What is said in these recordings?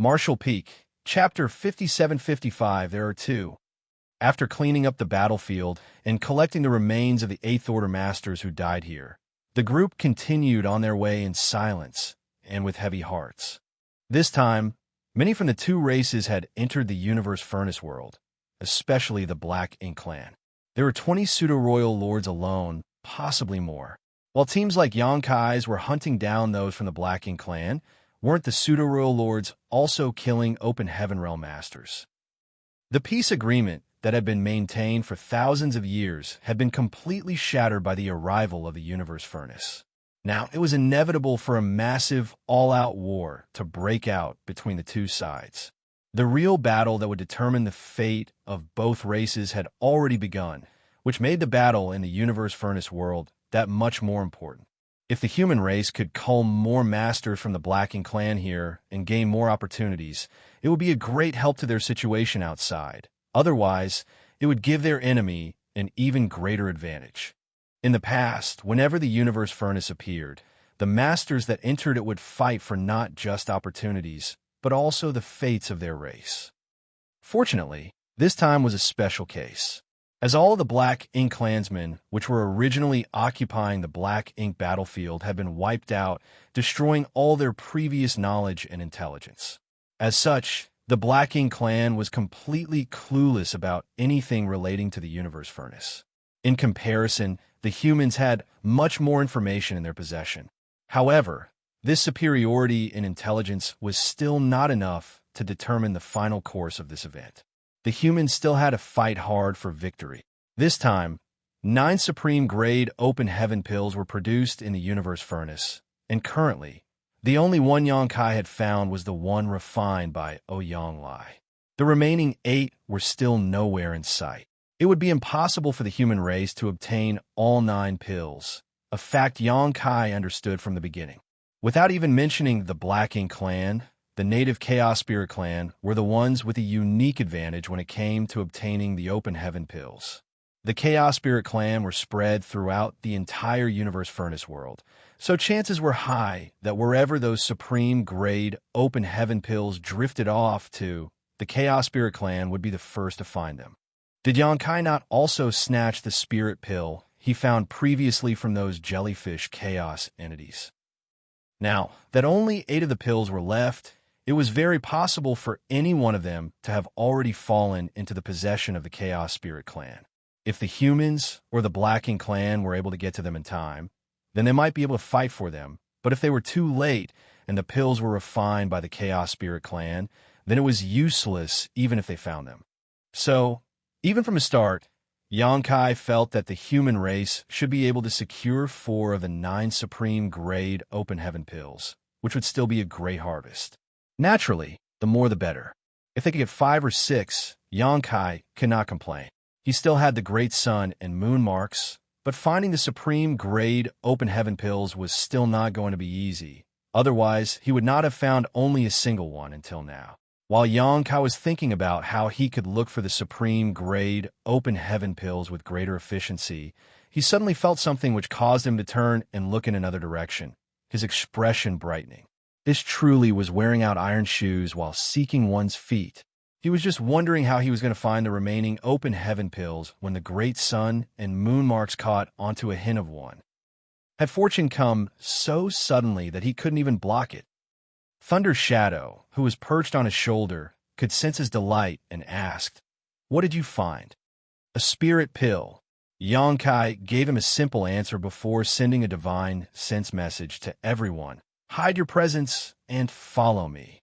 Martial Peak, Chapter 5755. There are two. After cleaning up the battlefield and collecting the remains of the Eighth Order Masters who died here, the group continued on their way in silence and with heavy hearts. This time, many from the two races had entered the Universe Furnace world, especially the Black Ink clan. There were 20 pseudo-royal lords alone, possibly more. While teams like Xianxia's were hunting down those from the Black Ink clan, weren't the pseudo-royal lords also killing Open Heaven Realm Masters? The peace agreement that had been maintained for thousands of years had been completely shattered by the arrival of the Universe Furnace. Now, it was inevitable for a massive, all-out war to break out between the two sides. The real battle that would determine the fate of both races had already begun, which made the battle in the Universe Furnace world that much more important. If the human race could cull more masters from the Black Ink clan here and gain more opportunities, it would be a great help to their situation outside. Otherwise, it would give their enemy an even greater advantage. In the past, whenever the Universe Furnace appeared, the masters that entered it would fight for not just opportunities, but also the fates of their race. Fortunately, this time was a special case. As all of the Black Ink clansmen, which were originally occupying the Black Ink battlefield, had been wiped out, destroying all their previous knowledge and intelligence. As such, the Black Ink clan was completely clueless about anything relating to the Universe Furnace. In comparison, the humans had much more information in their possession. However, this superiority in intelligence was still not enough to determine the final course of this event. The humans still had to fight hard for victory. This time, 9 supreme-grade Open Heaven pills were produced in the Universe Furnace, and currently, the only one Xianxia had found was the one refined by Ouyang. The remaining 8 were still nowhere in sight. It would be impossible for the human race to obtain all 9 pills, a fact Xianxia understood from the beginning. Without even mentioning the Black Ink clan, the native Chaos Spirit clan were the ones with a unique advantage when it came to obtaining the Open Heaven pills. The Chaos Spirit clan were spread throughout the entire Universe Furnace world, so chances were high that wherever those supreme-grade Open Heaven pills drifted off to, the Chaos Spirit clan would be the first to find them. Did Xianxia not also snatch the spirit pill he found previously from those jellyfish chaos entities? Now, that only 8 of the pills were left, it was very possible for any one of them to have already fallen into the possession of the Chaos Spirit clan. If the humans or the Black Ink clan were able to get to them in time, then they might be able to fight for them. But if they were too late and the pills were refined by the Chaos Spirit clan, then it was useless even if they found them. So, even from the start, Xianxia felt that the human race should be able to secure 4 of the 9 supreme-grade Open Heaven pills, which would still be a great harvest. Naturally, the more the better. If they could get 5 or 6, Xianxia could not complain. He still had the Great Sun and Moon marks, but finding the supreme-grade Open Heaven pills was still not going to be easy. Otherwise, he would not have found only a single one until now. While Xianxia was thinking about how he could look for the supreme-grade Open Heaven pills with greater efficiency, he suddenly felt something which caused him to turn and look in another direction, his expression brightening. This truly was wearing out iron shoes while seeking one's feet. He was just wondering how he was going to find the remaining Open Heaven pills when the Great Sun and Moon marks caught onto a hint of one. Had fortune come so suddenly that he couldn't even block it? Thunder's shadow, who was perched on his shoulder, could sense his delight and asked, "What did you find?" "A spirit pill." Xianxia gave him a simple answer before sending a divine sense message to everyone. "Hide your presence and follow me."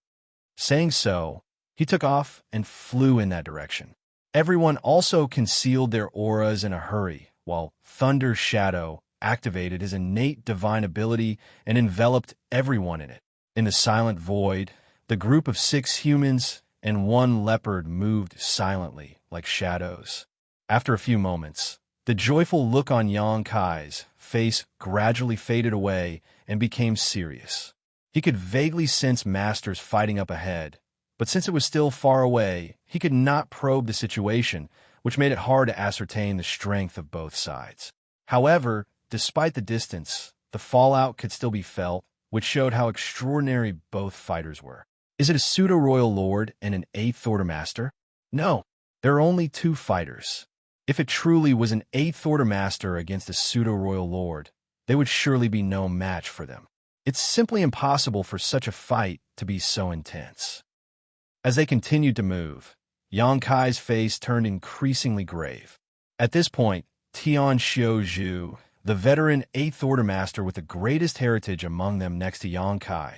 Saying so, he took off and flew in that direction. Everyone also concealed their auras in a hurry, while Thunder's shadow activated his innate divine ability and enveloped everyone in it. In the silent void, the group of 6 humans and 1 leopard moved silently like shadows. After a few moments, the joyful look on Xianxia's face gradually faded away and became serious. He could vaguely sense masters fighting up ahead, but since it was still far away, he could not probe the situation, which made it hard to ascertain the strength of both sides. However, despite the distance, the fallout could still be felt, which showed how extraordinary both fighters were. Is it a pseudo-royal lord and an 8th Order master? No, there are only 2 fighters. If it truly was an 8th Order master against a pseudo-royal lord, they would surely be no match for them. It's simply impossible for such a fight to be so intense. As they continued to move, Xianxia's face turned increasingly grave. At this point, Xianxia Zhu, the veteran 8th Order master with the greatest heritage among them next to Xianxia,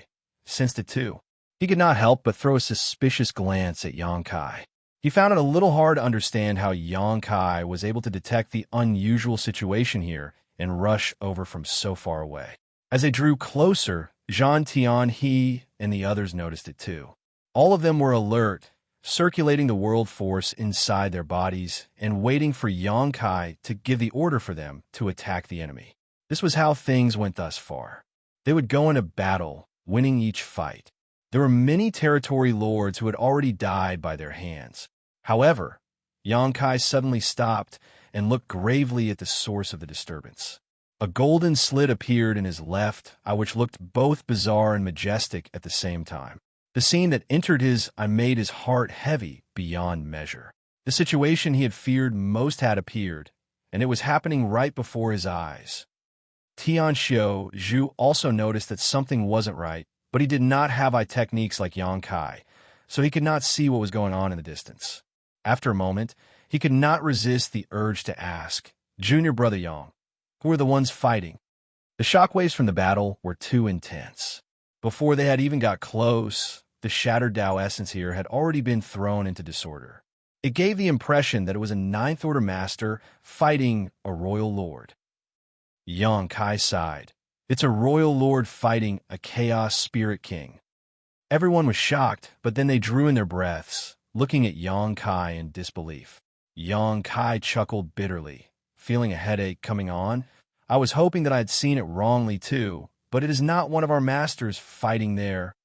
sensed it too. He could not help but throw a suspicious glance at Xianxia. He found it a little hard to understand how Xianxia was able to detect the unusual situation here and rush over from so far away. As they drew closer, Zhan Tianhe and the others noticed it too. All of them were alert, circulating the world force inside their bodies and waiting for Xianxia to give the order for them to attack the enemy. This was how things went thus far. They would go into battle, winning each fight. There were many territory lords who had already died by their hands. However, Xianxia suddenly stopped and looked gravely at the source of the disturbance. A golden slit appeared in his left eye, which looked both bizarre and majestic at the same time. The scene that entered his eye made his heart heavy beyond measure. The situation he had feared most had appeared, and it was happening right before his eyes. Xianxia Zhu also noticed that something wasn't right, but he did not have eye techniques like Xianxia, so he could not see what was going on in the distance. After a moment, he could not resist the urge to ask, "Junior brother Yang, who are the ones fighting?" The shockwaves from the battle were too intense. Before they had even got close, the shattered Tao essence here had already been thrown into disorder. It gave the impression that it was a 9th Order master fighting a royal lord. Xianxia sighed. It's a royal lord fighting a chaos spirit king. Everyone was shocked, but then they drew in their breaths, looking at Xianxia in disbelief. Xianxia chuckled bitterly, feeling a headache coming on. I was hoping that I had seen it wrongly too, but it is not one of our masters fighting there.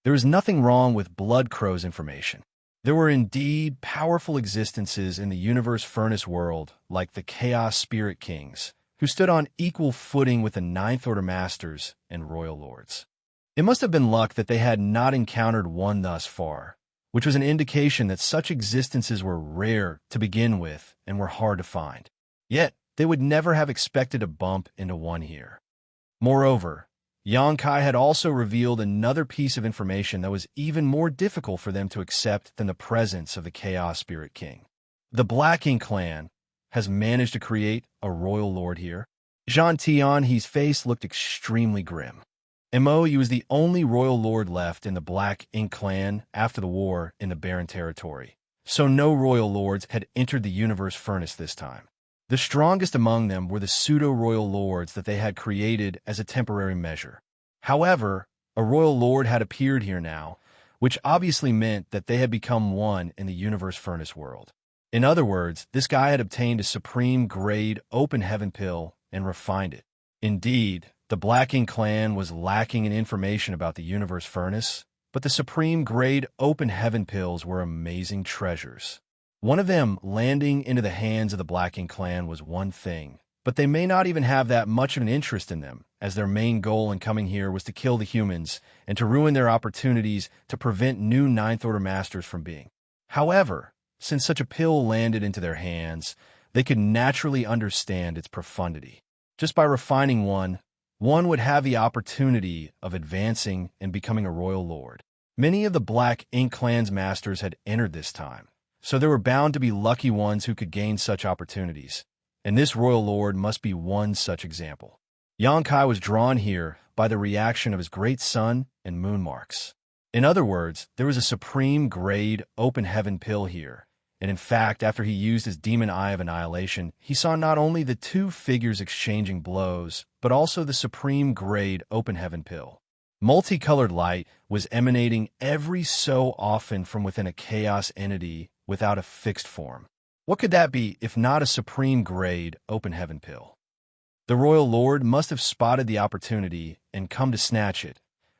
There is nothing wrong with Blood Crow's information. There were indeed powerful existences in the universe furnace world, like the Chaos Spirit Kings, who stood on equal footing with the 9th Order Masters and Royal Lords. It must have been luck that they had not encountered one thus far, which was an indication that such existences were rare to begin with and were hard to find. Yet, they would never have expected to bump into one here. Moreover, Xianxia had also revealed another piece of information that was even more difficult for them to accept than the presence of the Chaos Spirit King. The Black Ink clan has managed to create a royal lord here. Zhan Tianhe's face looked extremely grim. Mo was the only royal lord left in the Black Ink clan after the war in the Barren Territory, so no royal lords had entered the universe furnace this time. The strongest among them were the pseudo-royal lords that they had created as a temporary measure. However, a royal lord had appeared here now, which obviously meant that they had become one in the universe furnace world. In other words, this guy had obtained a supreme-grade open heaven pill and refined it. Indeed, the Black Ink clan was lacking in information about the universe furnace, but the supreme-grade open heaven pills were amazing treasures. One of them landing into the hands of the Black Ink clan was one thing, but they may not even have that much of an interest in them, as their main goal in coming here was to kill the humans and to ruin their opportunities to prevent new 9th Order Masters from being. However, since such a pill landed into their hands, they could naturally understand its profundity. Just by refining one would have the opportunity of advancing and becoming a royal lord. Many of the Black Ink clan's masters had entered this time, so there were bound to be lucky ones who could gain such opportunities, and this royal lord must be one such example. Xianxia was drawn here by the reaction of his great sun and moon marks. In other words, there was a supreme-grade open heaven pill here, and in fact, after he used his demon eye of annihilation, he saw not only the 2 figures exchanging blows, but also the supreme-grade open heaven pill. Multicolored light was emanating every so often from within a chaos entity without a fixed form. What could that be if not a supreme-grade open heaven pill? The royal lord must have spotted the opportunity and come to snatch it,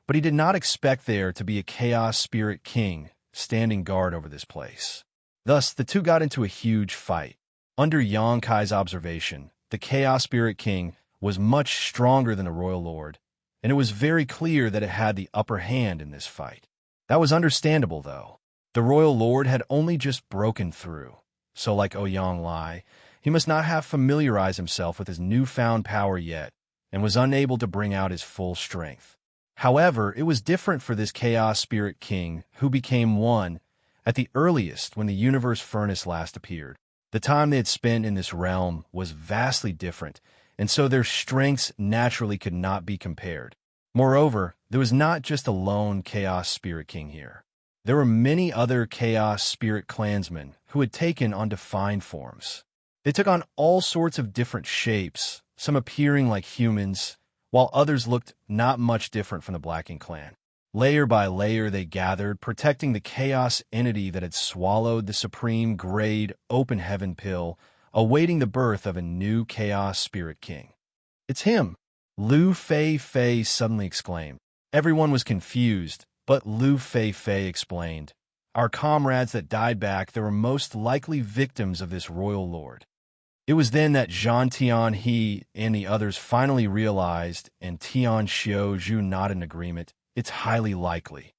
but he did not expect there to be a chaos spirit king standing guard over this place. Thus, the two got into a huge fight. Under Xianxia's observation, the Chaos Spirit King was much stronger than the Royal Lord, and it was very clear that it had the upper hand in this fight. That was understandable, though. The royal lord had only just broken through, so like Ouyang Lai, he must not have familiarized himself with his newfound power yet, and was unable to bring out his full strength. However, it was different for this Chaos Spirit King, who became one at the earliest when the universe furnace last appeared. The time they had spent in this realm was vastly different, and so their strengths naturally could not be compared. Moreover, there was not just a lone Chaos Spirit King here. There were many other Chaos Spirit clansmen who had taken on defined forms. They took on all sorts of different shapes, some appearing like humans, while others looked not much different from the Blacking clan. Layer by layer they gathered, protecting the chaos entity that had swallowed the supreme grade open heaven pill, awaiting the birth of a new Chaos Spirit King. "It's him!" Lu Fei suddenly exclaimed. Everyone was confused, but Lu Fei explained, "Our comrades that died back, they were most likely victims of this royal lord." It was then that Zhan Tianhe and the others finally realized, and Tian Xiaozhu nodded in agreement, "It's highly likely."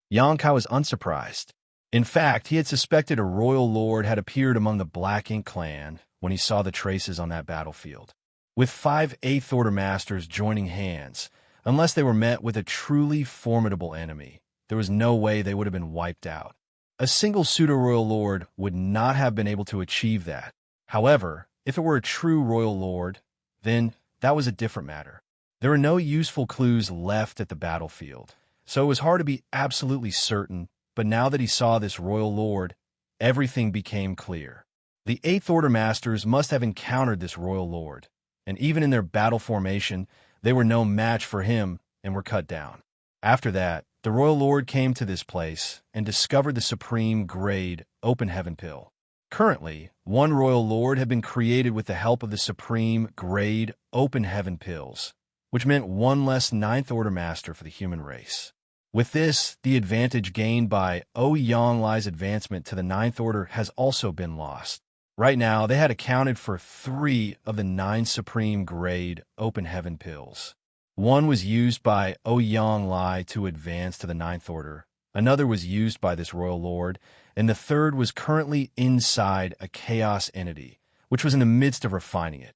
Yang Kai was unsurprised. In fact, he had suspected a royal lord had appeared among the Black Ink clan when he saw the traces on that battlefield. With 5 Eighth Order Masters joining hands, unless they were met with a truly formidable enemy, there was no way they would have been wiped out. A single pseudo-royal lord would not have been able to achieve that. However, if it were a true royal lord, then that was a different matter. There were no useful clues left at the battlefield, so it was hard to be absolutely certain, but now that he saw this royal lord, everything became clear. The Eighth Order Masters must have encountered this royal lord, and even in their battle formation, they were no match for him and were cut down. After that, the royal lord came to this place and discovered the supreme grade open heaven pill. Currently, one royal lord had been created with the help of the supreme grade open heaven pills, which meant one less Ninth Order Master for the human race. With this, the advantage gained by Ouyang Lai's advancement to the Ninth Order has also been lost. Right now, they had accounted for 3 of the 9 supreme grade open heaven pills. One was used by Ouyang Lai to advance to the Ninth Order, another was used by this royal lord, and the third was currently inside a chaos entity, which was in the midst of refining it.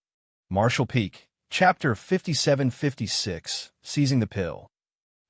Marshall Peak, Chapter 5756, Seizing the Pill.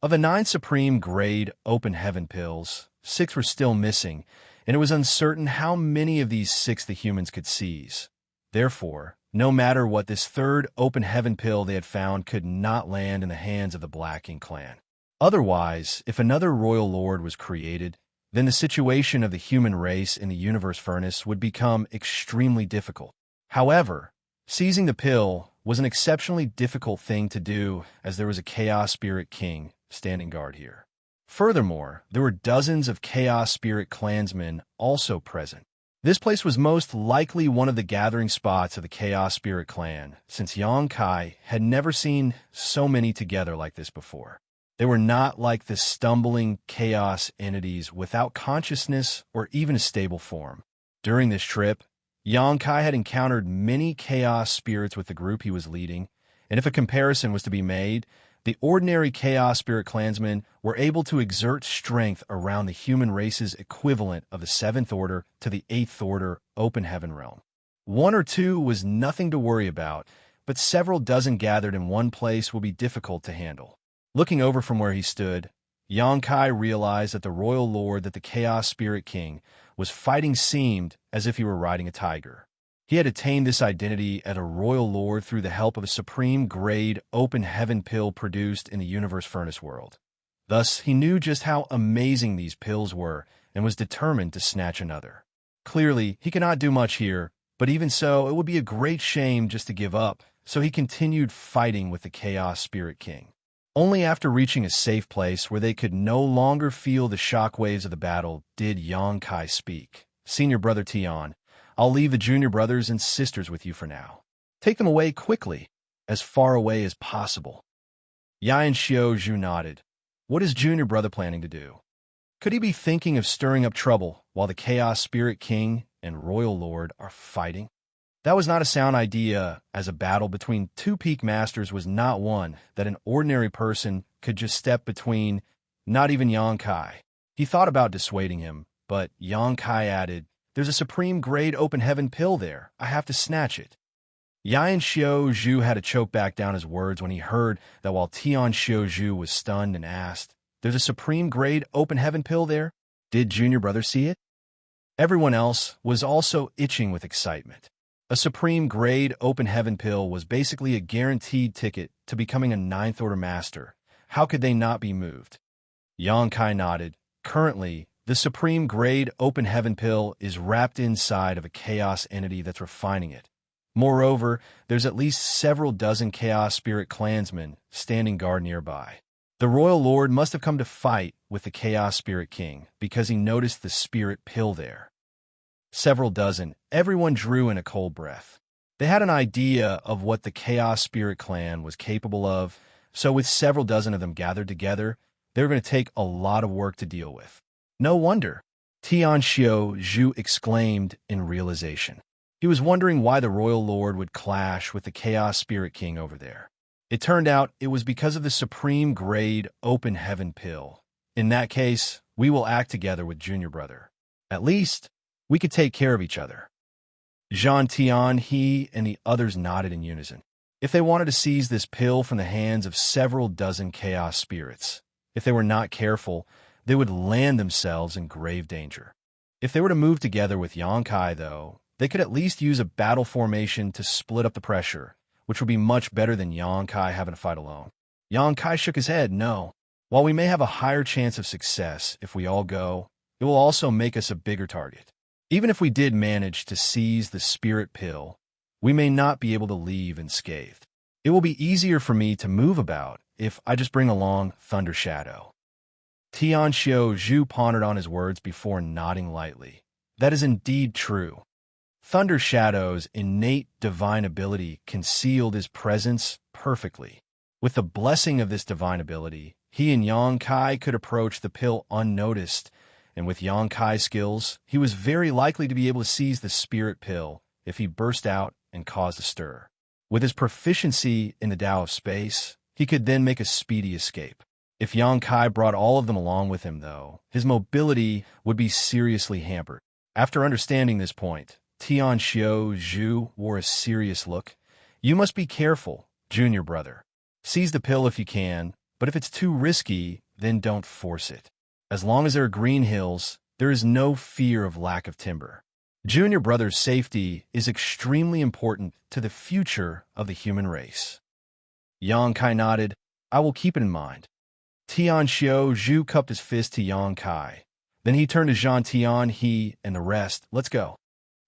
Of the 9 supreme grade open heaven pills, 6 were still missing, and it was uncertain how many of these 6 the humans could seize. Therefore, no matter what, this third open heaven pill they had found could not land in the hands of the Black Ink clan. Otherwise, if another royal lord was created, then the situation of the human race in the universe furnace would become extremely difficult. However, seizing the pill was an exceptionally difficult thing to do, as there was a Chaos Spirit King standing guard here. Furthermore, there were dozens of Chaos Spirit clansmen also present. This place was most likely one of the gathering spots of the Chaos Spirit clan, since Yang Kai had never seen so many together like this before. They were not like the stumbling chaos entities without consciousness or even a stable form. During this trip, Yang Kai had encountered many chaos spirits with the group he was leading, and if a comparison was to be made, the ordinary Chaos Spirit clansmen were able to exert strength around the human race's equivalent of the 7th Order to the 8th Order open heaven realm. 1 or 2 was nothing to worry about, but several dozen gathered in one place will be difficult to handle. Looking over from where he stood, Yang Kai realized that the royal lord that the Chaos Spirit King was fighting seemed as if he were riding a tiger. He had attained this identity as a royal lord through the help of a supreme grade open heaven pill produced in the universe furnace world. Thus, he knew just how amazing these pills were and was determined to snatch another. Clearly, he could not do much here, but even so, it would be a great shame just to give up, so he continued fighting with the Chaos Spirit King. Only after reaching a safe place where they could no longer feel the shockwaves of the battle did Yang Kai speak. "Senior Brother Tian, I'll leave the junior brothers and sisters with you for now. Take them away quickly, as far away as possible." Xianxia nodded. What is junior brother planning to do? Could he be thinking of stirring up trouble while the Chaos Spirit King and Royal Lord are fighting? That was not a sound idea, as a battle between 2 peak masters was not one that an ordinary person could just step between, not even Yang Kai. He thought about dissuading him, but Yang Kai added, "There's a supreme-grade open-heaven pill there. I have to snatch it." Xianxia Zhu had to choke back down his words when he heard that while Tianxia Zhu was stunned and asked, "There's a supreme-grade open-heaven pill there? Did Junior Brother see it?" Everyone else was also itching with excitement. A supreme-grade open-heaven pill was basically a guaranteed ticket to becoming a ninth-order master. How could they not be moved? Yang Kai nodded. Currently, the supreme-grade open-heaven pill is wrapped inside of a chaos entity that's refining it. Moreover, there's at least several dozen Chaos Spirit clansmen standing guard nearby. The Royal Lord must have come to fight with the Chaos Spirit King because he noticed the spirit pill there. Several dozen, everyone drew in a cold breath. They had an idea of what the Chaos Spirit clan was capable of, so with several dozen of them gathered together, they were going to take a lot of work to deal with. No wonder, Tianxia Zhu exclaimed in realization. He was wondering why the Royal Lord would clash with the Chaos Spirit King over there. It turned out it was because of the supreme-grade open heaven pill. In that case, we will act together with Junior Brother. At least, we could take care of each other. Zhan Tian, he, and the others nodded in unison. If they wanted to seize this pill from the hands of several dozen chaos spirits, if they were not careful, they would land themselves in grave danger. If they were to move together with Yang Kai, though, they could at least use a battle formation to split up the pressure, which would be much better than Yang Kai having to fight alone. Yang Kai shook his head. No. While we may have a higher chance of success if we all go, it will also make us a bigger target. Even if we did manage to seize the spirit pill, we may not be able to leave unscathed. It will be easier for me to move about if I just bring along Thunder Shadow. Tianxia Zhu pondered on his words before nodding lightly. That is indeed true. Thunder Shadow's innate divine ability concealed his presence perfectly. With the blessing of this divine ability, he and Yang Kai could approach the pill unnoticed, and with Yang Kai's skills, he was very likely to be able to seize the spirit pill if he burst out and caused a stir. With his proficiency in the Tao of Space, he could then make a speedy escape. If Yang Kai brought all of them along with him, though, his mobility would be seriously hampered. After understanding this point, Tianxia Zhu wore a serious look. You must be careful, Junior Brother. Seize the pill if you can, but if it's too risky, then don't force it. As long as there are green hills, there is no fear of lack of timber. Junior Brother's safety is extremely important to the future of the human race. Yang Kai nodded. I will keep it in mind. Tianxia Zhu cupped his fist to Yang Kai. Then he turned to Zhan Tian, he, and the rest. Let's go.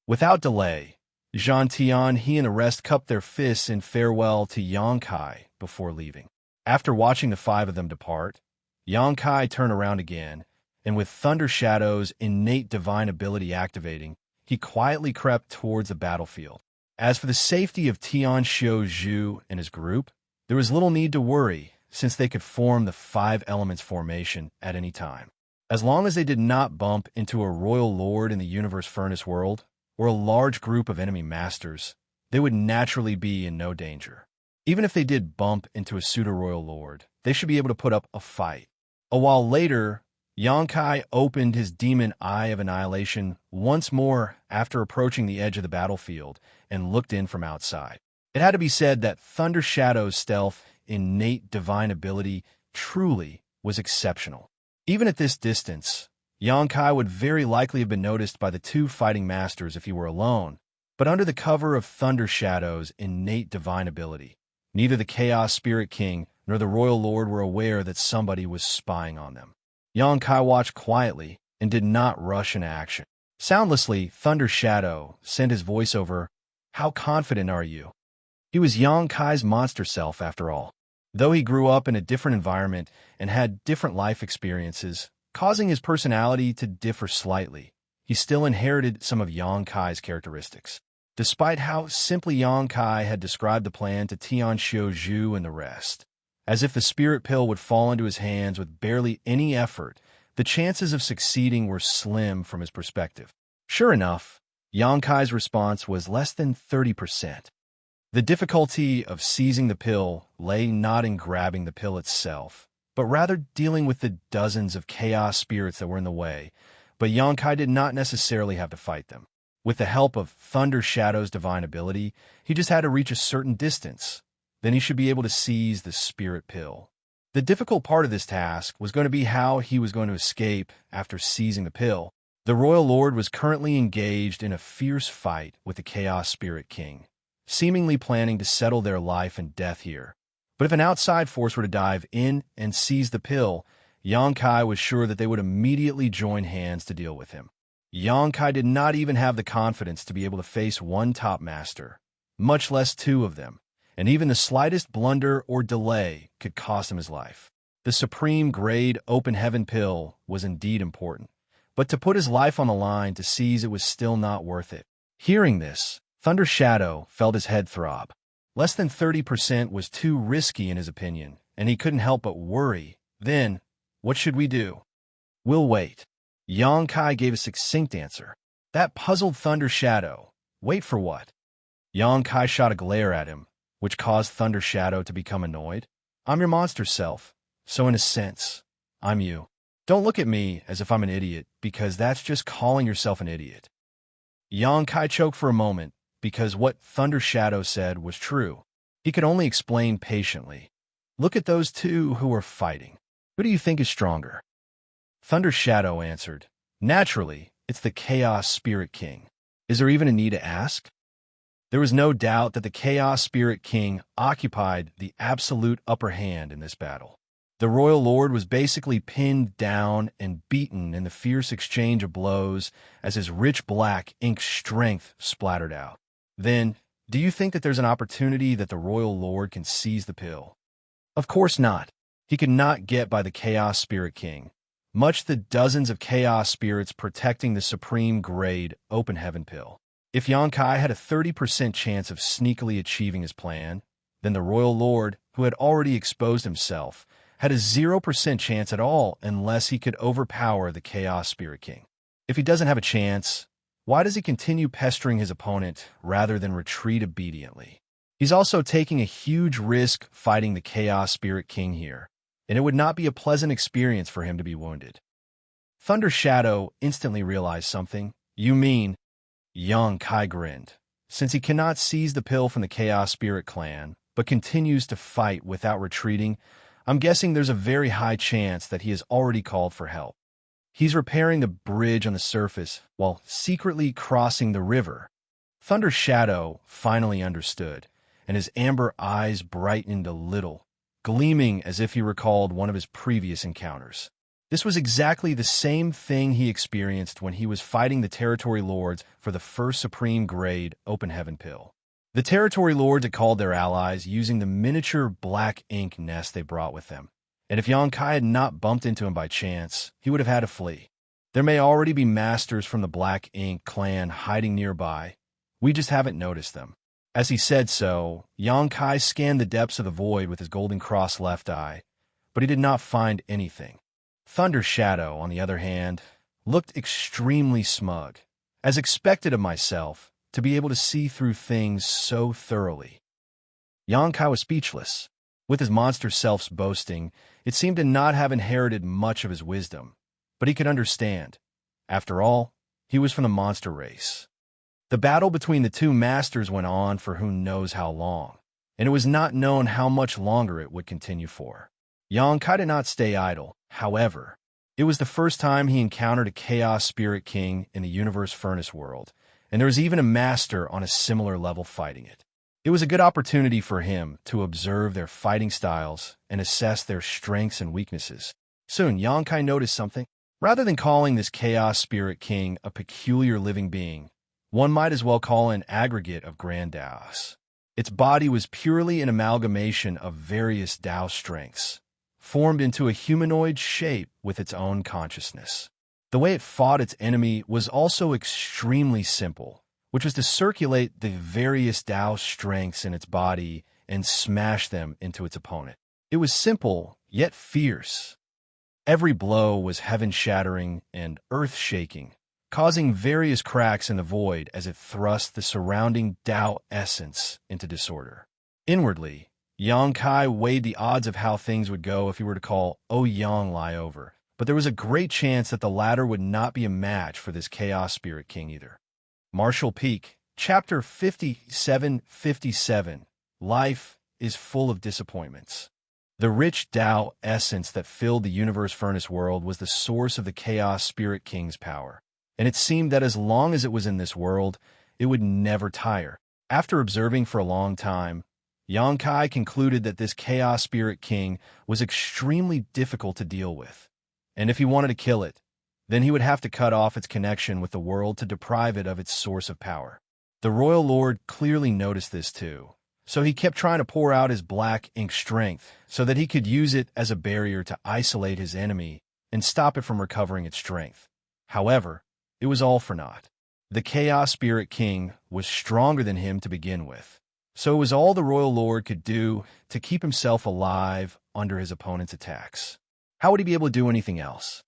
Without delay, Zhan Tian, he, and the rest cupped their fists in farewell to Yang Kai before leaving. After watching the five of them depart, Yang Kai turned around again, and with Thunder Shadow's innate divine ability activating, he quietly crept towards the battlefield. As for the safety of Tianxia Zhu and his group, there was little need to worry, since they could form the five elements formation at any time. As long as they did not bump into a royal lord in the universe furnace world, or a large group of enemy masters, they would naturally be in no danger. Even if they did bump into a pseudo-royal lord, they should be able to put up a fight. A while later, Yang Kai opened his demon eye of annihilation once more after approaching the edge of the battlefield and looked in from outside. It had to be said that Thunder Shadow's stealth, innate divine ability truly was exceptional. Even at this distance, Yang Kai would very likely have been noticed by the two fighting masters if he were alone, but under the cover of Thunder Shadow's innate divine ability, neither the Chaos Spirit King nor the Royal Lord were aware that somebody was spying on them. Yang Kai watched quietly and did not rush into action. Soundlessly, Thunder Shadow sent his voice over, How confident are you? He was Yang Kai's monster self, after all. Though he grew up in a different environment and had different life experiences, causing his personality to differ slightly, he still inherited some of Yang Kai's characteristics. Despite how simply Yang Kai had described the plan to Tianxia Zhu and the rest, as if the spirit pill would fall into his hands with barely any effort, the chances of succeeding were slim from his perspective. Sure enough, Yang Kai's response was less than 30%. The difficulty of seizing the pill lay not in grabbing the pill itself, but rather dealing with the dozens of chaos spirits that were in the way. But Xianxia did not necessarily have to fight them. With the help of Thunder Shadow's divine ability, he just had to reach a certain distance. Then he should be able to seize the spirit pill. The difficult part of this task was going to be how he was going to escape after seizing the pill. The Royal Lord was currently engaged in a fierce fight with the Chaos Spirit King, seemingly planning to settle their life and death here. But if an outside force were to dive in and seize the pill, Xianxia was sure that they would immediately join hands to deal with him. Xianxia did not even have the confidence to be able to face one top master, much less two of them, and even the slightest blunder or delay could cost him his life. The supreme grade open heaven pill was indeed important, but to put his life on the line to seize it was still not worth it. Hearing this, Thunder Shadow felt his head throb. Less than 30% was too risky in his opinion, and he couldn't help but worry. Then, what should we do? We'll wait. Xianxia gave a succinct answer. That puzzled Thunder Shadow. Wait for what? Xianxia shot a glare at him, which caused Thunder Shadow to become annoyed. I'm your monster self, so in a sense, I'm you. Don't look at me as if I'm an idiot, because that's just calling yourself an idiot. Xianxia choked for a moment, because what Thunder Shadow said was true. He could only explain patiently. Look at those two who are fighting. Who do you think is stronger? Thunder Shadow answered, naturally, it's the Chaos Spirit King. Is there even a need to ask? There was no doubt that the Chaos Spirit King occupied the absolute upper hand in this battle. The Royal Lord was basically pinned down and beaten in the fierce exchange of blows as his rich black ink strength splattered out. Then, do you think that there's an opportunity that the Royal Lord can seize the pill? Of course not. He could not get by the Chaos Spirit King, much the dozens of Chaos Spirits protecting the supreme grade open heaven pill. If Xianxia had a 30% chance of sneakily achieving his plan, then the Royal Lord, who had already exposed himself, had a 0% chance at all unless he could overpower the Chaos Spirit King. If he doesn't have a chance, why does he continue pestering his opponent rather than retreat obediently? He's also taking a huge risk fighting the Chaos Spirit King here, and it would not be a pleasant experience for him to be wounded. Thunder Shadow instantly realized something. You mean... Xianxia grinned. Since he cannot seize the pill from the Chaos Spirit Clan, but continues to fight without retreating, I'm guessing there's a very high chance that he has already called for help. He's repairing the bridge on the surface while secretly crossing the river. Thunder Shadow finally understood, and his amber eyes brightened a little, gleaming as if he recalled one of his previous encounters. This was exactly the same thing he experienced when he was fighting the Territory Lords for the first Supreme Grade Open Heaven Pill. The Territory Lords had called their allies using the miniature black ink nest they brought with them, and if Xianxia had not bumped into him by chance, he would have had to flee. There may already be masters from the Black Ink clan hiding nearby. We just haven't noticed them. As he said so, Xianxia scanned the depths of the void with his golden cross left eye, but he did not find anything. Thunder Shadow, on the other hand, looked extremely smug, as expected of myself, to be able to see through things so thoroughly. Xianxia was speechless. With his monster self's boasting, it seemed to not have inherited much of his wisdom, but he could understand. After all, he was from the monster race. The battle between the two masters went on for who knows how long, and it was not known how much longer it would continue for. Xianxia did not stay idle, however. It was the first time he encountered a Chaos Spirit King in the Universe Furnace world, and there was even a master on a similar level fighting it. It was a good opportunity for him to observe their fighting styles and assess their strengths and weaknesses. Soon, Xianxia noticed something. Rather than calling this Chaos Spirit King a peculiar living being, one might as well call it an aggregate of grand Daos. Its body was purely an amalgamation of various Dao strengths, formed into a humanoid shape with its own consciousness. The way it fought its enemy was also extremely simple, which was to circulate the various Dao strengths in its body and smash them into its opponent. It was simple, yet fierce. Every blow was heaven-shattering and earth-shaking, causing various cracks in the void as it thrust the surrounding Dao essence into disorder. Inwardly, Kai weighed the odds of how things would go if he were to call Yang lie over, but there was a great chance that the latter would not be a match for this Chaos Spirit King either. Martial Peak, Chapter 5757. Life is full of disappointments. The rich Tao essence that filled the universe furnace world was the source of the Chaos Spirit King's power, and it seemed that as long as it was in this world, it would never tire. After observing for a long time, Kai concluded that this Chaos Spirit King was extremely difficult to deal with, and if he wanted to kill it, then he would have to cut off its connection with the world to deprive it of its source of power. The Royal Lord clearly noticed this too, so he kept trying to pour out his black ink strength so that he could use it as a barrier to isolate his enemy and stop it from recovering its strength. However, it was all for naught. The Chaos Spirit King was stronger than him to begin with, so it was all the Royal Lord could do to keep himself alive under his opponent's attacks. How would he be able to do anything else?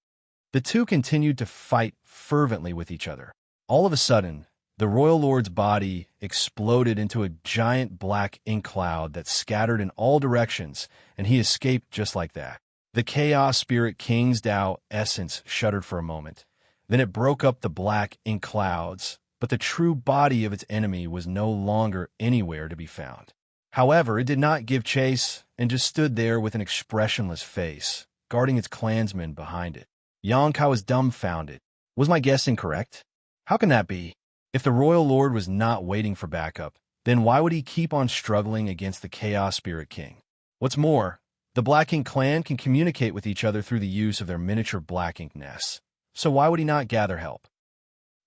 The two continued to fight fervently with each other. All of a sudden, the Royal Lord's body exploded into a giant black ink cloud that scattered in all directions, and he escaped just like that. The Chaos Spirit King's Tao essence shuddered for a moment. Then it broke up the black ink clouds, but the true body of its enemy was no longer anywhere to be found. However, it did not give chase and just stood there with an expressionless face, guarding its clansmen behind it. Kai was dumbfounded. Was my guess incorrect? How can that be? If the Royal Lord was not waiting for backup, then why would he keep on struggling against the Chaos Spirit King? What's more, the Black Ink clan can communicate with each other through the use of their miniature black ink nests, so why would he not gather help?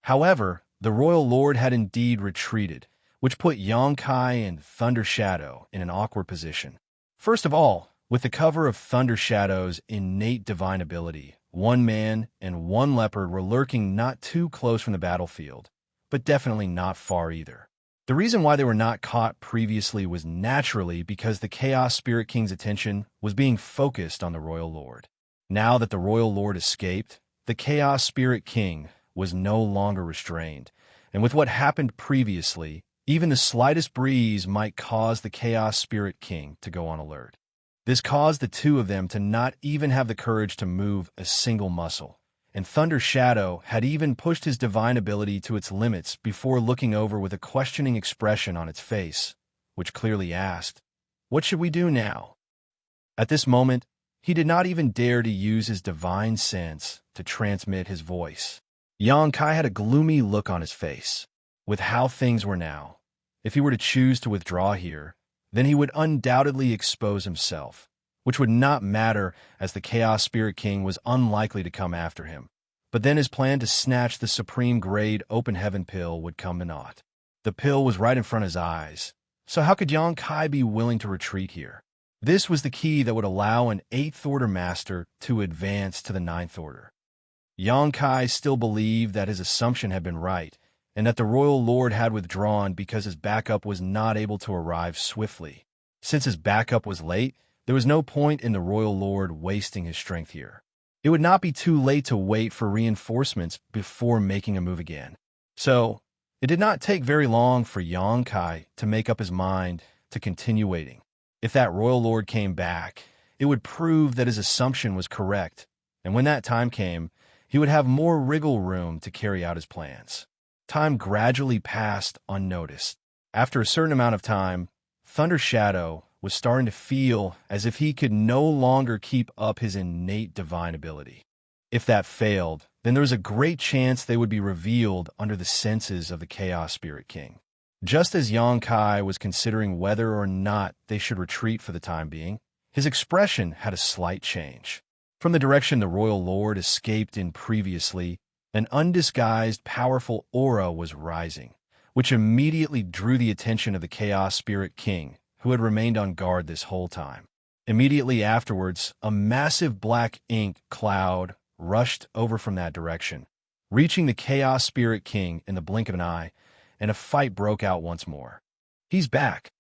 However, the Royal Lord had indeed retreated, which put Kai and Thunder Shadow in an awkward position. First of all, with the cover of Thunder Shadow's innate divine ability, one man and one leopard were lurking not too close from the battlefield, but definitely not far either. The reason why they were not caught previously was naturally because the Chaos Spirit King's attention was being focused on the Royal Lord. Now that the Royal Lord escaped, the Chaos Spirit King was no longer restrained, and with what happened previously, even the slightest breeze might cause the Chaos Spirit King to go on alert. This caused the two of them to not even have the courage to move a single muscle, and Thunder Shadow had even pushed his divine ability to its limits before looking over with a questioning expression on its face, which clearly asked, "What should we do now?" At this moment, he did not even dare to use his divine sense to transmit his voice. Kai had a gloomy look on his face. With how things were now, if he were to choose to withdraw here, then he would undoubtedly expose himself, which would not matter as the Chaos Spirit King was unlikely to come after him. But then his plan to snatch the Supreme Grade Open Heaven pill would come to naught. The pill was right in front of his eyes, so how could Kai be willing to retreat here? This was the key that would allow an 8th Order Master to advance to the 9th Order. Kai still believed that his assumption had been right, and that the Royal Lord had withdrawn because his backup was not able to arrive swiftly. Since his backup was late, there was no point in the Royal Lord wasting his strength here. It would not be too late to wait for reinforcements before making a move again. So, it did not take very long for Kai to make up his mind to continue waiting. If that Royal Lord came back, it would prove that his assumption was correct, and when that time came, he would have more wriggle room to carry out his plans. Time gradually passed unnoticed. After a certain amount of time, Thunder Shadow was starting to feel as if he could no longer keep up his innate divine ability. If that failed, then there was a great chance they would be revealed under the senses of the Chaos Spirit King. Just as Kai was considering whether or not they should retreat for the time being, his expression had a slight change. From the direction the Royal Lord escaped in previously, an undisguised, powerful aura was rising, which immediately drew the attention of the Chaos Spirit King, who had remained on guard this whole time. Immediately afterwards, a massive black ink cloud rushed over from that direction, reaching the Chaos Spirit King in the blink of an eye, and a fight broke out once more. He's back.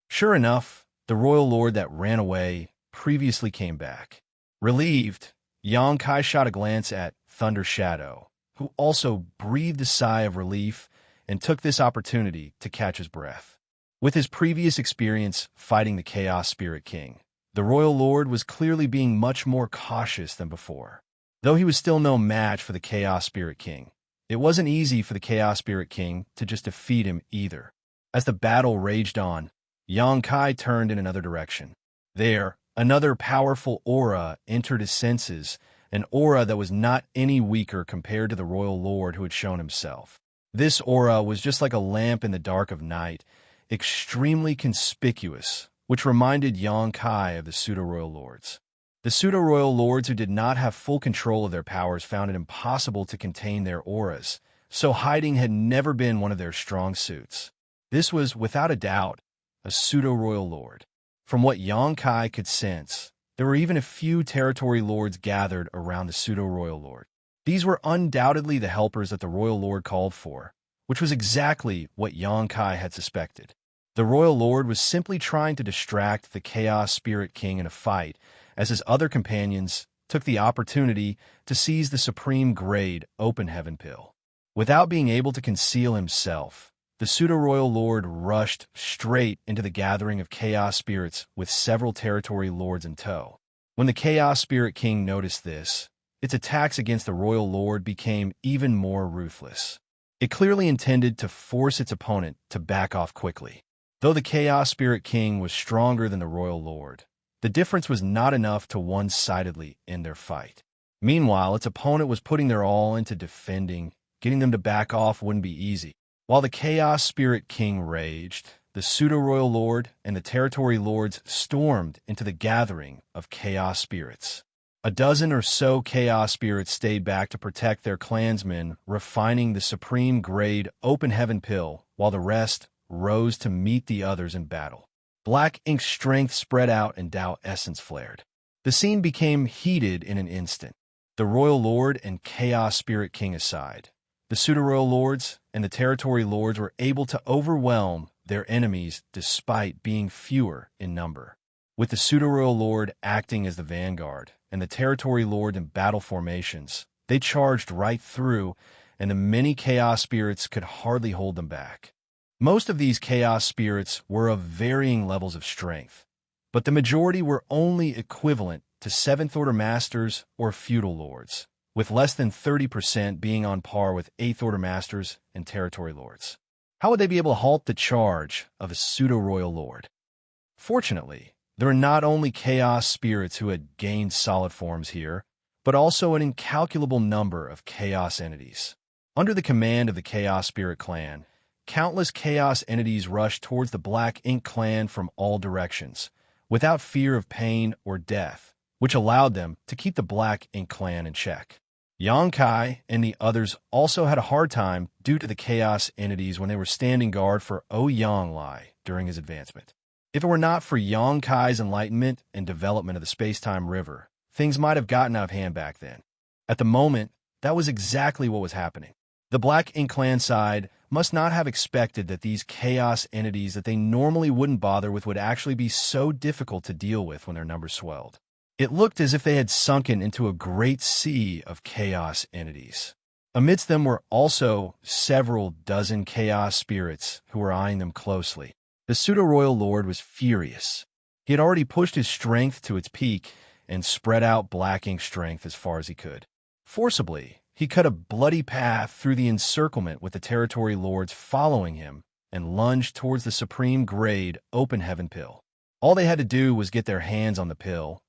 Sure enough, the Royal Lord that ran away previously came back. Relieved, Kai shot a glance at Thunder Shadow, who also breathed a sigh of relief and took this opportunity to catch his breath. With his previous experience fighting the Chaos Spirit King, the Royal Lord was clearly being much more cautious than before. Though he was still no match for the Chaos Spirit King, it wasn't easy for the Chaos Spirit King to just defeat him either. As the battle raged on, Xianxia turned in another direction. There, another powerful aura entered his senses, an aura that was not any weaker compared to the Royal Lord who had shown himself. This aura was just like a lamp in the dark of night, extremely conspicuous, which reminded Xianxia of the Pseudo-Royal Lords. The Pseudo-Royal Lords who did not have full control of their powers found it impossible to contain their auras, so hiding had never been one of their strong suits. This was, without a doubt, a Pseudo-Royal Lord. From what Xianxia could sense, there were even a few territory lords gathered around the Pseudo-Royal Lord. These were undoubtedly the helpers that the Royal Lord called for, which was exactly what Xianxia had suspected. The Royal Lord was simply trying to distract the Chaos Spirit King in a fight, as his other companions took the opportunity to seize the Supreme Grade Open Heaven Pill. Without being able to conceal himself, the Pseudo-Royal Lord rushed straight into the gathering of Chaos Spirits with several territory lords in tow. When the Chaos Spirit King noticed this, its attacks against the Royal Lord became even more ruthless. It clearly intended to force its opponent to back off quickly. Though the Chaos Spirit King was stronger than the Royal Lord, the difference was not enough to one-sidedly end their fight. Meanwhile, its opponent was putting their all into defending. Getting them to back off wouldn't be easy. While the Chaos Spirit King raged, the Pseudo-Royal Lord and the Territory Lords stormed into the gathering of Chaos Spirits. A dozen or so Chaos Spirits stayed back to protect their clansmen, refining the Supreme Grade Open Heaven Pill, while the rest rose to meet the others in battle. Black Ink's strength spread out and Tao essence flared. The scene became heated in an instant. The Royal Lord and Chaos Spirit King aside, the Pseudo-Royal Lords and the Territory Lords were able to overwhelm their enemies despite being fewer in number. With the Pseudo-Royal Lord acting as the vanguard and the Territory Lord in battle formations, they charged right through, and the many Chaos Spirits could hardly hold them back. Most of these Chaos Spirits were of varying levels of strength, but the majority were only equivalent to 7th Order Masters or Feudal Lords, with less than 30% being on par with 8th Order Masters and Territory Lords. How would they be able to halt the charge of a Pseudo-Royal Lord? Fortunately, there were not only Chaos Spirits who had gained solid forms here, but also an incalculable number of Chaos entities. Under the command of the Chaos Spirit Clan, countless Chaos entities rushed towards the Black Ink Clan from all directions, without fear of pain or death, which allowed them to keep the Black Ink Clan in check. Xianxia and the others also had a hard time due to the Chaos entities when they were standing guard for Ouyang during his advancement. If it were not for Xianxia's enlightenment and development of the space-time river, things might have gotten out of hand back then. At the moment, that was exactly what was happening. The Black Ink Clan side must not have expected that these Chaos entities that they normally wouldn't bother with would actually be so difficult to deal with when their numbers swelled. It looked as if they had sunken into a great sea of Chaos entities. Amidst them were also several dozen Chaos Spirits who were eyeing them closely. The Pseudo-Royal Lord was furious. He had already pushed his strength to its peak and spread out Black Ink's strength as far as he could. Forcibly, he cut a bloody path through the encirclement with the Territory Lords following him and lunged towards the Supreme Grade Open Heaven Pill. All they had to do was get their hands on the pill.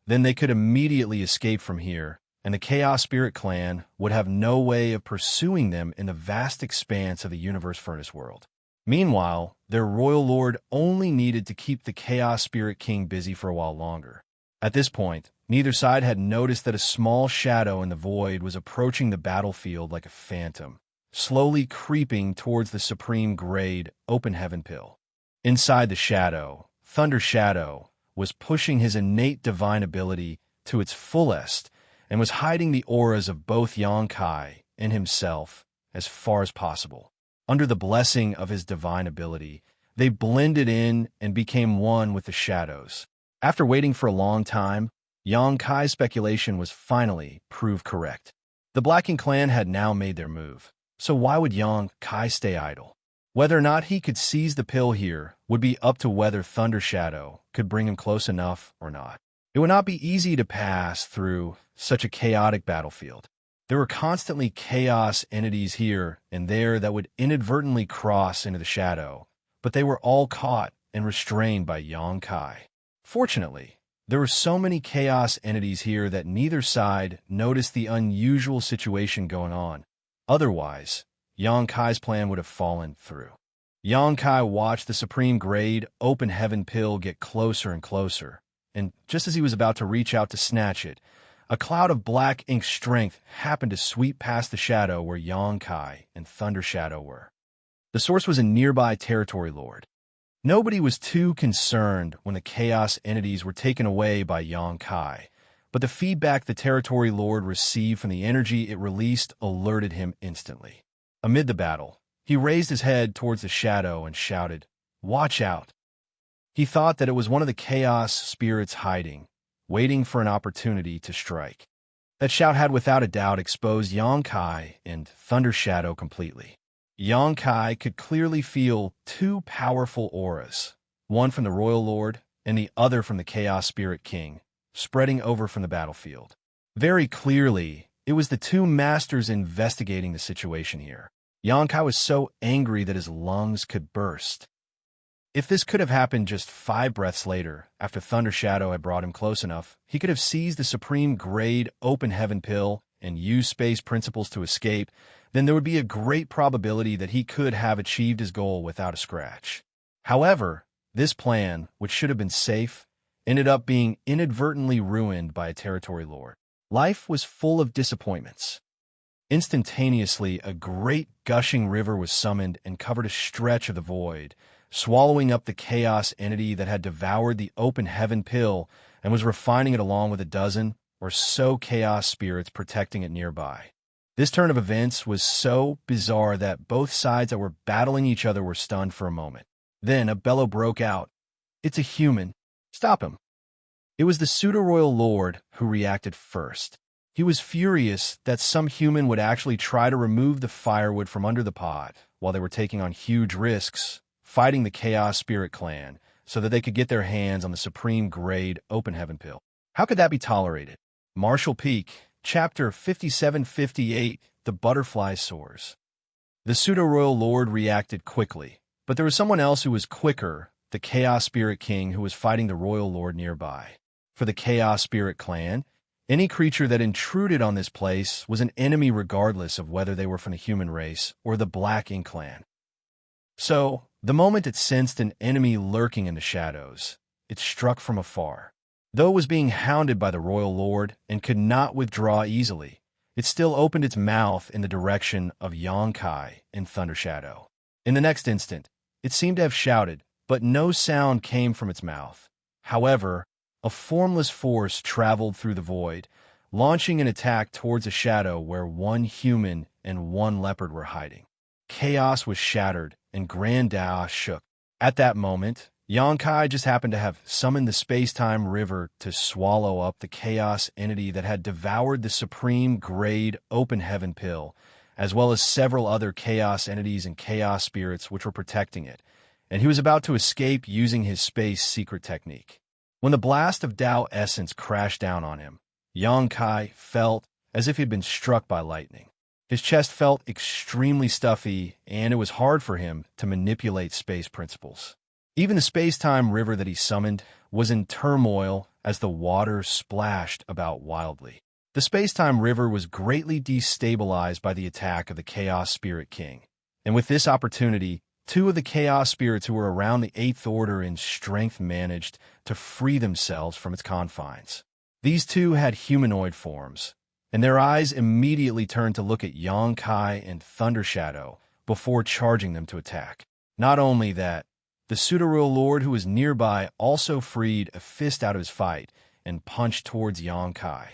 Then they could immediately escape from here, and the Chaos Spirit Clan would have no way of pursuing them in the vast expanse of the Universe Furnace world. Meanwhile, their Royal Lord only needed to keep the Chaos Spirit King busy for a while longer. At this point, neither side had noticed that a small shadow in the void was approaching the battlefield like a phantom, slowly creeping towards the Supreme Grade Open Heaven Pill. Inside the shadow, Thunder Shadow was pushing his innate divine ability to its fullest and was hiding the auras of both Xianxia and himself as far as possible. Under the blessing of his divine ability, they blended in and became one with the shadows. After waiting for a long time, Xianxia's speculation was finally proved correct. The Black Ink Clan had now made their move, so why would Xianxia stay idle? Whether or not he could seize the pill here would be up to whether Thunder Shadow could bring him close enough or not. It would not be easy to pass through such a chaotic battlefield. There were constantly chaos entities here and there that would inadvertently cross into the shadow, but they were all caught and restrained by Xianxia. Fortunately, there were so many chaos entities here that neither side noticed the unusual situation going on. Otherwise, Xianxia's plan would have fallen through. Xianxia watched the Supreme Grade Open Heaven pill get closer and closer, and just as he was about to reach out to snatch it, a cloud of black ink strength happened to sweep past the shadow where Xianxia and Thunder Shadow were. The source was a nearby territory lord. Nobody was too concerned when the chaos entities were taken away by Xianxia, but the feedback the territory lord received from the energy it released alerted him instantly. Amid the battle, he raised his head towards the shadow and shouted, "Watch out!" He thought that it was one of the chaos spirits hiding, waiting for an opportunity to strike. That shout had without a doubt exposed Xianxia and Thunder Shadow completely. Xianxia could clearly feel two powerful auras, one from the Royal Lord and the other from the Chaos Spirit King, spreading over from the battlefield. Very clearly, it was the two masters investigating the situation here. Xianxia was so angry that his lungs could burst. If this could have happened just 5 breaths later, after Thunder Shadow had brought him close enough, he could have seized the Supreme Grade Open Heaven pill and used space principles to escape, then there would be a great probability that he could have achieved his goal without a scratch. However, this plan, which should have been safe, ended up being inadvertently ruined by a territory lord. Life was full of disappointments. Instantaneously, a great gushing river was summoned and covered a stretch of the void, swallowing up the chaos entity that had devoured the Open Heaven pill and was refining it along with a dozen or so chaos spirits protecting it nearby. This turn of events was so bizarre that both sides that were battling each other were stunned for a moment. Then a bellow broke out. "It's a human. Stop him." It was the pseudo-royal lord who reacted first. He was furious that some human would actually try to remove the firewood from under the pot while they were taking on huge risks, fighting the Chaos Spirit Clan, so that they could get their hands on the Supreme Grade Open Heaven pill. How could that be tolerated? Marshall Peak, Chapter 5758, The Butterfly Soars. The pseudo-royal lord reacted quickly, but there was someone else who was quicker, the Chaos Spirit King who was fighting the royal lord nearby. For the Chaos Spirit Clan, any creature that intruded on this place was an enemy regardless of whether they were from the human race or the Black Ink Clan. So, the moment it sensed an enemy lurking in the shadows, it struck from afar. Though it was being hounded by the royal lord and could not withdraw easily, it still opened its mouth in the direction of Xianxia and Thunder Shadow. In the next instant, it seemed to have shouted, but no sound came from its mouth. However, a formless force traveled through the void, launching an attack towards a shadow where one human and one leopard were hiding. Chaos was shattered, and Grand Dao shook. At that moment, Xianxia just happened to have summoned the space-time river to swallow up the chaos entity that had devoured the Supreme Grade Open Heaven pill, as well as several other chaos entities and chaos spirits which were protecting it, and he was about to escape using his space secret technique. When the blast of Dao essence crashed down on him, Xianxia felt as if he had been struck by lightning. His chest felt extremely stuffy, and it was hard for him to manipulate space principles. Even the space-time river that he summoned was in turmoil as the water splashed about wildly. The space-time river was greatly destabilized by the attack of the Chaos Spirit King, and with this opportunity, 2 of the Chaos Spirits who were around the 8th Order in strength managed to free themselves from its confines. These 2 had humanoid forms, and their eyes immediately turned to look at Xianxia and Thunder Shadow before charging them to attack. Not only that, the pseudo-royal lord who was nearby also freed a fist out of his fight and punched towards Xianxia.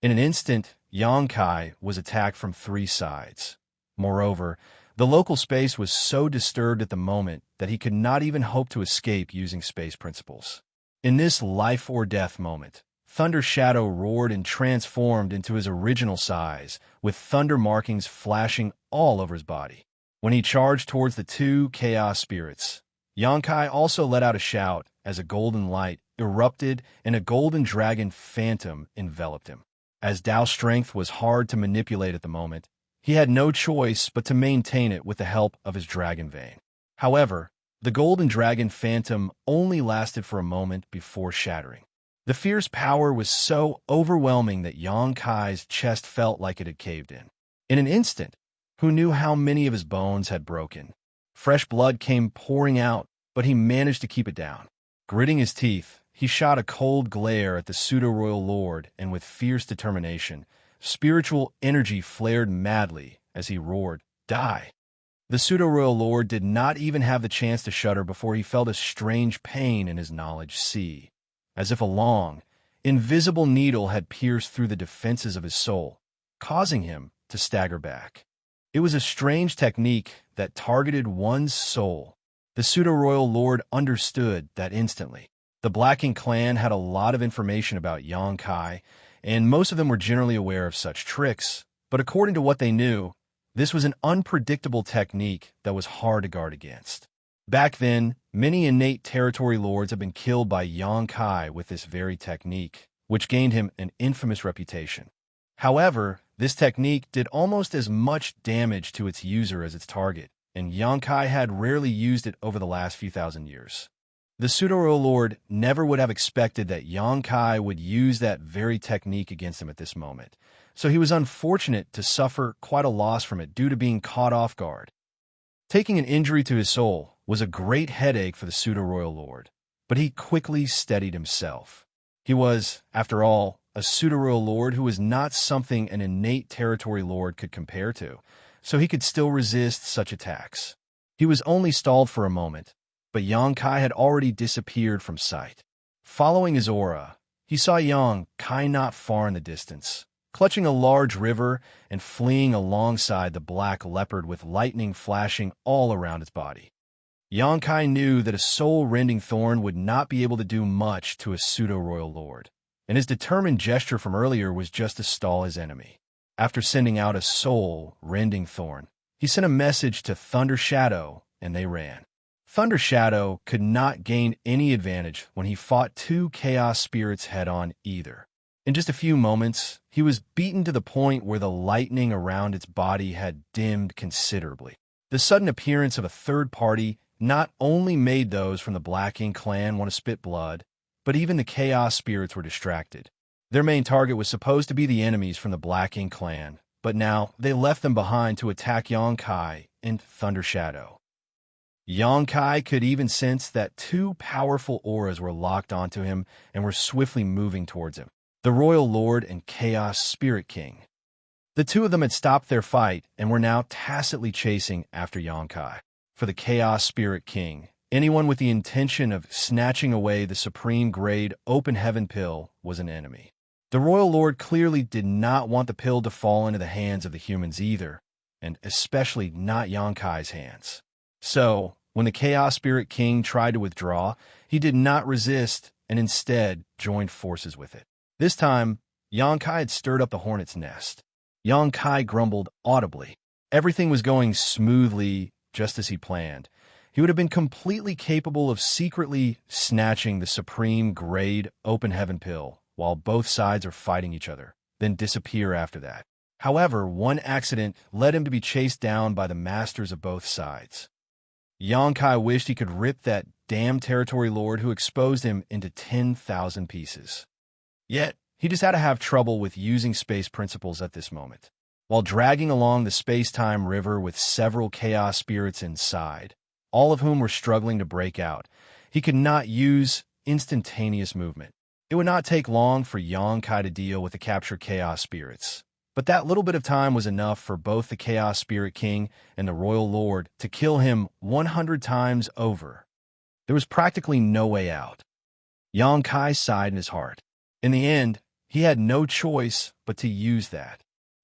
In an instant, Xianxia was attacked from 3 sides. Moreover, the local space was so disturbed at the moment that he could not even hope to escape using space principles. In this life-or-death moment, Thunder Shadow roared and transformed into his original size, with thunder markings flashing all over his body. when he charged towards the two chaos spirits. Xianxia also let out a shout as a golden light erupted and a golden dragon phantom enveloped him. As Dao's strength was hard to manipulate at the moment, he had no choice but to maintain it with the help of his dragon vein. However, the golden dragon phantom only lasted for a moment before shattering. The fierce power was so overwhelming that Xianxia's chest felt like it had caved in. In an instant, who knew how many of his bones had broken? Fresh blood came pouring out, but he managed to keep it down. Gritting his teeth, he shot a cold glare at the pseudo-royal lord, and with fierce determination, spiritual energy flared madly as he roared, "Die!" The pseudo-royal lord did not even have the chance to shudder before he felt a strange pain in his knowledge sea, as if a long, invisible needle had pierced through the defenses of his soul, causing him to stagger back. It was a strange technique that targeted one's soul. The pseudo-royal lord understood that instantly. The Blacking clan had a lot of information about Xianxia, and most of them were generally aware of such tricks, but according to what they knew, this was an unpredictable technique that was hard to guard against. Back then, many innate territory lords had been killed by Xianxia with this very technique, which gained him an infamous reputation. However, this technique did almost as much damage to its user as its target, and Xianxia had rarely used it over the last few thousand years. The pseudo-royal lord never would have expected that Xianxia would use that very technique against him at this moment, so he was unfortunate to suffer quite a loss from it due to being caught off guard. Taking an injury to his soul was a great headache for the pseudo-royal lord, but he quickly steadied himself. He was, after all, a pseudo-royal lord who was not something an innate territory lord could compare to, so he could still resist such attacks. He was only stalled for a moment, but Xianxia had already disappeared from sight. Following his aura, he saw Xianxia not far in the distance, clutching a large river and fleeing alongside the black leopard with lightning flashing all around its body. Xianxia knew that a soul-rending thorn would not be able to do much to a pseudo-royal lord, and his determined gesture from earlier was just to stall his enemy. After sending out a soul-rending thorn, he sent a message to Thunder Shadow, and they ran. Thunder Shadow could not gain any advantage when he fought two chaos spirits head-on either. In just a few moments, he was beaten to the point where the lightning around its body had dimmed considerably. The sudden appearance of a third party not only made those from the Blacking clan want to spit blood, but even the chaos spirits were distracted. Their main target was supposed to be the enemies from the Blacking clan, but now they left them behind to attack Xianxia and Thunder Shadow. Xianxia could even sense that two powerful auras were locked onto him and were swiftly moving towards him. The Royal Lord and Chaos Spirit King. The two of them had stopped their fight and were now tacitly chasing after Xianxia. For the Chaos Spirit King, anyone with the intention of snatching away the supreme grade open heaven pill was an enemy. The Royal Lord clearly did not want the pill to fall into the hands of the humans either, and especially not Xianxia's hands. So, when the Chaos Spirit King tried to withdraw, he did not resist and instead joined forces with it. This time, Xianxia had stirred up the hornet's nest. Xianxia grumbled audibly. Everything was going smoothly, just as he planned. He would have been completely capable of secretly snatching the supreme grade open heaven pill while both sides are fighting each other, then disappear after that. However, one accident led him to be chased down by the masters of both sides. Xianxia wished he could rip that damn territory lord who exposed him into 10,000 pieces. Yet, he just had to have trouble with using space principles at this moment. While dragging along the space-time river with several chaos spirits inside, all of whom were struggling to break out, he could not use instantaneous movement. It would not take long for Xianxia to deal with the captured chaos spirits, but that little bit of time was enough for both the Chaos Spirit King and the Royal Lord to kill him 100 times over. There was practically no way out. Xianxia sighed in his heart. In the end, he had no choice but to use that.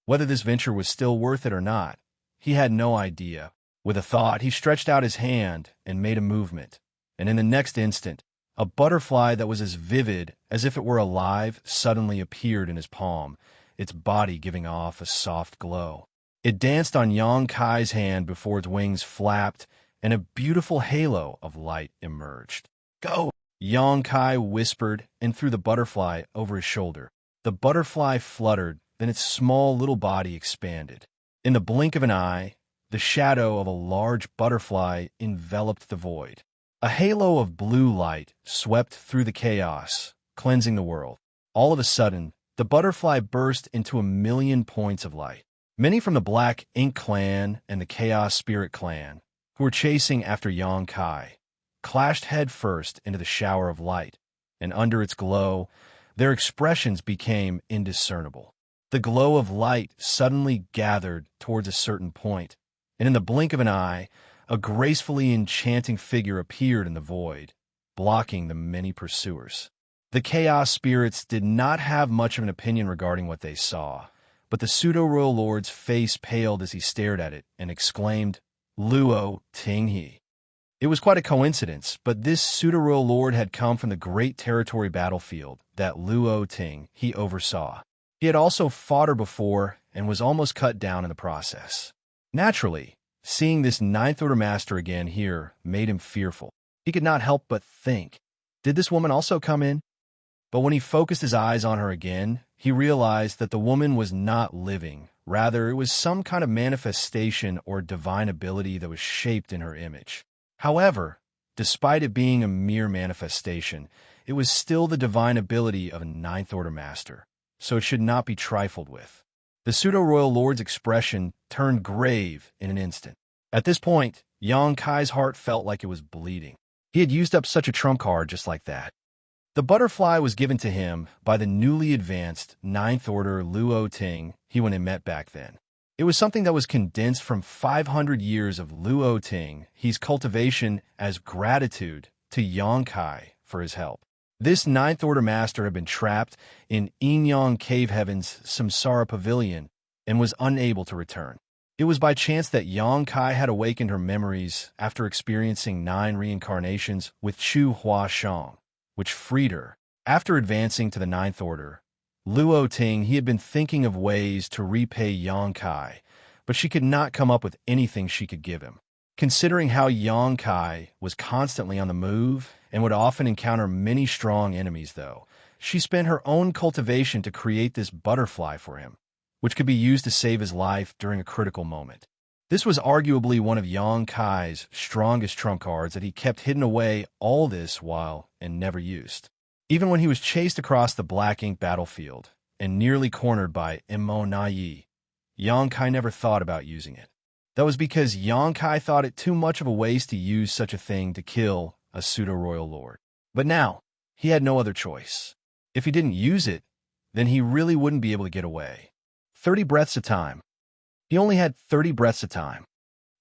Whether this venture was still worth it or not, he had no idea. With a thought, he stretched out his hand and made a movement, and in the next instant, a butterfly that was as vivid as if it were alive suddenly appeared in his palm, its body giving off a soft glow. It danced on Yang Kai's hand before its wings flapped, and a beautiful halo of light emerged. "Go!" Yang Kai whispered and threw the butterfly over his shoulder. The butterfly fluttered, then its small little body expanded. In the blink of an eye, the shadow of a large butterfly enveloped the void. A halo of blue light swept through the chaos, cleansing the world. All of a sudden, the butterfly burst into a million points of light. Many from the Black Ink Clan and the Chaos Spirit Clan, who were chasing after Yang Kai, clashed headfirst into the shower of light, and under its glow, their expressions became indiscernible. The glow of light suddenly gathered towards a certain point, and in the blink of an eye, a gracefully enchanting figure appeared in the void, blocking the many pursuers. The Chaos Spirits did not have much of an opinion regarding what they saw, but the pseudo-royal lord's face paled as he stared at it and exclaimed, "Luo Tinghe." It was quite a coincidence, but this pseudo-royal lord had come from the great territory battlefield that Luo Tinghe oversaw. He had also fought her before and was almost cut down in the process. Naturally, seeing this Ninth Order Master again here made him fearful. He could not help but think, did this woman also come in? But when he focused his eyes on her again, he realized that the woman was not living. Rather, it was some kind of manifestation or divine ability that was shaped in her image. However, despite it being a mere manifestation, it was still the divine ability of a Ninth Order Master, so it should not be trifled with. The pseudo-royal lord's expression turned grave in an instant. At this point, Yang Kai's heart felt like it was bleeding. He had used up such a trump card just like that. The butterfly was given to him by the newly advanced Ninth Order Luo Tinghe when they met back then. It was something that was condensed from 500 years of Luo Tinghe's cultivation as gratitude to Yang Kai for his help. This Ninth Order Master had been trapped in Inyang Cave Heaven's Samsara Pavilion and was unable to return. It was by chance that Yang Kai had awakened her memories after experiencing 9 reincarnations with Chu Hua Shang, which freed her. After advancing to the Ninth Order, Luo Tinghe had been thinking of ways to repay Yang Kai, but she could not come up with anything she could give him. Considering how Yang Kai was constantly on the move and would often encounter many strong enemies, though, she spent her own cultivation to create this butterfly for him, which could be used to save his life during a critical moment. This was arguably one of Yang Kai's strongest trump cards that he kept hidden away all this while and never used. Even when he was chased across the Black Ink battlefield and nearly cornered by Immo Yang Kai never thought about using it. That was because Yang Kai thought it too much of a waste to use such a thing to kill a pseudo-royal lord. But now, he had no other choice. If he didn't use it, then he really wouldn't be able to get away. 30 breaths of time. He only had 30 breaths of time.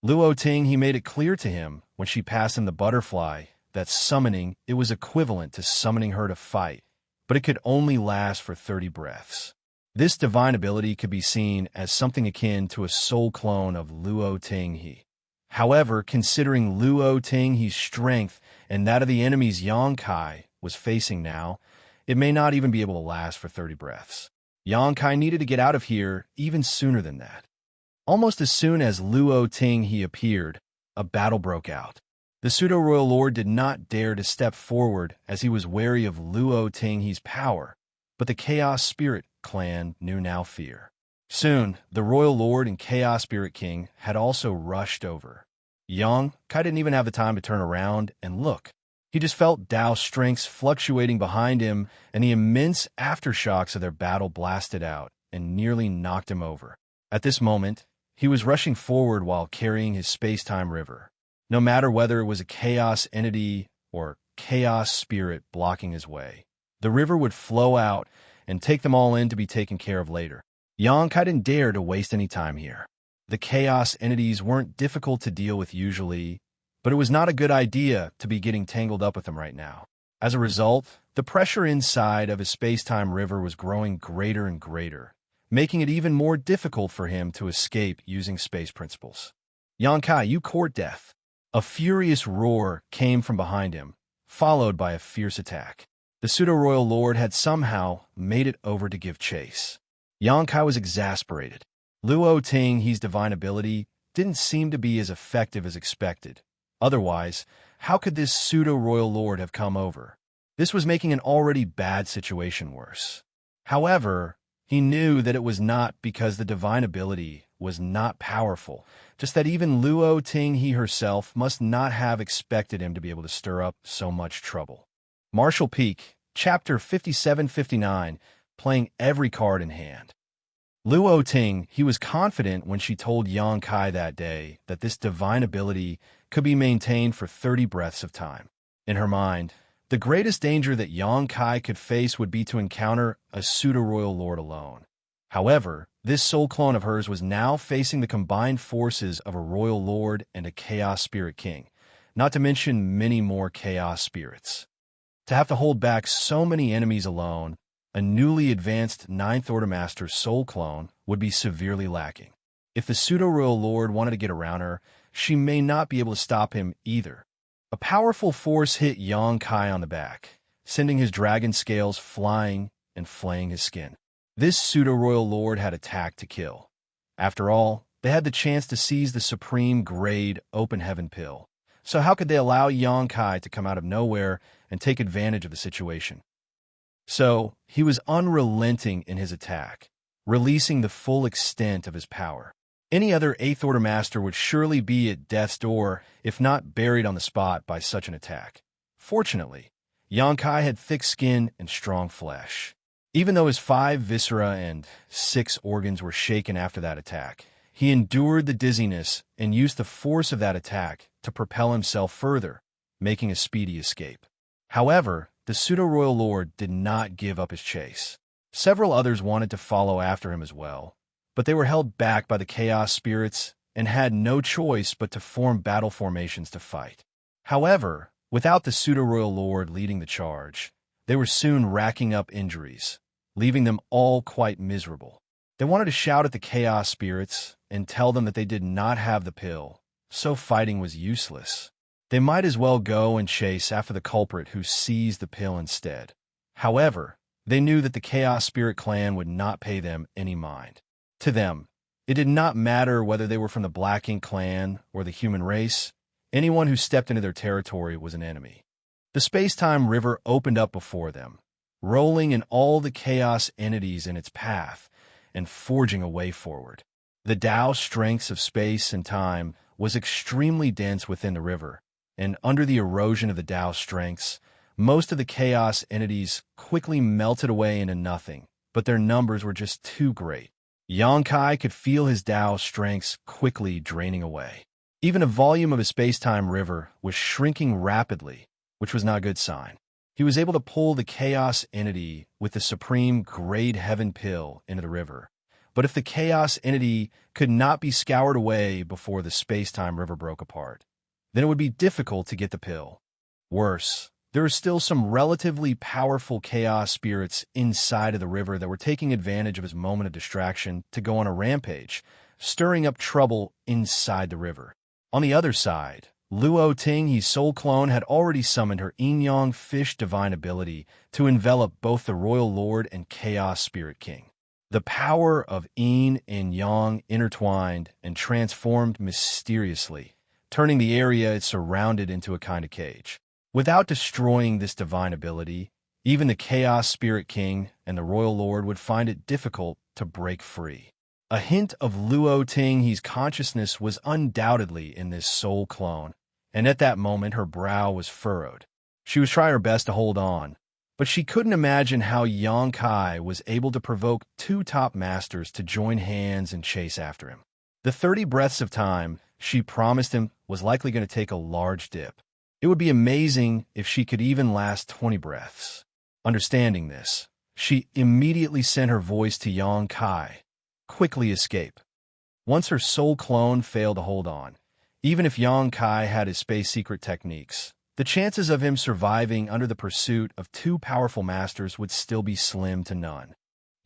Luo Tinghe made it clear to him when she passed him the butterfly that summoning it was equivalent to summoning her to fight, but it could only last for 30 breaths. This divine ability could be seen as something akin to a soul clone of Luo Tinghe. However, considering Luo Tinghe's strength and that of the enemies Yang Kai was facing now, it may not even be able to last for 30 breaths. Yang Kai needed to get out of here even sooner than that. Almost as soon as Luo Tinghe appeared, a battle broke out. The pseudo-royal lord did not dare to step forward as he was wary of Luo Tinghe's power, but the Chaos Spirit Clan knew now fear. Soon, the royal lord and Chaos Spirit King had also rushed over. Yang Kai didn't even have the time to turn around and look. He just felt Dao's strengths fluctuating behind him, and the immense aftershocks of their battle blasted out and nearly knocked him over. At this moment, he was rushing forward while carrying his space-time river. No matter whether it was a chaos entity or chaos spirit blocking his way, the river would flow out and take them all in to be taken care of later. Yang Kai didn't dare to waste any time here. The chaos entities weren't difficult to deal with usually, but it was not a good idea to be getting tangled up with them right now. As a result, the pressure inside of his space-time river was growing greater and greater, making it even more difficult for him to escape using space principles. Yang Kai, you court death. A furious roar came from behind him, followed by a fierce attack. The pseudo-royal lord had somehow made it over to give chase. Yang Kai was exasperated. Luo Ting's divine ability didn't seem to be as effective as expected. Otherwise, how could this pseudo-royal lord have come over? This was making an already bad situation worse. However, he knew that it was not because the divine ability was not powerful, just that even Luo Tinghe herself must not have expected him to be able to stir up so much trouble. Martial Peak, Chapter 57-59, playing every card in hand. Luo Ting, he was confident when she told Xianxia that day that this divine ability could be maintained for 30 breaths of time. In her mind, the greatest danger that Xianxia could face would be to encounter a pseudo-royal lord alone. However, this soul clone of hers was now facing the combined forces of a royal lord and a chaos spirit king, not to mention many more chaos spirits. To have to hold back so many enemies alone, a newly advanced Ninth Order Master's soul clone would be severely lacking. If the pseudo-royal lord wanted to get around her, she may not be able to stop him either. A powerful force hit Xianxia on the back, sending his dragon scales flying and flaying his skin. This pseudo-royal lord had attacked to kill. After all, they had the chance to seize the supreme grade open heaven pill. So how could they allow Xianxia to come out of nowhere and take advantage of the situation? So, he was unrelenting in his attack, releasing the full extent of his power. Any other Eighth Order Master would surely be at death's door, if not buried on the spot by such an attack. Fortunately, Xianxia had thick skin and strong flesh. Even though his 5 viscera and 6 organs were shaken after that attack, he endured the dizziness and used the force of that attack to propel himself further, making a speedy escape. However, the pseudo-royal lord did not give up his chase. Several others wanted to follow after him as well, but they were held back by the chaos spirits and had no choice but to form battle formations to fight. However, without the pseudo-royal lord leading the charge, they were soon racking up injuries, leaving them all quite miserable. They wanted to shout at the chaos spirits and tell them that they did not have the pill, so fighting was useless. They might as well go and chase after the culprit who seized the pill instead. However, they knew that the Chaos Spirit clan would not pay them any mind. To them, it did not matter whether they were from the Black Ink clan or the human race. Anyone who stepped into their territory was an enemy. The space-time river opened up before them, rolling in all the chaos entities in its path and forging a way forward. The Tao strengths of space and time was extremely dense within the river, and under the erosion of the Tao strengths, most of the chaos entities quickly melted away into nothing, but their numbers were just too great. Xianxia could feel his Tao strengths quickly draining away. Even the volume of his space-time river was shrinking rapidly, which was not a good sign. He was able to pull the chaos entity with the supreme grade heaven pill into the river, but if the chaos entity could not be scoured away before the space-time river broke apart, then it would be difficult to get the pill. Worse, there are still some relatively powerful chaos spirits inside of the river that were taking advantage of his moment of distraction to go on a rampage, stirring up trouble inside the river. On the other side, Luo Tinghe's soul clone had already summoned her Yin-Yang fish divine ability to envelop both the Royal Lord and Chaos Spirit King. The power of Yin and Yang intertwined and transformed mysteriously, turning the area it surrounded into a kind of cage. Without destroying this divine ability, even the Chaos Spirit King and the Royal Lord would find it difficult to break free. A hint of Luo Tinghe's consciousness was undoubtedly in this soul clone, and at that moment her brow was furrowed. She was trying her best to hold on, but she couldn't imagine how Xianxia was able to provoke 2 top masters to join hands and chase after him. The 30 breaths of time she promised him was likely going to take a large dip. It would be amazing if she could even last 20 breaths. Understanding this, she immediately sent her voice to Xianxia. Quickly escape. Once her soul clone failed to hold on, even if Xianxia had his space secret techniques, the chances of him surviving under the pursuit of 2 powerful masters would still be slim to none.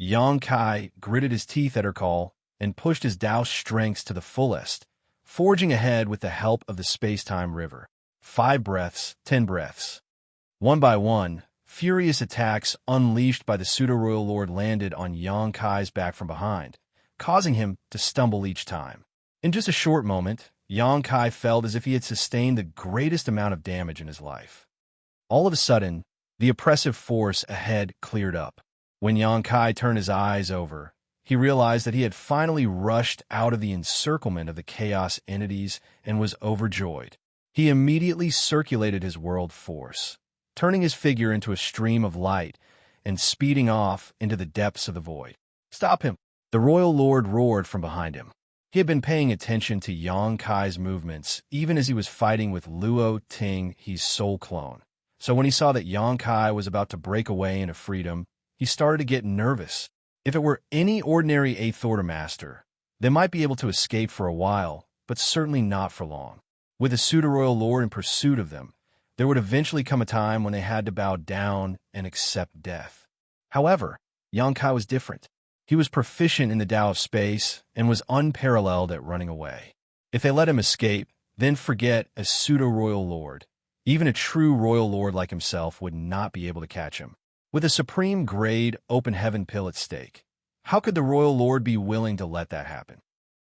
Xianxia gritted his teeth at her call and pushed his Tao strengths to the fullest, forging ahead with the help of the space-time river. 5 breaths, 10 breaths. One by one, furious attacks unleashed by the pseudo-royal lord landed on Xianxia's back from behind, causing him to stumble each time. In just a short moment, Xianxia felt as if he had sustained the greatest amount of damage in his life. All of a sudden, the oppressive force ahead cleared up. When Xianxia turned his eyes over, he realized that he had finally rushed out of the encirclement of the chaos entities and was overjoyed. He immediately circulated his world force, turning his figure into a stream of light and speeding off into the depths of the void. "Stop him!" the royal lord roared from behind him. He had been paying attention to Xianxia's movements even as he was fighting with Luo Ting, his soul clone. So when he saw that Xianxia was about to break away into freedom, he started to get nervous. If it were any ordinary Eighth Order Master, they might be able to escape for a while, but certainly not for long. With a pseudo-royal lord in pursuit of them, there would eventually come a time when they had to bow down and accept death. However, Xianxia was different. He was proficient in the Tao of space and was unparalleled at running away. If they let him escape, then forget a pseudo-royal lord. Even a true royal lord like himself would not be able to catch him. With a supreme-grade open heaven pill at stake, how could the royal lord be willing to let that happen?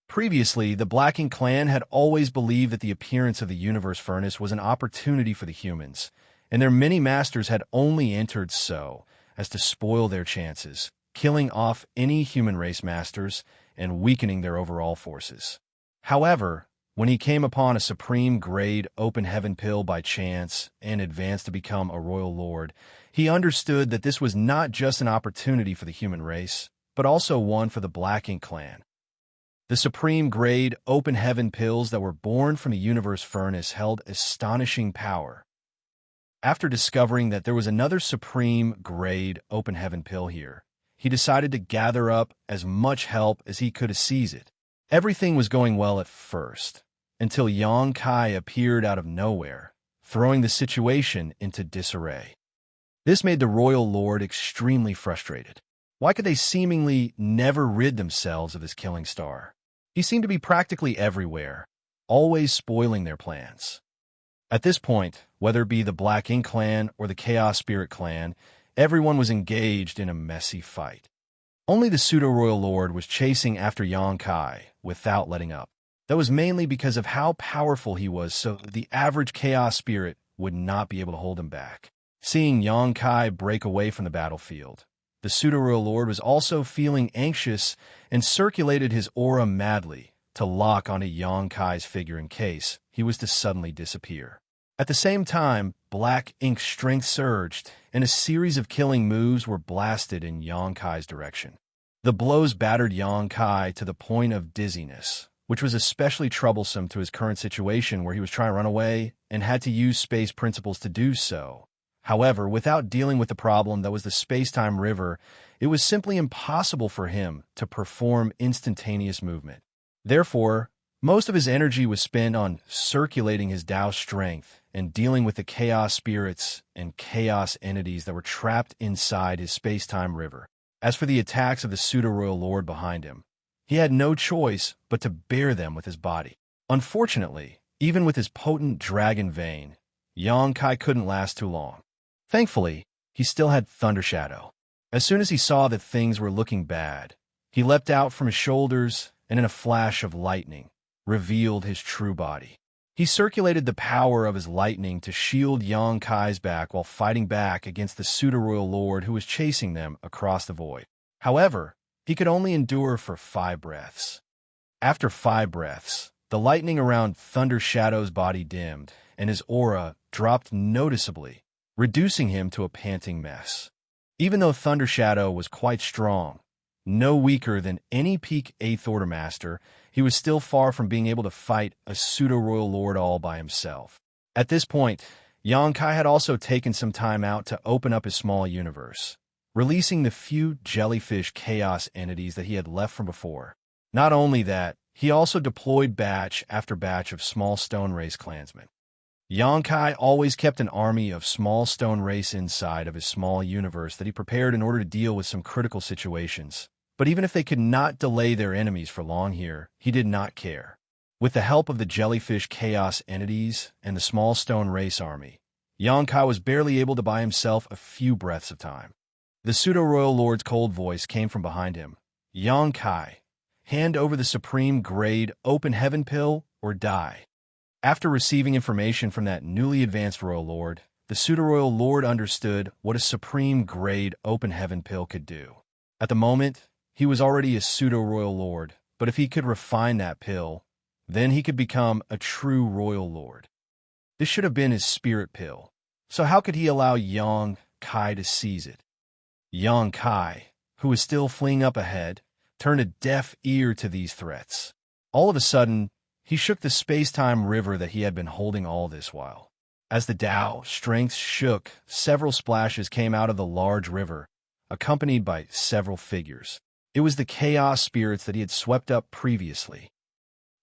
Previously, the Blacking clan had always believed that the appearance of the universe furnace was an opportunity for the humans, and their many masters had only entered so as to spoil their chances, killing off any human race masters and weakening their overall forces. However, when he came upon a supreme-grade open heaven pill by chance and advanced to become a royal lord, he understood that this was not just an opportunity for the human race, but also one for the Blacking clan. The supreme-grade open heaven pills that were born from the universe furnace held astonishing power. After discovering that there was another supreme-grade open heaven pill here, he decided to gather up as much help as he could to seize it. Everything was going well at first, until Xianxia appeared out of nowhere, throwing the situation into disarray. This made the royal lord extremely frustrated. Why could they seemingly never rid themselves of this killing star? He seemed to be practically everywhere, always spoiling their plans. At this point, whether it be the Black Ink clan or the Chaos Spirit clan, everyone was engaged in a messy fight. Only the pseudo-royal lord was chasing after Xianxia without letting up. That was mainly because of how powerful he was, so the average Chaos Spirit would not be able to hold him back. Seeing Xianxia break away from the battlefield, the pseudo-royal lord was also feeling anxious and circulated his aura madly to lock onto Xianxia's figure in case he was to suddenly disappear. At the same time, Black Ink's strength surged, and a series of killing moves were blasted in Xianxia's direction. The blows battered Xianxia to the point of dizziness, which was especially troublesome to his current situation where he was trying to run away and had to use space principles to do so. However, without dealing with the problem that was the space-time river, it was simply impossible for him to perform instantaneous movement. Therefore, most of his energy was spent on circulating his Tao strength and dealing with the chaos spirits and chaos entities that were trapped inside his space-time river. As for the attacks of the pseudo-royal lord behind him, he had no choice but to bear them with his body. Unfortunately, even with his potent dragon vein, Xianxia couldn't last too long. Thankfully, he still had Thunder Shadow. As soon as he saw that things were looking bad, he leapt out from his shoulders and in a flash of lightning, revealed his true body. He circulated the power of his lightning to shield Xianxia's back while fighting back against the pseudo-royal lord who was chasing them across the void. However, he could only endure for 5 breaths. After 5 breaths, the lightning around Thunder Shadow's body dimmed, and his aura dropped noticeably, reducing him to a panting mess. Even though Thunder Shadow was quite strong, no weaker than any peak 8th Order Master, he was still far from being able to fight a pseudo-royal lord all by himself. At this point, Xianxia had also taken some time out to open up his small universe, releasing the few jellyfish chaos entities that he had left from before. Not only that, he also deployed batch after batch of small stone race clansmen. Xianxia always kept an army of small stone race inside of his small universe that he prepared in order to deal with some critical situations. But even if they could not delay their enemies for long here, he did not care. With the help of the jellyfish chaos entities and the small stone race army, Xianxia was barely able to buy himself a few breaths of time. The pseudo-royal lord's cold voice came from behind him. "Xianxia, hand over the supreme-grade open heaven pill or die. After receiving information from that newly advanced royal lord, the pseudo-royal lord understood what a supreme-grade open heaven pill could do. At the moment, he was already a pseudo-royal lord, but if he could refine that pill, then he could become a true royal lord. This should have been his spirit pill. So how could he allow Yang Kai to seize it? Yang Kai, who was still fleeing up ahead, turned a deaf ear to these threats. All of a sudden, he shook the space-time river that he had been holding all this while. As the Tao strength shook, several splashes came out of the large river, accompanied by several figures. It was the chaos spirits that he had swept up previously.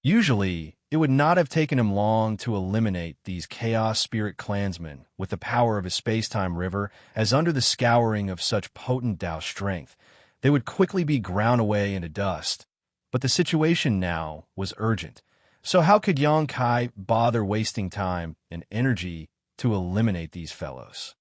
Usually, it would not have taken him long to eliminate these chaos spirit clansmen with the power of his space-time river, as under the scouring of such potent Tao strength, they would quickly be ground away into dust. But the situation now was urgent. So how could Yang Kai bother wasting time and energy to eliminate these fellows?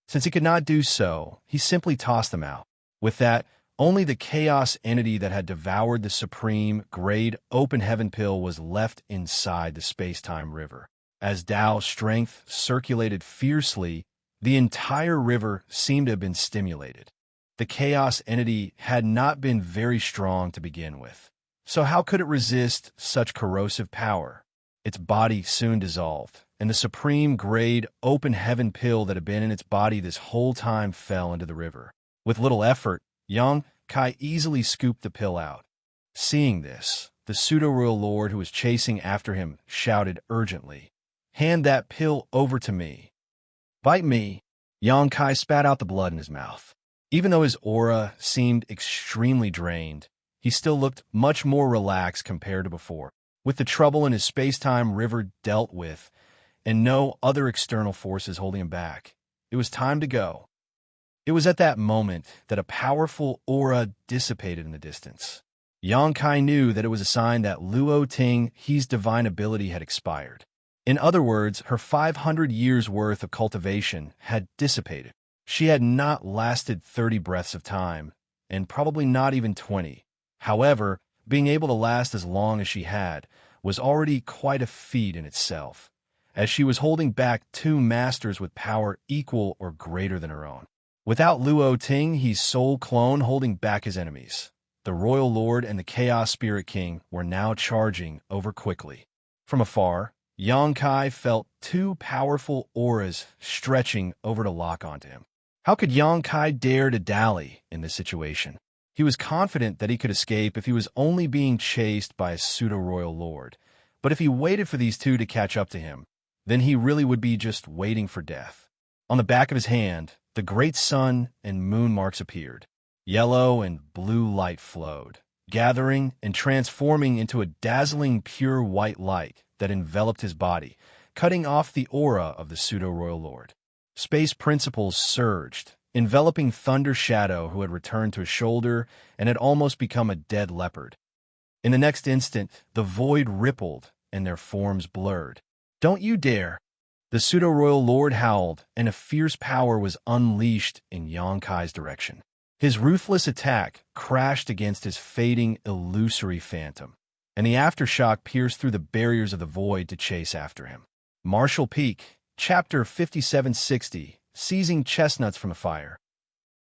Since he could not do so, he simply tossed them out. With that, only the chaos entity that had devoured the supreme-grade open heaven pill was left inside the space-time river. As Tao strength circulated fiercely, the entire river seemed to have been stimulated. The chaos entity had not been very strong to begin with. So how could it resist such corrosive power? Its body soon dissolved, and the supreme-grade open heaven pill that had been in its body this whole time fell into the river. With little effort, Yang Kai easily scooped the pill out. Seeing this, the pseudo-royal lord who was chasing after him shouted urgently, "Hand that pill over to me." "Bite me." Yang Kai spat out the blood in his mouth. Even though his aura seemed extremely drained, he still looked much more relaxed compared to before. With the trouble in his space-time river dealt with, and no other external forces holding him back, it was time to go. It was at that moment that a powerful aura dissipated in the distance. Yang Kai knew that it was a sign that Luo Ting He's divine ability had expired. In other words, her 500 years' worth of cultivation had dissipated. She had not lasted 30 breaths of time, and probably not even 20. However, being able to last as long as she had was already quite a feat in itself, as she was holding back two masters with power equal or greater than her own. Without Luo Ting He's soul clone holding back his enemies, the Royal Lord and the Chaos Spirit King were now charging over quickly. From afar, Yang Kai felt two powerful auras stretching over to lock onto him. How could Yang Kai dare to dally in this situation? He was confident that he could escape if he was only being chased by a pseudo-royal lord. But if he waited for these two to catch up to him, then he really would be just waiting for death. On the back of his hand, the great sun and moon marks appeared. Yellow and blue light flowed, gathering and transforming into a dazzling pure white light that enveloped his body, cutting off the aura of the pseudo-royal lord. Space principles surged, enveloping Thunder Shadow, who had returned to his shoulder and had almost become a dead leopard. In the next instant, the void rippled and their forms blurred. "Don't you dare!" The pseudo-royal lord howled, and a fierce power was unleashed in Yang Kai's direction. His ruthless attack crashed against his fading, illusory phantom, and the aftershock pierced through the barriers of the void to chase after him. Martial Peak, Chapter 5760, Seizing Chestnuts from a Fire.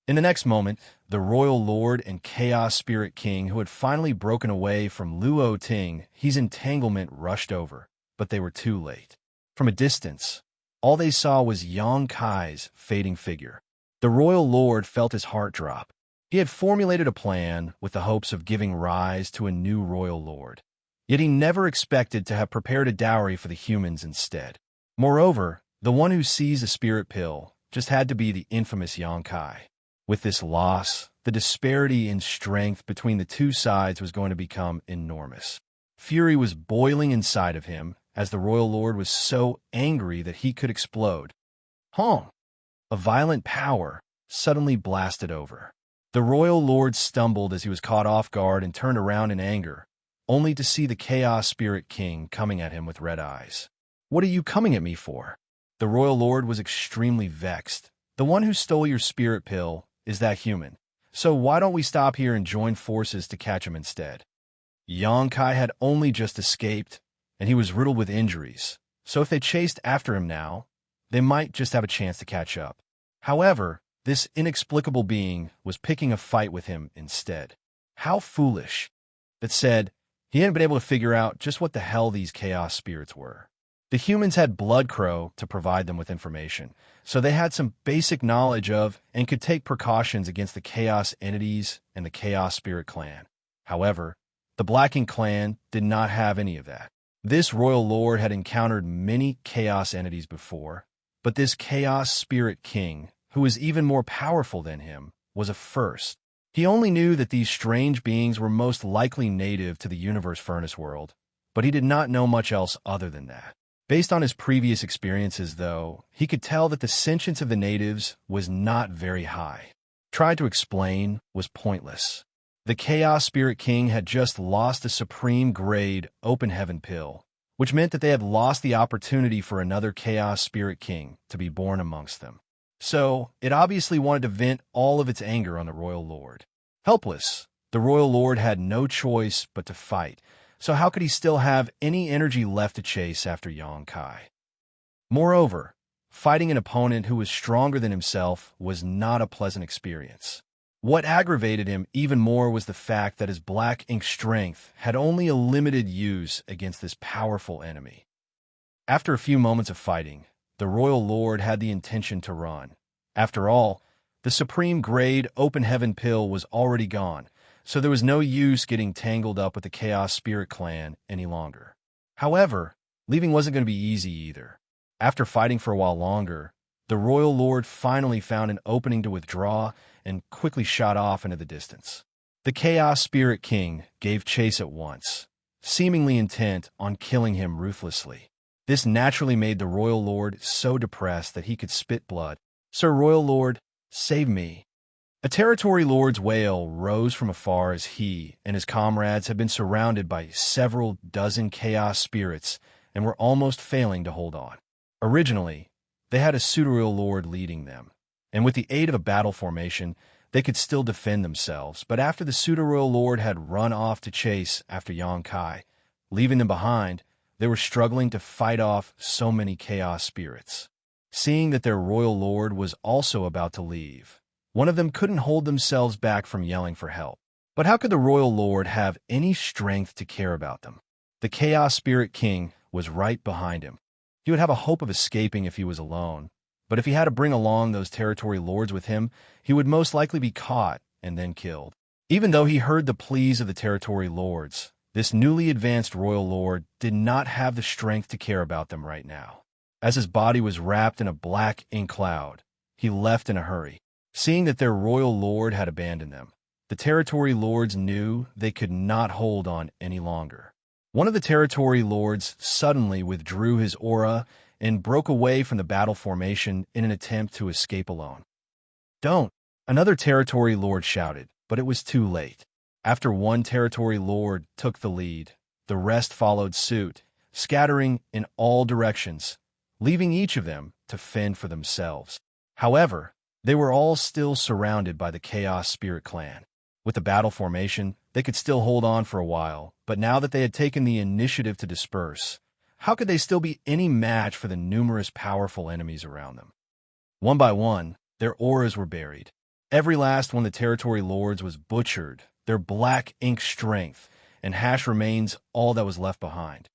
In the next moment, the Royal Lord and Chaos Spirit King, who had finally broken away from Luo Ting He's entanglement, rushed over, but they were too late. From a distance, all they saw was Yang Kai's fading figure. The Royal Lord felt his heart drop. He had formulated a plan with the hopes of giving rise to a new Royal Lord. Yet he never expected to have prepared a dowry for the humans instead. Moreover, the one who seized the spirit pill just had to be the infamous Yang Kai. With this loss, the disparity in strength between the two sides was going to become enormous. Fury was boiling inside of him, as the Royal Lord was so angry that he could explode. Honk! A violent power suddenly blasted over. The Royal Lord stumbled as he was caught off guard and turned around in anger, only to see the Chaos Spirit King coming at him with red eyes. "What are you coming at me for?" The Royal Lord was extremely vexed. "The one who stole your spirit pill is that human. So why don't we stop here and join forces to catch him instead?" Xianxia had only just escaped, and he was riddled with injuries, so if they chased after him now, they might just have a chance to catch up. However, this inexplicable being was picking a fight with him instead. How foolish. That said, he hadn't been able to figure out just what the hell these chaos spirits were. The humans had Blood Crow to provide them with information, so they had some basic knowledge of and could take precautions against the chaos entities and the Chaos Spirit Clan. However, the Blacking Clan did not have any of that. This royal lord had encountered many chaos entities before, but this Chaos Spirit King, who was even more powerful than him, was a first. He only knew that these strange beings were most likely native to the Universe Furnace world, but he did not know much else other than that. Based on his previous experiences, though, he could tell that the sentience of the natives was not very high. Trying to explain was pointless. The Chaos Spirit King had just lost a Supreme Grade Open Heaven pill, which meant that they had lost the opportunity for another Chaos Spirit King to be born amongst them. So, it obviously wanted to vent all of its anger on the Royal Lord. Helpless, the Royal Lord had no choice but to fight, so how could he still have any energy left to chase after Xianxia? Moreover, fighting an opponent who was stronger than himself was not a pleasant experience. What aggravated him even more was the fact that his black ink strength had only a limited use against this powerful enemy. After a few moments of fighting, the Royal Lord had the intention to run. After all, the Supreme Grade Open Heaven pill was already gone, so there was no use getting tangled up with the Chaos Spirit Clan any longer. However, leaving wasn't going to be easy either. After fighting for a while longer, the Royal Lord finally found an opening to withdraw and quickly shot off into the distance. The Chaos Spirit King gave chase at once, seemingly intent on killing him ruthlessly. This naturally made the Royal Lord so depressed that he could spit blood. "Sir Royal Lord, save me." A territory lord's wail rose from afar as he and his comrades had been surrounded by several dozen chaos spirits and were almost failing to hold on. Originally, they had a pseudo-royal lord leading them, and with the aid of a battle formation, they could still defend themselves. But after the pseudo-royal lord had run off to chase after Xianxia, leaving them behind, they were struggling to fight off so many chaos spirits. Seeing that their royal lord was also about to leave, one of them couldn't hold themselves back from yelling for help. But how could the royal lord have any strength to care about them? The Chaos Spirit King was right behind him. He would have a hope of escaping if he was alone, but if he had to bring along those territory lords with him, he would most likely be caught and then killed. Even though he heard the pleas of the territory lords, this newly advanced royal lord did not have the strength to care about them right now. As his body was wrapped in a black ink cloud, he left in a hurry. Seeing that their royal lord had abandoned them, the territory lords knew they could not hold on any longer. One of the territory lords suddenly withdrew his aura and broke away from the battle formation in an attempt to escape alone. "Don't!" Another territory lord shouted, but it was too late. After one territory lord took the lead, the rest followed suit, scattering in all directions, leaving each of them to fend for themselves. However, they were all still surrounded by the Chaos Spirit Clan. With the battle formation, they could still hold on for a while, but now that they had taken the initiative to disperse, how could they still be any match for the numerous powerful enemies around them? One by one, their auras were buried. Every last one of the territory lords was butchered, their black ink strength and hash remains all that was left behind.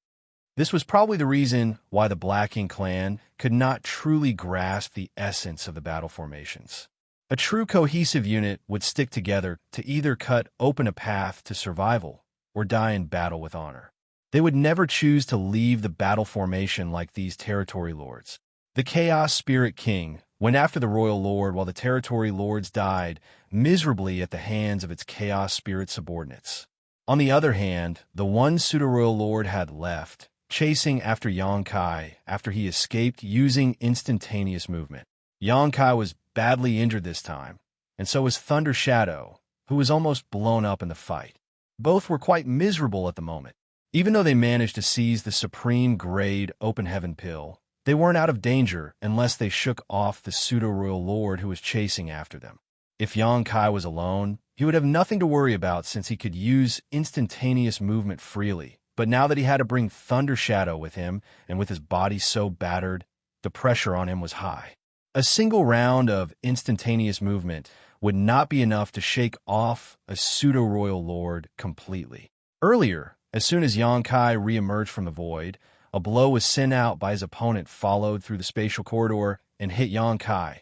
This was probably the reason why the Blacking Clan could not truly grasp the essence of the battle formations. A true cohesive unit would stick together to either cut open a path to survival or die in battle with honor. They would never choose to leave the battle formation like these territory lords. The Chaos Spirit King went after the Royal Lord while the territory lords died miserably at the hands of its Chaos Spirit subordinates. On the other hand, the one pseudo-royal lord had left, chasing after Xianxia after he escaped using instantaneous movement. Xianxia was badly injured this time, and so was Thunder Shadow, who was almost blown up in the fight. Both were quite miserable at the moment. Even though they managed to seize the Supreme Grade Open Heaven pill, they weren't out of danger unless they shook off the pseudo-royal lord who was chasing after them. If Xianxia was alone, he would have nothing to worry about since he could use instantaneous movement freely. But now that he had to bring Thunder Shadow with him, and with his body so battered, the pressure on him was high. A single round of instantaneous movement would not be enough to shake off a pseudo-royal lord completely. Earlier, as soon as Xianxia re-emerged from the void, a blow was sent out by his opponent followed through the spatial corridor and hit Xianxia,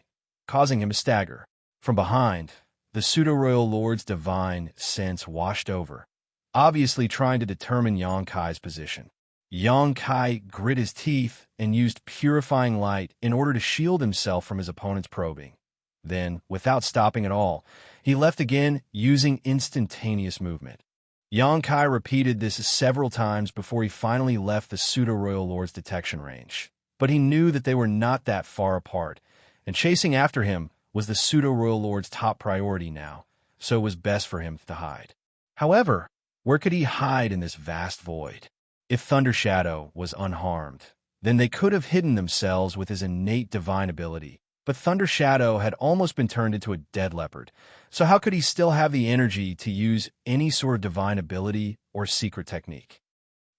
causing him to stagger. From behind, the pseudo-royal lord's divine sense washed over, obviously trying to determine Xianxia's position. Xianxia grit his teeth and used purifying light in order to shield himself from his opponent's probing. Then, without stopping at all, he left again using instantaneous movement. Xianxia repeated this several times before he finally left the pseudo-royal lord's detection range. But he knew that they were not that far apart, and chasing after him was the pseudo-royal lord's top priority now, so it was best for him to hide. However, where could he hide in this vast void? If Thunder Shadow was unharmed, then they could have hidden themselves with his innate divine ability. But Thunder Shadow had almost been turned into a dead leopard, so how could he still have the energy to use any sort of divine ability or secret technique?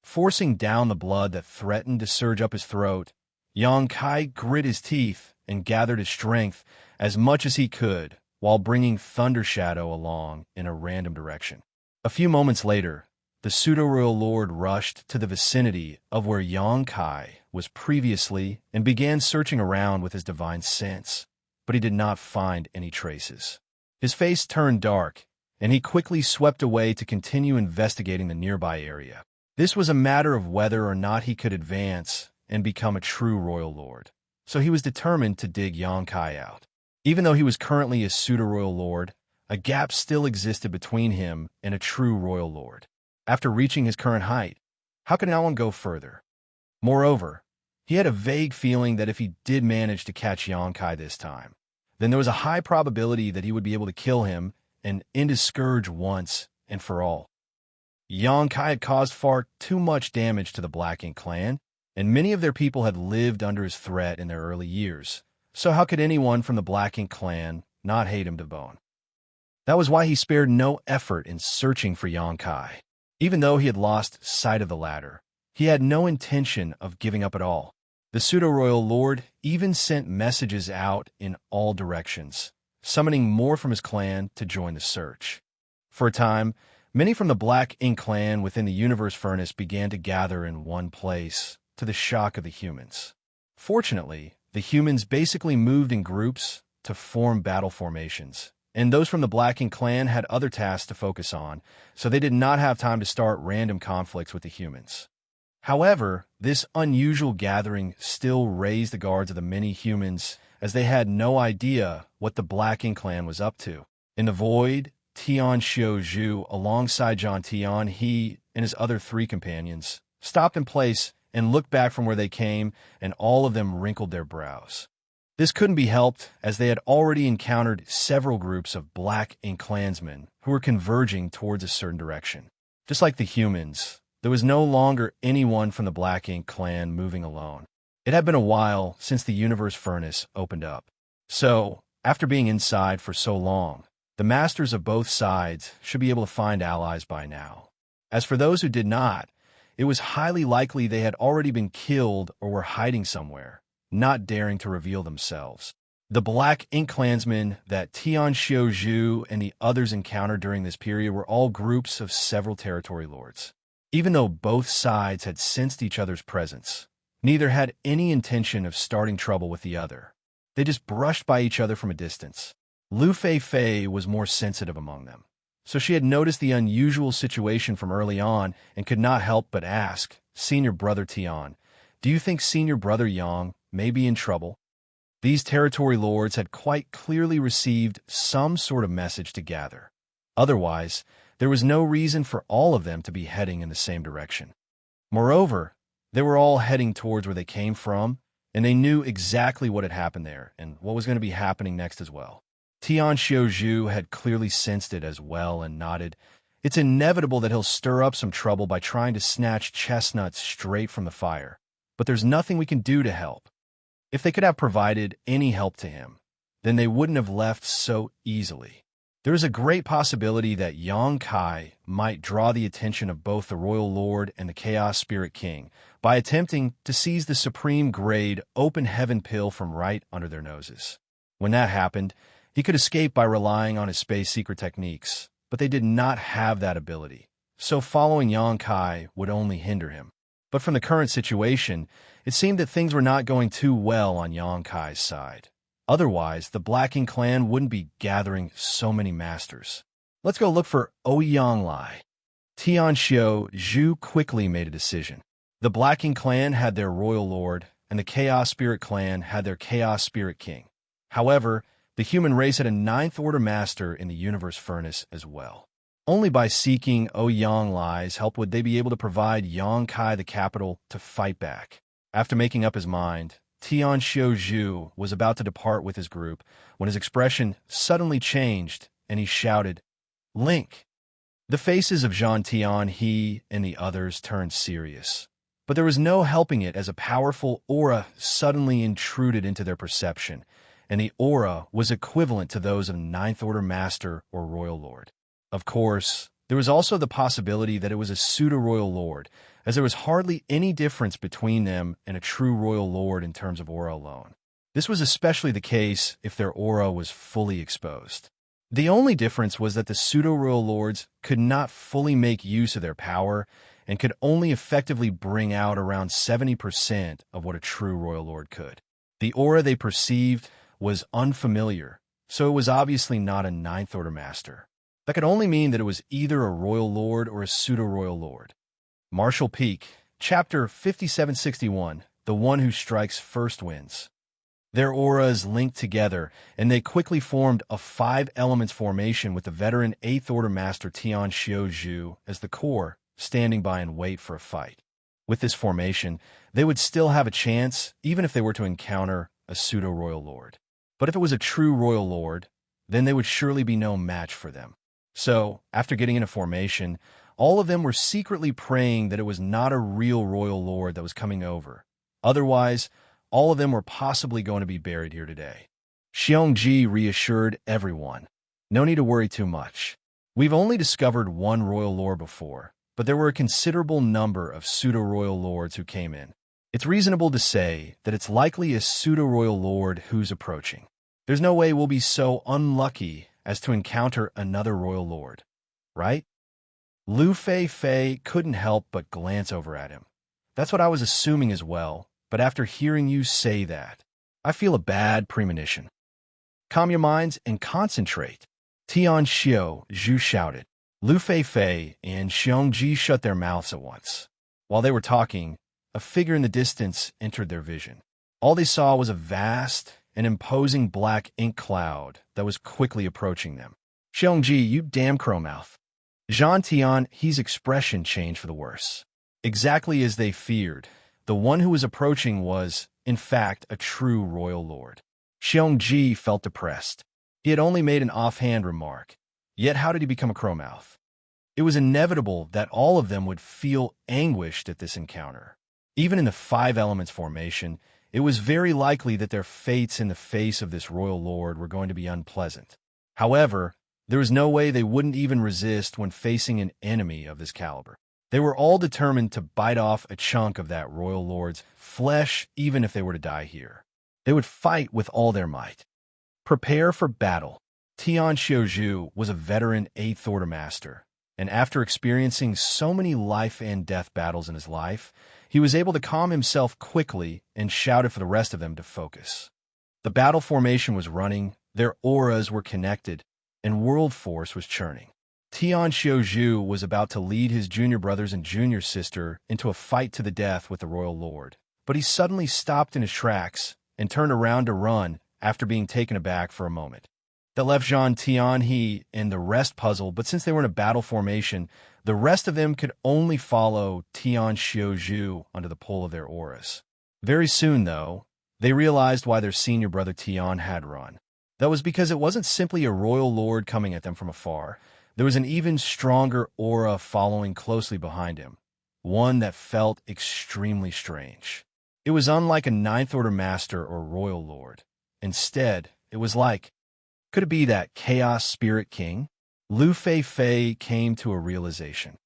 Forcing down the blood that threatened to surge up his throat, Xianxia grit his teeth and gathered his strength as much as he could while bringing Thunder Shadow along in a random direction. A few moments later, the pseudo-royal lord rushed to the vicinity of where Xianxia was previously and began searching around with his divine sense, but he did not find any traces. His face turned dark, and he quickly swept away to continue investigating the nearby area. This was a matter of whether or not he could advance and become a true royal lord, so he was determined to dig Xianxia out. Even though he was currently a pseudo-royal lord, a gap still existed between him and a true royal lord. After reaching his current height, how could anyone go further? Moreover, he had a vague feeling that if he did manage to catch Xianxia this time, then there was a high probability that he would be able to kill him and end his scourge once and for all. Xianxia had caused far too much damage to the Black Ink clan, and many of their people had lived under his threat in their early years, so how could anyone from the Black Ink clan not hate him to bone? That was why he spared no effort in searching for Xianxia. Even though he had lost sight of the latter, he had no intention of giving up at all. The pseudo-royal lord even sent messages out in all directions, summoning more from his clan to join the search. For a time, many from the Black Ink clan within the Universe Furnace began to gather in one place, to the shock of the humans. Fortunately, the humans basically moved in groups to form battle formations, and those from the Black Ink clan had other tasks to focus on, so they did not have time to start random conflicts with the humans. However, this unusual gathering still raised the guards of the many humans, as they had no idea what the Black Ink clan was up to. In the void, Xianxia, alongside John Tian, he and his other 3 companions, stopped in place and looked back from where they came, and all of them wrinkled their brows. This couldn't be helped, as they had already encountered several groups of Black Ink clansmen who were converging towards a certain direction. Just like the humans, there was no longer anyone from the Black Ink clan moving alone. It had been a while since the Universe Furnace opened up. So, after being inside for so long, the masters of both sides should be able to find allies by now. As for those who did not, it was highly likely they had already been killed or were hiding somewhere, not daring to reveal themselves. The Black Ink clansmen that Xianxia and the others encountered during this period were all groups of several territory lords. Even though both sides had sensed each other's presence, neither had any intention of starting trouble with the other. They just brushed by each other from a distance. Lu Fei was more sensitive among them, so she had noticed the unusual situation from early on and could not help but ask, "Senior Brother Tian, do you think Senior Brother Yang may be in trouble?" These territory lords had quite clearly received some sort of message to gather. Otherwise, there was no reason for all of them to be heading in the same direction. Moreover, they were all heading towards where they came from, and they knew exactly what had happened there and what was going to be happening next as well. Xianxia had clearly sensed it as well and nodded. It's inevitable that he'll stir up some trouble by trying to snatch chestnuts straight from the fire, but there's nothing we can do to help. If they could have provided any help to him, then they wouldn't have left so easily. There is a great possibility that Xianxia might draw the attention of both the Royal Lord and the Chaos Spirit King by attempting to seize the supreme-grade open heaven pill from right under their noses. When that happened, he could escape by relying on his space secret techniques, but they did not have that ability, so following Xianxia would only hinder him. But from the current situation, it seemed that things were not going too well on Xianxia's side. Otherwise, the Black Ink clan wouldn't be gathering so many masters. Let's go look for Ouyang. Tianxiu Zhu quickly made a decision. The Black Ink clan had their royal lord, and the Chaos Spirit clan had their Chaos Spirit king. However, the human race had a ninth order master in the universe furnace as well. Only by seeking Ouyang's help would they be able to provide Xianxia the capital to fight back. After making up his mind, Tianxiu Zhu was about to depart with his group when his expression suddenly changed and he shouted, "Link!" The faces of Zhan Tian, he, and the others turned serious. But there was no helping it as a powerful aura suddenly intruded into their perception, and the aura was equivalent to those of Ninth Order Master or Royal Lord. Of course, there was also the possibility that it was a pseudo-Royal Lord, as there was hardly any difference between them and a true Royal Lord in terms of aura alone. This was especially the case if their aura was fully exposed. The only difference was that the pseudo-Royal Lords could not fully make use of their power and could only effectively bring out around 70% of what a true Royal Lord could. The aura they perceived was unfamiliar, so it was obviously not a Ninth Order Master. That could only mean that it was either a Royal Lord or a pseudo-Royal Lord. Martial Peak, Chapter 5761, The One Who Strikes First Wins. Their auras linked together, and they quickly formed a 5 elements formation with the veteran 8th Order Master Tianxiu Zhu as the core, standing by in wait for a fight. With this formation, they would still have a chance, even if they were to encounter a pseudo-Royal Lord. But if it was a true Royal Lord, then they would surely be no match for them. So, after getting in a formation, all of them were secretly praying that it was not a real Royal Lord that was coming over. Otherwise, all of them were possibly going to be buried here today. Xianxia reassured everyone. No need to worry too much. We've only discovered one Royal Lord before, but there were a considerable number of pseudo-Royal Lords who came in. It's reasonable to say that it's likely a pseudo-Royal Lord who's approaching. There's no way we'll be so unlucky as to encounter another Royal Lord, right? Lu Fei couldn't help but glance over at him. That's what I was assuming as well, but after hearing you say that, I feel a bad premonition. Calm your minds and concentrate. Tianxiu Zhu shouted. Lu Fei and Xianxia shut their mouths at once. While they were talking, a figure in the distance entered their vision. All they saw was a vast and imposing black ink cloud that was quickly approaching them. Xianxia, you damn crowmouth. Zhan Tian, his expression changed for the worse. Exactly as they feared, the one who was approaching was, in fact, a true Royal Lord. Xianxia felt depressed. He had only made an offhand remark. Yet how did he become a crowmouth? It was inevitable that all of them would feel anguished at this encounter. Even in the 5 elements formation, it was very likely that their fates in the face of this Royal Lord were going to be unpleasant. However, there was no way they wouldn't even resist when facing an enemy of this caliber. They were all determined to bite off a chunk of that Royal Lord's flesh, even if they were to die here. They would fight with all their might. Prepare for battle. Tianxiu Zhu was a veteran 8th Order Master, and after experiencing so many life and death battles in his life, he was able to calm himself quickly and shouted for the rest of them to focus. The battle formation was running, their auras were connected, and world force was churning. Tianxiu Zhu was about to lead his junior brothers and junior sister into a fight to the death with the Royal Lord, but he suddenly stopped in his tracks and turned around to run after being taken aback for a moment. That left Zhan Tian, he, and the rest puzzled, but since they were in a battle formation, the rest of them could only follow Tianxiu Zhu under the pull of their auras. Very soon, though, they realized why their senior brother Tian had run. That was because it wasn't simply a Royal Lord coming at them from afar. There was an even stronger aura following closely behind him, one that felt extremely strange. It was unlike a Ninth Order Master or Royal Lord. Instead, It was like, could it be that Chaos Spirit King? Lu Fei came to a realization.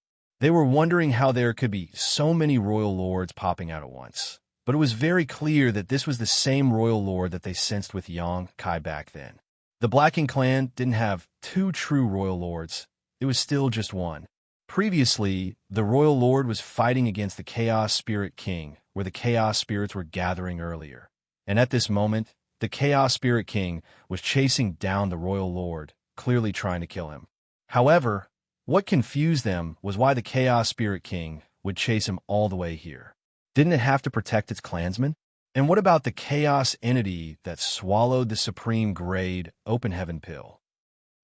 They were wondering how there could be so many royal lords popping out at once. But it was very clear that this was the same royal lord that they sensed with Yang Kai back then. The Black Ink clan didn't have two true royal lords. It was still just one. Previously, the royal lord was fighting against the Chaos Spirit King, where the Chaos Spirits were gathering earlier. And at this moment, the Chaos Spirit King was chasing down the royal lord, clearly trying to kill him. However, what confused them was why the Chaos Spirit King would chase him all the way here. Didn't it have to protect its clansmen? And what about the chaos entity that swallowed the supreme grade open heaven pill?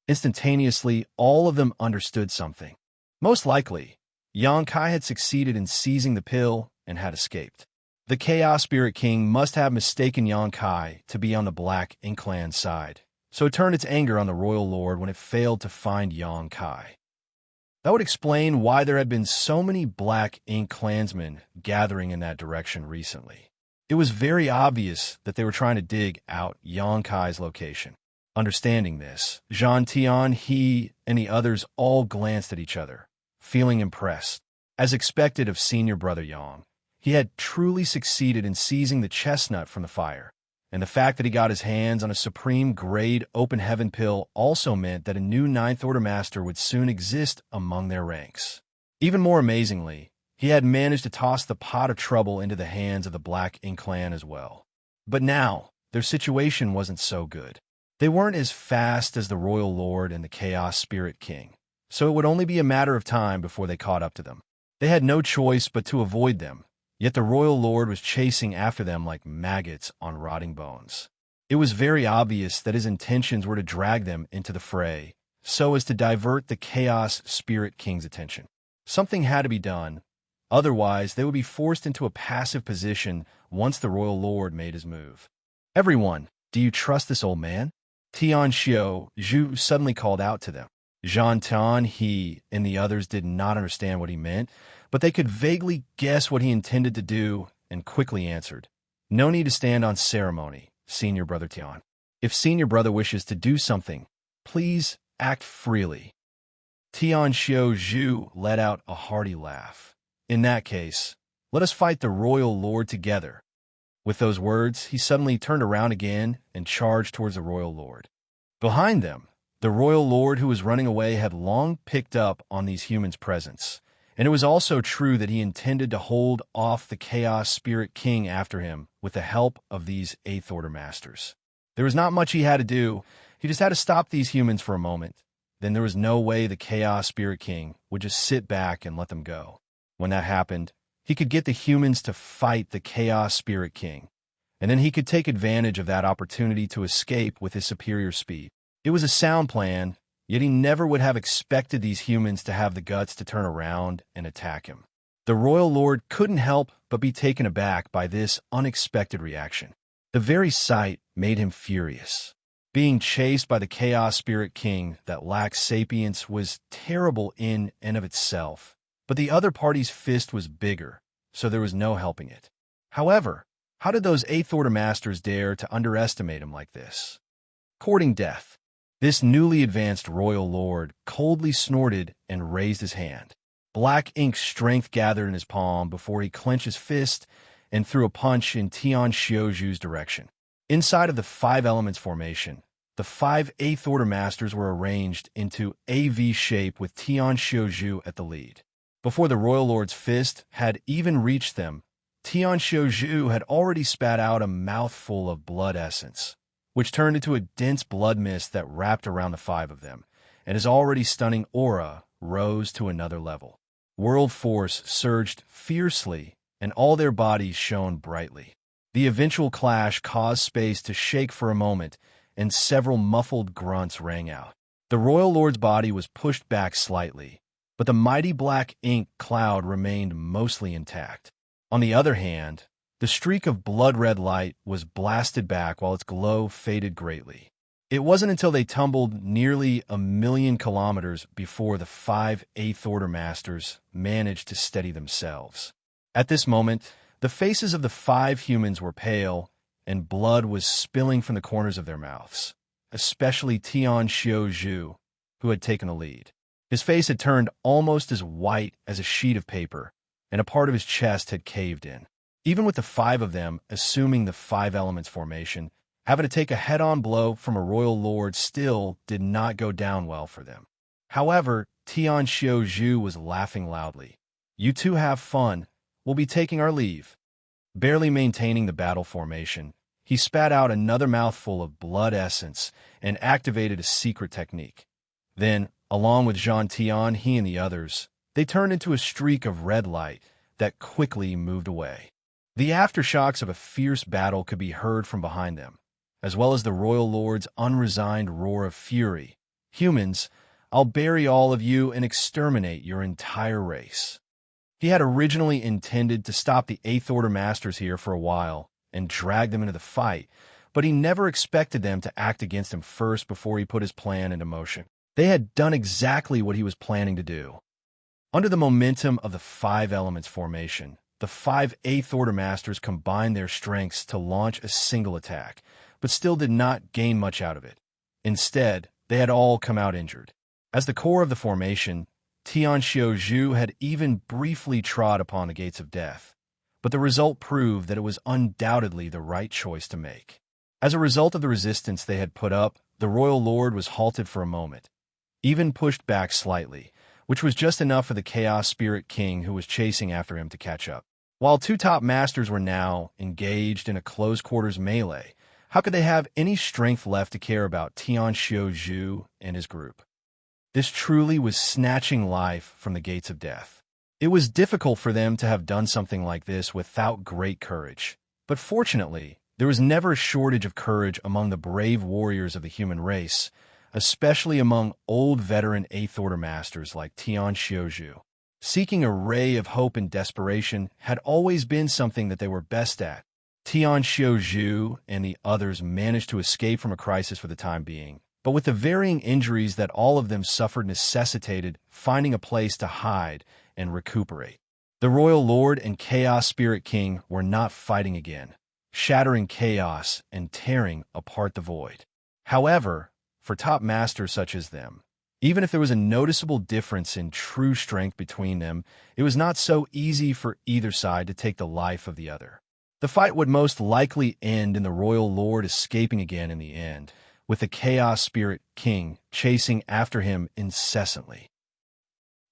Instantaneously, all of them understood something. Most likely, Yang Kai had succeeded in seizing the pill and had escaped. The Chaos Spirit King must have mistaken Yang Kai to be on the Black Ink clan side, so it turned its anger on the royal lord when it failed to find Yang Kai. That would explain why there had been so many Black Ink clansmen gathering in that direction recently. It was very obvious that they were trying to dig out Yang Kai's location. Understanding this, Zhan Tian, he, and the others all glanced at each other, feeling impressed. As expected of senior brother Yang, he had truly succeeded in seizing the chestnut from the fire, and the fact that he got his hands on a supreme grade open heaven pill also meant that a new Ninth Order Master would soon exist among their ranks. Even more amazingly, he had managed to toss the pot of trouble into the hands of the Black Ink clan as well. But now, their situation wasn't so good. They weren't as fast as the Royal Lord and the Chaos Spirit King, so it would only be a matter of time before they caught up to them. They had no choice but to avoid them, yet the Royal Lord was chasing after them like maggots on rotting bones. It was very obvious that his intentions were to drag them into the fray, so as to divert the Chaos Spirit King's attention. Something had to be done, otherwise they would be forced into a passive position once the Royal Lord made his move. "Everyone, do you trust this old man?" Xianxia Zhu suddenly called out to them. Zhan Tian, he, and the others did not understand what he meant, but they could vaguely guess what he intended to do and quickly answered. "No need to stand on ceremony, Senior Brother Tian. If Senior Brother wishes to do something, please act freely." Xianxia Zhu let out a hearty laugh. "In that case, let us fight the Royal Lord together." With those words, he suddenly turned around again and charged towards the Royal Lord. Behind them, the Royal Lord who was running away had long picked up on these humans' presence, and it was also true that he intended to hold off the Chaos Spirit King after him with the help of these Eighth Order Masters. There was not much he had to do. He just had to stop these humans for a moment. Then there was no way the Chaos Spirit King would just sit back and let them go. When that happened, he could get the humans to fight the Chaos Spirit King, and then he could take advantage of that opportunity to escape with his superior speed. It was a sound plan, yet he never would have expected these humans to have the guts to turn around and attack him. The Royal Lord couldn't help but be taken aback by this unexpected reaction. The very sight made him furious. Being chased by the Chaos Spirit King that lacked sapience was terrible in and of itself, but the other party's fist was bigger, so there was no helping it. However, how did those Eighth Order Masters dare to underestimate him like this? Courting death. This newly advanced Royal Lord coldly snorted and raised his hand. Black Ink's strength gathered in his palm before he clenched his fist and threw a punch in Xianxia Zhu's direction. Inside of the Five Elements formation, the 5 Eighth Order Masters were arranged into a V shape with Xianxia Zhu at the lead. Before the Royal Lord's fist had even reached them, Xianxia Zhu had already spat out a mouthful of blood essence, which turned into a dense blood mist that wrapped around the 5 of them, and his already stunning aura rose to another level. World force surged fiercely, and all their bodies shone brightly. The eventual clash caused space to shake for a moment, and several muffled grunts rang out. The Royal Lord's body was pushed back slightly, but the mighty Black Ink cloud remained mostly intact. On the other hand, the streak of blood-red light was blasted back while its glow faded greatly. It wasn't until they tumbled nearly 1,000,000 kilometers before the 5 Eighth Order Masters managed to steady themselves. At this moment, the faces of the 5 humans were pale, and blood was spilling from the corners of their mouths, especially Xianxia, who had taken the lead. His face had turned almost as white as a sheet of paper, and a part of his chest had caved in. Even with the 5 of them, assuming the 5 elements formation, having to take a head-on blow from a royal lord still did not go down well for them. However, Xianxia was laughing loudly. "You two have fun. We'll be taking our leave." Barely maintaining the battle formation, he spat out another mouthful of blood essence and activated a secret technique. Then, along with Zhang Tian, he and the others, they turned into a streak of red light that quickly moved away. The aftershocks of a fierce battle could be heard from behind them, as well as the royal lord's unresigned roar of fury. "Humans, I'll bury all of you and exterminate your entire race." He had originally intended to stop the 8th Order Masters here for a while and drag them into the fight, but he never expected them to act against him first before he put his plan into motion. They had done exactly what he was planning to do. Under the momentum of the 5 elements formation, the 5 8th Order Masters combined their strengths to launch a single attack, but still did not gain much out of it. Instead, they had all come out injured. As the core of the formation, Xianxia had even briefly trod upon the gates of death, but the result proved that it was undoubtedly the right choice to make. As a result of the resistance they had put up, the royal lord was halted for a moment, even pushed back slightly, which was just enough for the Chaos Spirit King who was chasing after him to catch up. While 2 top masters were now engaged in a close-quarters melee, how could they have any strength left to care about Xianxia and his group? This truly was snatching life from the gates of death. It was difficult for them to have done something like this without great courage. But fortunately, there was never a shortage of courage among the brave warriors of the human race, especially among old veteran 8th Order Masters like Xianxia. Seeking a ray of hope in desperation had always been something that they were best at. Xianxia and the others managed to escape from a crisis for the time being, but with the varying injuries that all of them suffered necessitated finding a place to hide and recuperate. The Royal Lord and Chaos Spirit King were not fighting again, shattering chaos and tearing apart the void. However, for top masters such as them, even if there was a noticeable difference in true strength between them, it was not so easy for either side to take the life of the other. The fight would most likely end in the Royal Lord escaping again in the end, with the Chaos Spirit King chasing after him incessantly.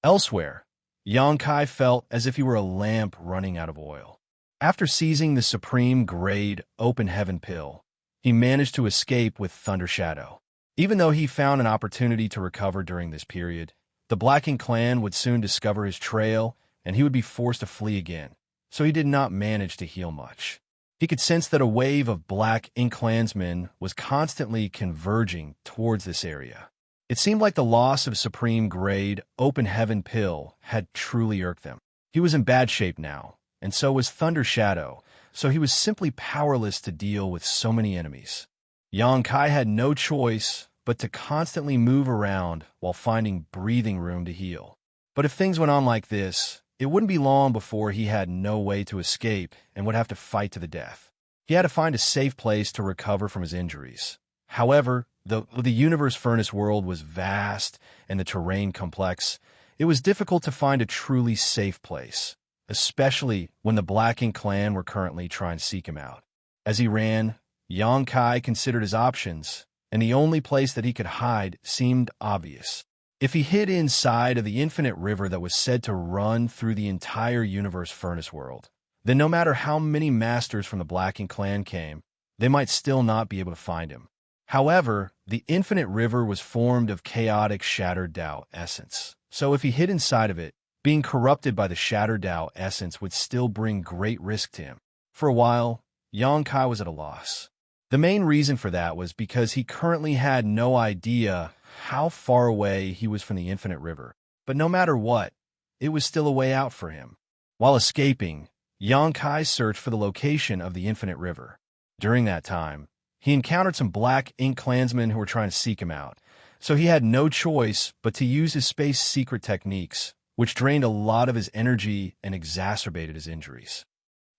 Elsewhere, Xianxia felt as if he were a lamp running out of oil. After seizing the supreme grade open heaven pill, he managed to escape with Thunder Shadow. Even though he found an opportunity to recover during this period, the Black Ink clan would soon discover his trail and he would be forced to flee again, so he did not manage to heal much. He could sense that a wave of Black Ink clansmen was constantly converging towards this area. It seemed like the loss of Supreme Grade Open Heaven Pill had truly irked them. He was in bad shape now, and so was Thunder Shadow, so he was simply powerless to deal with so many enemies. Xianxia had no choice but to constantly move around while finding breathing room to heal. But if things went on like this, it wouldn't be long before he had no way to escape and would have to fight to the death. He had to find a safe place to recover from his injuries. However, though the universe furnace world was vast and the terrain complex, it was difficult to find a truly safe place, especially when the Black Ink clan were currently trying to seek him out. As he ran, Xianxia considered his options, and the only place that he could hide seemed obvious. If he hid inside of the infinite river that was said to run through the entire universe furnace world, then no matter how many masters from the Black Ink clan came, they might still not be able to find him. However, the infinite river was formed of chaotic shattered Tao essence, so if he hid inside of it, being corrupted by the shattered Tao essence would still bring great risk to him. For a while, Xianxia was at a loss. The main reason for that was because he currently had no idea how far away he was from the infinite river, but no matter what, it was still a way out for him. While escaping, Xianxia searched for the location of the infinite river. During that time, he encountered some Black Ink clansmen who were trying to seek him out, so he had no choice but to use his space secret techniques, which drained a lot of his energy and exacerbated his injuries.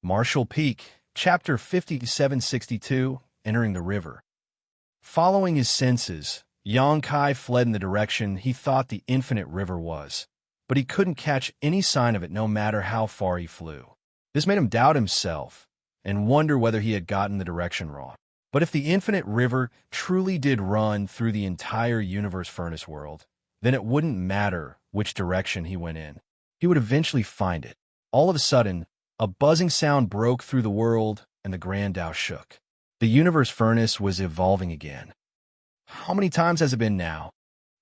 Marshall Peak, Chapter 5762, Entering the River. Following his senses, Xianxia fled in the direction he thought the infinite river was, but he couldn't catch any sign of it no matter how far he flew. This made him doubt himself and wonder whether he had gotten the direction wrong. But if the infinite river truly did run through the entire universe furnace world, then it wouldn't matter which direction he went in. He would eventually find it. All of a sudden, a buzzing sound broke through the world, and the Grand Tao shook. The universe furnace was evolving again. How many times has it been now?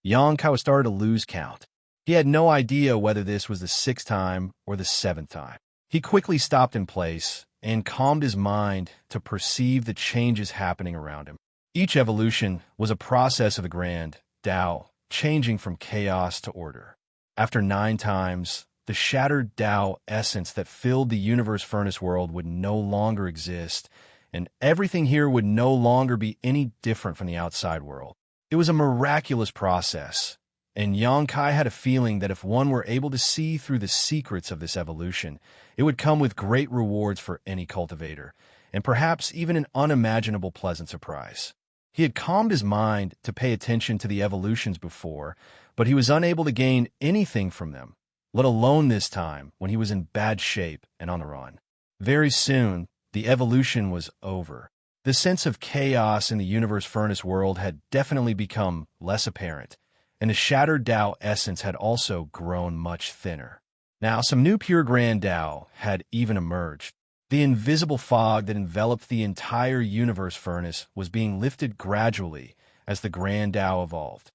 Xianxia started to lose count. He had no idea whether this was the 6th time or the 7th time. He quickly stopped in place and calmed his mind to perceive the changes happening around him. Each evolution was a process of the Grand Tao, changing from chaos to order. After 9 times, the shattered Tao essence that filled the universe furnace world would no longer exist, and everything here would no longer be any different from the outside world. It was a miraculous process, and Xianxia had a feeling that if one were able to see through the secrets of this evolution, it would come with great rewards for any cultivator, and perhaps even an unimaginable pleasant surprise. He had calmed his mind to pay attention to the evolutions before, but he was unable to gain anything from them, let alone this time when he was in bad shape and on the run. Very soon, the evolution was over. The sense of chaos in the universe furnace world had definitely become less apparent, and the shattered Tao essence had also grown much thinner. Now, some new pure Grand Tao had even emerged. The invisible fog that enveloped the entire universe furnace was being lifted gradually as the Grand Tao evolved.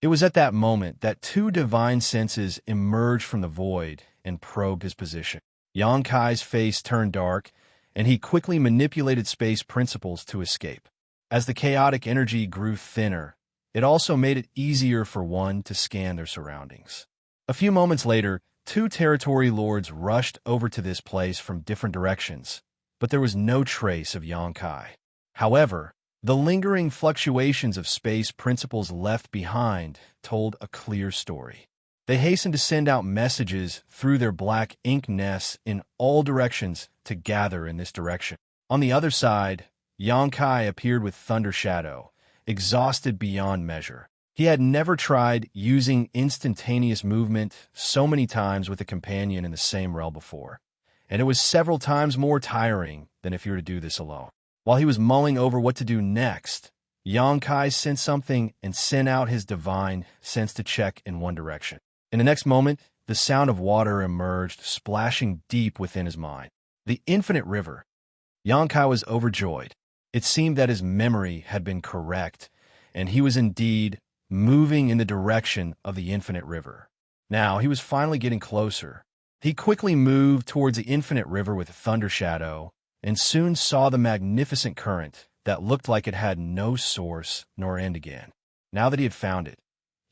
It was at that moment that 2 divine senses emerged from the void and probed his position. Xianxia's face turned dark, and he quickly manipulated space principles to escape. As the chaotic energy grew thinner, it also made it easier for one to scan their surroundings. A few moments later, 2 territory lords rushed over to this place from different directions, but there was no trace of Xianxia. However, the lingering fluctuations of space principles left behind told a clear story. They hastened to send out messages through their black ink nests in all directions to gather in this direction. On the other side, Xianxia appeared with Thunder Shadow, exhausted beyond measure. He had never tried using instantaneous movement so many times with a companion in the same realm before, and it was several times more tiring than if he were to do this alone. While he was mulling over what to do next, Xianxia sensed something and sent out his divine sense to check in one direction. In the next moment, the sound of water emerged, splashing deep within his mind. The infinite river. Xianxia was overjoyed. It seemed that his memory had been correct, and he was indeed moving in the direction of the infinite river. Now, he was finally getting closer. He quickly moved towards the infinite river with Thunder Shadow, and soon saw the magnificent current that looked like it had no source nor end again. Now that he had found it,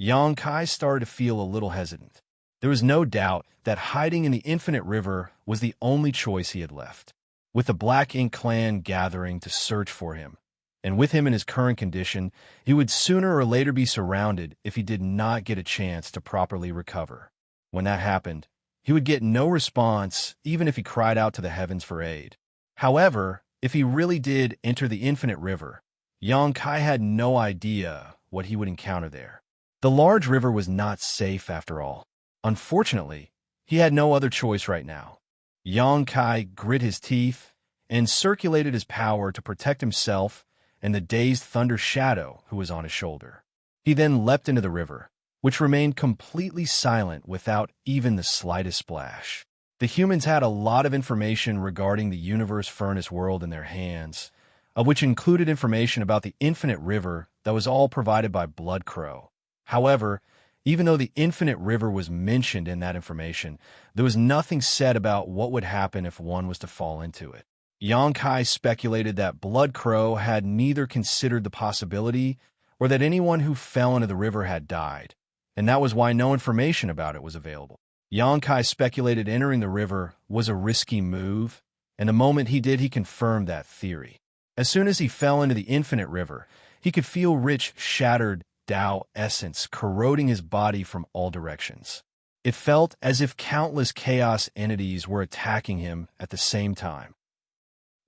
Xianxia started to feel a little hesitant. There was no doubt that hiding in the infinite river was the only choice he had left. With the Black Ink clan gathering to search for him, and with him in his current condition, he would sooner or later be surrounded if he did not get a chance to properly recover. When that happened, he would get no response even if he cried out to the heavens for aid. However, if he really did enter the infinite river, Xianxia had no idea what he would encounter there. The large river was not safe after all. Unfortunately, he had no other choice right now. Xianxia grit his teeth and circulated his power to protect himself and the dazed Thunder Shadow who was on his shoulder. He then leapt into the river, which remained completely silent without even the slightest splash. The humans had a lot of information regarding the universe furnace world in their hands, of which included information about the infinite river that was all provided by Blood Crow. However, even though the infinite river was mentioned in that information, there was nothing said about what would happen if one was to fall into it. Xianxia speculated that Blood Crow had neither considered the possibility or that anyone who fell into the river had died, and that was why no information about it was available. Xianxia speculated entering the river was a risky move, and the moment he did, he confirmed that theory. As soon as he fell into the infinite river, he could feel rich, shattered Tao essence corroding his body from all directions. It felt as if countless chaos entities were attacking him at the same time.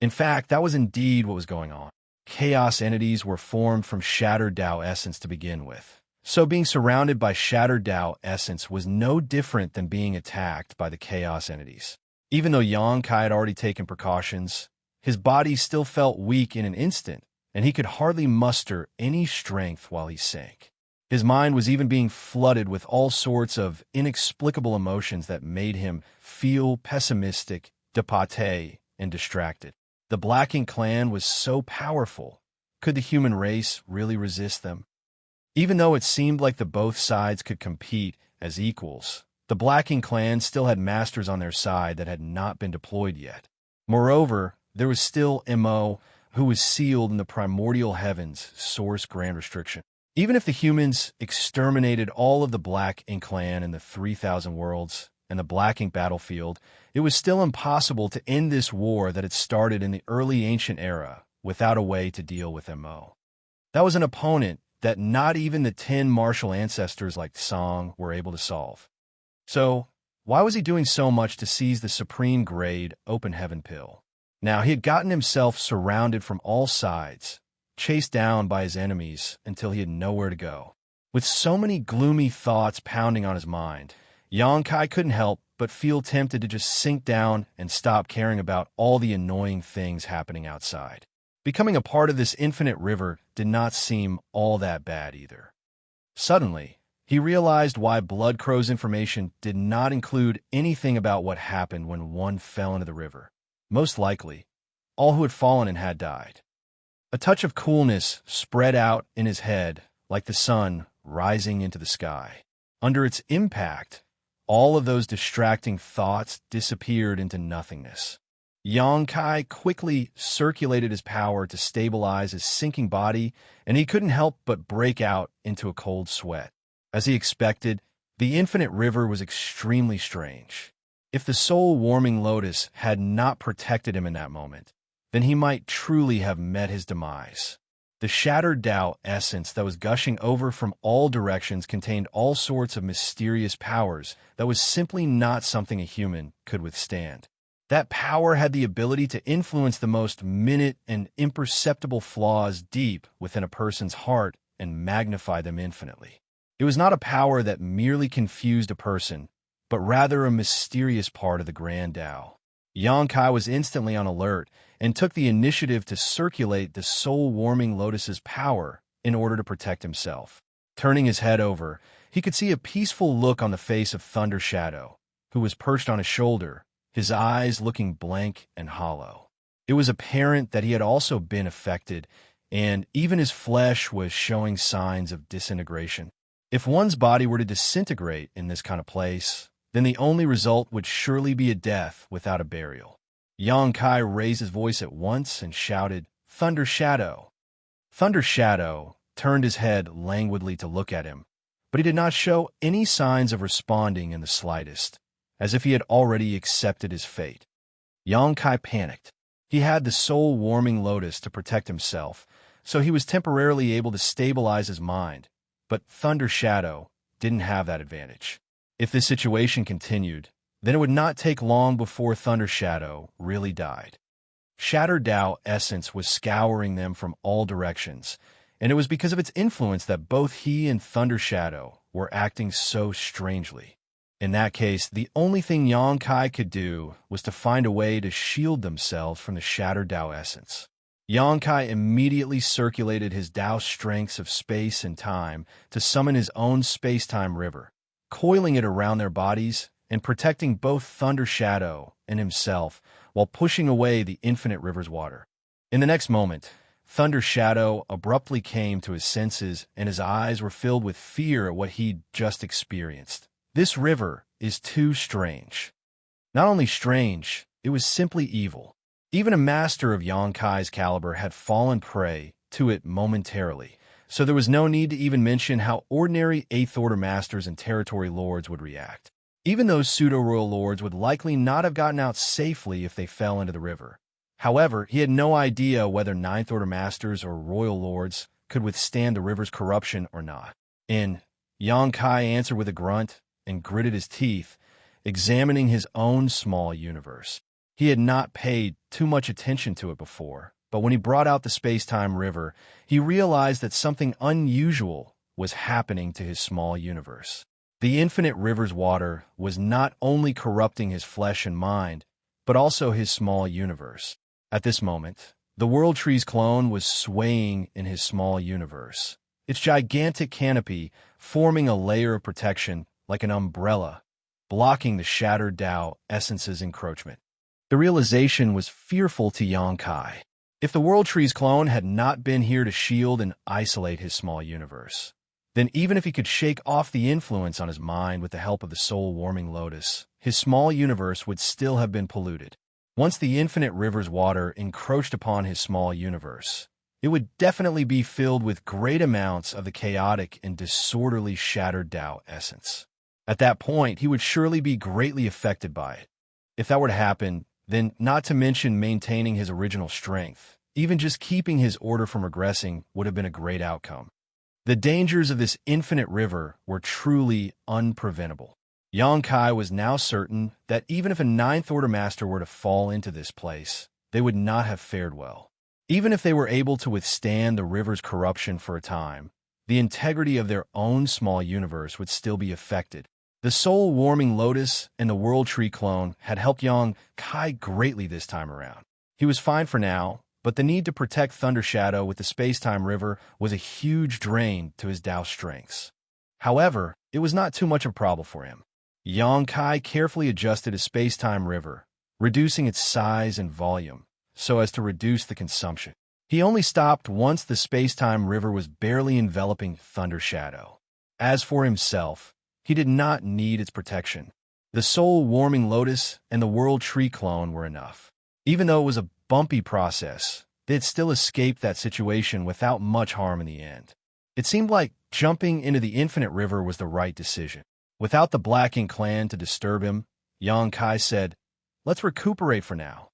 In fact, that was indeed what was going on. Chaos entities were formed from shattered Tao essence to begin with. So being surrounded by shattered Tao essence was no different than being attacked by the chaos entities. Even though Xianxia had already taken precautions, his body still felt weak in an instant, and he could hardly muster any strength while he sank. His mind was even being flooded with all sorts of inexplicable emotions that made him feel pessimistic, dépassé, and distracted. The Black Ink clan was so powerful. Could the human race really resist them? Even though it seemed like the both sides could compete as equals, the Black Ink clan still had masters on their side that had not been deployed yet. Moreover, there was still Mo, who was sealed in the primordial heavens source grand restriction. Even if the humans exterminated all of the Black Ink clan in the 3,000 worlds and the Black Ink battlefield, it was still impossible to end this war that had started in the early ancient era without a way to deal with Mo. That was an opponent that not even the 10 martial ancestors like Song were able to solve. So, why was he doing so much to seize the supreme grade open heaven pill? Now, he had gotten himself surrounded from all sides, chased down by his enemies until he had nowhere to go. With so many gloomy thoughts pounding on his mind, Xianxia couldn't help but feel tempted to just sink down and stop caring about all the annoying things happening outside. Becoming a part of this infinite river did not seem all that bad either. Suddenly, he realized why Blood Crow's information did not include anything about what happened when one fell into the river. Most likely, all who had fallen and had died. A touch of coolness spread out in his head like the sun rising into the sky. Under its impact, all of those distracting thoughts disappeared into nothingness. Xianxia quickly circulated his power to stabilize his sinking body, and he couldn't help but break out into a cold sweat. As he expected, the infinite river was extremely strange. If the soul-warming lotus had not protected him in that moment, then he might truly have met his demise. The shattered Tao essence that was gushing over from all directions contained all sorts of mysterious powers that was simply not something a human could withstand. That power had the ability to influence the most minute and imperceptible flaws deep within a person's heart and magnify them infinitely. It was not a power that merely confused a person, but rather a mysterious part of the Grand Tao. Xianxia was instantly on alert and took the initiative to circulate the soul-warming lotus's power in order to protect himself. Turning his head over, he could see a peaceful look on the face of Thunder Shadow, who was perched on his shoulder, his eyes looking blank and hollow. It was apparent that he had also been affected, and even his flesh was showing signs of disintegration. If one's body were to disintegrate in this kind of place, then the only result would surely be a death without a burial. Xianxia raised his voice at once and shouted, "Thunder Shadow!" Thunder Shadow turned his head languidly to look at him, but he did not show any signs of responding in the slightest, as if he had already accepted his fate. Xianxia panicked. He had the soul-warming lotus to protect himself, so he was temporarily able to stabilize his mind, but Thunder Shadow didn't have that advantage. If this situation continued, then it would not take long before Thunder Shadow really died. Shattered Tao essence was scouring them from all directions, and it was because of its influence that both he and Thunder Shadow were acting so strangely. In that case, the only thing Xianxia could do was to find a way to shield themselves from the shattered Tao essence. Xianxia immediately circulated his Tao strengths of space and time to summon his own space-time river, coiling it around their bodies and protecting both Thunder Shadow and himself while pushing away the infinite river's water. In the next moment, Thunder Shadow abruptly came to his senses and his eyes were filled with fear at what he'd just experienced. This river is too strange. Not only strange, it was simply evil. Even a master of Xianxia's caliber had fallen prey to it momentarily, so there was no need to even mention how ordinary 8th Order masters and territory lords would react. Even those pseudo-royal lords would likely not have gotten out safely if they fell into the river. However, he had no idea whether 9th Order masters or royal lords could withstand the river's corruption or not. Xianxia answered with a grunt and gritted his teeth, examining his own small universe. He had not paid too much attention to it before, but when he brought out the space-time river, he realized that something unusual was happening to his small universe. The infinite river's water was not only corrupting his flesh and mind, but also his small universe. At this moment, the World Tree's clone was swaying in his small universe, its gigantic canopy forming a layer of protection like an umbrella, blocking the shattered Tao essence's encroachment. The realization was fearful to Xianxia. If the World Tree's clone had not been here to shield and isolate his small universe, then even if he could shake off the influence on his mind with the help of the soul-warming lotus, his small universe would still have been polluted. Once the infinite river's water encroached upon his small universe, it would definitely be filled with great amounts of the chaotic and disorderly shattered Tao essence. At that point, he would surely be greatly affected by it. If that were to happen, then not to mention maintaining his original strength, even just keeping his order from regressing would have been a great outcome. The dangers of this infinite river were truly unpreventable. Xianxia was now certain that even if a Ninth Order Master were to fall into this place, they would not have fared well. Even if they were able to withstand the river's corruption for a time, the integrity of their own small universe would still be affected. The soul-warming lotus and the World Tree clone had helped Xianxia greatly this time around. He was fine for now, but the need to protect Thunder Shadow with the space-time river was a huge drain to his Tao strengths. However, it was not too much of a problem for him. Xianxia carefully adjusted his space-time river, reducing its size and volume, so as to reduce the consumption. He only stopped once the space-time river was barely enveloping Thunder Shadow. As for himself, he did not need its protection. The soul-warming lotus and the World Tree clone were enough. Even though it was a bumpy process, they had still escaped that situation without much harm in the end. It seemed like jumping into the infinite river was the right decision. Without the Black Ink clan to disturb him, Xianxia said, "Let's recuperate for now."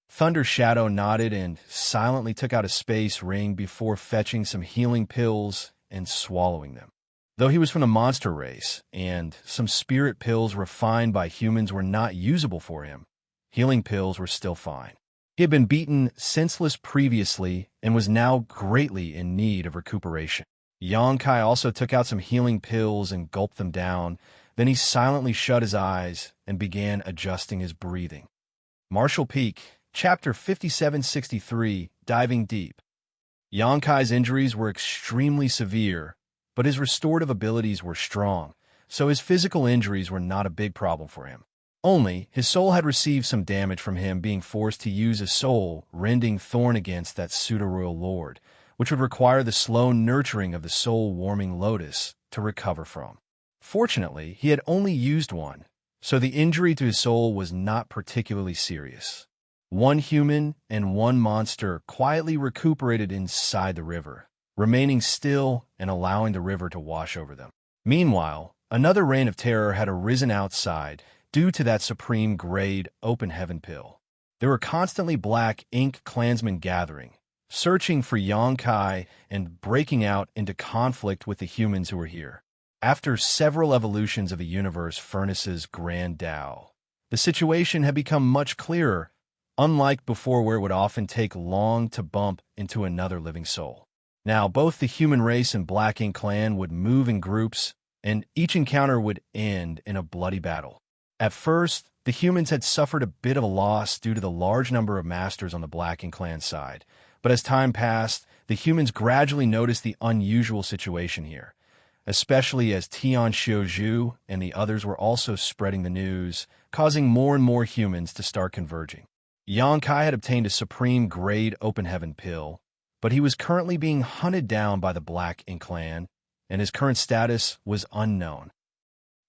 Thunder Shadow nodded and silently took out a space ring before fetching some healing pills and swallowing them. Though he was from the monster race, and some spirit pills refined by humans were not usable for him, healing pills were still fine. He had been beaten senseless previously and was now greatly in need of recuperation. Xianxia also took out some healing pills and gulped them down. Then he silently shut his eyes and began adjusting his breathing. Martial Peak, Chapter 5763, Diving Deep. Xianxia's injuries were extremely severe, but his restorative abilities were strong, so his physical injuries were not a big problem for him. Only, his soul had received some damage from him being forced to use a soul-rending thorn against that pseudo-royal lord, which would require the slow nurturing of the soul-warming lotus to recover from. Fortunately, he had only used one, so the injury to his soul was not particularly serious. One human and one monster quietly recuperated inside the river, remaining still and allowing the river to wash over them. Meanwhile, another reign of terror had arisen outside due to that supreme-grade open heaven pill. There were constantly Black Ink clansmen gathering, searching for Xianxia and breaking out into conflict with the humans who were here. After several evolutions of the universe furnace's grand Tao, the situation had become much clearer, unlike before where it would often take long to bump into another living soul. Now, both the human race and Black Ink clan would move in groups, and each encounter would end in a bloody battle. At first, the humans had suffered a bit of a loss due to the large number of masters on the Black Ink clan side, but as time passed, the humans gradually noticed the unusual situation here, especially as Tian Xiuzhu and the others were also spreading the news, causing more and more humans to start converging. Xianxia had obtained a supreme-grade open heaven pill, but he was currently being hunted down by the Black Ink clan, and his current status was unknown.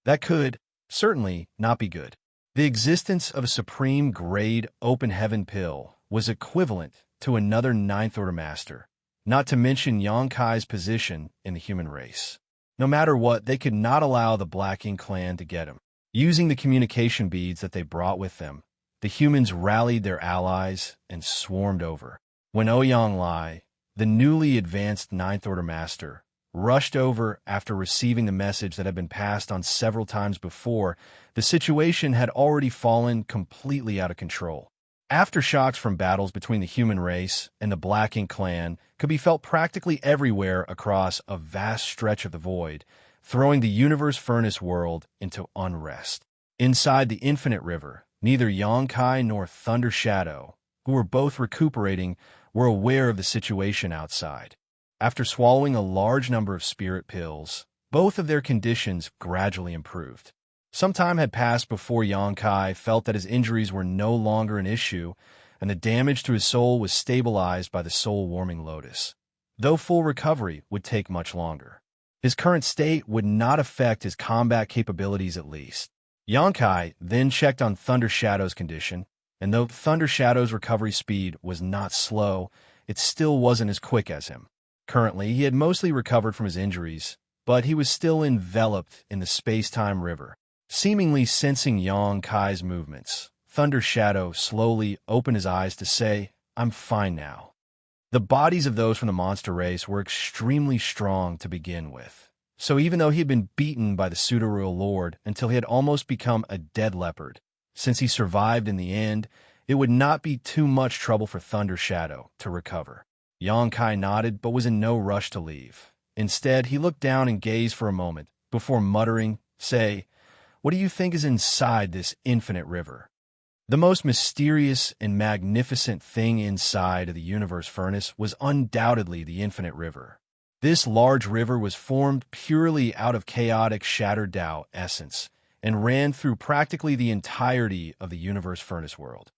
That could certainly not be good. The existence of a supreme-grade open heaven pill was equivalent to another Ninth Order Master, not to mention Xianxia's position in the human race. No matter what, they could not allow the Black Ink clan to get him. Using the communication beads that they brought with them, the humans rallied their allies and swarmed over. When Ouyang Lai, the newly advanced Ninth Order Master, rushed over after receiving the message that had been passed on several times before, the situation had already fallen completely out of control. Aftershocks from battles between the human race and the Black Ink clan could be felt practically everywhere across a vast stretch of the void, throwing the universe furnace world into unrest. Inside the Infinite River, neither Yongkai nor Thunder Shadow, who were both recuperating, were aware of the situation outside. After swallowing a large number of spirit pills, both of their conditions gradually improved. Some time had passed before Yongkai felt that his injuries were no longer an issue, and the damage to his soul was stabilized by the soul-warming lotus, though full recovery would take much longer. His current state would not affect his combat capabilities at least. Yongkai then checked on Thunder Shadow's condition, and though Thunder Shadow's recovery speed was not slow, it still wasn't as quick as him. Currently, he had mostly recovered from his injuries, but he was still enveloped in the space-time river. Seemingly sensing Yongkai's movements, Thunder Shadow slowly opened his eyes to say, "I'm fine now." The bodies of those from the monster race were extremely strong to begin with, so even though he had been beaten by the pseudo-royal lord until he had almost become a dead leopard, since he survived in the end, it would not be too much trouble for Thunder Shadow to recover. Yongkai nodded but was in no rush to leave. Instead, he looked down and gazed for a moment before muttering, "Say, what do you think is inside this infinite river?" The most mysterious and magnificent thing inside of the universe furnace was undoubtedly the infinite river. This large river was formed purely out of chaotic shattered Tao essence and ran through practically the entirety of the universe furnace world.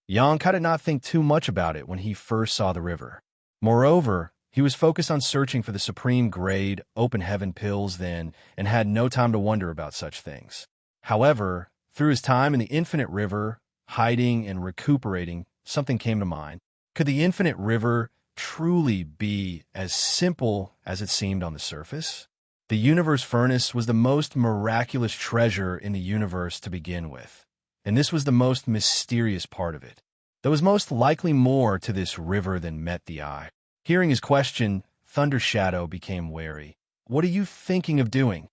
Yongkai did not think too much about it when he first saw the river. Moreover, he was focused on searching for the supreme grade open heaven pills then and had no time to wonder about such things. However, through his time in the infinite river, hiding and recuperating, something came to mind. Could the infinite river truly be as simple as it seemed on the surface? The universe furnace was the most miraculous treasure in the universe to begin with, and this was the most mysterious part of it. There was most likely more to this river than met the eye. Hearing his question, Thunder Shadow became wary. "What are you thinking of doing?"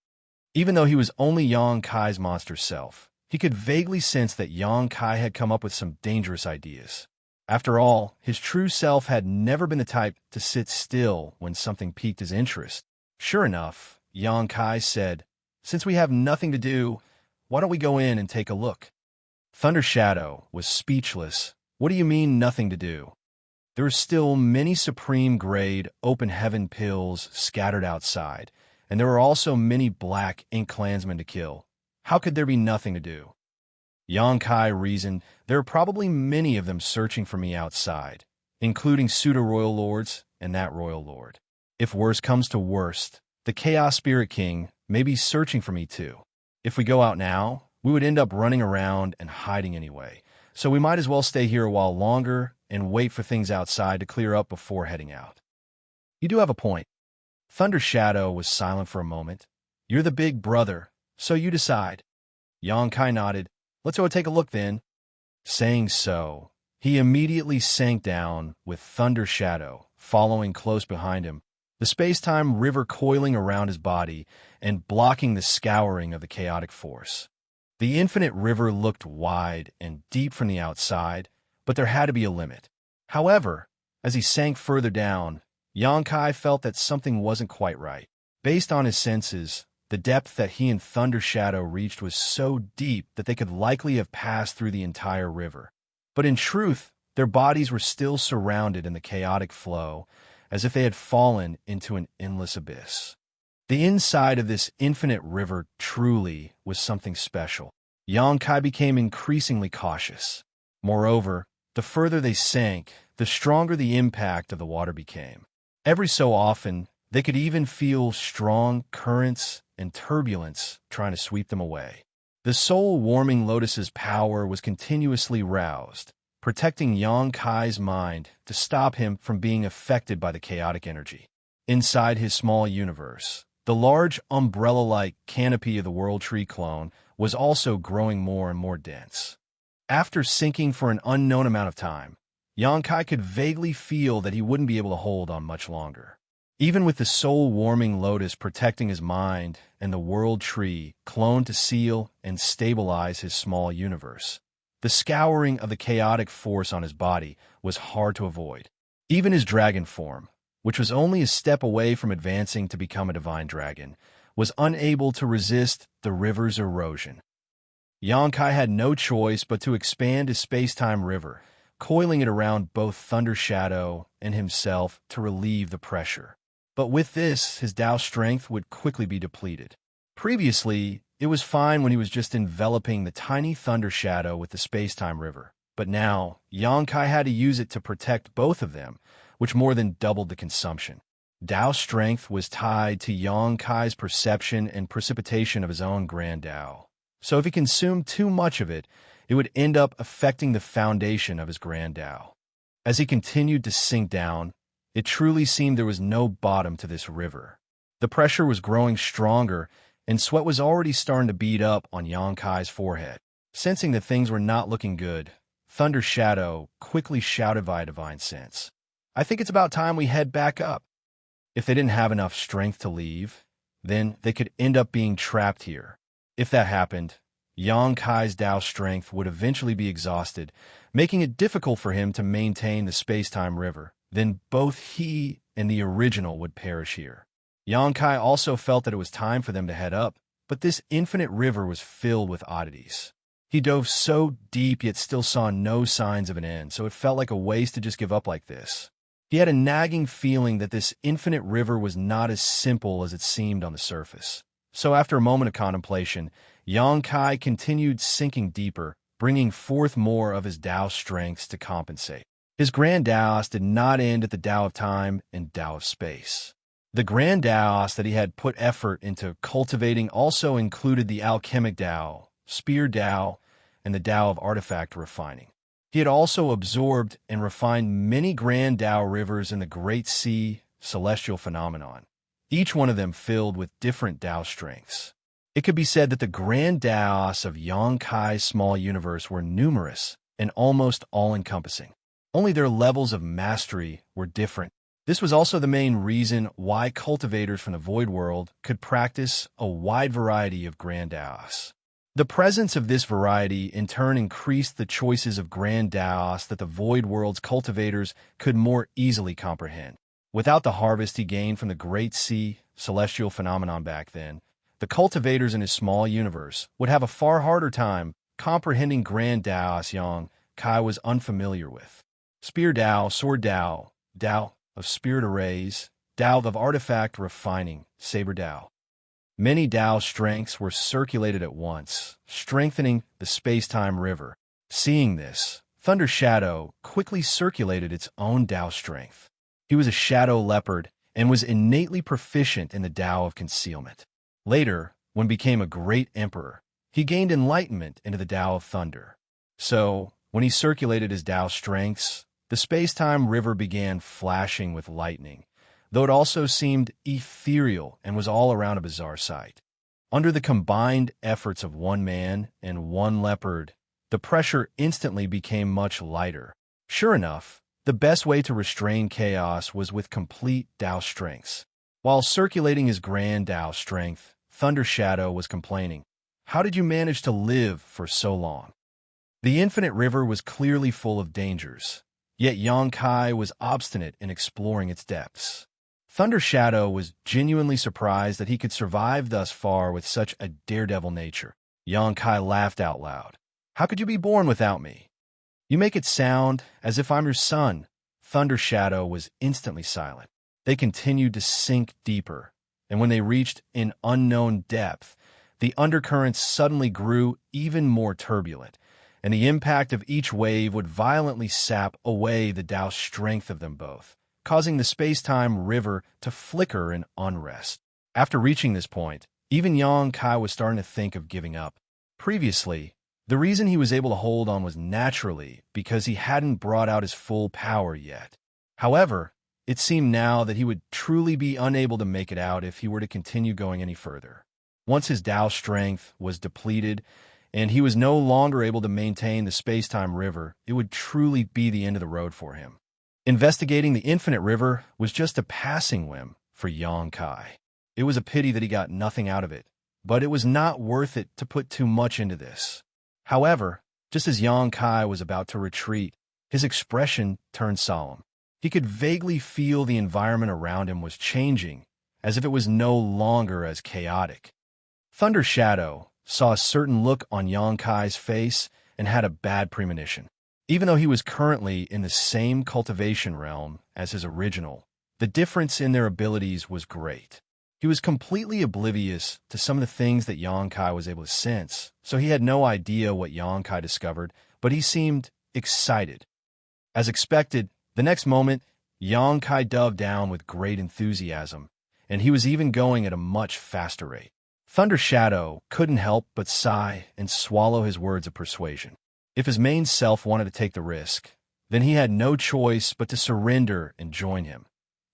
Even though he was only Yongkai's monster self, he could vaguely sense that Yongkai had come up with some dangerous ideas. After all, his true self had never been the type to sit still when something piqued his interest. Sure enough, Yongkai said, "Since we have nothing to do, why don't we go in and take a look?" Thunder Shadow was speechless. "What do you mean, nothing to do?" There are still many supreme-grade open heaven pills scattered outside, and there are also many Black Ink clansmen to kill. How could there be nothing to do? Yongkai reasoned there are probably many of them searching for me outside, including pseudo-royal lords and that royal lord. If worst comes to worst, the Chaos Spirit King may be searching for me too. If we go out now, we would end up running around and hiding anyway, so we might as well stay here a while longer and wait for things outside to clear up before heading out. You do have a point. Thunder Shadow was silent for a moment. You're the big brother, so you decide. Yongkai nodded. Let's go take a look then. Saying so, he immediately sank down with Thunder Shadow following close behind him, the space-time river coiling around his body and blocking the scouring of the chaotic force. The infinite river looked wide and deep from the outside, but there had to be a limit. However, as he sank further down, Yongkai felt that something wasn't quite right. Based on his senses, the depth that he and Thunder Shadow reached was so deep that they could likely have passed through the entire river. But in truth, their bodies were still surrounded in the chaotic flow, as if they had fallen into an endless abyss. The inside of this infinite river truly was something special. Yongkai became increasingly cautious. Moreover, the further they sank, the stronger the impact of the water became. Every so often, they could even feel strong currents and turbulence trying to sweep them away. The soul-warming lotus's power was continuously roused, protecting Yongkai's mind to stop him from being affected by the chaotic energy. Inside his small universe, the large umbrella-like canopy of the World Tree clone was also growing more and more dense. After sinking for an unknown amount of time, Yongkai could vaguely feel that he wouldn't be able to hold on much longer. Even with the soul-warming lotus protecting his mind and the World Tree cloned to seal and stabilize his small universe, The scouring of the chaotic force on his body was hard to avoid. Even his dragon form, which was only a step away from advancing to become a divine dragon, was unable to resist the river's erosion. Xianxia had no choice but to expand his space-time river, coiling it around both Thunder Shadow and himself to relieve the pressure. But with this, his Tao strength would quickly be depleted. Previously, it was fine when he was just enveloping the tiny Thunder Shadow with the space-time river. But now, Xianxia had to use it to protect both of them, which more than doubled the consumption. Tao strength was tied to Xianxia's perception and precipitation of his own grand Tao. So if he consumed too much of it, it would end up affecting the foundation of his grand Tao. As he continued to sink down, it truly seemed there was no bottom to this river. The pressure was growing stronger, and sweat was already starting to bead up on Xianxia's forehead. Sensing that things were not looking good, Thunder Shadow quickly shouted via divine sense, "I think it's about time we head back up." If they didn't have enough strength to leave, then they could end up being trapped here. If that happened, Xianxia's Tao strength would eventually be exhausted, making it difficult for him to maintain the space-time river. Then both he and the original would perish here. Xianxia also felt that it was time for them to head up, but this infinite river was filled with oddities. He dove so deep yet still saw no signs of an end, so it felt like a waste to just give up like this. He had a nagging feeling that this infinite river was not as simple as it seemed on the surface. So after a moment of contemplation, Xianxia continued sinking deeper, bringing forth more of his Tao strengths to compensate. His Grand Taos did not end at the Tao of time and Tao of space. The Grand Taos that he had put effort into cultivating also included the alchemic Tao, spear Tao, and the Tao of artifact refining. He had also absorbed and refined many Grand Tao rivers in the Great Sea celestial phenomenon, each one of them filled with different Tao strengths. It could be said that the Grand Taos of Xianxia's small universe were numerous and almost all-encompassing. Only their levels of mastery were different. This was also the main reason why cultivators from the Void World could practice a wide variety of Grand Taos. The presence of this variety in turn increased the choices of Grand Taos that the Void World's cultivators could more easily comprehend. Without the harvest he gained from the Great Sea celestial phenomenon back then, the cultivators in his small universe would have a far harder time comprehending Grand Taos Xianxia was unfamiliar with. Spear Tao, Sword Tao, Tao of Spirit Arrays, Tao of Artifact Refining, Saber Tao. Many Tao strengths were circulated at once, strengthening the space-time river. Seeing this, Thunder Shadow quickly circulated its own Tao strength. He was a shadow leopard and was innately proficient in the Tao of concealment. Later, when became a great emperor, he gained enlightenment into the Tao of thunder. So, when he circulated his Tao strengths, the space-time river began flashing with lightning, though it also seemed ethereal and was all around a bizarre sight. Under the combined efforts of one man and one leopard, the pressure instantly became much lighter. Sure enough, the best way to restrain chaos was with complete Tao strengths. While circulating his grand Tao strength, Thunder Shadow was complaining, "How did you manage to live for so long?" The infinite river was clearly full of dangers, yet Xianxia was obstinate in exploring its depths. Thunder Shadow was genuinely surprised that he could survive thus far with such a daredevil nature. Xianxia laughed out loud. "How could you be born without me? You make it sound as if I'm your son." Thunder Shadow was instantly silent. They continued to sink deeper, and when they reached an unknown depth, the undercurrents suddenly grew even more turbulent, and the impact of each wave would violently sap away the Tao strength of them both, causing the space-time river to flicker in unrest. After reaching this point, even Xianxia was starting to think of giving up. Previously, the reason he was able to hold on was naturally because he hadn't brought out his full power yet. However, it seemed now that he would truly be unable to make it out if he were to continue going any further. Once his Tao strength was depleted, and he was no longer able to maintain the space-time river, it would truly be the end of the road for him. Investigating the infinite river was just a passing whim for Xianxia. It was a pity that he got nothing out of it, but it was not worth it to put too much into this. However, Just as Yang Kai was about to retreat, his expression turned solemn. He could vaguely feel the environment around him was changing, as if it was no longer as chaotic. Thunder Shadow saw a certain look on Yang Kai's face and had a bad premonition. Even though he was currently in the same cultivation realm as his original, the difference in their abilities was great. He was completely oblivious to some of the things that Yang Kai was able to sense, so he had no idea what Yang Kai discovered, but he seemed excited. As expected, the next moment, Yang Kai dove down with great enthusiasm, and he was even going at a much faster rate. Thunder Shadow couldn't help but sigh and swallow his words of persuasion. If his main self wanted to take the risk, then he had no choice but to surrender and join him.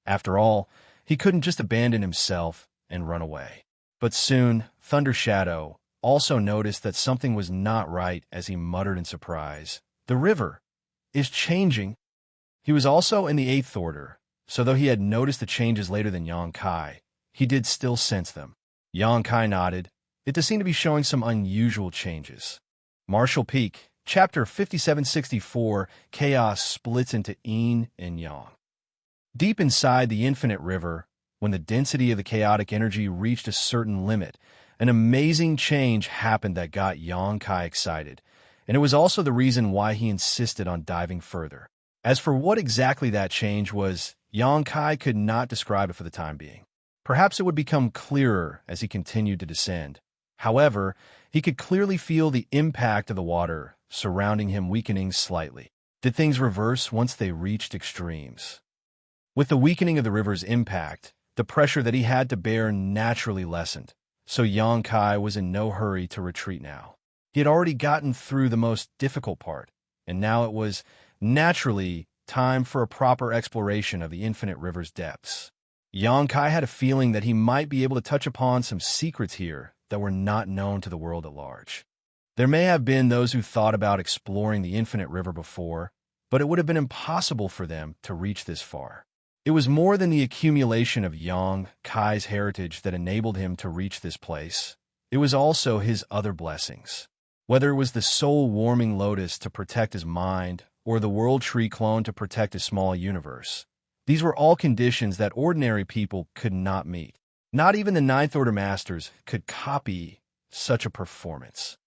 After all, he couldn't just abandon himself and run away. But soon, Thunder Shadow also noticed that something was not right as he muttered in surprise. The river is changing. He was also in the 8th Order, so though he had noticed the changes later than Yang Kai, he did still sense them. Yang Kai nodded. It does seem to be showing some unusual changes. Martial Peak, Chapter 5764, Chaos splits into Yin and Yang. Deep inside the infinite river, when the density of the chaotic energy reached a certain limit, an amazing change happened that got Yang Kai excited, and it was also the reason why he insisted on diving further. As for what exactly that change was, Yang Kai could not describe it for the time being. Perhaps it would become clearer as he continued to descend. However, he could clearly feel the impact of the water surrounding him weakening slightly. Did things reverse once they reached extremes? With the weakening of the river's impact, the pressure that he had to bear naturally lessened, so Yang Kai was in no hurry to retreat now. He had already gotten through the most difficult part, and now it was, naturally, time for a proper exploration of the infinite river's depths. Yang Kai had a feeling that he might be able to touch upon some secrets here that were not known to the world at large. There may have been those who thought about exploring the infinite river before, but it would have been impossible for them to reach this far. It was more than the accumulation of Yang Kai's heritage that enabled him to reach this place. It was also his other blessings. Whether it was the soul-warming lotus to protect his mind or the world tree clone to protect his small universe, these were all conditions that ordinary people could not meet. Not even the 9th Order Masters could copy such a performance.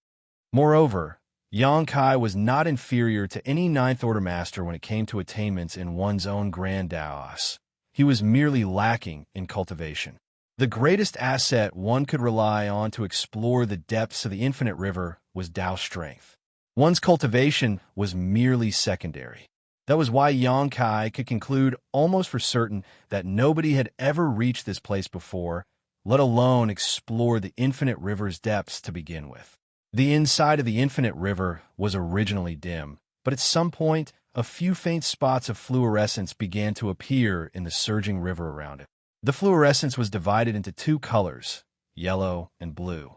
Moreover, Yang Kai was not inferior to any 9th Order Master when it came to attainments in one's own grand Daos. He was merely lacking in cultivation. The greatest asset one could rely on to explore the depths of the infinite river was Dao strength. One's cultivation was merely secondary. That was why Yang Kai could conclude almost for certain that nobody had ever reached this place before, let alone explore the infinite river's depths to begin with. The inside of the infinite river was originally dim, but at some point, a few faint spots of fluorescence began to appear in the surging river around it. The fluorescence was divided into 2 colors, yellow and blue.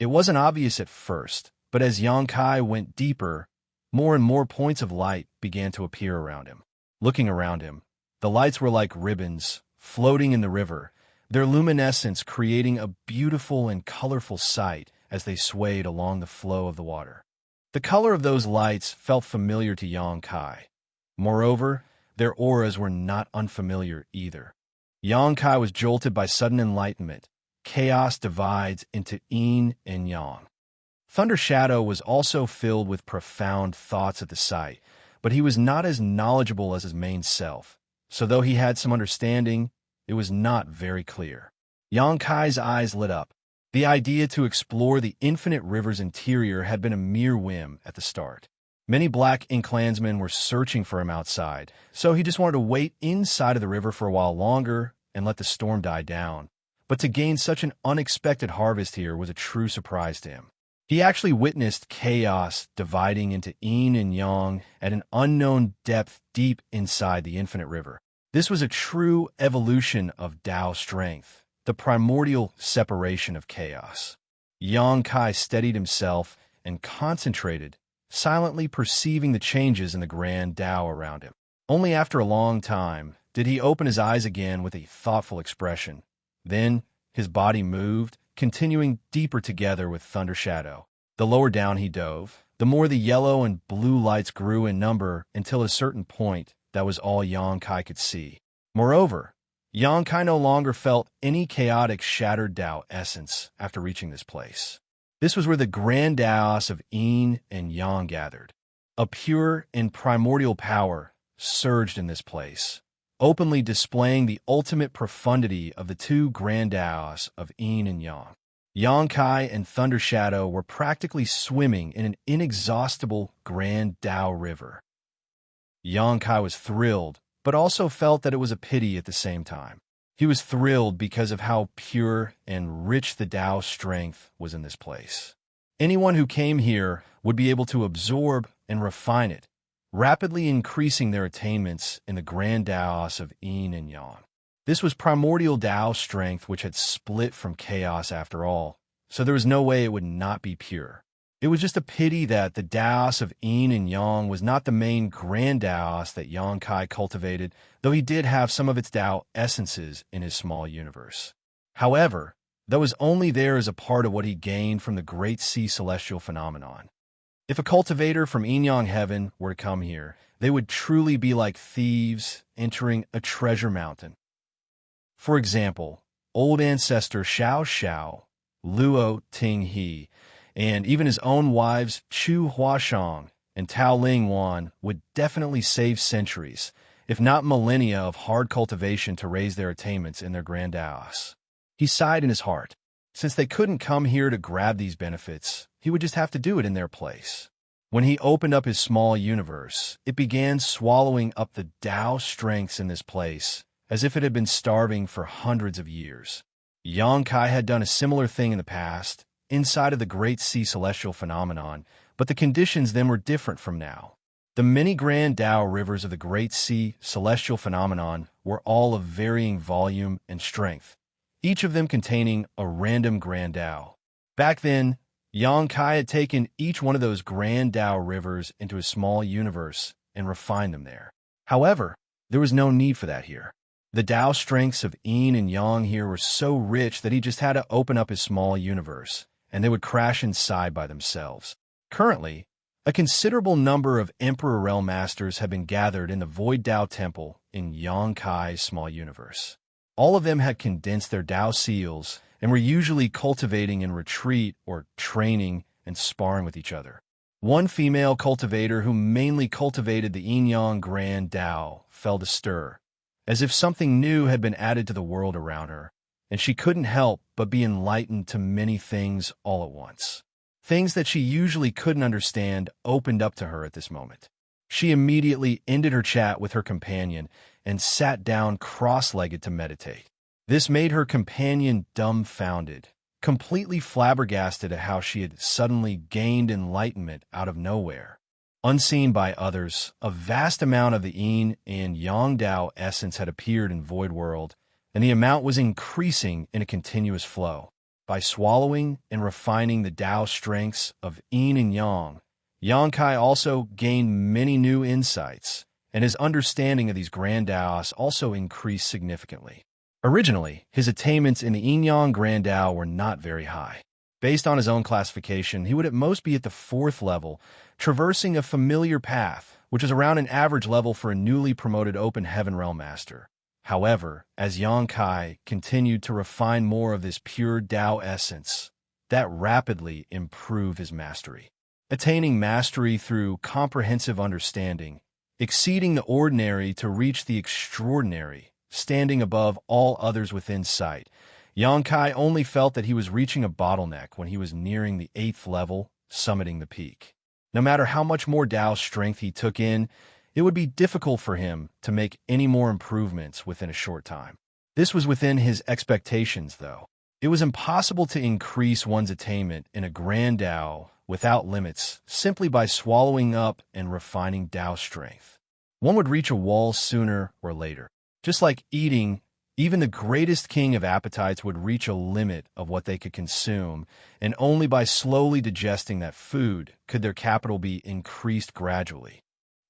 It wasn't obvious at first, but as Yang Kai went deeper, more and more points of light began to appear around him. Looking around him, the lights were like ribbons floating in the river, their luminescence creating a beautiful and colorful sight as they swayed along the flow of the water. The color of those lights felt familiar to Yang Kai. Moreover, their auras were not unfamiliar either. Yang Kai was jolted by sudden enlightenment. Chaos divides into Yin and Yang. Thunder Shadow was also filled with profound thoughts at the sight, but he was not as knowledgeable as his main self, so though he had some understanding, it was not very clear. Yang Kai's eyes lit up. The idea to explore the infinite river's interior had been a mere whim at the start. Many Black Ink clansmen were searching for him outside, so he just wanted to wait inside of the river for a while longer and let the storm die down. But to gain such an unexpected harvest here was a true surprise to him. He actually witnessed chaos dividing into Yin and Yang at an unknown depth deep inside the infinite river. This was a true evolution of Dao strength, the primordial separation of chaos. Yang Kai steadied himself and concentrated, silently perceiving the changes in the grand Dao around him. Only after a long time did he open his eyes again with a thoughtful expression. Then his body moved, continuing deeper together with Thunder Shadow. The lower down he dove, The more the yellow and blue lights grew in number until at a certain point, that was all Xianxia could see. Moreover, Xianxia no longer felt any chaotic shattered Tao essence after reaching this place. This was where the grand Taos of Yin and Yang gathered. A pure and primordial power surged in this place, openly displaying the ultimate profundity of the two grand Taos of Yin and Yang. Xianxia and Thunder Shadow were practically swimming in an inexhaustible grand Tao river. Xianxia was thrilled, but also felt that it was a pity at the same time. He was thrilled because of how pure and rich the Tao strength was in this place. Anyone who came here would be able to absorb and refine it, rapidly increasing their attainments in the grand Taos of Yin and Yang. This was primordial Tao strength which had split from chaos after all, so there was no way it would not be pure. It was just a pity that the Taos of Yin and Yang was not the main grand Taos that Xianxia cultivated, though he did have some of its Tao essences in his small universe. However, that was only there as a part of what he gained from the Great Sea Celestial phenomenon. If a cultivator from Yin Yang Heaven were to come here, they would truly be like thieves entering a treasure mountain. For example, old ancestor Xiao, Luo Ting-he, and even his own wives Chu Huashang and Tao Ling Wan would definitely save centuries, if not millennia of hard cultivation to raise their attainments in their grand Taos. He sighed in his heart. Since they couldn't come here to grab these benefits, he would just have to do it in their place. When he opened up his small universe, it began swallowing up the Tao strengths in this place, as if it had been starving for hundreds of years. Xianxia had done a similar thing in the past, inside of the Great Sea Celestial phenomenon, but the conditions then were different from now. The many grand Tao rivers of the Great Sea Celestial phenomenon were all of varying volume and strength, each of them containing a random grand Tao. Back then, Xianxia had taken each one of those grand Tao rivers into a small universe and refined them there. However, there was no need for that here. The Tao strengths of Yin and Yang here were so rich that he just had to open up his small universe, and they would crash inside by themselves. Currently, a considerable number of Emperor Realm Masters have been gathered in the Void Tao Temple in Xianxia's small universe. All of them had condensed their Tao seals and were usually cultivating in retreat or training and sparring with each other. One female cultivator who mainly cultivated the Yin-Yang Grand Tao fell to stir, as if something new had been added to the world around her, and she couldn't help but be enlightened to many things all at once. Things that she usually couldn't understand opened up to her at this moment. She immediately ended her chat with her companion and sat down cross-legged to meditate. This made her companion dumbfounded, completely flabbergasted at how she had suddenly gained enlightenment out of nowhere. Unseen by others, a vast amount of the Yin and Yang Tao essence had appeared in Void World, and the amount was increasing in a continuous flow. By swallowing and refining the Tao strengths of Yin and Yang, Xianxia also gained many new insights, and his understanding of these grand Taos also increased significantly. Originally, his attainments in the Yin-Yang Grand Tao were not very high. Based on his own classification, he would at most be at the 4th level, traversing a familiar path, which is around an average level for a newly promoted Open Heaven Realm Master. However, as Xianxia continued to refine more of this pure Tao essence, that rapidly improved his mastery. Attaining mastery through comprehensive understanding, exceeding the ordinary to reach the extraordinary, standing above all others within sight, Xianxia only felt that he was reaching a bottleneck when he was nearing the 8th level, summiting the peak. No matter how much more Tao strength he took in, it would be difficult for him to make any more improvements within a short time. This was within his expectations, though. It was impossible to increase one's attainment in a grand Tao without limits simply by swallowing up and refining Tao strength. One would reach a wall sooner or later. Just like eating, even the greatest king of appetites would reach a limit of what they could consume, and only by slowly digesting that food could their capital be increased gradually.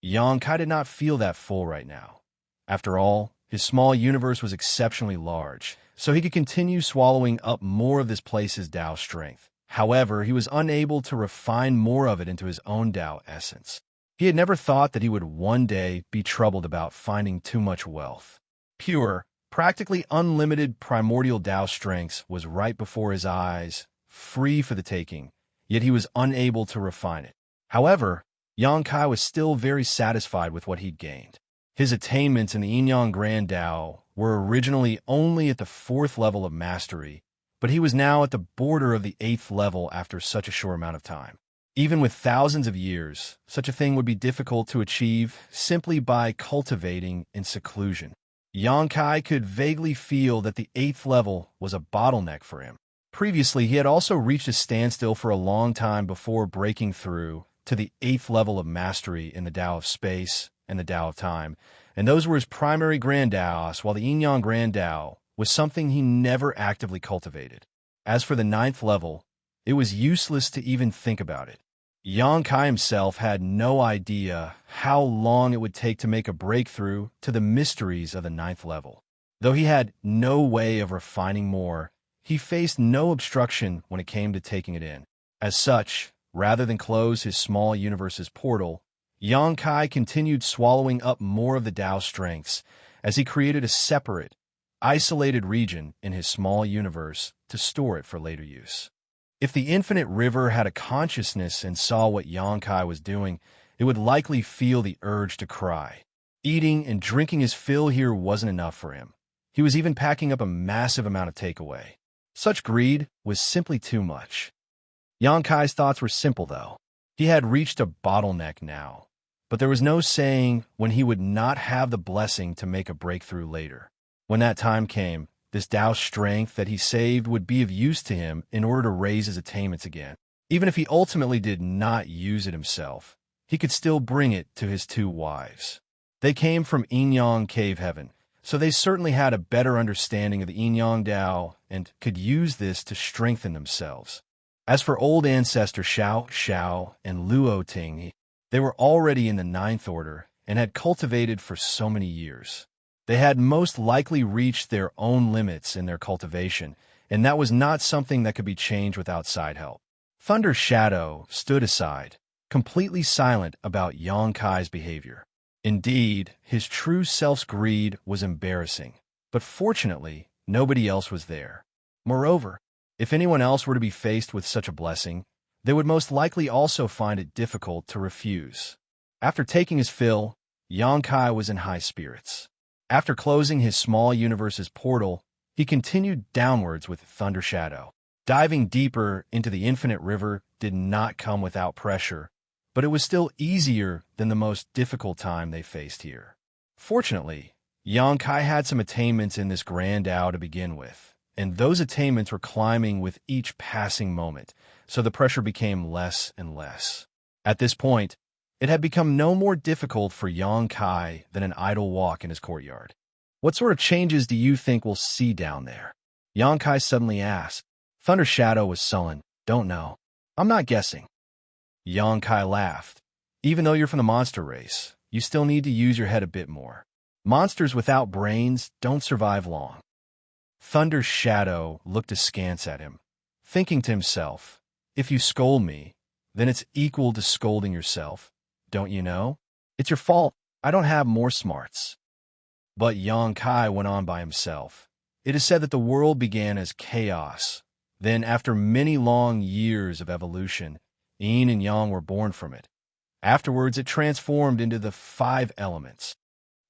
Xianxia did not feel that full right now. After all, his small universe was exceptionally large, so he could continue swallowing up more of this place's Tao strength. However, he was unable to refine more of it into his own Tao essence. He had never thought that he would one day be troubled about finding too much wealth. Pure, practically unlimited primordial Tao strength was right before his eyes, free for the taking, yet he was unable to refine it. However, Xianxia was still very satisfied with what he'd gained. His attainments in the Yin-Yang Grand Tao were originally only at the 4th level of mastery, but he was now at the border of the 8th level after such a short amount of time. Even with thousands of years, such a thing would be difficult to achieve simply by cultivating in seclusion. Xianxia could vaguely feel that the 8th level was a bottleneck for him. Previously, he had also reached a standstill for a long time before breaking through to the 8th level of mastery in the Tao of Space and the Tao of Time, and those were his primary Grand Taos, while the Yin-Yang Grand Tao was something he never actively cultivated. As for the 9th level, it was useless to even think about it. Xianxia himself had no idea how long it would take to make a breakthrough to the mysteries of the 9th level. Though he had no way of refining more, he faced no obstruction when it came to taking it in. As such, rather than close his small universe's portal, Xianxia continued swallowing up more of the Tao strengths as he created a separate, isolated region in his small universe to store it for later use. If the infinite river had a consciousness and saw what Xianxia was doing, it would likely feel the urge to cry. Eating and drinking his fill here wasn't enough for him. He was even packing up a massive amount of takeaway. Such greed was simply too much. Xianxia's thoughts were simple, though. He had reached a bottleneck now, but there was no saying when he would not have the blessing to make a breakthrough later. When that time came, this Tao strength that he saved would be of use to him in order to raise his attainments again. Even if he ultimately did not use it himself, he could still bring it to his 2 wives. They came from Yin-Yang Cave Heaven, so they certainly had a better understanding of the Yin-Yang Tao and could use this to strengthen themselves. As for old ancestor Xiao and Luo Ting, they were already in the 9th order and had cultivated for so many years. They had most likely reached their own limits in their cultivation, and that was not something that could be changed with outside help. Thunder Shadow stood aside, completely silent about Xianxia's behavior. Indeed, his true self's greed was embarrassing, but fortunately, nobody else was there. Moreover, if anyone else were to be faced with such a blessing, they would most likely also find it difficult to refuse. After taking his fill, Xianxia was in high spirits. After closing his small universe's portal, he continued downwards with Thunder Shadow. Diving deeper into the infinite river did not come without pressure, but it was still easier than the most difficult time they faced here. Fortunately, Xianxia had some attainments in this Grand Tao to begin with, and those attainments were climbing with each passing moment, so the pressure became less and less. At this point, it had become no more difficult for Xianxia than an idle walk in his courtyard. What sort of changes do you think we'll see down there? Xianxia suddenly asked. Thunder Shadow was sullen. Don't know. I'm not guessing. Xianxia laughed. Even though you're from the monster race, you still need to use your head a bit more. Monsters without brains don't survive long. Thunder Shadow looked askance at him, thinking to himself, if you scold me, then it's equal to scolding yourself. Don't you know? It's your fault. I don't have more smarts. But Xianxia went on by himself. It is said that the world began as chaos. Then, after many long years of evolution, Yin and Yang were born from it. Afterwards, it transformed into the 5 elements.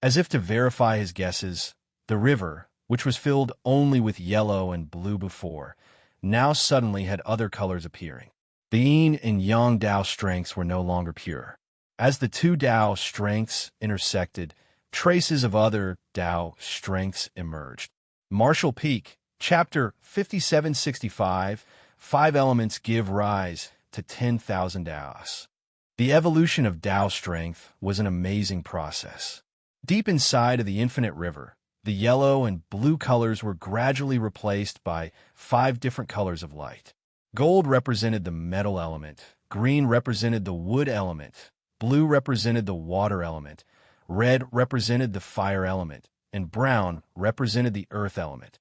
As if to verify his guesses, the river, which was filled only with yellow and blue before, now suddenly had other colors appearing. The Yin and Yang Tao strengths were no longer pure. As the 2 Tao strengths intersected, traces of other Tao strengths emerged. Martial Peak, Chapter 5765, 5 elements give rise to 10,000 Taos. The evolution of Tao strength was an amazing process. Deep inside of the infinite river, the yellow and blue colors were gradually replaced by 5 different colors of light. Gold represented the metal element, green represented the wood element, blue represented the water element, red represented the fire element, and brown represented the earth element.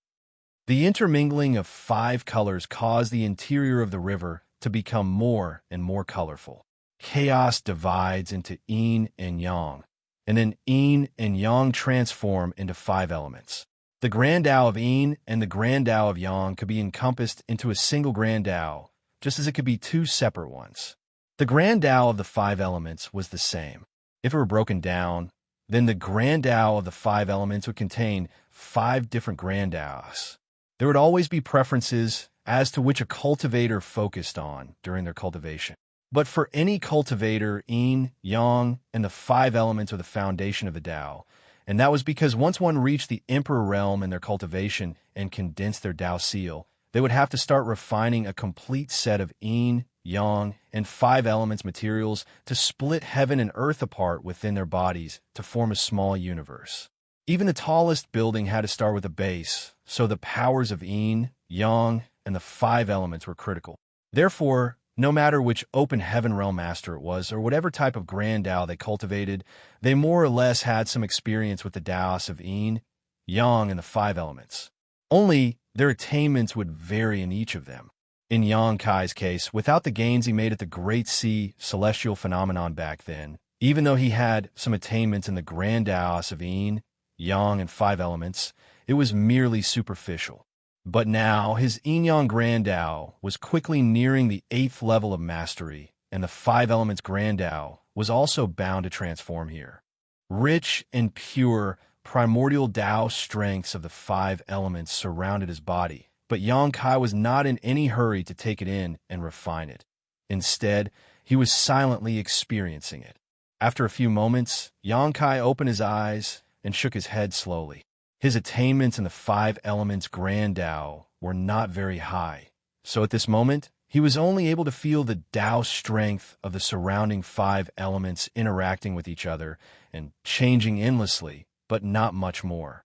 The intermingling of 5 colors caused the interior of the river to become more and more colorful. Chaos divides into yin and yang, and then yin and yang transform into 5 elements. The Grand Tao of yin and the Grand Tao of yang could be encompassed into a single Grand Tao, just as it could be 2 separate ones. The Grand Tao of the 5 elements was the same. If it were broken down, then the Grand Tao of the 5 elements would contain 5 different Grand Taos. There would always be preferences as to which a cultivator focused on during their cultivation. But for any cultivator, yin, yang, and the 5 elements are the foundation of the Tao, and that was because once one reached the Emperor realm in their cultivation and condensed their Tao seal, they would have to start refining a complete set of yin, yang, and 5 elements materials to split heaven and earth apart within their bodies to form a small universe. Even the tallest building had to start with a base, so the powers of yin, yang, and the 5 elements were critical. Therefore, no matter which open heaven realm master it was, or whatever type of Grand Tao they cultivated, they more or less had some experience with the Taos of yin, yang, and the 5 elements. Only, their attainments would vary in each of them. In Yang Kai's case, without the gains he made at the Great Sea celestial phenomenon back then, even though he had some attainments in the Grand Taos of yin, yang, and 5 elements, it was merely superficial. But now, his yin-yang Grand Tao was quickly nearing the 8th level of mastery, and the 5 elements Grand Tao was also bound to transform here. Rich and pure, primordial Tao strengths of the 5 elements surrounded his body, but Yang Kai was not in any hurry to take it in and refine it. Instead, he was silently experiencing it. After a few moments, Yang Kai opened his eyes and shook his head slowly. His attainments in the 5 elements Grand Tao were not very high, so at this moment, he was only able to feel the Tao strength of the surrounding 5 elements interacting with each other and changing endlessly, but not much more.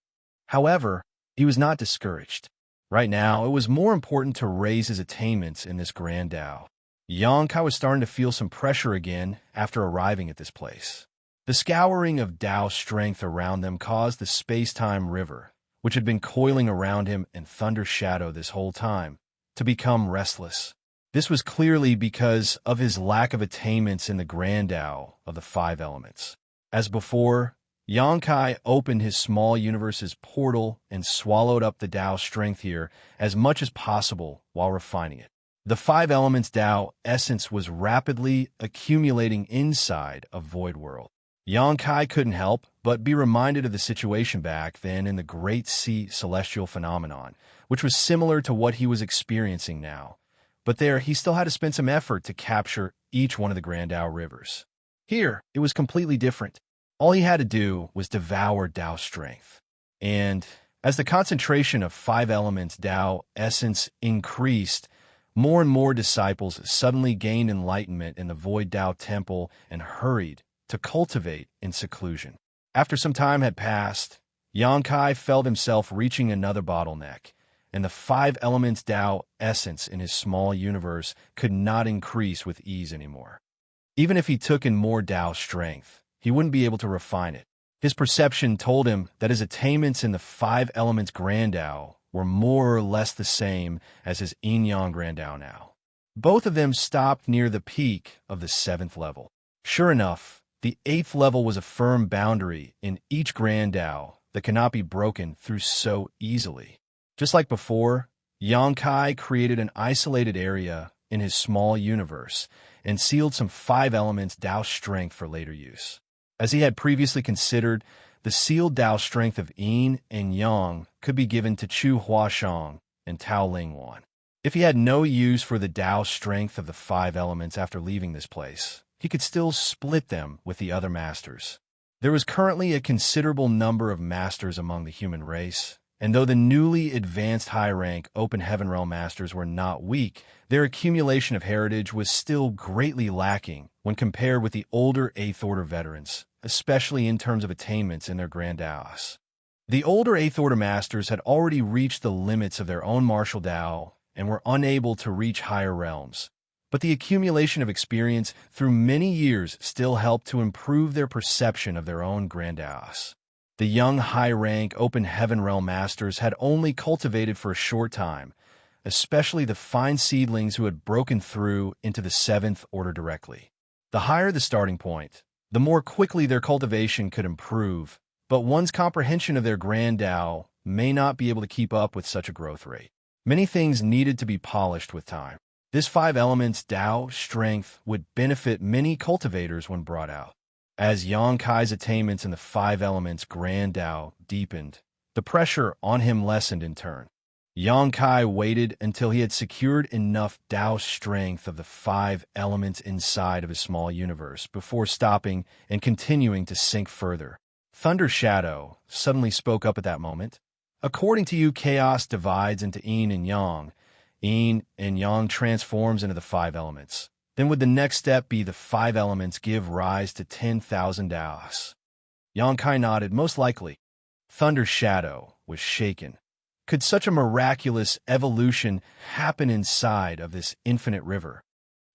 However, he was not discouraged. Right now, it was more important to raise his attainments in this Grand Tao. Yang Kai was starting to feel some pressure again after arriving at this place. The scouring of Tao strength around them caused the space-time river, which had been coiling around him in thunder shadow this whole time, to become restless. This was clearly because of his lack of attainments in the Grand Tao of the 5 elements. As before, Yang Kai opened his small universe's portal and swallowed up the Tao strength here as much as possible while refining it. The 5 elements Tao essence was rapidly accumulating inside of Void World. Yang Kai couldn't help but be reminded of the situation back then in the Great Sea celestial phenomenon, which was similar to what he was experiencing now. But there, he still had to spend some effort to capture each one of the Grand Tao rivers. Here, it was completely different. All he had to do was devour Tao strength. And as the concentration of 5 elements Tao essence increased, more and more disciples suddenly gained enlightenment in the Void Tao Temple and hurried to cultivate in seclusion. After some time had passed, Yang Kai felt himself reaching another bottleneck, and the 5 elements Tao essence in his small universe could not increase with ease anymore. Even if he took in more Tao strength, he wouldn't be able to refine it. His perception told him that his attainments in the 5 elements Grand Tao were more or less the same as his yin-yang Grand Tao now. Both of them stopped near the peak of the 7th level. Sure enough, the 8th level was a firm boundary in each Grand Tao that cannot be broken through so easily. Just like before, Yang Kai created an isolated area in his small universe and sealed some 5 elements Tao strength for later use. As he had previously considered, the sealed Tao strength of yin and yang could be given to Chu Huashang and Tao Lingwan. If he had no use for the Tao strength of the 5 elements after leaving this place, he could still split them with the other masters. There was currently a considerable number of masters among the human race, and though the newly advanced high-rank Open Heaven Realm masters were not weak, their accumulation of heritage was still greatly lacking when compared with the older 8th Order veterans, especially in terms of attainments in their Grand Taos. The older 8th Order masters had already reached the limits of their own martial Tao and were unable to reach higher realms. But the accumulation of experience through many years still helped to improve their perception of their own Grand Taos. The young high-rank open heaven realm masters had only cultivated for a short time, especially the fine seedlings who had broken through into the seventh order directly. The higher the starting point, the more quickly their cultivation could improve, but one's comprehension of their grand Tao may not be able to keep up with such a growth rate. Many things needed to be polished with time. This five elements Tao strength would benefit many cultivators when brought out. As Xianxia's attainments in the five elements grand Tao deepened, the pressure on him lessened in turn. Xianxia waited until he had secured enough Tao strength of the five elements inside of his small universe before stopping and continuing to sink further. Thunder Shadow suddenly spoke up at that moment. According to you, chaos divides into yin and yang. Yin and yang transforms into the five elements. Then would the next step be the five elements give rise to 10,000 Taos? Xianxia nodded, most likely. Thunder Shadow was shaken. Could such a miraculous evolution happen inside of this infinite river?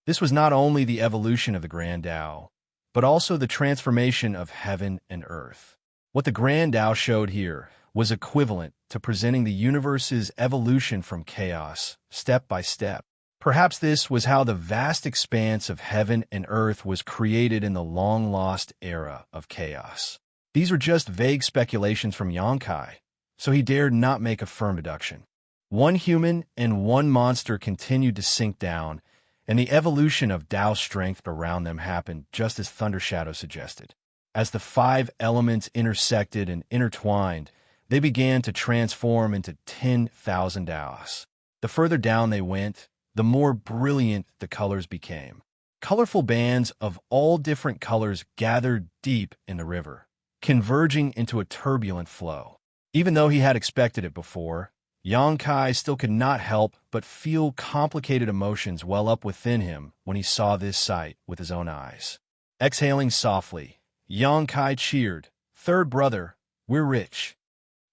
This was not only the evolution of the Grand Tao, but also the transformation of heaven and earth. What the Grand Tao showed here was equivalent to presenting the universe's evolution from chaos, step by step. Perhaps this was how the vast expanse of heaven and earth was created in the long-lost era of chaos. These were just vague speculations from Xianxia, so he dared not make a firm deduction. One human and one monster continued to sink down, and the evolution of Tao strength around them happened just as Thunder Shadow suggested. As the five elements intersected and intertwined, they began to transform into 10,000 Taos. The further down they went, the more brilliant the colors became. Colorful bands of all different colors gathered deep in the river, converging into a turbulent flow. Even though he had expected it before, Xianxia still could not help but feel complicated emotions well up within him when he saw this sight with his own eyes. Exhaling softly, Xianxia cheered, "Third brother, we're rich."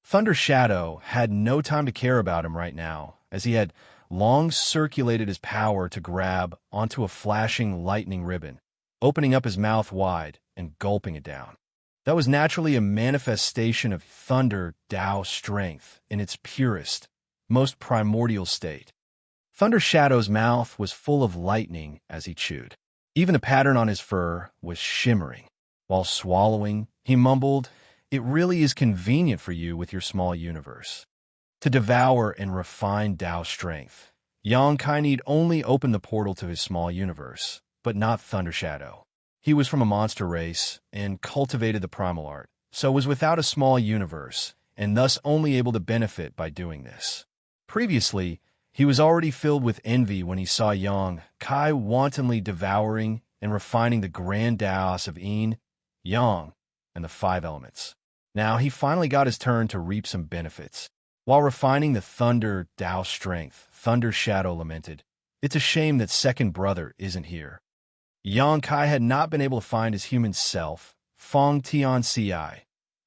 Thunder Shadow had no time to care about him right now, as he had long circulated his power to grab onto a flashing lightning ribbon, opening up his mouth wide and gulping it down. That was naturally a manifestation of Thunder Tao strength in its purest, most primordial state. Thunder Shadow's mouth was full of lightning as he chewed. Even the pattern on his fur was shimmering. While swallowing, he mumbled, "It really is convenient for you with your small universe to devour and refine Tao strength. Xianxia need only open the portal to his small universe, but not Thunder Shadow. He was from a monster race and cultivated the primal art, so was without a small universe, and thus only able to benefit by doing this. Previously, he was already filled with envy when he saw Xianxia wantonly devouring and refining the grand Taos of Yin, Yang, and the five elements. Now he finally got his turn to reap some benefits. While refining the Thunder Tao strength, Thunder Shadow lamented, "It's a shame that second brother isn't here." Xianxia had not been able to find his human self, Feng Tianci.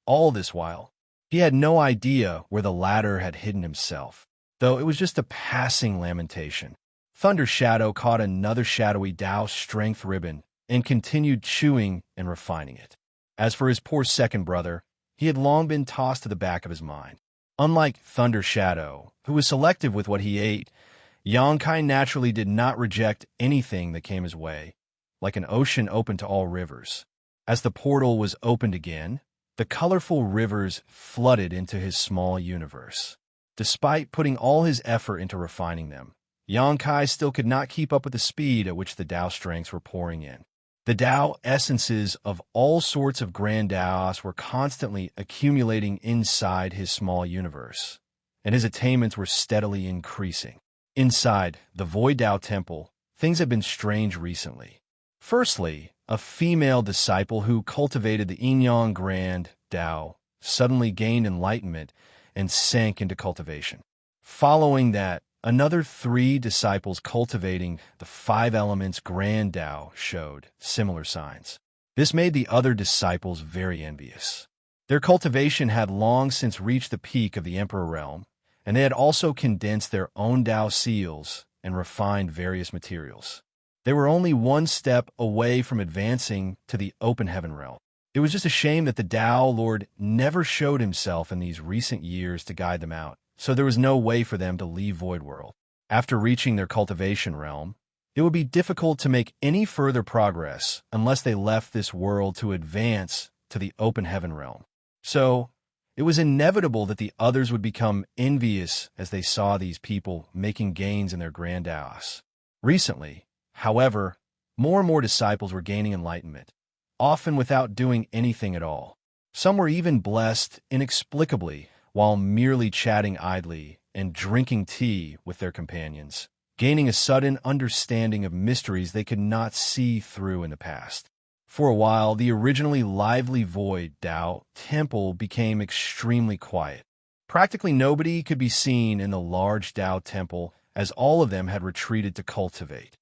All this while, he had no idea where the latter had hidden himself, though it was just a passing lamentation. Thunder Shadow caught another shadowy Tao strength ribbon and continued chewing and refining it. As for his poor second brother, he had long been tossed to the back of his mind. Unlike Thunder Shadow, who was selective with what he ate, Xianxia naturally did not reject anything that came his way, like an ocean open to all rivers. As the portal was opened again, the colorful rivers flooded into his small universe. Despite putting all his effort into refining them, Xianxia still could not keep up with the speed at which the Tao strengths were pouring in. The Tao essences of all sorts of grand Taos were constantly accumulating inside his small universe, and his attainments were steadily increasing. Inside the Void Tao Temple, things had been strange recently. Firstly, a female disciple who cultivated the Yin-Yang Grand Tao suddenly gained enlightenment and sank into cultivation. Following that, another 3 disciples cultivating the 5 elements Grand Tao showed similar signs. This made the other disciples very envious. Their cultivation had long since reached the peak of the Emperor realm, and they had also condensed their own Tao seals and refined various materials. They were only one step away from advancing to the open heaven realm. It was just a shame that the Tao Lord never showed himself in these recent years to guide them out, so there was no way for them to leave Void World. After reaching their cultivation realm, it would be difficult to make any further progress unless they left this world to advance to the open heaven realm. So, it was inevitable that the others would become envious as they saw these people making gains in their grand Daos. Recently, however, more and more disciples were gaining enlightenment, often without doing anything at all. Some were even blessed inexplicably while merely chatting idly and drinking tea with their companions, gaining a sudden understanding of mysteries they could not see through in the past. For a while, the originally lively Void Tao temple became extremely quiet. Practically nobody could be seen in the large Tao temple, as all of them had retreated to cultivate.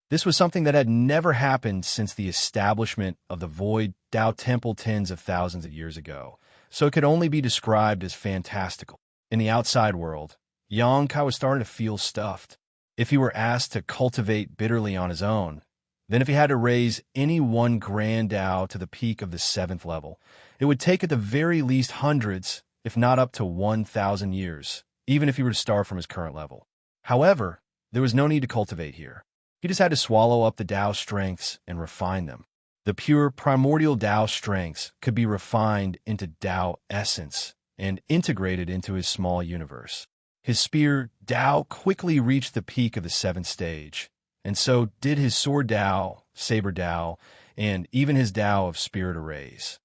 This was something that had never happened since the establishment of the Void Tao temple tens of thousands of years ago, so it could only be described as fantastical. In the outside world, Xianxia was starting to feel stuffed. If he were asked to cultivate bitterly on his own, then if he had to raise any one grand Tao to the peak of the 7th level, it would take at the very least hundreds, if not up to 1,000 years, even if he were to start from his current level. However, there was no need to cultivate here. He just had to swallow up the Tao strengths and refine them. The pure primordial Tao strengths could be refined into Tao essence and integrated into his small universe. His spear Tao quickly reached the peak of the 7th stage, and so did his sword Tao, saber Tao, and even his Tao of spirit arrays.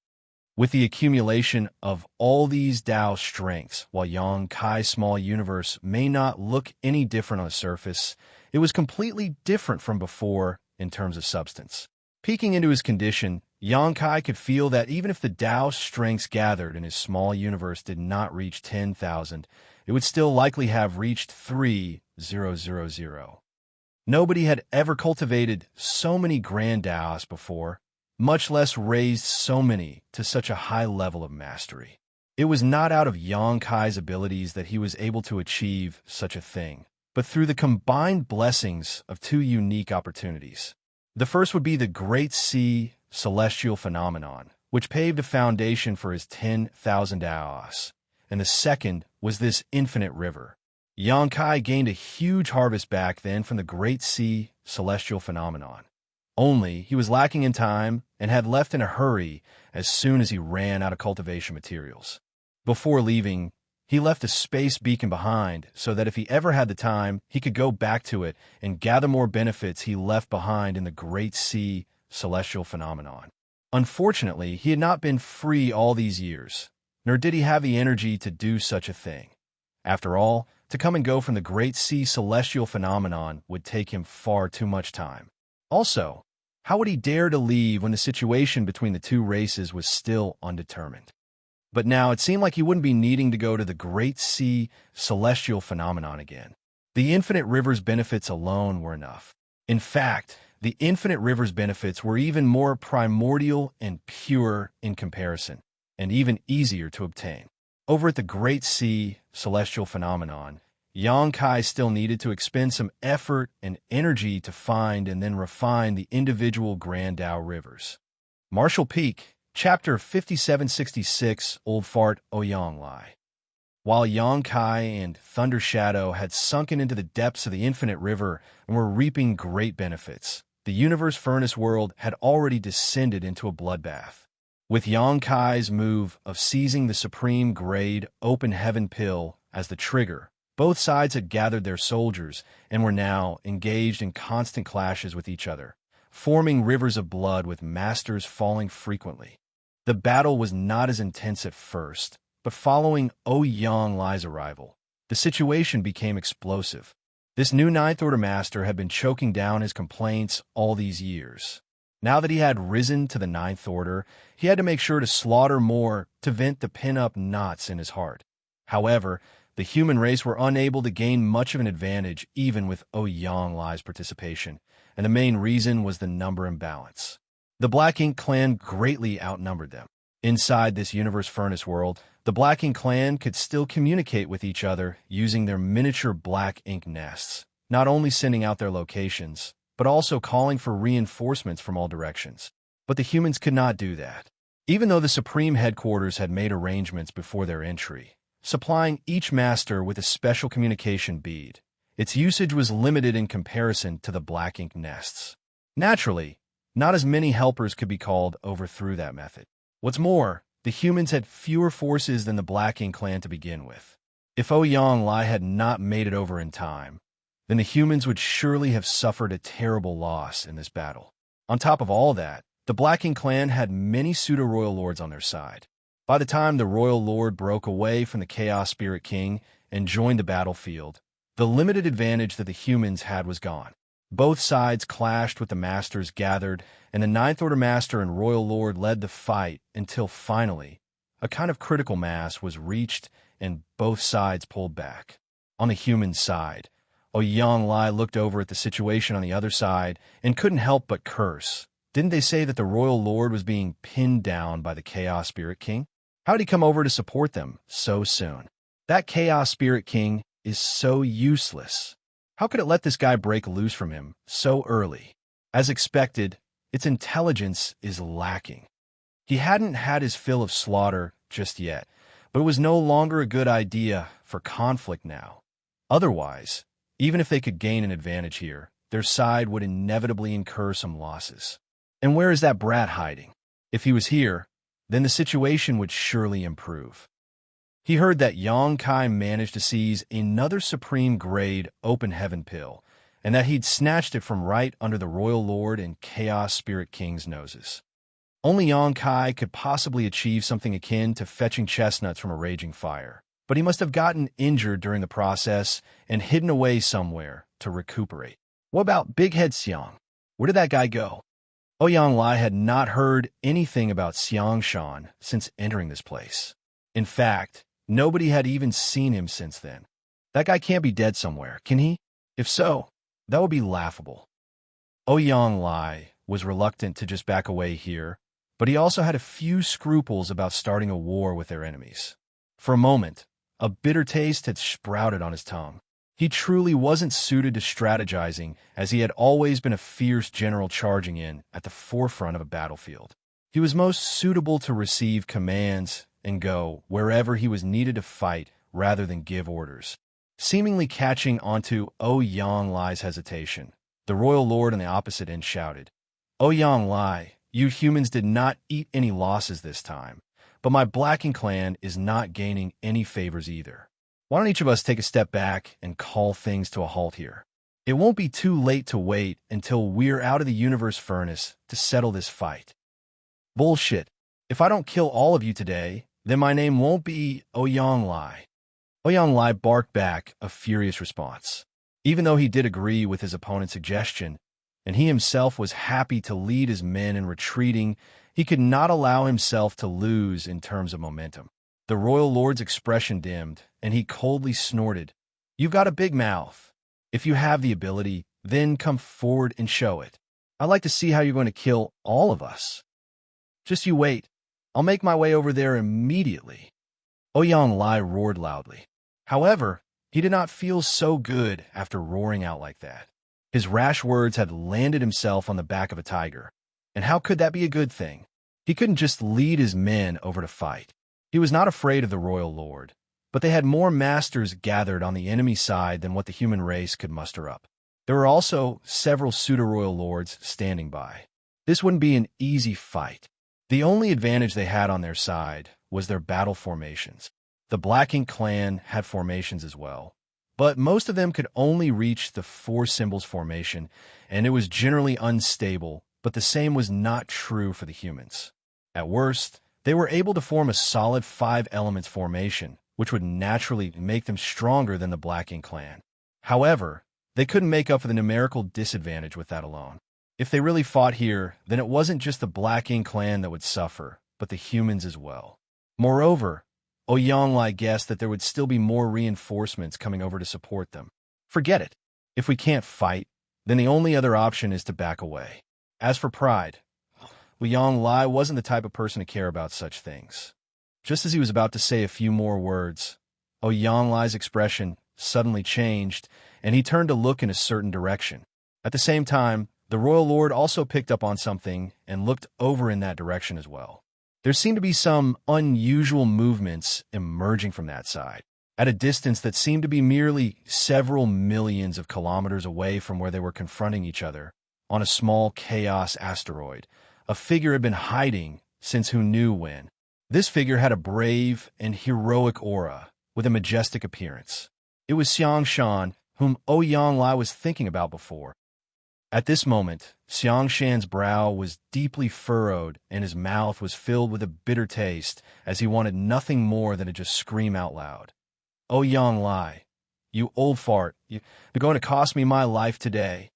With the accumulation of all these Tao strengths, while Xianxia's small universe may not look any different on the surface, it was completely different from before in terms of substance. Peeking into his condition, Xianxia could feel that even if the Tao strengths gathered in his small universe did not reach 10,000, it would still likely have reached 3,000. Nobody had ever cultivated so many grand Taos before, much less raised so many to such a high level of mastery. It was not out of Xianxia's abilities that he was able to achieve such a thing, but through the combined blessings of two unique opportunities. The first would be the Great Sea celestial phenomenon, which paved a foundation for his 10,000 Taos, and the second was this infinite river. Xianxia gained a huge harvest back then from the Great Sea celestial phenomenon. Only he was lacking in time and had left in a hurry as soon as he ran out of cultivation materials. Before leaving, he left a space beacon behind so that if he ever had the time, he could go back to it and gather more benefits he left behind in the Great Sea celestial phenomenon. Unfortunately, he had not been free all these years, nor did he have the energy to do such a thing. After all, to come and go from the Great Sea celestial phenomenon would take him far too much time. Also, how would he dare to leave when the situation between the two races was still undetermined? But now it seemed like he wouldn't be needing to go to the Great Sea celestial phenomenon again. The infinite river's benefits alone were enough. In fact, the infinite river's benefits were even more primordial and pure in comparison, and even easier to obtain. Over at the Great Sea celestial phenomenon, Xianxia still needed to expend some effort and energy to find and then refine the individual Grand Tao rivers. Marshall Peak, Chapter 5766, Old Fart Oyanglai. While Xianxia and Thunder Shadow had sunken into the depths of the infinite river and were reaping great benefits, the universe furnace world had already descended into a bloodbath. With Xianxia's move of seizing the supreme grade open heaven pill as the trigger, both sides had gathered their soldiers and were now engaged in constant clashes with each other, forming rivers of blood with masters falling frequently. The battle was not as intense at first, but following Oyanglai's arrival, the situation became explosive. This new Ninth Order Master had been choking down his complaints all these years. Now that he had risen to the Ninth Order, he had to make sure to slaughter more to vent the pin-up knots in his heart. However, the human race were unable to gain much of an advantage even with Oyanglai's participation, and the main reason was the number imbalance. The Black Ink clan greatly outnumbered them. Inside this universe furnace world, the Black Ink clan could still communicate with each other using their miniature black ink nests, not only sending out their locations, but also calling for reinforcements from all directions. But the humans could not do that. Even though the Supreme Headquarters had made arrangements before their entry, supplying each master with a special communication bead, its usage was limited in comparison to the black ink nests. Naturally, not as many helpers could be called over through that method. What's more, the humans had fewer forces than the Black Ink clan to begin with. If Xianxia had not made it over in time, then the humans would surely have suffered a terrible loss in this battle. On top of all that, the Black Ink clan had many pseudo-royal lords on their side. By the time the royal lord broke away from the Chaos Spirit King and joined the battlefield, the limited advantage that the humans had was gone. Both sides clashed with the masters gathered, and the Ninth Order Master and Royal Lord led the fight until finally, a kind of critical mass was reached and both sides pulled back. On the human side, Xianxia looked over at the situation on the other side and couldn't help but curse. Didn't they say that the Royal Lord was being pinned down by the Chaos Spirit King? How'd he come over to support them so soon? That Chaos Spirit King is so useless. How could it let this guy break loose from him so early? As expected, its intelligence is lacking. He hadn't had his fill of slaughter just yet, but it was no longer a good idea for conflict now. Otherwise, even if they could gain an advantage here, their side would inevitably incur some losses. And where is that brat hiding? If he was here, then the situation would surely improve. He heard that Xianxia managed to seize another supreme-grade open heaven pill, and that he'd snatched it from right under the Royal Lord and Chaos Spirit King's noses. Only Xianxia could possibly achieve something akin to fetching chestnuts from a raging fire, but he must have gotten injured during the process and hidden away somewhere to recuperate. What about Big Head Xiang? Where did that guy go? Xianxia had not heard anything about Xianxia since entering this place. In fact, nobody had even seen him since then. That guy can't be dead somewhere, can he? If so, that would be laughable. Xianxia was reluctant to just back away here, but he also had a few scruples about starting a war with their enemies. For a moment, a bitter taste had sprouted on his tongue. He truly wasn't suited to strategizing, as he had always been a fierce general charging in at the forefront of a battlefield. He was most suitable to receive commands and go wherever he was needed to fight rather than give orders. Seemingly catching onto Xianxia's hesitation, the Royal Lord on the opposite end shouted, Xianxia, you humans did not eat any losses this time, but my Black Ink clan is not gaining any favors either. Why don't each of us take a step back and call things to a halt here? It won't be too late to wait until we're out of the universe furnace to settle this fight. Bullshit. If I don't kill all of you today, then my name won't be Xianxia. Xianxia barked back a furious response. Even though he did agree with his opponent's suggestion, and he himself was happy to lead his men in retreating, he could not allow himself to lose in terms of momentum. The Royal Lord's expression dimmed, and he coldly snorted, You've got a big mouth. If you have the ability, then come forward and show it. I'd like to see how you're going to kill all of us. Just you wait. I'll make my way over there immediately. Xianxia roared loudly. However, he did not feel so good after roaring out like that. His rash words had landed himself on the back of a tiger, and how could that be a good thing? He couldn't just lead his men over to fight. He was not afraid of the Royal Lord, but they had more masters gathered on the enemy side than what the human race could muster up. There were also several pseudo-royal lords standing by. This wouldn't be an easy fight. The only advantage they had on their side was their battle formations. The Black Ink clan had formations as well, but most of them could only reach the 4 symbols formation, and it was generally unstable, but the same was not true for the humans. At worst, they were able to form a solid 5 elements formation, which would naturally make them stronger than the Black Ink clan. However, they couldn't make up for the numerical disadvantage with that alone. If they really fought here, then it wasn't just the Black Ink clan that would suffer, but the humans as well. Moreover, Xianxia guessed that there would still be more reinforcements coming over to support them. Forget it. If we can't fight, then the only other option is to back away. As for pride, Xianxia wasn't the type of person to care about such things. Just as he was about to say a few more words, Xianxia's expression suddenly changed, and he turned to look in a certain direction. At the same time, the Royal Lord also picked up on something and looked over in that direction as well. There seemed to be some unusual movements emerging from that side, at a distance that seemed to be merely several millions of kilometers away from where they were confronting each other. On a small chaos asteroid, a figure had been hiding since who knew when. This figure had a brave and heroic aura, with a majestic appearance. It was Xianxia, whom Ouyang was thinking about before. At this moment, Xianxian's brow was deeply furrowed and his mouth was filled with a bitter taste as he wanted nothing more than to just scream out loud. Ouyang, you old fart, you're going to cost me my life today.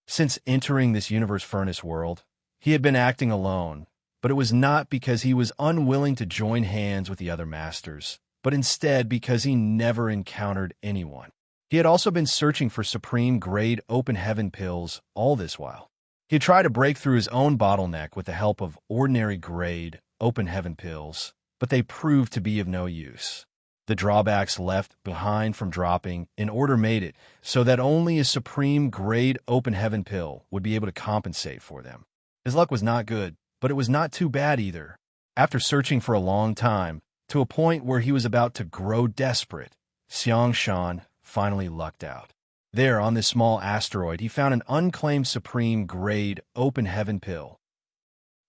Since entering this universe furnace world, he had been acting alone, but it was not because he was unwilling to join hands with the other masters, but instead because he never encountered anyone. He had also been searching for supreme-grade open heaven pills all this while. He had tried to break through his own bottleneck with the help of ordinary-grade open heaven pills, but they proved to be of no use. The drawbacks left behind from dropping in order made it so that only a supreme-grade open heaven pill would be able to compensate for them. His luck was not good, but it was not too bad either. After searching for a long time, to a point where he was about to grow desperate, Xianxia finally lucked out. There, on this small asteroid, he found an unclaimed supreme-grade open heaven pill.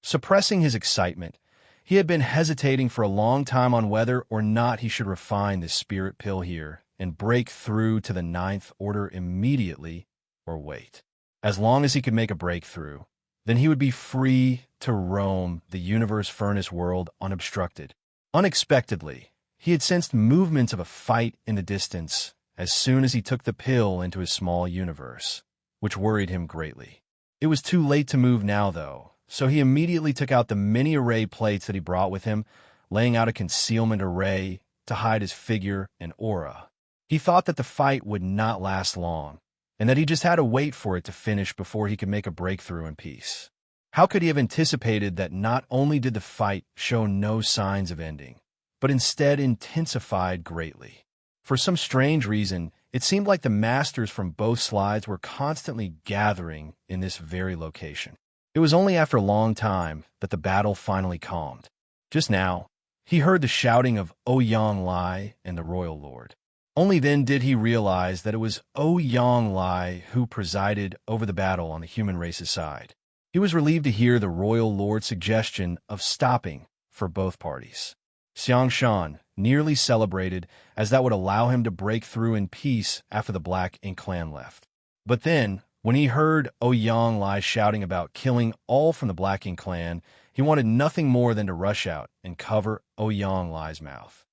Suppressing his excitement, he had been hesitating for a long time on whether or not he should refine this spirit pill here and break through to the ninth order immediately or wait. As long as he could make a breakthrough, then he would be free to roam the universe furnace world unobstructed. Unexpectedly, he had sensed movements of a fight in the distance as soon as he took the pill into his small universe, which worried him greatly. It was too late to move now, though, so he immediately took out the many array plates that he brought with him, laying out a concealment array to hide his figure and aura. He thought that the fight would not last long, and that he just had to wait for it to finish before he could make a breakthrough in peace. How could he have anticipated that not only did the fight show no signs of ending, but instead intensified greatly? For some strange reason, it seemed like the masters from both sides were constantly gathering in this very location. It was only after a long time that the battle finally calmed. Just now, he heard the shouting of Ouyang and the Royal Lord. Only then did he realize that it was Ouyang who presided over the battle on the human race's side. He was relieved to hear the Royal Lord's suggestion of stopping for both parties. Xianxia nearly celebrated, as that would allow him to break through in peace after the Black Ink clan left. But then, when he heard Ouyang shouting about killing all from the Black Ink clan, he wanted nothing more than to rush out and cover Ouyang mouth.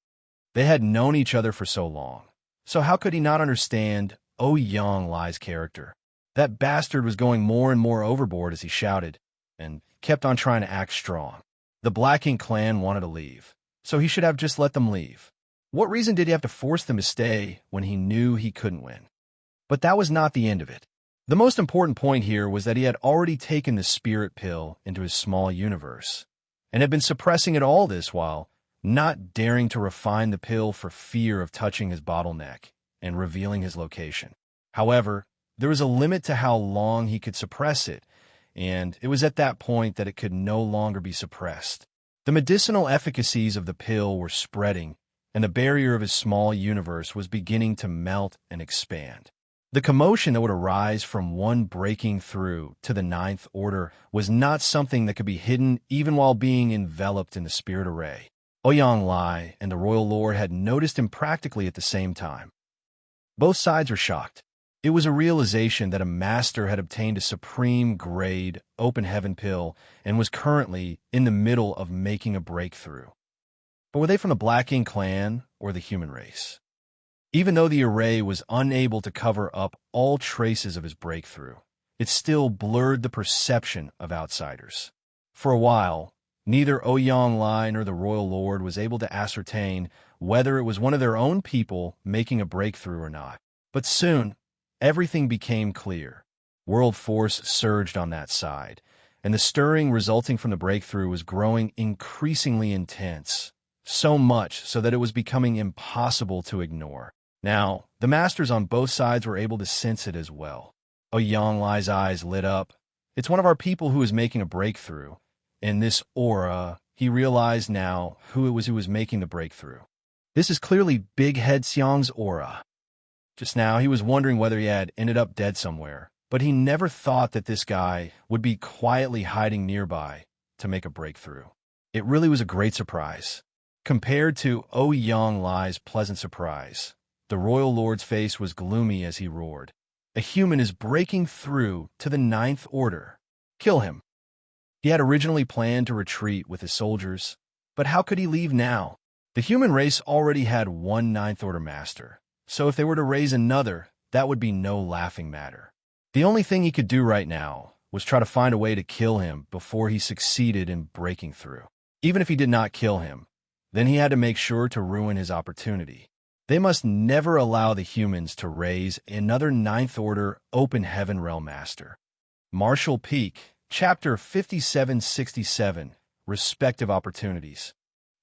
They had known each other for so long, so how could he not understand Ouyang character? That bastard was going more and more overboard as he shouted, and kept on trying to act strong. The Black Ink clan wanted to leave, so he should have just let them leave. What reason did he have to force them to stay when he knew he couldn't win? But that was not the end of it. The most important point here was that he had already taken the spirit pill into his small universe, and had been suppressing it all this while, not daring to refine the pill for fear of touching his bottleneck and revealing his location. However, there was a limit to how long he could suppress it, and it was at that point that it could no longer be suppressed. The medicinal efficacies of the pill were spreading, and the barrier of his small universe was beginning to melt and expand. The commotion that would arise from one breaking through to the ninth order was not something that could be hidden even while being enveloped in the spirit array. Ouyang and the Royal Lord had noticed him practically at the same time. Both sides were shocked. It was a realization that a master had obtained a supreme-grade open heaven pill and was currently in the middle of making a breakthrough. But were they from the Black Ink clan or the human race? Even though the array was unable to cover up all traces of his breakthrough, it still blurred the perception of outsiders. For a while, neither Ouyang nor the Royal Lord was able to ascertain whether it was one of their own people making a breakthrough or not. But soon, everything became clear. World force surged on that side, and the stirring resulting from the breakthrough was growing increasingly intense, so much so that it was becoming impossible to ignore. Now, the masters on both sides were able to sense it as well. Ouyang eyes lit up. It's one of our people who is making a breakthrough, and this aura he realized now who it was who was making the breakthrough. This is clearly Big Head Xiang's aura. Just now, he was wondering whether he had ended up dead somewhere, but he never thought that this guy would be quietly hiding nearby to make a breakthrough. It really was a great surprise. Compared to Yonglai's pleasant surprise, the royal lord's face was gloomy as he roared. A human is breaking through to the Ninth Order. Kill him. He had originally planned to retreat with his soldiers, but how could he leave now? The human race already had one Ninth Order master, so if they were to raise another, that would be no laughing matter. The only thing he could do right now was try to find a way to kill him before he succeeded in breaking through. Even if he did not kill him, then he had to make sure to ruin his opportunity. They must never allow the humans to raise another Ninth Order Open Heaven Realm Master. Martial Peak, Chapter 5767, Respective Opportunities.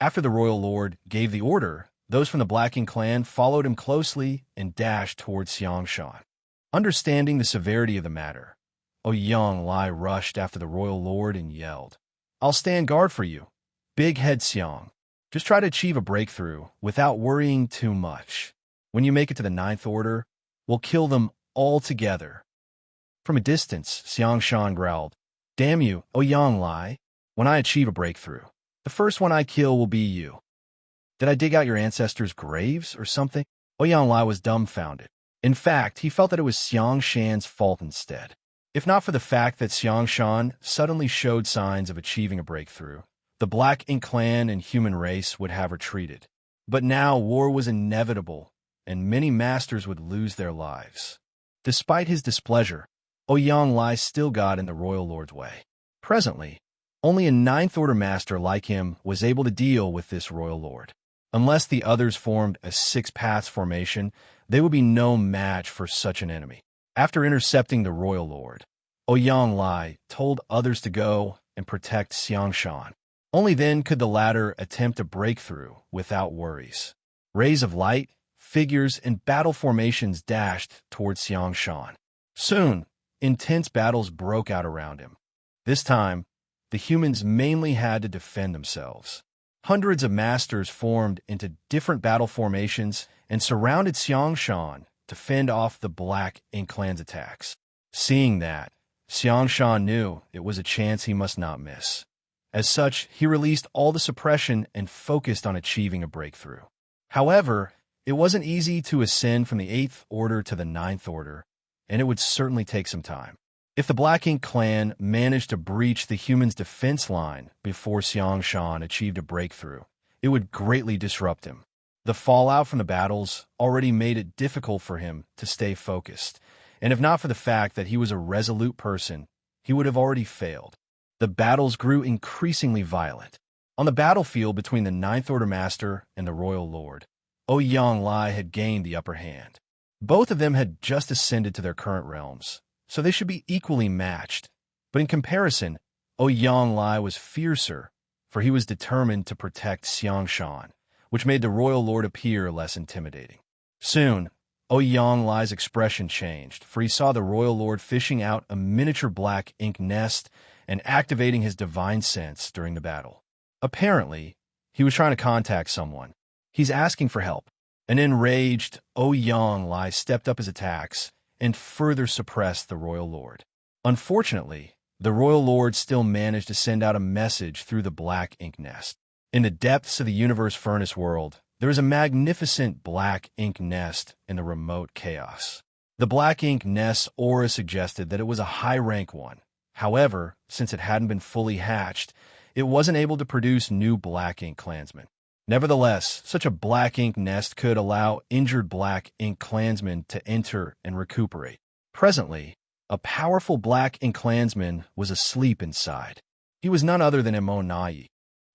After the Royal Lord gave the order, those from the Black Ink clan followed him closely and dashed towards Xianxia. Understanding the severity of the matter, Yonglai rushed after the Royal Lord and yelled, "I'll stand guard for you, Big Head Xiang. Just try to achieve a breakthrough without worrying too much. When you make it to the Ninth Order, we'll kill them all together." From a distance, Xianxia growled, "Damn you, Yonglai, when I achieve a breakthrough, the first one I kill will be you. Did I dig out your ancestors' graves or something?" Yonglai was dumbfounded. In fact, he felt that it was Xianxia's fault instead. If not for the fact that Xianxia suddenly showed signs of achieving a breakthrough, the Black Ink clan and human race would have retreated. But now war was inevitable, and many masters would lose their lives. Despite his displeasure, Yonglai still got in the Royal Lord's way. Presently, only a Ninth Order master like him was able to deal with this Royal Lord. Unless the others formed a six-paths formation, they would be no match for such an enemy. After intercepting the Royal Lord, Yonglai told others to go and protect Xianxia. Only then could the latter attempt a breakthrough without worries. Rays of light, figures, and battle formations dashed towards Xianxia. Soon, intense battles broke out around him. This time, the humans mainly had to defend themselves. Hundreds of masters formed into different battle formations and surrounded Xianxia to fend off the Black Ink clan's attacks. Seeing that, Xianxia knew it was a chance he must not miss. As such, he released all the suppression and focused on achieving a breakthrough. However, it wasn't easy to ascend from the Eighth Order to the Ninth Order, and it would certainly take some time. If the Black Ink clan managed to breach the humans' defense line before Xianxia achieved a breakthrough, it would greatly disrupt him. The fallout from the battles already made it difficult for him to stay focused, and if not for the fact that he was a resolute person, he would have already failed. The battles grew increasingly violent. On the battlefield between the Ninth Order Master and the Royal Lord, Yonglai had gained the upper hand. Both of them had just ascended to their current realms, so they should be equally matched. But in comparison, Yonglai was fiercer, for he was determined to protect Xianxia, which made the Royal Lord appear less intimidating. Soon, Yonglai's expression changed, for he saw the Royal Lord fishing out a miniature Black Ink nest and activating his divine sense during the battle. Apparently, he was trying to contact someone. He's asking for help. An enraged Yonglai stepped up his attacks and further suppressed the Royal Lord. Unfortunately, the Royal Lord still managed to send out a message through the Black Ink nest. In the depths of the universe furnace world, there is a magnificent Black Ink nest in the remote chaos. The Black Ink nest's aura suggested that it was a high-rank one. However, since it hadn't been fully hatched, it wasn't able to produce new Black Ink clansmen. Nevertheless, such a Black Ink nest could allow injured Black Ink clansmen to enter and recuperate. Presently, a powerful Black Ink clansman was asleep inside. He was none other than Immortal.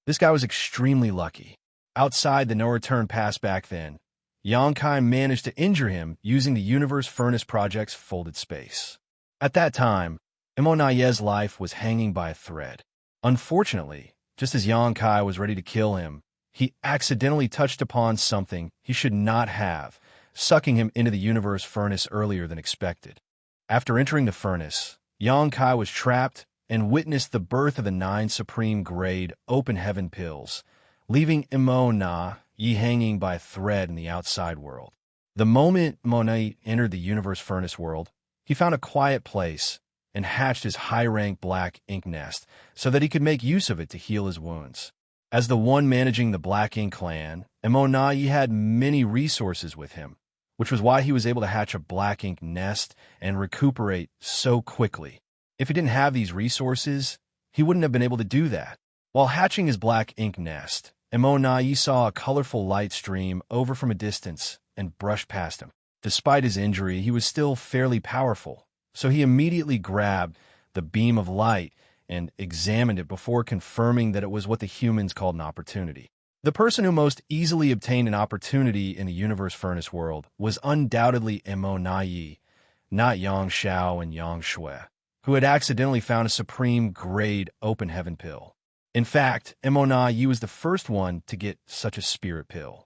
This guy was extremely lucky. Outside the no-return pass back then, Xianxia managed to injure him using the Universe Furnace Project's folded space. At that time, Immortal's life was hanging by a thread. Unfortunately, just as Xianxia was ready to kill him, he accidentally touched upon something he should not have, sucking him into the Universe Furnace earlier than expected. After entering the furnace, Xianxia was trapped and witnessed the birth of the 9 supreme-grade open heaven pills, leaving Imo-Na-Yi hanging by a thread in the outside world. The moment Imo-Na-Yi entered the universe furnace world, he found a quiet place and hatched his high-rank black ink nest so that he could make use of it to heal his wounds. As the one managing the Black Ink clan, Imo-Na-Yi had many resources with him, which was why he was able to hatch a black ink nest and recuperate so quickly. If he didn't have these resources, he wouldn't have been able to do that. While hatching his black ink nest, Imo-Na-Yi saw a colorful light stream over from a distance and brushed past him. Despite his injury, he was still fairly powerful, so he immediately grabbed the beam of light and examined it before confirming that it was what the humans called an opportunity. The person who most easily obtained an opportunity in the universe furnace world was undoubtedly Imo-Na-Yi, not Xianxia and Xianxia, who had accidentally found a supreme-grade open heaven pill. In fact, Imo-Na-Yi was the first one to get such a spirit pill.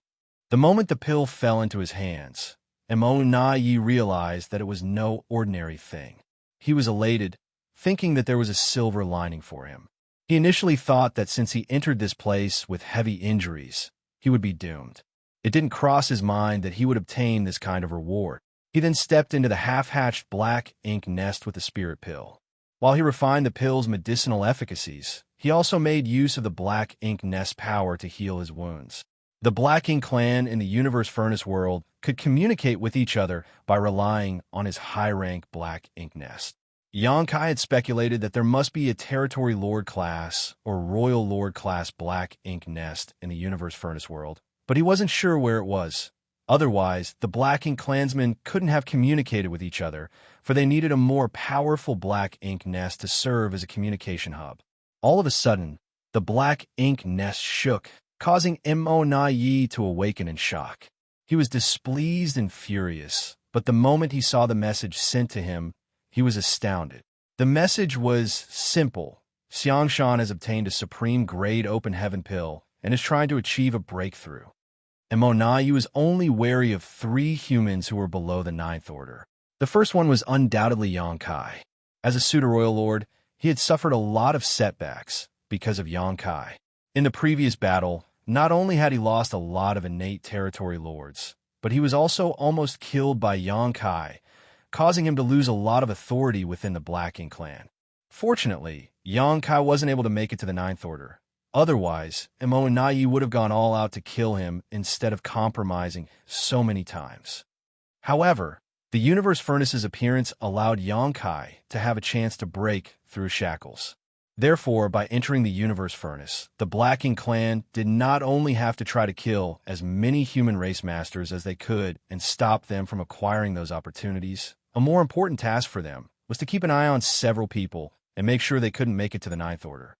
The moment the pill fell into his hands, Imo-Na-Yi realized that it was no ordinary thing. He was elated, thinking that there was a silver lining for him. He initially thought that since he entered this place with heavy injuries, he would be doomed. It didn't cross his mind that he would obtain this kind of reward. He then stepped into the half-hatched black ink nest with the spirit pill. While he refined the pill's medicinal efficacies, he also made use of the black ink nest power to heal his wounds. The Black Ink clan in the universe furnace world could communicate with each other by relying on his high-rank black ink nest. Xianxia had speculated that there must be a Territory Lord class or Royal Lord class black ink nest in the universe furnace world, but he wasn't sure where it was. Otherwise, the Black Ink clansmen couldn't have communicated with each other, for they needed a more powerful black ink nest to serve as a communication hub. All of a sudden, the black ink nest shook, causing Imo-Na-Yi to awaken in shock. He was displeased and furious, but the moment he saw the message sent to him, he was astounded. The message was simple. Xianxia has obtained a supreme-grade open heaven pill and is trying to achieve a breakthrough. Imo-Na-Yi was only wary of 3 humans who were below the 9th order. The first one was undoubtedly Xianxia. As a pseudo-royal lord, he had suffered a lot of setbacks because of Xianxia. In the previous battle, not only had he lost a lot of innate territory lords, but he was also almost killed by Xianxia, causing him to lose a lot of authority within the Black Ink clan. Fortunately, Xianxia wasn't able to make it to the 9th order. Otherwise, Imo-Na-Yi would have gone all out to kill him instead of compromising so many times. However, the universe furnace's appearance allowed Xianxia to have a chance to break through shackles. Therefore, by entering the universe furnace, the Black Ink clan did not only have to try to kill as many human race masters as they could and stop them from acquiring those opportunities. A more important task for them was to keep an eye on several people and make sure they couldn't make it to the 9th order.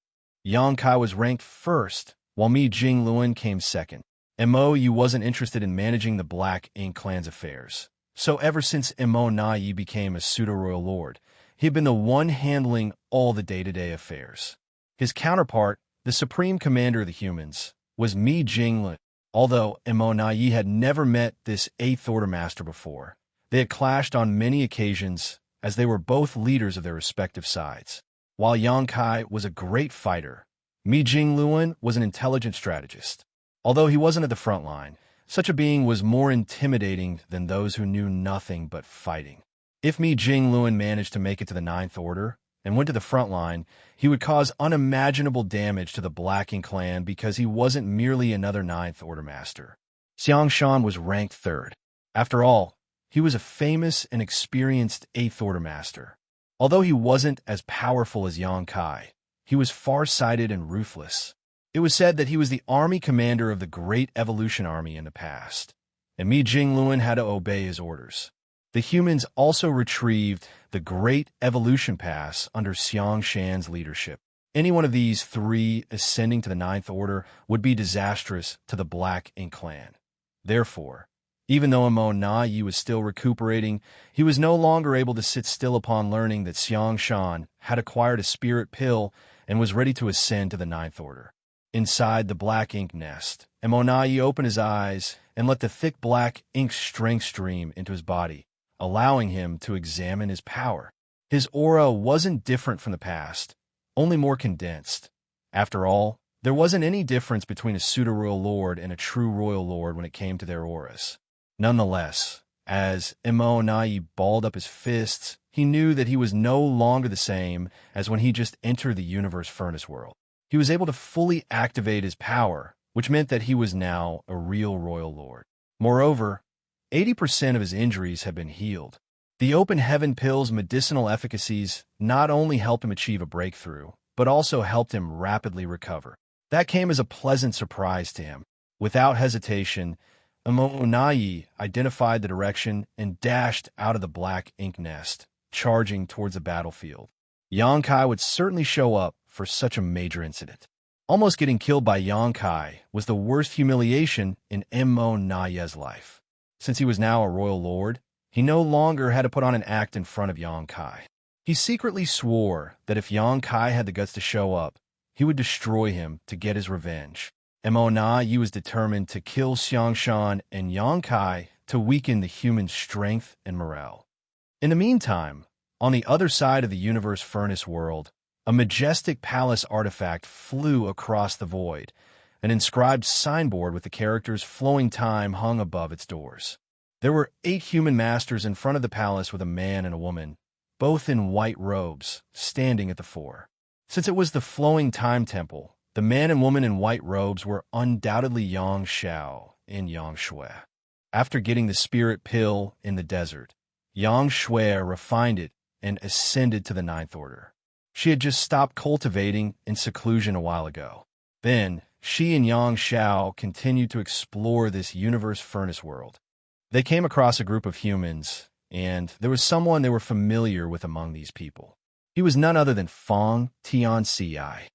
Xianxia was ranked first, while Mi Jingluan came second. Imo-Yi wasn't interested in managing the Black Ink clan's affairs. So ever since Imo-Na-Yi became a pseudo-royal lord, he had been the one handling all the day-to-day affairs. His counterpart, the supreme commander of the humans, was Mi Jingluan. Although Imo-Na-Yi had never met this 8th order master before, they had clashed on many occasions as they were both leaders of their respective sides. While Xianxia was a great fighter, Mi Jingluan was an intelligent strategist. Although he wasn't at the front line, such a being was more intimidating than those who knew nothing but fighting. If Mi Jingluan managed to make it to the 9th order and went to the front line, he would cause unimaginable damage to the Black Ink clan because he wasn't merely another 9th order master. Xianxia was ranked 3rd. After all, he was a famous and experienced 8th order master. Although he wasn't as powerful as Xianxia, he was far-sighted and ruthless. It was said that he was the army commander of the Great Evolution Army in the past, and Mi Jingluan had to obey his orders. The humans also retrieved the Great Evolution Pass under Xianxia's leadership. Any one of these 3 ascending to the 9th order would be disastrous to the Black Ink clan. Therefore, even though Imo-Na-Yi was still recuperating, he was no longer able to sit still upon learning that Xianxia had acquired a spirit pill and was ready to ascend to the 9th order. Inside the black ink nest, Imo-Na-Yi opened his eyes and let the thick black ink strength stream into his body, allowing him to examine his power. His aura wasn't different from the past, only more condensed. After all, there wasn't any difference between a pseudo-royal lord and a true royal lord when it came to their auras. Nonetheless, as Immortality balled up his fists, he knew that he was no longer the same as when he just entered the universe furnace world. He was able to fully activate his power, which meant that he was now a real royal lord. Moreover, 80% of his injuries had been healed. The open heaven pill's medicinal efficacies not only helped him achieve a breakthrough, but also helped him rapidly recover. That came as a pleasant surprise to him. Without hesitation, Immortality identified the direction and dashed out of the black ink nest, charging towards the battlefield. Xianxia would certainly show up for such a major incident. Almost getting killed by Xianxia was the worst humiliation in Immortality's life. Since he was now a royal lord, he no longer had to put on an act in front of Xianxia. He secretly swore that if Xianxia had the guts to show up, he would destroy him to get his revenge. Immortality was determined to kill Xianxia and Xianxia to weaken the human strength and morale. In the meantime, on the other side of the universe furnace world, a majestic palace artifact flew across the void. An inscribed signboard with the characters "Flowing Time" hung above its doors. There were 8 human masters in front of the palace with a man and a woman, both in white robes, standing at the fore. Since it was the Flowing Time Temple, the man and woman in white robes were undoubtedly Xianxia and Xianxia. After getting the spirit pill in the desert, Xianxia refined it and ascended to the 9th order. She had just stopped cultivating in seclusion a while ago. Then, she and Xianxia continued to explore this universe furnace world. They came across a group of humans, and there was someone they were familiar with among these people. He was none other than Feng Tianci.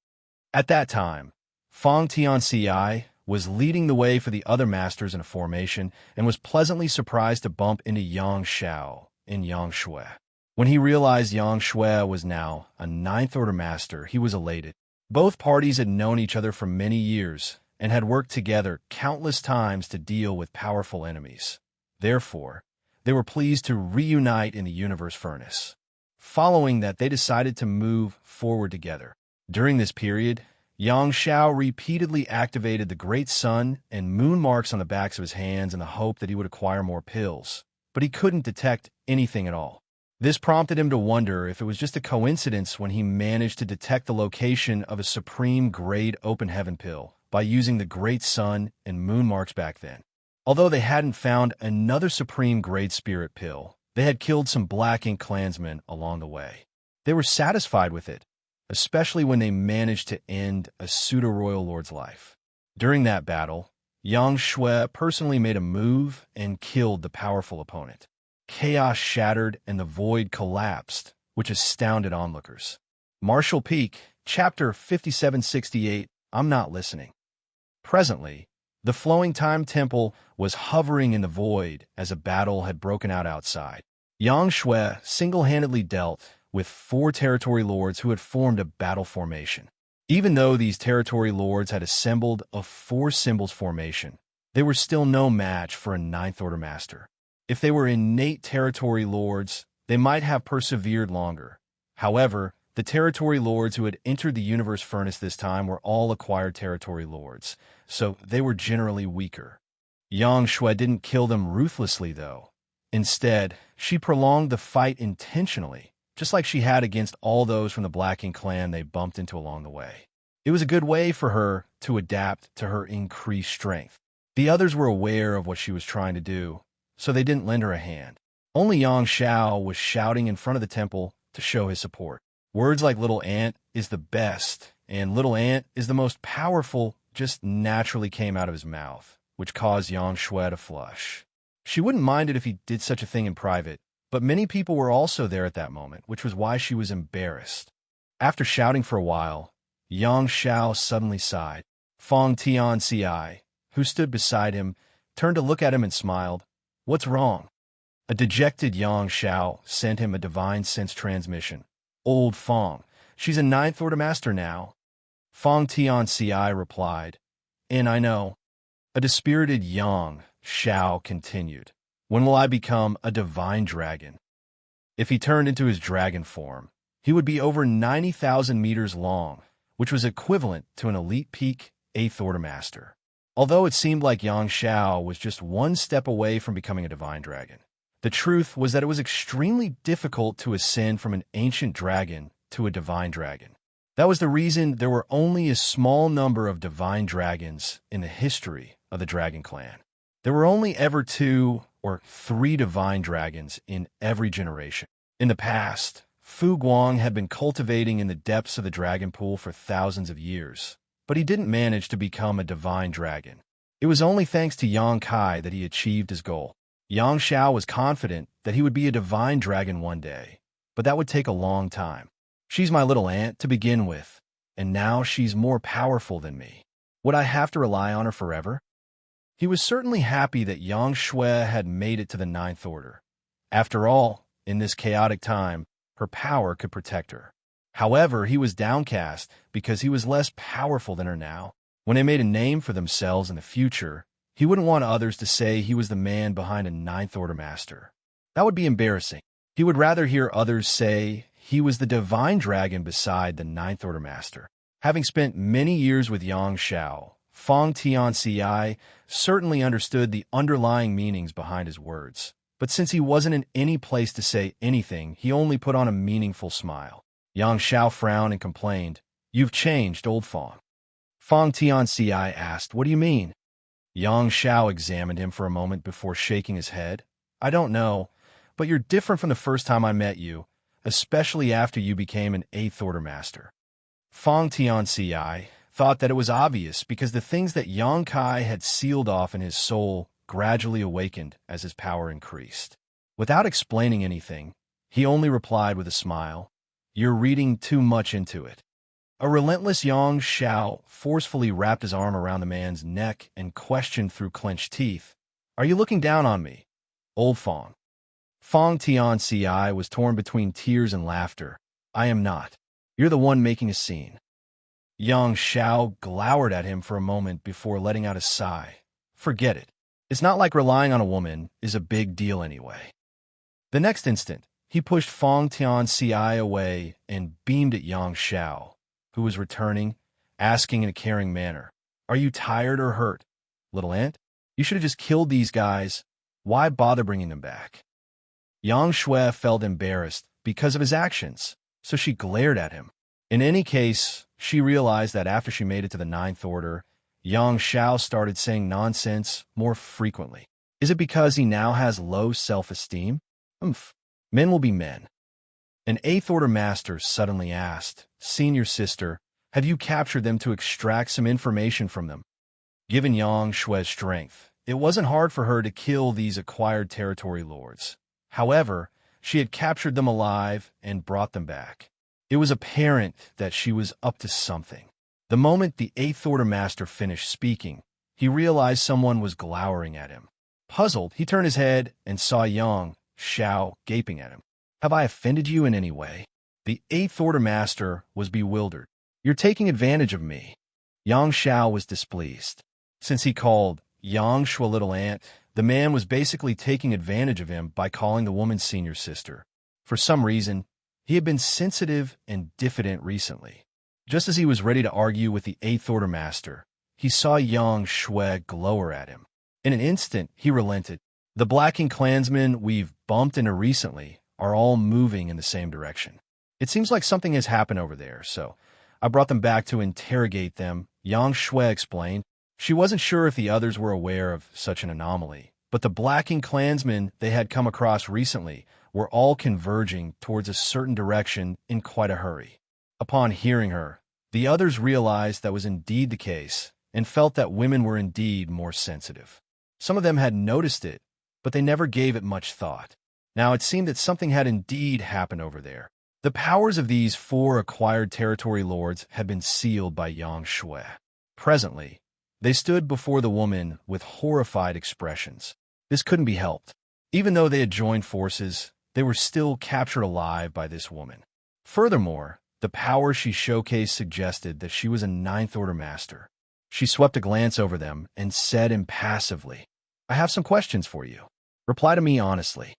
At that time, Feng Tianci was leading the way for the other masters in a formation and was pleasantly surprised to bump into Xianxia and Xianxia. When he realized Xianxia was now a 9th order master, he was elated. Both parties had known each other for many years and had worked together countless times to deal with powerful enemies. Therefore, they were pleased to reunite in the universe furnace. Following that, they decided to move forward together. During this period, Xianxia repeatedly activated the Great Sun and moon marks on the backs of his hands in the hope that he would acquire more pills, but he couldn't detect anything at all. This prompted him to wonder if it was just a coincidence when he managed to detect the location of a supreme grade open heaven pill by using the Great Sun and moon marks back then. Although they hadn't found another supreme grade spirit pill, they had killed some black ink clansmen along the way. They were satisfied with it, especially when they managed to end a pseudo-royal lord's life. During that battle, Xianxia personally made a move and killed the powerful opponent. Chaos shattered and the void collapsed, which astounded onlookers. Martial Peak, Chapter 5768, I'm Not Listening. Presently, the Flowing Time Temple was hovering in the void as a battle had broken out outside. Xianxia single-handedly dealt with 4 territory lords who had formed a battle formation. Even though these territory lords had assembled a 4 symbols formation, they were still no match for a 9th order master. If they were innate territory lords, they might have persevered longer. However, the territory lords who had entered the universe furnace this time were all acquired territory lords, so they were generally weaker. Xianxia didn't kill them ruthlessly, though. Instead, she prolonged the fight intentionally, just like she had against all those from the Black Ink clan they bumped into along the way. It was a good way for her to adapt to her increased strength. The others were aware of what she was trying to do, so they didn't lend her a hand. Only Xianxia was shouting in front of the temple to show his support. Words like "little ant" is the best, and "little ant" is the most powerful just naturally came out of his mouth, which caused Xianxia to flush. She wouldn't mind it if he did such a thing in private, but many people were also there at that moment, which was why she was embarrassed. After shouting for a while, Xianxia suddenly sighed. Feng Tianci, who stood beside him, turned to look at him and smiled. "What's wrong?" A dejected Xianxia sent him a divine sense transmission. "Old Feng, she's a 9th order master now." Feng Tianci replied, "And I know." A dispirited Xianxia continued, "When will I become a divine dragon?" If he turned into his dragon form, He would be over 90,000 meters long, which was equivalent to an elite peak 8th Order Master. Although it seemed like Xianxia was just one step away from becoming a divine dragon, the truth was that it was extremely difficult to ascend from an ancient dragon to a divine dragon. That was the reason there were only a small number of divine dragons in the history of the Dragon Clan. There were only ever 2 or 3 divine dragons in every generation. In the past, Fu Guang had been cultivating in the depths of the dragon pool for thousands of years, but he didn't manage to become a divine dragon. It was only thanks to Yang Kai that he achieved his goal. Xiao was confident that he would be a divine dragon one day, but that would take a long time. She's my little aunt to begin with, and now she's more powerful than me. Would I have to rely on her forever? He was certainly happy that Xianxia had made it to the 9th Order. After all, in this chaotic time, her power could protect her. However, he was downcast because he was less powerful than her now. When they made a name for themselves in the future, he wouldn't want others to say he was the man behind a 9th Order Master. That would be embarrassing. He would rather hear others say he was the divine dragon beside the 9th Order Master. Having spent many years with Xianxia, Fang Tianci certainly understood the underlying meanings behind his words. But since he wasn't in any place to say anything, he only put on a meaningful smile. Xianxia frowned and complained, "You've changed, old Fang." Fang Tianci asked, "What do you mean?" Xianxia examined him for a moment before shaking his head. "I don't know, but you're different from the first time I met you, especially after you became an 8th Order Master." Fang Tianci thought that it was obvious because the things that Yang Kai had sealed off in his soul gradually awakened as his power increased. Without explaining anything, he only replied with a smile, "You're reading too much into it." A relentless Xianxia forcefully wrapped his arm around the man's neck and questioned through clenched teeth, "Are you looking down on me, old Fang?" Fang Tianci was torn between tears and laughter. "I am not. You're the one making a scene." Xianxia glowered at him for a moment before letting out a sigh. "Forget it. It's not like relying on a woman is a big deal anyway." The next instant, he pushed Fang Tianci away and beamed at Xianxia, who was returning, asking in a caring manner, "Are you tired or hurt, little aunt? You should have just killed these guys. Why bother bringing them back?" Xianxia felt embarrassed because of his actions, so she glared at him. In any case, she realized that after she made it to the 9th Order, Xianxia started saying nonsense more frequently. Is it because he now has low self-esteem? Men will be men. An 8th Order Master suddenly asked, "Senior sister, have you captured them to extract some information from them?" Given Xiaxia's strength, it wasn't hard for her to kill these acquired territory lords. However, she had captured them alive and brought them back. It was apparent that she was up to something. The moment the 8th Order Master finished speaking, he realized someone was glowering at him. Puzzled, he turned his head and saw Xianxia gaping at him. "Have I offended you in any way?" The 8th Order Master was bewildered. "You're taking advantage of me." Xianxia was displeased. Since he called Xianxia little aunt, the man was basically taking advantage of him by calling the woman senior sister. For some reason, he had been sensitive and diffident recently. Just as he was ready to argue with the 8th Order Master, he saw Xianxia glower at him. In an instant, he relented. "The Blacking clansmen we've bumped into recently are all moving in the same direction. It seems like something has happened over there, so I brought them back to interrogate them," Xianxia explained. She wasn't sure if the others were aware of such an anomaly, but the Blacking clansmen they had come across recently were all converging towards a certain direction in quite a hurry. Upon hearing her, the others realized that was indeed the case and felt that women were indeed more sensitive. Some of them had noticed it, but they never gave it much thought. Now it seemed that something had indeed happened over there. The powers of these 4 acquired territory lords had been sealed by Xianxia. Presently, they stood before the woman with horrified expressions. This couldn't be helped. Even though they had joined forces, they were still captured alive by this woman. Furthermore, the power she showcased suggested that she was a 9th Order Master. She swept a glance over them and said impassively, "I have some questions for you. Reply to me honestly."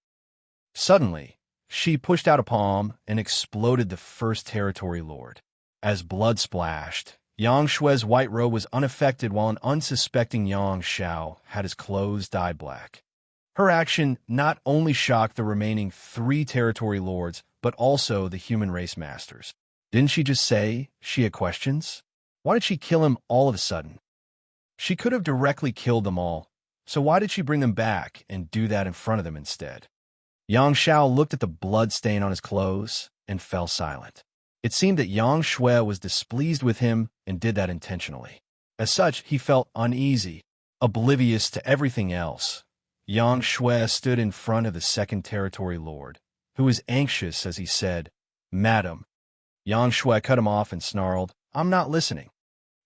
Suddenly, She pushed out a palm and exploded the first territory lord. As blood splashed, Yang Shui's white robe was unaffected while an unsuspecting Yang Xiao had his clothes dyed black. Her action not only shocked the remaining 3 territory lords, but also the human race masters. Didn't she just say she had questions? Why did she kill him all of a sudden? She could have directly killed them all, so why did she bring them back and do that in front of them instead? Yang Xiao looked at the blood stain on his clothes and fell silent. It seemed that Yang Shui was displeased with him and did that intentionally. As such, he felt uneasy, oblivious to everything else. Yang Shui stood in front of the second territory lord, who was anxious as he said, "Madam." Yang Shui cut him off and snarled, "I'm not listening."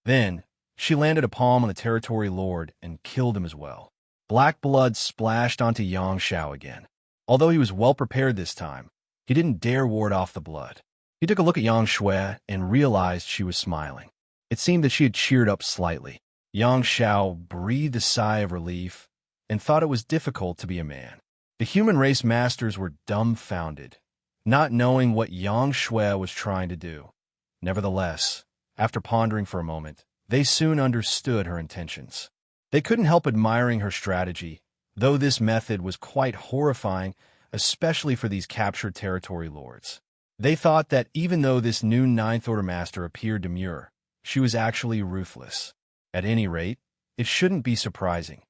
Then, she landed a palm on the territory lord and killed him as well. Black blood splashed onto Yang Xiao again. Although he was well prepared this time, he didn't dare ward off the blood. He took a look at Yang Shui and realized she was smiling. It seemed that she had cheered up slightly. Yang Xiao breathed a sigh of relief and thought it was difficult to be a man. The human race masters were dumbfounded, not knowing what Yang Shui was trying to do. Nevertheless, after pondering for a moment, they soon understood her intentions. They couldn't help admiring her strategy, though this method was quite horrifying, especially for these captured territory lords. They thought that even though this new Ninth Order Master appeared demure, she was actually ruthless. At any rate, it shouldn't be surprising.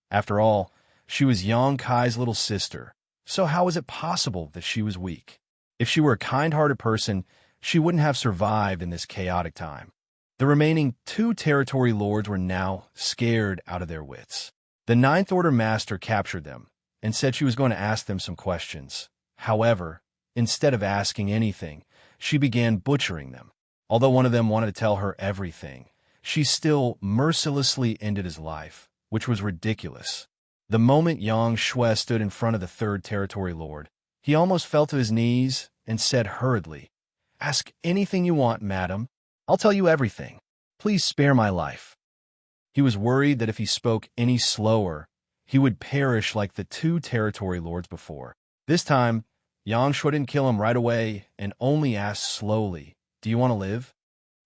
After all, she was Yang Kai's little sister, so how was it possible that she was weak? If she were a kind-hearted person, she wouldn't have survived in this chaotic time. The remaining 2 territory lords were now scared out of their wits. The Ninth Order Master captured them and said she was going to ask them some questions. However, instead of asking anything, she began butchering them. Although one of them wanted to tell her everything, she still mercilessly ended his life, which was ridiculous. The moment Yang Shui stood in front of the 3rd territory lord, he almost fell to his knees and said hurriedly, "Ask anything you want, madam. I'll tell you everything. Please spare my life." He was worried that if he spoke any slower, he would perish like the 2 territory lords before. This time, Yang Shui didn't kill him right away and only asked slowly, "Do you want to live?"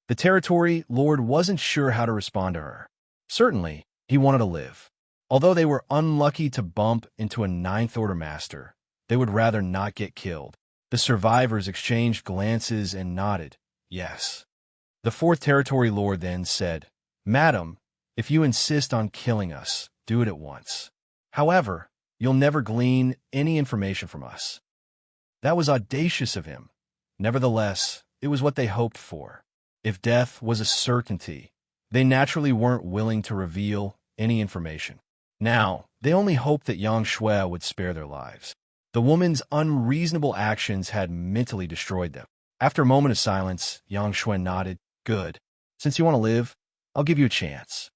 The territory lord wasn't sure how to respond to her. Certainly, he wanted to live. Although they were unlucky to bump into a Ninth Order Master, they would rather not get killed. The survivors exchanged glances and nodded, yes. The 4th territory lord then said, "Madam, if you insist on killing us, do it at once. However, you'll never glean any information from us." That was audacious of him. Nevertheless, it was what they hoped for. If death was a certainty, they naturally weren't willing to reveal any information. Now, they only hoped that Yang Shui would spare their lives. The woman's unreasonable actions had mentally destroyed them. After a moment of silence, Yang Shui nodded, "Good. Since you want to live, I'll give you a chance."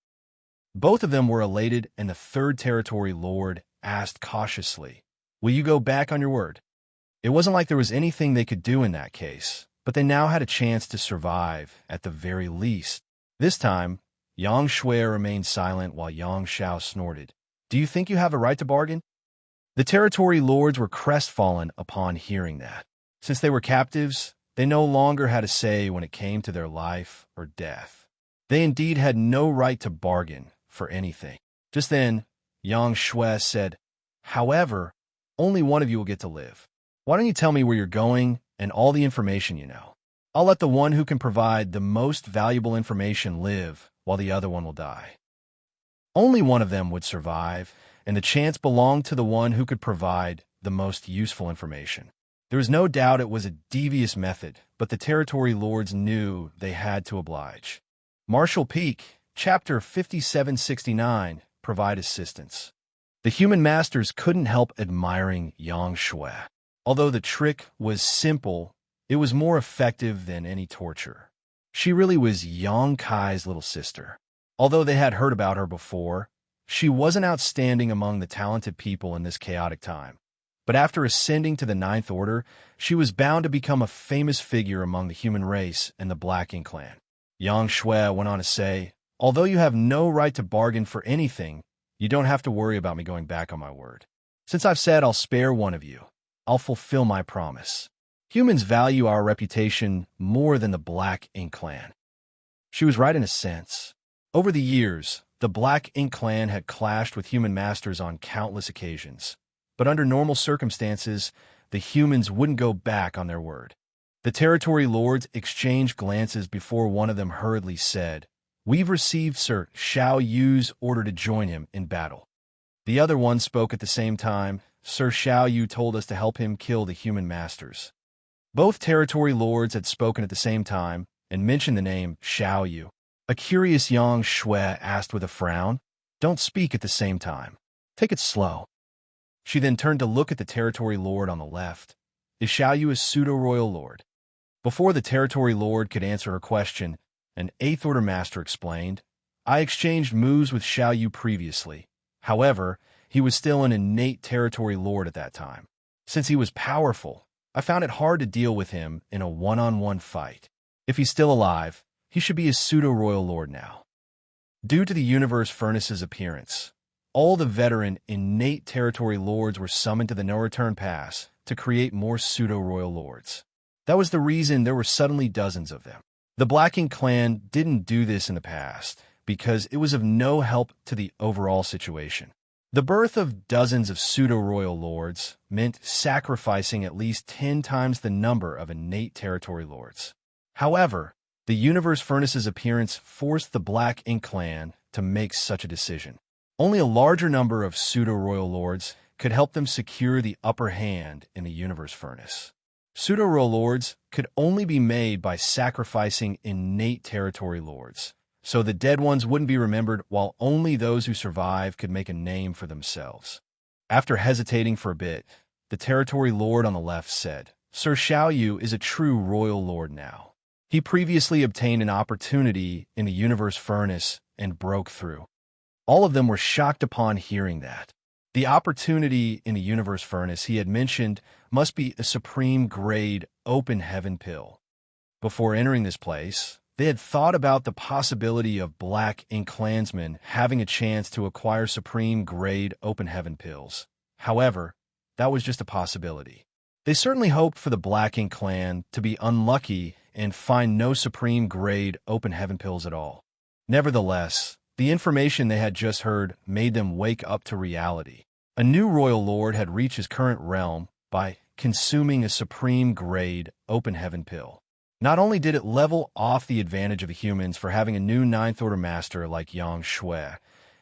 Both of them were elated, and the 3rd territory lord asked cautiously, "Will you go back on your word?" It wasn't like there was anything they could do in that case, but they now had a chance to survive, at the very least. This time, Yang Shui remained silent while Yang Xiao snorted, "Do you think you have a right to bargain?" The territory lords were crestfallen upon hearing that. Since they were captives, they no longer had a say when it came to their life or death. They indeed had no right to bargain for anything. Just then, Yang Shui said, "However, only one of you will get to live. Why don't you tell me where you're going and all the information you know? I'll let the one who can provide the most valuable information live, while the other one will die." Only one of them would survive, and the chance belonged to the one who could provide the most useful information. There was no doubt it was a devious method, but the territory lords knew they had to oblige. Marshall Peak, Chapter 5769, Provide Assistance. The human masters couldn't help admiring Yang Shui. Although the trick was simple, it was more effective than any torture. She really was Yang Kai's little sister. Although they had heard about her before, she wasn't outstanding among the talented people in this chaotic time. But after ascending to the Ninth Order, she was bound to become a famous figure among the human race and the Black Ink clan. Yang Shui went on to say, "Although you have no right to bargain for anything, you don't have to worry about me going back on my word. Since I've said I'll spare one of you, I'll fulfill my promise. Humans value our reputation more than the Black Ink Clan. She was right in a sense. Over the years, the Black Ink Clan had clashed with human masters on countless occasions. But under normal circumstances, the humans wouldn't go back on their word. The territory lords exchanged glances before one of them hurriedly said, "We've received Sir Xiaoyu's order to join him in battle." The other one spoke at the same time. "Sir Xiaoyu told us to help him kill the human masters." Both territory lords had spoken at the same time and mentioned the name Xiaoyu. A curious Xianxia asked with a frown, "Don't speak at the same time. Take it slow." She then turned to look at the territory lord on the left. "Is Xiaoyu a pseudo-royal lord?" Before the territory lord could answer her question, an Eighth Order Master explained, "I exchanged moves with Xiaoyu previously. However, he was still an innate territory lord at that time. Since he was powerful, I found it hard to deal with him in a one-on-one fight. If he's still alive, he should be a pseudo-royal lord now." Due to the Universe Furnace's appearance, all the veteran, innate territory lords were summoned to the No-Return Pass to create more pseudo-royal lords. That was the reason there were suddenly dozens of them. The Black Ink Clan didn't do this in the past because it was of no help to the overall situation. The birth of dozens of pseudo-royal lords meant sacrificing at least 10 times the number of innate territory lords. However, the Universe Furnace's appearance forced the Black Ink Clan to make such a decision. Only a larger number of pseudo-royal lords could help them secure the upper hand in the Universe Furnace. Pseudo-royal lords could only be made by sacrificing innate territory lords, so the dead ones wouldn't be remembered, while only those who survive could make a name for themselves. After hesitating for a bit, the territory lord on the left said, "Sir Xiaoyu is a true royal lord now. He previously obtained an opportunity in the Universe Furnace and broke through." All of them were shocked upon hearing that. The opportunity in the Universe Furnace he had mentioned must be a supreme grade open heaven pill. Before entering this place, they had thought about the possibility of Black Ink Clansmen having a chance to acquire supreme grade open heaven pills. However, that was just a possibility. They certainly hoped for the Black Ink Clan to be unlucky and find no supreme grade open heaven pills at all. Nevertheless, the information they had just heard made them wake up to reality. A new royal lord had reached his current realm by consuming a supreme grade open heaven pill. Not only did it level off the advantage of the humans for having a new Ninth Order Master like Xianxia,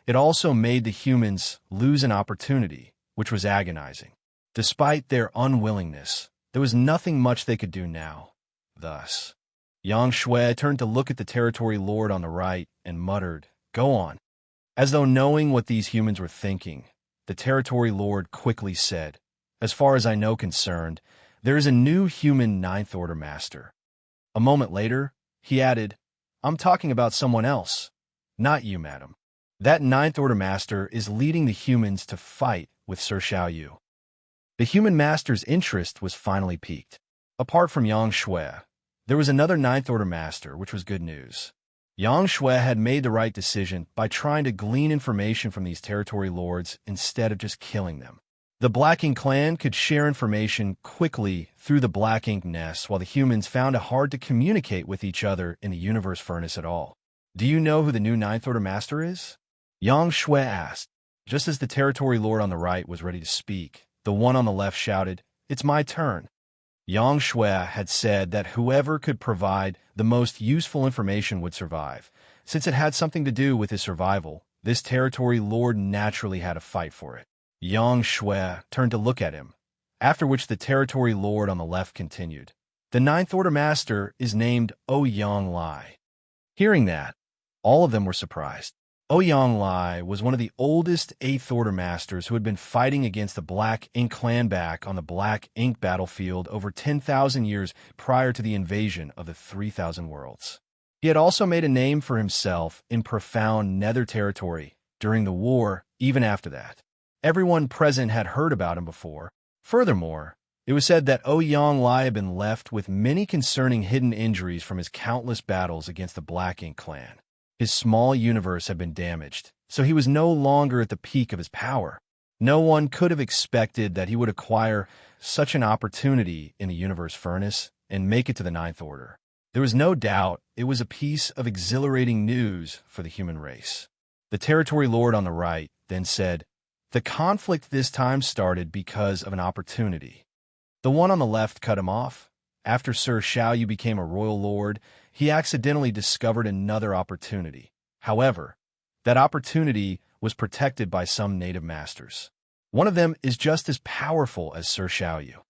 it also made the humans lose an opportunity, which was agonizing. Despite their unwillingness, there was nothing much they could do now. Thus, Xianxia turned to look at the territory lord on the right and muttered, "Go on." As though knowing what these humans were thinking, the territory lord quickly said, "As far as I know concerned, there is a new human Ninth Order Master." A moment later, he added, "I'm talking about someone else, not you, madam. That Ninth Order Master is leading the humans to fight with Sir Xiaoyu." The human master's interest was finally piqued. Apart from Xianxia, there was another Ninth Order Master, which was good news. Xianxia had made the right decision by trying to glean information from these territory lords instead of just killing them. The Black Ink Clan could share information quickly through the Black Ink Nest, while the humans found it hard to communicate with each other in the Universe Furnace at all. "Do you know who the new Ninth Order Master is?" Xianxia asked. Just as the territory lord on the right was ready to speak, the one on the left shouted, "It's my turn." Xianxia had said that whoever could provide the most useful information would survive. Since it had something to do with his survival, this territory lord naturally had to fight for it. Xianxia turned to look at him, after which the territory lord on the left continued, "The Ninth Order Master is named Ouyang Lai." Hearing that, all of them were surprised. Ouyang Lai was one of the oldest Eighth Order Masters who had been fighting against the Black Ink Clan back on the Black Ink battlefield over 10,000 years prior to the invasion of the 3,000 worlds. He had also made a name for himself in profound Nether territory during the war. Even after that, everyone present had heard about him before. Furthermore, it was said that Ouyang Lai had been left with many concerning hidden injuries from his countless battles against the Black Ink Clan. His small universe had been damaged, so he was no longer at the peak of his power. No one could have expected that he would acquire such an opportunity in the universe furnace and make it to the Ninth Order. There was no doubt it was a piece of exhilarating news for the human race. The territory lord on the right then said, "The conflict this time started because of an opportunity." The one on the left cut him off. After Sir Xiaoyu became a royal lord, he accidentally discovered another opportunity. However, that opportunity was protected by some native masters. One of them is just as powerful as Sir Xiaoyu.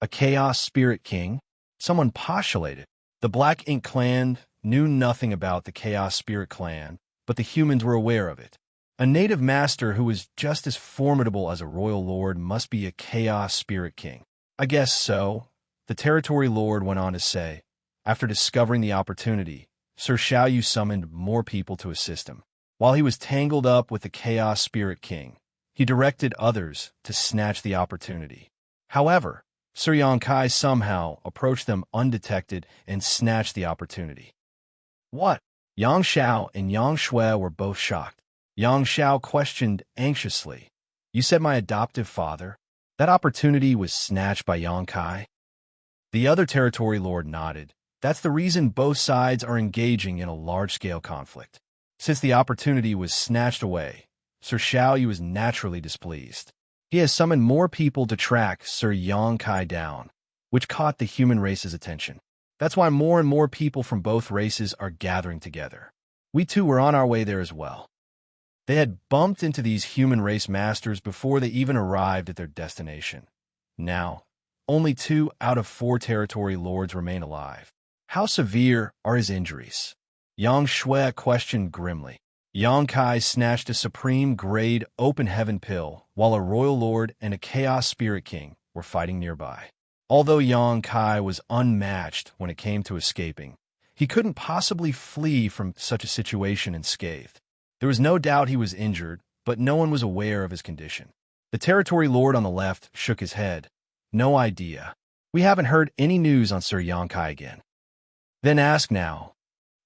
A Chaos Spirit King? Someone postulated. The Black Ink Clan knew nothing about the Chaos Spirit Clan, but the humans were aware of it. A native master who was just as formidable as a royal lord must be a Chaos Spirit King. I guess so, the territory lord went on to say. After discovering the opportunity, Sir Xiaoyu summoned more people to assist him. While he was tangled up with the Chaos Spirit King, he directed others to snatch the opportunity. However, Sir Xianxia somehow approached them undetected and snatched the opportunity. What? Yang Xiao and Yang Shui were both shocked. Yang Xiao questioned anxiously, "You said my adoptive father? That opportunity was snatched by Xianxia?" The other territory lord nodded. That's the reason both sides are engaging in a large-scale conflict. Since the opportunity was snatched away, Sir Xiaoyu is naturally displeased. He has summoned more people to track Sir Xianxia down, which caught the human race's attention. That's why more and more people from both races are gathering together. We too were on our way there as well. They had bumped into these human race masters before they even arrived at their destination. Now, only 2 out of 4 territory lords remain alive. How severe are his injuries? Yang Shui questioned grimly. Xianxia snatched a supreme-grade open heaven pill while a royal lord and a chaos spirit king were fighting nearby. Although Xianxia was unmatched when it came to escaping, he couldn't possibly flee from such a situation unscathed. There was no doubt he was injured, but no one was aware of his condition. The territory lord on the left shook his head. No idea. We haven't heard any news on Sir Xianxia again. Then ask now,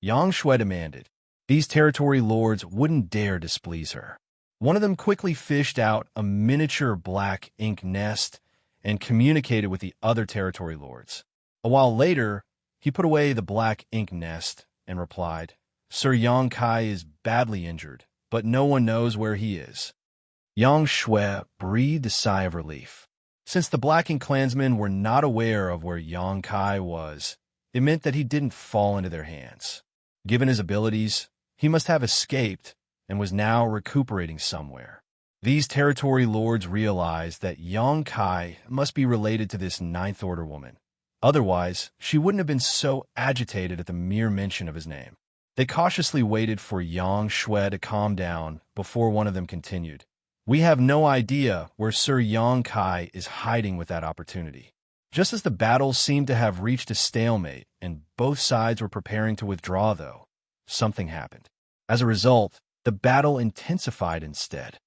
Yang Shui demanded. These territory lords wouldn't dare displease her. One of them quickly fished out a miniature black ink nest and communicated with the other territory lords. A while later, he put away the black ink nest and replied, Sir Xianxia is badly injured, but no one knows where he is. Yang Shui breathed a sigh of relief. Since the Black Ink clansmen were not aware of where Xianxia was, it meant that he didn't fall into their hands. Given his abilities, he must have escaped and was now recuperating somewhere. These territory lords realized that Xianxia must be related to this Ninth Order woman. Otherwise, she wouldn't have been so agitated at the mere mention of his name. They cautiously waited for Yang Shui to calm down before one of them continued. We have no idea where Sir Xianxia is hiding with that opportunity. Just as the battle seemed to have reached a stalemate and both sides were preparing to withdraw, though, something happened. As a result, the battle intensified instead.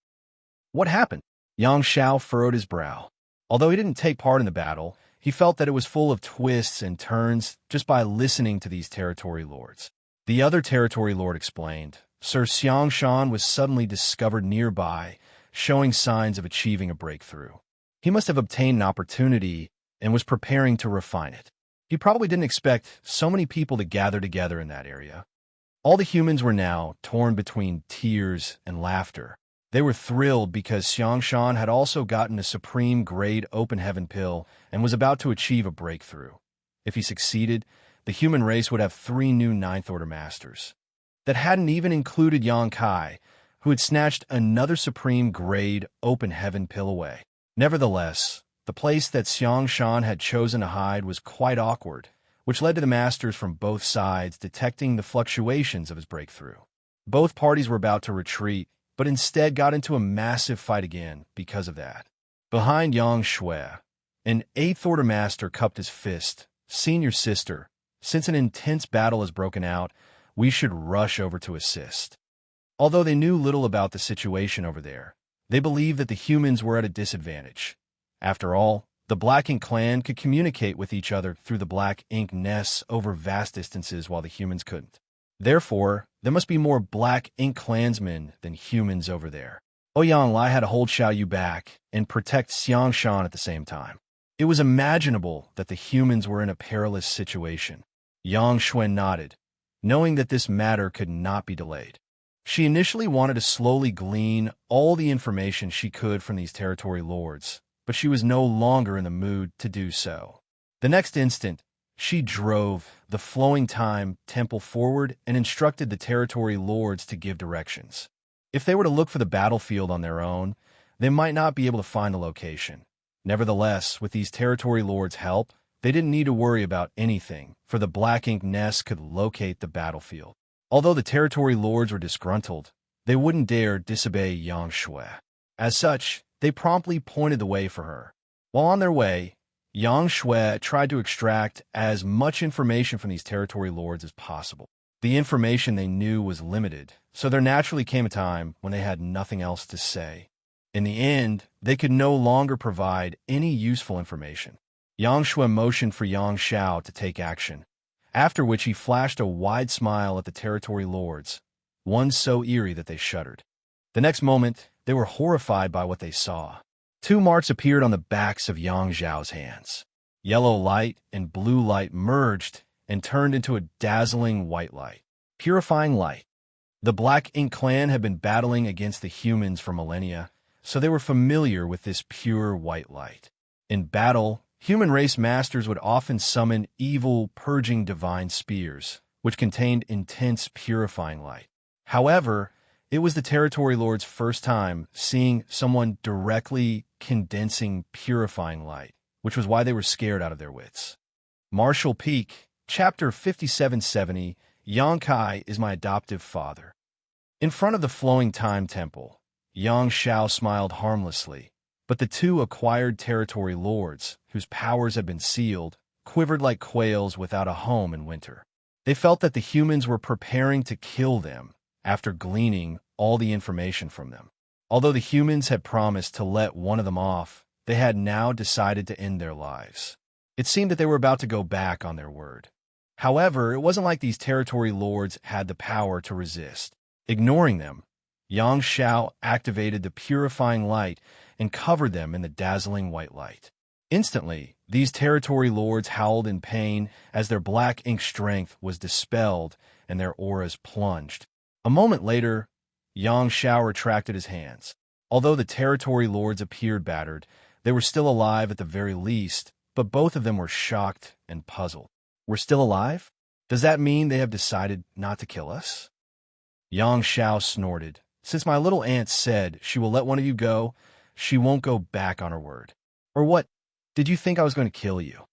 What happened? Yang Xiao furrowed his brow. Although he didn't take part in the battle, he felt that it was full of twists and turns just by listening to these territory lords. The other territory lord explained, Sir Xiangshan was suddenly discovered nearby, showing signs of achieving a breakthrough. He must have obtained an opportunity and was preparing to refine it. He probably didn't expect so many people to gather together in that area. All the humans were now torn between tears and laughter. They were thrilled because Xiangshan had also gotten a supreme-grade open heaven pill and was about to achieve a breakthrough. If he succeeded, the human race would have 3 new Ninth Order masters. That hadn't even included Xianxia, who had snatched another supreme-grade open heaven pill away. Nevertheless, the place that Xiangshan had chosen to hide was quite awkward, which led to the masters from both sides detecting the fluctuations of his breakthrough. Both parties were about to retreat, but instead got into a massive fight again because of that. Behind Yang Shui, an 8th Order master cupped his fist. Senior sister, since an intense battle has broken out, we should rush over to assist. Although they knew little about the situation over there, they believed that the humans were at a disadvantage. After all, the Black Ink clan could communicate with each other through the Black Ink nests over vast distances while the humans couldn't. Therefore, there must be more Black Ink clansmen than humans over there. Ouyang Lai had to hold Xiao Yu back and protect Xianxia at the same time. It was imaginable that the humans were in a perilous situation. Yang Xuan nodded, knowing that this matter could not be delayed. She initially wanted to slowly glean all the information she could from these territory lords, but she was no longer in the mood to do so. The next instant, she drove the Flowing Time temple forward and instructed the territory lords to give directions. If they were to look for the battlefield on their own, they might not be able to find the location. Nevertheless, with these territory lords' help, they didn't need to worry about anything, for the Black Ink Nest could locate the battlefield. Although the territory lords were disgruntled, they wouldn't dare disobey Yang Shui. As such, they promptly pointed the way for her. While on their way, Yang Shui tried to extract as much information from these territory lords as possible. The information they knew was limited, so there naturally came a time when they had nothing else to say. In the end, they could no longer provide any useful information. Yang Shui motioned for Yang Xiao to take action, after which he flashed a wide smile at the territory lords, one so eerie that they shuddered. The next moment, they were horrified by what they saw. Two marks appeared on the backs of Yang Xiao's hands. Yellow light and blue light merged and turned into a dazzling white light. Purifying light. The Black Ink clan had been battling against the humans for millennia, so they were familiar with this pure white light. In battle, human race masters would often summon evil, purging divine spears, which contained intense purifying light. However, it was the territory lord's first time seeing someone directly condensing purifying light, which was why they were scared out of their wits. Martial Peak, Chapter 5770, Yang Kai is my adoptive father. In front of the Flowing Time Temple, Yang Xiao smiled harmlessly, but the two acquired territory lords, whose powers had been sealed, quivered like quails without a home in winter. They felt that the humans were preparing to kill them after gleaning all the information from them. Although the humans had promised to let one of them off, they had now decided to end their lives. It seemed that they were about to go back on their word. However, it wasn't like these territory lords had the power to resist. Ignoring them, Yang Xiao activated the purifying light and covered them in the dazzling white light. Instantly, these territory lords howled in pain as their black ink strength was dispelled and their auras plunged. A moment later, Yang Xiao retracted his hands. Although the territory lords appeared battered, they were still alive at the very least, but both of them were shocked and puzzled. We're still alive? Does that mean they have decided not to kill us? Yang Xiao snorted. Since my little aunt said she will let one of you go, she won't go back on her word. Or what? Did you think I was going to kill you?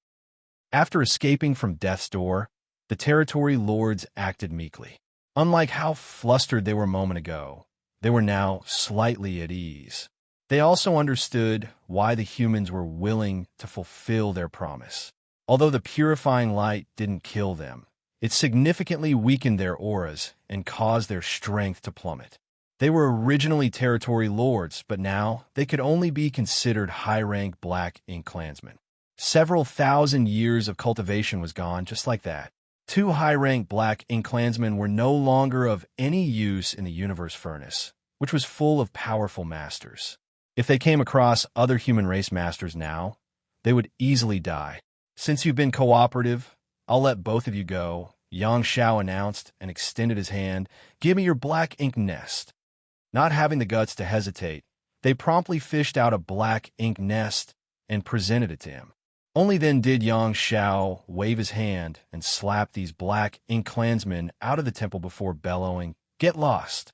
After escaping from death's door, the territory lords acted meekly. Unlike how flustered they were a moment ago, they were now slightly at ease. They also understood why the humans were willing to fulfill their promise. Although the purifying light didn't kill them, it significantly weakened their auras and caused their strength to plummet. They were originally territory lords, but now they could only be considered high-rank Black Ink clansmen. Several thousand years of cultivation was gone just like that. Two high-rank Black Ink clansmen were no longer of any use in the universe furnace, which was full of powerful masters. If they came across other human race masters now, they would easily die. Since you've been cooperative, I'll let both of you go, Yang Xiao announced and extended his hand. Give me your Black Ink nest. Not having the guts to hesitate, they promptly fished out a Black Ink nest and presented it to him. Only then did Yang Xiao wave his hand and slap these Black Ink clansmen out of the temple before bellowing, "Get lost!"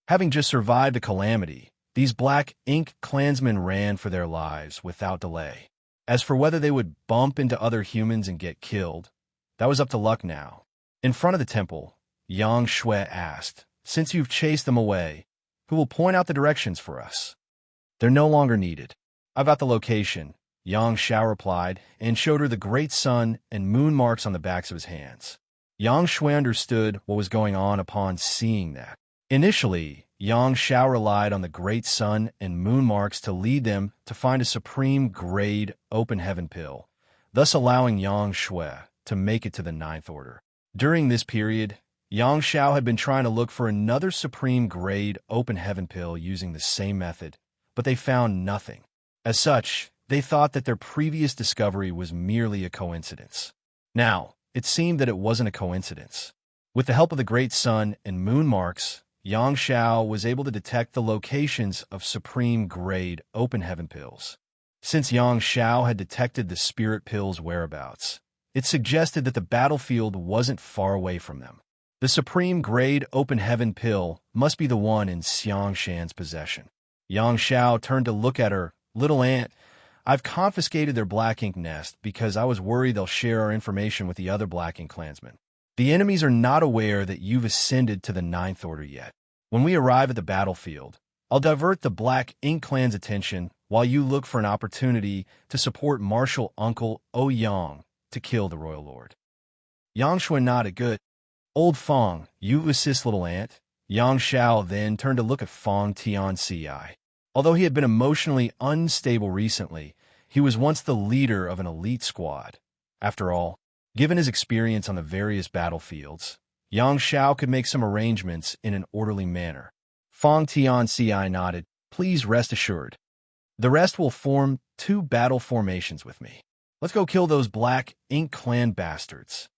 Having just survived a calamity, these Black Ink clansmen ran for their lives without delay. As for whether they would bump into other humans and get killed, that was up to luck now. In front of the temple, Yang Shui asked, "Since you've chased them away, who will point out the directions for us?" "They're no longer needed. I've got the location," Yang Xiao replied, and showed her the great sun and moon marks on the backs of his hands. Yang Shui understood what was going on upon seeing that. Initially, Yang Xiao relied on the great sun and moon marks to lead them to find a supreme grade open heaven pill, thus allowing Yang Shui to make it to the ninth order. During this period, Xianxia had been trying to look for another supreme-grade open heaven pill using the same method, but they found nothing. As such, they thought that their previous discovery was merely a coincidence. Now, it seemed that it wasn't a coincidence. With the help of the Great Sun and Moon marks, Xianxia was able to detect the locations of supreme-grade open heaven pills. Since Xianxia had detected the spirit pill's whereabouts, it suggested that the battlefield wasn't far away from them. The supreme-grade open heaven pill must be the one in Xianxian's possession. Xianxia turned to look at her. Little aunt, I've confiscated their black ink nest because I was worried they'll share our information with the other black ink clansmen. The enemies are not aware that you've ascended to the Ninth Order yet. When we arrive at the battlefield, I'll divert the black ink clan's attention while you look for an opportunity to support Marshal Uncle Ouyang to kill the Royal Lord. Xianxia nodded. Good. Old Fong, you assist little aunt. Xianxia then turned to look at Fong Tianci. Although he had been emotionally unstable recently, he was once the leader of an elite squad. After all, given his experience on the various battlefields, Xianxia could make some arrangements in an orderly manner. Fong Tianci nodded. Please rest assured. The rest will form 2 battle formations with me. Let's go kill those black ink clan bastards.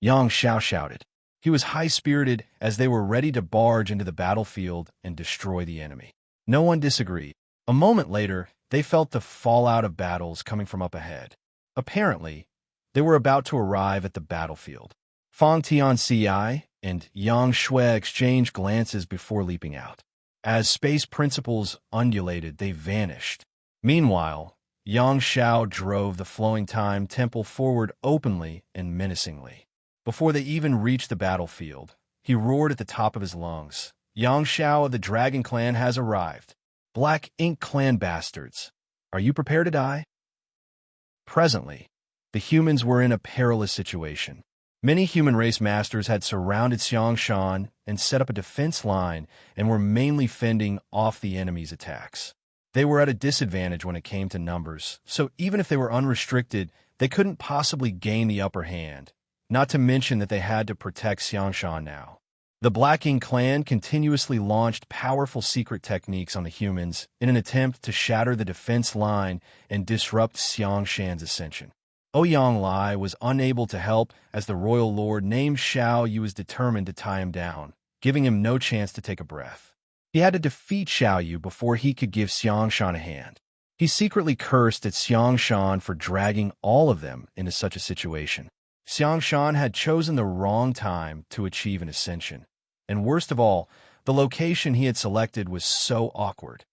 Xianxia shouted. He was high-spirited as they were ready to barge into the battlefield and destroy the enemy. No one disagreed. A moment later, they felt the fallout of battles coming from up ahead. Apparently, they were about to arrive at the battlefield. Fong Tianci and Yang Shui exchanged glances before leaping out. As space principles undulated, they vanished. Meanwhile, Xianxia drove the flowing time temple forward openly and menacingly. Before they even reached the battlefield, he roared at the top of his lungs. Xianxia of the Dragon Clan has arrived. Black Ink Clan bastards, are you prepared to die? Presently, the humans were in a perilous situation. Many human race masters had surrounded Xianxia and set up a defense line and were mainly fending off the enemy's attacks. They were at a disadvantage when it came to numbers, so even if they were unrestricted, they couldn't possibly gain the upper hand, not to mention that they had to protect Xianxia now. The Black Ink Clan continuously launched powerful secret techniques on the humans in an attempt to shatter the defense line and disrupt Xianxian's ascension. Ouyang Lai was unable to help as the royal lord named Xiao Yu was determined to tie him down, giving him no chance to take a breath. He had to defeat Xiao Yu before he could give Xianxian a hand. He secretly cursed at Xianxian for dragging all of them into such a situation. Xianxian had chosen the wrong time to achieve an ascension. And worst of all, the location he had selected was so awkward.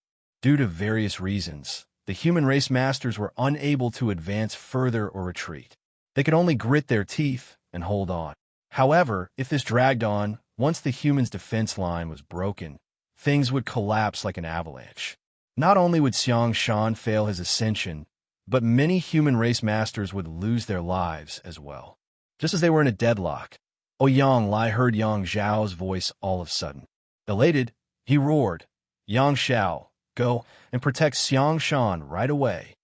Due to various reasons, the human race masters were unable to advance further or retreat. They could only grit their teeth and hold on. However, if this dragged on, once the humans' defense line was broken, things would collapse like an avalanche. Not only would Xianxian fail his ascension, but many human race masters would lose their lives as well. Just as they were in a deadlock, Ouyang Lai heard Yang Zhao's voice all of a sudden. Elated, he roared, Yang Xiao, go and protect Xianxian right away.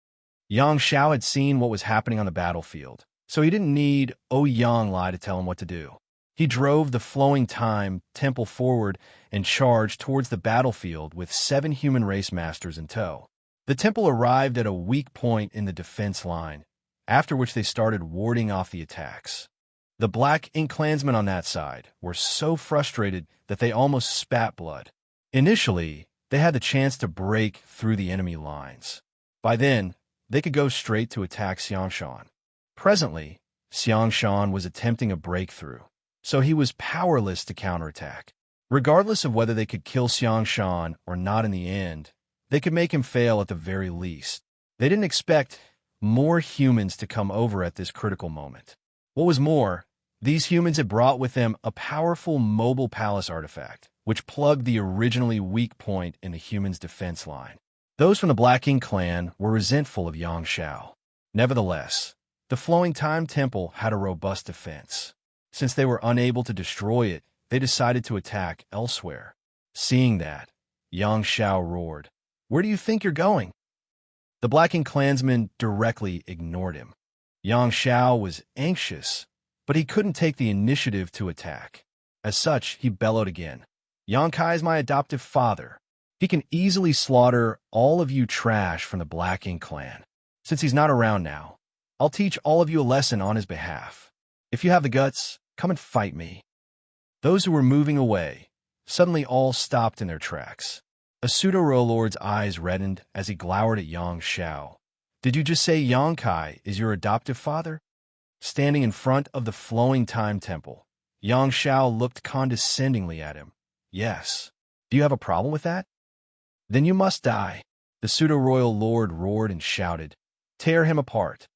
Yang Xiao had seen what was happening on the battlefield, so he didn't need Ouyang Lai to tell him what to do. He drove the flowing time temple forward and charged towards the battlefield with 7 human race masters in tow. The temple arrived at a weak point in the defense line, after which they started warding off the attacks. The Black Ink clansmen on that side were so frustrated that they almost spat blood. Initially, they had the chance to break through the enemy lines. By then, they could go straight to attack Xianxian. Presently, Xianxian was attempting a breakthrough, so he was powerless to counterattack. Regardless of whether they could kill Xianxian or not in the end, they could make him fail at the very least. They didn't expect more humans to come over at this critical moment. What was more, these humans had brought with them a powerful mobile palace artifact, which plugged the originally weak point in the humans' defense line. Those from the Black Ink clan were resentful of Yang Xiao. Nevertheless, the Flowing Time Temple had a robust defense. Since they were unable to destroy it, they decided to attack elsewhere. Seeing that, Yang Xiao roared, "Where do you think you're going?" The Black Ink clansmen directly ignored him. Yang Xiao was anxious, but he couldn't take the initiative to attack. As such, he bellowed again. Xianxia is my adoptive father. He can easily slaughter all of you trash from the Black Ink clan. Since he's not around now, I'll teach all of you a lesson on his behalf. If you have the guts, come and fight me. Those who were moving away suddenly all stopped in their tracks. A pseudo-royal lord's eyes reddened as he glowered at Xianxia. Did you just say Xianxia is your adoptive father? Standing in front of the flowing time temple, Xianxia looked condescendingly at him. Yes. Do you have a problem with that? Then you must die. The pseudo-royal lord roared and shouted. Tear him apart.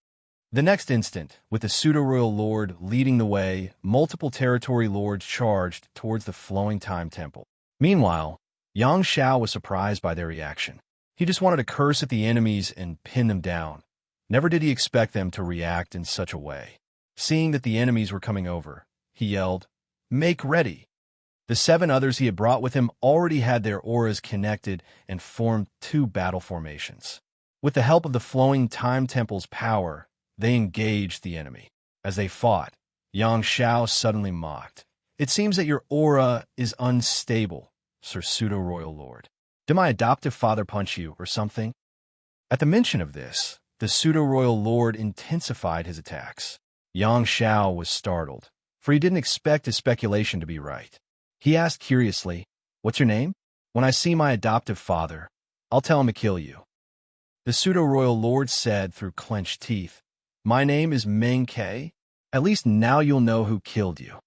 The next instant, with the pseudo-royal lord leading the way, multiple territory lords charged towards the flowing time temple. Meanwhile, Xianxia was surprised by their reaction. He just wanted to curse at the enemies and pin them down. Never did he expect them to react in such a way. Seeing that the enemies were coming over, he yelled, Make ready! The 7 others he had brought with him already had their auras connected and formed 2 battle formations. With the help of the flowing time temple's power, they engaged the enemy. As they fought, Xianxia suddenly mocked. It seems that your aura is unstable, Sir Pseudo-Royal Lord. Did my adoptive father punch you or something? At the mention of this, the Pseudo-Royal Lord intensified his attacks. Xianxia was startled, for he didn't expect his speculation to be right. He asked curiously, What's your name? When I see my adoptive father, I'll tell him to kill you. The Pseudo-Royal Lord said through clenched teeth, My name is Meng Ke. At least now you'll know who killed you.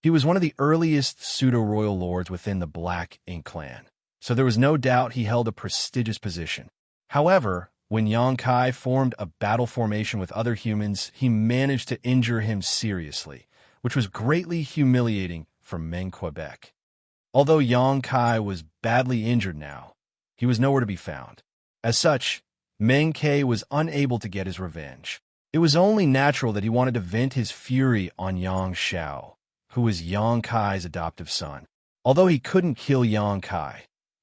He was one of the earliest Pseudo-Royal Lords within the Black Ink clan, so there was no doubt he held a prestigious position. However, when Xianxia formed a battle formation with other humans, he managed to injure him seriously, which was greatly humiliating for Meng Quebec. Although Xianxia was badly injured now, he was nowhere to be found. As such, Meng Ke was unable to get his revenge. It was only natural that he wanted to vent his fury on Xianxia, who was Xianxia's adoptive son. Although he couldn't kill Xianxia,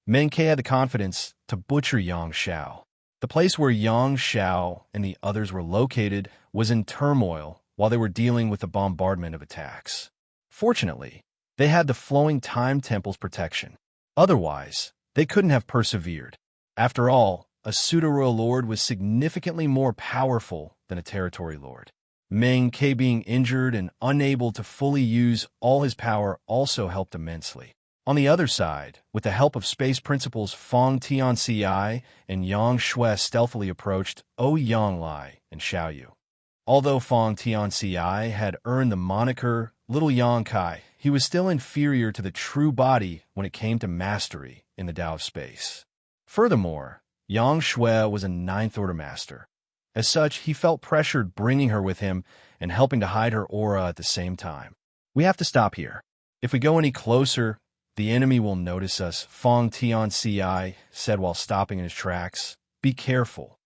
Meng Ke had the confidence to butcher Xianxia. The place where Xianxia and the others were located was in turmoil while they were dealing with a bombardment of attacks. Fortunately, they had the flowing time temple's protection. Otherwise, they couldn't have persevered. After all, a pseudo-royal lord was significantly more powerful than a territory lord. Meng Ke being injured and unable to fully use all his power also helped immensely. On the other side, with the help of space principals Feng Tianci and Yang Shui stealthily approached Ouyang and Xiaoyu. Although Feng Tianci had earned the moniker Little Xianxia, he was still inferior to the true body when it came to mastery in the Tao of space. Furthermore, Yang Shui was a 9th Order master. As such, he felt pressured bringing her with him and helping to hide her aura at the same time. We have to stop here. If we go any closer, the enemy will notice us, Feng Tianci said while stopping in his tracks. Be careful.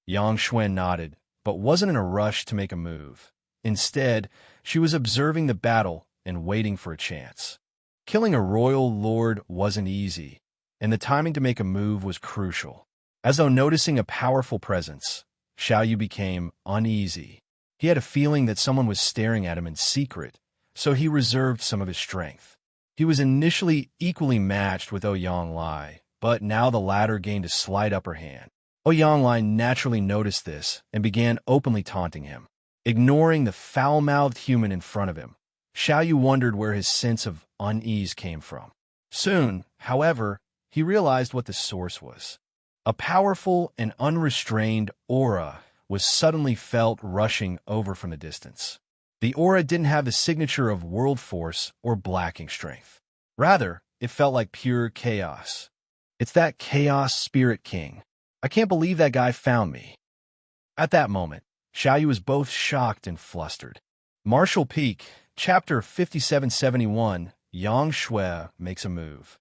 Yang Shui nodded, but wasn't in a rush to make a move. Instead, she was observing the battle and waiting for a chance. Killing a royal lord wasn't easy, and the timing to make a move was crucial. As though noticing a powerful presence, Xiaoyu became uneasy. He had a feeling that someone was staring at him in secret, so he reserved some of his strength. He was initially equally matched with Ouyang, but now the latter gained a slight upper hand. Ouyang naturally noticed this and began openly taunting him. Ignoring the foul-mouthed human in front of him, Xiaoyu wondered where his sense of unease came from. Soon, however, he realized what the source was. A powerful and unrestrained aura was suddenly felt rushing over from the distance. The aura didn't have the signature of world force or Black Ink strength. Rather, it felt like pure chaos. It's that chaos spirit king. I can't believe that guy found me. At that moment, Xiaoyu was both shocked and flustered. Martial Peak, Chapter 5771, Yang Shui makes a move.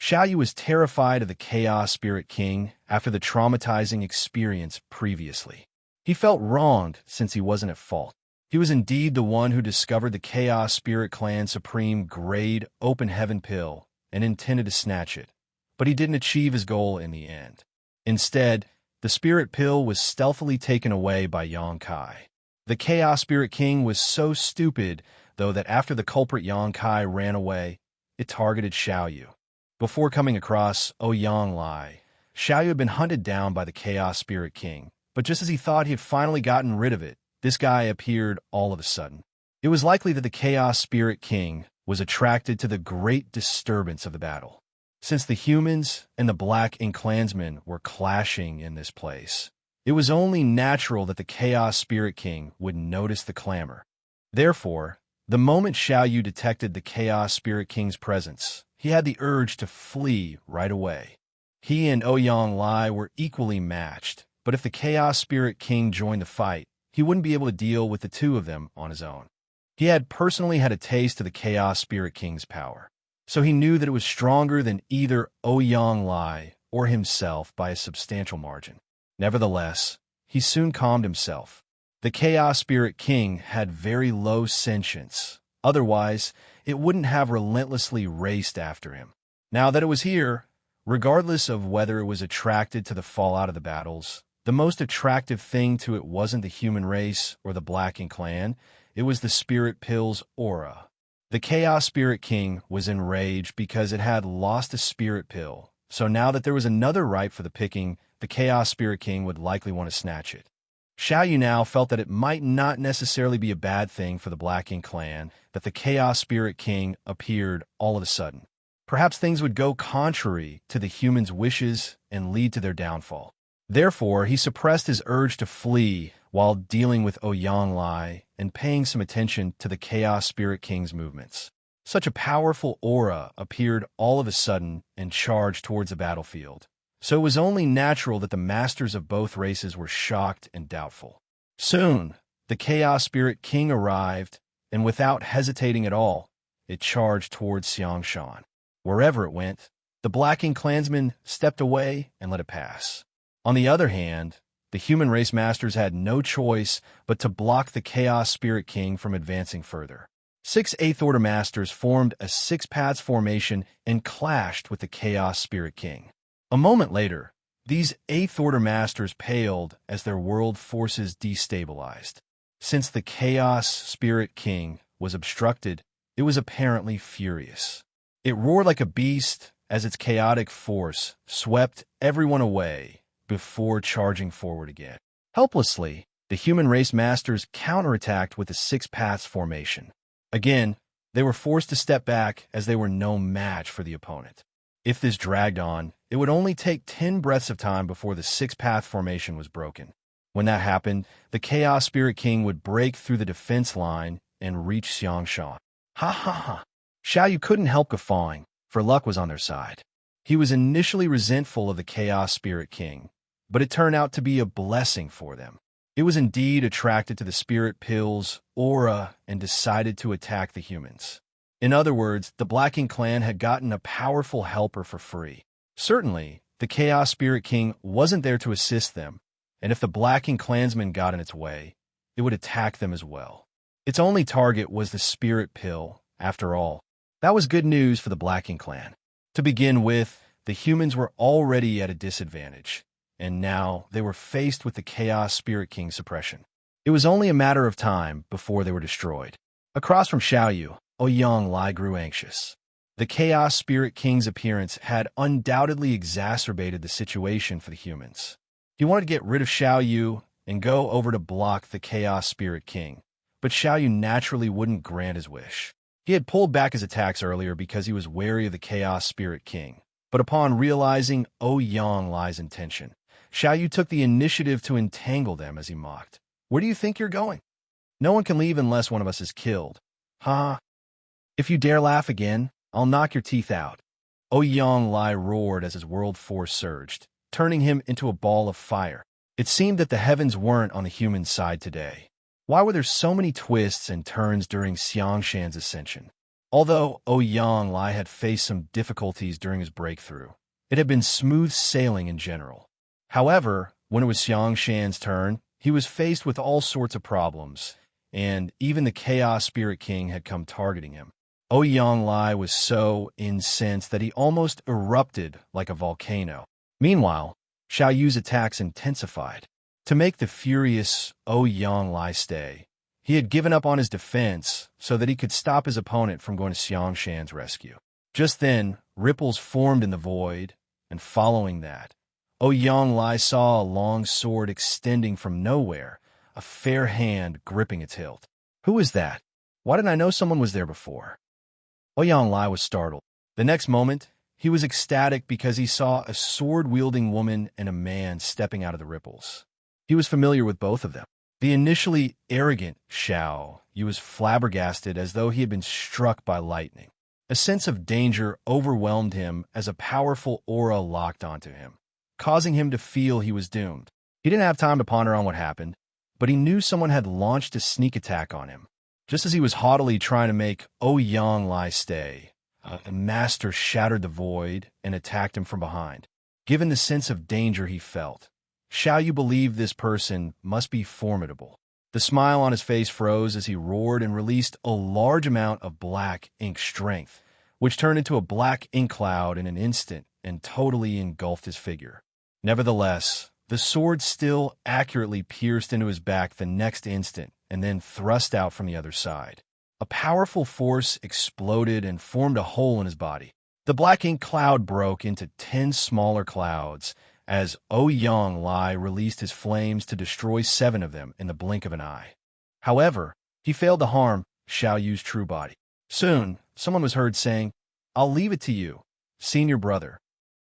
Xiaoyu was terrified of the Chaos Spirit King after the traumatizing experience previously. He felt wronged since he wasn't at fault. He was indeed the one who discovered the Chaos Spirit Clan's supreme grade open heaven pill and intended to snatch it, but he didn't achieve his goal in the end. Instead, the spirit pill was stealthily taken away by Xianxia. The Chaos Spirit King was so stupid, though, that after the culprit Yang Kai ran away, it targeted Xiaoyu. Before coming across Ouyang, Xiaoyu had been hunted down by the Chaos Spirit King, but just as he thought he had finally gotten rid of it, this guy appeared all of a sudden. It was likely that the Chaos Spirit King was attracted to the great disturbance of the battle. Since the humans and the Black Ink clansmen were clashing in this place, it was only natural that the Chaos Spirit King would notice the clamor. Therefore, the moment Xiaoyu detected the Chaos Spirit King's presence, he had the urge to flee right away. He and Ouyang were equally matched, but if the Chaos Spirit King joined the fight, he wouldn't be able to deal with the two of them on his own. He had personally had a taste of the Chaos Spirit King's power, so he knew that it was stronger than either Ouyang or himself by a substantial margin. Nevertheless, he soon calmed himself. The Chaos Spirit King had very low sentience. Otherwise, it wouldn't have relentlessly raced after him. Now that it was here, regardless of whether it was attracted to the fallout of the battles, the most attractive thing to it wasn't the human race or the Black Ink clan, it was the Spirit Pill's aura. The Chaos Spirit King was enraged because it had lost a Spirit Pill, so now that there was another ripe for the picking, the Chaos Spirit King would likely want to snatch it. Xiaoyu now felt that it might not necessarily be a bad thing for the Black Ink clan that the Chaos Spirit King appeared all of a sudden. Perhaps things would go contrary to the humans' wishes and lead to their downfall. Therefore, he suppressed his urge to flee while dealing with Ouyang and paying some attention to the Chaos Spirit King's movements. Such a powerful aura appeared all of a sudden and charged towards the battlefield. So it was only natural that the masters of both races were shocked and doubtful. Soon, the Chaos Spirit King arrived, and without hesitating at all, it charged towards Xianxia. Wherever it went, the Black Ink clansmen stepped away and let it pass. On the other hand, the human race masters had no choice but to block the Chaos Spirit King from advancing further. 6 Eighth Order masters formed a 6 paths formation and clashed with the Chaos Spirit King. A moment later, these Eighth Order masters paled as their world forces destabilized. Since the Chaos Spirit King was obstructed, it was apparently furious. It roared like a beast as its chaotic force swept everyone away before charging forward again. Helplessly, the human race masters counterattacked with the 6 paths formation. Again, they were forced to step back as they were no match for the opponent. If this dragged on, it would only take 10 breaths of time before the 6 path formation was broken. When that happened, the Chaos Spirit King would break through the defense line and reach Xianxia. Ha ha ha! Xiaoyu couldn't help guffawing, for luck was on their side. He was initially resentful of the Chaos Spirit King, but it turned out to be a blessing for them. It was indeed attracted to the Spirit Pill's aura and decided to attack the humans. In other words, the Black Ink clan had gotten a powerful helper for free. Certainly, the Chaos Spirit King wasn't there to assist them, and if the Black Ink clansmen got in its way, it would attack them as well. Its only target was the Spirit Pill, after all. That was good news for the Black Ink clan. To begin with, the humans were already at a disadvantage, and now they were faced with the Chaos Spirit King's suppression. It was only a matter of time before they were destroyed. Across from Xiaoyu, Ouyang grew anxious. The Chaos Spirit King's appearance had undoubtedly exacerbated the situation for the humans. He wanted to get rid of Xiaoyu and go over to block the Chaos Spirit King, but Xiaoyu naturally wouldn't grant his wish. He had pulled back his attacks earlier because he was wary of the Chaos Spirit King, but upon realizing Ouyang's intention, Xiaoyu took the initiative to entangle them as he mocked. "Where do you think you're going? No one can leave unless one of us is killed. Ha! If you dare laugh again, I'll knock your teeth out." Ouyang roared as his world force surged, turning him into a ball of fire. It seemed that the heavens weren't on the human side today. Why were there so many twists and turns during Xianxia's ascension? Although Ouyang had faced some difficulties during his breakthrough, it had been smooth sailing in general. However, when it was Xianxia's turn, he was faced with all sorts of problems, and even the Chaos Spirit King had come targeting him. Ouyang was so incensed that he almost erupted like a volcano. Meanwhile, Xiaoyu's attacks intensified. To make the furious Ouyang stay, He had given up on his defense so that he could stop his opponent from going to Xianxia's rescue. Just then, ripples formed in the void, and following that, Ouyang saw a long sword extending from nowhere, a fair hand gripping its hilt. Who is that? Why didn't I know someone was there before? Ouyang was startled. The next moment, he was ecstatic because he saw a sword-wielding woman and a man stepping out of the ripples. He was familiar with both of them. The initially arrogant Xiao Yu was flabbergasted as though he had been struck by lightning. A sense of danger overwhelmed him as a powerful aura locked onto him, causing him to feel he was doomed. He didn't have time to ponder on what happened, but he knew someone had launched a sneak attack on him. Just as he was haughtily trying to make Ouyang stay, a master shattered the void and attacked him from behind. Given the sense of danger he felt, Xiao Yu believed this person must be formidable. The smile on his face froze as he roared and released a large amount of black ink strength, which turned into a black ink cloud in an instant and totally engulfed his figure. Nevertheless, the sword still accurately pierced into his back the next instant and then thrust out from the other side. A powerful force exploded and formed a hole in his body. The black ink cloud broke into 10 smaller clouds as Ouyang released his flames to destroy 7 of them in the blink of an eye. However, he failed to harm Xiao Yu's true body. Soon, someone was heard saying, "I'll leave it to you, senior brother."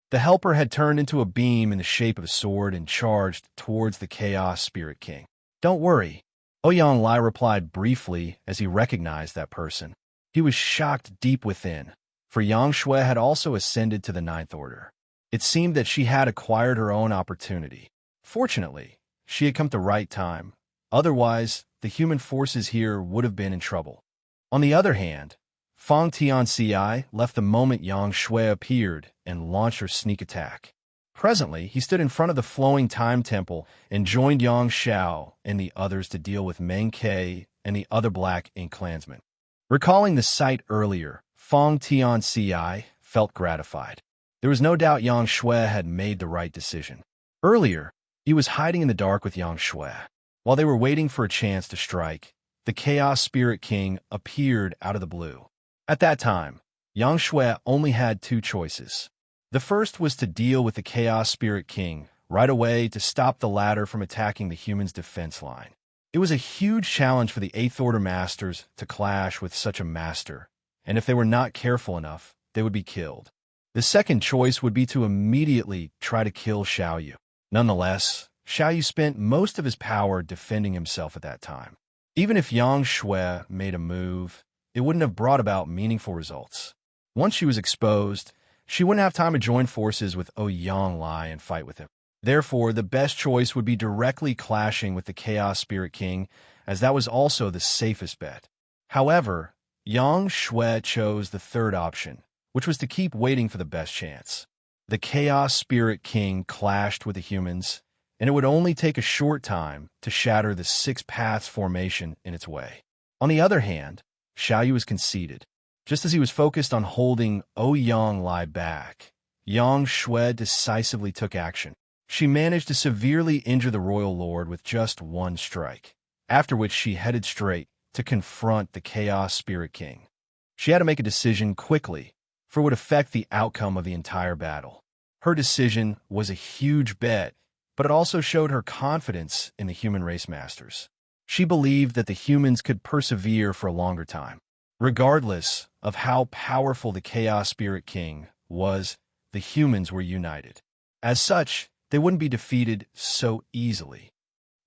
The helper had turned into a beam in the shape of a sword and charged towards the Chaos Spirit King. "Don't worry," Ouyang replied briefly as he recognized that person. He was shocked deep within, for Xianxia had also ascended to the 9th Order. It seemed that she had acquired her own opportunity. Fortunately, she had come at the right time. Otherwise, the human forces here would have been in trouble. On the other hand, Fang Tianxi left the moment Xianxia appeared and launched her sneak attack. Presently, he stood in front of the flowing time temple and joined Yang Xiao and the others to deal with Meng Ke and the other black ink clansmen. Recalling the sight earlier, Fang Tianxi felt gratified. There was no doubt Xianxia had made the right decision. Earlier, he was hiding in the dark with Xianxia. While they were waiting for a chance to strike, the Chaos Spirit King appeared out of the blue. At that time, Xianxia only had 2 choices. The first was to deal with the Chaos Spirit King right away to stop the latter from attacking the humans' defense line. It was a huge challenge for the 8th Order Masters to clash with such a master, and if they were not careful enough, they would be killed. The second choice would be to immediately try to kill Xiao Yu. Nonetheless, Xiao Yu spent most of his power defending himself at that time. Even if Xianxia made a move, it wouldn't have brought about meaningful results. Once she was exposed, she wouldn't have time to join forces with Ouyang and fight with him. Therefore, the best choice would be directly clashing with the Chaos Spirit King, as that was also the safest bet. However, Xianxia chose the third option, which was to keep waiting for the best chance. The Chaos Spirit King clashed with the humans, and it would only take a short time to shatter the 6 paths formation in its way. On the other hand, Xiao Yu was conceited. Just as he was focused on holding Ouyang back, Xianxia decisively took action. She managed to severely injure the royal lord with just 1 strike, after which she headed straight to confront the Chaos Spirit King. She had to make a decision quickly, for it would affect the outcome of the entire battle. Her decision was a huge bet, but it also showed her confidence in the human race masters. She believed that the humans could persevere for a longer time. Regardless of how powerful the Chaos Spirit King was, the humans were united. As such, they wouldn't be defeated so easily.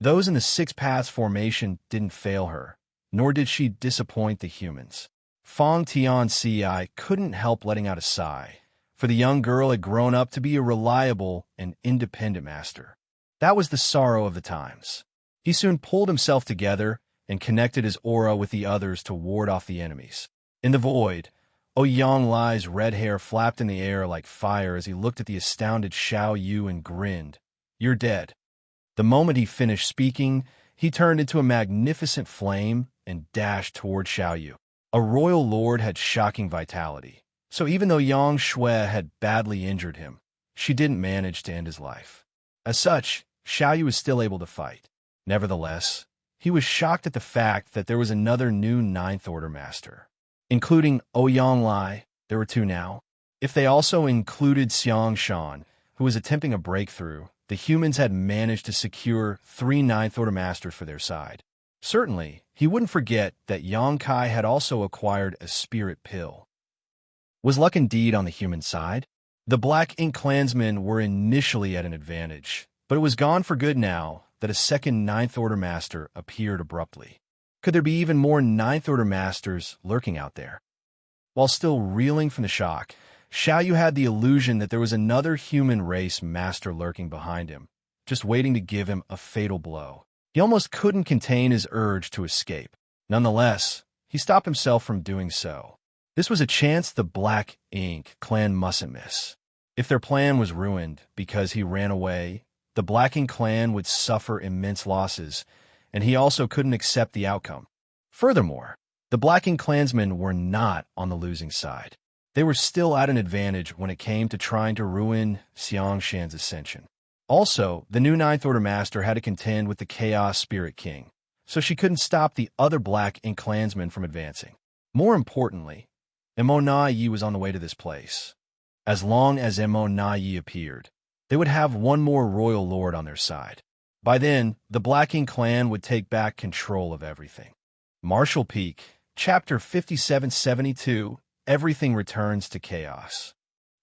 Those in the 6 paths formation didn't fail her, nor did she disappoint the humans. Fang Tianxi couldn't help letting out a sigh, for the young girl had grown up to be a reliable and independent master. That was the sorrow of the times. He soon pulled himself together and connected his aura with the others to ward off the enemies. In the void, Ouyang red hair flapped in the air like fire as he looked at the astounded Xiao Yu and grinned. "You're dead." The moment he finished speaking, he turned into a magnificent flame and dashed toward Xiao Yu. A royal lord had shocking vitality, so even though Xianxia had badly injured him, she didn't manage to end his life. As such, Xiao Yu was still able to fight. Nevertheless, He was shocked at the fact that there was another new Ninth Order Master. Including Ouyang, there were two now. If they also included Xianxia, who was attempting a breakthrough, the humans had managed to secure 3 Ninth Order Masters for their side. Certainly, he wouldn't forget that Yang Kai had also acquired a spirit pill. Was luck indeed on the human side? The Black Ink clansmen were initially at an advantage, but it was gone for good now that a second Ninth Order Master appeared abruptly. Could there be even more Ninth Order Masters lurking out there? While still reeling from the shock, Xiaoyu had the illusion that there was another human race master lurking behind him, just waiting to give him a fatal blow. He almost couldn't contain his urge to escape. Nonetheless, he stopped himself from doing so. This was a chance the Black Ink clan mustn't miss. If their plan was ruined because he ran away, the Black Ink clan would suffer immense losses, and he also couldn't accept the outcome. Furthermore, the Black Ink clansmen were not on the losing side. They were still at an advantage when it came to trying to ruin Xianxia's ascension. Also, the new Ninth Order Master had to contend with the Chaos Spirit King, so she couldn't stop the other Black Ink clansmen from advancing. More importantly, Immortality was on the way to this place. As long as Immortality appeared, they would have one more royal lord on their side. By then, the Black Ink clan would take back control of everything. Martial Peak, Chapter 5772, Everything Returns to Chaos.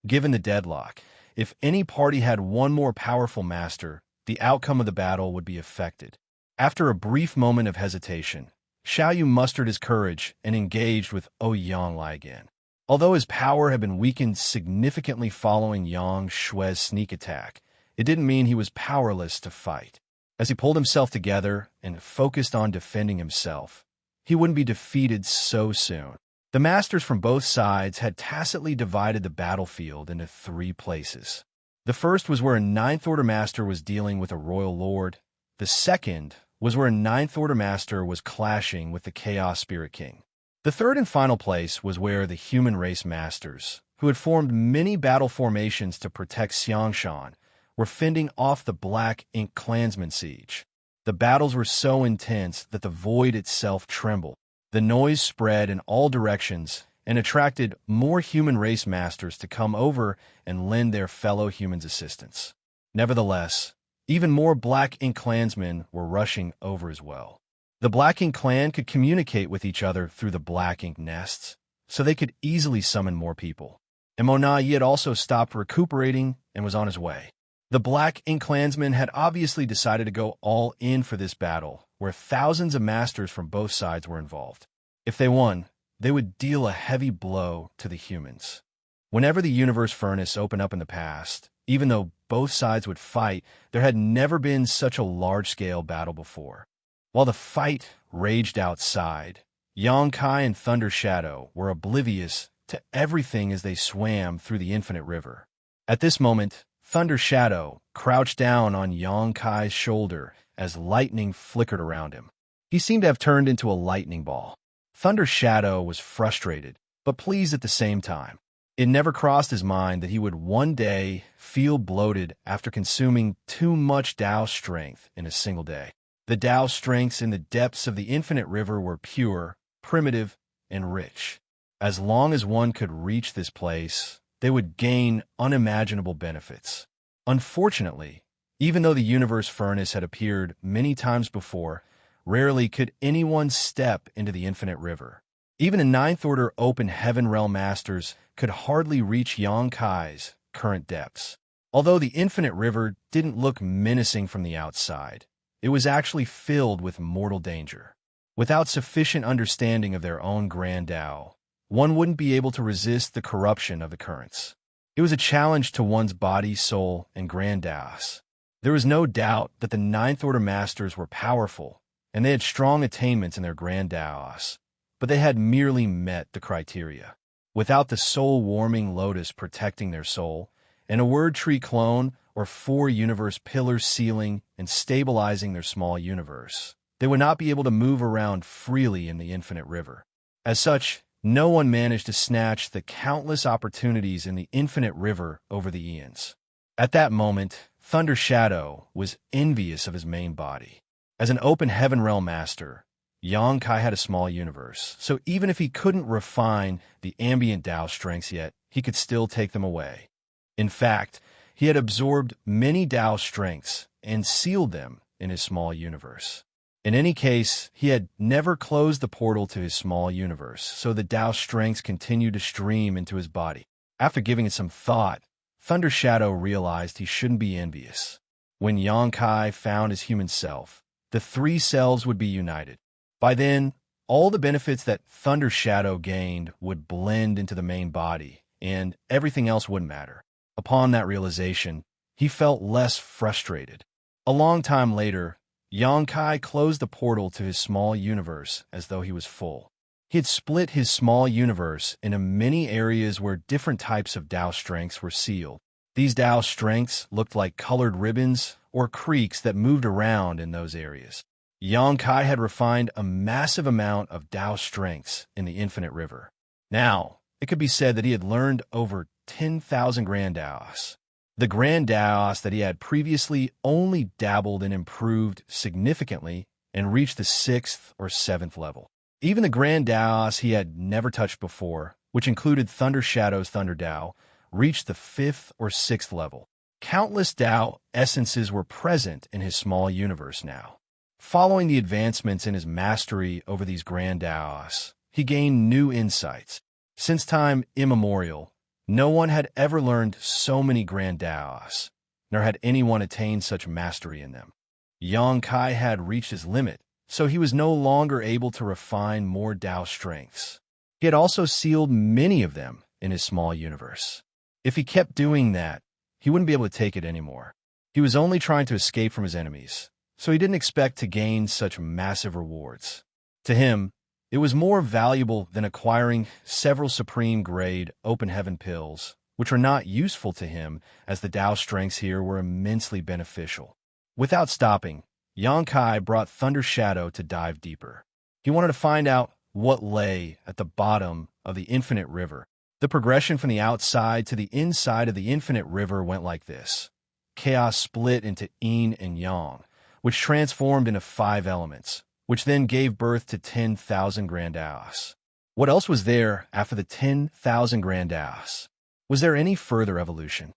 Given the deadlock, if any party had one more powerful master, the outcome of the battle would be affected. After a brief moment of hesitation, Xiaoyu mustered his courage and engaged with Ouyang again. Although his power had been weakened significantly following Yang Shui's sneak attack, it didn't mean he was powerless to fight. As he pulled himself together and focused on defending himself, he wouldn't be defeated so soon. The masters from both sides had tacitly divided the battlefield into 3 places. The first was where a Ninth Order Master was dealing with a royal lord. The second was where a Ninth Order Master was clashing with the Chaos Spirit King. The third and final place was where the human race masters, who had formed many battle formations to protect Xianxia, were fending off the Black Ink clansman siege. The battles were so intense that the void itself trembled. The noise spread in all directions and attracted more human race masters to come over and lend their fellow humans assistance. Nevertheless, even more Black Ink clansmen were rushing over as well. The Black Ink clan could communicate with each other through the Black Ink nests, so they could easily summon more people. Immortality had also stopped recuperating and was on his way. The Black Ink clansmen had obviously decided to go all in for this battle, where thousands of masters from both sides were involved. If they won, they would deal a heavy blow to the humans. Whenever the universe furnace opened up in the past, even though both sides would fight, there had never been such a large-scale battle before. While the fight raged outside, Yang Kai and Thunder Shadow were oblivious to everything as they swam through the infinite river. At this moment, Thunder Shadow crouched down on Yang Kai's shoulder as lightning flickered around him. He seemed to have turned into a lightning ball. Thunder Shadow was frustrated, but pleased at the same time. It never crossed his mind that he would one day feel bloated after consuming too much Tao strength in a single day. The Tao strengths in the depths of the infinite river were pure, primitive, and rich. As long as one could reach this place, they would gain unimaginable benefits. Unfortunately, even though the universe furnace had appeared many times before, rarely could anyone step into the infinite river. Even a Ninth Order Open Heaven Realm Masters could hardly reach Yang Kai's current depths. Although the infinite river didn't look menacing from the outside, it was actually filled with mortal danger. Without sufficient understanding of their own grand Tao, one wouldn't be able to resist the corruption of the currents. It was a challenge to one's body, soul, and grand Taos. There was no doubt that the Ninth Order Masters were powerful, and they had strong attainments in their grand Taos, but they had merely met the criteria. Without the soul-warming lotus protecting their soul, and a word tree clone or 4 universe pillars sealing and stabilizing their small universe, they would not be able to move around freely in the infinite river. As such, no one managed to snatch the countless opportunities in the infinite river over the eons. At that moment, Thunder Shadow was envious of his main body. As an open heaven realm master, Yang Kai had a small universe, so even if he couldn't refine the ambient Tao strengths yet, he could still take them away. In fact, he had absorbed many Tao strengths and sealed them in his small universe. In any case, he had never closed the portal to his small universe, so the Tao strengths continued to stream into his body. After giving it some thought, Thunder Shadow realized he shouldn't be envious. When Yang Kai found his human self, the three selves would be united. By then, all the benefits that Thunder Shadow gained would blend into the main body, and everything else wouldn't matter. Upon that realization, he felt less frustrated. A long time later, Yang Kai closed the portal to his small universe as though he was full. He had split his small universe into many areas where different types of Tao strengths were sealed. These Tao strengths looked like colored ribbons or creeks that moved around in those areas. Yang Kai had refined a massive amount of Tao strengths in the infinite river. Now, it could be said that he had learned over 10,000 Grand Taos. The Grand Taos that he had previously only dabbled and improved significantly and reached the 6th or 7th level. Even the Grand Taos he had never touched before, which included Thunder Shadow's Thunder Tao, reached the 5th or 6th level. Countless Tao essences were present in his small universe now. Following the advancements in his mastery over these Grand Taos, he gained new insights. Since time immemorial, no one had ever learned so many Grand Taos, nor had anyone attained such mastery in them. Yang Kai had reached his limit, so he was no longer able to refine more Tao strengths. He had also sealed many of them in his small universe. If he kept doing that, he wouldn't be able to take it anymore. He was only trying to escape from his enemies, so he didn't expect to gain such massive rewards. To him, it was more valuable than acquiring several supreme-grade open heaven pills, which were not useful to him as the Tao strengths here were immensely beneficial. Without stopping, Yang Kai brought Thunder Shadow to dive deeper. He wanted to find out what lay at the bottom of the infinite river. The progression from the outside to the inside of the infinite river went like this. Chaos split into yin and yang, which transformed into 5 elements, which then gave birth to 10,000 Grand Taos. What else was there after the 10,000 Grand Taos? Was there any further evolution?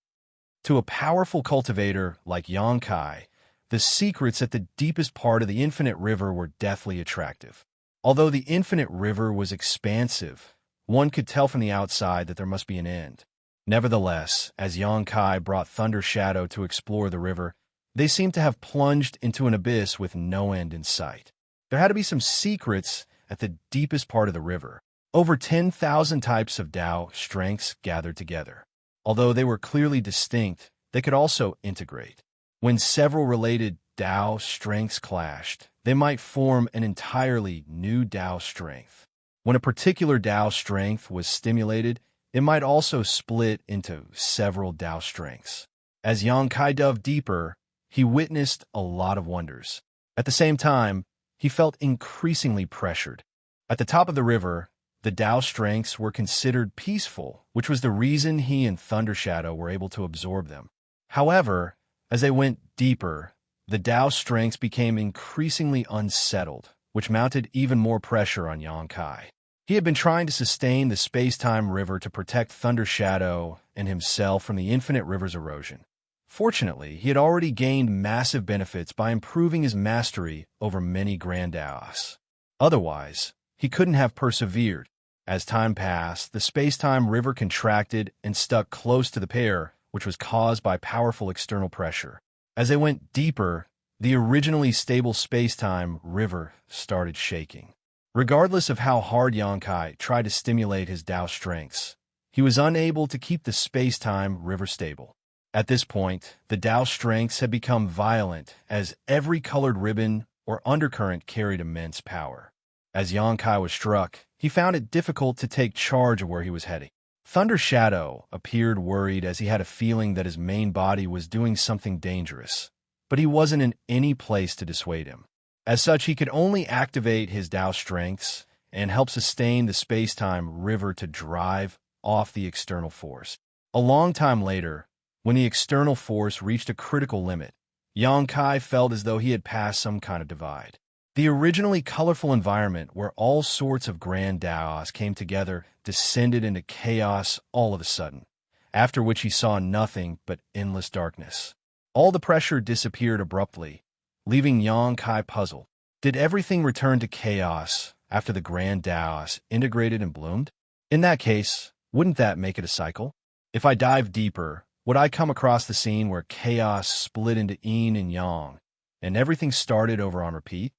To a powerful cultivator like Yang Kai, the secrets at the deepest part of the infinite river were deathly attractive. Although the infinite river was expansive, one could tell from the outside that there must be an end. Nevertheless, as Yang Kai brought Thunder Shadow to explore the river, they seemed to have plunged into an abyss with no end in sight. There had to be some secrets at the deepest part of the river. Over 10,000 types of Tao strengths gathered together. Although they were clearly distinct, they could also integrate. When several related Tao strengths clashed, they might form an entirely new Tao strength. When a particular Tao strength was stimulated, it might also split into several Tao strengths. As Yang Kai dove deeper, he witnessed a lot of wonders. At the same time, he felt increasingly pressured. At the top of the river, the Tao strengths were considered peaceful, which was the reason he and Thunder Shadow were able to absorb them. However, as they went deeper, the Tao strengths became increasingly unsettled, which mounted even more pressure on Yang Kai. He had been trying to sustain the space-time river to protect Thunder Shadow and himself from the infinite river's erosion. Fortunately, he had already gained massive benefits by improving his mastery over many Grand Taos. Otherwise, he couldn't have persevered. As time passed, the space-time river contracted and stuck close to the pair, which was caused by powerful external pressure. As they went deeper, the originally stable space-time river started shaking. Regardless of how hard Yang Kai tried to stimulate his Tao strengths, he was unable to keep the space-time river stable. At this point, the Tao strengths had become violent as every colored ribbon or undercurrent carried immense power. As Yang Kai was struck, he found it difficult to take charge of where he was heading. Thunder Shadow appeared worried as he had a feeling that his main body was doing something dangerous, but he wasn't in any place to dissuade him. As such, he could only activate his Tao strengths and help sustain the space-time river to drive off the external force. A long time later, when the external force reached a critical limit, Xianxia felt as though he had passed some kind of divide. The originally colorful environment where all sorts of grand Daos came together descended into chaos all of a sudden, after which he saw nothing but endless darkness. All the pressure disappeared abruptly, leaving Xianxia puzzled. Did everything return to chaos after the grand Daos integrated and bloomed? In that case, wouldn't that make it a cycle? If I dive deeper, would I come across the scene where chaos split into yin and yang, and everything started over on repeat?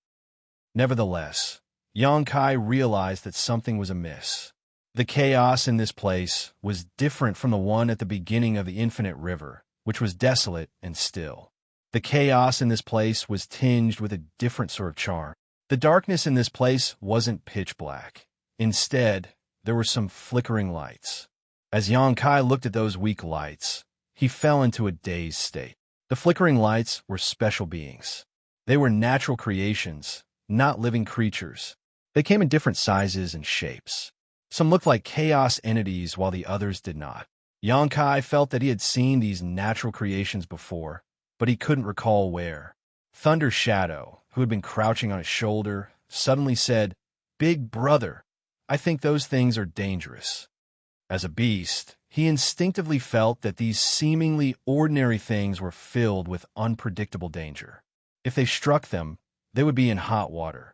Nevertheless, Xianxia realized that something was amiss. The chaos in this place was different from the one at the beginning of the infinite river, which was desolate and still. The chaos in this place was tinged with a different sort of charm. The darkness in this place wasn't pitch black. Instead, there were some flickering lights. As Xianxia looked at those weak lights, he fell into a dazed state. The flickering lights were special beings. They were natural creations, not living creatures. They came in different sizes and shapes. Some looked like chaos entities while the others did not. Xianxia felt that he had seen these natural creations before, but he couldn't recall where. Thunder Shadow, who had been crouching on his shoulder, suddenly said, "Big brother, I think those things are dangerous." As a beast, he instinctively felt that these seemingly ordinary things were filled with unpredictable danger. If they struck them, they would be in hot water.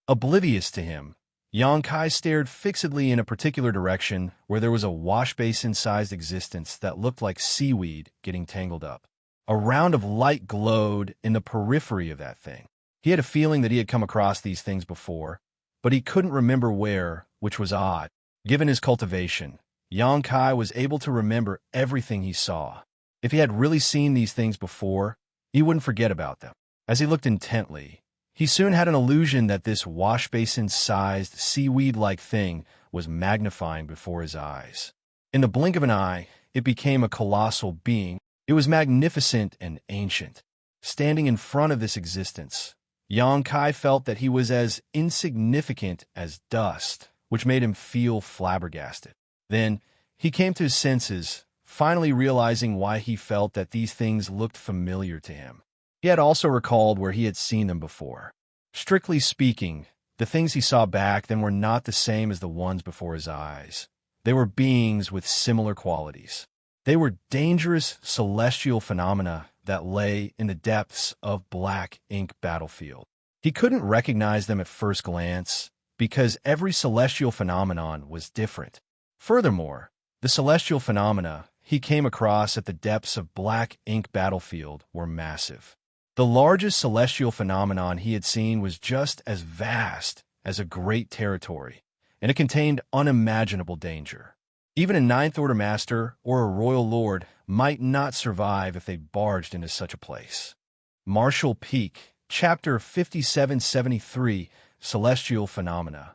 Oblivious to him, Xianxia stared fixedly in a particular direction where there was a washbasin-sized existence that looked like seaweed getting tangled up. A round of light glowed in the periphery of that thing. He had a feeling that he had come across these things before, but he couldn't remember where, which was odd. Given his cultivation, Xianxia was able to remember everything he saw. If he had really seen these things before, he wouldn't forget about them. As he looked intently, he soon had an illusion that this washbasin-sized, seaweed-like thing was magnifying before his eyes. In the blink of an eye, it became a colossal being. It was magnificent and ancient. Standing in front of this existence, Xianxia felt that he was as insignificant as dust, which made him feel flabbergasted. Then, he came to his senses, finally realizing why he felt that these things looked familiar to him. He had also recalled where he had seen them before. Strictly speaking, the things he saw back then were not the same as the ones before his eyes. They were beings with similar qualities. They were dangerous celestial phenomena that lay in the depths of black ink battlefield. He couldn't recognize them at first glance because every celestial phenomenon was different. Furthermore, the celestial phenomena he came across at the depths of black ink battlefield were massive. The largest celestial phenomenon he had seen was just as vast as a great territory, and it contained unimaginable danger. Even a Ninth Order Master or a Royal Lord might not survive if they barged into such a place. Martial Peak, Chapter 5773, Celestial Phenomena.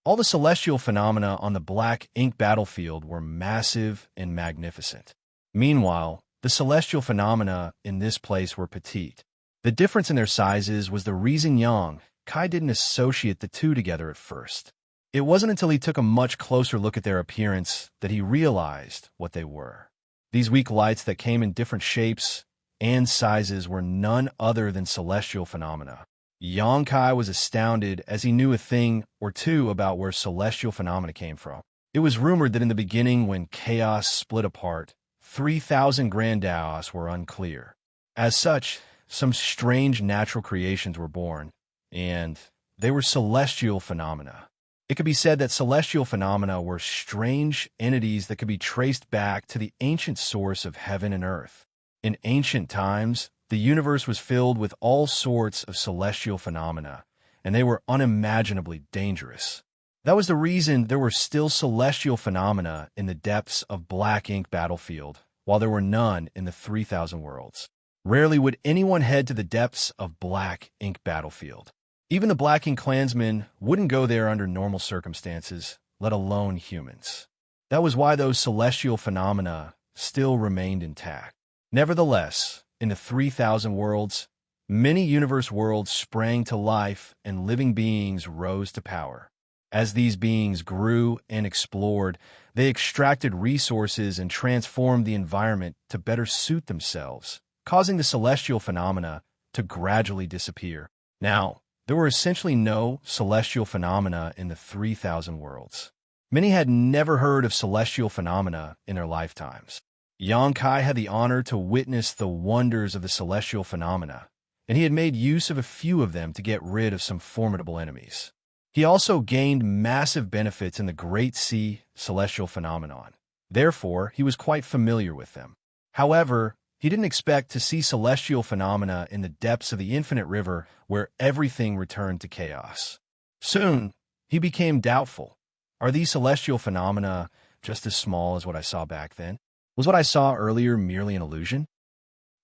All the celestial phenomena on the black ink battlefield were massive and magnificent. Meanwhile, the celestial phenomena in this place were petite. The difference in their sizes was the reason Xianxia didn't associate the two together at first. It wasn't until he took a much closer look at their appearance that he realized what they were. These weak lights that came in different shapes and sizes were none other than celestial phenomena. Xianxia was astounded as he knew a thing or two about where celestial phenomena came from. It was rumored that in the beginning, when chaos split apart, 3,000 grand Daos were unclear. As such, some strange natural creations were born, and they were celestial phenomena. It could be said that celestial phenomena were strange entities that could be traced back to the ancient source of heaven and earth. In ancient times, the universe was filled with all sorts of celestial phenomena, and they were unimaginably dangerous. That was the reason there were still celestial phenomena in the depths of black ink battlefield, while there were none in the 3,000 worlds. Rarely would anyone head to the depths of black ink battlefield. Even the Black Ink clansmen wouldn't go there under normal circumstances, let alone humans. That was why those celestial phenomena still remained intact. Nevertheless, in the 3,000 worlds, many universe worlds sprang to life and living beings rose to power. As these beings grew and explored, they extracted resources and transformed the environment to better suit themselves, causing the celestial phenomena to gradually disappear. Now, there were essentially no celestial phenomena in the 3,000 worlds. Many had never heard of celestial phenomena in their lifetimes. Xianxia had the honor to witness the wonders of the celestial phenomena, and he had made use of a few of them to get rid of some formidable enemies. He also gained massive benefits in the Great Sea celestial phenomenon. Therefore, he was quite familiar with them. However, he didn't expect to see celestial phenomena in the depths of the infinite river where everything returned to chaos. Soon, he became doubtful. Are these celestial phenomena just as small as what I saw back then? Was what I saw earlier merely an illusion?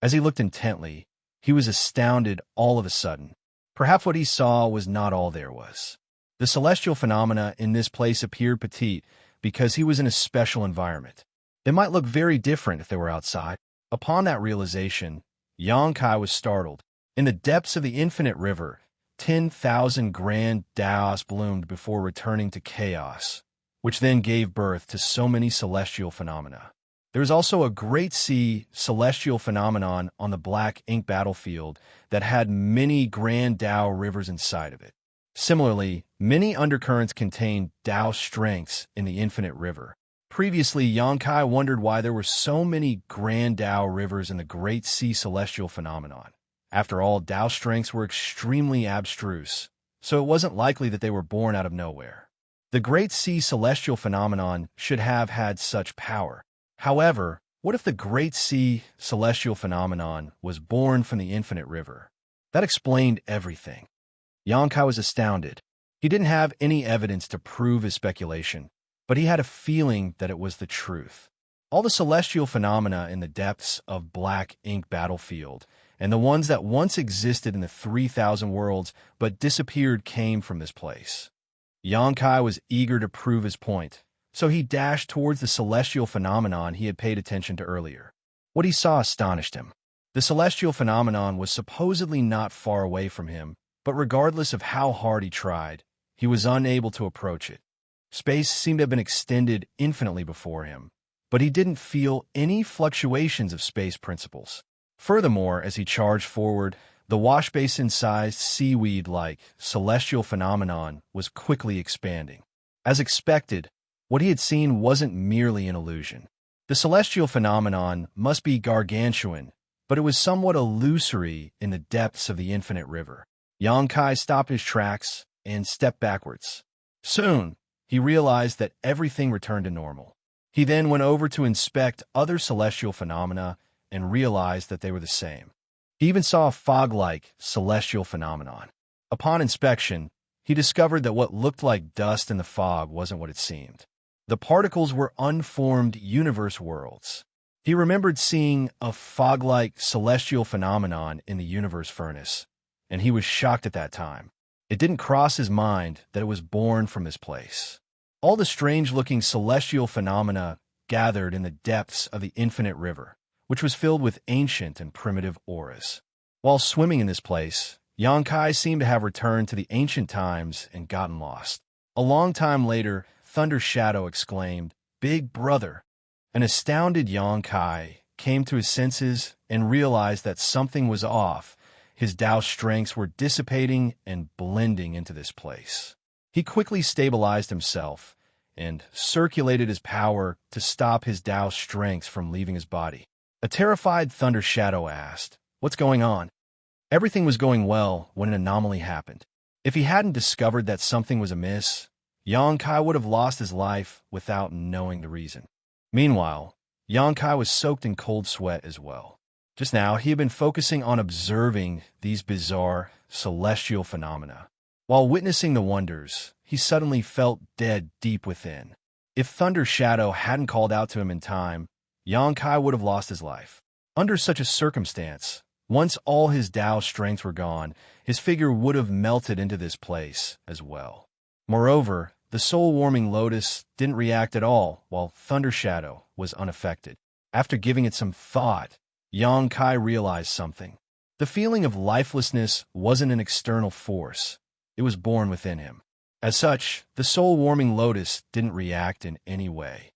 As he looked intently, he was astounded all of a sudden. Perhaps what he saw was not all there was. The celestial phenomena in this place appeared petite because he was in a special environment. They might look very different if they were outside. Upon that realization, Xianxia was startled. In the depths of the infinite river, 10,000 grand Daos bloomed before returning to chaos, which then gave birth to so many celestial phenomena. There is also a Great Sea celestial phenomenon on the black ink battlefield that had many grand Dao rivers inside of it. Similarly, many undercurrents contain Dao strengths in the infinite river. Previously, Xianxia wondered why there were so many grand Dao rivers in the Great Sea celestial phenomenon. After all, Dao strengths were extremely abstruse, so it wasn't likely that they were born out of nowhere. The Great Sea celestial phenomenon should have had such power. However, what if the Great Sea celestial phenomenon was born from the infinite river? That explained everything. Xianxia was astounded. He didn't have any evidence to prove his speculation, but he had a feeling that it was the truth. All the celestial phenomena in the depths of black ink battlefield, and the ones that once existed in the 3,000 worlds but disappeared came from this place. Xianxia was eager to prove his point, so he dashed towards the celestial phenomenon he had paid attention to earlier. What he saw astonished him. The celestial phenomenon was supposedly not far away from him, but regardless of how hard he tried, he was unable to approach it. Space seemed to have been extended infinitely before him, but he didn't feel any fluctuations of space principles. Furthermore, as he charged forward, the wash-basin-sized seaweed-like celestial phenomenon was quickly expanding. As expected, what he had seen wasn't merely an illusion. The celestial phenomenon must be gargantuan, but it was somewhat illusory in the depths of the infinite river. Xianxia stopped his tracks and stepped backwards. Soon, he realized that everything returned to normal. He then went over to inspect other celestial phenomena and realized that they were the same. He even saw a fog-like celestial phenomenon. Upon inspection, he discovered that what looked like dust in the fog wasn't what it seemed. The particles were unformed universe worlds. He remembered seeing a fog-like celestial phenomenon in the universe furnace, and he was shocked at that time. It didn't cross his mind that it was born from this place. All the strange-looking celestial phenomena gathered in the depths of the infinite river, which was filled with ancient and primitive auras. While swimming in this place, Xianxia seemed to have returned to the ancient times and gotten lost. A long time later, Thunder Shadow exclaimed, "Big brother!" An astounded Xianxia came to his senses and realized that something was off. His Dao strengths were dissipating and blending into this place. He quickly stabilized himself and circulated his power to stop his Dao strengths from leaving his body. A terrified Thunder Shadow asked, "What's going on?" Everything was going well when an anomaly happened. If he hadn't discovered that something was amiss, Xianxia would have lost his life without knowing the reason. Meanwhile, Xianxia was soaked in cold sweat as well. Just now, he had been focusing on observing these bizarre celestial phenomena. While witnessing the wonders, he suddenly felt dead deep within. If Thunder Shadow hadn't called out to him in time, Xianxia would have lost his life. Under such a circumstance, once all his Dao strengths were gone, his figure would have melted into this place as well. Moreover, the soul-warming lotus didn't react at all, while Thunder Shadow was unaffected. After giving it some thought, Xianxia realized something. The feeling of lifelessness wasn't an external force. It was born within him. As such, the soul-warming lotus didn't react in any way.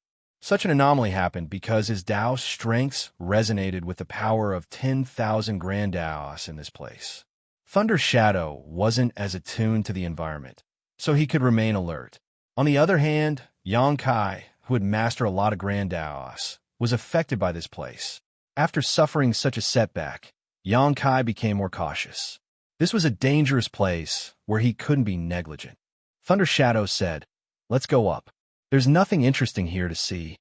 Such an anomaly happened because his Tao strengths resonated with the power of 10,000 grand Taos in this place. Thunder Shadow wasn't as attuned to the environment, so he could remain alert. On the other hand, Yang Kai, who had mastered a lot of grand Taos, was affected by this place. After suffering such a setback, Yang Kai became more cautious. This was a dangerous place where he couldn't be negligent. Thunder Shadow said, "Let's go up. There's nothing interesting here to see."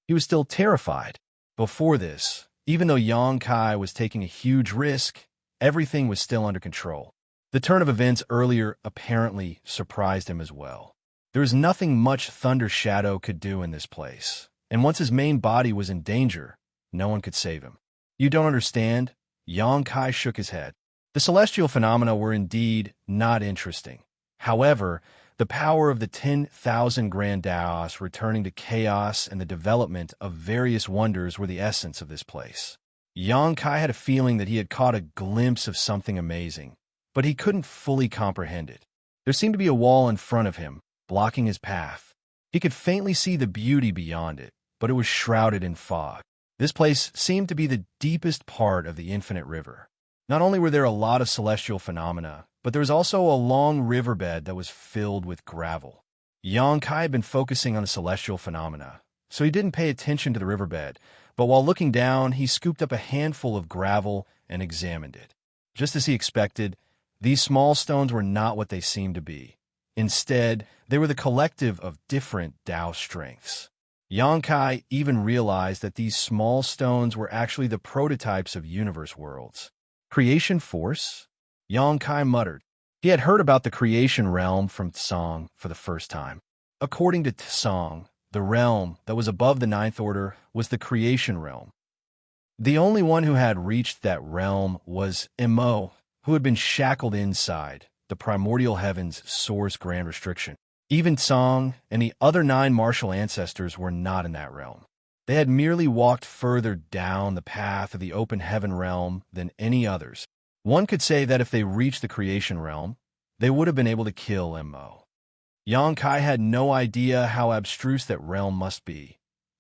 He was still terrified. Before this, even though Yang Kai was taking a huge risk, everything was still under control. The turn of events earlier apparently surprised him as well. There was nothing much Thunder Shadow could do in this place, and once his main body was in danger, no one could save him. "You don't understand?" Yang Kai shook his head. The celestial phenomena were indeed not interesting. However, the power of the 10,000 grand Taos returning to chaos and the development of various wonders were the essence of this place. Yang Kai had a feeling that he had caught a glimpse of something amazing, but he couldn't fully comprehend it. There seemed to be a wall in front of him, blocking his path. He could faintly see the beauty beyond it, but it was shrouded in fog. This place seemed to be the deepest part of the infinite river. Not only were there a lot of celestial phenomena, but there was also a long riverbed that was filled with gravel. Yang Kai had been focusing on the celestial phenomena, so he didn't pay attention to the riverbed, but while looking down, he scooped up a handful of gravel and examined it. Just as he expected, these small stones were not what they seemed to be. Instead, they were the collective of different Tao strengths. Yang Kai even realized that these small stones were actually the prototypes of universe worlds. Creation force? Yang Kai muttered. He had heard about the creation realm from Tsang for the first time. According to Tsang, the realm that was above the ninth order was the creation realm. The only one who had reached that realm was Mo, who had been shackled inside the primordial heaven's source grand restriction. Even Tsang and the other 9 martial ancestors were not in that realm. They had merely walked further down the path of the open heaven realm than any others. One could say that if they reached the creation realm, they would have been able to kill Mo. Yang Kai had no idea how abstruse that realm must be.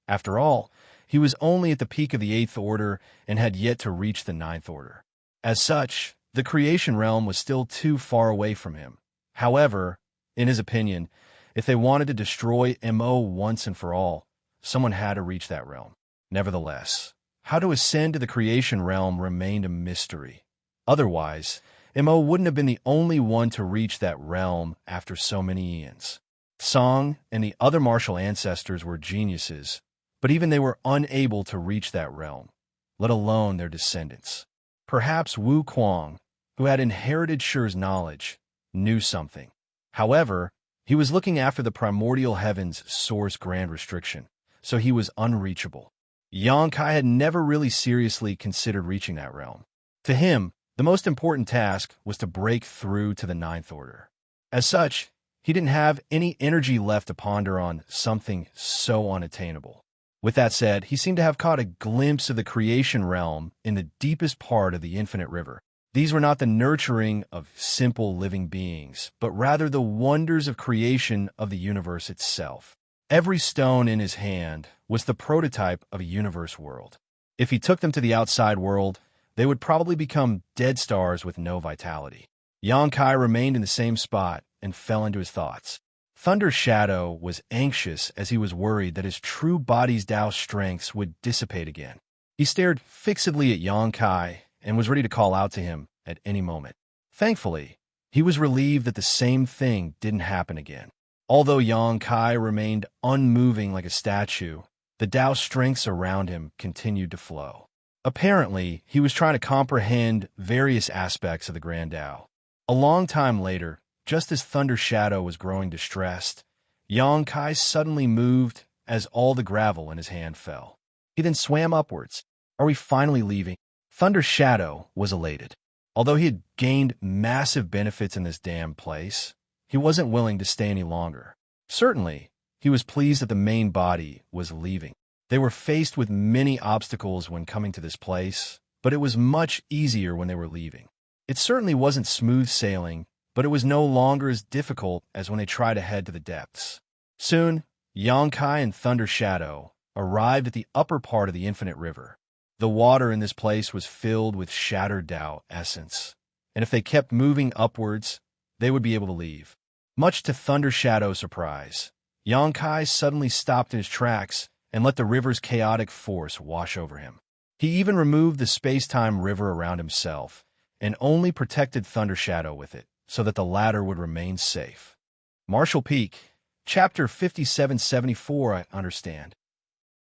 After all, he was only at the peak of the 8th order and had yet to reach the 9th order. As such, the creation realm was still too far away from him. However, in his opinion, if they wanted to destroy Mo once and for all, someone had to reach that realm. Nevertheless, how to ascend to the creation realm remained a mystery. Otherwise, Mo wouldn't have been the only one to reach that realm after so many eons. Song and the other martial ancestors were geniuses, but even they were unable to reach that realm, let alone their descendants. Perhaps Wu Kuang, who had inherited Shi's knowledge, knew something. However, he was looking after the primordial heaven's source grand restriction, so he was unreachable. Yang Kai had never really seriously considered reaching that realm. To him, the most important task was to break through to the 9th order. As such, he didn't have any energy left to ponder on something so unattainable. With that said, he seemed to have caught a glimpse of the creation realm in the deepest part of the infinite river. These were not the nurturing of simple living beings, but rather the wonders of creation of the universe itself. Every stone in his hand was the prototype of a universe world. If he took them to the outside world, they would probably become dead stars with no vitality. Yang Kai remained in the same spot and fell into his thoughts. Thunder Shadow was anxious as he was worried that his true body's Tao strengths would dissipate again. He stared fixedly at Yang Kai and was ready to call out to him at any moment. Thankfully, he was relieved that the same thing didn't happen again. Although Yang Kai remained unmoving like a statue, the Tao strengths around him continued to flow. Apparently, he was trying to comprehend various aspects of the Grand Tao. A long time later, just as Thunder Shadow was growing distressed, Yang Kai suddenly moved as all the gravel in his hand fell. He then swam upwards. "Are we finally leaving?" Thunder Shadow was elated. Although he had gained massive benefits in this damn place, he wasn't willing to stay any longer. Certainly, he was pleased that the main body was leaving. They were faced with many obstacles when coming to this place, but it was much easier when they were leaving. It certainly wasn't smooth sailing, but it was no longer as difficult as when they tried to head to the depths. Soon, Xianxia and Thunder Shadow arrived at the upper part of the Infinite River. The water in this place was filled with shattered Tao essence, and if they kept moving upwards, they would be able to leave. Much to Thunder Shadow's surprise, Xianxia suddenly stopped in his tracks and let the river's chaotic force wash over him. He even removed the space-time river around himself and only protected Thunder Shadow with it, so that the latter would remain safe. Martial Peak, Chapter 5774, I understand.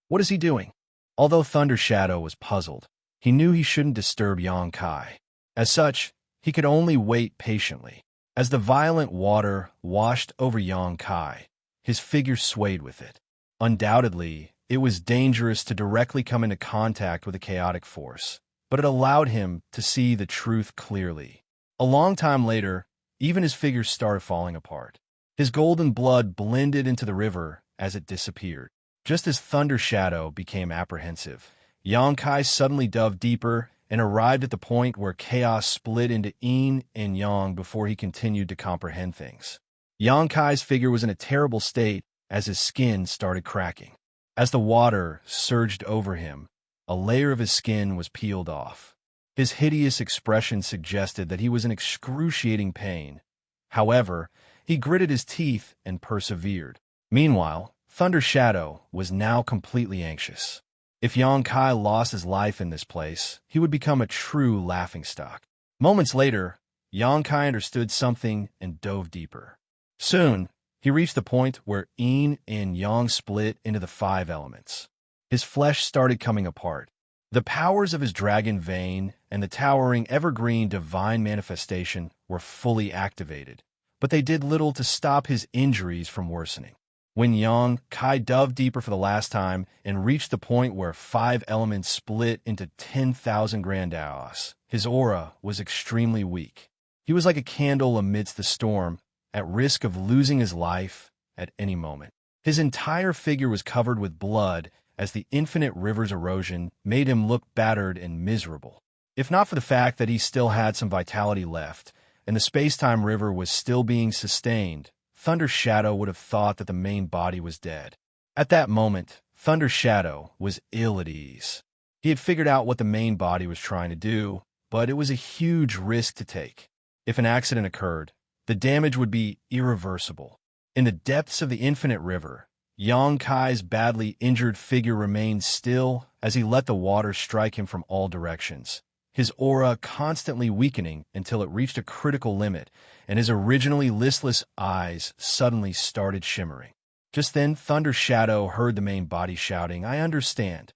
What is he doing? Although Thunder Shadow was puzzled, he knew he shouldn't disturb Xianxia. As such, he could only wait patiently. As the violent water washed over Xianxia, his figure swayed with it. Undoubtedly, it was dangerous to directly come into contact with a chaotic force, but it allowed him to see the truth clearly. A long time later, even his figure started falling apart. His golden blood blended into the river as it disappeared. Just as Thunder Shadow became apprehensive, Xianxia suddenly dove deeper and arrived at the point where chaos split into yin and yang before he continued to comprehend things. Xianxia's figure was in a terrible state as his skin started cracking. As the water surged over him, a layer of his skin was peeled off. His hideous expression suggested that he was in excruciating pain. However, he gritted his teeth and persevered. Meanwhile, Thunder Shadow was now completely anxious. If Xianxia lost his life in this place, he would become a true laughingstock. Moments later, Xianxia understood something and dove deeper. Soon, he reached the point where yin and yang split into the 5 elements. His flesh started coming apart. The powers of his dragon vein and the towering evergreen divine manifestation were fully activated, but they did little to stop his injuries from worsening. When Xianxia dove deeper for the last time and reached the point where 5 elements split into 10,000 grand Daos, his aura was extremely weak. He was like a candle amidst the storm, at risk of losing his life at any moment. His entire figure was covered with blood as the infinite river's erosion made him look battered and miserable. If not for the fact that he still had some vitality left, and the space-time river was still being sustained, Thunder Shadow would have thought that the main body was dead. At that moment, Thunder Shadow was ill at ease. He had figured out what the main body was trying to do, but it was a huge risk to take. If an accident occurred, the damage would be irreversible. In the depths of the infinite river, Xianxia's badly injured figure remained still as he let the water strike him from all directions, his aura constantly weakening until it reached a critical limit, and his originally listless eyes suddenly started shimmering. Just then, Thunder Shadow heard the main body shouting, "I understand."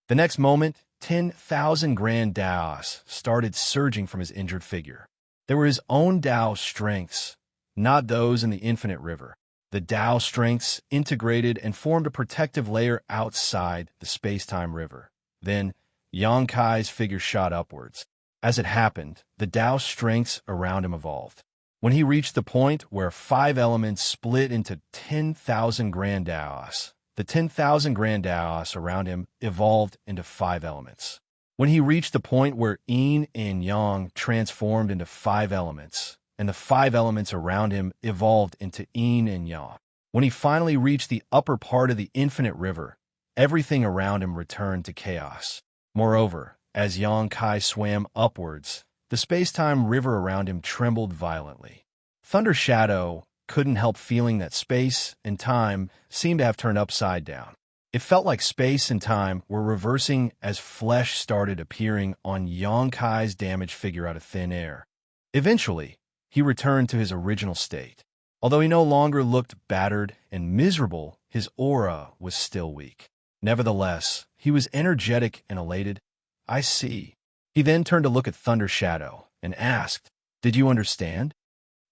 The next moment, 10,000 grand Daos started surging from his injured figure. They were his own Tao strengths, not those in the infinite river. The Tao strengths integrated and formed a protective layer outside the space-time river. Then, Xianxia's figure shot upwards. As it happened, the Tao strengths around him evolved. When he reached the point where 5 elements split into 10,000 grand Daos, the 10,000 grand Daos around him evolved into 5 elements. When he reached the point where yin and yang transformed into 5 elements, and the 5 elements around him evolved into yin and yang. When he finally reached the upper part of the infinite river, everything around him returned to chaos. Moreover, as Xianxia swam upwards, the space-time river around him trembled violently. Thunder Shadow couldn't help feeling that space and time seemed to have turned upside down. It felt like space and time were reversing as flesh started appearing on Xianxia's damaged figure out of thin air. Eventually, he returned to his original state. Although he no longer looked battered and miserable, his aura was still weak. Nevertheless, he was energetic and elated. "I see." He then turned to look at Thunder Shadow and asked, "Did you understand?"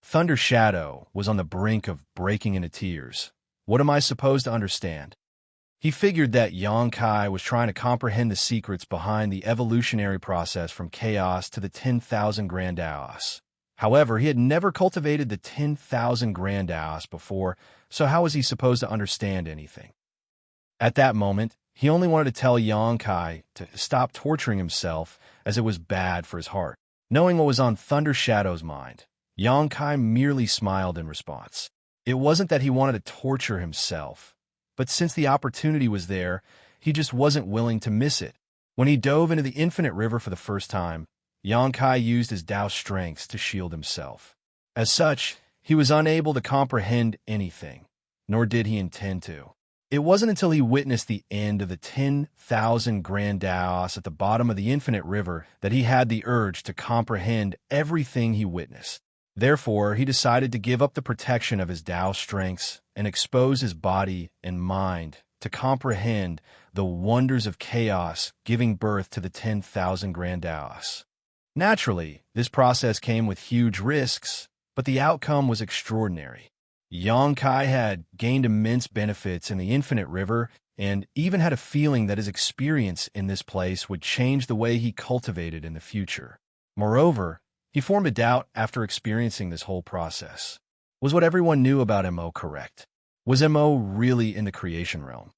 Thunder Shadow was on the brink of breaking into tears. "What am I supposed to understand?" He figured that Xianxia was trying to comprehend the secrets behind the evolutionary process from chaos to the 10,000 grand Daos. However, he had never cultivated the 10,000 grand Daos before, so how was he supposed to understand anything? At that moment, he only wanted to tell Xianxia to stop torturing himself, as it was bad for his heart. Knowing what was on Thunder Shadow's mind, Xianxia merely smiled in response. It wasn't that he wanted to torture himself. but since the opportunity was there, he just wasn't willing to miss it. When he dove into the infinite river for the first time, Xianxia used his Tao strengths to shield himself. As such, he was unable to comprehend anything, nor did he intend to. It wasn't until he witnessed the end of the 10,000 grand Daos at the bottom of the infinite river that he had the urge to comprehend everything he witnessed. Therefore, he decided to give up the protection of his Tao strengths and expose his body and mind to comprehend the wonders of chaos giving birth to the 10,000 grand Daos. Naturally, this process came with huge risks, but the outcome was extraordinary. Xianxia had gained immense benefits in the infinite river and even had a feeling that his experience in this place would change the way he cultivated in the future. Moreover, he formed a doubt after experiencing this whole process. Was what everyone knew about Mo correct? Was Mo really in the creation realm?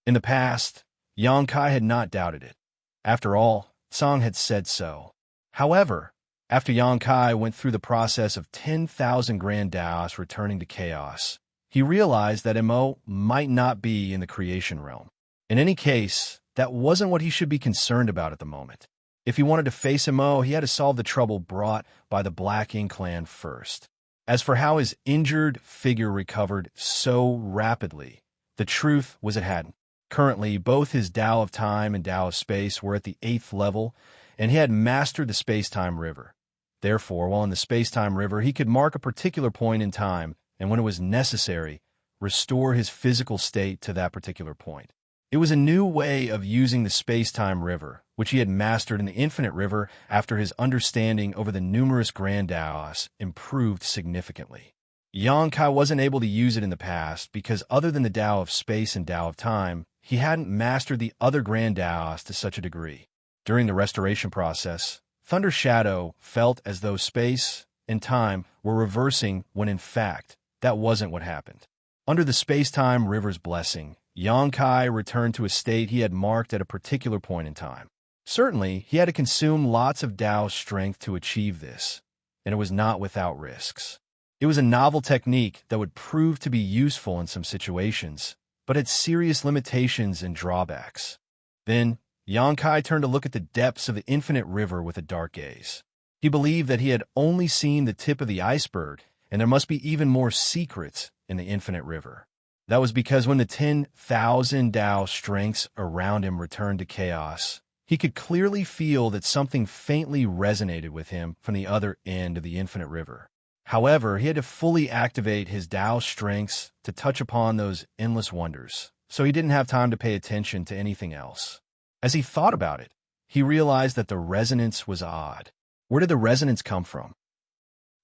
In the past, Xianxia had not doubted it. After all, Song had said so. However, after Xianxia went through the process of 10,000 grand Daos returning to chaos, he realized that Mo might not be in the creation realm. In any case, that wasn't what he should be concerned about at the moment. If he wanted to face Mo, he had to solve the trouble brought by the Black Ink clan first. As for how his injured figure recovered so rapidly, the truth was it hadn't. Currently, both his Tao of Time and Tao of Space were at the 8th level, and he had mastered the space-time river. Therefore, while in the space-time river, he could mark a particular point in time, and when it was necessary, restore his physical state to that particular point. It was a new way of using the space-time river, which he had mastered in the infinite river after his understanding over the numerous grand Daos improved significantly. Xianxia wasn't able to use it in the past because other than the Tao of Space and Tao of Time, he hadn't mastered the other grand Daos to such a degree. During the restoration process, Thunder Shadow felt as though space and time were reversing when in fact, that wasn't what happened. Under the space-time river's blessing, Xianxia returned to a state he had marked at a particular point in time. Certainly, he had to consume lots of Tao strength to achieve this, and it was not without risks. It was a novel technique that would prove to be useful in some situations, but had serious limitations and drawbacks. Then, Xianxia turned to look at the depths of the infinite river with a dark gaze. He believed that he had only seen the tip of the iceberg, and there must be even more secrets in the infinite river. That was because when the 10,000 Tao strengths around him returned to chaos, he could clearly feel that something faintly resonated with him from the other end of the infinite river. However, he had to fully activate his Tao strengths to touch upon those endless wonders, so he didn't have time to pay attention to anything else. As he thought about it, he realized that the resonance was odd. Where did the resonance come from?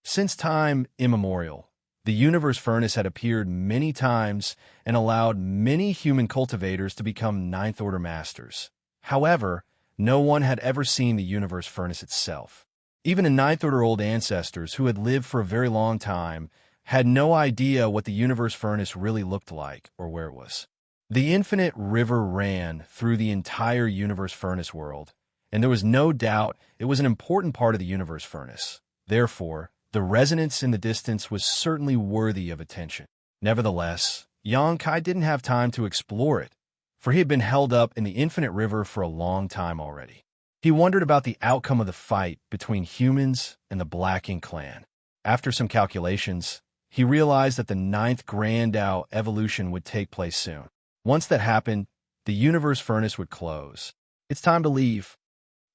Since time immemorial, the universe furnace had appeared many times and allowed many human cultivators to become Ninth Order Masters. However, no one had ever seen the universe furnace itself. Even the Ninth Order old ancestors, who had lived for a very long time, had no idea what the universe furnace really looked like or where it was. The infinite river ran through the entire universe furnace world, and there was no doubt it was an important part of the universe furnace. Therefore, the resonance in the distance was certainly worthy of attention. Nevertheless, Xianxia didn't have time to explore it, for he had been held up in the infinite river for a long time already. He wondered about the outcome of the fight between humans and the Black Ink clan. After some calculations, he realized that the 9th Grand Tao evolution would take place soon. Once that happened, the universe furnace would close. It's time to leave.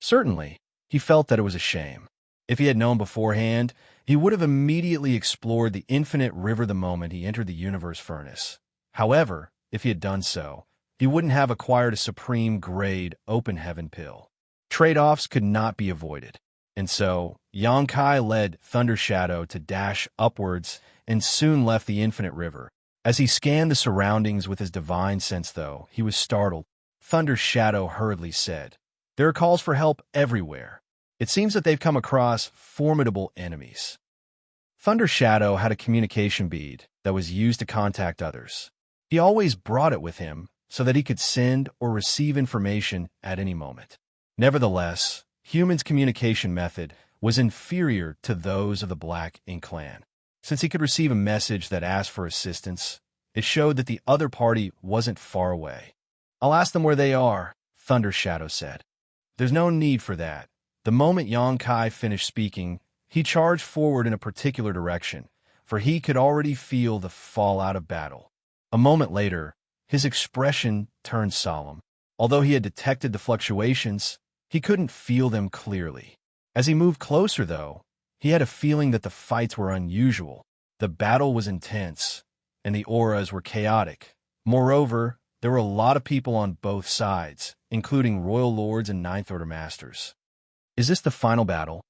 Certainly, he felt that it was a shame. If he had known beforehand, he would have immediately explored the infinite river the moment he entered the universe furnace. However, if he had done so, he wouldn't have acquired a supreme grade open heaven pill. Trade-offs could not be avoided. And so, Xianxia led Thunder Shadow to dash upwards and soon left the infinite river. As he scanned the surroundings with his divine sense, though, he was startled. Thunder Shadow hurriedly said, "There are calls for help everywhere. It seems that they've come across formidable enemies." Thunder Shadow had a communication bead that was used to contact others. He always brought it with him so that he could send or receive information at any moment. Nevertheless, humans' communication method was inferior to those of the Black Ink clan. Since he could receive a message that asked for assistance, It showed that the other party wasn't far away. "I'll ask them where they are," Thunder Shadow said. "There's no need for that." The moment Yang Kai finished speaking, he charged forward in a particular direction, for he could already feel the fallout of battle. A moment later, his expression turned solemn. Although he had detected the fluctuations, he couldn't feel them clearly. As he moved closer, though, he had a feeling that the fights were unusual. The battle was intense, and the auras were chaotic. Moreover, there were a lot of people on both sides, including royal lords and Ninth Order masters. Is this the final battle?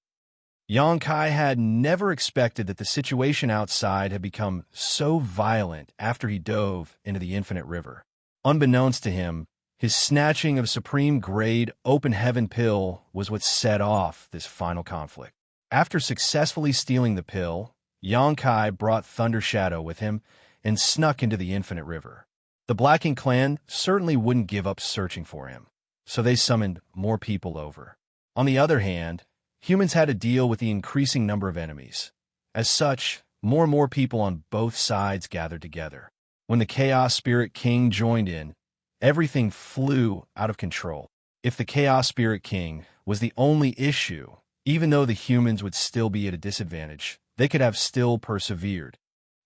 Yang Kai had never expected that the situation outside had become so violent after he dove into the infinite river. Unbeknownst to him, his snatching of supreme-grade open heaven pill was what set off this final conflict. After successfully stealing the pill, Yang Kai brought Thunder Shadow with him and snuck into the infinite river. The Black Ink clan certainly wouldn't give up searching for him, so they summoned more people over. On the other hand, humans had to deal with the increasing number of enemies. As such, more and more people on both sides gathered together. When the Chaos Spirit King joined in, everything flew out of control. If the Chaos Spirit King was the only issue, even though the humans would still be at a disadvantage, they could have still persevered.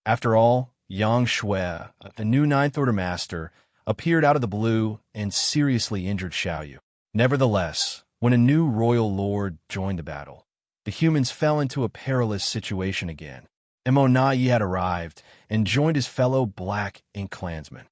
After all, Xianxia, the new Ninth Order Master, appeared out of the blue and seriously injured Xiaoyu. Nevertheless, when a new royal lord joined the battle, the humans fell into a perilous situation again. Immortality had arrived and joined his fellow Black Ink clansmen.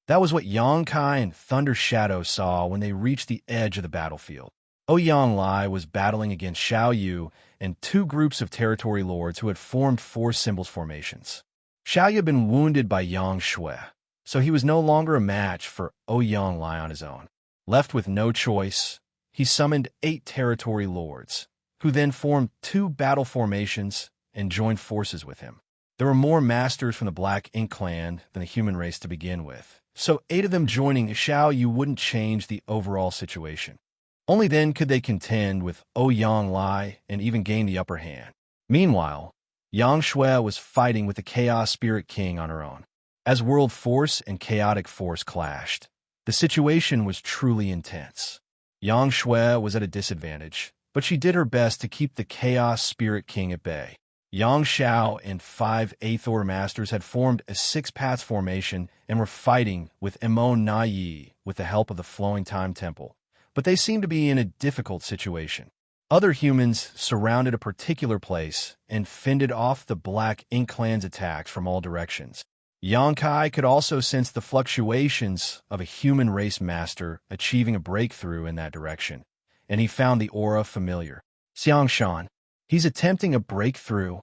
That was what Yang Kai and Thunder Shadow saw when they reached the edge of the battlefield. Ouyang Lai was battling against Xiaoyu and two groups of territory lords who had formed four symbols formations. Xiaoyu had been wounded by Xianxia, so he was no longer a match for Ouyang Lai on his own. Left with no choice, he summoned 8 territory lords, who then formed 2 battle formations and joined forces with him. There were more masters from the Black Ink clan than the human race to begin with, so 8 of them joining Xiaoyu wouldn't change the overall situation. Only then could they contend with Ouyang Lai and even gain the upper hand. Meanwhile, Xianxia was fighting with the Chaos Spirit King on her own. As World Force and Chaotic Force clashed, the situation was truly intense. Xianxia was at a disadvantage, but she did her best to keep the Chaos Spirit King at bay. Yang Xiao and 5 Eighth Order Masters had formed a 6-paths formation and were fighting with Immortality with the help of the Flowing Time Temple, but they seemed to be in a difficult situation. Other humans surrounded a particular place and fended off the Black Ink clan's attacks from all directions. Yang Kai could also sense the fluctuations of a human race master achieving a breakthrough in that direction, and he found the aura familiar. Xianxia. He's attempting a breakthrough.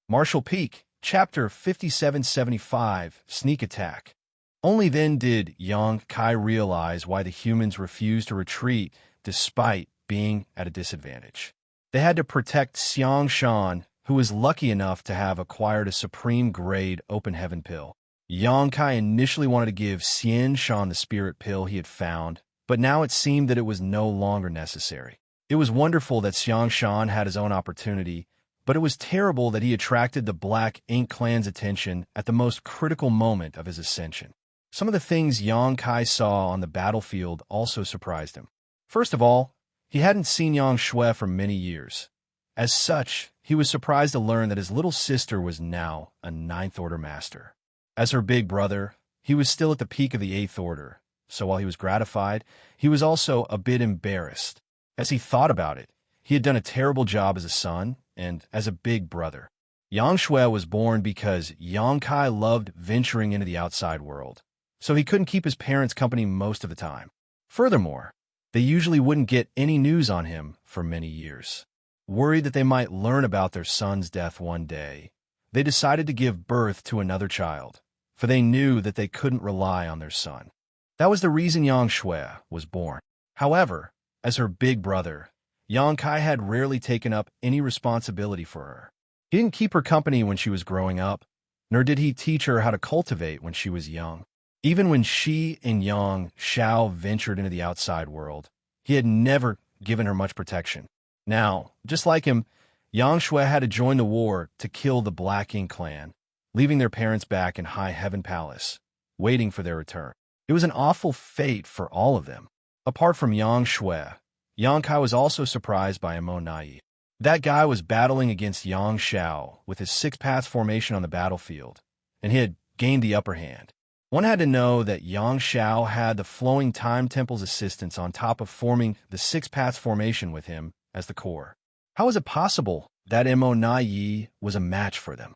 Martial Peak, Chapter 5775, Sneak Attack. Only then did Yang Kai realize why the humans refused to retreat despite being at a disadvantage. They had to protect Xianxia, who was lucky enough to have acquired a supreme-grade open heaven pill. Yang Kai initially wanted to give Xianxia the spirit pill he had found, but now it seemed that it was no longer necessary. It was wonderful that Xianxia had his own opportunity, but it was terrible that he attracted the Black Ink clan's attention at the most critical moment of his ascension. Some of the things Yang Kai saw on the battlefield also surprised him. First of all, he hadn't seen Xianxia for many years. As such, he was surprised to learn that his little sister was now a Ninth Order Master. As her big brother, he was still at the peak of the Eighth Order, so while he was gratified, he was also a bit embarrassed. As he thought about it, he had done a terrible job as a son and as a big brother. Xianxia was born because Yang Kai loved venturing into the outside world, so he couldn't keep his parents company most of the time. Furthermore, they usually wouldn't get any news on him for many years. Worried that they might learn about their son's death one day, they decided to give birth to another child, for they knew that they couldn't rely on their son. That was the reason Xianxia was born. However, as her big brother, Yang Kai had rarely taken up any responsibility for her. He didn't keep her company when she was growing up, nor did he teach her how to cultivate when she was young. Even when she and Yang Xiao ventured into the outside world, he had never given her much protection. Now, just like him, Xianxia had to join the war to kill the Black Ink clan, leaving their parents back in High Heaven Palace, waiting for their return. It was an awful fate for all of them. Apart from Xianxia, Yang Kai was also surprised by immortality. That guy was battling against Xiao with his six paths formation on the battlefield, and he had gained the upper hand. One had to know that Xiao had the flowing time temple's assistance on top of forming the six paths formation with him as the core. How was it possible that immortality was a match for them?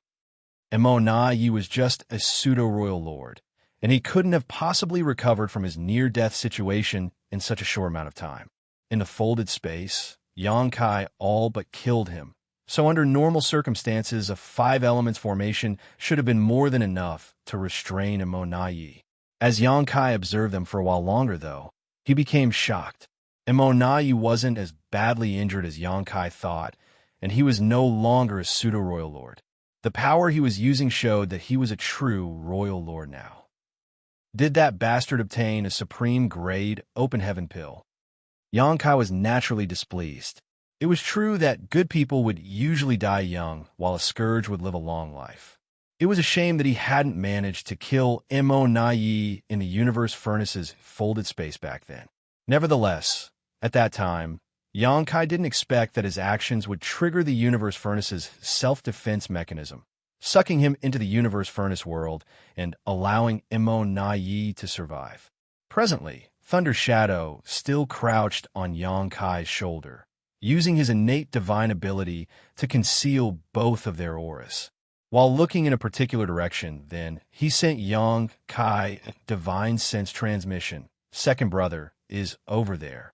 Immortality was just a pseudo-royal lord, and he couldn't have possibly recovered from his near-death situation in such a short amount of time. In the folded space, Yang Kai all but killed him, so under normal circumstances, a 5 elements formation should have been more than enough to restrain immortality. As Yang Kai observed them for a while longer, though, he became shocked. Immortality wasn't as badly injured as Yang Kai thought, and he was no longer a pseudo-royal lord. The power he was using showed that he was a true royal lord now. Did that bastard obtain a supreme grade open heaven pill? Yang Kai was naturally displeased. It was true that good people would usually die young, while a scourge would live a long life. It was a shame that he hadn't managed to kill immortality in the universe furnace's folded space back then. Nevertheless, at that time, Yang Kai didn't expect that his actions would trigger the universe furnace's self-defense mechanism, sucking him into the universe furnace world and allowing immortality to survive. Presently, Thunder Shadow still crouched on Yang Kai's shoulder, using his innate divine ability to conceal both of their auras. While looking in a particular direction, then, he sent Yang Kai divine sense transmission. Second brother is over there.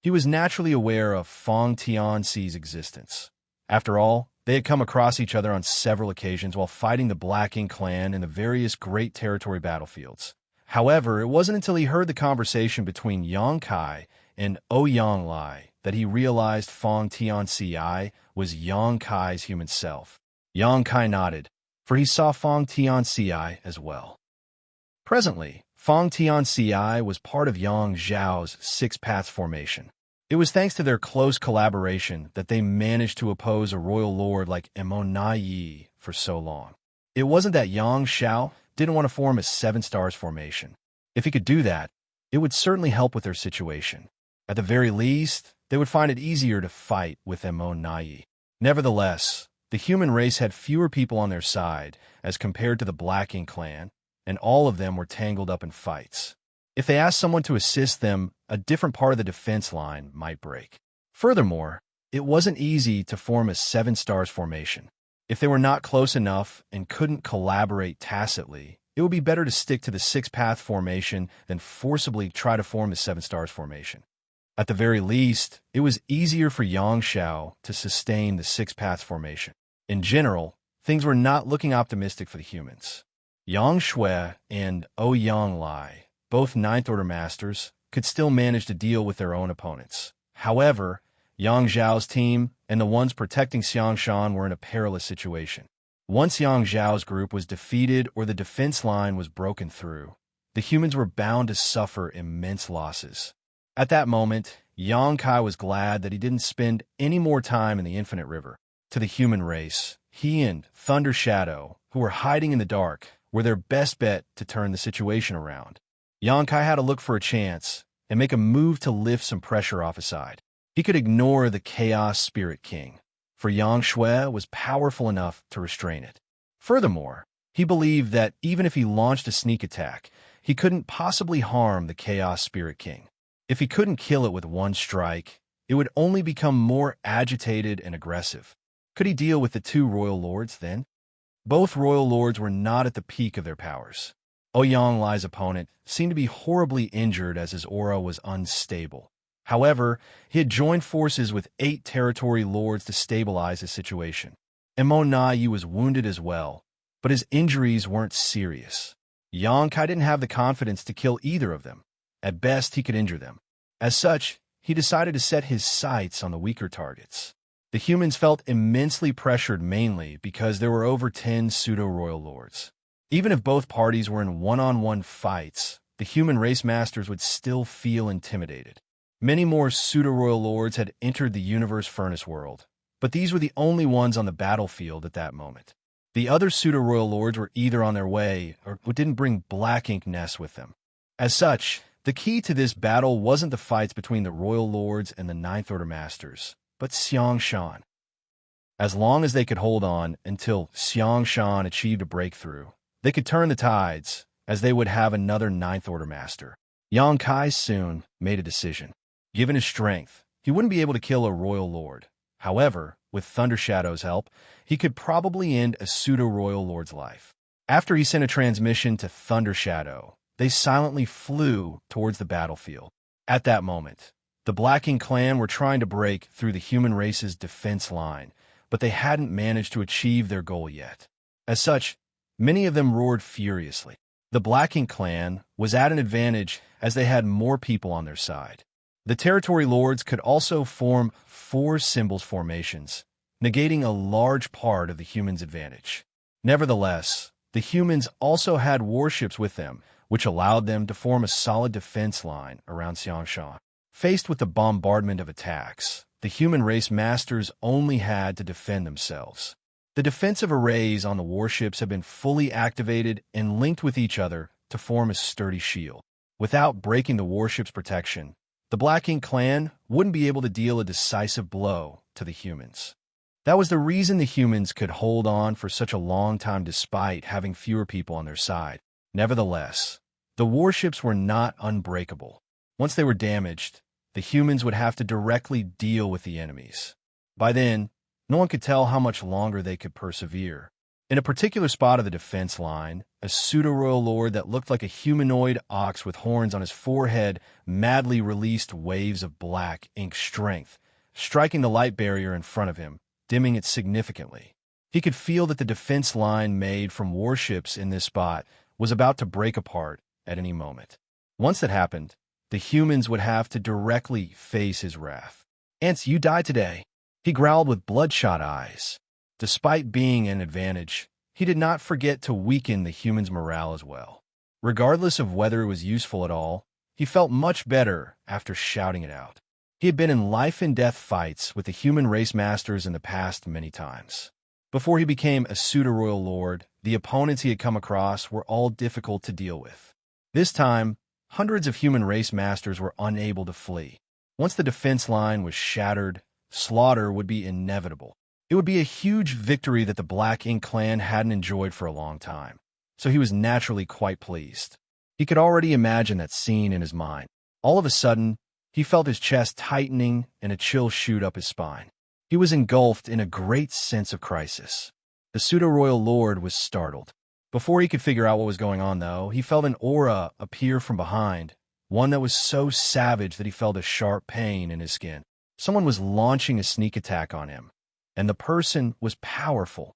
He was naturally aware of Feng Tianxi's existence. After all, they had come across each other on several occasions while fighting the Black Ink clan in the various Great Territory battlefields. However, it wasn't until he heard the conversation between Yang Kai and Ouyang Lai that he realized Feng Tianxi was Yang Kai's human self. Yang Kai nodded, for he saw Feng Tianxi as well. Presently, Feng Tianxi was part of Yang Zhao's Six Paths formation. It was thanks to their close collaboration that they managed to oppose a royal lord like immortality for so long. It wasn't that Yang Zhao didn't want to form a 7 stars formation. If he could do that, it would certainly help with their situation. At the very least, they would find it easier to fight with immortality. Nevertheless, the human race had fewer people on their side as compared to the Black Ink clan, and all of them were tangled up in fights. If they asked someone to assist them, a different part of the defense line might break. Furthermore, it wasn't easy to form a 7 stars formation. If they were not close enough and couldn't collaborate tacitly, it would be better to stick to the 6-path formation than forcibly try to form a 7 stars formation. At the very least, it was easier for Xianxia to sustain the 6-path formation. In general, things were not looking optimistic for the humans. Xianxia and Ouyang Lai, both Ninth Order Masters, could still manage to deal with their own opponents. However, Yang Zhao's team and the ones protecting Xiangshan were in a perilous situation. Once Yang Zhao's group was defeated or the defense line was broken through, the humans were bound to suffer immense losses. At that moment, Yang Kai was glad that he didn't spend any more time in the Infinite River. To the human race, he and Thunder Shadow, who were hiding in the dark, were their best bet to turn the situation around. Yang Kai had to look for a chance and make a move to lift some pressure off his side. He could ignore the Chaos Spirit King, for Xianxia was powerful enough to restrain it. Furthermore, he believed that even if he launched a sneak attack, he couldn't possibly harm the Chaos Spirit King. If he couldn't kill it with one strike, it would only become more agitated and aggressive. Could he deal with the 2 royal lords then? Both royal lords were not at the peak of their powers. Ouyang Lai's opponent seemed to be horribly injured as his aura was unstable. However, he had joined forces with 8 territory lords to stabilize his situation. Immortality was wounded as well, but his injuries weren't serious. Yang Kai didn't have the confidence to kill either of them. At best, he could injure them. As such, he decided to set his sights on the weaker targets. The humans felt immensely pressured mainly because there were over 10 pseudo-royal lords. Even if both parties were in one-on-one fights, the human race masters would still feel intimidated. Many more pseudo-royal lords had entered the universe furnace world, but these were the only ones on the battlefield at that moment. The other pseudo-royal lords were either on their way or didn't bring black ink nests with them. As such, the key to this battle wasn't the fights between the royal lords and the Ninth Order Masters, but Xianxia. As long as they could hold on until Xianxia achieved a breakthrough, they could turn the tides, as they would have another Ninth Order Master. Yang Kai soon made a decision. Given his strength, he wouldn't be able to kill a royal lord. However, with Thunder Shadow's help, he could probably end a pseudo-royal lord's life. After he sent a transmission to Thunder Shadow, they silently flew towards the battlefield. At that moment, the Black Ink clan were trying to break through the human race's defense line, but they hadn't managed to achieve their goal yet. As such, many of them roared furiously. The Black Ink clan was at an advantage as they had more people on their side. The territory lords could also form 4 symbols formations, negating a large part of the humans' advantage. Nevertheless, the humans also had warships with them, which allowed them to form a solid defense line around Xianxia. Faced with the bombardment of attacks, the human race masters only had to defend themselves. The defensive arrays on the warships have been fully activated and linked with each other to form a sturdy shield. Without breaking the warship's protection, the Black Ink clan wouldn't be able to deal a decisive blow to the humans. That was the reason the humans could hold on for such a long time despite having fewer people on their side. Nevertheless, the warships were not unbreakable. Once they were damaged, the humans would have to directly deal with the enemies. By then, no one could tell how much longer they could persevere. In a particular spot of the defense line, a pseudo-royal lord that looked like a humanoid ox with horns on his forehead madly released waves of black ink strength, striking the light barrier in front of him, dimming it significantly. He could feel that the defense line made from warships in this spot was about to break apart at any moment. Once that happened, the humans would have to directly face his wrath. "Ants, you die today," he growled with bloodshot eyes. Despite being an advantage, he did not forget to weaken the humans' morale as well. Regardless of whether it was useful at all, he felt much better after shouting it out. He had been in life-and-death fights with the human race masters in the past many times. Before he became a pseudo-royal lord, the opponents he had come across were all difficult to deal with. This time, hundreds of human race masters were unable to flee. Once the defense line was shattered, slaughter would be inevitable. It would be a huge victory that the Black Ink clan hadn't enjoyed for a long time, so he was naturally quite pleased. He could already imagine that scene in his mind. All of a sudden, he felt his chest tightening and a chill shoot up his spine. He was engulfed in a great sense of crisis. The pseudo-royal lord was startled. Before he could figure out what was going on, though, he felt an aura appear from behind, one that was so savage that he felt a sharp pain in his skin. Someone was launching a sneak attack on him, and the person was powerful.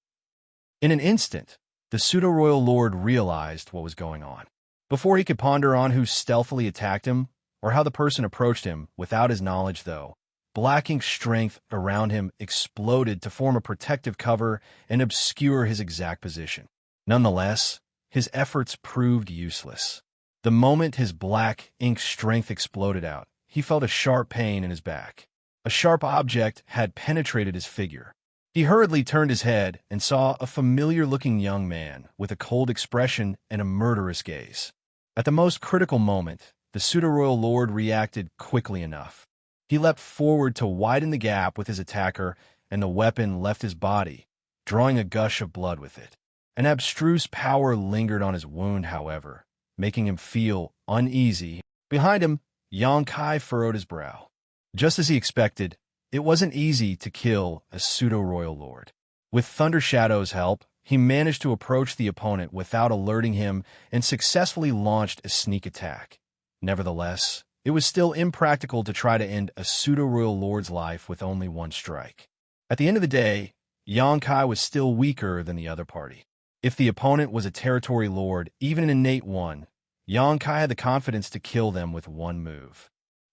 In an instant, the pseudo-royal lord realized what was going on. Before he could ponder on who stealthily attacked him, or how the person approached him without his knowledge, though, Black Ink's strength around him exploded to form a protective cover and obscure his exact position. Nonetheless, his efforts proved useless. The moment his Black Ink strength exploded out, he felt a sharp pain in his back. A sharp object had penetrated his figure. He hurriedly turned his head and saw a familiar-looking young man with a cold expression and a murderous gaze. At the most critical moment, the pseudo-royal lord reacted quickly enough. He leapt forward to widen the gap with his attacker, and the weapon left his body, drawing a gush of blood with it. An abstruse power lingered on his wound, however, making him feel uneasy. Behind him, Yang Kai furrowed his brow. Just as he expected, it wasn't easy to kill a pseudo-royal lord. With Thunder Shadow's help, he managed to approach the opponent without alerting him and successfully launched a sneak attack. Nevertheless, it was still impractical to try to end a pseudo-royal lord's life with only one strike. At the end of the day, Yang Kai was still weaker than the other party. If the opponent was a territory lord, even an innate one, Yang Kai had the confidence to kill them with one move.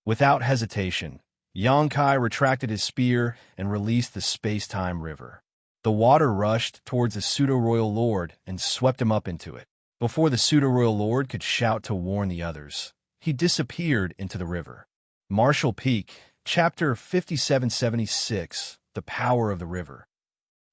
Without hesitation, Yang Kai retracted his spear and released the space-time river. The water rushed towards the pseudo-royal lord and swept him up into it. Before the pseudo-royal lord could shout to warn the others, he disappeared into the river. Martial Peak, Chapter 5776, The Power of the River.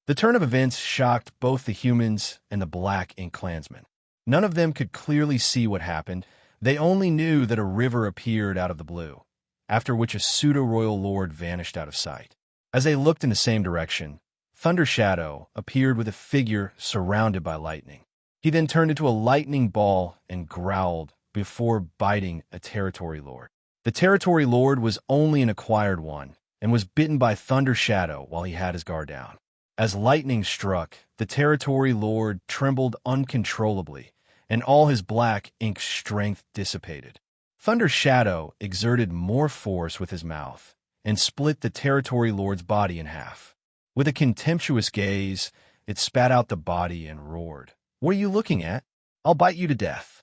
The turn of events shocked both the humans and the Black Ink clansmen. None of them could clearly see what happened. They only knew that a river appeared out of the blue, after which a pseudo-royal lord vanished out of sight. As they looked in the same direction, Thunder Shadow appeared with a figure surrounded by lightning. He then turned into a lightning ball and growled before biting a territory lord. The territory lord was only an acquired one and was bitten by Thunder Shadow while he had his guard down. As lightning struck, the territory lord trembled uncontrollably, and all his Black Ink strength dissipated. Thunder Shadow exerted more force with his mouth and split the territory lord's body in half. With a contemptuous gaze, it spat out the body and roared, "What are you looking at? I'll bite you to death."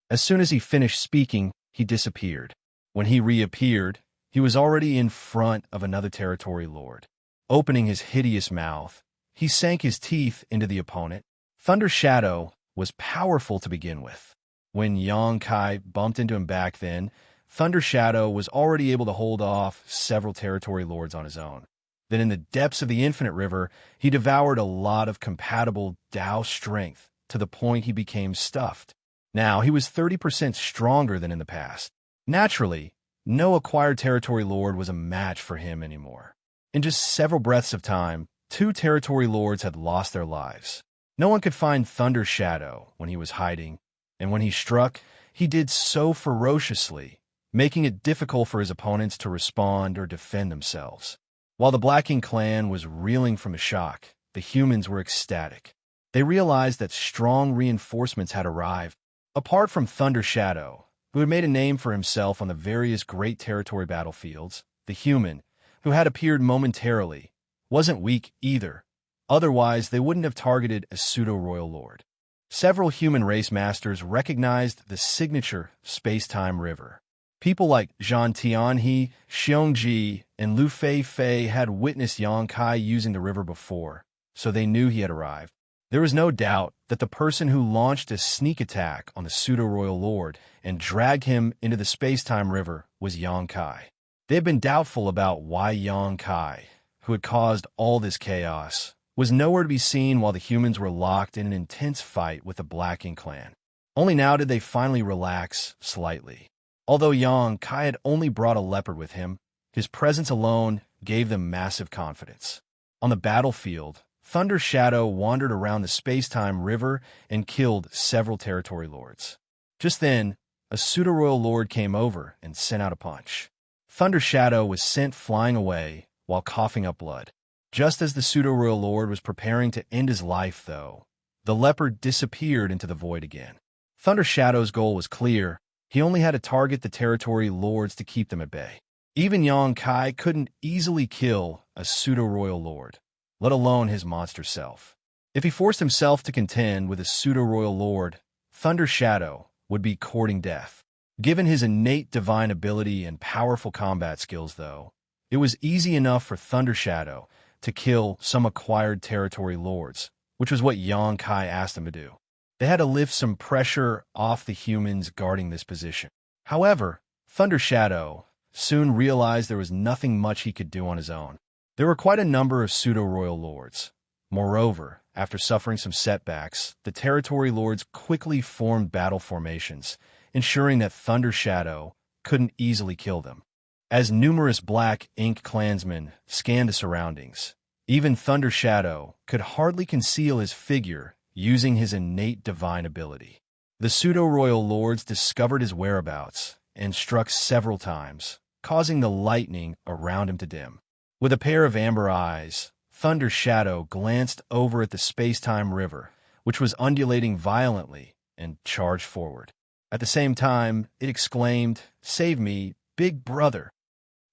As soon as he finished speaking, he disappeared. When he reappeared, he was already in front of another territory lord. Opening his hideous mouth, he sank his teeth into the opponent. Thunder Shadow was powerful to begin with. When Xianxia bumped into him back then, Thunder Shadow was already able to hold off several territory lords on his own. Then in the depths of the Infinite River, he devoured a lot of compatible Dao strength to the point he became stuffed. Now he was 30% stronger than in the past. Naturally, no acquired territory lord was a match for him anymore. In just several breaths of time, 2 territory lords had lost their lives. No one could find Thunder Shadow when he was hiding, and when he struck, he did so ferociously, making it difficult for his opponents to respond or defend themselves. While the Black Ink clan was reeling from the shock, the humans were ecstatic. They realized that strong reinforcements had arrived. Apart from Thunder Shadow, who had made a name for himself on the various great territory battlefields, the human, who had appeared momentarily, wasn't weak either. Otherwise, they wouldn't have targeted a pseudo-royal lord. Several human race masters recognized the signature space-time river. People like Zhan Tianhe, Xianxia, and Lu Fei had witnessed Xianxia using the river before, so they knew he had arrived. There was no doubt that the person who launched a sneak attack on the pseudo-royal lord and dragged him into the space-time river was Xianxia. They had been doubtful about why Xianxia, who had caused all this chaos, was nowhere to be seen while the humans were locked in an intense fight with the Black Ink clan. Only now did they finally relax slightly. Although Xianxia had only brought a leopard with him, his presence alone gave them massive confidence. On the battlefield, Thunder Shadow wandered around the space-time river and killed several territory lords. Just then, a pseudo-royal lord came over and sent out a punch. Thunder Shadow was sent flying away while coughing up blood. Just as the pseudo-royal lord was preparing to end his life, though, the leopard disappeared into the void again. Thunder Shadow's goal was clear. He only had to target the territory lords to keep them at bay. Even Xianxia couldn't easily kill a pseudo-royal lord, let alone his monster self. If he forced himself to contend with a pseudo-royal lord, Thunder Shadow would be courting death. Given his innate divine ability and powerful combat skills, though, it was easy enough for Thunder Shadow to kill some acquired territory lords, which was what Xianxia asked him to do. They had to lift some pressure off the humans guarding this position. However, Thunder Shadow soon realized there was nothing much he could do on his own. There were quite a number of pseudo-royal lords. Moreover, after suffering some setbacks, the territory lords quickly formed battle formations, ensuring that Thunder Shadow couldn't easily kill them. As numerous Black Ink clansmen scanned the surroundings, even Thunder Shadow could hardly conceal his figure using his innate divine ability. The pseudo-royal lords discovered his whereabouts and struck several times, causing the lightning around him to dim. With a pair of amber eyes, Thunder Shadow glanced over at the space-time river, which was undulating violently, and charged forward. At the same time, it exclaimed, "Save me, big brother!"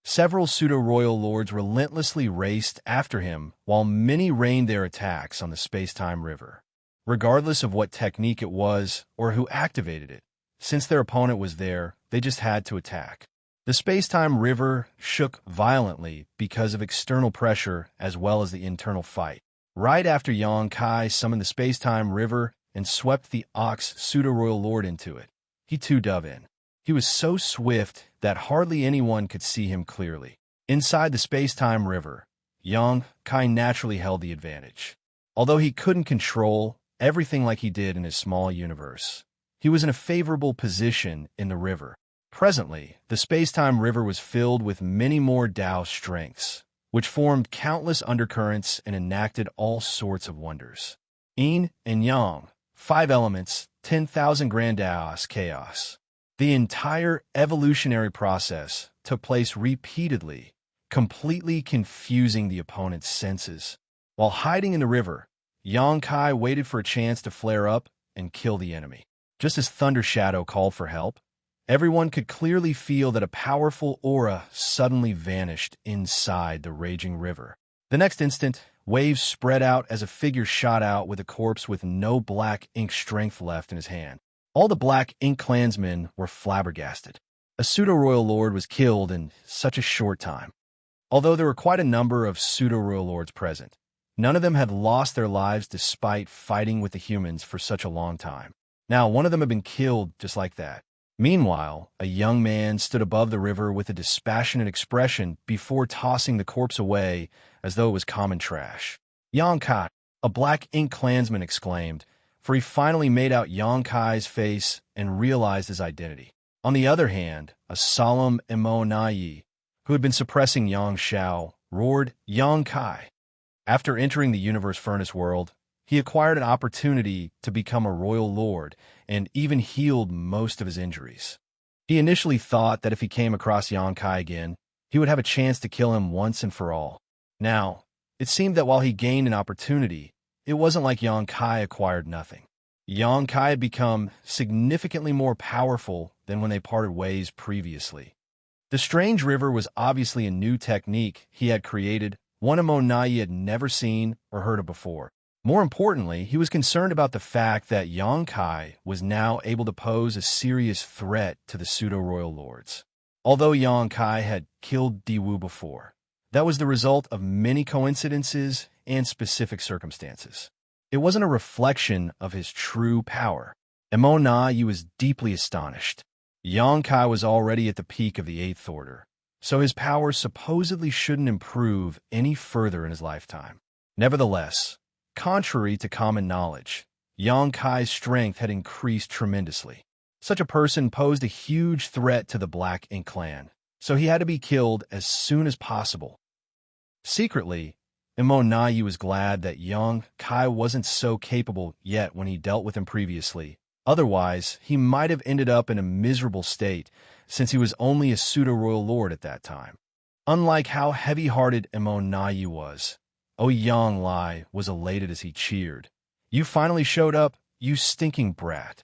Several pseudo-royal lords relentlessly raced after him, while many rained their attacks on the space-time river. Regardless of what technique it was or who activated it, since their opponent was there, they just had to attack. The space-time river shook violently because of external pressure as well as the internal fight. Right after Xianxia summoned the space-time river and swept the Ox pseudo-royal lord into it, he too dove in. He was so swift that hardly anyone could see him clearly. Inside the space-time river, Yang Kai naturally held the advantage. Although he couldn't control everything like he did in his small universe, he was in a favorable position in the river. Presently, the space-time river was filled with many more Tao strengths, which formed countless undercurrents and enacted all sorts of wonders. Yin and Yang, 5 elements, 10,000 grand chaos. The entire evolutionary process took place repeatedly, completely confusing the opponent's senses. While hiding in the river, Yang Kai waited for a chance to flare up and kill the enemy. Just as Thunder Shadow called for help, everyone could clearly feel that a powerful aura suddenly vanished inside the raging river. The next instant, waves spread out as a figure shot out with a corpse with no black ink strength left in his hand. All the black ink clansmen were flabbergasted. A pseudo-royal lord was killed in such a short time. Although there were quite a number of pseudo-royal lords present, none of them had lost their lives despite fighting with the humans for such a long time. Now, one of them had been killed just like that. Meanwhile, a young man stood above the river with a dispassionate expression before tossing the corpse away as though it was common trash. Yang Kai, a black ink clansman exclaimed, for he finally made out Yang Kai's face and realized his identity. On the other hand, a solemn Imo who had been suppressing Yang Xiao, roared, Yang Kai. After entering the universe furnace world, he acquired an opportunity to become a royal lord and even healed most of his injuries. He initially thought that if he came across Yang Kai again, he would have a chance to kill him once and for all. Now, it seemed that while he gained an opportunity, it wasn't like Yang Kai acquired nothing. Yang Kai had become significantly more powerful than when they parted ways previously. The strange river was obviously a new technique he had created, one Imo had never seen or heard of before. More importantly, he was concerned about the fact that Yang Kai was now able to pose a serious threat to the pseudo-royal lords. Although Yang Kai had killed Diwu before, that was the result of many coincidences and specific circumstances. It wasn't a reflection of his true power. Imo was deeply astonished. Yang Kai was already at the peak of the 8th Order, so his power supposedly shouldn't improve any further in his lifetime. Nevertheless, contrary to common knowledge, Yang Kai's strength had increased tremendously. Such a person posed a huge threat to the Black Ink clan, so he had to be killed as soon as possible. Secretly, Imo was glad that Yang Kai wasn't so capable yet when he dealt with him previously. Otherwise, he might have ended up in a miserable state, since he was only a pseudo-royal lord at that time. Unlike how heavy-hearted Imo was, Yang Lai was elated as he cheered. You finally showed up, you stinking brat.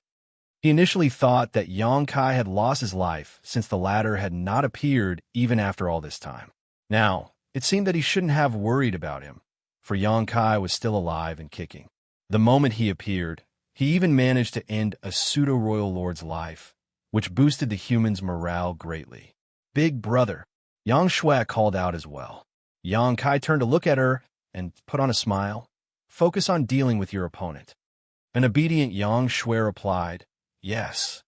He initially thought that Yang Kai had lost his life since the latter had not appeared even after all this time. Now, it seemed that he shouldn't have worried about him, for Yang Kai was still alive and kicking. The moment he appeared, he even managed to end a pseudo-royal lord's life, which boosted the humans' morale greatly. Big brother, Yang Shui called out as well. Yang Kai turned to look at her and put on a smile. Focus on dealing with your opponent. An obedient Yang Shui replied, yes.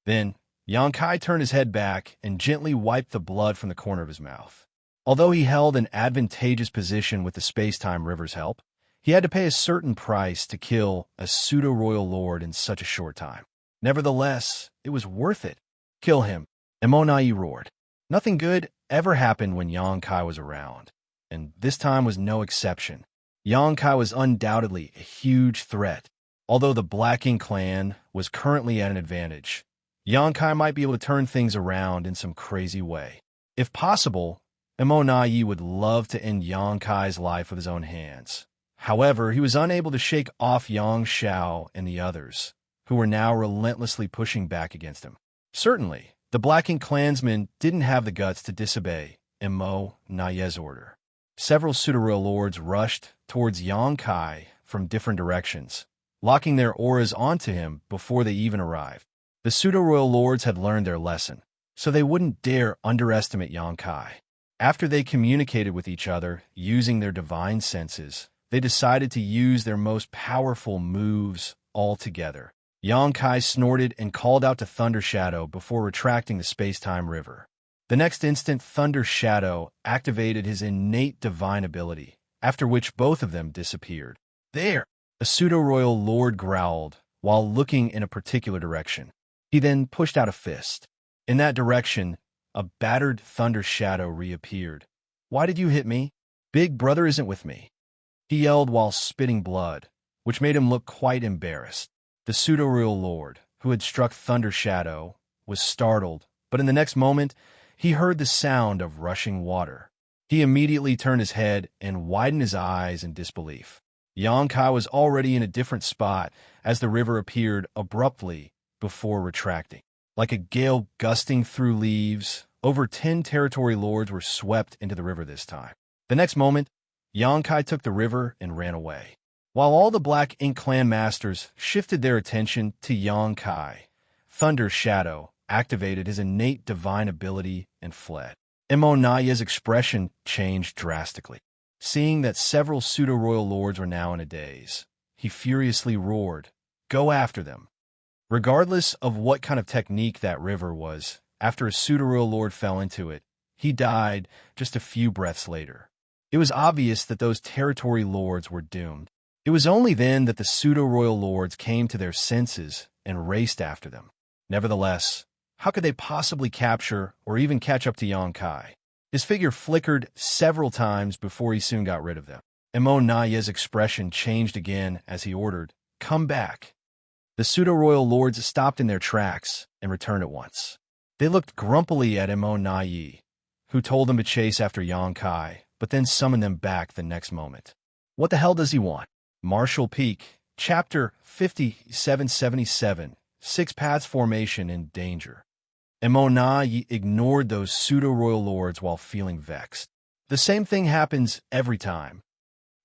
Then, Yang Kai turned his head back and gently wiped the blood from the corner of his mouth. Although he held an advantageous position with the space-time river's help, he had to pay a certain price to kill a pseudo-royal lord in such a short time. Nevertheless, it was worth it. Kill him, Imo roared. Nothing good ever happened when Yang Kai was around, and this time was no exception. Yang Kai was undoubtedly a huge threat. Although the Black Ink clan was currently at an advantage, Yang Kai might be able to turn things around in some crazy way. If possible, Imo would love to end Yang Kai's life with his own hands. However, he was unable to shake off Yang Xiao and the others, who were now relentlessly pushing back against him. Certainly, the Black Ink clansmen didn't have the guts to disobey Imo order. Several pseudo-royal lords rushed towards Yang Kai from different directions, locking their auras onto him before they even arrived. The pseudo-royal lords had learned their lesson, so they wouldn't dare underestimate Yang Kai. After they communicated with each other using their divine senses, they decided to use their most powerful moves all together. Yang Kai snorted and called out to Thunder Shadow before retracting the space-time river. The next instant, Thunder Shadow activated his innate divine ability, after which both of them disappeared. There! A pseudo-royal lord growled, while looking in a particular direction. He then pushed out a fist. In that direction, a battered Thunder Shadow reappeared. "Why did you hit me? Big brother isn't with me," he yelled while spitting blood, which made him look quite embarrassed. The pseudo-royal lord, who had struck Thunder Shadow, was startled, but in the next moment, he heard the sound of rushing water. He immediately turned his head and widened his eyes in disbelief. Xianxia was already in a different spot as the river appeared abruptly before retracting. Like a gale gusting through leaves, over 10 territory lords were swept into the river this time. The next moment, Xianxia took the river and ran away. While all the Black Ink clan masters shifted their attention to Xianxia, Thunder Shadow activated his innate divine ability and fled. Immortality's expression changed drastically. Seeing that several pseudo-royal lords were now in a daze, he furiously roared, "Go after them!" Regardless of what kind of technique that river was, after a pseudo-royal lord fell into it, he died just a few breaths later. It was obvious that those territory lords were doomed. It was only then that the pseudo-royal lords came to their senses and raced after them. Nevertheless, how could they possibly capture or even catch up to Xianxia? His figure flickered several times before he soon got rid of them. Immortality's expression changed again as he ordered, "Come back." The pseudo-royal lords stopped in their tracks and returned at once. They looked grumpily at Immortality, who told them to chase after Xianxia, but then summoned them back the next moment. What the hell does he want? Martial Peak, Chapter 5777, Six Paths Formation in Danger. Immortality ignored those pseudo-royal lords while feeling vexed. The same thing happens every time.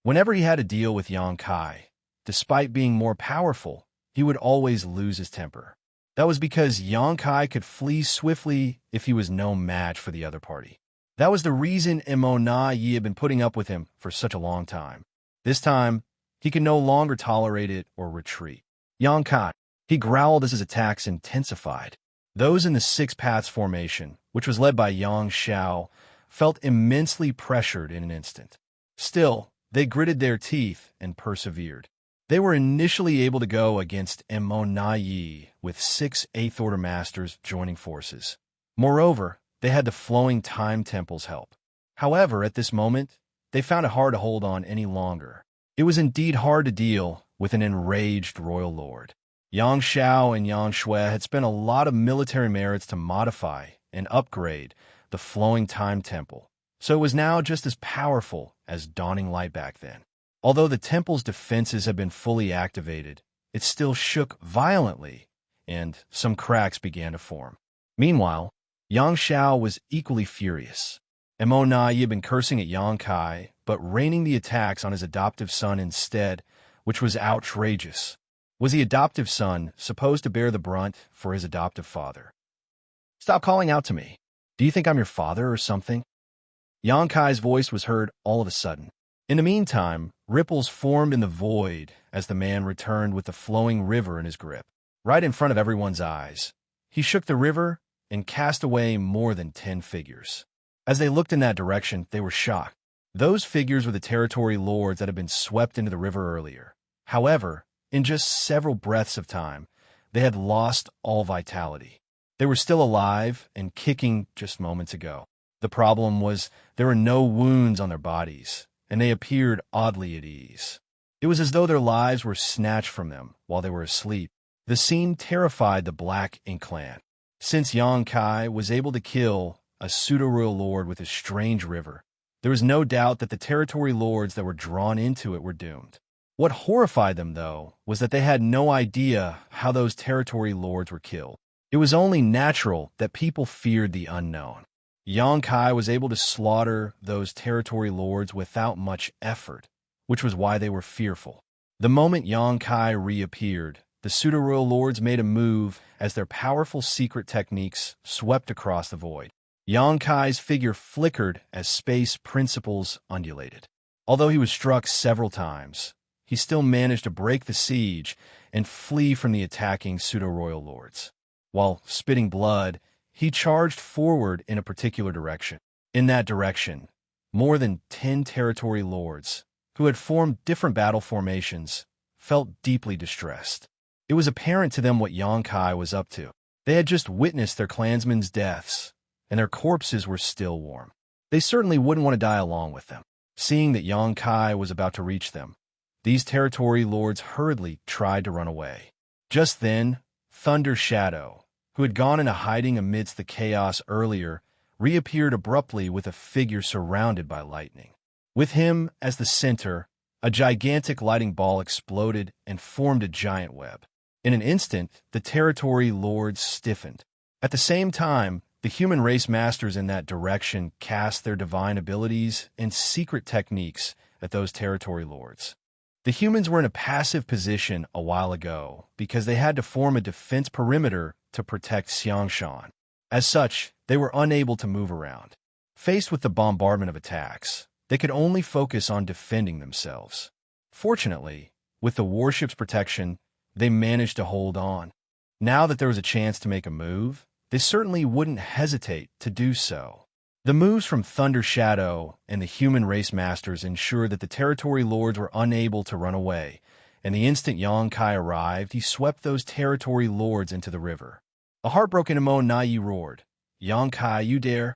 Whenever he had to deal with Xianxia, despite being more powerful, he would always lose his temper. That was because Xianxia could flee swiftly if he was no match for the other party. That was the reason Immortality had been putting up with him for such a long time. This time, he could no longer tolerate it or retreat. Xianxia, he growled as his attacks intensified. Those in the Six Paths Formation, which was led by Xianxia, felt immensely pressured in an instant. Still, they gritted their teeth and persevered. They were initially able to go against Immortality with 6 Eighth Order Masters joining forces. Moreover, they had the flowing Time Temple's help. However, at this moment, they found it hard to hold on any longer. It was indeed hard to deal with an enraged royal lord. Xianxia and Xianxia had spent a lot of military merits to modify and upgrade the flowing Time Temple, so it was now just as powerful as Dawning Light back then. Although the temple's defenses had been fully activated, it still shook violently, and some cracks began to form. Meanwhile, Xianxia was equally furious. Immortality had been cursing at Xianxia, but raining the attacks on his adoptive son instead, which was outrageous. Was the adoptive son supposed to bear the brunt for his adoptive father? "Stop calling out to me. Do you think I'm your father or something?" Xianxia's voice was heard all of a sudden. In the meantime, ripples formed in the void as the man returned with the flowing river in his grip. Right in front of everyone's eyes, he shook the river and cast away more than 10 figures. As they looked in that direction, they were shocked. Those figures were the territory lords that had been swept into the river earlier. However, in just several breaths of time, they had lost all vitality. They were still alive and kicking just moments ago. The problem was there were no wounds on their bodies, and they appeared oddly at ease. It was as though their lives were snatched from them while they were asleep. The scene terrified the Black Ink clan. Since Xianxia was able to kill a pseudo-royal lord with his strange river, there was no doubt that the territory lords that were drawn into it were doomed. What horrified them, though, was that they had no idea how those territory lords were killed. It was only natural that people feared the unknown. Xianxia was able to slaughter those territory lords without much effort, which was why they were fearful. The moment Xianxia reappeared, the pseudo-royal lords made a move as their powerful secret techniques swept across the void. Xianxia's figure flickered as space principles undulated. Although he was struck several times, he still managed to break the siege and flee from the attacking pseudo-royal lords. While spitting blood, he charged forward in a particular direction. In that direction, more than 10 territory lords, who had formed different battle formations, felt deeply distressed. It was apparent to them what Xianxia was up to. They had just witnessed their clansmen's deaths, and their corpses were still warm. They certainly wouldn't want to die along with them. Seeing that Xianxia was about to reach them, these territory lords hurriedly tried to run away. Just then, Thunder Shadow, who had gone into hiding amidst the chaos earlier, reappeared abruptly with a figure surrounded by lightning. With him as the center, a gigantic lighting ball exploded and formed a giant web. In an instant, the territory lords stiffened. At the same time, the human race masters in that direction cast their divine abilities and secret techniques at those territory lords. The humans were in a passive position a while ago because they had to form a defense perimeter to protect Xianxia. As such, they were unable to move around. Faced with the bombardment of attacks, they could only focus on defending themselves. Fortunately, with the warship's protection, they managed to hold on. Now that there was a chance to make a move, they certainly wouldn't hesitate to do so. The moves from Thunder Shadow and the human race masters ensured that the territory lords were unable to run away, and the instant Xianxia arrived, he swept those territory lords into the river. A heartbroken Immortality roared, "Xianxia, you dare?"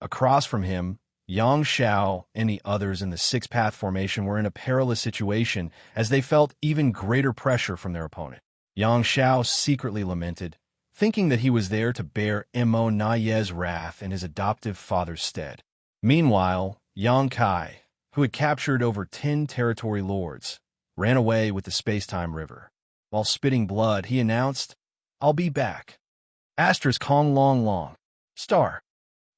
Across from him, Xiao and the others in the six-path formation were in a perilous situation as they felt even greater pressure from their opponent. Xiao secretly lamented, thinking that he was there to bear Immortality's wrath in his adoptive father's stead. Meanwhile, Xianxia, who had captured over 10 territory lords, ran away with the space-time river. While spitting blood, he announced, "I'll be back." Asterisk Kong Long Long. Star.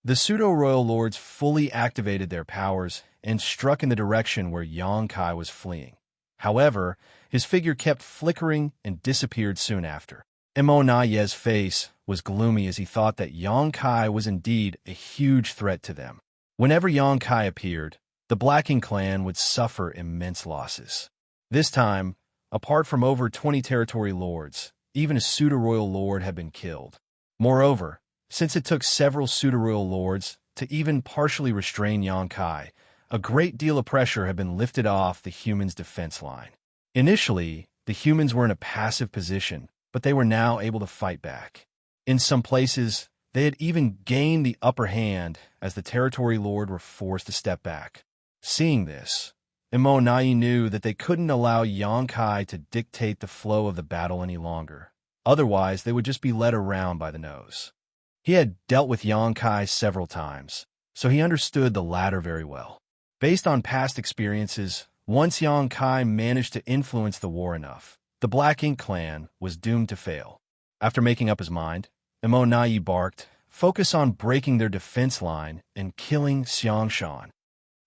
The pseudo-royal lords fully activated their powers and struck in the direction where Xianxia was fleeing. However, his figure kept flickering and disappeared soon after. Immortality's face was gloomy as he thought that Xianxia was indeed a huge threat to them. Whenever Xianxia appeared, the Blacking clan would suffer immense losses. This time, apart from over 20 territory lords, even a pseudo-royal lord had been killed. Moreover, since it took several pseudo-royal lords to even partially restrain Xianxia, a great deal of pressure had been lifted off the humans' defense line. Initially, the humans were in a passive position, but they were now able to fight back. In some places, they had even gained the upper hand as the territory lord were forced to step back. Seeing this, Immortality knew that they couldn't allow Xianxia to dictate the flow of the battle any longer. Otherwise, they would just be led around by the nose. He had dealt with Xianxia several times, so he understood the latter very well. Based on past experiences, once Xianxia managed to influence the war enough, the Black Ink clan was doomed to fail. After making up his mind, Immortality barked, "Focus on breaking their defense line and killing Xianxia."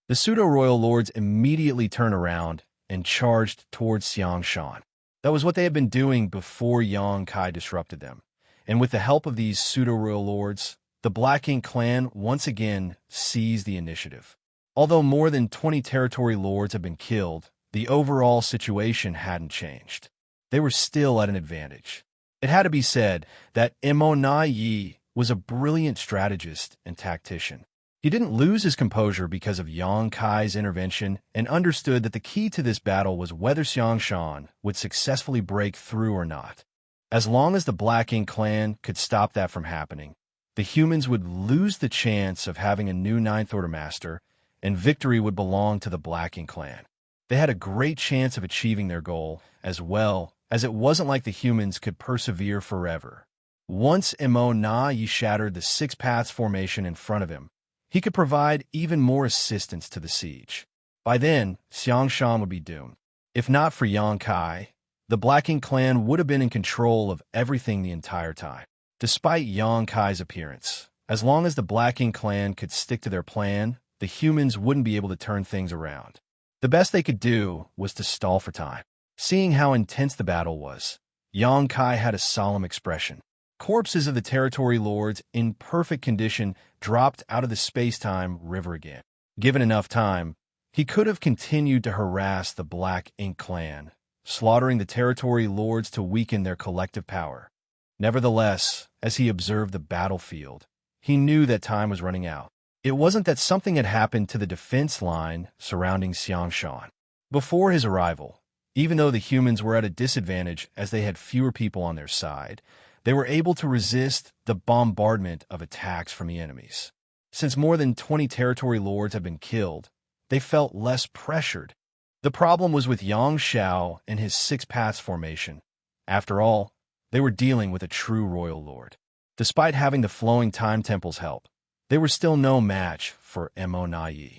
The pseudo-royal lords immediately turned around and charged towards Xianxia. That was what they had been doing before Xianxia disrupted them. And with the help of these pseudo-royal lords, the Black Ink clan once again seized the initiative. Although more than 20 territory lords had been killed, the overall situation hadn't changed. They were still at an advantage. It had to be said that Immortality was a brilliant strategist and tactician. He didn't lose his composure because of Xianxia's intervention and understood that the key to this battle was whether Xianxia would successfully break through or not. As long as the Black Ink clan could stop that from happening, the humans would lose the chance of having a new Ninth Order Master, and victory would belong to the Black Ink clan. They had a great chance of achieving their goal, as well as it wasn't like the humans could persevere forever. Once Immortality shattered the Six Paths formation in front of him, he could provide even more assistance to the siege. By then, Xianxia would be doomed. If not for Xianxia, the Black Ink clan would have been in control of everything the entire time. Despite Xianxia's appearance, as long as the Black Ink clan could stick to their plan, the humans wouldn't be able to turn things around. The best they could do was to stall for time. Seeing how intense the battle was, Xianxia had a solemn expression. Corpses of the territory lords in perfect condition dropped out of the space-time river again. Given enough time, he could have continued to harass the Black Ink clan, slaughtering the territory lords to weaken their collective power. Nevertheless, as he observed the battlefield, he knew that time was running out. It wasn't that something had happened to the defense line surrounding Xianxia. Before his arrival, even though the humans were at a disadvantage as they had fewer people on their side, they were able to resist the bombardment of attacks from the enemies. Since more than 20 territory lords had been killed, they felt less pressured. The problem was with Xianxia and his Six Paths formation. After all, they were dealing with a true royal lord. Despite having the flowing time temple's help, they were still no match for Immortal.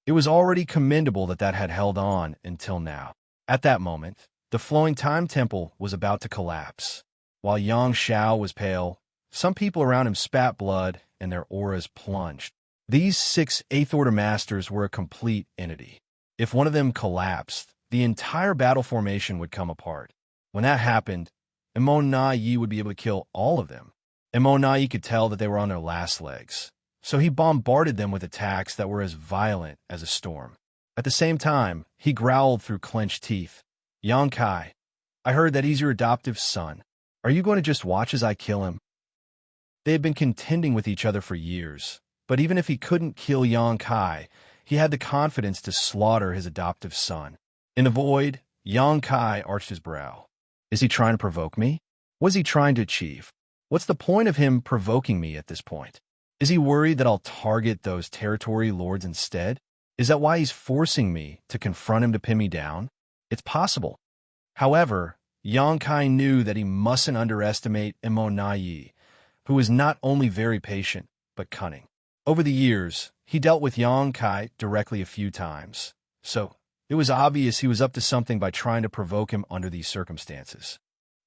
It was already commendable that had held on until now. At that moment, the flowing time temple was about to collapse. While Xianxia was pale, some people around him spat blood and their auras plunged. These 6 Eighth-Order Masters were a complete entity. If one of them collapsed, the entire battle formation would come apart. When that happened, Immortal would be able to kill all of them. Immortal could tell that they were on their last legs, so he bombarded them with attacks that were as violent as a storm. At the same time, he growled through clenched teeth. Xianxia, I heard that he's your adoptive son. Are you going to just watch as I kill him? They had been contending with each other for years, but even if he couldn't kill Xianxia, he had the confidence to slaughter his adoptive son. In the void, Xianxia arched his brow. Is he trying to provoke me? What is he trying to achieve? What's the point of him provoking me at this point? Is he worried that I'll target those territory lords instead? Is that why he's forcing me to confront him to pin me down? It's possible. However, Xianxia knew that he mustn't underestimate Immortal, who was not only very patient, but cunning. Over the years, he dealt with Xianxia directly a few times, so it was obvious he was up to something by trying to provoke him under these circumstances.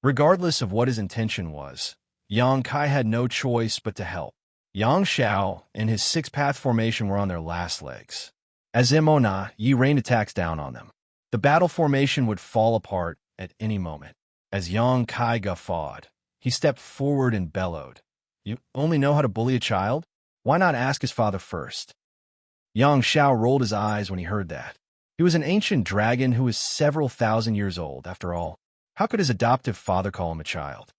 Regardless of what his intention was, Xianxia had no choice but to help. Xianxia and his six-path formation were on their last legs. As Immortal rained attacks down on them, the battle formation would fall apart at any moment. As Xianxia guffawed, he stepped forward and bellowed, "You only know how to bully a child? Why not ask his father first?" Xianxia rolled his eyes when he heard that. He was an ancient dragon who was several thousand years old, after all. How could his adoptive father call him a child?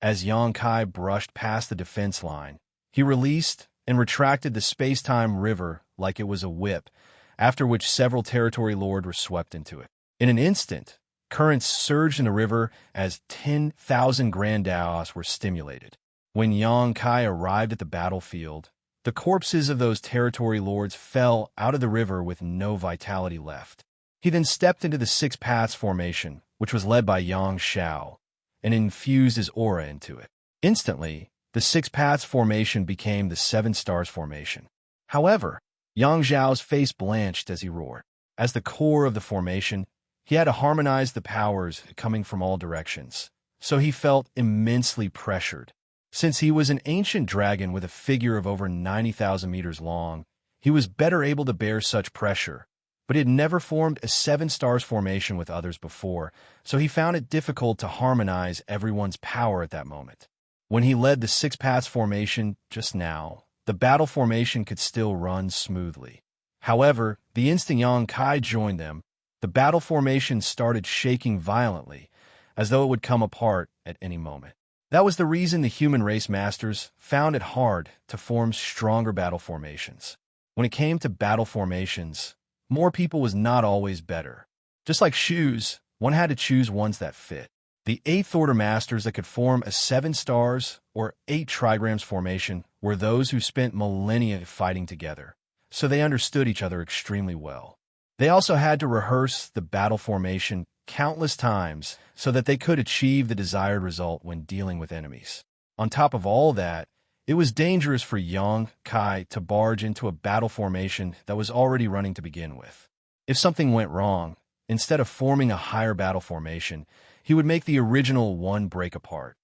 As Xianxia brushed past the defense line, he released and retracted the space-time river like it was a whip, after which several territory lords were swept into it. In an instant, currents surged in the river as 10,000 grandaos were stimulated. When Xianxia arrived at the battlefield, the corpses of those territory lords fell out of the river with no vitality left. He then stepped into the Six Paths formation, which was led by Xianxia, and infused his aura into it. Instantly, the Six Paths formation became the Seven Stars formation. However, Xiao's face blanched as he roared. As the core of the formation, he had to harmonize the powers coming from all directions, so he felt immensely pressured. Since he was an ancient dragon with a figure of over 90,000 meters long, he was better able to bear such pressure, but he had never formed a Seven Stars formation with others before, so he found it difficult to harmonize everyone's power at that moment. When he led the Six Paths formation just now, the battle formation could still run smoothly. However, the instant Xianxia joined them, the battle formation started shaking violently, as though it would come apart at any moment. That was the reason the human race masters found it hard to form stronger battle formations. When it came to battle formations, more people was not always better. Just like shoes, one had to choose ones that fit. The Eighth Order Masters that could form a 7 stars or 8 trigrams formation were those who spent millennia fighting together, so they understood each other extremely well. They also had to rehearse the battle formation countless times so that they could achieve the desired result when dealing with enemies. On top of all that, it was dangerous for Xianxia to barge into a battle formation that was already running to begin with. If something went wrong, instead of forming a higher battle formation, he would make the original one break apart.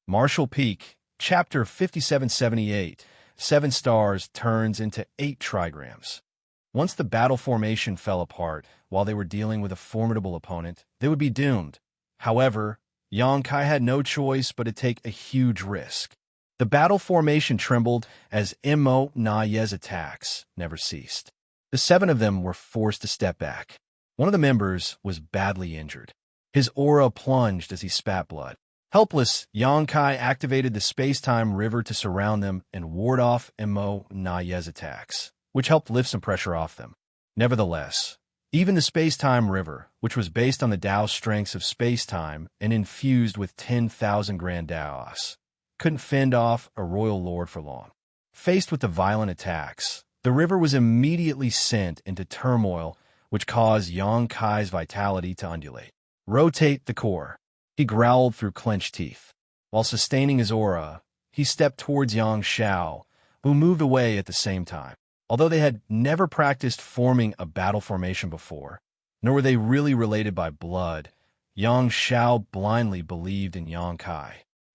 Martial Peak, Chapter 5778, 7 stars turns into 8 trigrams. Once the battle formation fell apart while they were dealing with a formidable opponent, they would be doomed. However, Xianxia had no choice but to take a huge risk. The battle formation trembled as Immortal's attacks never ceased. The 7 of them were forced to step back. One of the members was badly injured. His aura plunged as he spat blood. Helpless, Yongkai activated the space-time river to surround them and ward off Mo Naye's attacks, which helped lift some pressure off them. Nevertheless, even the space-time river, which was based on the Tao strengths of space-time and infused with 10,000 grand Taos, couldn't fend off a royal lord for long. Faced with the violent attacks, the river was immediately sent into turmoil, which caused Yongkai's vitality to undulate. Rotate the core. He growled through clenched teeth. While sustaining his aura, he stepped towards Xianxia, who moved away at the same time. Although they had never practiced forming a battle formation before, nor were they really related by blood, Xianxia blindly believed in Yongkai.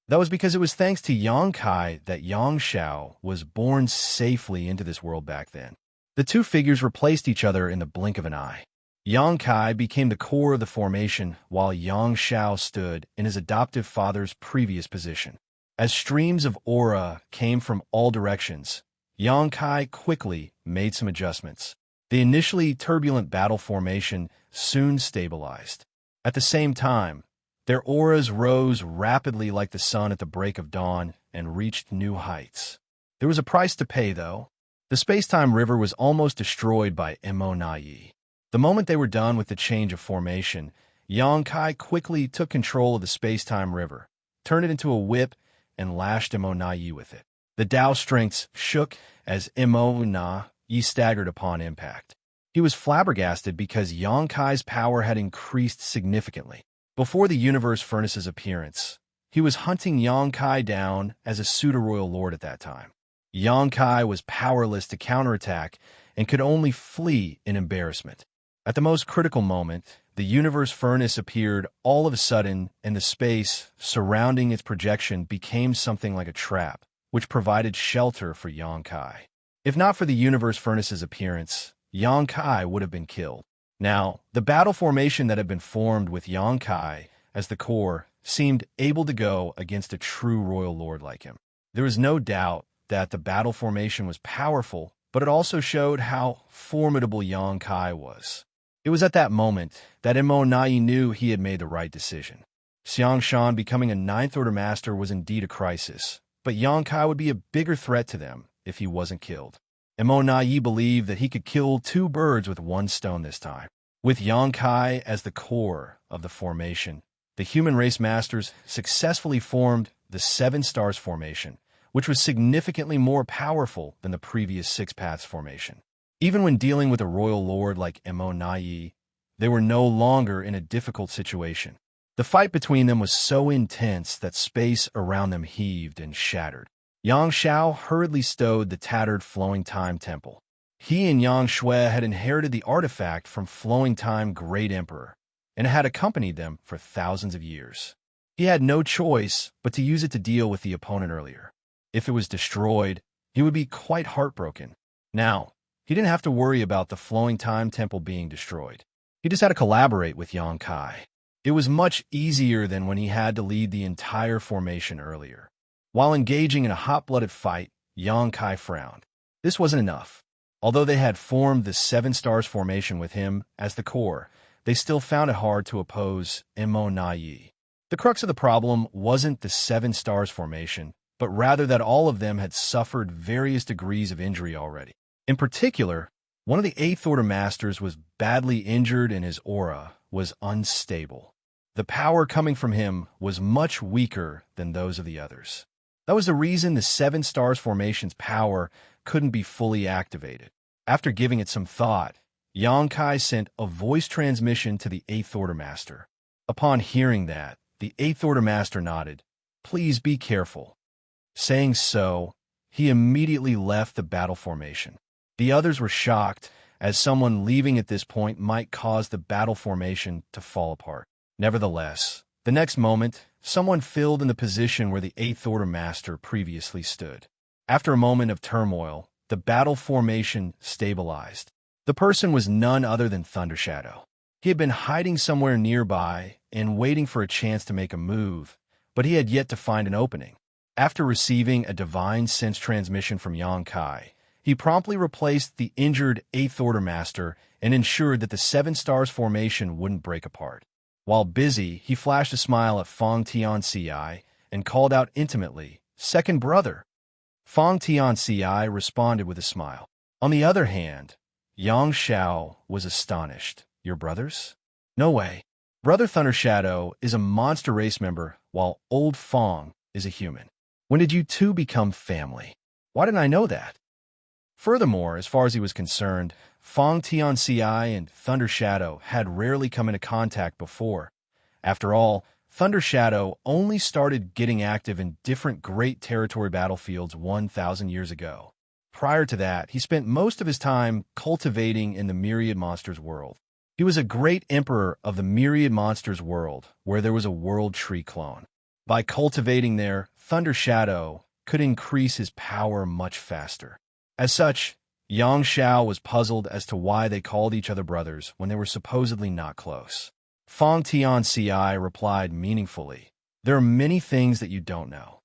That was because it was thanks to Yongkai that Xianxia was born safely into this world back then. The two figures replaced each other in the blink of an eye. Yongkai became the core of the formation, while Xianxia stood in his adoptive father's previous position. As streams of aura came from all directions, Yongkai quickly made some adjustments. The initially turbulent battle formation soon stabilized. At the same time, their auras rose rapidly like the sun at the break of dawn and reached new heights. There was a price to pay, though. The space-time river was almost destroyed by Mo Naye. The moment they were done with the change of formation, Yongkai quickly took control of the space-time river, turned it into a whip, and lashed Mo Naye with it. The Tao strengths shook as Mo Naye staggered upon impact. He was flabbergasted because Yongkai's power had increased significantly. Before the Universe Furnace's appearance, he was hunting Yongkai down as a pseudo-royal lord at that time. Yongkai was powerless to counterattack and could only flee in embarrassment. At the most critical moment, the Universe Furnace appeared all of a sudden, and the space surrounding its projection became something like a trap, which provided shelter for Yongkai. If not for the Universe Furnace's appearance, Yongkai would have been killed. Now, the battle formation that had been formed with Yongkai as the core seemed able to go against a true royal lord like him. There was no doubt that the battle formation was powerful, but it also showed how formidable Yongkai was. It was at that moment that Mo Naye knew he had made the right decision. Xianxia becoming a Ninth Order Master was indeed a crisis, but Yongkai would be a bigger threat to them if he wasn't killed. Mo Naye believed that he could kill two birds with one stone this time. With Yongkai as the core of the formation, the human race masters successfully formed the Seven Stars formation, which was significantly more powerful than the previous Six Paths formation. Even when dealing with a royal lord like Mo Naye, they were no longer in a difficult situation. The fight between them was so intense that space around them heaved and shattered. Xianxia hurriedly stowed the tattered Flowing Time Temple. He and Xianxia had inherited the artifact from Flowing Time Great Emperor, and it had accompanied them for thousands of years. He had no choice but to use it to deal with the opponent earlier. If it was destroyed, he would be quite heartbroken. Now, he didn't have to worry about the Flowing Time Temple being destroyed. He just had to collaborate with Yongkai. It was much easier than when he had to lead the entire formation earlier. While engaging in a hot-blooded fight, Yongkai frowned. This wasn't enough. Although they had formed the Seven Stars formation with him as the core, they still found it hard to oppose Mo Naye. The crux of the problem wasn't the Seven Stars formation, but rather that all of them had suffered various degrees of injury already. In particular, one of the Eighth Order Masters was badly injured and his aura was unstable. The power coming from him was much weaker than those of the others. That was the reason the Seven Stars formation's power couldn't be fully activated. After giving it some thought, Yongkai sent a voice transmission to the Eighth Order Master. Upon hearing that, the Eighth Order Master nodded. "Please be careful." Saying so, he immediately left the battle formation. The others were shocked, as someone leaving at this point might cause the battle formation to fall apart. Nevertheless, the next moment, someone filled in the position where the Eighth Order Master previously stood. After a moment of turmoil, the battle formation stabilized. The person was none other than Thundershadow. He had been hiding somewhere nearby and waiting for a chance to make a move, but he had yet to find an opening. After receiving a divine sense transmission from Yongkai, he promptly replaced the injured Eighth Order Master and ensured that the Seven Stars formation wouldn't break apart. While busy, he flashed a smile at Fong Xianxia and called out intimately, "Second brother." Fong Xianxia responded with a smile. On the other hand, Xianxia was astonished. "Your brothers? No way. Brother Thunder Shadow is a monster race member, while old Fong is a human. When did you two become family? Why didn't I know that?" Furthermore, as far as he was concerned, Fong Xianxia and Thunder Shadow had rarely come into contact before. After all, Thunder Shadow only started getting active in different Great Territory battlefields 1,000 years ago. Prior to that, he spent most of his time cultivating in the Myriad Monsters world. He was a great emperor of the Myriad Monsters world, where there was a World Tree clone. By cultivating there, Thunder Shadow could increase his power much faster. As such, Xianxia was puzzled as to why they called each other brothers when they were supposedly not close. Fong Xianxia replied meaningfully, "There are many things that you don't know."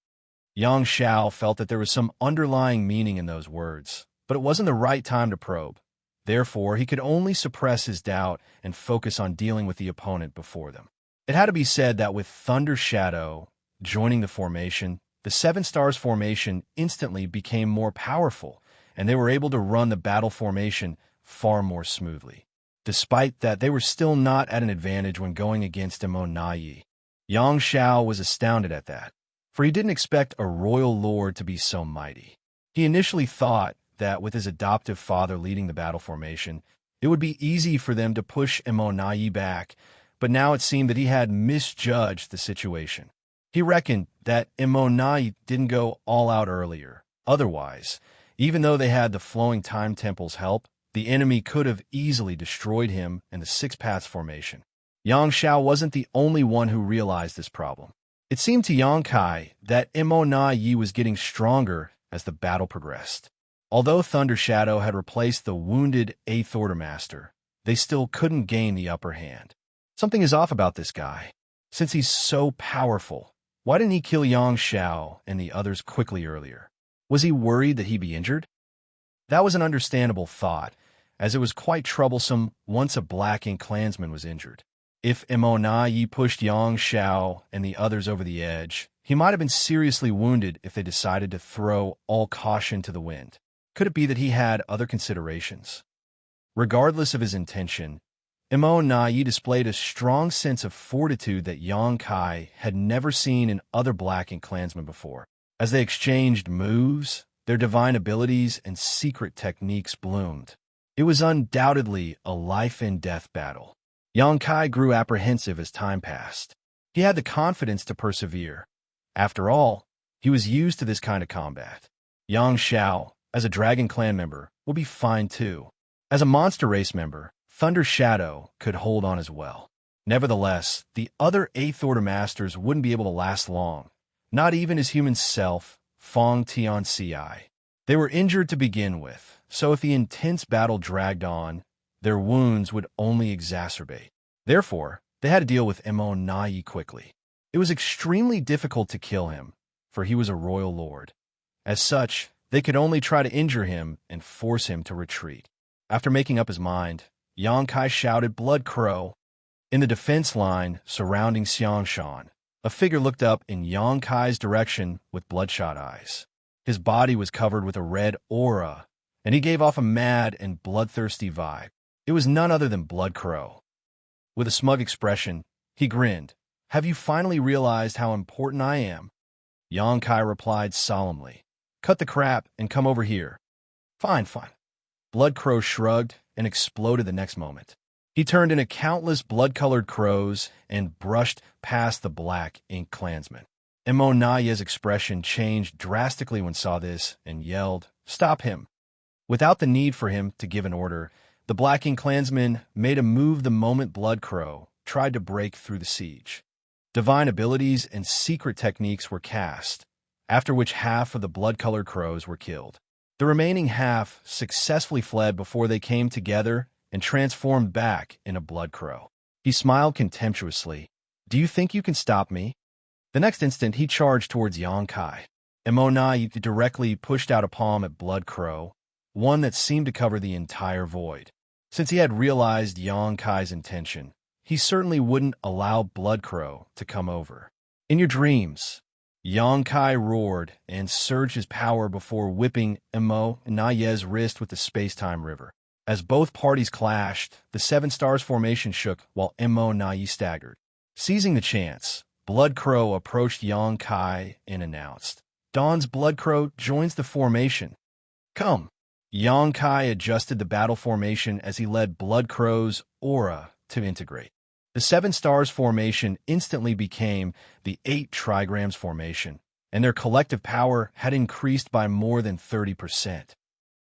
Xianxia felt that there was some underlying meaning in those words, but it wasn't the right time to probe. Therefore, he could only suppress his doubt and focus on dealing with the opponent before them. It had to be said that with Thunder Shadow joining the formation, the Seven Stars formation instantly became more powerful, and they were able to run the battle formation far more smoothly. Despite that, they were still not at an advantage when going against Immortality. Xianxia was astounded at that, for he didn't expect a royal lord to be so mighty. He initially thought that with his adoptive father leading the battle formation, it would be easy for them to push Immortality back, but now it seemed that he had misjudged the situation. He reckoned that Immortality didn't go all out earlier. Otherwise, even though they had the Flowing Time Temple's help, the enemy could have easily destroyed him and the Six Paths formation. Xianxia wasn't the only one who realized this problem. It seemed to Yangkai that Immortality was getting stronger as the battle progressed. Although Thunder Shadow had replaced the wounded 8th Order Master, they still couldn't gain the upper hand. Something is off about this guy. Since he's so powerful, why didn't he kill Xianxia and the others quickly earlier? Was he worried that he'd be injured? That was an understandable thought, as it was quite troublesome once a Black Ink clansman was injured. If Immortality pushed Xianxia and the others over the edge, he might have been seriously wounded if they decided to throw all caution to the wind. Could it be that he had other considerations? Regardless of his intention, Immortality displayed a strong sense of fortitude that Yangkai had never seen in other Black Ink clansmen before. As they exchanged moves, their divine abilities and secret techniques bloomed. It was undoubtedly a life-and-death battle. Yangkai grew apprehensive as time passed. He had the confidence to persevere. After all, he was used to this kind of combat. Xianxia, as a Dragon Clan member, would be fine too. As a Monster Race member, Thunder Shadow could hold on as well. Nevertheless, the other 8th Order Masters wouldn't be able to last long, not even his human self, Fong Xianxia. They were injured to begin with, so if the intense battle dragged on, their wounds would only exacerbate. Therefore, they had to deal with Immortality quickly. It was extremely difficult to kill him, for he was a royal lord. As such, they could only try to injure him and force him to retreat. After making up his mind, Yangkai shouted, "Blood Crow!" In the defense line surrounding Xianxia, a figure looked up in Yangkai's direction with bloodshot eyes. His body was covered with a red aura, and he gave off a mad and bloodthirsty vibe. It was none other than Blood Crow. With a smug expression, he grinned. "Have you finally realized how important I am?" Yangkai replied solemnly. "Cut the crap and come over here." Fine. Blood Crow shrugged and exploded the next moment. He turned into countless blood-colored crows and brushed past the Black Ink clansmen. Immortality's expression changed drastically when saw this and yelled, "Stop him!" Without the need for him to give an order, the Black Ink clansmen made a move the moment Blood Crow tried to break through the siege. Divine abilities and secret techniques were cast, after which half of the blood-colored crows were killed. The remaining half successfully fled before they came together and transformed back in a Blood Crow. He smiled contemptuously. "Do you think you can stop me?" The next instant, he charged towards Yangkai. Immortality directly pushed out a palm at Blood Crow, one that seemed to cover the entire void. Since he had realized Yangkai's intention, he certainly wouldn't allow Bloodcrow to come over. In your dreams, Xianxia roared and surged his power before whipping Immortal's wrist with the space-time river. As both parties clashed, the Seven Stars formation shook while Immortal staggered. Seizing the chance, Bloodcrow approached Xianxia and announced, "Dawn's Bloodcrow joins the formation. Come." Xianxia adjusted the battle formation as he led Bloodcrow's aura to integrate. The Seven Stars formation instantly became the 8 trigrams formation, and their collective power had increased by more than 30%.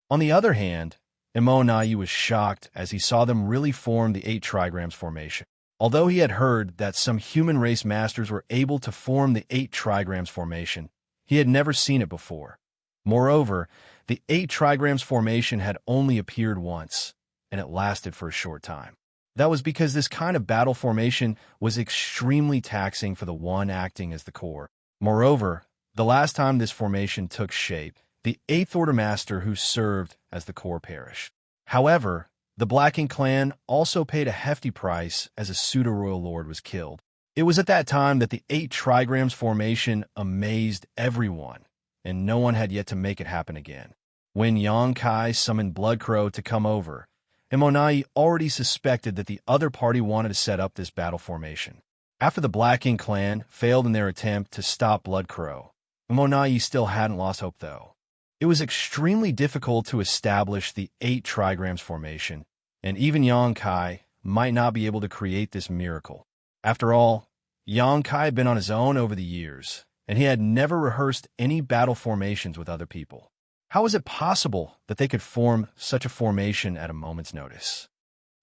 On the other hand, Immortal was shocked as he saw them really form the 8 trigrams formation. Although he had heard that some human race masters were able to form the 8 trigrams formation, he had never seen it before. Moreover, the 8 trigrams formation had only appeared once, and it lasted for a short time. That was because this kind of battle formation was extremely taxing for the one acting as the core. Moreover, the last time this formation took shape, the 8th Order Master who served as the core perished. However, the Black Ink clan also paid a hefty price as a pseudo-royal lord was killed. It was at that time that the 8 trigrams formation amazed everyone, and no one had yet to make it happen again. When Xianxia summoned Bloodcrow to come over, Immortal already suspected that the other party wanted to set up this battle formation. After the Black Ink clan failed in their attempt to stop Bloodcrow, Immortal still hadn't lost hope though. It was extremely difficult to establish the 8 trigrams formation, and even Xianxia might not be able to create this miracle. After all, Xianxia had been on his own over the years, and he had never rehearsed any battle formations with other people. How was it possible that they could form such a formation at a moment's notice?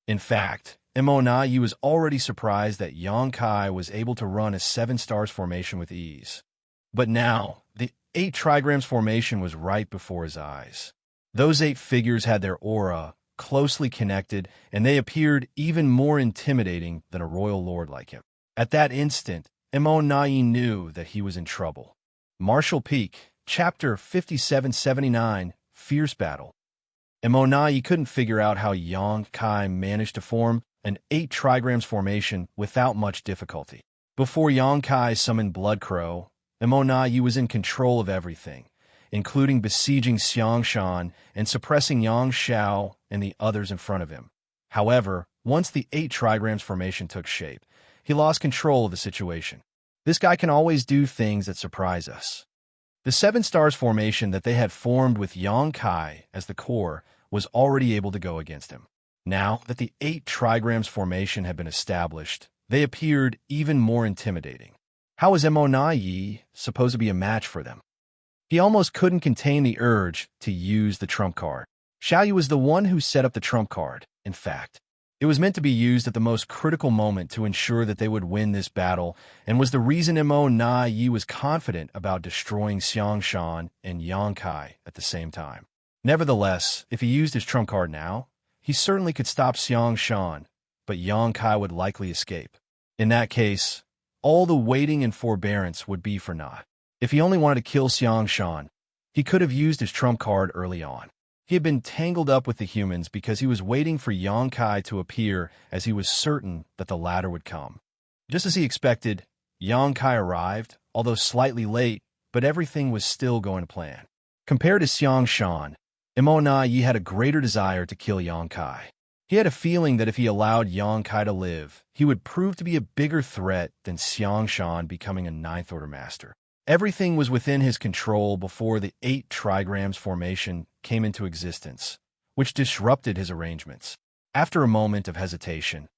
In fact, Immortal was already surprised that Xianxia was able to run a 7 stars formation with ease. But now, the 8 trigrams formation was right before his eyes. Those 8 figures had their aura closely connected, and they appeared even more intimidating than a royal lord like him. At that instant, Immortal knew that he was in trouble. Martial Peak, Chapter 5779, Fierce Battle. Immortal couldn't figure out how Xianxia managed to form an 8 trigrams formation without much difficulty. Before Xianxia summoned Bloodcrow, Immortal was in control of everything, including besieging Xianxia and suppressing Xianxia and the others in front of him. However, once the 8 trigrams formation took shape, he lost control of the situation. This guy can always do things that surprise us. The 7 stars formation that they had formed with Xianxia as the core was already able to go against him. Now that the 8 trigrams formation had been established, they appeared even more intimidating. How was Immortal supposed to be a match for them? He almost couldn't contain the urge to use the trump card. Xiaoyu was the one who set up the trump card, in fact. It was meant to be used at the most critical moment to ensure that they would win this battle, and was the reason Immortal was confident about destroying Xianxia and Xianxia at the same time. Nevertheless, if he used his trump card now, he certainly could stop Xianxia, but Xianxia would likely escape. In that case, all the waiting and forbearance would be for naught. If he only wanted to kill Xianxia, he could have used his trump card early on. He had been tangled up with the humans because he was waiting for Xianxia to appear, as he was certain that the latter would come. Just as he expected, Xianxia arrived, although slightly late, but everything was still going to plan. Compared to Xianxia, Immortal had a greater desire to kill Xianxia. He had a feeling that if he allowed Xianxia to live, he would prove to be a bigger threat than Xianxia becoming a 9th Order Master. Everything was within his control before the 8 trigrams formation came into existence, which disrupted his arrangements. After a moment of hesitation,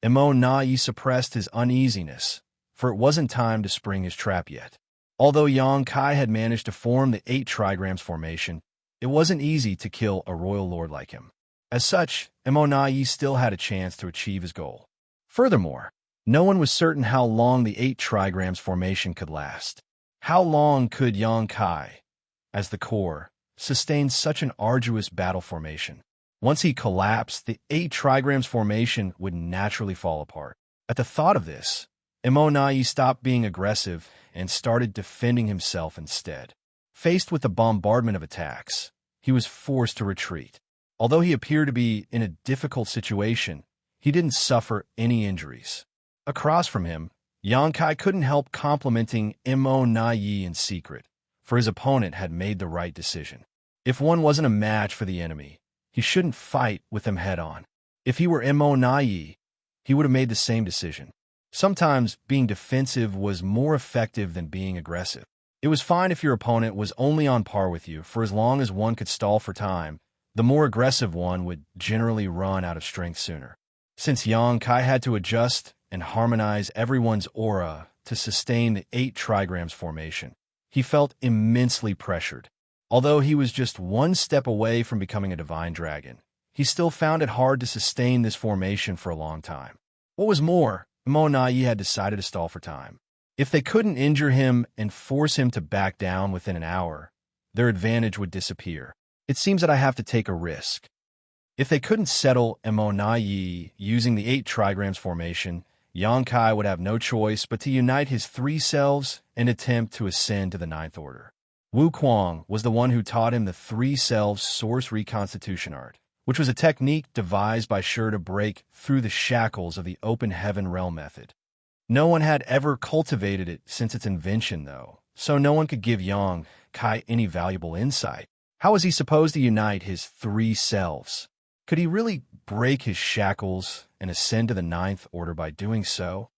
Immortal suppressed his uneasiness, for it wasn't time to spring his trap yet. Although Xianxia had managed to form the 8 trigrams formation, it wasn't easy to kill a royal lord like him. As such, Immortal still had a chance to achieve his goal. Furthermore, no one was certain how long the 8 trigrams formation could last. How long could Xianxia, as the core, sustain such an arduous battle formation? Once he collapsed, the 8 trigrams formation would naturally fall apart. At the thought of this, Immortal stopped being aggressive and started defending himself instead. Faced with the bombardment of attacks, he was forced to retreat. Although he appeared to be in a difficult situation, he didn't suffer any injuries. Across from him, Yang Kai couldn't help complimenting Mo Na Yi in secret, for his opponent had made the right decision. If one wasn't a match for the enemy, he shouldn't fight with them head-on. If he were Mo Na Yi, he would have made the same decision. Sometimes being defensive was more effective than being aggressive. It was fine if your opponent was only on par with you, for as long as one could stall for time, the more aggressive one would generally run out of strength sooner. Since Yang Kai had to adjust and harmonize everyone's aura to sustain the 8 trigrams formation, he felt immensely pressured. Although he was just one step away from becoming a divine dragon, he still found it hard to sustain this formation for a long time. What was more, Mo Na Yi had decided to stall for time. If they couldn't injure him and force him to back down within an hour, their advantage would disappear. It seems that I have to take a risk. If they couldn't settle Mo Na Yi using the 8 trigrams formation, Yang Kai would have no choice but to unite his 3 selves and attempt to ascend to the 9th order. Wu Kuang was the one who taught him the 3 selves source reconstitution art, which was a technique devised by Shi to break through the shackles of the open heaven realm method. No one had ever cultivated it since its invention, though, so no one could give Yang Kai any valuable insight. How was he supposed to unite his 3 selves? Could he really break his shackles and ascend to the 9th order by doing so?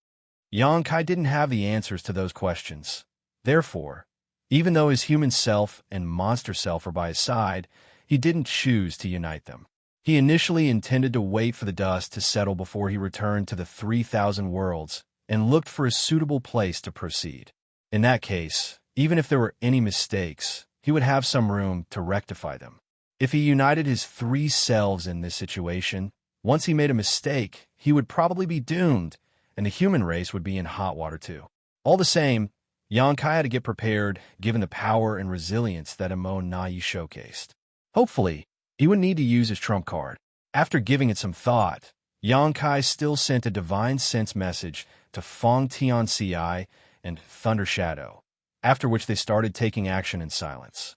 Yang Kai didn't have the answers to those questions. Therefore, even though his human self and monster self were by his side, he didn't choose to unite them. He initially intended to wait for the dust to settle before he returned to the 3,000 worlds and looked for a suitable place to proceed. In that case, even if there were any mistakes, he would have some room to rectify them. If he united his 3 selves in this situation, once he made a mistake, he would probably be doomed, and the human race would be in hot water too. All the same, Yang Kai had to get prepared, given the power and resilience that Mo Na Yi showcased. Hopefully, he would need to use his trump card. After giving it some thought, Yang Kai still sent a divine sense message to Xianxia and Thunder Shadow, after which they started taking action in silence.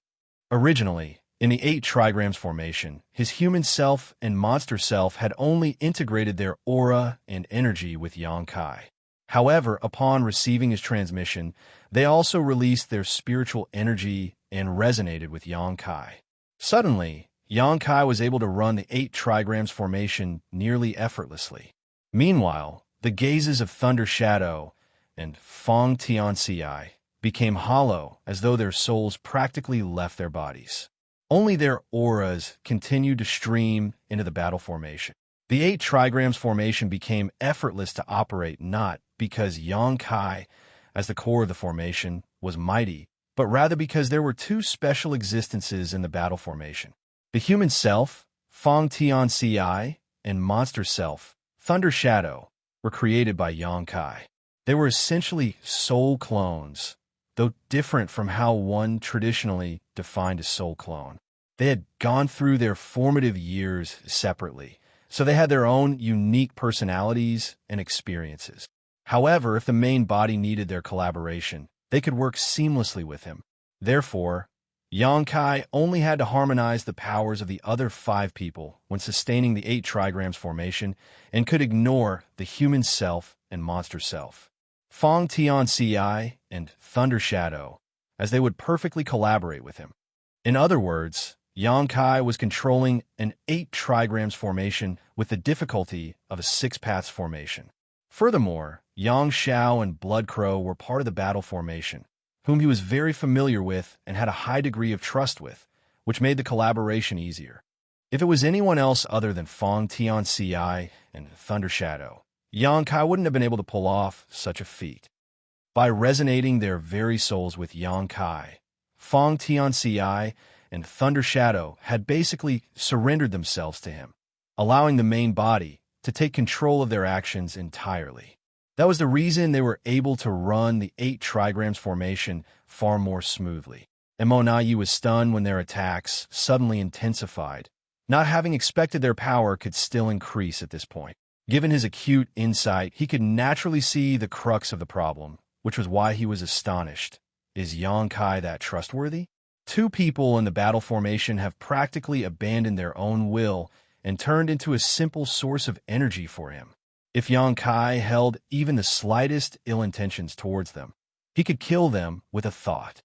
Originally, in the 8 trigrams formation, his human self and monster self had only integrated their aura and energy with Yang Kai. However, upon receiving his transmission, they also released their spiritual energy and resonated with Yang Kai. Suddenly, Yang Kai was able to run the 8 trigrams formation nearly effortlessly. Meanwhile, the gazes of Thunder Shadow and Xianxia became hollow as though their souls practically left their bodies. Only their auras continued to stream into the battle formation. The 8 trigrams formation became effortless to operate not because Yang Kai, as the core of the formation, was mighty, but rather because there were 2 special existences in the battle formation. The human self, Xianxia, and monster self, Thunder Shadow, were created by Yang Kai. They were essentially soul clones, though different from how one traditionally defined a soul clone. They had gone through their formative years separately, so they had their own unique personalities and experiences. However, if the main body needed their collaboration, they could work seamlessly with him. Therefore, Yang Kai only had to harmonize the powers of the other 5 people when sustaining the 8 trigrams formation and could ignore the human self and monster self, Xianxia and Thunder Shadow, as they would perfectly collaborate with him. In other words, Yang Kai was controlling an 8 trigrams formation with the difficulty of a 6 paths formation. Furthermore, Yang Xiao and Blood Crow were part of the battle formation, whom he was very familiar with and had a high degree of trust with, which made the collaboration easier. If it was anyone else other than Xianxia and Thunder Shadow, Yang Kai wouldn't have been able to pull off such a feat. By resonating their very souls with Yang Kai, Xianxia and Thunder Shadow had basically surrendered themselves to him, allowing the main body to take control of their actions entirely. That was the reason they were able to run the 8 trigrams formation far more smoothly. Mo Na Yi was stunned when their attacks suddenly intensified. Not having expected their power could still increase at this point. Given his acute insight, he could naturally see the crux of the problem, which was why he was astonished. Is Yang Kai that trustworthy? 2 people in the battle formation have practically abandoned their own will and turned into a simple source of energy for him. If Xianxia held even the slightest ill intentions towards them, he could kill them with a thought.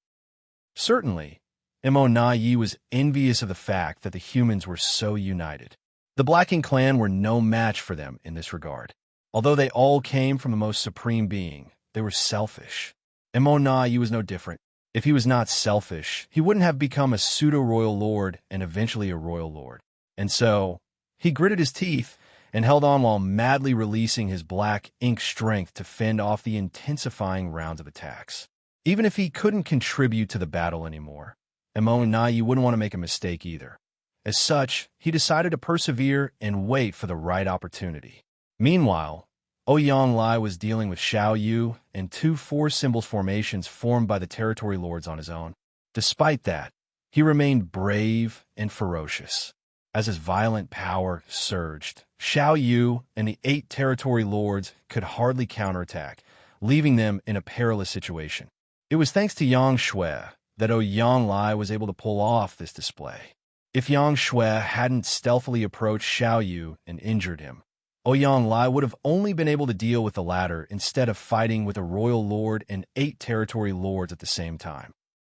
Certainly, Immortality was envious of the fact that the humans were so united. The Blacking clan were no match for them in this regard. Although they all came from the most supreme being, they were selfish. Immortality was no different. If he was not selfish, he wouldn't have become a pseudo-royal lord and eventually a royal lord. And so, he gritted his teeth and held on while madly releasing his black ink strength to fend off the intensifying rounds of attacks. Even if he couldn't contribute to the battle anymore, Immortality wouldn't want to make a mistake either. As such, he decided to persevere and wait for the right opportunity. Meanwhile, Xianxia was dealing with Xiaoyu and two four-symbols formations formed by the territory lords on his own. Despite that, he remained brave and ferocious. As his violent power surged, Xiaoyu and the 8 territory lords could hardly counterattack, leaving them in a perilous situation. It was thanks to Xianxia that Xianxia was able to pull off this display. If Xianxia hadn't stealthily approached Xiaoyu and injured him, Xianxia would have only been able to deal with the latter instead of fighting with a royal lord and 8 territory lords at the same time.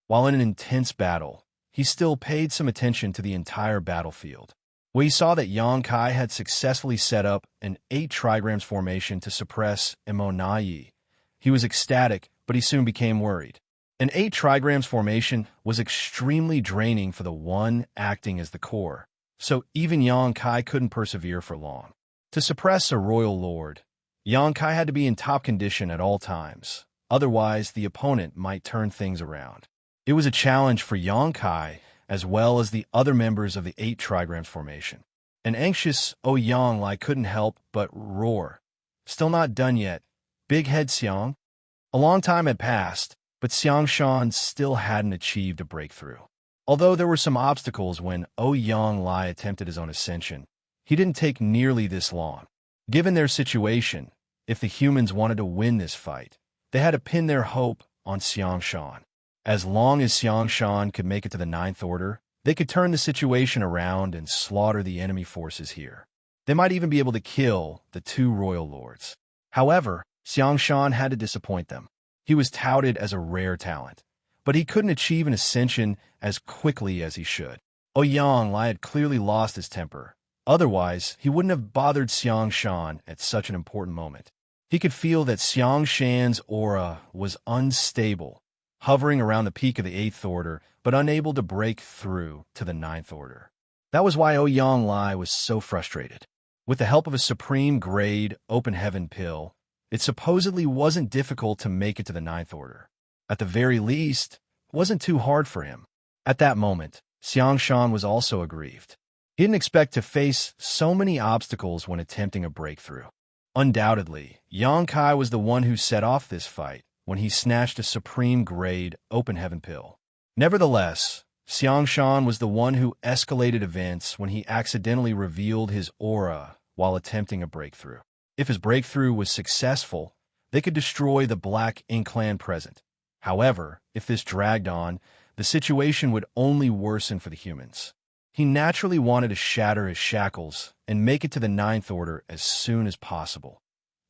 While in an intense battle, he still paid some attention to the entire battlefield. When he saw that Xianxia had successfully set up an 8 trigrams formation to suppress Immortality, he was ecstatic, but he soon became worried. An 8 trigrams formation was extremely draining for the one acting as the core, so even Xianxia couldn't persevere for long. To suppress a royal lord, Xianxia had to be in top condition at all times, otherwise the opponent might turn things around. It was a challenge for Xianxia as well as the other members of the 8 trigrams formation. An anxious Xianxia couldn't help but roar. Still not done yet. Big head Xiang. A long time had passed, but Xianxia still hadn't achieved a breakthrough. Although there were some obstacles when Xianxia attempted his own ascension, he didn't take nearly this long. Given their situation, if the humans wanted to win this fight, they had to pin their hope on Xianxia. As long as Xianxia could make it to the 9th Order, they could turn the situation around and slaughter the enemy forces here. They might even be able to kill the 2 royal lords. However, Xianxia had to disappoint them. He was touted as a rare talent, but he couldn't achieve an ascension as quickly as he should. Xianxia had clearly lost his temper. Otherwise, he wouldn't have bothered Xianxia at such an important moment. He could feel that Xianxia's aura was unstable, hovering around the peak of the 8th Order, but unable to break through to the 9th Order. That was why Xianxia was so frustrated. With the help of a supreme-grade open heaven pill, it supposedly wasn't difficult to make it to the 9th Order. At the very least, it wasn't too hard for him. At that moment, Xianxia was also aggrieved. He didn't expect to face so many obstacles when attempting a breakthrough. Undoubtedly, Xianxia was the one who set off this fight when he snatched a supreme-grade open heaven pill. Nevertheless, Xianxia was the one who escalated events when he accidentally revealed his aura while attempting a breakthrough. If his breakthrough was successful, they could destroy the Black Ink clan present. However, if this dragged on, the situation would only worsen for the humans. He naturally wanted to shatter his shackles and make it to the 9th Order as soon as possible.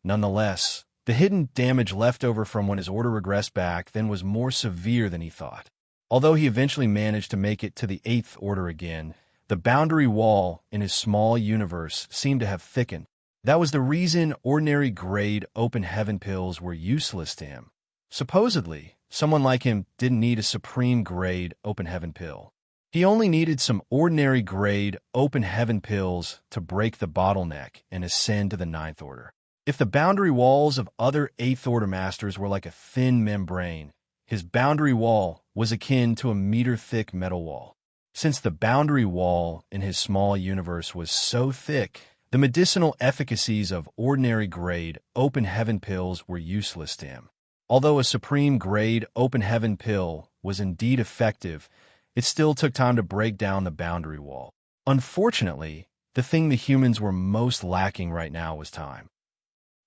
Nonetheless, the hidden damage left over from when his order regressed back then was more severe than he thought. Although he eventually managed to make it to the 8th Order again, the boundary wall in his small universe seemed to have thickened. That was the reason ordinary-grade open heaven pills were useless to him. Supposedly, someone like him didn't need a supreme-grade open heaven pill. He only needed some ordinary-grade open heaven pills to break the bottleneck and ascend to the 9th Order. If the boundary walls of other 8th Order masters were like a thin membrane, his boundary wall was akin to a meter-thick metal wall. Since the boundary wall in his small universe was so thick, the medicinal efficacies of ordinary-grade open heaven pills were useless to him. Although a supreme-grade open heaven pill was indeed effective, it still took time to break down the boundary wall. Unfortunately, the thing the humans were most lacking right now was time.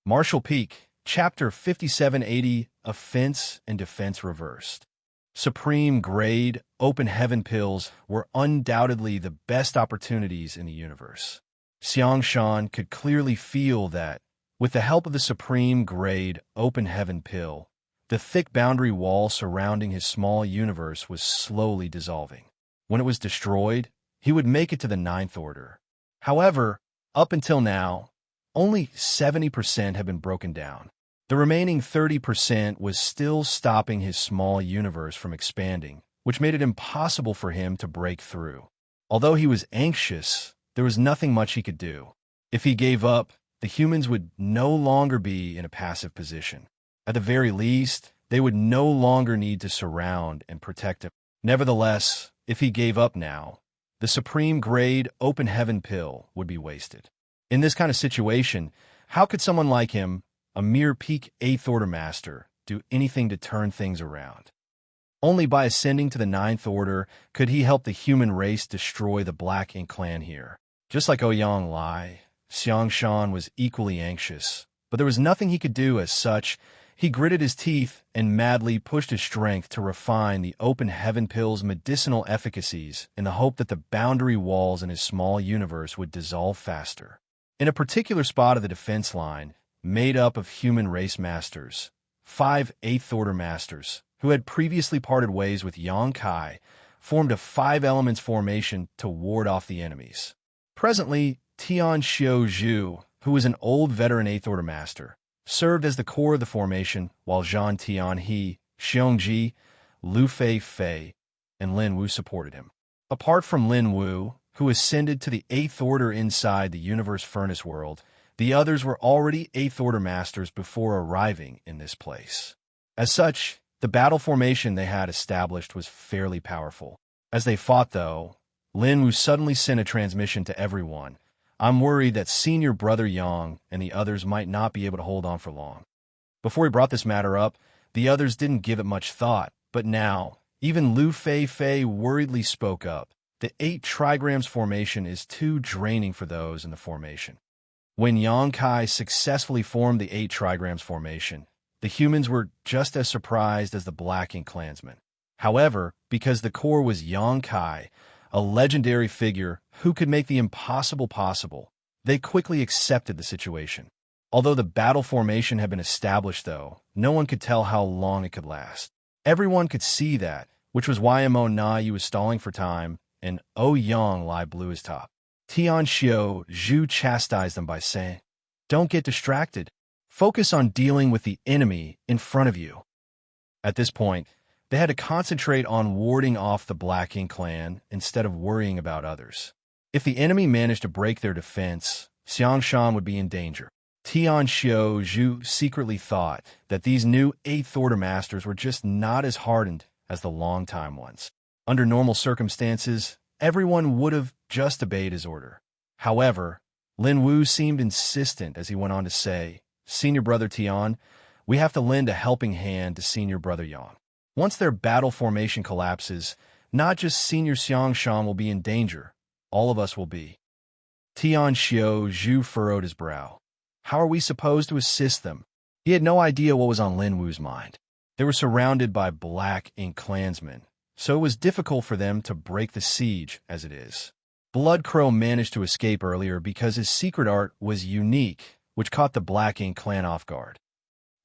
Martial Peak, Chapter 5780, Offense and Defense Reversed. Supreme-grade open heaven pills were undoubtedly the best opportunities in the universe. Xianxia could clearly feel that, with the help of the supreme-grade open heaven pill, the thick boundary wall surrounding his small universe was slowly dissolving. When it was destroyed, he would make it to the Ninth Order. However, up until now, only 70% had been broken down. The remaining 30% was still stopping his small universe from expanding, which made it impossible for him to break through. Although he was anxious, there was nothing much he could do. If he gave up, the humans would no longer be in a passive position. At the very least, they would no longer need to surround and protect him. Nevertheless, if he gave up now, the supreme-grade open heaven pill would be wasted. In this kind of situation, how could someone like him, a mere peak 8th Order Master, do anything to turn things around? Only by ascending to the Ninth Order could he help the human race destroy the Black Ink clan here. Just like Ouyang Lai, Xianxia was equally anxious, but there was nothing he could do as such. He gritted his teeth and madly pushed his strength to refine the open heaven pill's medicinal efficacies in the hope that the boundary walls in his small universe would dissolve faster. In a particular spot of the defense line, made up of human race masters, 5 8th Order Masters, who had previously parted ways with Yang Kai, formed a 5 elements formation to ward off the enemies. Presently, Tian Xiao Zhu, who was an old veteran 8th Order Master, served as the core of the formation, while Zhan Tian He, Xiongji, Lu Fei Fei, and Lin Wu supported him. Apart from Lin Wu, who ascended to the 8th Order inside the Universe Furnace World, the others were already 8th Order Masters before arriving in this place. As such, the battle formation they had established was fairly powerful. As they fought, though, Lin Wu suddenly sent a transmission to everyone. I'm worried that Senior Brother Yang and the others might not be able to hold on for long. Before he brought this matter up, the others didn't give it much thought, but now, even Lu Fei Fei worriedly spoke up. The 8 trigrams formation is too draining for those in the formation. When Yang Kai successfully formed the 8 trigrams formation, the humans were just as surprised as the Black Ink clansmen. However, because the core was Yang Kai, a legendary figure who could make the impossible possible, they quickly accepted the situation. Although the battle formation had been established, though, no one could tell how long it could last. Everyone could see that, which was why Mo Na Yu was stalling for time, and Ouyang Lai blew his top. Tian Xiao Zhu chastised them by saying, "Don't get distracted. Focus on dealing with the enemy in front of you." At this point, they had to concentrate on warding off the Black Ink clan instead of worrying about others. If the enemy managed to break their defense, Xianxia would be in danger. Tian Xiao Zhu secretly thought that these new 8th Order Masters were just not as hardened as the long-time ones. Under normal circumstances, everyone would have just obeyed his order. However, Lin Wu seemed insistent as he went on to say, "Senior Brother Tian, we have to lend a helping hand to Senior Brother Yang. Once their battle formation collapses, not just Senior Xianxia will be in danger, all of us will be." Tian Xiao Zhu furrowed his brow. How are we supposed to assist them? He had no idea what was on Lin Wu's mind. They were surrounded by Black Ink clansmen, so it was difficult for them to break the siege as it is. Blood Crow managed to escape earlier because his secret art was unique, which caught the Black Ink clan off guard.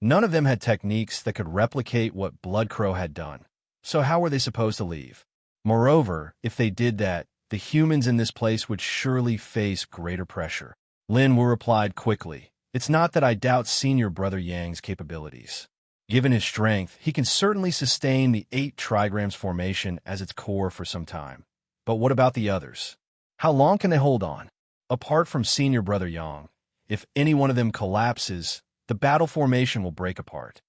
None of them had techniques that could replicate what Blood Crow had done, so how were they supposed to leave? Moreover, if they did that, the humans in this place would surely face greater pressure. Lin Wu replied quickly, "It's not that I doubt Senior Brother Yang's capabilities. Given his strength, he can certainly sustain the 8 trigrams formation as its core for some time. But what about the others? How long can they hold on? Apart from Senior Brother Yang, if any one of them collapses, the battle formation will break apart."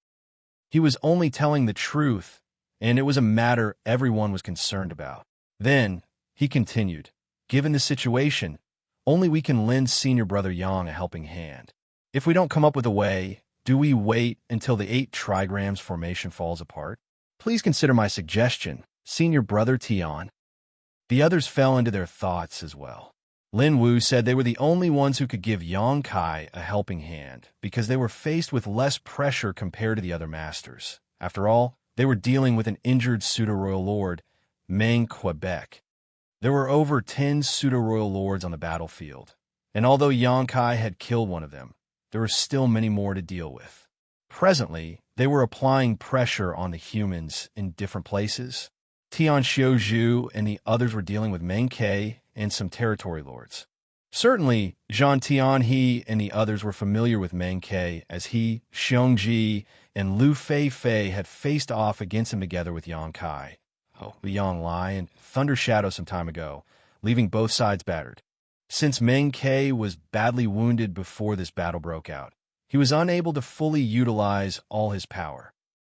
He was only telling the truth, and it was a matter everyone was concerned about. Then, he continued, "Given the situation, only we can lend Senior Brother Yang a helping hand. If we don't come up with a way, do we wait until the 8 trigrams formation falls apart? Please consider my suggestion, Senior Brother Tian." The others fell into their thoughts as well. Lin Wu said they were the only ones who could give Yang Kai a helping hand because they were faced with less pressure compared to the other masters. After all, they were dealing with an injured pseudo-royal lord, Meng Quebec. There were over 10 pseudo-royal lords on the battlefield, and although Xianxia had killed one of them, there were still many more to deal with. Presently, they were applying pressure on the humans in different places. Xianxia Zhu and the others were dealing with Meng Ke and some territory lords. Certainly, Zhan Tianhe and the others were familiar with Meng Ke, as he, Xiongji, and Lu Fei had faced off against him together with Xianxia, Liang Lai, and Thunder Shadow some time ago, leaving both sides battered. Since Meng Ke was badly wounded before this battle broke out, he was unable to fully utilize all his power.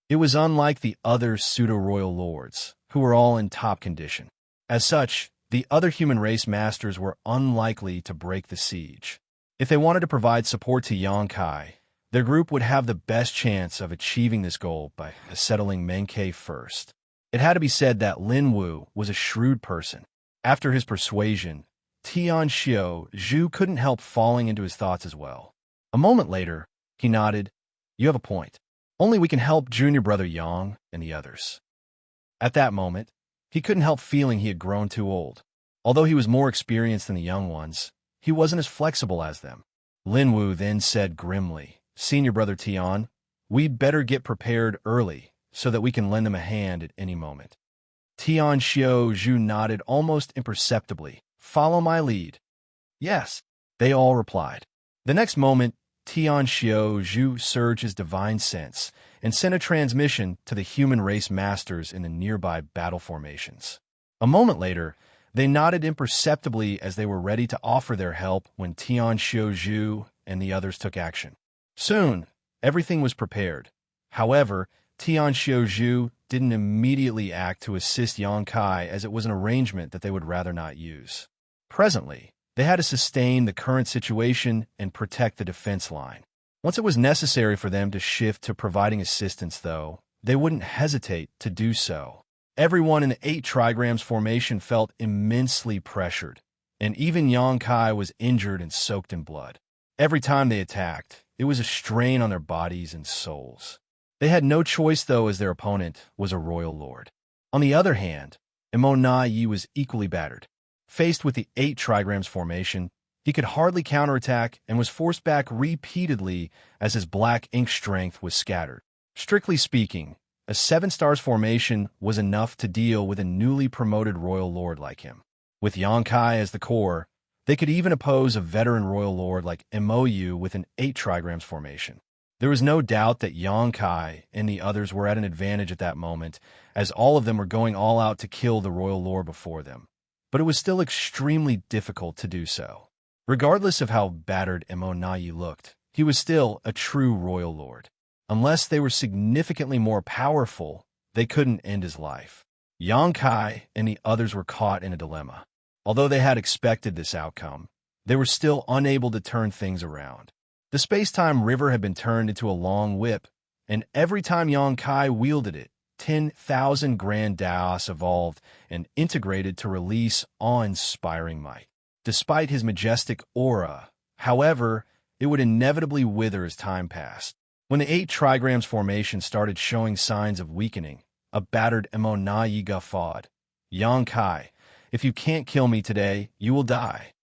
It was unlike the other pseudo-royal lords, who were all in top condition. As such, the other human race masters were unlikely to break the siege. If they wanted to provide support to Xianxia, their group would have the best chance of achieving this goal by settling Meng Ke first. It had to be said that Lin Wu was a shrewd person. After his persuasion, Xianxia Zhu couldn't help falling into his thoughts as well. A moment later, he nodded. "You have a point. Only we can help junior brother Yang and the others." At that moment, he couldn't help feeling he had grown too old. Although he was more experienced than the young ones, he wasn't as flexible as them. Lin Wu then said grimly, "Senior brother Tian, we'd better get prepared early so that we can lend him a hand at any moment." Xianxia Zhu nodded almost imperceptibly. "Follow my lead." "Yes," they all replied. The next moment, Xianxia Zhu surged his divine sense and sent a transmission to the human race masters in the nearby battle formations. A moment later, they nodded imperceptibly as they were ready to offer their help when Xianxia Zhu and the others took action. Soon, everything was prepared. However, Xianxia Zhu didn't immediately act to assist Xianxia, as it was an arrangement that they would rather not use. Presently, they had to sustain the current situation and protect the defense line. Once it was necessary for them to shift to providing assistance, though, they wouldn't hesitate to do so. Everyone in the 8 trigrams formation felt immensely pressured, and even Xianxia was injured and soaked in blood. Every time they attacked, it was a strain on their bodies and souls. They had no choice, though, as their opponent was a royal lord. On the other hand, Immortality was equally battered. Faced with the 8 trigrams formation, he could hardly counterattack and was forced back repeatedly as his black ink strength was scattered. Strictly speaking, a 7 stars formation was enough to deal with a newly promoted royal lord like him. With Xianxia as the core, they could even oppose a veteran royal lord like Mou with an 8 trigrams formation. There was no doubt that Xianxia and the others were at an advantage at that moment, as all of them were going all out to kill the royal lord before them. But it was still extremely difficult to do so. Regardless of how battered Immortality looked, he was still a true royal lord. Unless they were significantly more powerful, they couldn't end his life. Xianxia and the others were caught in a dilemma. Although they had expected this outcome, they were still unable to turn things around. The space-time river had been turned into a long whip, and every time Xianxia wielded it, 10,000 grand Daos evolved and integrated to release awe-inspiring might. Despite his majestic aura, however, it would inevitably wither as time passed. When the 8 trigrams formation started showing signs of weakening, a battered Immortality guffawed. "Xianxia, if you can't kill me today, you will die."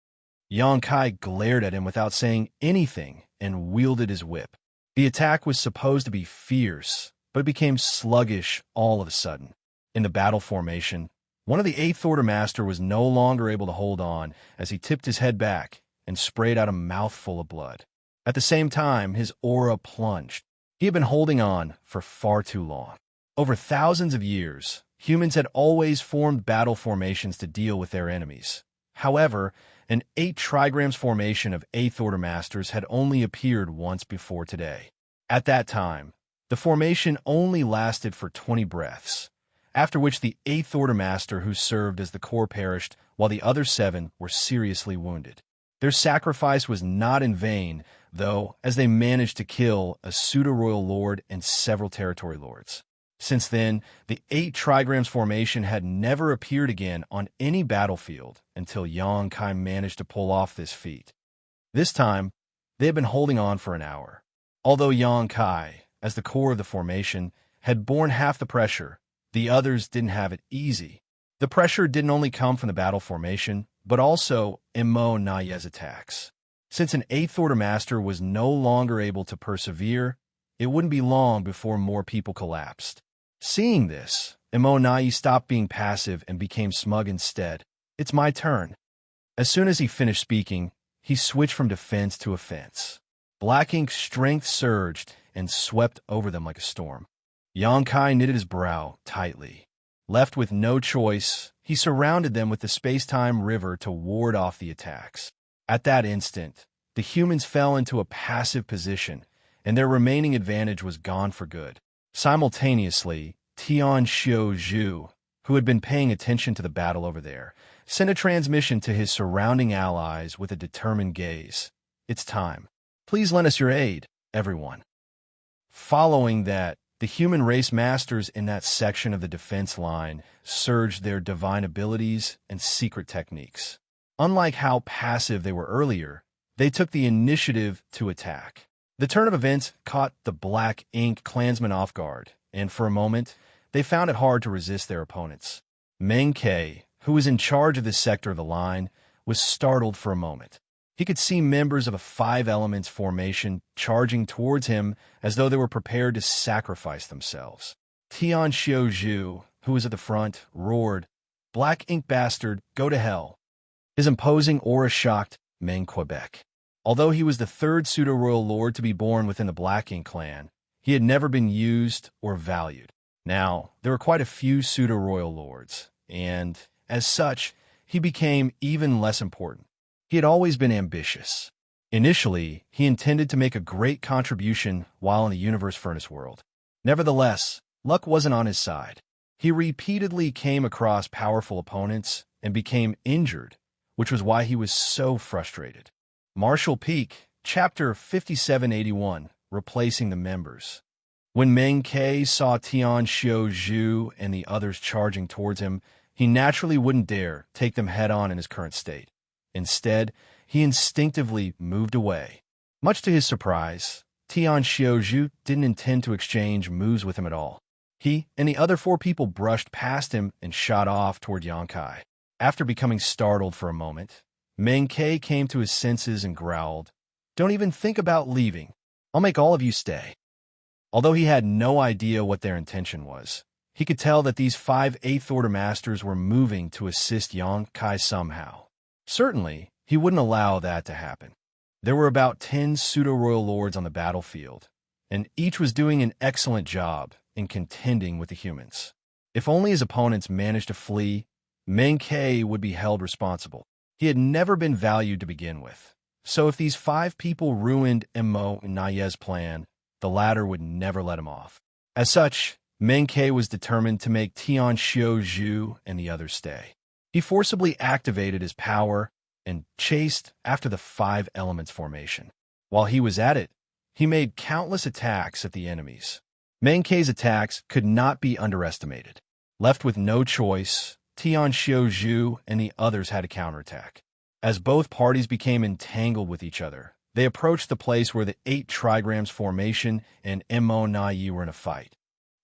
Xianxia glared at him without saying anything and wielded his whip. The attack was supposed to be fierce, but it became sluggish all of a sudden. In the battle formation, one of the 8th Order Master was no longer able to hold on as he tipped his head back and sprayed out a mouthful of blood. At the same time, his aura plunged. He had been holding on for far too long. Over thousands of years, humans had always formed battle formations to deal with their enemies. However, an 8 trigrams formation of 8th Order Masters had only appeared once before today. At that time, the formation only lasted for 20 breaths, after which the 8th Order Master who served as the core perished, while the other 7 were seriously wounded. Their sacrifice was not in vain, though, as they managed to kill a pseudo-royal lord and several territory lords. Since then, the 8 trigrams formation had never appeared again on any battlefield until Xianxia managed to pull off this feat. This time, they had been holding on for an hour. Although Xianxia, as the core of the formation, had borne half the pressure, the others didn't have it easy. The pressure didn't only come from the battle formation, but also Immortality's attacks. Since an 8th Order Master was no longer able to persevere, it wouldn't be long before more people collapsed. Seeing this, Immortality stopped being passive and became smug instead. "It's my turn." As soon as he finished speaking, he switched from defense to offense. Black Ink's strength surged and swept over them like a storm. Xianxia knitted his brow tightly. Left with no choice, he surrounded them with the space-time river to ward off the attacks. At that instant, the humans fell into a passive position, and their remaining advantage was gone for good. Simultaneously, Xianxia, who had been paying attention to the battle over there, sent a transmission to his surrounding allies with a determined gaze. "It's time. Please lend us your aid, everyone." Following that, the human race masters in that section of the defense line surged their divine abilities and secret techniques. Unlike how passive they were earlier, they took the initiative to attack. The turn of events caught the Black Ink clansmen off guard, and for a moment, they found it hard to resist their opponents. Meng Ke, who was in charge of this sector of the line, was startled for a moment. He could see members of a 5 elements formation charging towards him as though they were prepared to sacrifice themselves. Xianxia, who was at the front, roared, "Black Ink bastard, go to hell." His imposing aura shocked Meng Quebec. Although he was the 3rd pseudo-royal lord to be born within the Black Ink clan, he had never been used or valued. Now, there were quite a few pseudo-royal lords, and, as such, he became even less important. He had always been ambitious. Initially, he intended to make a great contribution while in the Universe Furnace world. Nevertheless, luck wasn't on his side. He repeatedly came across powerful opponents and became injured, which was why he was so frustrated. Martial Peak, Chapter 5781, Replacing the Members. When Meng Ke saw Xianxia and the others charging towards him, he naturally wouldn't dare take them head-on in his current state. Instead, he instinctively moved away. Much to his surprise, Xianxia didn't intend to exchange moves with him at all. He and the other 4 people brushed past him and shot off toward Xianxia. After becoming startled for a moment, Meng Ke came to his senses and growled, "Don't even think about leaving. I'll make all of you stay." Although he had no idea what their intention was, he could tell that these 5 8th Order Masters were moving to assist Xianxia somehow. Certainly, he wouldn't allow that to happen. There were about 10 pseudo-royal lords on the battlefield, and each was doing an excellent job in contending with the humans. If only his opponents managed to flee, Meng Ke would be held responsible. He had never been valued to begin with, so if these 5 people ruined Immortality's plan, the latter would never let him off. As such, Meng Ke was determined to make Xianxia and the others stay. He forcibly activated his power and chased after the 5 elements formation. While he was at it, he made countless attacks at the enemies. Meng Ke's attacks could not be underestimated. Left with no choice, Xianxia and the others had to counterattack. As both parties became entangled with each other, they approached the place where the 8 trigrams formation and Immortality were in a fight.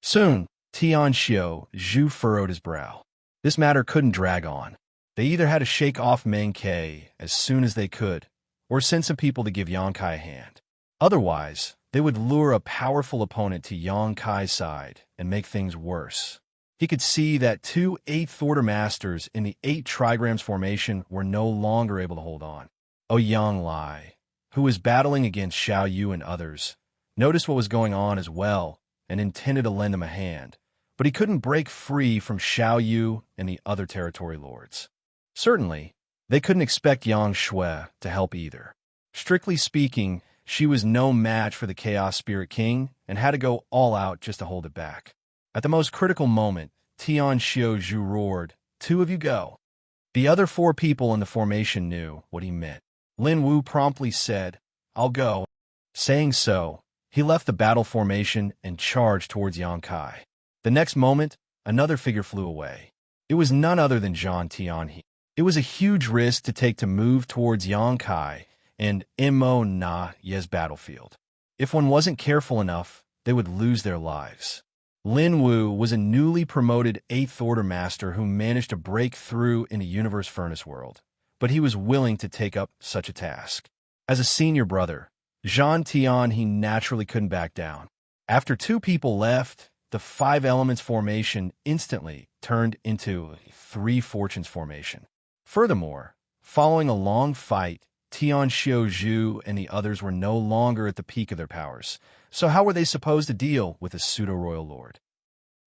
Soon, Xianxia furrowed his brow. This matter couldn't drag on. They either had to shake off Meng Ke as soon as they could, or send some people to give Xianxia a hand. Otherwise, they would lure a powerful opponent to Xianxia's side and make things worse. He could see that 2 8th Order Masters in the 8 trigrams formation were no longer able to hold on. Xianxia, who was battling against Xiaoyu and others, noticed what was going on as well and intended to lend them a hand, but he couldn't break free from Xiaoyu and the other territory lords. Certainly, they couldn't expect Xianxia to help either. Strictly speaking, she was no match for the Chaos Spirit King and had to go all out just to hold it back. At the most critical moment, Xianxia roared, "2 of you go." The other 4 people in the formation knew what he meant. Lin Wu promptly said, "I'll go." Saying so, he left the battle formation and charged towards Xianxia. The next moment, another figure flew away. It was none other than Zhang Tianhe. It was a huge risk to take to move towards Xianxia and Immortality's battlefield. If one wasn't careful enough, they would lose their lives. Lin Wu was a newly promoted 8th Order Master who managed to break through in the Universe Furnace world, but he was willing to take up such a task. As a senior brother, Xianxia he naturally couldn't back down. After two people left, the five elements formation instantly turned into a three fortunes formation. Furthermore, following a long fight, Tian Xiaozhu and the others were no longer at the peak of their powers. So how were they supposed to deal with a pseudo-royal lord?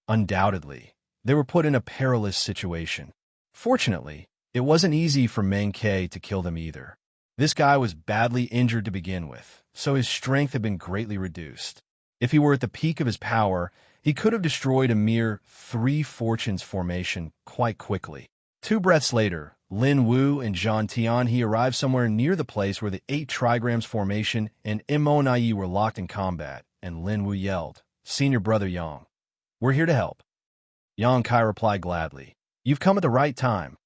Undoubtedly, they were put in a perilous situation. Fortunately, it wasn't easy for Meng Ke to kill them either. This guy was badly injured to begin with, so his strength had been greatly reduced. If he were at the peak of his power, he could have destroyed a mere three fortunes formation quite quickly. 2 breaths later, Lin Wu and Zhang Tian he arrived somewhere near the place where the 8 trigrams formation and Immortal Ballad were locked in combat, and Lin Wu yelled, "Senior brother Yang, we're here to help." Yang Kai replied gladly, "You've come at the right time."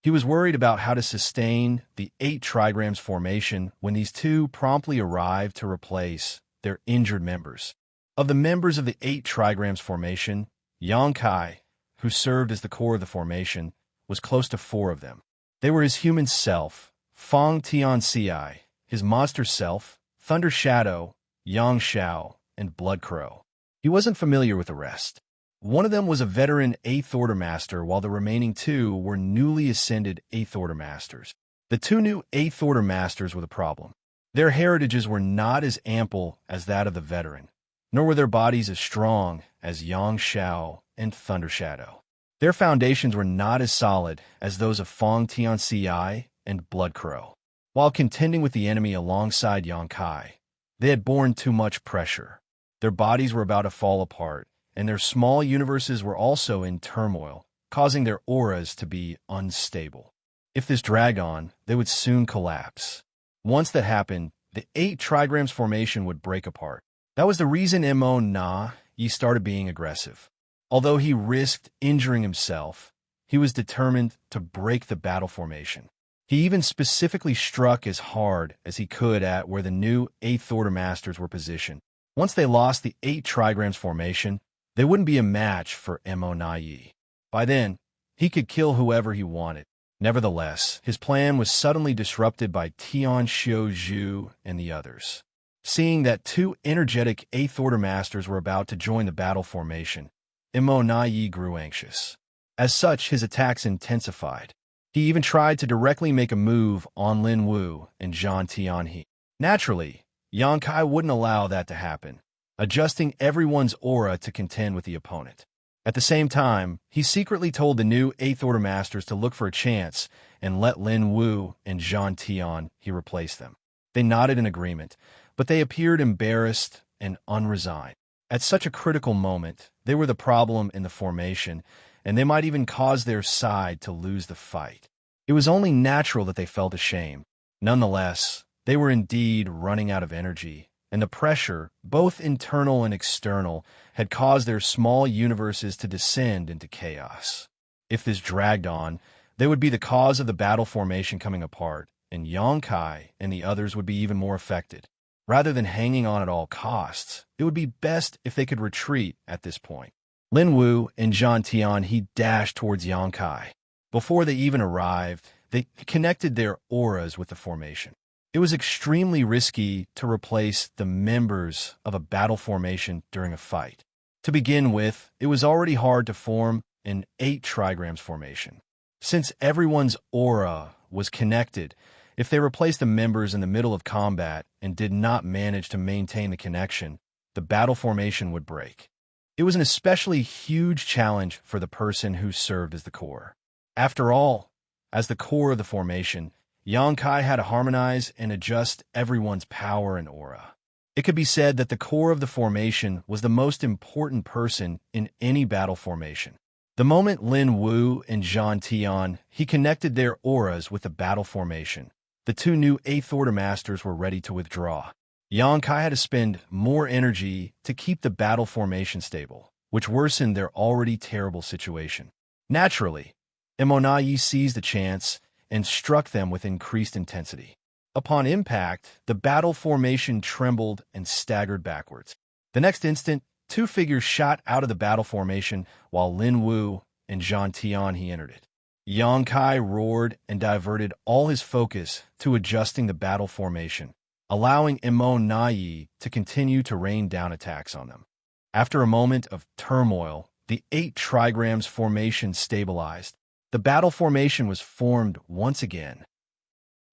He was worried about how to sustain the 8 trigrams formation when these two promptly arrived to replace their injured members. Of the members of the 8 trigrams formation, Yang Kai, who served as the core of the formation, was close to 4 of them. They were his human self, Fang Xianxia, his monster self, Thunder Shadow, Yang Xiao, and Blood Crow. He wasn't familiar with the rest. One of them was a veteran 8th Order Master, while the remaining 2 were newly ascended 8th Order Masters. The 2 new 8th Order Masters were the problem. Their heritages were not as ample as that of the veteran, nor were their bodies as strong as Yang Xiao and Thunder Shadow. Their foundations were not as solid as those of Fang Tianxi and Blood Crow. While contending with the enemy alongside Yang Kai, they had borne too much pressure. Their bodies were about to fall apart, and their small universes were also in turmoil, causing their auras to be unstable. If this dragged on, they would soon collapse. Once that happened, the 8 trigrams formation would break apart. That was the reason Mo Na Yi started being aggressive. Although he risked injuring himself, he was determined to break the battle formation. He even specifically struck as hard as he could at where the new 8th Order Masters were positioned. Once they lost the 8 trigrams formation, they wouldn't be a match for Mo Na Yi. By then, he could kill whoever he wanted. Nevertheless, his plan was suddenly disrupted by Tian Xiaozhu and the others. Seeing that 2 energetic 8th Order Masters were about to join the battle formation, Mo Na Yi grew anxious. As such, his attacks intensified. He even tried to directly make a move on Lin Wu and Zhang Tianhe. Naturally, Yang Kai wouldn't allow that to happen, adjusting everyone's aura to contend with the opponent. At the same time, he secretly told the new 8th Order Masters to look for a chance and let Lin Wu and Zhang Tianhe replace them. They nodded in agreement, but they appeared embarrassed and unresigned. At such a critical moment, they were the problem in the formation, and they might even cause their side to lose the fight. It was only natural that they felt ashamed. Nonetheless, they were indeed running out of energy, and the pressure, both internal and external, had caused their small universes to descend into chaos. If this dragged on, they would be the cause of the battle formation coming apart, and Yang Kai and the others would be even more affected. Rather than hanging on at all costs, it would be best if they could retreat at this point. Lin Wu and Zhang Tian dashed towards Yang Kai. Before they even arrived, they connected their auras with the formation. It was extremely risky to replace the members of a battle formation during a fight. To begin with, it was already hard to form an 8 trigrams formation. Since everyone's aura was connected, if they replaced the members in the middle of combat and did not manage to maintain the connection, the battle formation would break. It was an especially huge challenge for the person who served as the core. After all, as the core of the formation, Yang Kai had to harmonize and adjust everyone's power and aura. It could be said that the core of the formation was the most important person in any battle formation. The moment Lin Wu and Zhang Tian connected their auras with the battle formation, the 2 new 8th Order Masters were ready to withdraw. Yang Kai had to spend more energy to keep the battle formation stable, which worsened their already terrible situation. Naturally, Mo Na Yi seized the chance and struck them with increased intensity. Upon impact, the battle formation trembled and staggered backwards. The next instant, 2 figures shot out of the battle formation while Lin Wu and Zhang Tianhe entered it. Yang Kai roared and diverted all his focus to adjusting the battle formation, allowing immortality to continue to rain down attacks on them. After a moment of turmoil, the 8 trigrams formation stabilized. The battle formation was formed once again.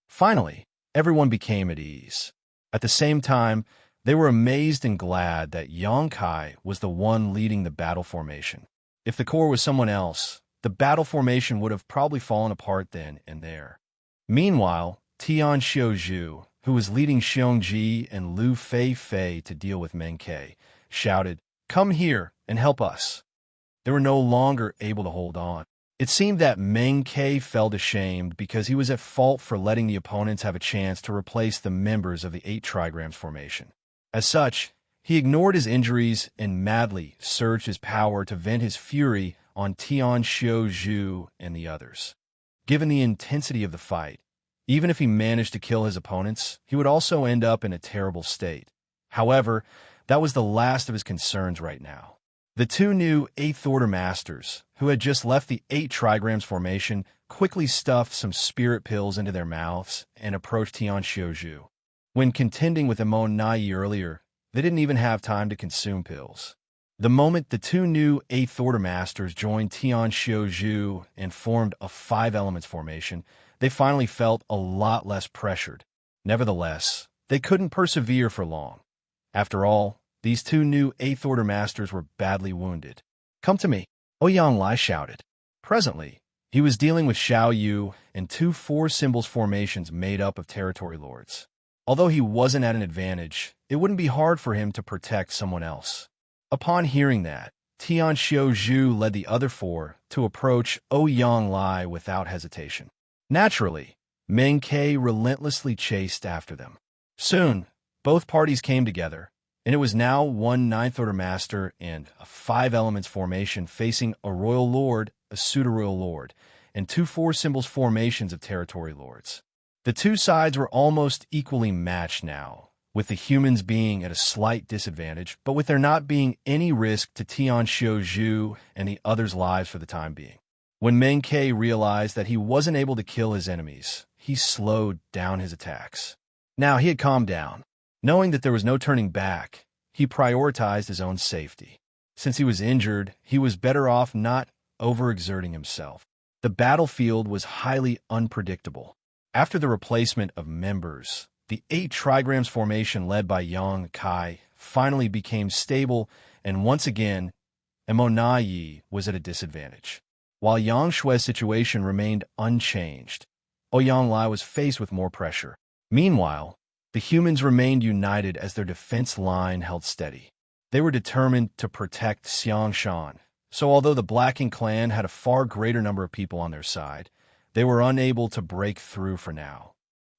Finally, everyone became at ease. At the same time, they were amazed and glad that Xianxia was the one leading the battle formation. If the core was someone else, the battle formation would have probably fallen apart then and there. Meanwhile, Xianxia, who was leading Xiongji and Lu Fei to deal with Meng Ke, shouted, "Come here and help us." They were no longer able to hold on. It seemed that Meng Ke felt ashamed because he was at fault for letting the opponents have a chance to replace the members of the 8 trigrams formation. As such, he ignored his injuries and madly surged his power to vent his fury on Xianxia and the others. Given the intensity of the fight, even if he managed to kill his opponents, he would also end up in a terrible state. However, that was the last of his concerns right now. The 2 new 8th Order Masters, who had just left the 8 trigrams formation, quickly stuffed some spirit pills into their mouths and approached Xianxia. When contending with immortality earlier, they didn't even have time to consume pills. The moment the 2 new 8th Order Masters joined Xianxia and formed a 5 elements formation, they finally felt a lot less pressured. Nevertheless, they couldn't persevere for long. After all, these 2 new 8th Order Masters were badly wounded. "Come to me," Ouyang shouted. Presently, he was dealing with Xiao Yu and 2 4-symbols formations made up of territory lords. Although he wasn't at an advantage, it wouldn't be hard for him to protect someone else. Upon hearing that, Xianxia led the other 4 to approach Ouyang without hesitation. Naturally, Meng Ke relentlessly chased after them. Soon, both parties came together, and it was now 1 9th Order Master and a 5 elements formation facing a Royal Lord, a Pseudo-Royal Lord, and 2 4-symbols formations of territory lords. The 2 sides were almost equally matched now, with the humans being at a slight disadvantage, but with there not being any risk to Xianxia and the others' lives for the time being. When Meng Ke realized that he wasn't able to kill his enemies, he slowed down his attacks. Now he had calmed down. Knowing that there was no turning back, he prioritized his own safety. Since he was injured, he was better off not overexerting himself. The battlefield was highly unpredictable. After the replacement of members, the 8 trigrams formation led by Xianxia finally became stable, and once again, immortality was at a disadvantage. While Yangshui's situation remained unchanged, Ouyang was faced with more pressure. Meanwhile, the humans remained united as their defense line held steady. They were determined to protect Xianxia, so although the Blacking clan had a far greater number of people on their side, they were unable to break through for now.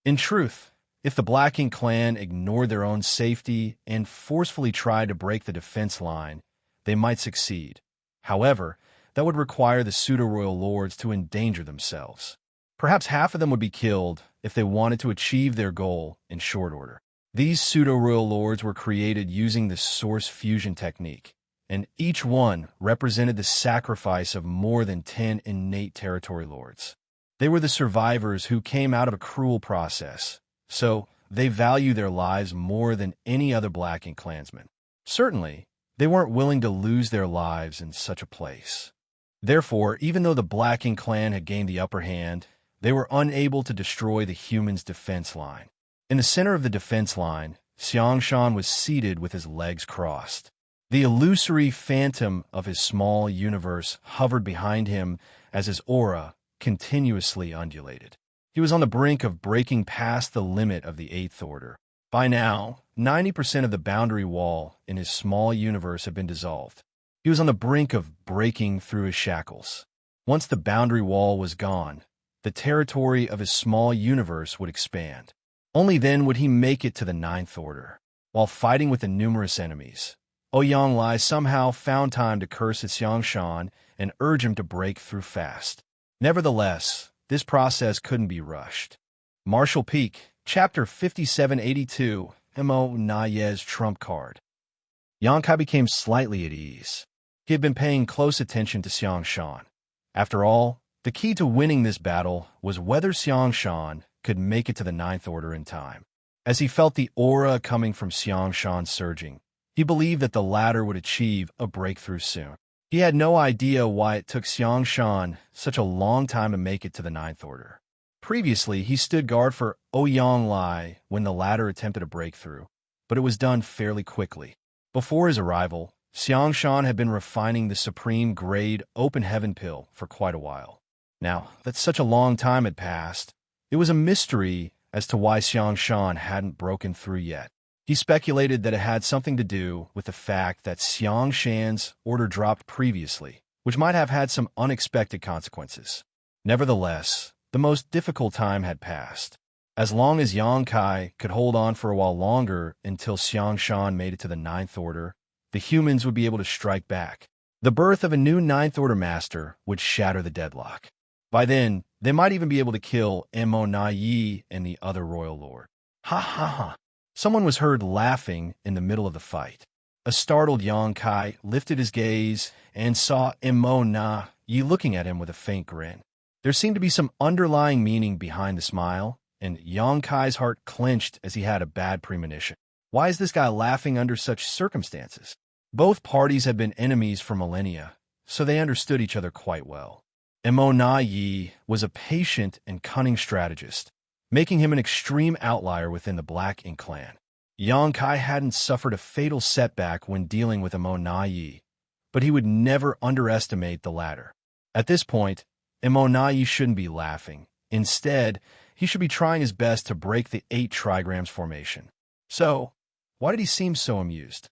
In truth, if the Blacking clan ignored their own safety and forcefully tried to break the defense line, they might succeed. However, that would require the Pseudo-Royal Lords to endanger themselves. Perhaps half of them would be killed if they wanted to achieve their goal in short order. These Pseudo-Royal Lords were created using the Source Fusion technique, and each one represented the sacrifice of more than 10 innate territory lords. They were the survivors who came out of a cruel process, so they value their lives more than any other Blacking clansman. Certainly, they weren't willing to lose their lives in such a place. Therefore, even though the Blacking clan had gained the upper hand, they were unable to destroy the humans' defense line. In the center of the defense line, Xianxia was seated with his legs crossed. The illusory phantom of his small universe hovered behind him as his aura continuously undulated. He was on the brink of breaking past the limit of the 8th Order. By now, 90% of the boundary wall in his small universe had been dissolved. He was on the brink of breaking through his shackles. Once the boundary wall was gone, the territory of his small universe would expand. Only then would he make it to the 9th Order. While fighting with the numerous enemies, Ouyang somehow found time to curse at Xianxia and urge him to break through fast. Nevertheless, this process couldn't be rushed. Martial Peak, Chapter 5782, Mo Nayez Trump Card. Xianxia became slightly at ease. He had been paying close attention to Xianxia. After all, the key to winning this battle was whether Xianxia could make it to the 9th Order in time. As he felt the aura coming from Xianxia surging, he believed that the latter would achieve a breakthrough soon. He had no idea why it took Xianxia such a long time to make it to the Ninth Order. Previously, he stood guard for Ouyang Lai when the latter attempted a breakthrough, but it was done fairly quickly. Before his arrival, Xianxia had been refining the supreme-grade open heaven pill for quite a while. Now that such a long time had passed, it was a mystery as to why Xianxia hadn't broken through yet. He speculated that it had something to do with the fact that Xianxia's order dropped previously, which might have had some unexpected consequences. Nevertheless, the most difficult time had passed. As long as Yang Kai could hold on for a while longer until Xianxia made it to the Ninth Order, the humans would be able to strike back. The birth of a new Ninth Order Master would shatter the deadlock. By then, they might even be able to kill Immortal and the other Royal Lord. Ha ha ha! Someone was heard laughing in the middle of the fight. A startled Yang Kai lifted his gaze and saw Immortal looking at him with a faint grin. There seemed to be some underlying meaning behind the smile, and Yang Kai's heart clenched as he had a bad premonition. Why is this guy laughing under such circumstances? Both parties had been enemies for millennia, so they understood each other quite well. Immortal was a patient and cunning strategist, making him an extreme outlier within the Black Ink clan. Yang Kai hadn't suffered a fatal setback when dealing with Immortal, but he would never underestimate the latter. At this point, Immortal shouldn't be laughing. Instead, he should be trying his best to break the 8 trigrams formation. So, why did he seem so amused?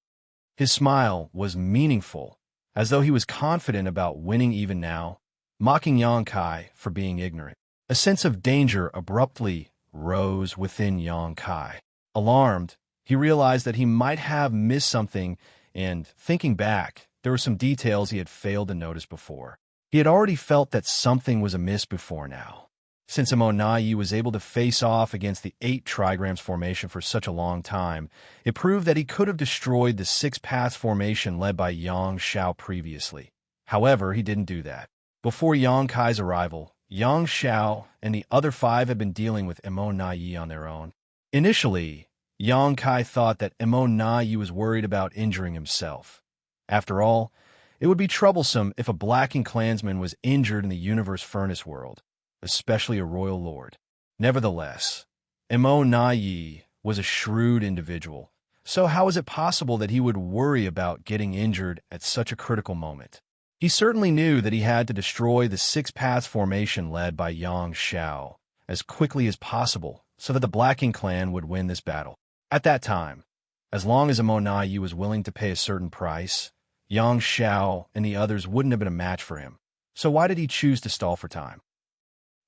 His smile was meaningful, as though he was confident about winning even now, mocking Yang Kai for being ignorant. A sense of danger abruptly rose within Yang Kai. Alarmed, he realized that he might have missed something, and, thinking back, there were some details he had failed to notice before. He had already felt that something was amiss before now. Since Immortal was able to face off against the 8 trigrams formation for such a long time, it proved that he could have destroyed the 6 paths formation led by Yang Xiao previously. However, he didn't do that. Before Yang Kai's arrival, Yang Xiao and the other 5 had been dealing with Immortal on their own. Initially, Yang Kai thought that Immortal was worried about injuring himself. After all, it would be troublesome if a Black Ink clansman was injured in the Universe Furnace world, especially a Royal Lord. Nevertheless, Immortal was a shrewd individual, so how is it possible that he would worry about getting injured at such a critical moment? He certainly knew that he had to destroy the 6 paths formation led by Yang Xiao as quickly as possible so that the Black Ink clan would win this battle. At that time, as long as Immortal was willing to pay a certain price, Yang Xiao and the others wouldn't have been a match for him. So why did he choose to stall for time?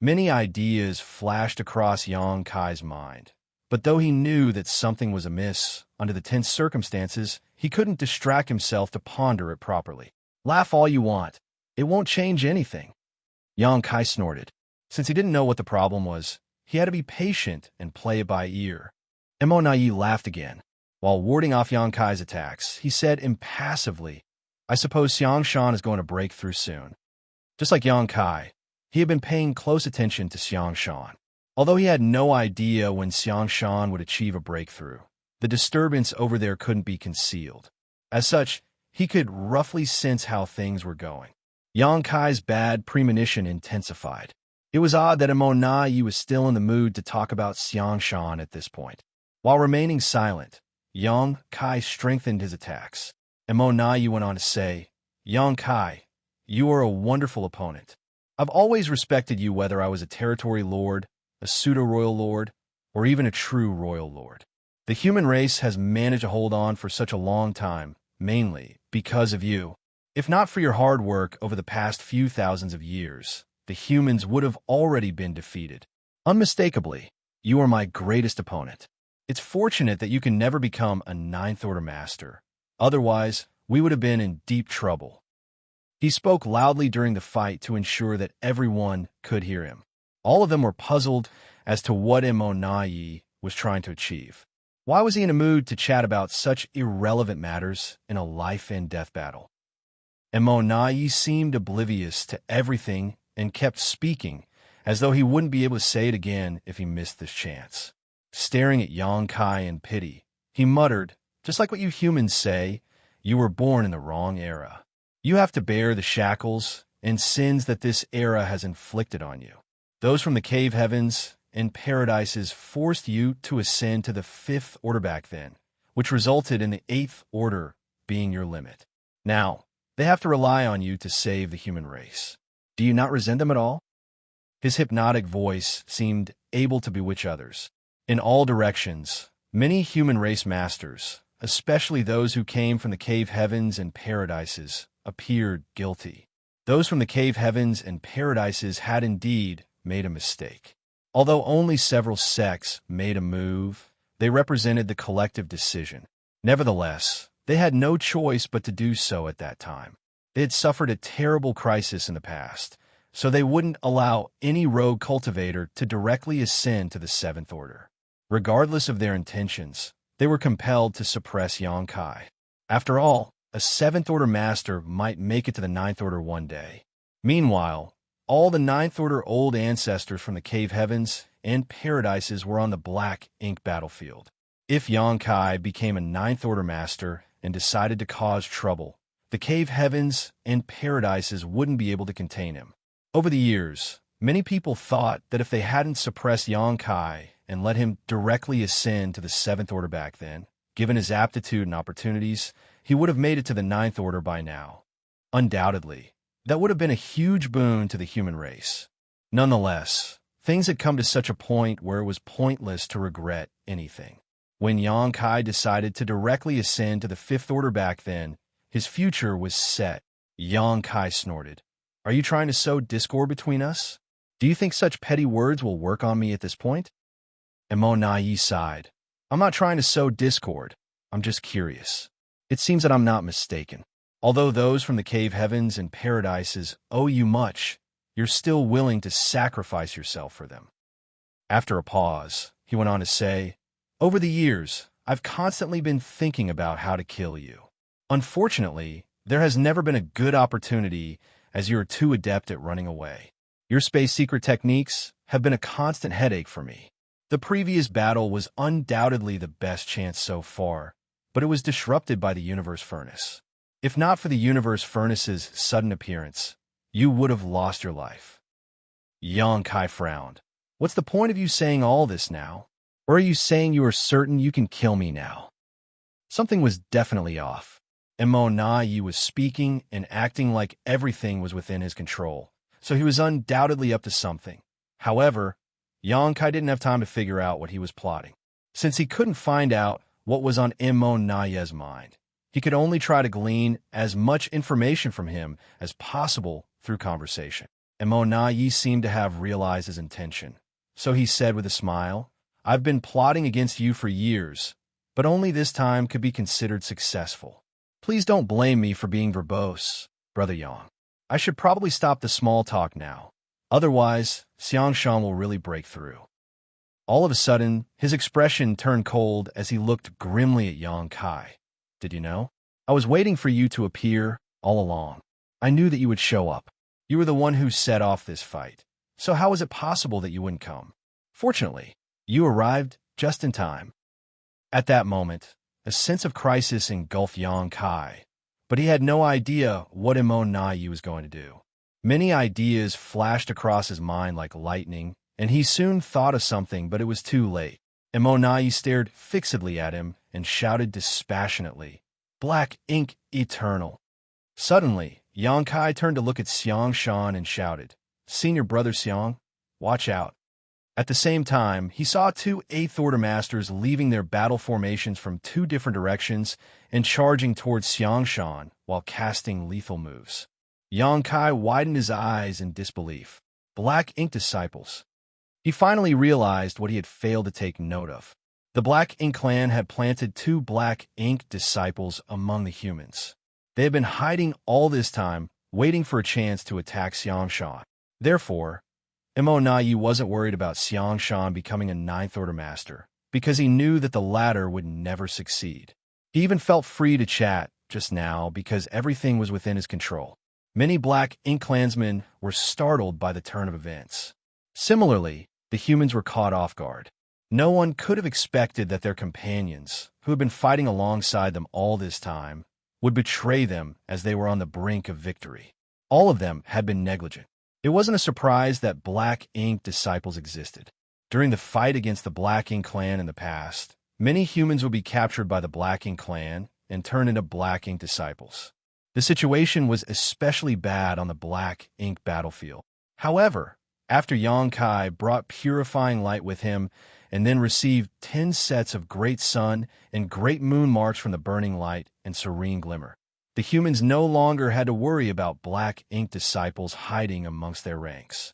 Many ideas flashed across Yang Kai's mind, but though he knew that something was amiss under the tense circumstances, he couldn't distract himself to ponder it properly. Laugh all you want. It won't change anything. Yang Kai snorted. Since he didn't know what the problem was, he had to be patient and play it by ear. Immortal laughed again. While warding off Yang Kai's attacks, he said impassively, "I suppose Xianxia is going to break through soon." Just like Yang Kai, he had been paying close attention to Xianxia. Although he had no idea when Xianxia would achieve a breakthrough, the disturbance over there couldn't be concealed. As such, he could roughly sense how things were going. Yang Kai's bad premonition intensified. It was odd that Immortal was still in the mood to talk about Xianxia at this point. While remaining silent, Yang Kai strengthened his attacks. Immortal went on to say, "Yang Kai, you are a wonderful opponent. I've always respected you whether I was a territory lord, a pseudo-royal lord, or even a true royal lord. The human race has managed to hold on for such a long time, mainly because of you. If not for your hard work over the past few thousands of years, the humans would have already been defeated. Unmistakably, you are my greatest opponent. It's fortunate that you can never become a Ninth Order Master. Otherwise, we would have been in deep trouble." He spoke loudly during the fight to ensure that everyone could hear him. All of them were puzzled as to what Immortal was trying to achieve. Why was he in a mood to chat about such irrelevant matters in a life-and-death battle? Immortal seemed oblivious to everything and kept speaking, as though he wouldn't be able to say it again if he missed this chance. Staring at Yongkai in pity, he muttered, "Just like what you humans say, you were born in the wrong era. You have to bear the shackles and sins that this era has inflicted on you. Those from the cave heavens and paradises forced you to ascend to the fifth order back then, which resulted in the eighth order being your limit. Now, they have to rely on you to save the human race. Do you not resent them at all?" His hypnotic voice seemed able to bewitch others. In all directions, many human race masters, especially those who came from the cave heavens and paradises, appeared guilty. Those from the cave heavens and paradises had indeed made a mistake. Although only several sects made a move, they represented the collective decision. Nevertheless, they had no choice but to do so at that time. They had suffered a terrible crisis in the past, so they wouldn't allow any rogue cultivator to directly ascend to the seventh order. Regardless of their intentions, they were compelled to suppress Yongkai. After all, a seventh order master might make it to the ninth order one day. Meanwhile, all the ninth order old ancestors from the cave heavens and paradises were on the black ink battlefield. If Yongkai became a ninth order master and decided to cause trouble, the cave heavens and paradises wouldn't be able to contain him. Over the years, many people thought that if they hadn't suppressed Yongkai and let him directly ascend to the seventh order back then, given his aptitude and opportunities, he would have made it to the ninth order by now. Undoubtedly, that would have been a huge boon to the human race. Nonetheless, things had come to such a point where it was pointless to regret anything. When Yongkai decided to directly ascend to the fifth order back then, his future was set. Yongkai snorted. "Are you trying to sow discord between us? Do you think such petty words will work on me at this point?" Immortality sighed. "I'm not trying to sow discord. I'm just curious. It seems that I'm not mistaken. Although those from the cave heavens and paradises owe you much, you're still willing to sacrifice yourself for them." After a pause, he went on to say, "Over the years, I've constantly been thinking about how to kill you. Unfortunately, there has never been a good opportunity as you are too adept at running away. Your space secret techniques have been a constant headache for me. The previous battle was undoubtedly the best chance so far, but it was disrupted by the universe furnace. If not for the universe furnace's sudden appearance, you would have lost your life." Yongkai frowned. "What's the point of you saying all this now? Or are you saying you are certain you can kill me now?" Something was definitely off. Immortality was speaking and acting like everything was within his control, so he was undoubtedly up to something. However, Yongkai didn't have time to figure out what he was plotting. Since he couldn't find out what was on Immortality's mind, he could only try to glean as much information from him as possible through conversation. Immortality seemed to have realized his intention, so he said with a smile, "I've been plotting against you for years, but only this time could be considered successful. Please don't blame me for being verbose, Brother Yang. I should probably stop the small talk now. Otherwise, Xianxia will really break through." All of a sudden, his expression turned cold as he looked grimly at Yongkai. "Did you know? I was waiting for you to appear all along. I knew that you would show up. You were the one who set off this fight. So how was it possible that you wouldn't come? Fortunately, you arrived just in time." At that moment, a sense of crisis engulfed Yongkai, but he had no idea what Immortality was going to do. Many ideas flashed across his mind like lightning, and he soon thought of something, but it was too late. Immortality stared fixedly at him and shouted dispassionately, "Black ink eternal." Suddenly, Yongkai turned to look at Xianxia and shouted, "Senior Brother Xiang, watch out." At the same time, he saw two Eighth Order Masters leaving their battle formations from two different directions and charging towards Xianxia while casting lethal moves. Yongkai widened his eyes in disbelief. Black Ink Disciples. He finally realized what he had failed to take note of. The Black Ink clan had planted two Black Ink Disciples among the humans. They had been hiding all this time, waiting for a chance to attack Xianxia. Therefore, Immortality wasn't worried about Xianxia becoming a Ninth Order Master, because he knew that the latter would never succeed. He even felt free to chat just now because everything was within his control. Many Black Ink clansmen were startled by the turn of events. Similarly, the humans were caught off guard. No one could have expected that their companions, who had been fighting alongside them all this time, would betray them as they were on the brink of victory. All of them had been negligent. It wasn't a surprise that Black Ink disciples existed. During the fight against the Black Ink clan in the past, many humans would be captured by the Black Ink clan and turned into Black Ink disciples. The situation was especially bad on the Black Ink battlefield. However, after Xianxia brought purifying light with him and then received 10 sets of great sun and great moon marks from the burning light and serene glimmer, the humans no longer had to worry about Black Ink disciples hiding amongst their ranks.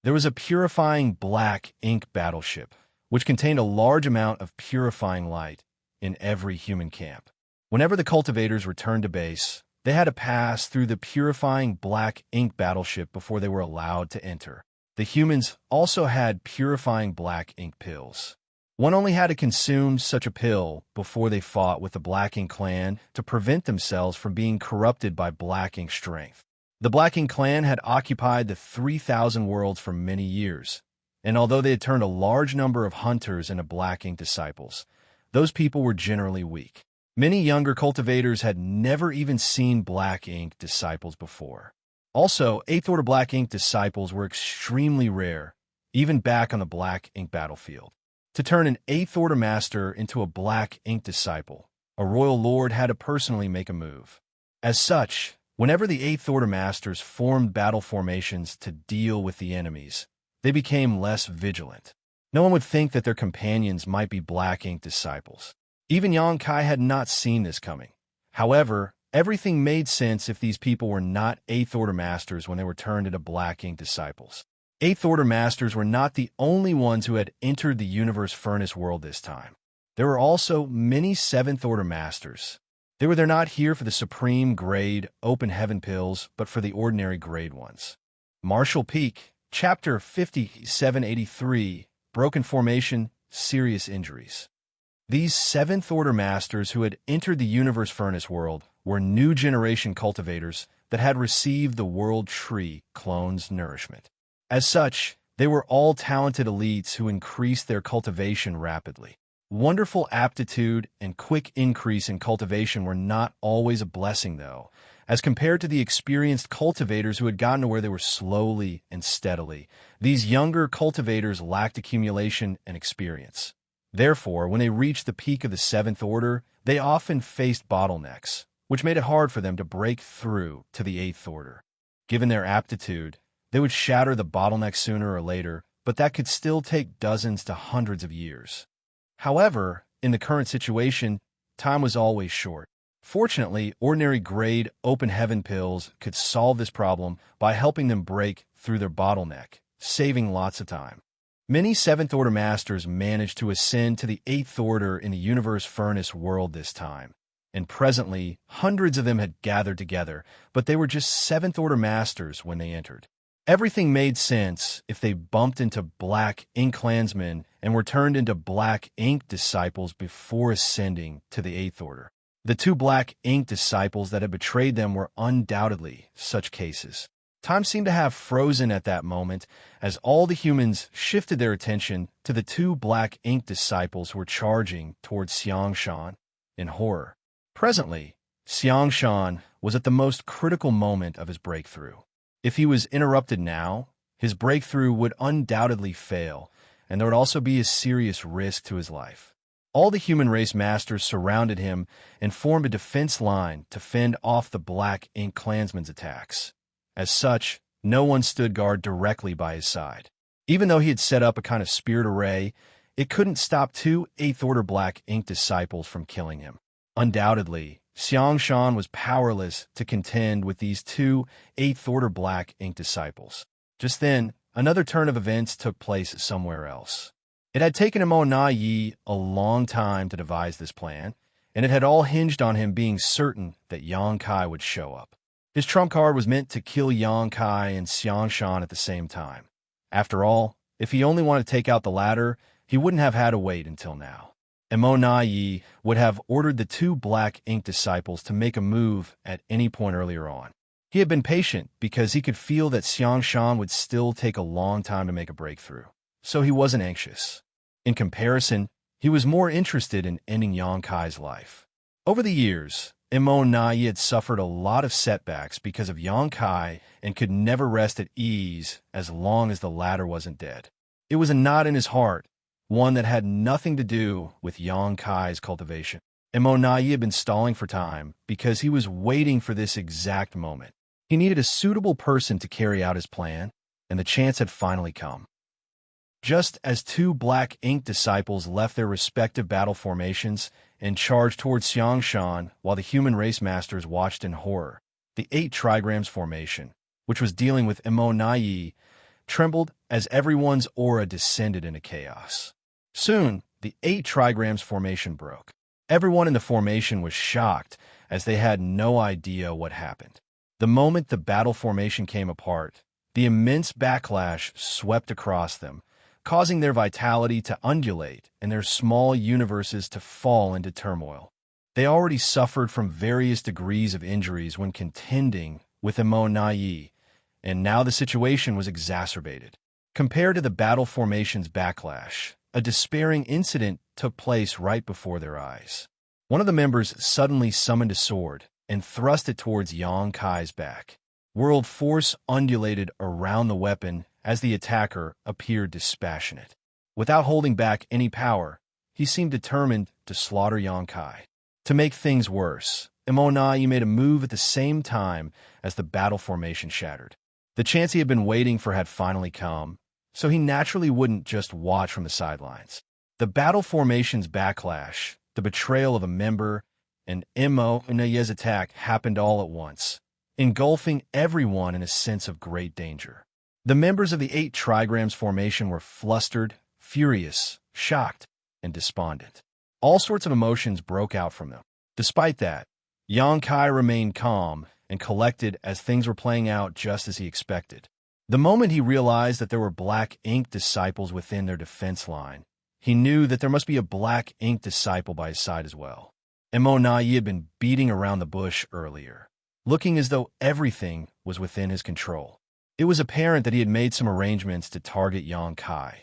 There was a purifying Black Ink battleship, which contained a large amount of purifying light in every human camp. Whenever the cultivators returned to base, they had to pass through the purifying Black Ink battleship before they were allowed to enter. The humans also had purifying Black Ink pills. One only had to consume such a pill before they fought with the Black Ink clan to prevent themselves from being corrupted by Black Ink strength. The Black Ink clan had occupied the 3,000 worlds for many years, and although they had turned a large number of hunters into Black Ink disciples, those people were generally weak. Many younger cultivators had never even seen Black Ink disciples before. Also, 8th Order Black Ink disciples were extremely rare, even back on the Black Ink battlefield. To turn an 8th Order master into a Black Ink disciple, a royal lord had to personally make a move. As such, whenever the 8th Order masters formed battle formations to deal with the enemies, they became less vigilant. No one would think that their companions might be Black Ink disciples. Even Xianxia had not seen this coming. However, everything made sense if these people were not 8th Order masters when they were turned into Black Ink disciples. 8th Order masters were not the only ones who had entered the universe furnace world this time. There were also many 7th Order masters. They were there not here for the supreme grade open heaven pills, but for the ordinary grade ones. Martial Peak, Chapter 5783, Broken Formation, Serious Injuries. These 7th Order masters who had entered the universe furnace world were new generation cultivators that had received the World Tree clone's nourishment. As such, they were all talented elites who increased their cultivation rapidly. Wonderful aptitude and quick increase in cultivation were not always a blessing, though, as compared to the experienced cultivators who had gotten to where they were slowly and steadily. These younger cultivators lacked accumulation and experience. Therefore, when they reached the peak of the 7th Order, they often faced bottlenecks, which made it hard for them to break through to the 8th Order. Given their aptitude, they would shatter the bottleneck sooner or later, but that could still take dozens to hundreds of years. However, in the current situation, time was always short. Fortunately, ordinary grade open heaven pills could solve this problem by helping them break through their bottleneck, saving lots of time. Many 7th Order masters managed to ascend to the 8th Order in the universe furnace world this time, and presently hundreds of them had gathered together, but they were just 7th Order masters when they entered. Everything made sense if they bumped into Black Ink clansmen and were turned into Black Ink disciples before ascending to the 8th Order. The 2 Black Ink disciples that had betrayed them were undoubtedly such cases. Time seemed to have frozen at that moment as all the humans shifted their attention to the 2 Black Ink disciples who were charging towards Xianxia in horror. Presently, Xianxia was at the most critical moment of his breakthrough. If he was interrupted now, his breakthrough would undoubtedly fail, and there would also be a serious risk to his life. All the human race masters surrounded him and formed a defense line to fend off the Black Ink clansmen's attacks. As such, no one stood guard directly by his side. Even though he had set up a kind of spirit array, it couldn't stop 2 8th Order Black Ink disciples from killing him. Undoubtedly, Xianxia was powerless to contend with these 2 8th Order Black Ink disciples. Just then, another turn of events took place somewhere else. It had taken Immortality a long time to devise this plan, and it had all hinged on him being certain that Xianxia would show up. His trump card was meant to kill Xianxia and Xianxia at the same time. After all, if he only wanted to take out the latter, he wouldn't have had to wait until now. Immortality would have ordered the 2 Black Ink disciples to make a move at any point earlier on. He had been patient because he could feel that Xianxia would still take a long time to make a breakthrough, so he wasn't anxious. In comparison, he was more interested in ending Xianxia's life. Over the years, Immortality had suffered a lot of setbacks because of Xianxia and could never rest at ease as long as the latter wasn't dead. It was a knot in his heart, one that had nothing to do with Xianxia's cultivation. Immortality had been stalling for time because he was waiting for this exact moment. He needed a suitable person to carry out his plan, and the chance had finally come. Just as two black ink disciples left their respective battle formations and charged towards Xianxia while the human race masters watched in horror, the 8 trigrams formation, which was dealing with Immortality, trembled as everyone's aura descended into chaos. Soon, the 8 trigrams formation broke. Everyone in the formation was shocked as they had no idea what happened. The moment the battle formation came apart, the immense backlash swept across them, causing their vitality to undulate and their small universes to fall into turmoil. They already suffered from various degrees of injuries when contending with Immortality, and now the situation was exacerbated. Compared to the battle formation's backlash, a despairing incident took place right before their eyes. One of the members suddenly summoned a sword and thrust it towards Xianxia's back. World force undulated around the weapon as the attacker appeared dispassionate. Without holding back any power, he seemed determined to slaughter Xianxia. To make things worse, Immortality made a move at the same time as the battle formation shattered. The chance he had been waiting for had finally come, so he naturally wouldn't just watch from the sidelines. The battle formation's backlash, the betrayal of a member, and Immortality's attack happened all at once, engulfing everyone in a sense of great danger. The members of the 8 trigrams formation were flustered, furious, shocked, and despondent. All sorts of emotions broke out from them. Despite that, Xianxia remained calm and collected as things were playing out just as he expected. The moment he realized that there were black ink disciples within their defense line, he knew that there must be a black ink disciple by his side as well. Immortality had been beating around the bush earlier, looking as though everything was within his control. It was apparent that he had made some arrangements to target Xianxia.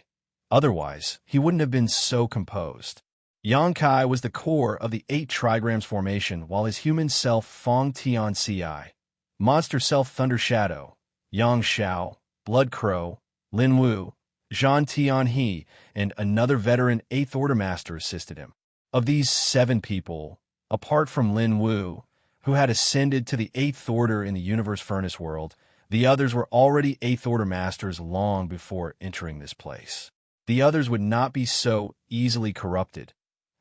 Otherwise, he wouldn't have been so composed. Xianxia was the core of the 8 trigrams formation, while his human self Feng Tianci, monster self Thunder Shadow, Yang Xiao, Blood Crow, Lin Wu, Zhan Tianhe, and another veteran 8th Order Master assisted him. Of these 7 people, apart from Lin Wu, who had ascended to the 8th Order in the Universe Furnace world, the others were already 8th Order Masters long before entering this place. The others would not be so easily corrupted.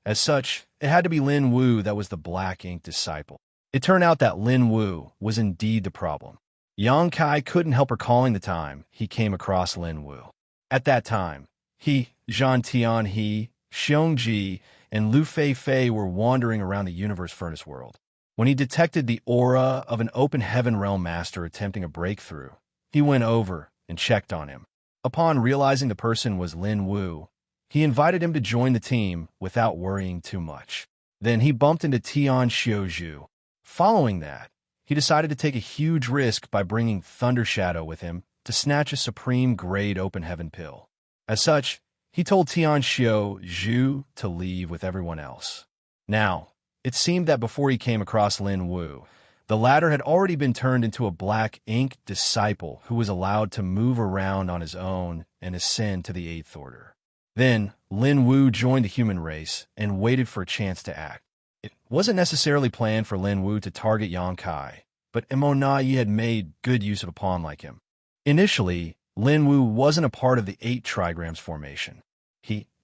As such, it had to be Lin Wu that was the Black Ink disciple. It turned out that Lin Wu was indeed the problem. Xianxia couldn't help recalling the time he came across Lin Wu. At that time, he, Zhan Tianhe, Xiongji, and Lu Fei were wandering around the Universe Furnace world. When he detected the aura of an open heaven realm master attempting a breakthrough, he went over and checked on him. Upon realizing the person was Lin Wu, he invited him to join the team without worrying too much. Then he bumped into Tian Xiuzhu. Following that, he decided to take a huge risk by bringing Thunder Shadow with him to snatch a supreme-grade open heaven pill. As such, he told Tian Xiuzhu to leave with everyone else. Now, it seemed that before he came across Lin Wu, the latter had already been turned into a Black Ink disciple who was allowed to move around on his own and ascend to the 8th Order. Then, Lin Wu joined the human race and waited for a chance to act. It wasn't necessarily planned for Lin Wu to target Xianxia, but Immortality had made good use of a pawn like him. Initially, Lin Wu wasn't a part of the 8 trigrams formation.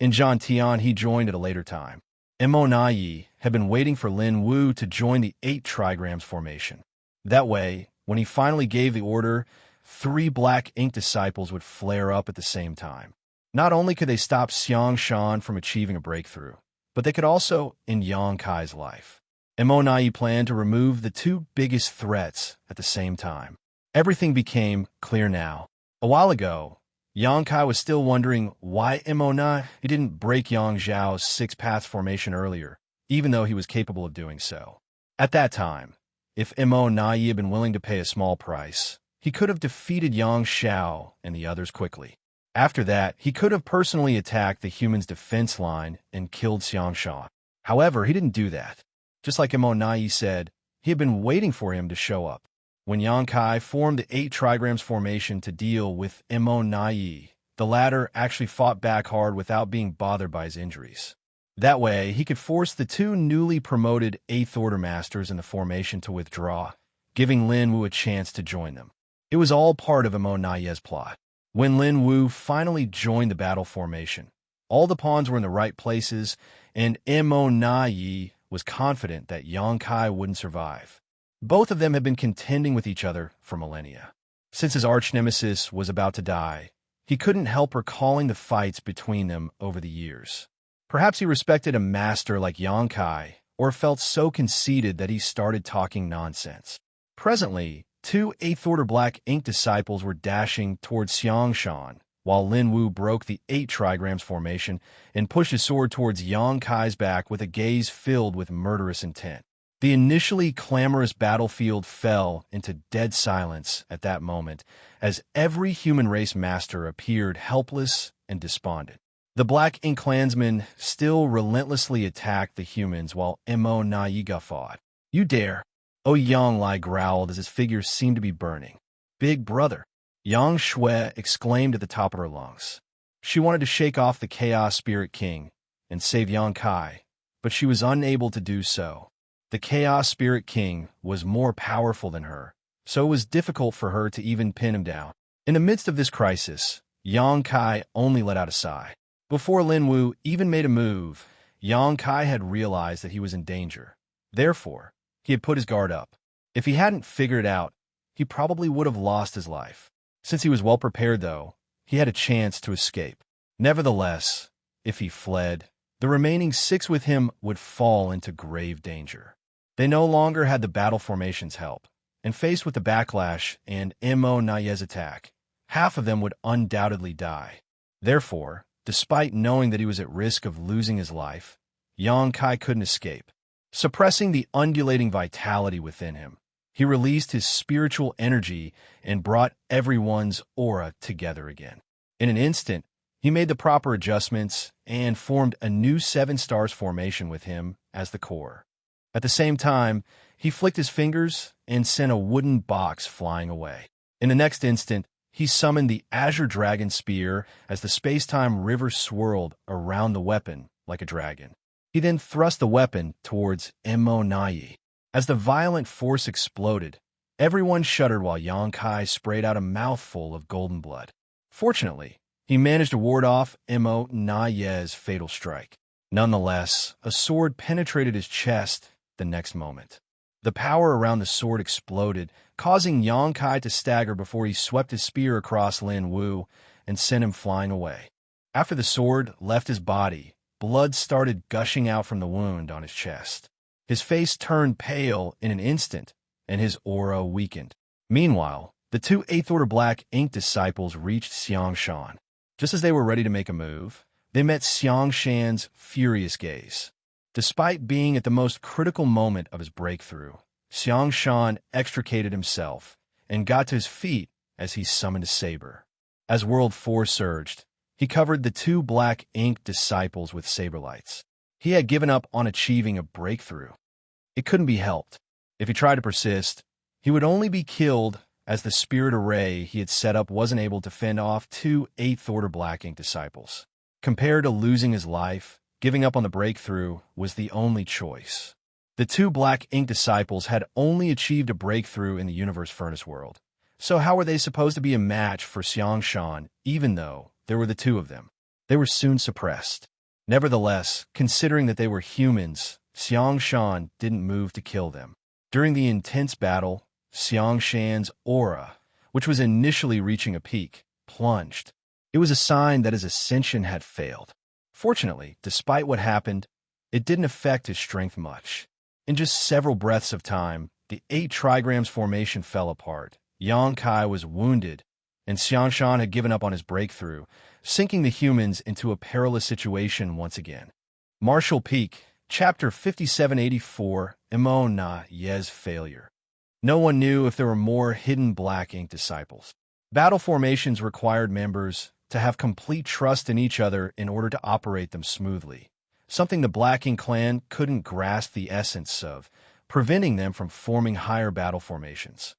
In Zhan Tian, he joined at a later time. Immortality had been waiting for Lin Wu to join the 8 trigrams formation. That way, when he finally gave the order, 3 Black Ink disciples would flare up at the same time. Not only could they stop Xianxia from achieving a breakthrough, but they could also end Xianxia's life. Immortality planned to remove the 2 biggest threats at the same time. Everything became clear now. A while ago, Xianxia was still wondering why Immortality didn't break Yang Zhao's 6 paths formation earlier, even though he was capable of doing so. At that time, if Immortality had been willing to pay a small price, he could have defeated Yang Xiao and the others quickly. After that, he could have personally attacked the humans' defense line and killed Xianxia. However, he didn't do that. Just like Immortality said, he had been waiting for him to show up. When Xianxia formed the 8 trigrams formation to deal with Immortality, the latter actually fought back hard without being bothered by his injuries. That way, he could force the 2 newly promoted 8th Order Masters in the formation to withdraw, giving Lin Wu a chance to join them. It was all part of Immortality's plot. When Lin Wu finally joined the battle formation, all the pawns were in the right places, and Immortality was confident that Xianxia wouldn't survive. Both of them had been contending with each other for millennia. Since his arch-nemesis was about to die, he couldn't help recalling the fights between them over the years. Perhaps he respected a master like Xianxia, or felt so conceited that he started talking nonsense. Presently, 2 8th Order Black Ink disciples were dashing towards Xianxia, while Lin Wu broke the 8 trigrams formation and pushed his sword towards Xianxia's back with a gaze filled with murderous intent. The initially clamorous battlefield fell into dead silence at that moment, as every human race master appeared helpless and despondent. The Black Ink clansmen still relentlessly attacked the humans while Immortality fought. "You dare!" Xianxia growled as his figure seemed to be burning. "Big brother!" Xianxia exclaimed at the top of her lungs. She wanted to shake off the Chaos Spirit King and save Xianxia, but she was unable to do so. The Chaos Spirit King was more powerful than her, so it was difficult for her to even pin him down. In the midst of this crisis, Xianxia only let out a sigh. Before Lin Wu even made a move, Xianxia had realized that he was in danger. Therefore, he had put his guard up. If he hadn't figured it out, he probably would have lost his life. Since he was well prepared, though, he had a chance to escape. Nevertheless, if he fled, the remaining 6 with him would fall into grave danger. They no longer had the battle formation's help, and faced with the backlash and Immortality's attack, half of them would undoubtedly die. Therefore, despite knowing that he was at risk of losing his life, Xianxia couldn't escape. Suppressing the undulating vitality within him, he released his spiritual energy and brought everyone's aura together again. In an instant, he made the proper adjustments and formed a new 7 stars formation with him as the core. At the same time, he flicked his fingers and sent a wooden box flying away. In the next instant, he summoned the Azure Dragon Spear as the space-time river swirled around the weapon like a dragon. He then thrust the weapon towards Immortality. As the violent force exploded, everyone shuddered while Xianxia sprayed out a mouthful of golden blood. Fortunately, he managed to ward off Immortality's fatal strike. Nonetheless, a sword penetrated his chest the next moment. The power around the sword exploded, causing Xianxia to stagger before he swept his spear across Lin Wu and sent him flying away. After the sword left his body, blood started gushing out from the wound on his chest. His face turned pale in an instant, and his aura weakened. Meanwhile, the 2 8th Order Black Ink disciples reached Xianxia. Just as they were ready to make a move, they met Xianxia's furious gaze. Despite being at the most critical moment of his breakthrough, Xianxia extricated himself and got to his feet as he summoned a saber. As World 4 surged, he covered the 2 Black Ink disciples with saber lights. He had given up on achieving a breakthrough. It couldn't be helped. If he tried to persist, he would only be killed, as the spirit array he had set up wasn't able to fend off 2 8th Order Black Ink disciples. Compared to losing his life, giving up on the breakthrough was the only choice. The 2 Black Ink disciples had only achieved a breakthrough in the Universe Furnace world, so how were they supposed to be a match for Xianxia, even though there were the 2 of them? They were soon suppressed. Nevertheless, considering that they were humans, Xianxia didn't move to kill them. During the intense battle, Xianxia's aura, which was initially reaching a peak, plunged. It was a sign that his ascension had failed. Fortunately, despite what happened, it didn't affect his strength much. In just several breaths of time, the 8 trigrams formation fell apart. Xianxia was wounded, and Xianxia had given up on his breakthrough, sinking the humans into a perilous situation once again. Martial Peak, Chapter 5784, Immortality's Failure. No one knew if there were more hidden Black Ink disciples. Battle formations required members to have complete trust in each other in order to operate them smoothly, something the Black Ink clan couldn't grasp the essence of, preventing them from forming higher battle formations.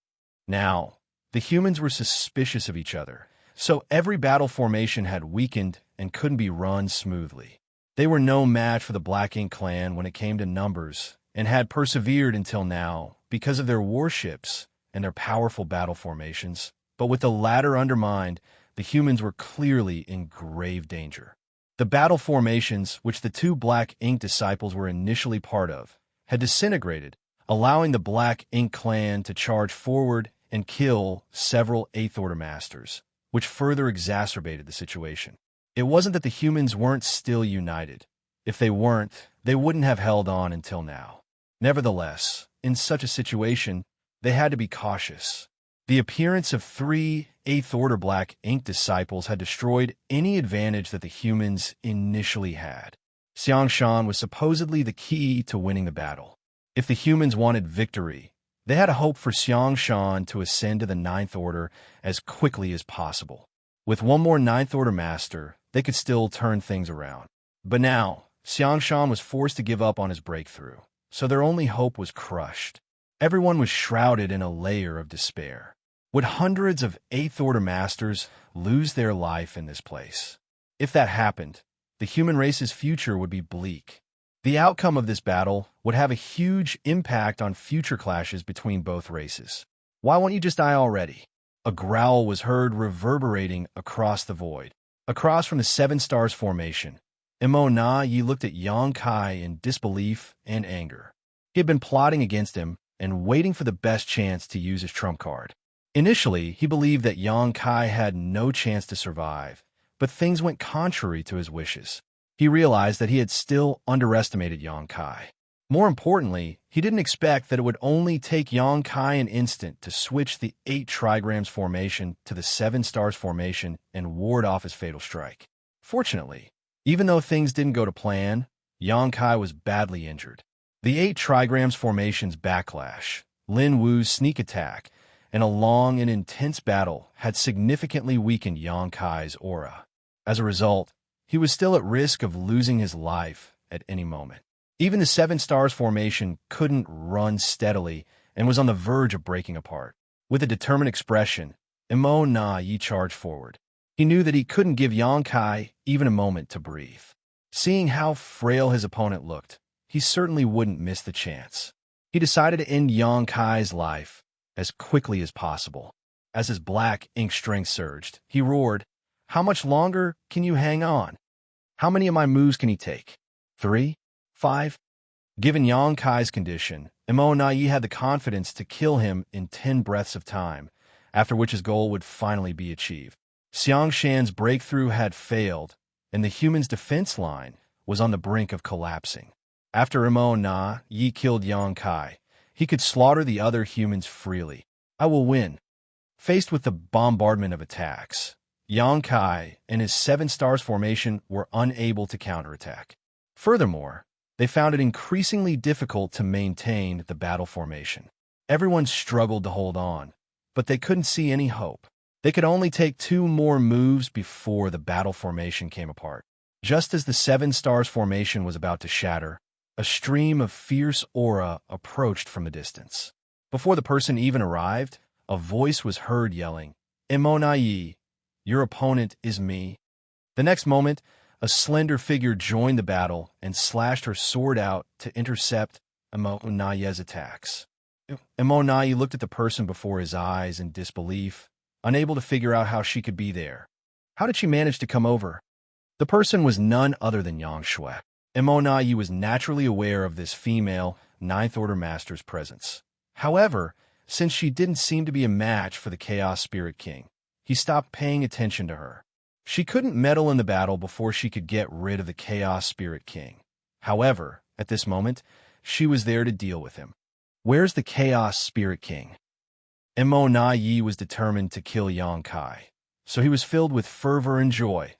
Now, the humans were suspicious of each other, so every battle formation had weakened and couldn't be run smoothly. They were no match for the Black Ink clan when it came to numbers, and had persevered until now because of their warships and their powerful battle formations. But with the latter undermined, the humans were clearly in grave danger. The battle formations, which the two Black Ink disciples were initially part of, had disintegrated, allowing the Black Ink clan to charge forward and kill several Eighth Order Masters, which further exacerbated the situation. It wasn't that the humans weren't still united. If they weren't, they wouldn't have held on until now. Nevertheless, in such a situation, they had to be cautious. The appearance of 3 Eighth Order Black Ink disciples had destroyed any advantage that the humans initially had. Xianxia was supposedly the key to winning the battle. If the humans wanted victory, they had to hope for Xianxia to ascend to the Ninth Order as quickly as possible. With one more Ninth Order Master, they could still turn things around. But now, Xianxia was forced to give up on his breakthrough, so their only hope was crushed. Everyone was shrouded in a layer of despair. Would hundreds of Eighth Order Masters lose their life in this place? If that happened, the human race's future would be bleak. The outcome of this battle would have a huge impact on future clashes between both races. Why won't you just die already? A growl was heard reverberating across the void. Across from the Seven Stars formation, Immortality looked at Xianxia in disbelief and anger. He had been plotting against him and waiting for the best chance to use his trump card. Initially, he believed that Xianxia had no chance to survive, but things went contrary to his wishes. He realized that he had still underestimated Xianxia. More importantly, he didn't expect that it would only take Xianxia an instant to switch the 8 trigrams formation to the 7 stars formation and ward off his fatal strike. Fortunately, even though things didn't go to plan, Xianxia was badly injured. The 8 trigrams formation's backlash, Lin Wu's sneak attack, and a long and intense battle had significantly weakened Xianxia's aura. As a result, he was still at risk of losing his life at any moment. Even the 7 stars formation couldn't run steadily and was on the verge of breaking apart. With a determined expression, Immortality charged forward. He knew that he couldn't give Xianxia even a moment to breathe. Seeing how frail his opponent looked, he certainly wouldn't miss the chance. He decided to end Xianxia's life as quickly as possible. As his Black Ink strength surged, he roared, "How much longer can you hang on? How many of my moves can he take? 3? 5? Given Xianxia's condition, Immortality had the confidence to kill him in 10 breaths of time, after which his goal would finally be achieved. Xianxia's breakthrough had failed, and the human's defense line was on the brink of collapsing. After Immortality killed Xianxia, he could slaughter the other humans freely. I will win. Faced with the bombardment of attacks, Xianxia and his 7 stars formation were unable to counterattack. Furthermore, they found it increasingly difficult to maintain the battle formation. Everyone struggled to hold on, but they couldn't see any hope. They could only take 2 more moves before the battle formation came apart. Just as the 7 stars formation was about to shatter, a stream of fierce aura approached from a distance. Before the person even arrived, a voice was heard yelling, "Immortality, your opponent is me." The next moment, a slender figure joined the battle and slashed her sword out to intercept Immortality's attacks. Immortality looked at the person before his eyes in disbelief, unable to figure out how she could be there. How did she manage to come over? The person was none other than Xianxia. Immortality was naturally aware of this female Ninth Order Master's presence. However, since she didn't seem to be a match for the Chaos Spirit King, he stopped paying attention to her. She couldn't meddle in the battle before she could get rid of the Chaos Spirit King. However, at this moment, she was there to deal with him. Where's the Chaos Spirit King? Immortality was determined to kill Xianxia, so he was filled with fervor and joy.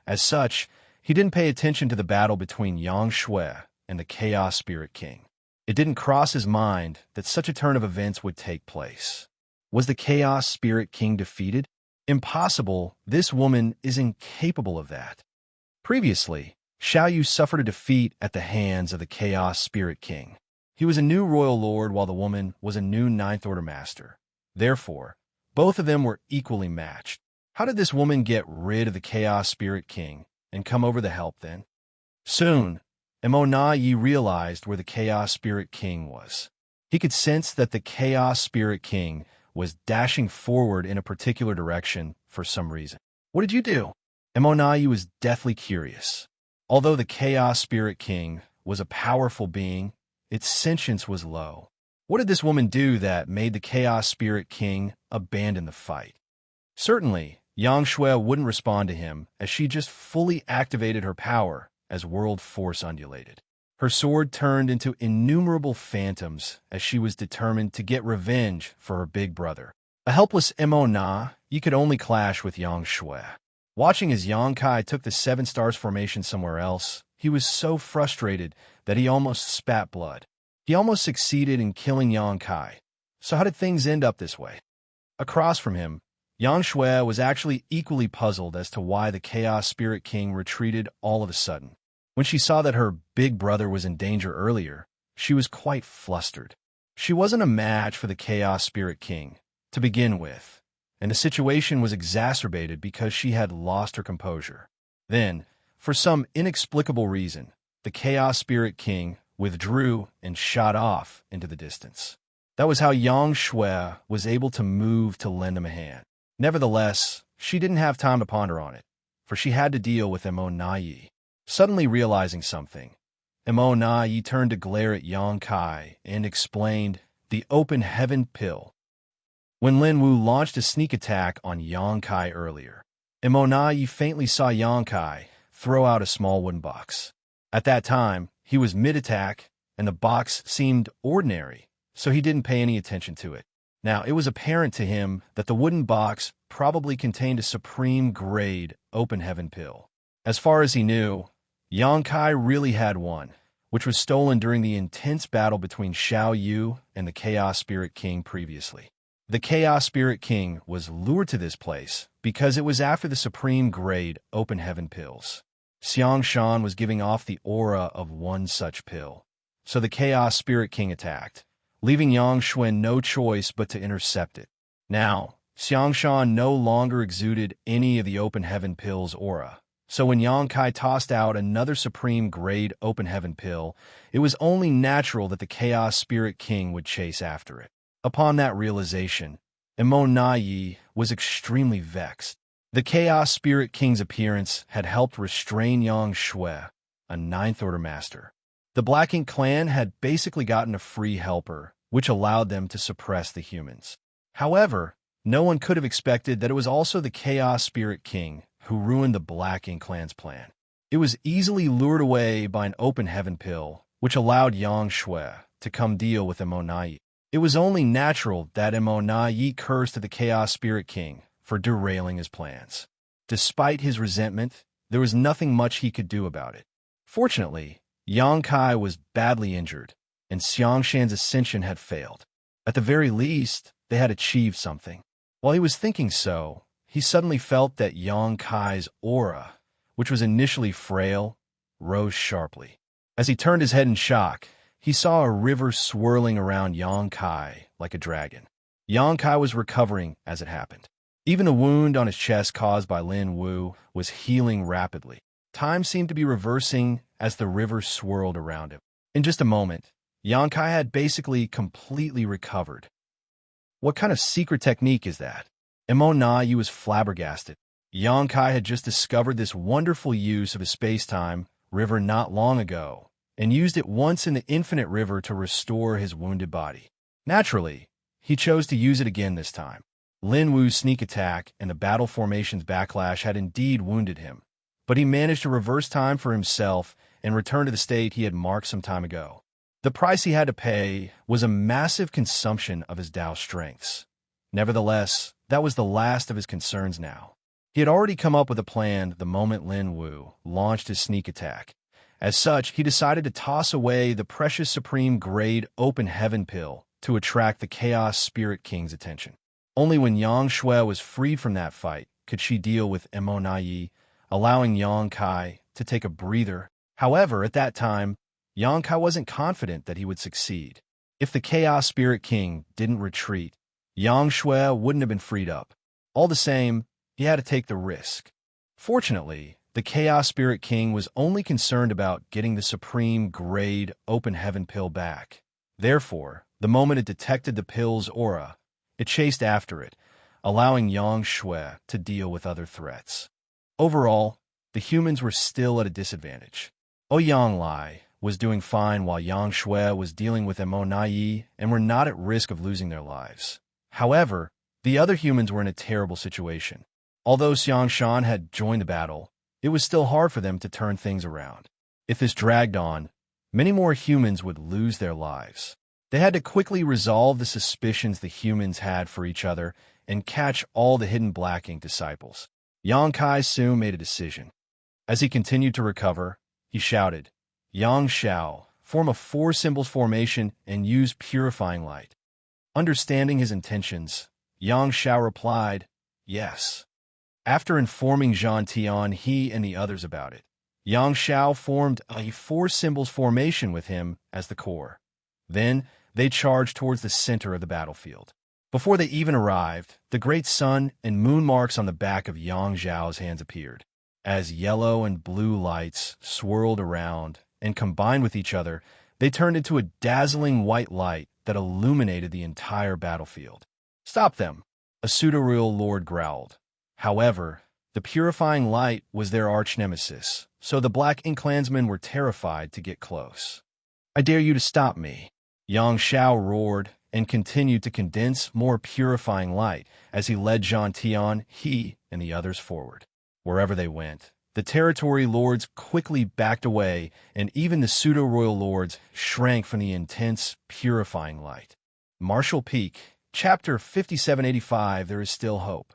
As such, he didn't pay attention to the battle between Xianxia and the Chaos Spirit King. It didn't cross his mind that such a turn of events would take place. Was the Chaos Spirit King defeated? Impossible, this woman is incapable of that. Previously, Xiaoyu suffered a defeat at the hands of the Chaos Spirit King. He was a new royal lord while the woman was a new Ninth Order master. Therefore, both of them were equally matched. How did this woman get rid of the Chaos Spirit King and come over the help then? Soon, Yi realized where the Chaos Spirit King was. He could sense that the Chaos Spirit King was dashing forward in a particular direction for some reason. What did you do? Yi was deathly curious. Although the Chaos Spirit King was a powerful being, its sentience was low. What did this woman do that made the Chaos Spirit King abandon the fight? Certainly, Xianxia wouldn't respond to him, as she just fully activated her power as world force undulated. Her sword turned into innumerable phantoms as she was determined to get revenge for her big brother. A helpless Yi could only clash with Xianxia. Watching as Yangkai took the 7 stars formation somewhere else, he was so frustrated that he almost spat blood. He almost succeeded in killing Yangkai. So how did things end up this way? Across from him, Xianxia was actually equally puzzled as to why the Chaos Spirit King retreated all of a sudden. When she saw that her big brother was in danger earlier, she was quite flustered. She wasn't a match for the Chaos Spirit King, to begin with, and the situation was exacerbated because she had lost her composure. Then, for some inexplicable reason, the Chaos Spirit King withdrew and shot off into the distance. That was how Xianxia was able to move to lend him a hand. Nevertheless, she didn't have time to ponder on it, for she had to deal with Yi. Suddenly realizing something, Yi turned to glare at Yangkai and explained the open heaven pill. When Lin Wu launched a sneak attack on Yangkai earlier, Yi faintly saw Yangkai throw out a small wooden box. At that time, he was mid-attack, and the box seemed ordinary, so he didn't pay any attention to it. Now, it was apparent to him that the wooden box probably contained a supreme-grade open heaven pill. As far as he knew, Yangkai really had one, which was stolen during the intense battle between Xiaoyu and the Chaos Spirit King previously. The Chaos Spirit King was lured to this place because it was after the supreme-grade open heaven pills. Xianxia was giving off the aura of one such pill, so the Chaos Spirit King attacked, leaving Xianxia no choice but to intercept it. Now, Xianxia no longer exuded any of the open heaven pill's aura, so when Yangkai tossed out another supreme-grade open heaven pill, it was only natural that the Chaos Spirit King would chase after it. Upon that realization, Yi was extremely vexed. The Chaos Spirit King's appearance had helped restrain Xianxia, a Ninth Order master. The Black Ink clan had basically gotten a free helper, which allowed them to suppress the humans. However, no one could have expected that it was also the Chaos Spirit King who ruined the Black Ink clan's plan. It was easily lured away by an open heaven pill, which allowed Xianxia to come deal with Yi. It was only natural that Yi cursed the Chaos Spirit King for derailing his plans. Despite his resentment, there was nothing much he could do about it. Fortunately, Yangkai was badly injured, and Xianxian's ascension had failed. At the very least, they had achieved something. While he was thinking so, he suddenly felt that Yangkai's aura, which was initially frail, rose sharply. As he turned his head in shock, he saw a river swirling around Yangkai like a dragon. Yangkai was recovering as it happened. Even a wound on his chest caused by Lin Wu was healing rapidly. Time seemed to be reversing as the river swirled around him. In just a moment, Yangkai had basically completely recovered. What kind of secret technique is that? Yi was flabbergasted. Yangkai had just discovered this wonderful use of a space-time river not long ago, and used it once in the infinite river to restore his wounded body. Naturally, he chose to use it again this time. Lin Wu's sneak attack and the battle formation's backlash had indeed wounded him, but he managed to reverse time for himself and return to the state he had marked some time ago. The price he had to pay was a massive consumption of his Tao strengths. Nevertheless, that was the last of his concerns now. He had already come up with a plan the moment Lin Wu launched his sneak attack. As such, he decided to toss away the precious supreme-grade open heaven pill to attract the Chaos Spirit King's attention. Only when Xianxia was freed from that fight could she deal with immortality, allowing Yang Kai to take a breather. However, at that time, Yang Kai wasn't confident that he would succeed. If the Chaos Spirit King didn't retreat, Xianxia wouldn't have been freed up. All the same, he had to take the risk. Fortunately, the Chaos Spirit King was only concerned about getting the Supreme Grade Open Heaven pill back. Therefore, the moment it detected the pill's aura, it chased after it, allowing Xianxia to deal with other threats. Overall, the humans were still at a disadvantage. Ouyang Lai was doing fine while Xianxia was dealing with immortality and were not at risk of losing their lives. However, the other humans were in a terrible situation. Although Xianxia had joined the battle, it was still hard for them to turn things around. If this dragged on, many more humans would lose their lives. They had to quickly resolve the suspicions the humans had for each other and catch all the hidden Black Ink disciples. Yang Kai soon made a decision. As he continued to recover, he shouted, "Yang Xiao, form a 4 symbols formation and use purifying light." Understanding his intentions, Yang Xiao replied, "Yes." After informing Zhan Tian he and the others about it, Yang Xiao formed a 4 symbols formation with him as the core. Then, they charged towards the center of the battlefield. Before they even arrived, the great sun and moon marks on the back of Yang Xiao's hands appeared. As yellow and blue lights swirled around and combined with each other, they turned into a dazzling white light that illuminated the entire battlefield. "Stop them," a pseudo-royal lord growled. However, the purifying light was their arch-nemesis, so the Black Ink clansmen were terrified to get close. "I dare you to stop me," Yang Xiao roared and continued to condense more purifying light as he led Zhan Tian, he, and the others forward. Wherever they went, the territory lords quickly backed away, and even the pseudo-royal lords shrank from the intense, purifying light. Martial Peak, Chapter 5785, There is Still Hope.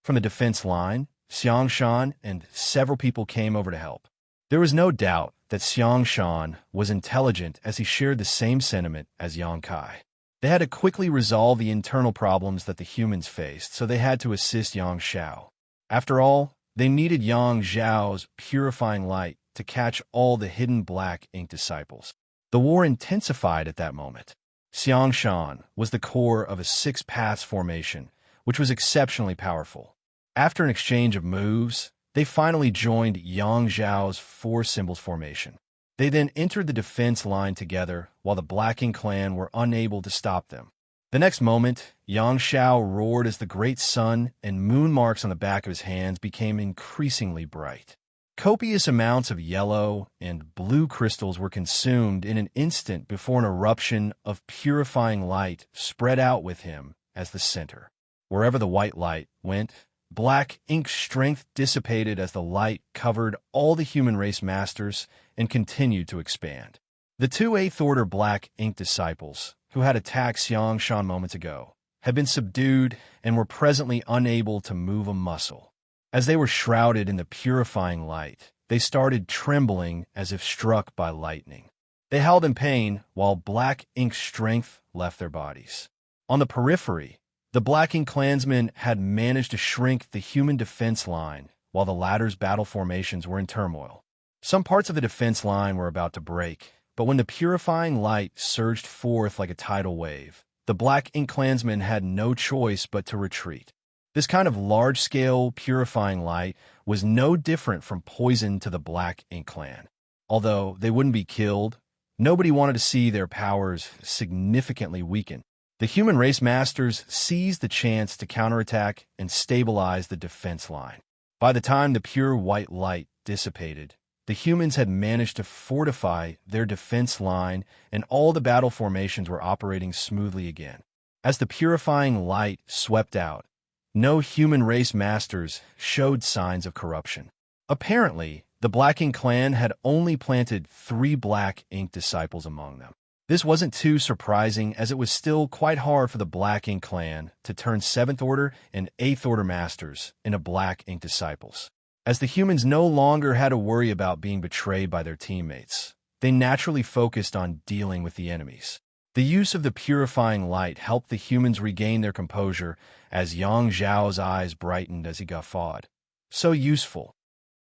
From the defense line, Xianxia and several people came over to help. There was no doubt that Xianxia was intelligent as he shared the same sentiment as Yang Kai. They had to quickly resolve the internal problems that the humans faced, so they had to assist Yang Xiao. After all, they needed Yang Xiao's purifying light to catch all the hidden Black Ink disciples. The war intensified at that moment. Xianxia was the core of a 6 paths formation, which was exceptionally powerful. After an exchange of moves, they finally joined Yang Xiao's 4 symbols formation. They then entered the defense line together while the Black Ink clan were unable to stop them. The next moment, Yang Xiao roared as the great sun and moon marks on the back of his hands became increasingly bright. Copious amounts of yellow and blue crystals were consumed in an instant before an eruption of purifying light spread out with him as the center. Wherever the white light went, Black Ink strength dissipated as the light covered all the human race masters and continued to expand. The 2 8th Order Black Ink disciples, who had attacked Xianxia moments ago, had been subdued and were presently unable to move a muscle. As they were shrouded in the purifying light, they started trembling as if struck by lightning. They howled in pain while Black Ink strength left their bodies. On the periphery, the Black Ink clansmen had managed to shrink the human defense line while the latter's battle formations were in turmoil. Some parts of the defense line were about to break, but when the purifying light surged forth like a tidal wave, the Black Ink clansmen had no choice but to retreat. This kind of large-scale purifying light was no different from poison to the Black Ink clan. Although they wouldn't be killed, nobody wanted to see their powers significantly weaken. The human race masters seized the chance to counterattack and stabilize the defense line. By the time the pure white light dissipated, the humans had managed to fortify their defense line and all the battle formations were operating smoothly again. As the purifying light swept out, no human race masters showed signs of corruption. Apparently, the Black Ink clan had only planted 3 Black Ink disciples among them. This wasn't too surprising as it was still quite hard for the Black Ink clan to turn 7th Order and 8th Order masters into Black Ink disciples. As the humans no longer had to worry about being betrayed by their teammates, they naturally focused on dealing with the enemies. The use of the purifying light helped the humans regain their composure as Yang Zhao's eyes brightened as he guffawed. So useful.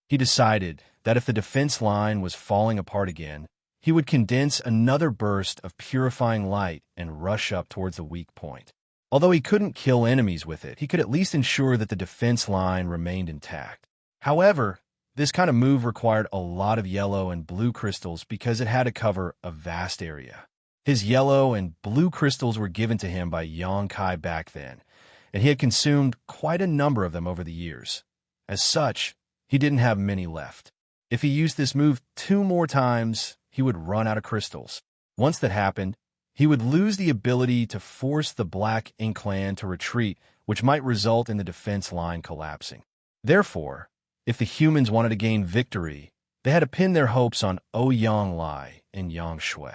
He decided that if the defense line was falling apart again, he would condense another burst of purifying light and rush up towards the weak point. Although he couldn't kill enemies with it, he could at least ensure that the defense line remained intact. However, this kind of move required a lot of yellow and blue crystals because it had to cover a vast area. His yellow and blue crystals were given to him by Yang Kai back then, and he had consumed quite a number of them over the years. As such, he didn't have many left. If he used this move 2 more times, he would run out of crystals. Once that happened, he would lose the ability to force the Black Ink Clan to retreat, which might result in the defense line collapsing. Therefore, if the humans wanted to gain victory, they had to pin their hopes on Ouyang Lai and Yang Shui.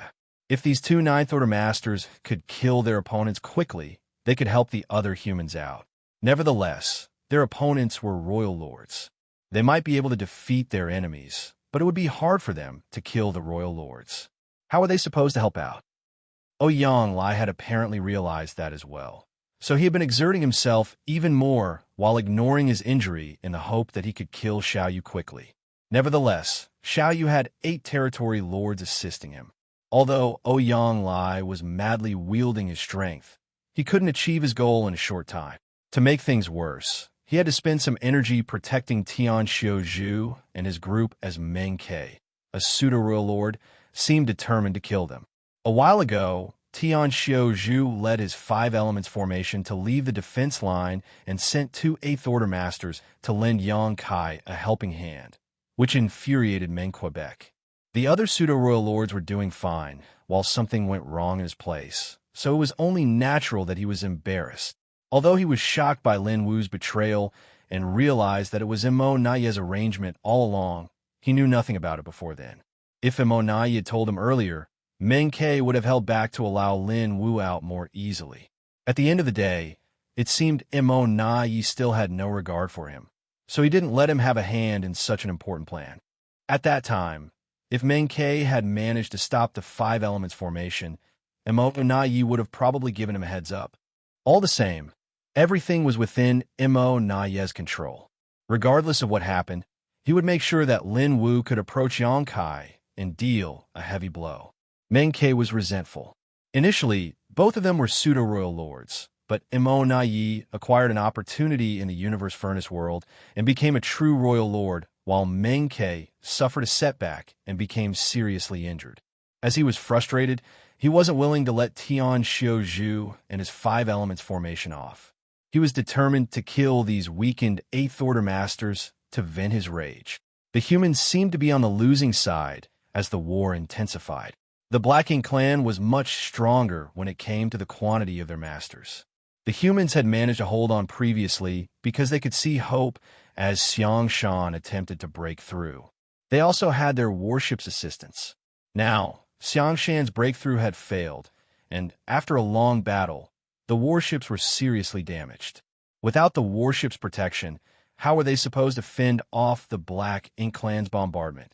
If these 2 Ninth Order Masters could kill their opponents quickly, they could help the other humans out. Nevertheless, their opponents were Royal Lords. They might be able to defeat their enemies, but it would be hard for them to kill the Royal Lords. How were they supposed to help out? Ouyang Lai had apparently realized that as well. So he had been exerting himself even more while ignoring his injury in the hope that he could kill Xiaoyu quickly. Nevertheless, Xiaoyu had 8 territory lords assisting him. Although Ouyang Lai was madly wielding his strength, he couldn't achieve his goal in a short time. To make things worse, he had to spend some energy protecting Tian Xiuzhu and his group as Meng Ke, a pseudo-royal lord, seemed determined to kill them. A while ago, Tian Xiuzhu led his 5 elements formation to leave the defense line and sent 2 Eighth Order Masters to lend Yang Kai a helping hand, which infuriated Meng Quebec. The other pseudo-royal lords were doing fine, while something went wrong in his place, so it was only natural that he was embarrassed. Although he was shocked by Lin Wu's betrayal and realized that it was Imo Naye's arrangement all along, he knew nothing about it before then. If Imo Naye had told him earlier, Meng Ke would have held back to allow Lin Wu out more easily. At the end of the day, it seemed Imo Naye still had no regard for him, so he didn't let him have a hand in such an important plan. At that time, if Meng Ke had managed to stop the 5 elements formation, Imo Naye would have probably given him a heads up. All the same, everything was within Imo Naye's control. Regardless of what happened, he would make sure that Lin Wu could approach Yang Kai and deal a heavy blow. Meng Ke was resentful. Initially, both of them were pseudo-royal lords, but Imo Naye acquired an opportunity in the Universe Furnace world and became a true royal lord, while Meng Ke suffered a setback and became seriously injured. As he was frustrated, he wasn't willing to let Tian Xiuzhu and his 5 elements formation off. He was determined to kill these weakened 8th Order Masters to vent his rage. The humans seemed to be on the losing side as the war intensified. The Black Ink Clan was much stronger when it came to the quantity of their masters. The humans had managed to hold on previously because they could see hope as Xianxia attempted to break through. They also had their warship's assistance. Now, Xianxia's breakthrough had failed, and after a long battle, the warships were seriously damaged. Without the warship's protection, how were they supposed to fend off the Black Ink Clan's bombardment?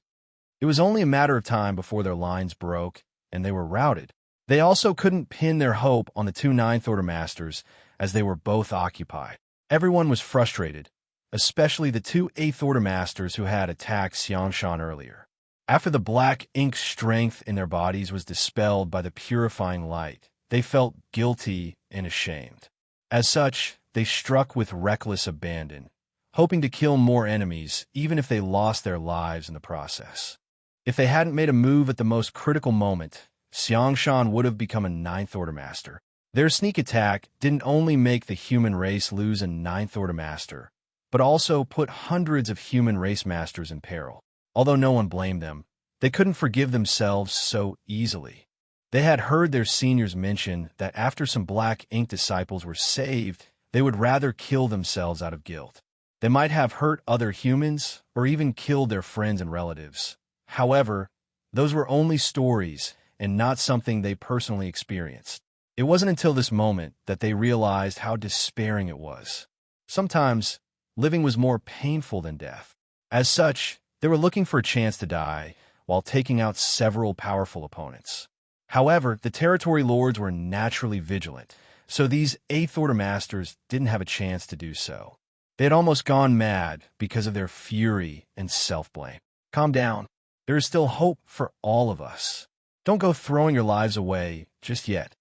It was only a matter of time before their lines broke, and they were routed. They also couldn't pin their hope on the 2 Ninth Order Masters, as they were both occupied. Everyone was frustrated, especially the 2 Eighth Order Masters who had attacked Xianxia earlier. After the black ink strength in their bodies was dispelled by the purifying light, they felt guilty and ashamed. As such, they struck with reckless abandon, hoping to kill more enemies even if they lost their lives in the process. If they hadn't made a move at the most critical moment, Xianxia would have become a Ninth Order Master. Their sneak attack didn't only make the human race lose a Ninth Order Master, but also put hundreds of human race masters in peril. Although no one blamed them, they couldn't forgive themselves so easily. They had heard their seniors mention that after some black ink disciples were saved, they would rather kill themselves out of guilt. They might have hurt other humans or even killed their friends and relatives. However, those were only stories and not something they personally experienced. It wasn't until this moment that they realized how despairing it was. Sometimes, living was more painful than death. As such, they were looking for a chance to die while taking out several powerful opponents. However, the territory lords were naturally vigilant, so these Eighth Order Masters didn't have a chance to do so. They had almost gone mad because of their fury and self-blame. Calm down. There is still hope for all of us. Don't go throwing your lives away just yet.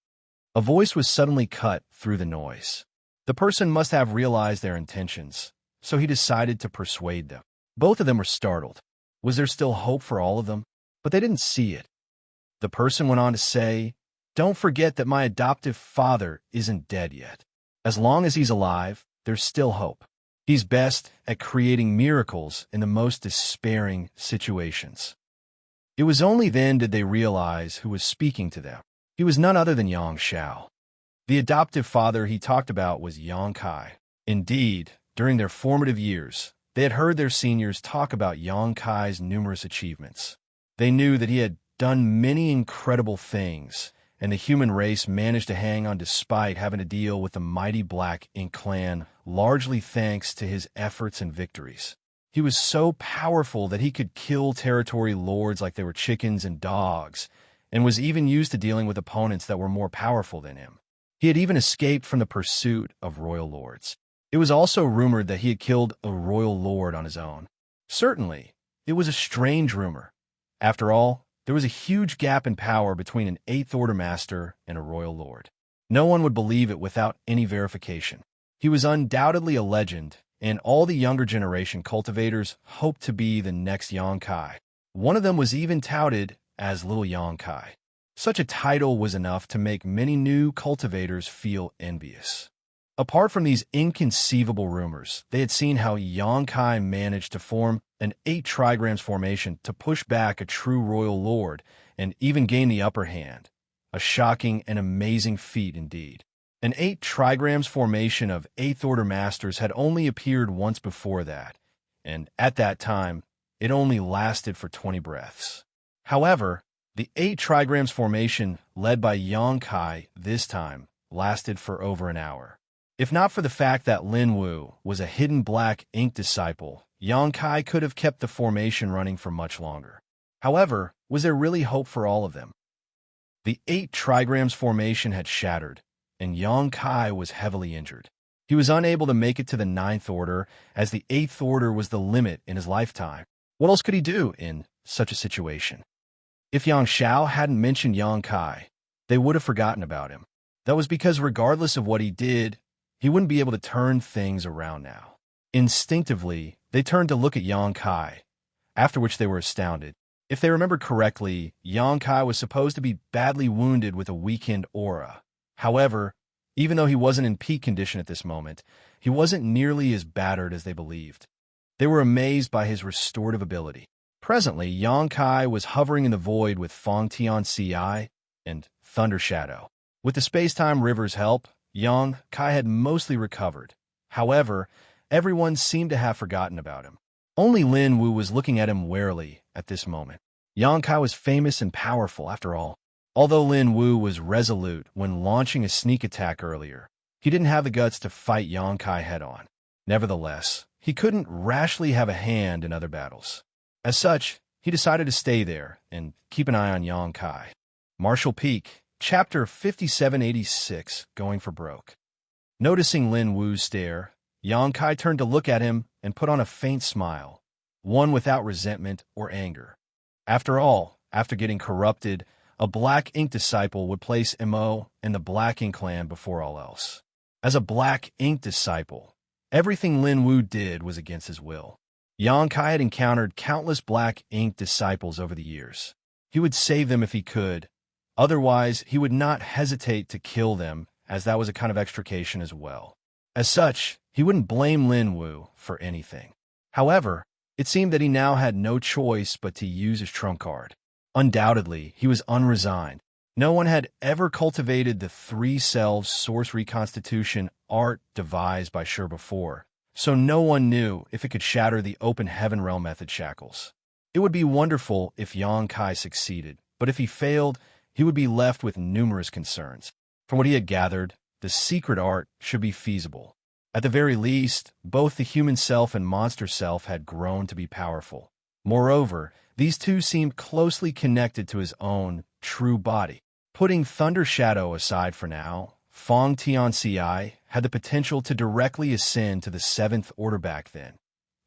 A voice was suddenly cut through the noise. The person must have realized their intentions, so he decided to persuade them. Both of them were startled. Was there still hope for all of them? But they didn't see it. The person went on to say, "Don't forget that my adoptive father isn't dead yet. As long as he's alive, there's still hope. He's best at creating miracles in the most despairing situations." It was only then did they realize who was speaking to them. He was none other than Xianxia. The adoptive father he talked about was Xianxia. Indeed, during their formative years, they had heard their seniors talk about Xianxia's numerous achievements. They knew that he had done many incredible things, and the human race managed to hang on despite having to deal with the mighty Black Ink clan, largely thanks to his efforts and victories. He was so powerful that he could kill territory lords like they were chickens and dogs, and was even used to dealing with opponents that were more powerful than him. He had even escaped from the pursuit of royal lords. It was also rumored that he had killed a royal lord on his own. Certainly, it was a strange rumor. After all, there was a huge gap in power between an Eighth Order Master and a royal lord. No one would believe it without any verification. He was undoubtedly a legend, and all the younger generation cultivators hoped to be the next Xianxia. One of them was even touted as Little Xianxia. Such a title was enough to make many new cultivators feel envious. Apart from these inconceivable rumors, they had seen how Xianxia managed to form an 8 trigrams formation to push back a true royal lord and even gain the upper hand. A shocking and amazing feat indeed. An 8 trigrams formation of Eighth Order Masters had only appeared once before that, and at that time, it only lasted for 20 breaths. However, the 8 trigrams formation led by Xianxia this time lasted for over an hour. If not for the fact that Lin Wu was a hidden Black Ink disciple, Xianxia could have kept the formation running for much longer. However, was there really hope for all of them? The 8 trigrams formation had shattered, and Xianxia was heavily injured. He was unable to make it to the 9th Order, as the 8th Order was the limit in his lifetime. What else could he do in such a situation? If Xianxia hadn't mentioned Xianxia, they would have forgotten about him. That was because regardless of what he did, he wouldn't be able to turn things around now. Instinctively, they turned to look at Xianxia, after which they were astounded. If they remember correctly, Xianxia was supposed to be badly wounded with a weakened aura. However, even though he wasn't in peak condition at this moment, he wasn't nearly as battered as they believed. They were amazed by his restorative ability. Presently, Xianxia was hovering in the void with Fangtian Ci and Thunder Shadow. With the space-time river's help, Xianxia had mostly recovered. However, everyone seemed to have forgotten about him. Only Lin Wu was looking at him warily at this moment. Xianxia was famous and powerful after all. Although Lin Wu was resolute when launching a sneak attack earlier, he didn't have the guts to fight Xianxia head-on. Nevertheless, he couldn't rashly have a hand in other battles. As such, he decided to stay there and keep an eye on Xianxia. Martial Peak, Chapter 5786, Going for Broke. Noticing Lin Wu's stare, Xianxia turned to look at him and put on a faint smile, one without resentment or anger. After all, after getting corrupted, a Black Ink disciple would place Mo and the Black Ink clan before all else. As a Black Ink disciple, everything Lin Wu did was against his will. Xianxia had encountered countless Black Ink disciples over the years. He would save them if he could. Otherwise, he would not hesitate to kill them, as that was a kind of extrication as well. As such, he wouldn't blame Lin Wu for anything. However, it seemed that he now had no choice but to use his trump card. Undoubtedly, he was unresigned. No one had ever cultivated the 3-selves source reconstitution art devised by Shi before, so no one knew if it could shatter the open heaven realm method shackles. It would be wonderful if Xianxia succeeded, but if he failed, he would be left with numerous concerns. From what he had gathered, the secret art should be feasible. At the very least, both the human self and monster self had grown to be powerful. Moreover, these two seemed closely connected to his own true body. Putting Thunder Shadow aside for now, Fong Tianxia had the potential to directly ascend to the 7th Order back then.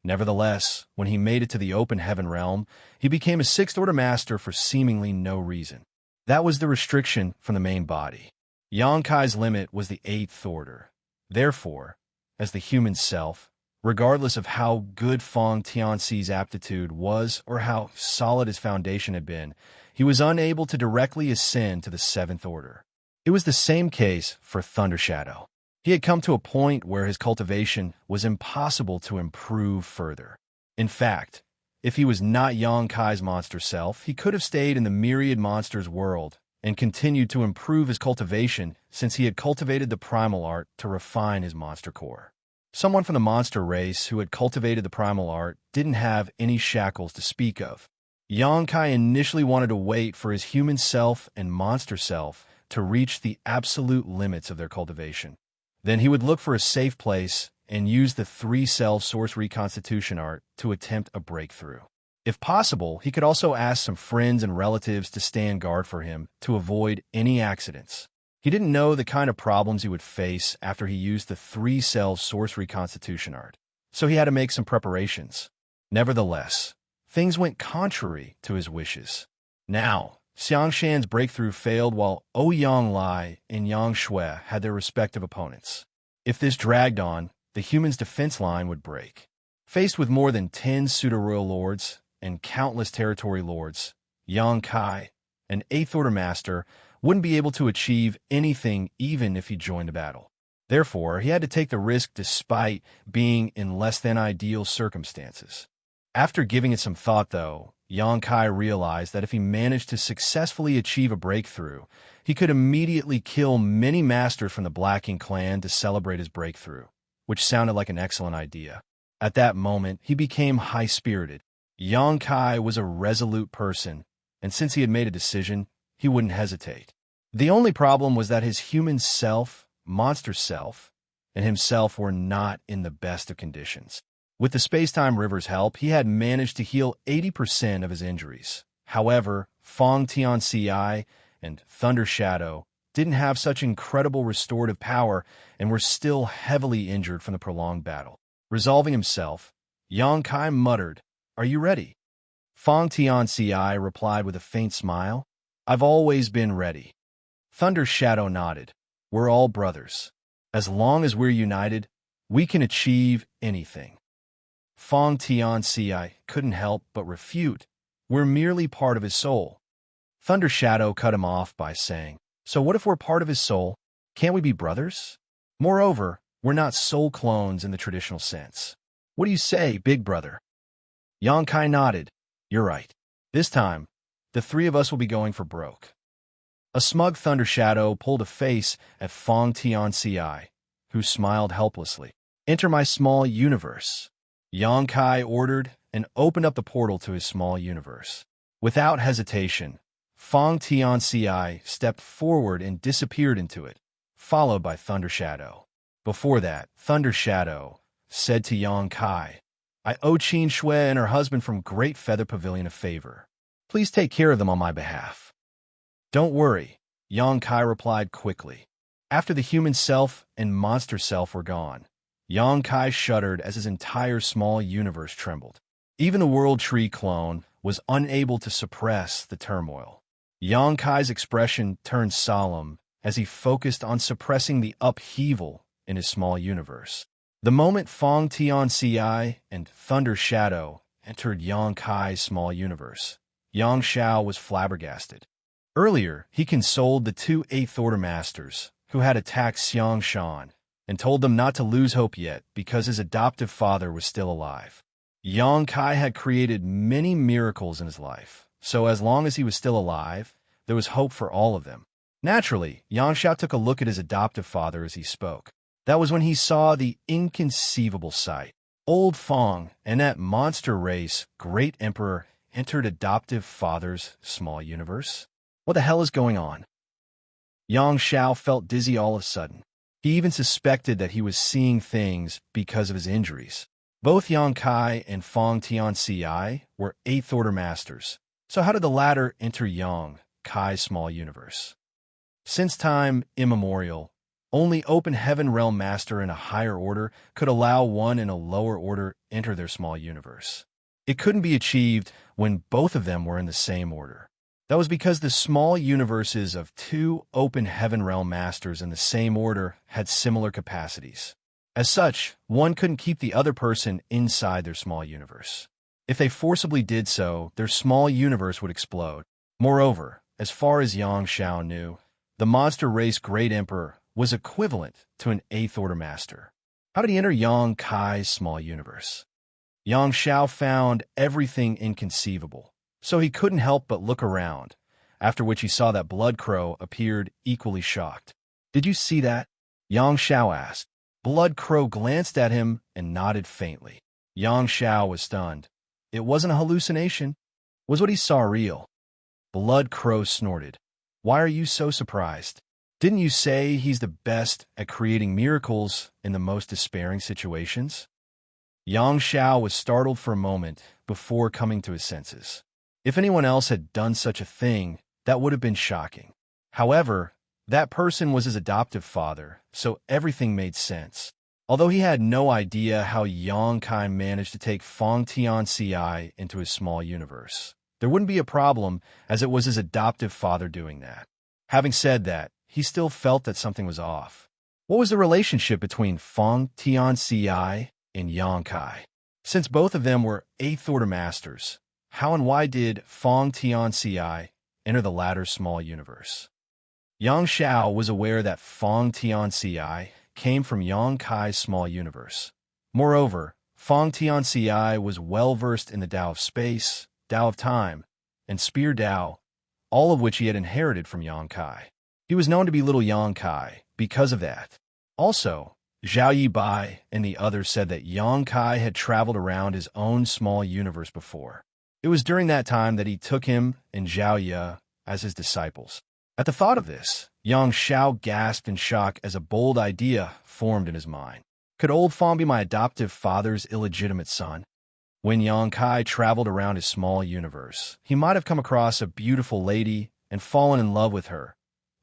Nevertheless, when he made it to the Open Heaven realm, he became a 6th Order Master for seemingly no reason. That was the restriction from the main body. Xianxia's limit was the 8th Order. Therefore, as the human self, regardless of how good Fong Tianxi's aptitude was or how solid his foundation had been, he was unable to directly ascend to the 7th Order. It was the same case for Thunder Shadow. He had come to a point where his cultivation was impossible to improve further. In fact, if he was not Xianxia's monster self, he could have stayed in the myriad monsters world and continued to improve his cultivation since he had cultivated the primal art to refine his monster core. Someone from the monster race who had cultivated the primal art didn't have any shackles to speak of. Xianxia initially wanted to wait for his human self and monster self to reach the absolute limits of their cultivation. Then he would look for a safe place and use the 3-cell source reconstitution art to attempt a breakthrough. If possible, he could also ask some friends and relatives to stand guard for him to avoid any accidents. He didn't know the kind of problems he would face after he used the 3-cell source reconstitution art, so he had to make some preparations. Nevertheless, things went contrary to his wishes. Now, Xiangshan's breakthrough failed while Ouyang Lai and Yang Shui had their respective opponents. If this dragged on, the humans' defense line would break. Faced with more than 10 pseudo-royal lords and countless territory lords, Yang Kai, an 8th Order Master, wouldn't be able to achieve anything even if he joined the battle. Therefore, he had to take the risk despite being in less than ideal circumstances. After giving it some thought, though, Yang Kai realized that if he managed to successfully achieve a breakthrough, he could immediately kill many masters from the Blacking clan to celebrate his breakthrough, which sounded like an excellent idea. At that moment, he became high-spirited. Yang Kai was a resolute person, and since he had made a decision, he wouldn't hesitate. The only problem was that his human self, monster self, and himself were not in the best of conditions. With the Space-Time River's help, he had managed to heal 80% of his injuries. However, Fong Tianxia and Thunder Shadow didn't have such incredible restorative power and were still heavily injured from the prolonged battle. Resolving himself, Yang Kai muttered, "Are you ready?" Fong Tianxia replied with a faint smile, "I've always been ready." Thunder Shadow nodded, "We're all brothers. As long as we're united, we can achieve anything." Fong Tianxia couldn't help but refute, "We're merely part of his soul." Thunder Shadow cut him off by saying, "So what if we're part of his soul? Can't we be brothers? Moreover, we're not soul clones in the traditional sense. What do you say, big brother?" Yang Kai nodded, "You're right. This time, the 3 of us will be going for broke." A smug Thunder Shadow pulled a face at Fong Tianxia, who smiled helplessly. "Enter my small universe." Yang Kai ordered and opened up the portal to his small universe. Without hesitation, Fong Tianxia stepped forward and disappeared into it, followed by Thunder Shadow. Before that, Thunder Shadow said to Yang Kai, "I owe Qin Shui and her husband from Great Feather Pavilion a favor. Please take care of them on my behalf." "Don't worry," Yang Kai replied quickly. After the human self and monster self were gone, Yang Kai shuddered as his entire small universe trembled. Even the World Tree clone was unable to suppress the turmoil. Yang Kai's expression turned solemn as he focused on suppressing the upheaval in his small universe. The moment Fong Tianxia and Thunder Shadow entered Yang Kai's small universe, Yang Xiao was flabbergasted. Earlier, he consoled the 2 8th Order Masters who had attacked Xianxia and told them not to lose hope yet because his adoptive father was still alive. Yang Kai had created many miracles in his life, so as long as he was still alive, there was hope for all of them. Naturally, Yang Xiao took a look at his adoptive father as he spoke. That was when he saw the inconceivable sight. Old Fong and that monster race, Great Emperor, entered adoptive father's small universe. What the hell is going on? Yang Xiao felt dizzy all of a sudden. He even suspected that he was seeing things because of his injuries. Both Yang Kai and Fong Tianxia were 8th Order Masters, so how did the latter enter Yang Kai's small universe? Since time immemorial, only open heaven realm master in a higher order could allow one in a lower order enter their small universe. It couldn't be achieved when both of them were in the same order. That was because the small universes of two open heaven realm masters in the same order had similar capacities. As such, one couldn't keep the other person inside their small universe. If they forcibly did so, their small universe would explode. Moreover, as far as Xianxia knew, the monster race Great Emperor was equivalent to an 8th Order Master. How did he enter Yang Kai's small universe? Xianxia found everything inconceivable, so he couldn't help but look around, after which he saw that Blood Crow appeared equally shocked. "Did you see that?" Xianxia asked. Blood Crow glanced at him and nodded faintly. Xianxia was stunned. It wasn't a hallucination. Was what he saw real? Blood Crow snorted. "Why are you so surprised? Didn't you say he's the best at creating miracles in the most despairing situations?" Xianxia was startled for a moment before coming to his senses. If anyone else had done such a thing, that would have been shocking. However, that person was his adoptive father, so everything made sense. Although he had no idea how Yang Kai managed to take Feng Tianxia into his small universe, there wouldn't be a problem, as it was his adoptive father doing that. Having said that, he still felt that something was off. What was the relationship between Feng Tianxia and Yang Kai? Since both of them were 8th Order Masters, how and why did Feng Tianxia enter the latter's small universe? Xianxia was aware that Feng Tianxia came from Yang Kai's small universe. Moreover, Feng Tianxia was well-versed in the Tao of Space, Tao of Time, and Spear Tao, all of which he had inherited from Yang Kai. He was known to be Little Yang Kai because of that. Also, Zhao Yibai and the others said that Yang Kai had traveled around his own small universe before. It was during that time that he took him and Zhao Ye as his disciples. At the thought of this, Xianxia gasped in shock as a bold idea formed in his mind. Could old Feng be my adoptive father's illegitimate son? When Yang Kai traveled around his small universe, he might have come across a beautiful lady and fallen in love with her,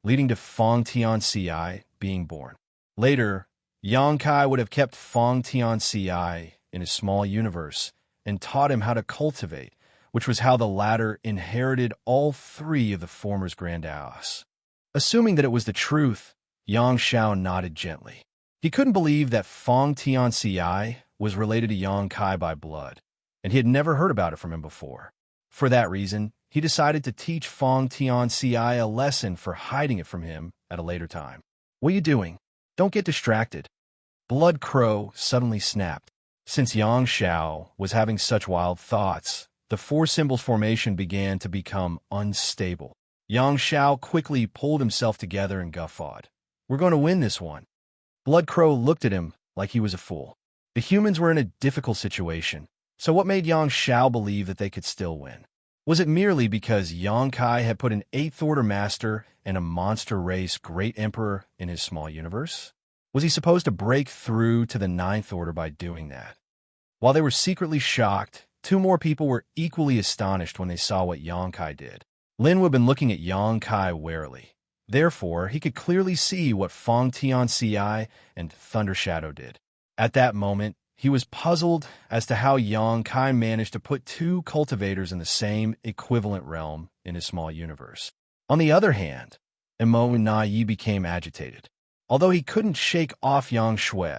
leading to Feng Tianxia being born. Later, Yang Kai would have kept Feng Tianxia in his small universe and taught him how to cultivate, which was how the latter inherited all three of the former's grand house. Assuming that it was the truth, Xianxia nodded gently. He couldn't believe that Feng Tianxia was related to Yang Kai by blood, and he had never heard about it from him before. For that reason, he decided to teach Feng Tianxia a lesson for hiding it from him at a later time. "What are you doing? Don't get distracted." Blood Crow suddenly snapped. Since Xianxia was having such wild thoughts, the four symbols formation began to become unstable. Xianxia quickly pulled himself together and guffawed. "We're going to win this one." Blood Crow looked at him like he was a fool. The humans were in a difficult situation, so what made Xianxia believe that they could still win? Was it merely because Yang Kai had put an 8th Order Master and a monster race Great Emperor in his small universe? Was he supposed to break through to the 9th Order by doing that? While they were secretly shocked, two more people were equally astonished when they saw what Yang Kai did. Lin would have been looking at Yang Kai warily. Therefore, he could clearly see what Feng Tianxia and Thunder Shadow did. At that moment, he was puzzled as to how Yang Kai managed to put two cultivators in the same equivalent realm in his small universe. On the other hand, Immortality became agitated. Although he couldn't shake off Yang Shui,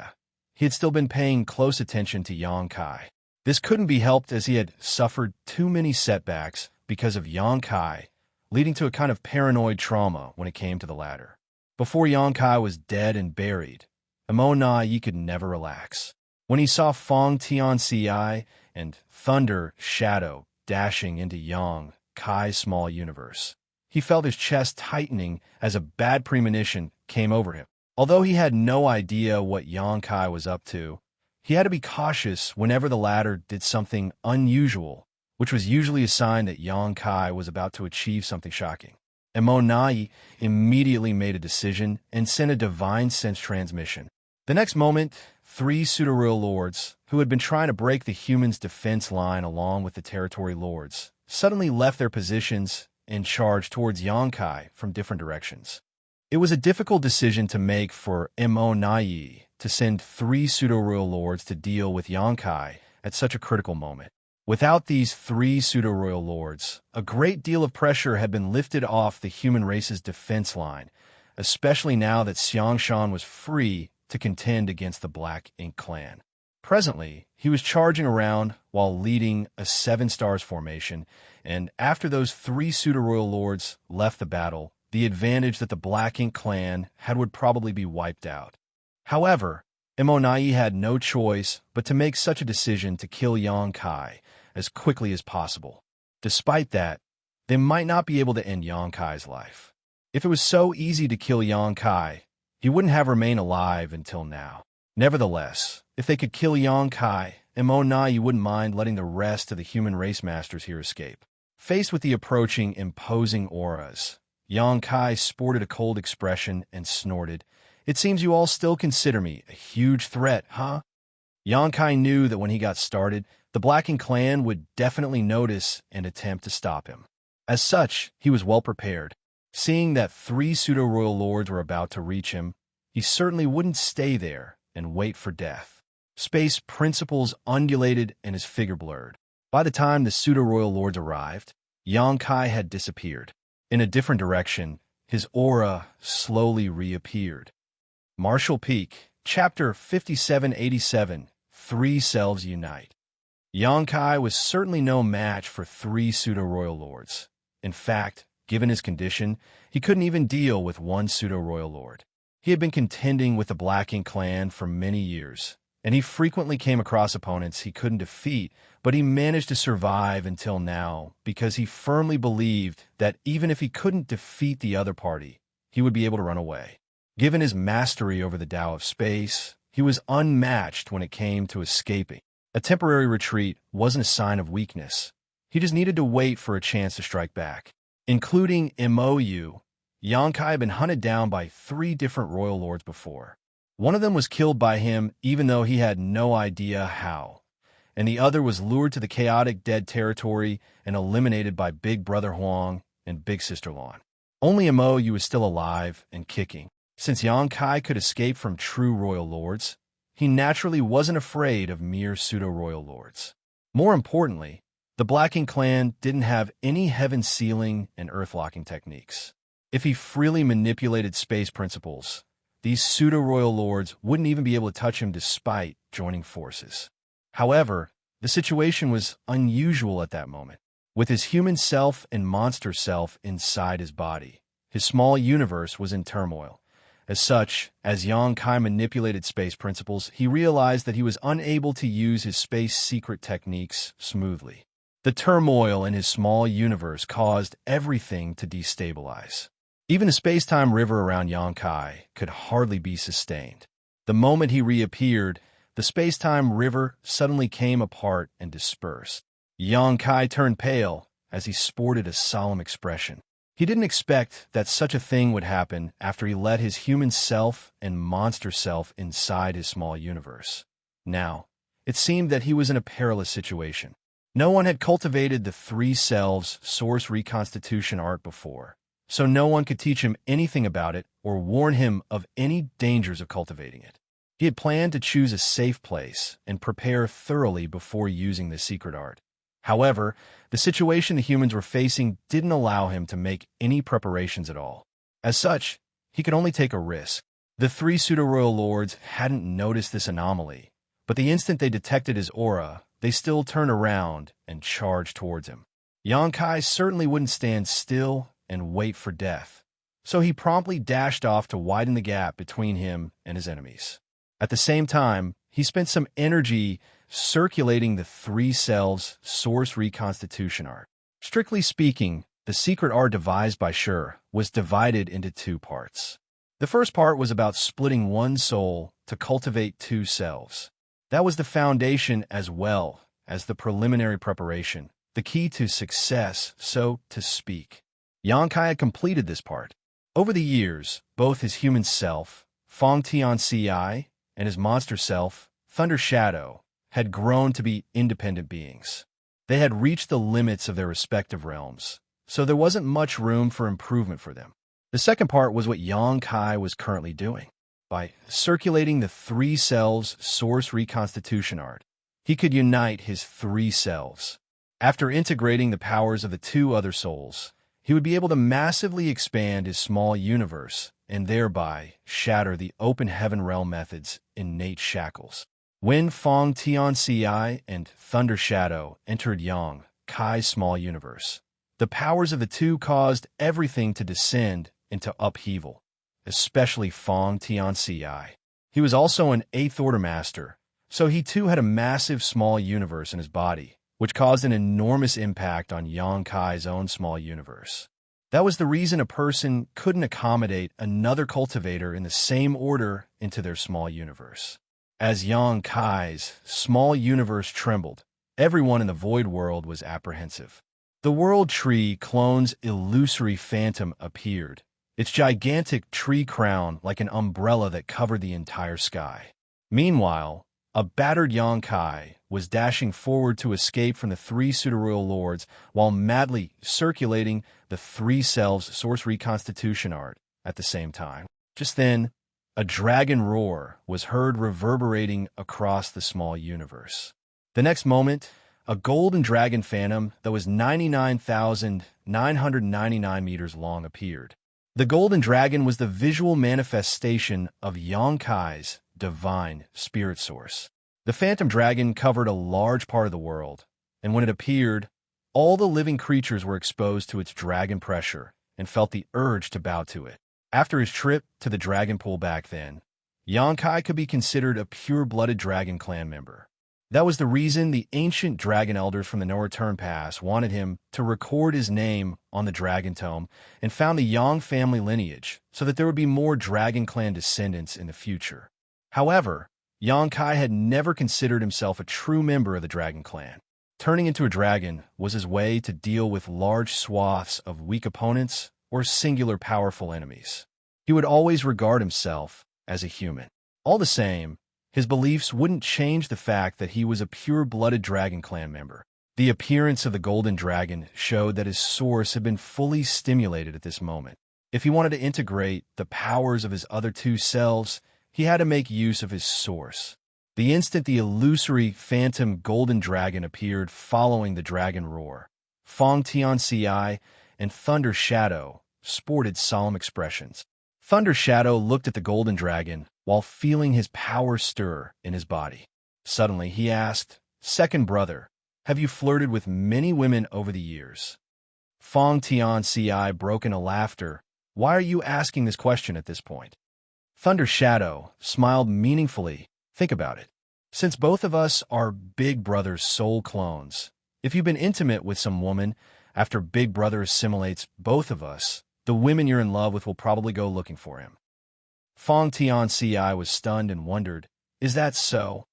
he had still been paying close attention to Yang Kai. This couldn't be helped as he had suffered too many setbacks because of Yang Kai, leading to a kind of paranoid trauma when it came to the latter. Before Yang Kai was dead and buried, Immortality could never relax. When he saw Feng Tianxia and Thunder Shadow dashing into Yang Kai's small universe, he felt his chest tightening as a bad premonition came over him. Although he had no idea what Yang Kai was up to, he had to be cautious whenever the latter did something unusual, which was usually a sign that Yang Kai was about to achieve something shocking. Immortality immediately made a decision and sent a divine sense transmission. The next moment, three pseudo-royal lords, who had been trying to break the humans' defense line along with the territory lords, suddenly left their positions and charged towards Yang Kai from different directions. It was a difficult decision to make for Mo Nai to send 3 pseudo-royal lords to deal with Yangkai at such a critical moment. Without these 3 pseudo-royal lords, a great deal of pressure had been lifted off the human race's defense line, especially now that Xianxia was free to contend against the Black Ink clan. Presently, he was charging around while leading a 7 stars formation, and after those 3 pseudo-royal lords left the battle, the advantage that the Black Ink clan had would probably be wiped out. However, Emonai had no choice but to make such a decision to kill Yangkai as quickly as possible. Despite that, they might not be able to end Yangkai's life. If it was so easy to kill Yangkai, he wouldn't have remained alive until now. Nevertheless, if they could kill Yangkai, Emonai wouldn't mind letting the rest of the human race masters here escape. Faced with the approaching imposing auras, Yangkai sported a cold expression and snorted, "It seems you all still consider me a huge threat, huh?" Yangkai knew that when he got started, the Black Ink clan would definitely notice and attempt to stop him. As such, he was well prepared. Seeing that 3 pseudo-royal lords were about to reach him, he certainly wouldn't stay there and wait for death. Space principles undulated and his figure blurred. By the time the pseudo-royal lords arrived, Yangkai had disappeared. In a different direction, his aura slowly reappeared. Martial Peak, Chapter 5787, 3 Selves Unite. Yangkai was certainly no match for 3 pseudo-royal lords. In fact, given his condition, he couldn't even deal with 1 pseudo-royal lord. He had been contending with the Black Ink clan for many years, and he frequently came across opponents he couldn't defeat, but he managed to survive until now because he firmly believed that even if he couldn't defeat the other party, he would be able to run away. Given his mastery over the Tao of Space, he was unmatched when it came to escaping. A temporary retreat wasn't a sign of weakness. He just needed to wait for a chance to strike back. Including MOU, Yangkai had been hunted down by 3 different royal lords before. One of them was killed by him even though he had no idea how, and the other was lured to the chaotic dead territory and eliminated by Big Brother Huang and Big Sister Lan. Only MOU was still alive and kicking. Since Yangkai could escape from true royal lords, he naturally wasn't afraid of mere pseudo-royal lords. More importantly, the Black Ink clan didn't have any heaven sealing and earth-locking techniques. If he freely manipulated space principles, these pseudo-royal lords wouldn't even be able to touch him despite joining forces. However, the situation was unusual at that moment. With his human self and monster self inside his body, his small universe was in turmoil. As such, as Yangkai manipulated space principles, he realized that he was unable to use his space secret techniques smoothly. The turmoil in his small universe caused everything to destabilize. Even the space-time river around Yangkai could hardly be sustained. The moment he reappeared, the space-time river suddenly came apart and dispersed. Yangkai turned pale as he sported a solemn expression. He didn't expect that such a thing would happen after he let his human self and monster self inside his small universe. Now, it seemed that he was in a perilous situation. No one had cultivated the 3 selves source reconstitution art before, so no one could teach him anything about it or warn him of any dangers of cultivating it. He had planned to choose a safe place and prepare thoroughly before using the secret art. However, the situation the humans were facing didn't allow him to make any preparations at all. As such, he could only take a risk. The 3 pseudo-royal lords hadn't noticed this anomaly, but the instant they detected his aura, they still turned around and charged towards him. Yangkai certainly wouldn't stand still and wait for death, so he promptly dashed off to widen the gap between him and his enemies. At the same time, he spent some energy circulating the 3 selves source reconstitution art. Strictly speaking, the secret art devised by Sher was divided into 2 parts. The first part was about splitting 1 soul to cultivate 2 selves. That was the foundation as well as the preliminary preparation, the key to success, so to speak. Yangkai had completed this part. Over the years, both his human self, Fong Tian Ci, and his monster self, Thunder Shadow, had grown to be independent beings. They had reached the limits of their respective realms, so there wasn't much room for improvement for them. The second part was what Yang Kai was currently doing. By circulating the three selves source reconstitution art, he could unite his three selves. After integrating the powers of the two other souls, he would be able to massively expand his small universe and thereby shatter the open heaven realm method's innate shackles. When Fong Tianxia and Thunder Shadow entered Yang Kai's small universe, the powers of the two caused everything to descend into upheaval, especially Fong Tianxia. He was also an Eighth Order Master, so he too had a massive small universe in his body, which caused an enormous impact on Yang Kai's own small universe. That was the reason a person couldn't accommodate another cultivator in the same order into their small universe. As Yang Kai's small universe trembled, everyone in the void world was apprehensive. The World Tree clone's illusory phantom appeared, its gigantic tree crown like an umbrella that covered the entire sky. Meanwhile, a battered Yang Kai was dashing forward to escape from the three pseudo-royal lords while madly circulating the three selves source reconstitution art at the same time. Just then, a dragon roar was heard reverberating across the small universe. The next moment, a golden dragon phantom that was 99,999 meters long appeared. The golden dragon was the visual manifestation of Yang Kai's divine spirit source. The phantom dragon covered a large part of the world, and when it appeared, all the living creatures were exposed to its dragon pressure and felt the urge to bow to it. After his trip to the dragon pool back then, Yang Kai could be considered a pure-blooded dragon clan member. That was the reason the ancient dragon elders from the No Return Pass wanted him to record his name on the dragon tome and found the Yang family lineage so that there would be more dragon clan descendants in the future. However, Yang Kai had never considered himself a true member of the dragon clan. Turning into a dragon was his way to deal with large swaths of weak opponents or singular powerful enemies. He would always regard himself as a human. All the same, his beliefs wouldn't change the fact that he was a pure-blooded dragon clan member. The appearance of the golden dragon showed that his source had been fully stimulated at this moment. If he wanted to integrate the powers of his other two selves, he had to make use of his source. The instant the illusory phantom golden dragon appeared following the dragon roar, Fong Tianxia and Thunder Shadow sported solemn expressions. Thunder Shadow looked at the golden dragon while feeling his power stir in his body. Suddenly, he asked, "Second brother, have you flirted with many women over the years?" Fong Tianxia broke into laughter. "Why are you asking this question at this point?" Thunder Shadow smiled meaningfully. "Think about it. Since both of us are Big Brother's soul clones, if you've been intimate with some woman after Big Brother assimilates both of us, the women you're in love with will probably go looking for him." Fong Tianxia was stunned and wondered, "Is that so?"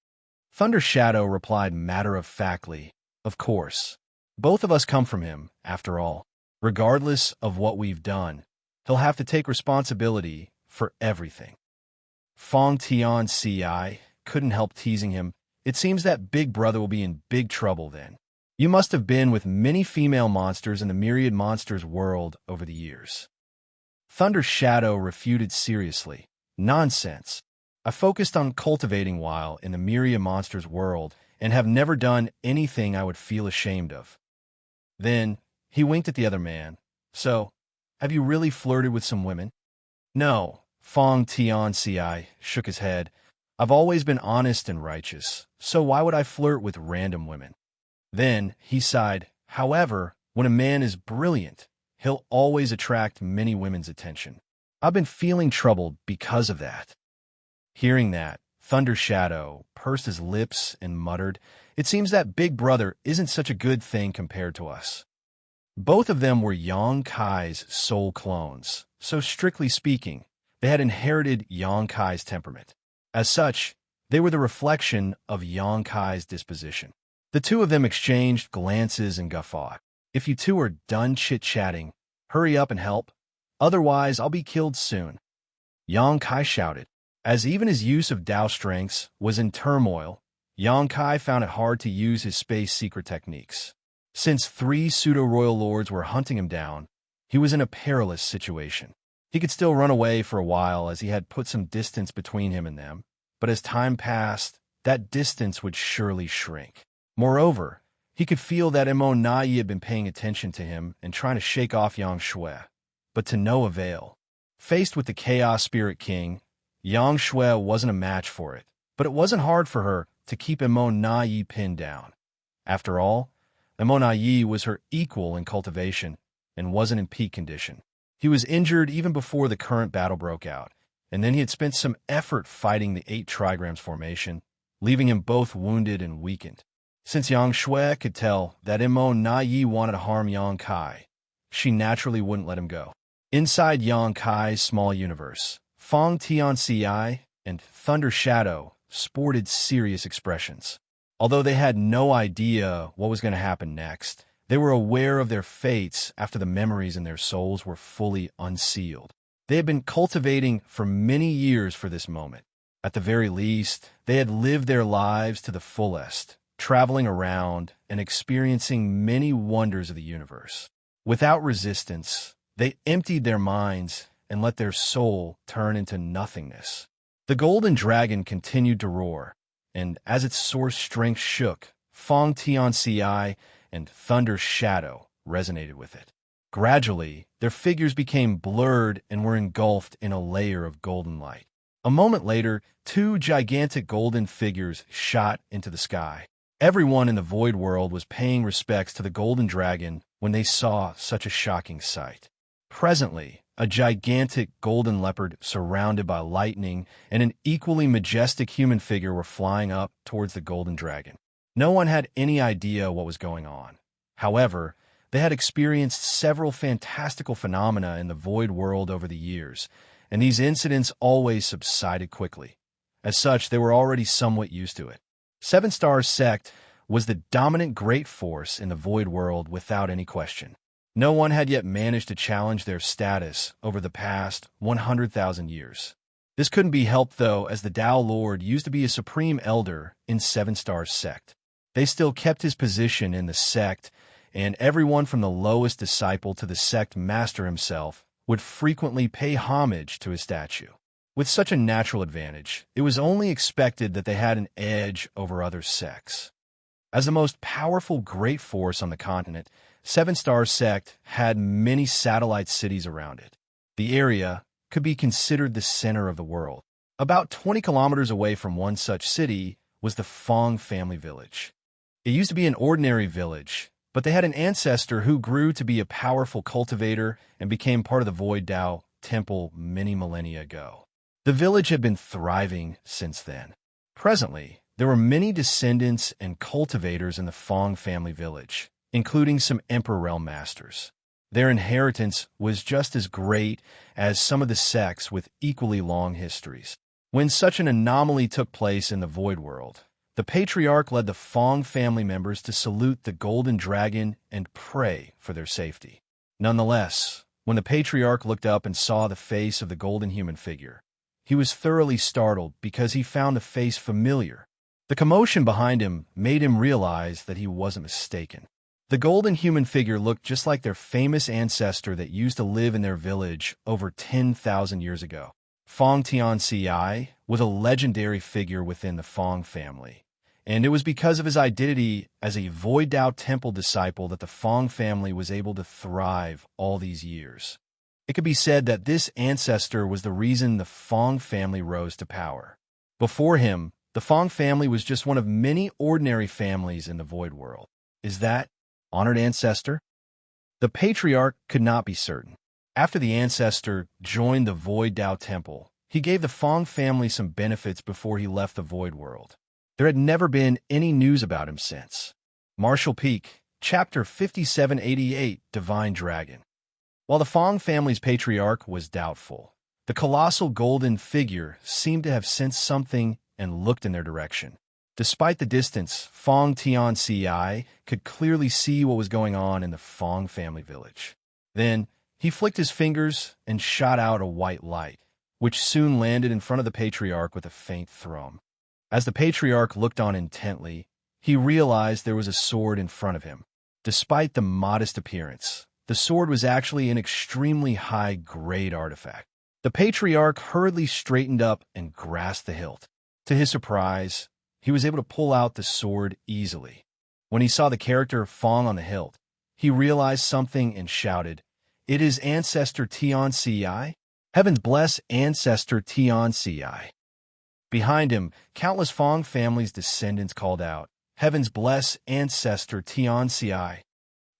Thunder Shadow replied matter-of-factly, "Of course. Both of us come from him, after all. Regardless of what we've done, he'll have to take responsibility for everything." Fong Tianxia couldn't help teasing him. "It seems that Big Brother will be in big trouble then. You must have been with many female monsters in the Myriad Monsters world over the years." Thunder Shadow refuted seriously, "Nonsense. I focused on cultivating while in the Myriad Monsters world and have never done anything I would feel ashamed of." Then he winked at the other man. "So, have you really flirted with some women?" "No." Fong Tianxia shook his head. "I've always been honest and righteous, so why would I flirt with random women?" Then he sighed. "However, when a man is brilliant, he'll always attract many women's attention. I've been feeling troubled because of that." Hearing that, Thunder Shadow pursed his lips and muttered, "It seems that Big Brother isn't such a good thing compared to us." Both of them were Yang Kai's soul clones, so strictly speaking, they had inherited Yang Kai's temperament. As such, they were the reflection of Yang Kai's disposition. The two of them exchanged glances and guffawed. "If you two are done chit-chatting, hurry up and help. Otherwise, I'll be killed soon." Yang Kai shouted. As even his use of Dao strengths was in turmoil, Yang Kai found it hard to use his space secret techniques. Since three pseudo-royal lords were hunting him down, he was in a perilous situation. He could still run away for a while as he had put some distance between him and them, but as time passed, that distance would surely shrink. Moreover, he could feel that Immortality had been paying attention to him and trying to shake off Xianxia, but to no avail. Faced with the Chaos Spirit King, Xianxia wasn't a match for it, but it wasn't hard for her to keep Immortality pinned down. After all, Immortality was her equal in cultivation and wasn't in peak condition. He was injured even before the current battle broke out, and then he had spent some effort fighting the 8 trigrams formation, leaving him both wounded and weakened. Since Xianxia could tell that Immortality wanted to harm Yang Kai, she naturally wouldn't let him go. Inside Yang Kai's small universe, Fang Xianxia and Thunder Shadow sported serious expressions. Although they had no idea what was going to happen next, they were aware of their fates after the memories in their souls were fully unsealed. They had been cultivating for many years for this moment. At the very least, they had lived their lives to the fullest, traveling around and experiencing many wonders of the universe. Without resistance, they emptied their minds and let their soul turn into nothingness. The golden dragon continued to roar, and as its source strength shook, Fang Xianxia and Thunder Shadow resonated with it. Gradually, their figures became blurred and were engulfed in a layer of golden light. A moment later, 2 gigantic golden figures shot into the sky. Everyone in the void world was paying respects to the golden dragon when they saw such a shocking sight. Presently, a gigantic golden leopard surrounded by lightning and an equally majestic human figure were flying up towards the golden dragon. No one had any idea what was going on. However, they had experienced several fantastical phenomena in the void world over the years, and these incidents always subsided quickly. As such, they were already somewhat used to it. 7 Stars Sect was the dominant great force in the void world without any question. No one had yet managed to challenge their status over the past 100,000 years. This couldn't be helped, though, as the Tao Lord used to be a supreme elder in 7 Stars Sect. They still kept his position in the sect, and everyone from the lowest disciple to the sect master himself would frequently pay homage to his statue. With such a natural advantage, it was only expected that they had an edge over other sects. As the most powerful great force on the continent, 7 Stars Sect had many satellite cities around it. The area could be considered the center of the world. About 20 kilometers away from one such city was the Fang family village. It used to be an ordinary village, but they had an ancestor who grew to be a powerful cultivator and became part of the Void Tao Temple many millennia ago. The village had been thriving since then. Presently, there were many descendants and cultivators in the Fang family village, including some Emperor Realm Masters. Their inheritance was just as great as some of the sects with equally long histories. When such an anomaly took place in the Void World, the Patriarch led the Fang family members to salute the Golden Dragon and pray for their safety. Nonetheless, when the Patriarch looked up and saw the face of the golden human figure, he was thoroughly startled because he found the face familiar. The commotion behind him made him realize that he wasn't mistaken. The golden human figure looked just like their famous ancestor that used to live in their village over 10,000 years ago. Fang Xianxia was a legendary figure within the Fang family, and it was because of his identity as a Void Tao Temple disciple that the Fang family was able to thrive all these years. It could be said that this ancestor was the reason the Fang family rose to power. Before him, the Fang family was just one of many ordinary families in the Void World. Is that honored ancestor? The Patriarch could not be certain. After the ancestor joined the Void Tao Temple, he gave the Fang family some benefits before he left the Void World. There had never been any news about him since. Martial Peak, Chapter 5788, Divine Dragon. While the Fang family's Patriarch was doubtful, the colossal golden figure seemed to have sensed something and looked in their direction. Despite the distance, Fang Xianxia could clearly see what was going on in the Fang family village. Then, he flicked his fingers and shot out a white light, which soon landed in front of the Patriarch with a faint thrum. As the Patriarch looked on intently, he realized there was a sword in front of him. Despite the modest appearance, the sword was actually an extremely high-grade artifact. The patriarch hurriedly straightened up and grasped the hilt. To his surprise, he was able to pull out the sword easily. When he saw the character Fong on the hilt, he realized something and shouted, "It is Ancestor Xianxia? Heavens bless Ancestor Xianxia." Behind him, countless Fong family's descendants called out, "Heavens bless Ancestor Xianxia."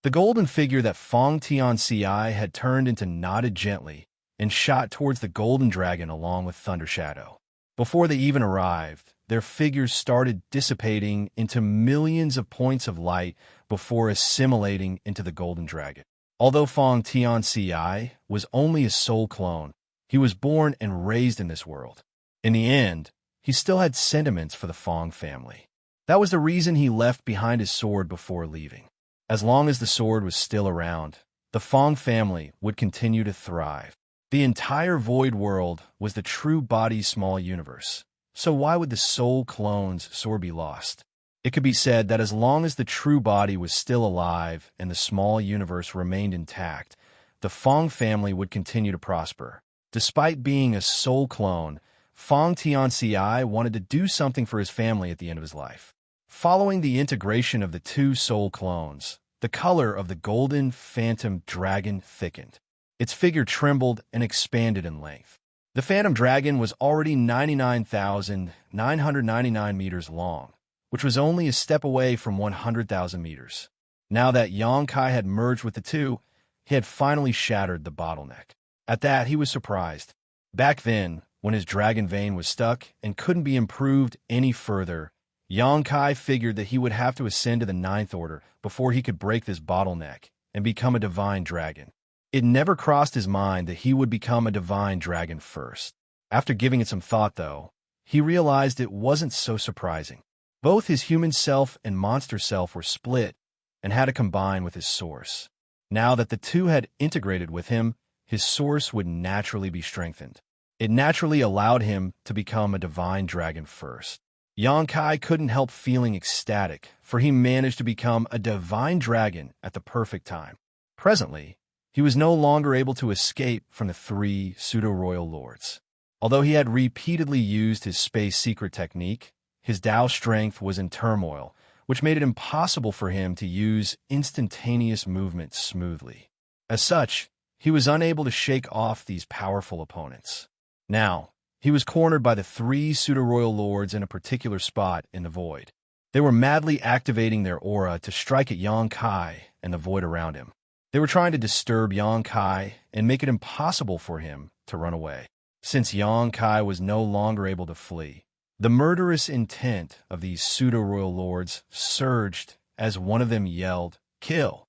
The golden figure that Fong Xianxia had turned into nodded gently and shot towards the golden dragon along with Thunder Shadow. Before they even arrived, their figures started dissipating into millions of points of light before assimilating into the golden dragon. Although Fong Xianxia was only a soul clone, he was born and raised in this world. In the end, he still had sentiments for the Fong family. That was the reason he left behind his sword before leaving. As long as the sword was still around, the Fong family would continue to thrive. The entire void world was the true body's small universe. So why would the soul clone's sword be lost? It could be said that as long as the true body was still alive and the small universe remained intact, the Fong family would continue to prosper. Despite being a soul clone, Fong Xianxia wanted to do something for his family at the end of his life. Following the integration of the two soul clones, the color of the golden phantom dragon thickened. Its figure trembled and expanded in length. The phantom dragon was already 99,999 meters long, which was only a step away from 100,000 meters. Now that Xianxia had merged with the two, he had finally shattered the bottleneck. At that, he was surprised. Back then, when his dragon vein was stuck and couldn't be improved any further, Xianxia figured that he would have to ascend to the ninth order before he could break this bottleneck and become a divine dragon. It never crossed his mind that he would become a divine dragon first. After giving it some thought, though, he realized it wasn't so surprising. Both his human self and monster self were split and had to combine with his source. Now that the two had integrated with him, his source would naturally be strengthened. It naturally allowed him to become a divine dragon first. Xianxia couldn't help feeling ecstatic, for he managed to become a divine dragon at the perfect time. Presently, he was no longer able to escape from the three pseudo-royal lords. Although he had repeatedly used his space secret technique, his Tao strength was in turmoil, which made it impossible for him to use instantaneous movement smoothly. As such, he was unable to shake off these powerful opponents. Now, he was cornered by the three pseudo-royal lords in a particular spot in the void. They were madly activating their aura to strike at Xianxia and the void around him. They were trying to disturb Xianxia and make it impossible for him to run away. Since Xianxia was no longer able to flee, the murderous intent of these pseudo-royal lords surged as one of them yelled, "Kill!"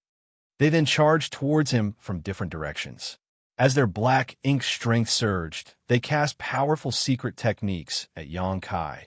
They then charged towards him from different directions. As their black ink strength surged, they cast powerful secret techniques at Xianxia,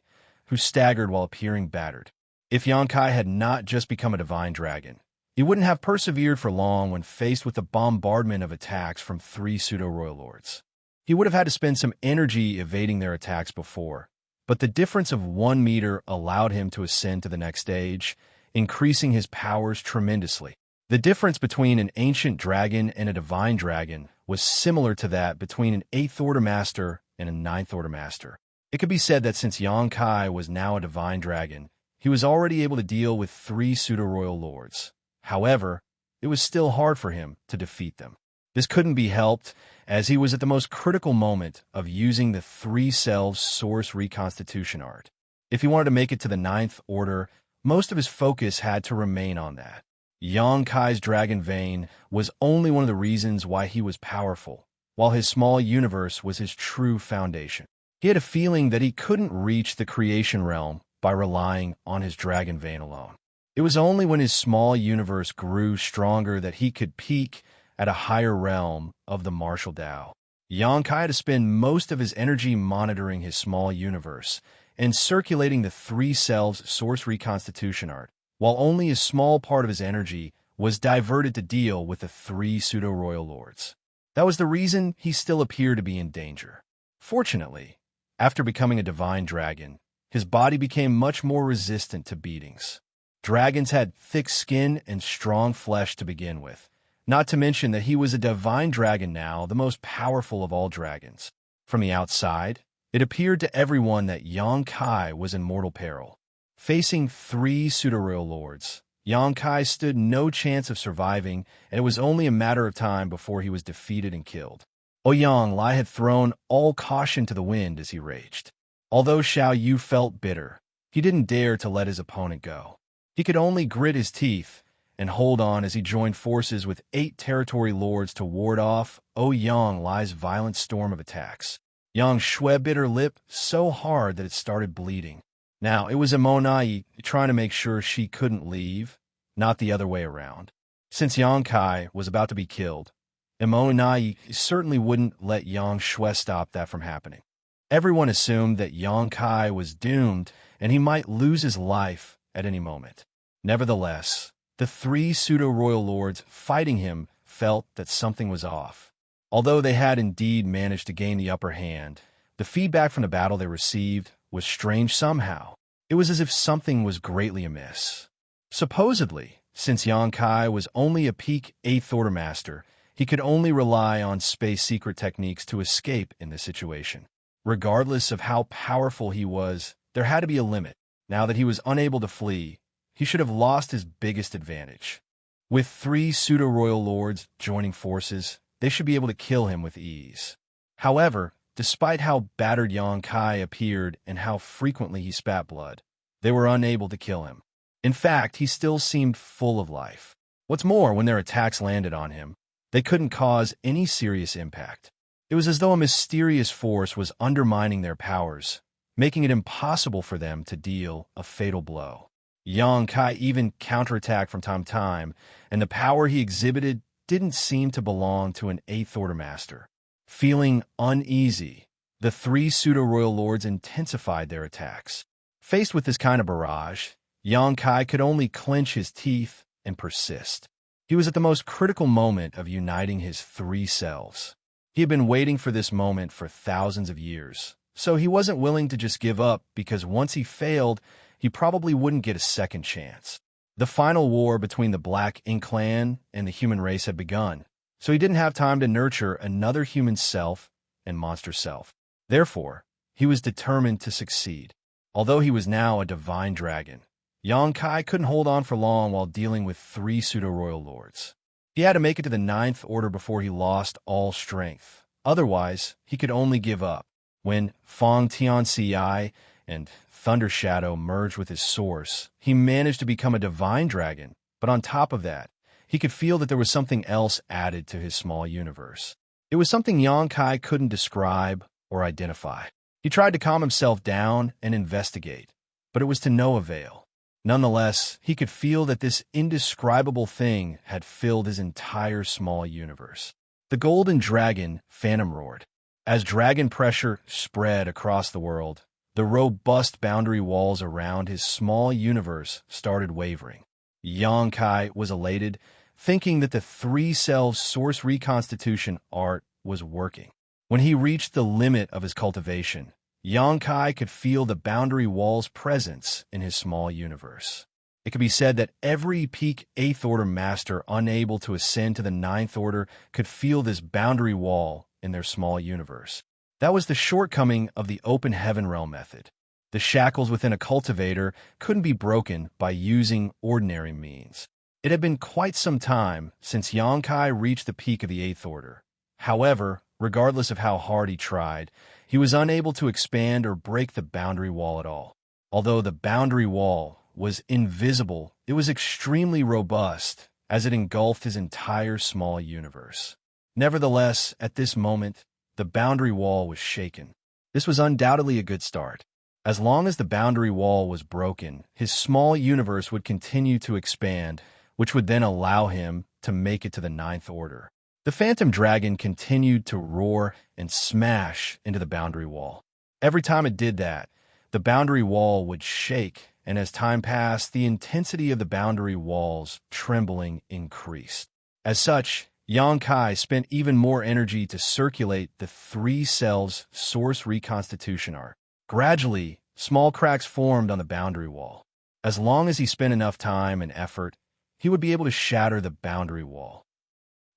who staggered while appearing battered. If Xianxia had not just become a divine dragon, he wouldn't have persevered for long when faced with the bombardment of attacks from three pseudo-royal lords. He would have had to spend some energy evading their attacks before, but the difference of 1 meter allowed him to ascend to the next stage, increasing his powers tremendously. The difference between an ancient dragon and a divine dragon was similar to that between an 8th Order Master and a 9th Order Master. It could be said that since Xianxia was now a divine dragon, he was already able to deal with 3 pseudo-royal lords. However, it was still hard for him to defeat them. This couldn't be helped, as he was at the most critical moment of using the 3 Selves Source Reconstitution art. If he wanted to make it to the 9th Order, most of his focus had to remain on that. Xianxia's dragon vein was only one of the reasons why he was powerful, while his small universe was his true foundation. He had a feeling that he couldn't reach the creation realm by relying on his dragon vein alone. It was only when his small universe grew stronger that he could peak at a higher realm of the martial Tao. Xianxia had to spend most of his energy monitoring his small universe and circulating the 3 Selves Source Reconstitution art, while only a small part of his energy was diverted to deal with the 3 pseudo-royal lords. That was the reason he still appeared to be in danger. Fortunately, after becoming a divine dragon, his body became much more resistant to beatings. Dragons had thick skin and strong flesh to begin with, Not to mention that he was a divine dragon now, the most powerful of all dragons. From the outside, it appeared to everyone that Xianxia was in mortal peril. Facing 3 pseudo-royal lords, Xianxia stood no chance of surviving, and it was only a matter of time before he was defeated and killed. Xianxia had thrown all caution to the wind as he raged. Although Xiao Yu felt bitter, he didn't dare to let his opponent go. He could only grit his teeth and hold on as he joined forces with 8 territory lords to ward off Xianxia's violent storm of attacks. Yang Shui bit her lip so hard that it started bleeding. Now, it was Xianxia trying to make sure she couldn't leave, not the other way around. Since Xianxia was about to be killed, Xianxia certainly wouldn't let Yang Shui stop that from happening. Everyone assumed that Xianxia was doomed and he might lose his life at any moment. Nevertheless, the 3 pseudo-royal lords fighting him felt that something was off. Although they had indeed managed to gain the upper hand, the feedback from the battle they received was strange somehow. It was as if something was greatly amiss. Supposedly, since Xianxia was only a peak 8th Order Master, he could only rely on space secret techniques to escape in this situation. Regardless of how powerful he was, there had to be a limit. Now that he was unable to flee, he should have lost his biggest advantage. With 3 pseudo-royal lords joining forces, they should be able to kill him with ease. However, despite how battered Xianxia appeared and how frequently he spat blood, they were unable to kill him. In fact, he still seemed full of life. What's more, when their attacks landed on him, they couldn't cause any serious impact. It was as though a mysterious force was undermining their powers, making it impossible for them to deal a fatal blow. Xianxia even counterattacked from time to time, and the power he exhibited didn't seem to belong to an 8th Order Master. Feeling uneasy, the 3 pseudo-royal lords intensified their attacks. Faced with this kind of barrage, Xianxia could only clench his teeth and persist. He was at the most critical moment of uniting his 3 selves. He had been waiting for this moment for thousands of years, so he wasn't willing to just give up because once he failed, he probably wouldn't get a second chance. The final war between the Black Ink clan and the human race had begun, so he didn't have time to nurture another human self and monster self. Therefore, he was determined to succeed. Although he was now a divine dragon, Xianxia couldn't hold on for long while dealing with 3 pseudo-royal lords. He had to make it to the 9th Order before he lost all strength. Otherwise, he could only give up. When Fang Tianci and Thunder Shadow merged with his source, he managed to become a divine dragon, but on top of that, he could feel that there was something else added to his small universe. It was something Xianxia couldn't describe or identify. He tried to calm himself down and investigate, but it was to no avail. Nonetheless, he could feel that this indescribable thing had filled his entire small universe. The golden dragon phantom roared. As dragon pressure spread across the world, the robust boundary walls around his small universe started wavering. Xianxia was elated, thinking that the 3 selves source reconstitution art was working. When he reached the limit of his cultivation, Xianxia could feel the boundary wall's presence in his small universe. It could be said that every peak 8th Order Master unable to ascend to the 9th Order could feel this boundary wall in their small universe. That was the shortcoming of the open heaven realm method. The shackles within a cultivator couldn't be broken by using ordinary means. It had been quite some time since Xianxia reached the peak of the 8th Order. However, regardless of how hard he tried, he was unable to expand or break the boundary wall at all. Although the boundary wall was invisible, it was extremely robust as it engulfed his entire small universe. Nevertheless, at this moment, the boundary wall was shaken. This was undoubtedly a good start. As long as the boundary wall was broken, his small universe would continue to expand, which would then allow him to make it to the 9th Order. The phantom dragon continued to roar and smash into the boundary wall. Every time it did that, the boundary wall would shake, and as time passed, the intensity of the boundary wall's trembling increased. As such, Xianxia spent even more energy to circulate the 3 selves source reconstitution art. Gradually, small cracks formed on the boundary wall. As long as he spent enough time and effort, he would be able to shatter the boundary wall.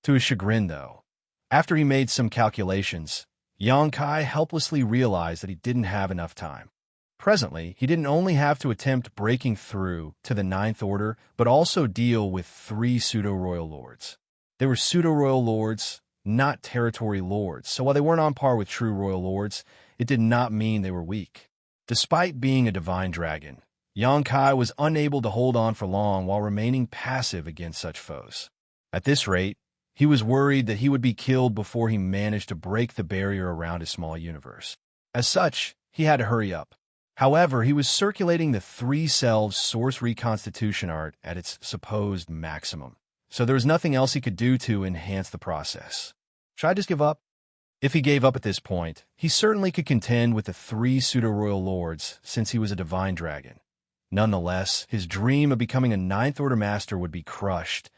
To his chagrin, though, after he made some calculations, Xianxia helplessly realized that he didn't have enough time. Presently, he didn't only have to attempt breaking through to the Ninth Order, but also deal with 3 pseudo-royal lords. They were pseudo-royal lords, not territory lords, so while they weren't on par with true royal lords, it did not mean they were weak. Despite being a divine dragon, Xianxia was unable to hold on for long while remaining passive against such foes. At this rate, he was worried that he would be killed before he managed to break the barrier around his small universe. As such, he had to hurry up. However, he was circulating the 3 selves source reconstitution art at its supposed maximum, so there was nothing else he could do to enhance the process. Should I just give up? If he gave up at this point, he certainly could contend with the 3 pseudo-royal lords since he was a divine dragon. Nonetheless, his dream of becoming a Ninth Order master would be crushed,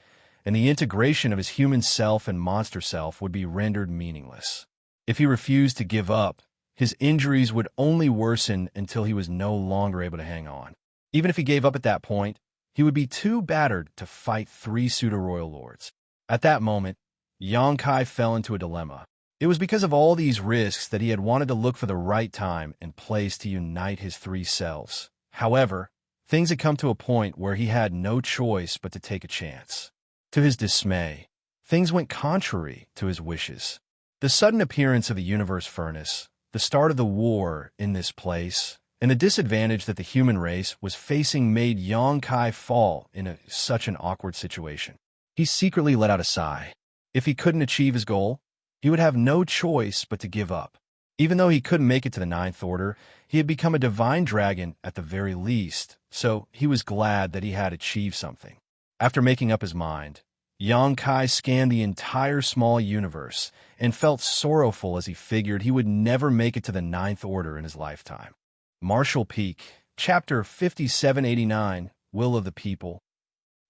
and the integration of his human self and monster self would be rendered meaningless. If he refused to give up, his injuries would only worsen until he was no longer able to hang on. Even if he gave up at that point, he would be too battered to fight 3 pseudo-royal lords. At that moment, Xianxia fell into a dilemma. It was because of all these risks that he had wanted to look for the right time and place to unite his 3 selves. However, things had come to a point where he had no choice but to take a chance. To his dismay, things went contrary to his wishes. The sudden appearance of the universe furnace, the start of the war in this place, and the disadvantage that the human race was facing made Xianxia fall in such an awkward situation. He secretly let out a sigh. If he couldn't achieve his goal, he would have no choice but to give up. Even though he couldn't make it to the Ninth Order, he had become a divine dragon at the very least, so he was glad that he had achieved something. After making up his mind, Xianxia scanned the entire small universe and felt sorrowful as he figured he would never make it to the Ninth Order in his lifetime. Martial Peak, Chapter 5789, Will of the People.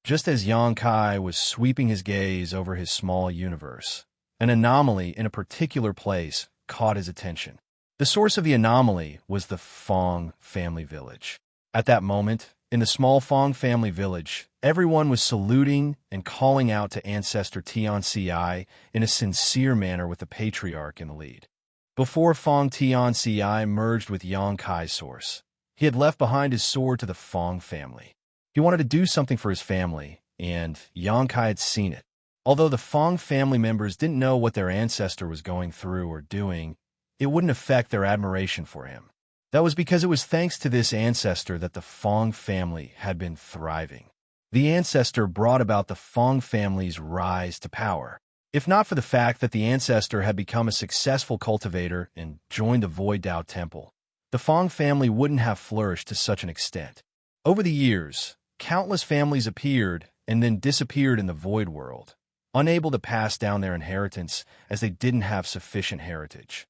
Just as Xianxia was sweeping his gaze over his small universe, an anomaly in a particular place caught his attention. The source of the anomaly was the Fong family village. At that moment, in the small Fong family village, everyone was saluting and calling out to ancestor Xianxia in a sincere manner with the patriarch in the lead. Before Fong Xianxia merged with Xianxia's source, he had left behind his sword to the Fong family. He wanted to do something for his family, and Xianxia had seen it. Although the Fong family members didn't know what their ancestor was going through or doing, it wouldn't affect their admiration for him. That was because it was thanks to this ancestor that the Fong family had been thriving. The ancestor brought about the Fong family's rise to power. If not for the fact that the ancestor had become a successful cultivator and joined the Void Dao Temple, the Fong family wouldn't have flourished to such an extent. Over the years, countless families appeared and then disappeared in the Void World, unable to pass down their inheritance as they didn't have sufficient heritage.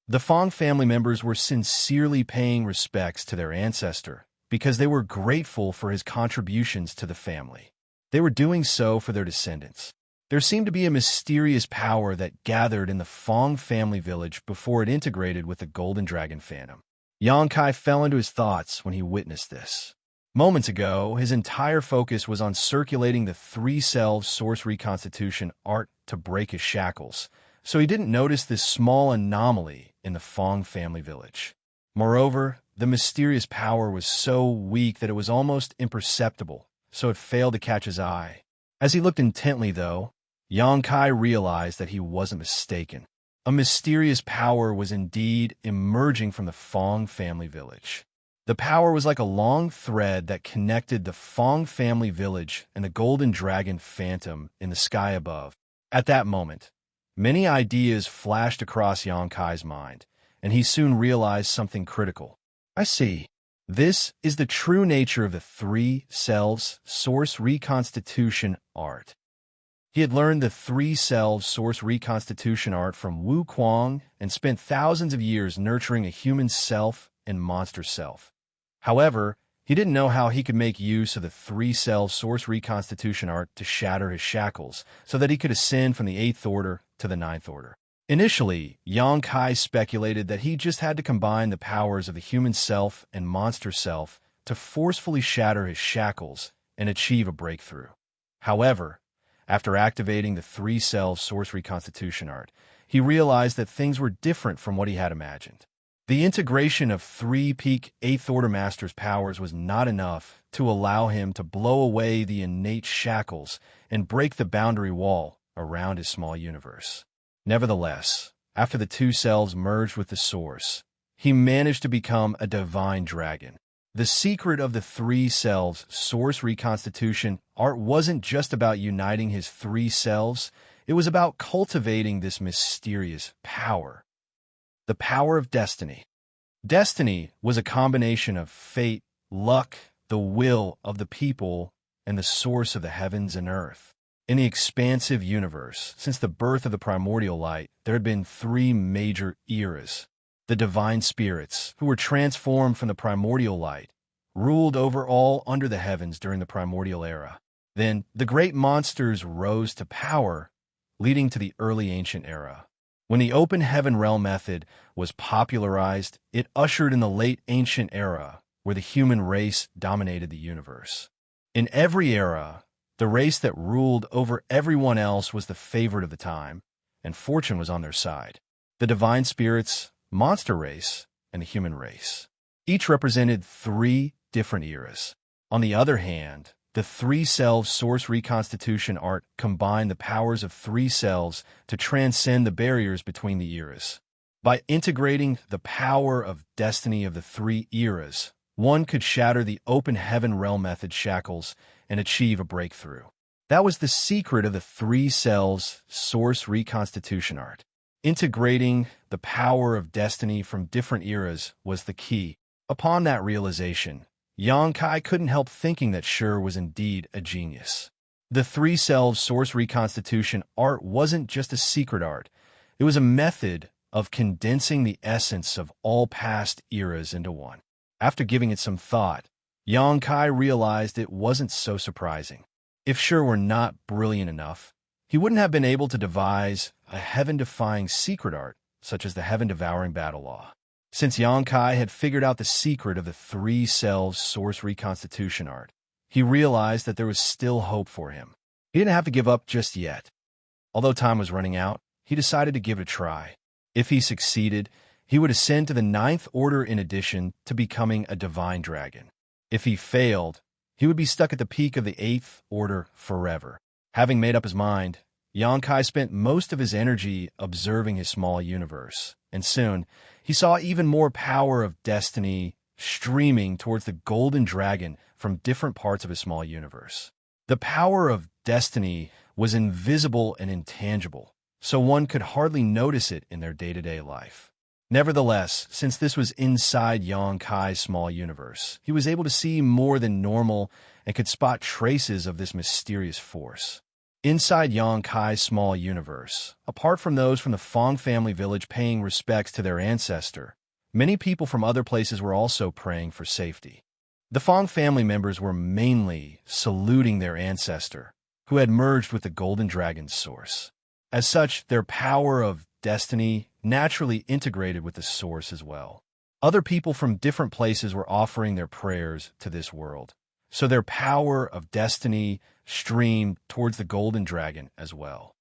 The Fong family members were sincerely paying respects to their ancestor because they were grateful for his contributions to the family. They were doing so for their descendants. There seemed to be a mysterious power that gathered in the Fong family village before it integrated with the Golden Dragon Phantom. Xianxia fell into his thoughts when he witnessed this. Moments ago, his entire focus was on circulating the 3 selves source reconstitution art to break his shackles, so he didn't notice this small anomaly in the Fong family village. Moreover, the mysterious power was so weak that it was almost imperceptible, so it failed to catch his eye. As he looked intently, though, Xianxia realized that he wasn't mistaken. A mysterious power was indeed emerging from the Fong family village. The power was like a long thread that connected the Fong family village and the Golden Dragon Phantom in the sky above. At that moment, many ideas flashed across Xianxia's mind, and he soon realized something critical. I see. This is the true nature of the 3 selves source reconstitution art. He had learned the 3 selves source reconstitution art from Wu Kuang and spent thousands of years nurturing a human self and monster self. However, he didn't know how he could make use of the 3 selves source reconstitution art to shatter his shackles so that he could ascend from the 8th Order to the 9th Order. Initially, Xianxia speculated that he just had to combine the powers of the human self and monster self to forcefully shatter his shackles and achieve a breakthrough. However, After activating the three-cell source reconstitution art, he realized that things were different from what he had imagined. The integration of three peak 8th Order Masters' powers was not enough to allow him to blow away the innate shackles and break the boundary wall around his small universe. Nevertheless, after the two selves merged with the source, he managed to become a divine dragon. The secret of the three selves source reconstitution art wasn't just about uniting his three selves, it was about cultivating this mysterious power. The power of destiny. Destiny was a combination of fate, luck, the will of the people, and the source of the heavens and earth. In the expansive universe, since the birth of the primordial light, there had been three major eras. The divine spirits, who were transformed from the primordial light, ruled over all under the heavens during the primordial era. Then, the great monsters rose to power, leading to the early ancient era. When the open heaven realm method was popularized, it ushered in the late ancient era, where the human race dominated the universe. In every era, the race that ruled over everyone else was the favorite of the time, and fortune was on their side. The divine spirits, monster race, and the human race. Each represented three different eras. On the other hand, the three selves source reconstitution art combined the powers of three selves to transcend the barriers between the eras. By integrating the power of destiny of the three eras, one could shatter the open heaven realm method shackles and achieve a breakthrough. That was the secret of the three selves source reconstitution art. Integrating the power of destiny from different eras was the key. Upon that realization, Xianxia couldn't help thinking that Shi was indeed a genius. The three selves source reconstitution art wasn't just a secret art. It was a method of condensing the essence of all past eras into one. After giving it some thought, Xianxia realized it wasn't so surprising. If Shi were not brilliant enough, he wouldn't have been able to devise a heaven-defying secret art such as the heaven-devouring battle law. Since Xianxia had figured out the secret of the three selves source reconstitution art, he realized that there was still hope for him. He didn't have to give up just yet. Although time was running out, he decided to give it a try. If he succeeded, he would ascend to the 9th Order in addition to becoming a divine dragon. If he failed, he would be stuck at the peak of the 8th Order forever. Having made up his mind, Xianxia spent most of his energy observing his small universe, and soon he saw even more power of destiny streaming towards the golden dragon from different parts of his small universe. The power of destiny was invisible and intangible, so one could hardly notice it in their day-to-day life. Nevertheless, since this was inside Xianxia's small universe, he was able to see more than normal and could spot traces of this mysterious force. Inside Xianxia's small universe, apart from those from the Fong family village paying respects to their ancestor, many people from other places were also praying for safety. The Fong family members were mainly saluting their ancestor, who had merged with the Golden Dragon's source. As such, their power of destiny naturally integrated with the source as well. Other people from different places were offering their prayers to this world, so their power of destiny streamed towards the Golden Dragon as well.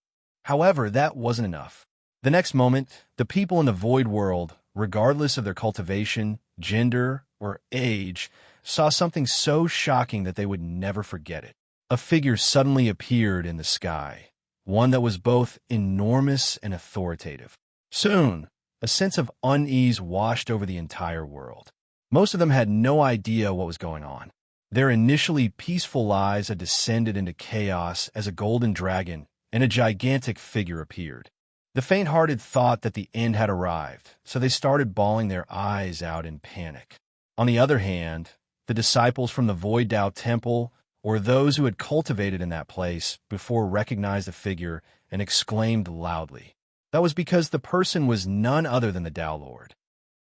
However, that wasn't enough. The next moment, the people in the Void World, regardless of their cultivation, gender, or age, saw something so shocking that they would never forget it. A figure suddenly appeared in the sky, one that was both enormous and authoritative. Soon, a sense of unease washed over the entire world. Most of them had no idea what was going on. Their initially peaceful lives had descended into chaos as a golden dragon and a gigantic figure appeared. The faint-hearted thought that the end had arrived, so they started bawling their eyes out in panic. On the other hand, the disciples from the Void Dao Temple, or those who had cultivated in that place, before recognized the figure and exclaimed loudly. That was because the person was none other than the Dao Lord.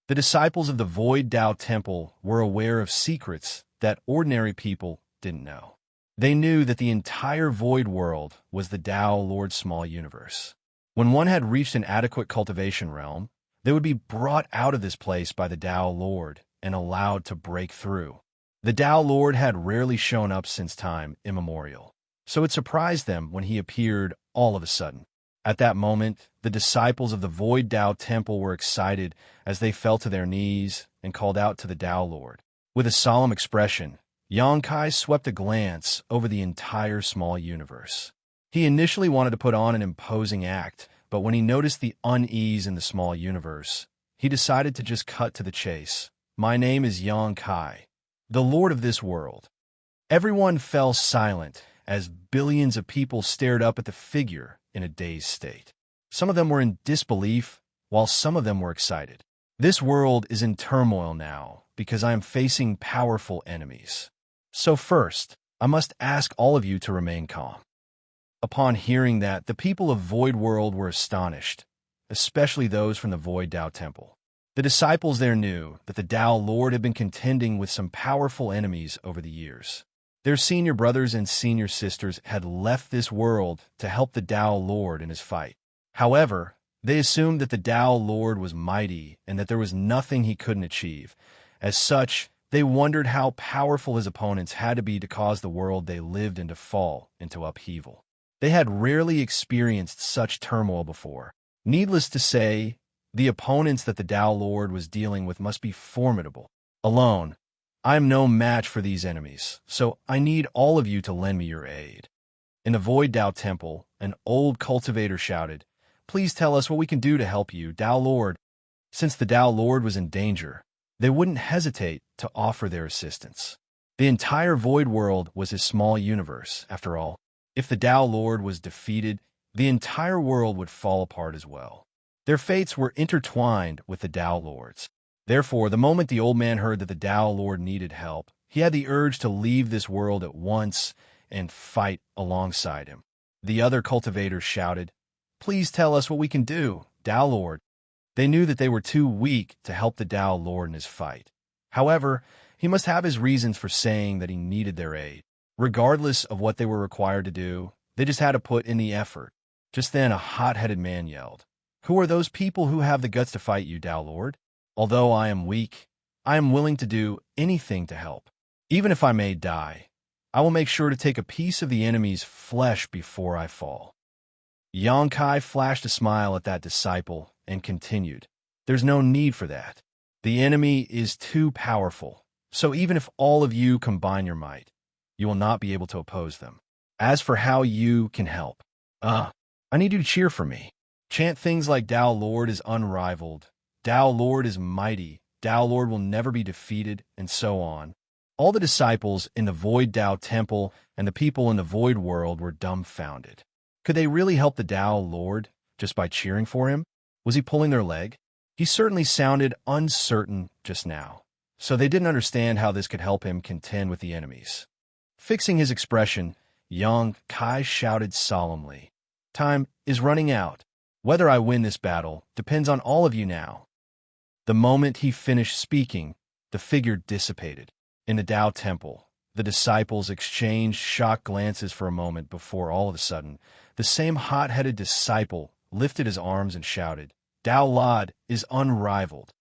The disciples of the Void Dao Temple were aware of secrets that ordinary people didn't know. They knew that the entire Void World was the Dao Lord's small universe. When one had reached an adequate cultivation realm, they would be brought out of this place by the Dao Lord and allowed to break through. The Dao Lord had rarely shown up since time immemorial, so it surprised them when he appeared all of a sudden. At that moment, the disciples of the Void Tao Temple were excited as they fell to their knees and called out to the Tao Lord. With a solemn expression, Xianxia swept a glance over the entire small universe. He initially wanted to put on an imposing act, but when he noticed the unease in the small universe, he decided to just cut to the chase. My name is Xianxia, the Lord of this world. Everyone fell silent as billions of people stared up at the figure in a dazed state. Some of them were in disbelief, while some of them were excited. This world is in turmoil now because I am facing powerful enemies. So first, I must ask all of you to remain calm. Upon hearing that, the people of Void World were astonished, especially those from the Void Tao Temple. The disciples there knew that the Tao Lord had been contending with some powerful enemies over the years. Their senior brothers and senior sisters had left this world to help the Tao Lord in his fight. However, they assumed that the Tao Lord was mighty and that there was nothing he couldn't achieve. As such, they wondered how powerful his opponents had to be to cause the world they lived in to fall into upheaval. They had rarely experienced such turmoil before. Needless to say, the opponents that the Tao Lord was dealing with must be formidable. Alone, I am no match for these enemies, so I need all of you to lend me your aid. In the Void Tao Temple, an old cultivator shouted, "Please tell us what we can do to help you, Tao Lord." Since the Tao Lord was in danger, they wouldn't hesitate to offer their assistance. The entire Void World was his small universe, after all. If the Tao Lord was defeated, the entire world would fall apart as well. Their fates were intertwined with the Tao Lord's. Therefore, the moment the old man heard that the Tao Lord needed help, he had the urge to leave this world at once and fight alongside him. The other cultivators shouted, "Please tell us what we can do, Tao Lord." They knew that they were too weak to help the Tao Lord in his fight. However, he must have his reasons for saying that he needed their aid. Regardless of what they were required to do, they just had to put in the effort. Just then, a hot-headed man yelled, "Who are those people who have the guts to fight you, Tao Lord? Although I am weak, I am willing to do anything to help. Even if I may die, I will make sure to take a piece of the enemy's flesh before I fall." Xianxia flashed a smile at that disciple and continued, "There's no need for that. The enemy is too powerful, so even if all of you combine your might, you will not be able to oppose them. As for how you can help, I need you to cheer for me. Chant things like Tao Lord is unrivaled, Tao Lord is mighty, Tao Lord will never be defeated, and so on." All the disciples in the Void Tao Temple and the people in the Void World were dumbfounded. Could they really help the Tao Lord just by cheering for him? Was he pulling their leg? He certainly sounded uncertain just now, so they didn't understand how this could help him contend with the enemies. Fixing his expression, Xianxia shouted solemnly, "Time is running out. Whether I win this battle depends on all of you now." The moment he finished speaking, the figure dissipated. In the Tao Temple, the disciples exchanged shocked glances for a moment before all of a sudden, the same hot-headed disciple lifted his arms and shouted, "Tao Lord is unrivaled."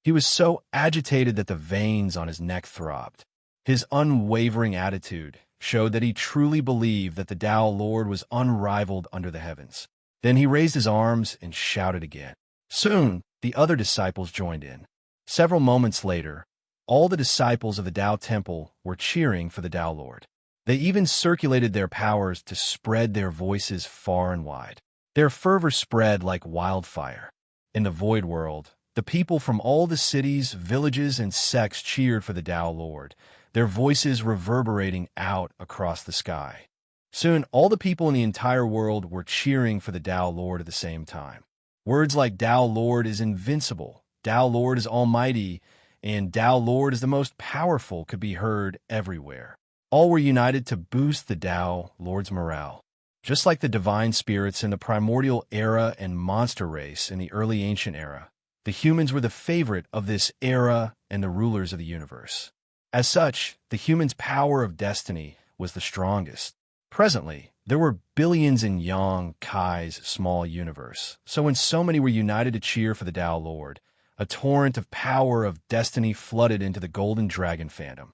He was so agitated that the veins on his neck throbbed. His unwavering attitude showed that he truly believed that the Tao Lord was unrivaled under the heavens. Then he raised his arms and shouted again. Soon, the other disciples joined in. Several moments later, all the disciples of the Tao Temple were cheering for the Tao Lord. They even circulated their powers to spread their voices far and wide. Their fervor spread like wildfire. In the Void World, the people from all the cities, villages, and sects cheered for the Tao Lord, their voices reverberating out across the sky. Soon, all the people in the entire world were cheering for the Tao Lord at the same time. Words like Tao Lord is invincible, Tao Lord is almighty, and Tao Lord is the most powerful could be heard everywhere. All were united to boost the Tao Lord's morale. Just like the divine spirits in the primordial era and monster race in the early ancient era, the humans were the favorite of this era and the rulers of the universe. As such, the humans' power of destiny was the strongest. Presently, there were billions in Xianxia's small universe, so when so many were united to cheer for the Tao Lord, a torrent of power of destiny flooded into the Golden Dragon fandom.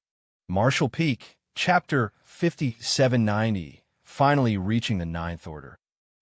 Martial Peak, Chapter 5790, finally reaching the Ninth Order.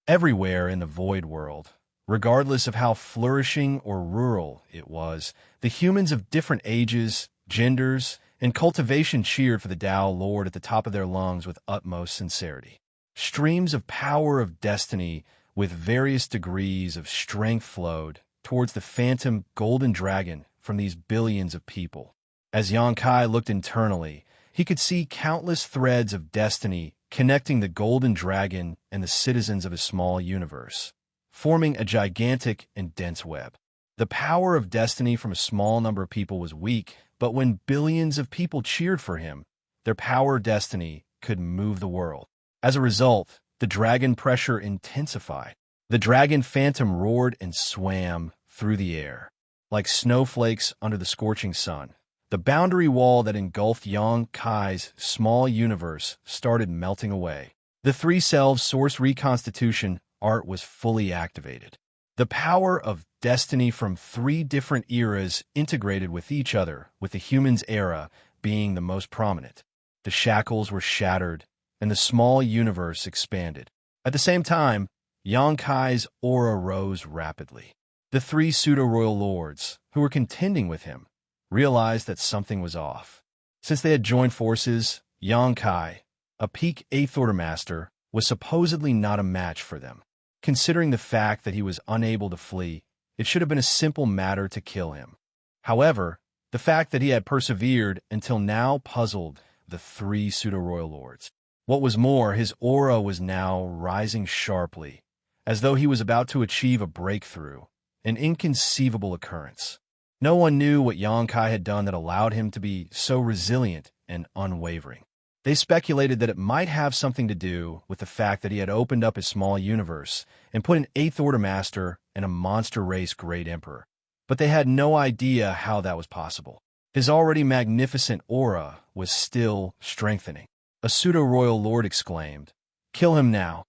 Everywhere in the Void World, regardless of how flourishing or rural it was, the humans of different ages, genders, and cultivation cheered for the Tao Lord at the top of their lungs with utmost sincerity. Streams of power of destiny with various degrees of strength flowed towards the phantom golden dragon from these billions of people. As Xianxia looked internally, he could see countless threads of destiny connecting the golden dragon and the citizens of his small universe, forming a gigantic and dense web. The power of destiny from a small number of people was weak, but when billions of people cheered for him, their power destiny could move the world. As a result, the dragon pressure intensified. The dragon phantom roared and swam through the air, like snowflakes under the scorching sun. The boundary wall that engulfed Xianxia's small universe started melting away. The three selves source reconstitution art was fully activated. The power of destiny from three different eras integrated with each other, with the human's era being the most prominent. The shackles were shattered, and the small universe expanded. At the same time, Xianxia's aura rose rapidly. The three pseudo-royal lords, who were contending with him, realized that something was off. Since they had joined forces, Xianxia, a peak 8th Order Master, was supposedly not a match for them. Considering the fact that he was unable to flee, it should have been a simple matter to kill him. However, the fact that he had persevered until now puzzled the three pseudo-royal lords. What was more, his aura was now rising sharply, as though he was about to achieve a breakthrough, an inconceivable occurrence. No one knew what Xianxia had done that allowed him to be so resilient and unwavering. They speculated that it might have something to do with the fact that he had opened up his small universe and put an 8th Order Master and a monster race Great Emperor, but they had no idea how that was possible. His already magnificent aura was still strengthening. A pseudo-royal lord exclaimed, "Kill him now."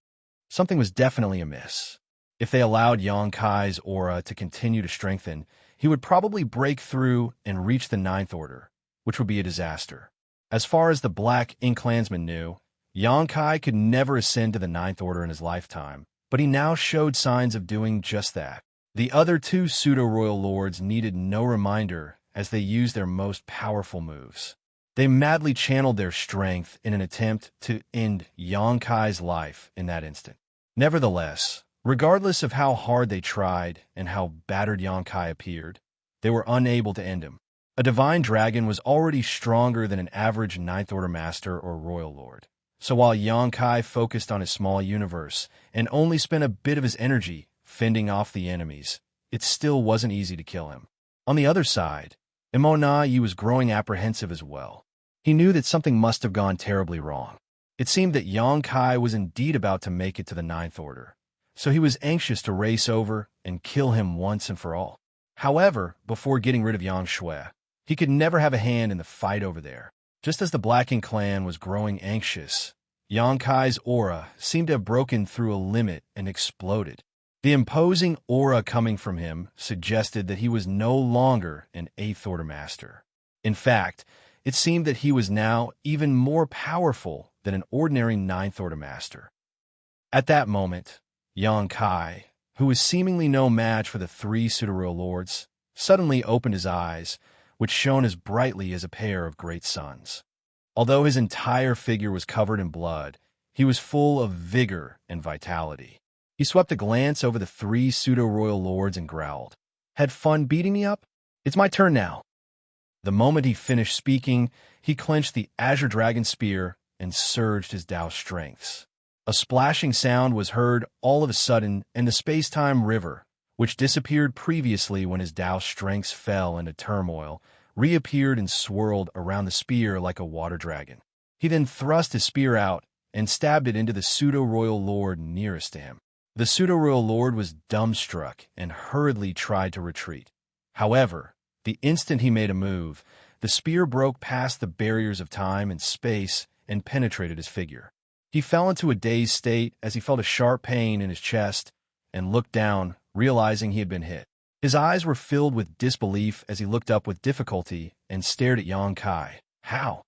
Something was definitely amiss. If they allowed Xianxia's aura to continue to strengthen, he would probably break through and reach the Ninth Order, which would be a disaster. As far as the Black Inclansman knew, Xianxia could never ascend to the Ninth Order in his lifetime, but he now showed signs of doing just that. The other two pseudo-royal lords needed no reminder as they used their most powerful moves. They madly channeled their strength in an attempt to end Xianxia's life in that instant. Nevertheless, regardless of how hard they tried and how battered Xianxia appeared, they were unable to end him. A divine dragon was already stronger than an average Ninth Order Master or Royal Lord. So while Xianxia focused on his small universe and only spent a bit of his energy fending off the enemies, it still wasn't easy to kill him. On the other side, Immortality was growing apprehensive as well. He knew that something must have gone terribly wrong. It seemed that Xianxia was indeed about to make it to the Ninth Order, so he was anxious to race over and kill him once and for all. However, before getting rid of Xianxia, he could never have a hand in the fight over there. Just as the Blacking clan was growing anxious, Xianxia's aura seemed to have broken through a limit and exploded. The imposing aura coming from him suggested that he was no longer an 8th Order Master. In fact, it seemed that he was now even more powerful than an ordinary 9th Order Master. At that moment, Xianxia, who was seemingly no match for the three pseudo-royal lords, suddenly opened his eyes, which shone as brightly as a pair of great suns. Although his entire figure was covered in blood, he was full of vigor and vitality. He swept a glance over the three pseudo-royal lords and growled, "Had fun beating me up? It's my turn now." The moment he finished speaking, he clenched the Azure Dragon Spear and surged his Tao strengths. A splashing sound was heard all of a sudden, and the space-time river, which disappeared previously when his Tao strengths fell into turmoil, reappeared and swirled around the spear like a water dragon. He then thrust his spear out and stabbed it into the pseudo-royal lord nearest to him. The pseudo-royal lord was dumbstruck and hurriedly tried to retreat. However, the instant he made a move, the spear broke past the barriers of time and space and penetrated his figure. He fell into a dazed state as he felt a sharp pain in his chest and looked down, realizing he had been hit. His eyes were filled with disbelief as he looked up with difficulty and stared at Xianxia. How?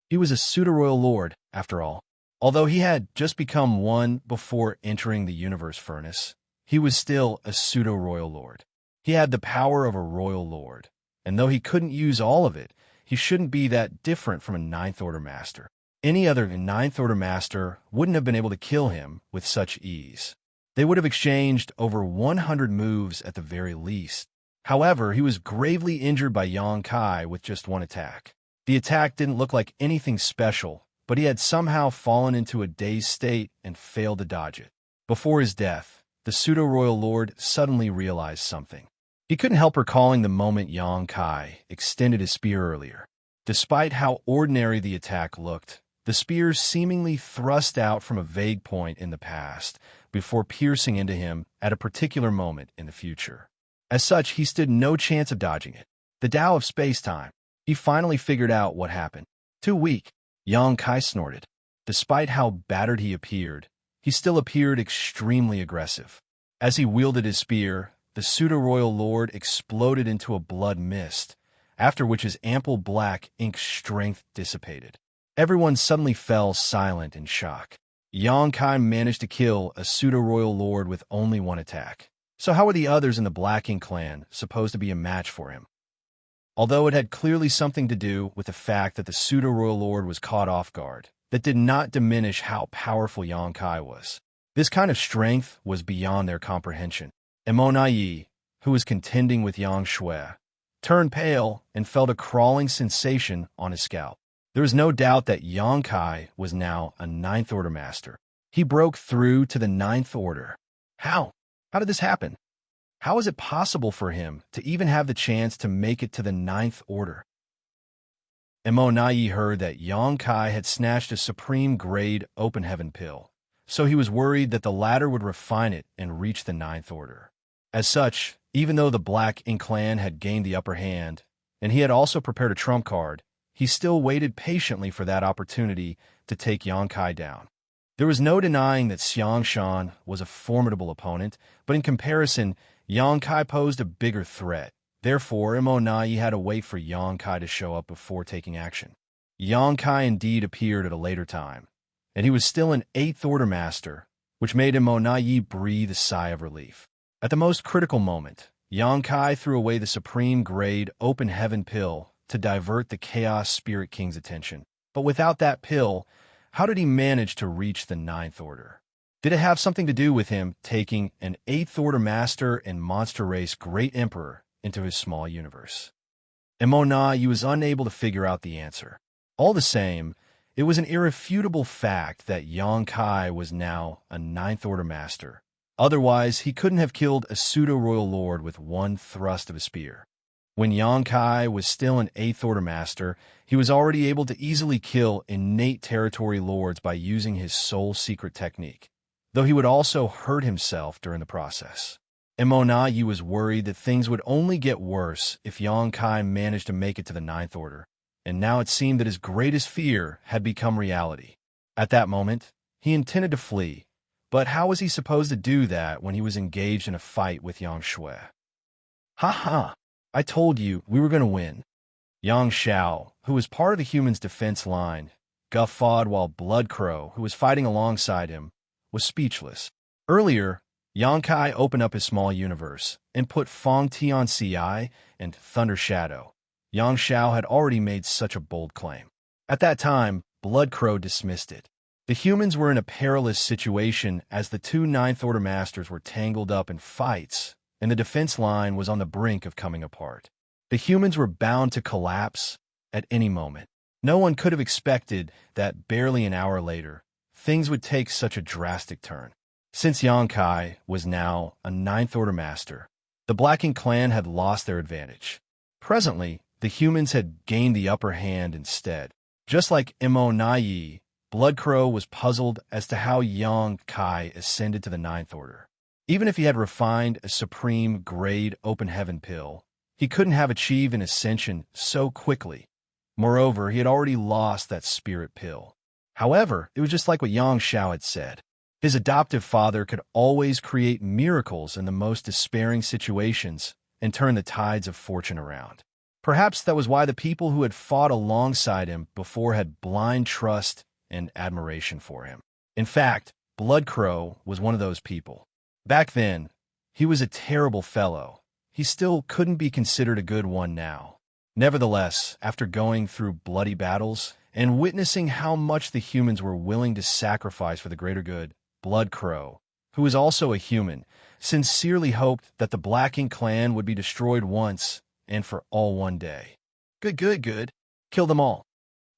He was a pseudo-royal lord, after all. Although he had just become one before entering the universe furnace, he was still a pseudo-royal lord. He had the power of a royal lord, and though he couldn't use all of it, he shouldn't be that different from a Ninth Order master. Any other Ninth Order master wouldn't have been able to kill him with such ease. They would have exchanged over 100 moves at the very least. However, he was gravely injured by Yang Kai with just one attack. The attack didn't look like anything special, but he had somehow fallen into a dazed state and failed to dodge it. Before his death, the pseudo-royal lord suddenly realized something. He couldn't help recalling the moment Yang Kai extended his spear earlier. Despite how ordinary the attack looked, the spear seemingly thrust out from a vague point in the past before piercing into him at a particular moment in the future. As such, he stood no chance of dodging it. The Tao of space-time. He finally figured out what happened. Too weak, Yang Kai snorted. Despite how battered he appeared, he still appeared extremely aggressive. As he wielded his spear, the pseudo-royal lord exploded into a blood mist, after which his ample black ink strength dissipated. Everyone suddenly fell silent in shock. Yang Kai managed to kill a pseudo-royal lord with only one attack. So how were the others in the Black Ink clan supposed to be a match for him? Although it had clearly something to do with the fact that the pseudo-royal lord was caught off guard, that did not diminish how powerful Yang Kai was. This kind of strength was beyond their comprehension. Immortal Ballad, who was contending with Xianxia, turned pale and felt a crawling sensation on his scalp. There was no doubt that Yang Kai was now a Ninth Order master. He broke through to the Ninth Order. How? How did this happen? How is it possible for him to even have the chance to make it to the Ninth Order? Immortal Ballad heard that Yang Kai had snatched a supreme-grade open heaven pill, so he was worried that the latter would refine it and reach the Ninth Order. As such, even though the Black Ink clan had gained the upper hand, and he had also prepared a trump card, he still waited patiently for that opportunity to take Yang Kai down. There was no denying that Xianxia was a formidable opponent, but in comparison, Yang Kai posed a bigger threat. Therefore, Immortal Ballad had to wait for Yang Kai to show up before taking action. Yang Kai indeed appeared at a later time, and he was still an Eighth Order master, which made Immortal Ballad breathe a sigh of relief. At the most critical moment, Yang Kai threw away the supreme-grade open heaven pill to divert the Chaos Spirit King's attention. But without that pill, how did he manage to reach the Ninth Order? Did it have something to do with him taking an Eighth Order master and monster race Great Emperor into his small universe? Immortal Ballad was unable to figure out the answer. All the same, it was an irrefutable fact that Yang Kai was now a Ninth Order master. Otherwise, he couldn't have killed a pseudo-royal lord with one thrust of a spear. When Yang Kai was still an Eighth Order master, he was already able to easily kill innate territory lords by using his soul secret technique, though he would also hurt himself during the process. Immortal Ballad was worried that things would only get worse if Yang Kai managed to make it to the Ninth Order, and now it seemed that his greatest fear had become reality. At that moment, he intended to flee, but how was he supposed to do that when he was engaged in a fight with Xianxia? Ha ha! I told you we were going to win. Xianxia, who was part of the humans' defense line, guffawed while Bloodcrow, who was fighting alongside him, was speechless. Earlier, Yang Kai opened up his small universe and put Fong Tian Ci and Thunder Shadow. Xianxia had already made such a bold claim. At that time, Bloodcrow dismissed it. The humans were in a perilous situation as the two Ninth Order masters were tangled up in fights, and the defense line was on the brink of coming apart. The humans were bound to collapse at any moment. No one could have expected that barely an hour later, things would take such a drastic turn. Since Yang Kai was now a Ninth Order master, the Black Ink clan had lost their advantage. Presently, the humans had gained the upper hand instead. Just like Immortal Ballad, Bloodcrow was puzzled as to how Yang Kai ascended to the Ninth Order. Even if he had refined a supreme-grade open heaven pill, he couldn't have achieved an ascension so quickly. Moreover, he had already lost that spirit pill. However, it was just like what Xianxia had said. His adoptive father could always create miracles in the most despairing situations and turn the tides of fortune around. Perhaps that was why the people who had fought alongside him before had blind trust and admiration for him. In fact, Blood Crow was one of those people. Back then, he was a terrible fellow. He still couldn't be considered a good one now. Nevertheless, after going through bloody battles and witnessing how much the humans were willing to sacrifice for the greater good, Blood Crow, who was also a human, sincerely hoped that the Black Ink clan would be destroyed once and for all one day. Good. Kill them all.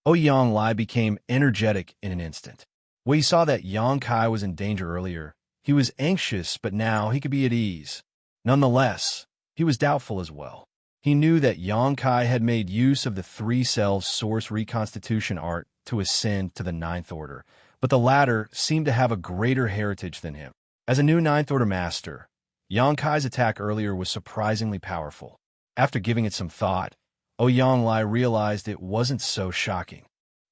Xianxia became energetic in an instant. When he saw that Yangkai was in danger earlier, he was anxious, but now he could be at ease. Nonetheless, he was doubtful as well. He knew that Yangkai had made use of the 3 Selves Source Reconstitution art to ascend to the Ninth Order, but the latter seemed to have a greater heritage than him. As a new Ninth Order Master, Yankai's attack earlier was surprisingly powerful. After giving it some thought, Xianxia realized it wasn't so shocking.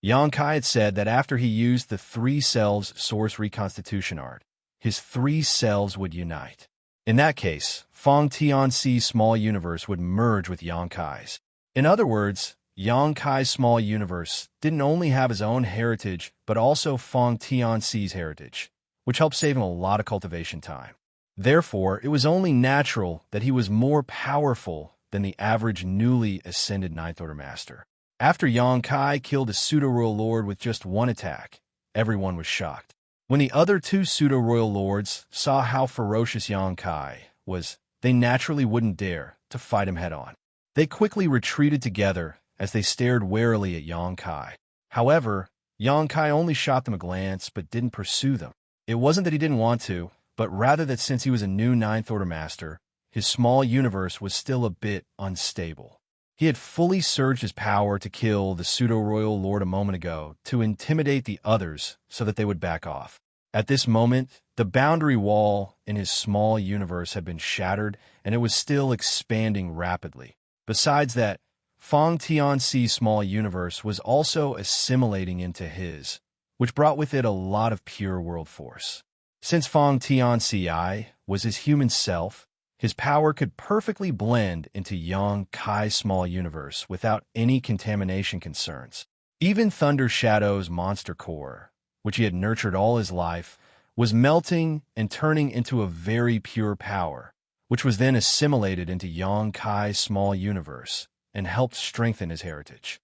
Yangkai had said that after he used the 3 Selves Source Reconstitution art, his 3 selves would unite. In that case, Feng Tianxi's small universe would merge with Yankai's. In other words, Yankai's small universe didn't only have his own heritage, but also Feng Tianxi's heritage, which helped save him a lot of cultivation time. Therefore, it was only natural that he was more powerful than the average newly ascended Ninth Order Master. After Yangkai killed a Pseudo-Royal Lord with just one attack, everyone was shocked. When the other 2 Pseudo-Royal Lords saw how ferocious Yangkai was, they naturally wouldn't dare to fight him head-on. They quickly retreated together as they stared warily at Yangkai. However, Yangkai only shot them a glance but didn't pursue them. It wasn't that he didn't want to, but rather that since he was a new Ninth Order Master, his small universe was still a bit unstable. He had fully surged his power to kill the Pseudo-Royal Lord a moment ago to intimidate the others so that they would back off. At this moment, the boundary wall in his small universe had been shattered, and it was still expanding rapidly. Besides that, Feng Tianxi's small universe was also assimilating into his, which brought with it a lot of pure world force. Since Feng Tianxi was his human self, his power could perfectly blend into Yangkai's small universe without any contamination concerns. Even Thunder Shadow's monster core, which he had nurtured all his life, was melting and turning into a very pure power, which was then assimilated into Yangkai's small universe and helped strengthen his heritage.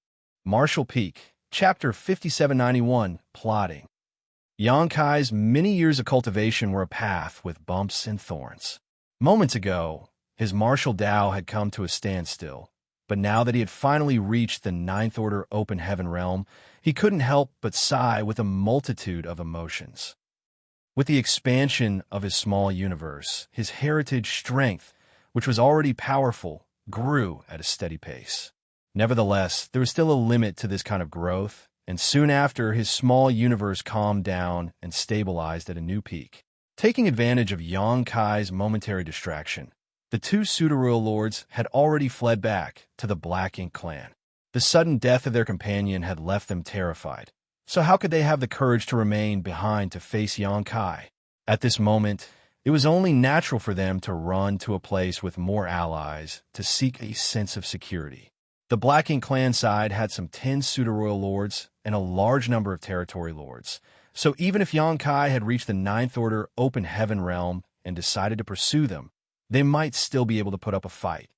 Martial Peak, Chapter 5791, Plotting. Yangkai's many years of cultivation were a path with bumps and thorns. Moments ago, his martial Tao had come to a standstill, but now that he had finally reached the Ninth Order Open Heaven realm, he couldn't help but sigh with a multitude of emotions. With the expansion of his small universe, his heritage strength, which was already powerful, grew at a steady pace. Nevertheless, there was still a limit to this kind of growth, and soon after, his small universe calmed down and stabilized at a new peak. Taking advantage of Yangkai's momentary distraction, the 2 Pseudo-Royal Lords had already fled back to the Black Ink clan. The sudden death of their companion had left them terrified, so how could they have the courage to remain behind to face Yangkai? At this moment, it was only natural for them to run to a place with more allies to seek a sense of security. The Black Ink clan side had some 10 Pseudo-Royal Lords and a large number of territory lords, so even if Yangkai had reached the Ninth Order Open Heaven realm and decided to pursue them, they might still be able to put up a fight.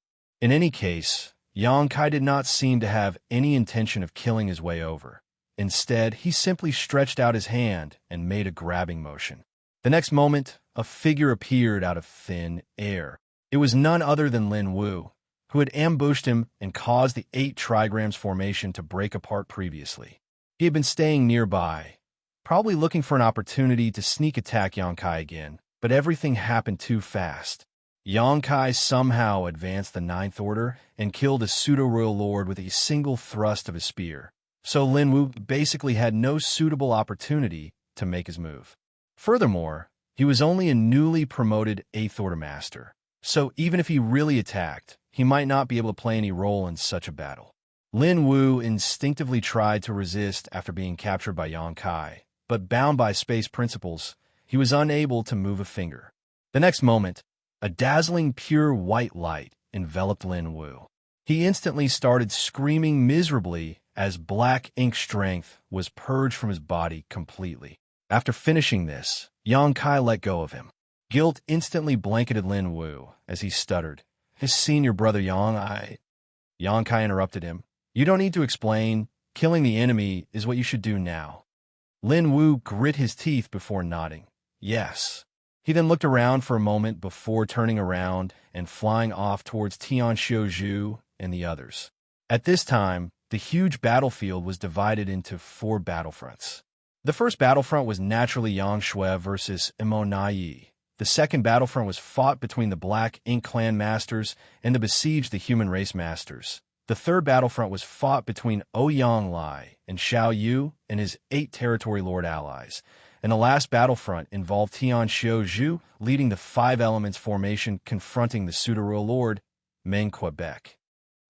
In any case, Yangkai did not seem to have any intention of killing his way over. Instead, he simply stretched out his hand and made a grabbing motion. The next moment, a figure appeared out of thin air. It was none other than Lin Wu, who had ambushed him and caused the 8 trigrams formation to break apart previously. He had been staying nearby, probably looking for an opportunity to sneak attack Yangkai again, but everything happened too fast. Yangkai somehow advanced the Ninth Order and killed a Pseudo-Royal Lord with a single thrust of his spear, so Lin Wu basically had no suitable opportunity to make his move. Furthermore, he was only a newly promoted 8th Order Master, so even if he really attacked, he might not be able to play any role in such a battle. Lin Wu instinctively tried to resist after being captured by Yangkai, but bound by space principles, he was unable to move a finger. The next moment, a dazzling pure white light enveloped Lin Wu. He instantly started screaming miserably as black ink strength was purged from his body completely. After finishing this, Yang Kai let go of him. Guilt instantly blanketed Lin Wu as he stuttered, "His senior brother Yang Kai interrupted him. "You don't need to explain. Killing the enemy is what you should do now." Lin Wu grit his teeth before nodding. "Yes." He then looked around for a moment before turning around and flying off towards Xianxia and the others. At this time, the huge battlefield was divided into 4 battlefronts. The first battlefront was naturally Xianxia versus Immortality. The second battlefront was fought between the Black Ink Clan Masters and the besieged the Human Race Masters. The third battlefront was fought between Ouyang Lai and Xiao Yu and his 8 Territory Lord allies. And the last battlefront involved Xianxia Zhu leading the 5 Elements formation confronting the Pseudo-Royal Lord, Meng Quebec.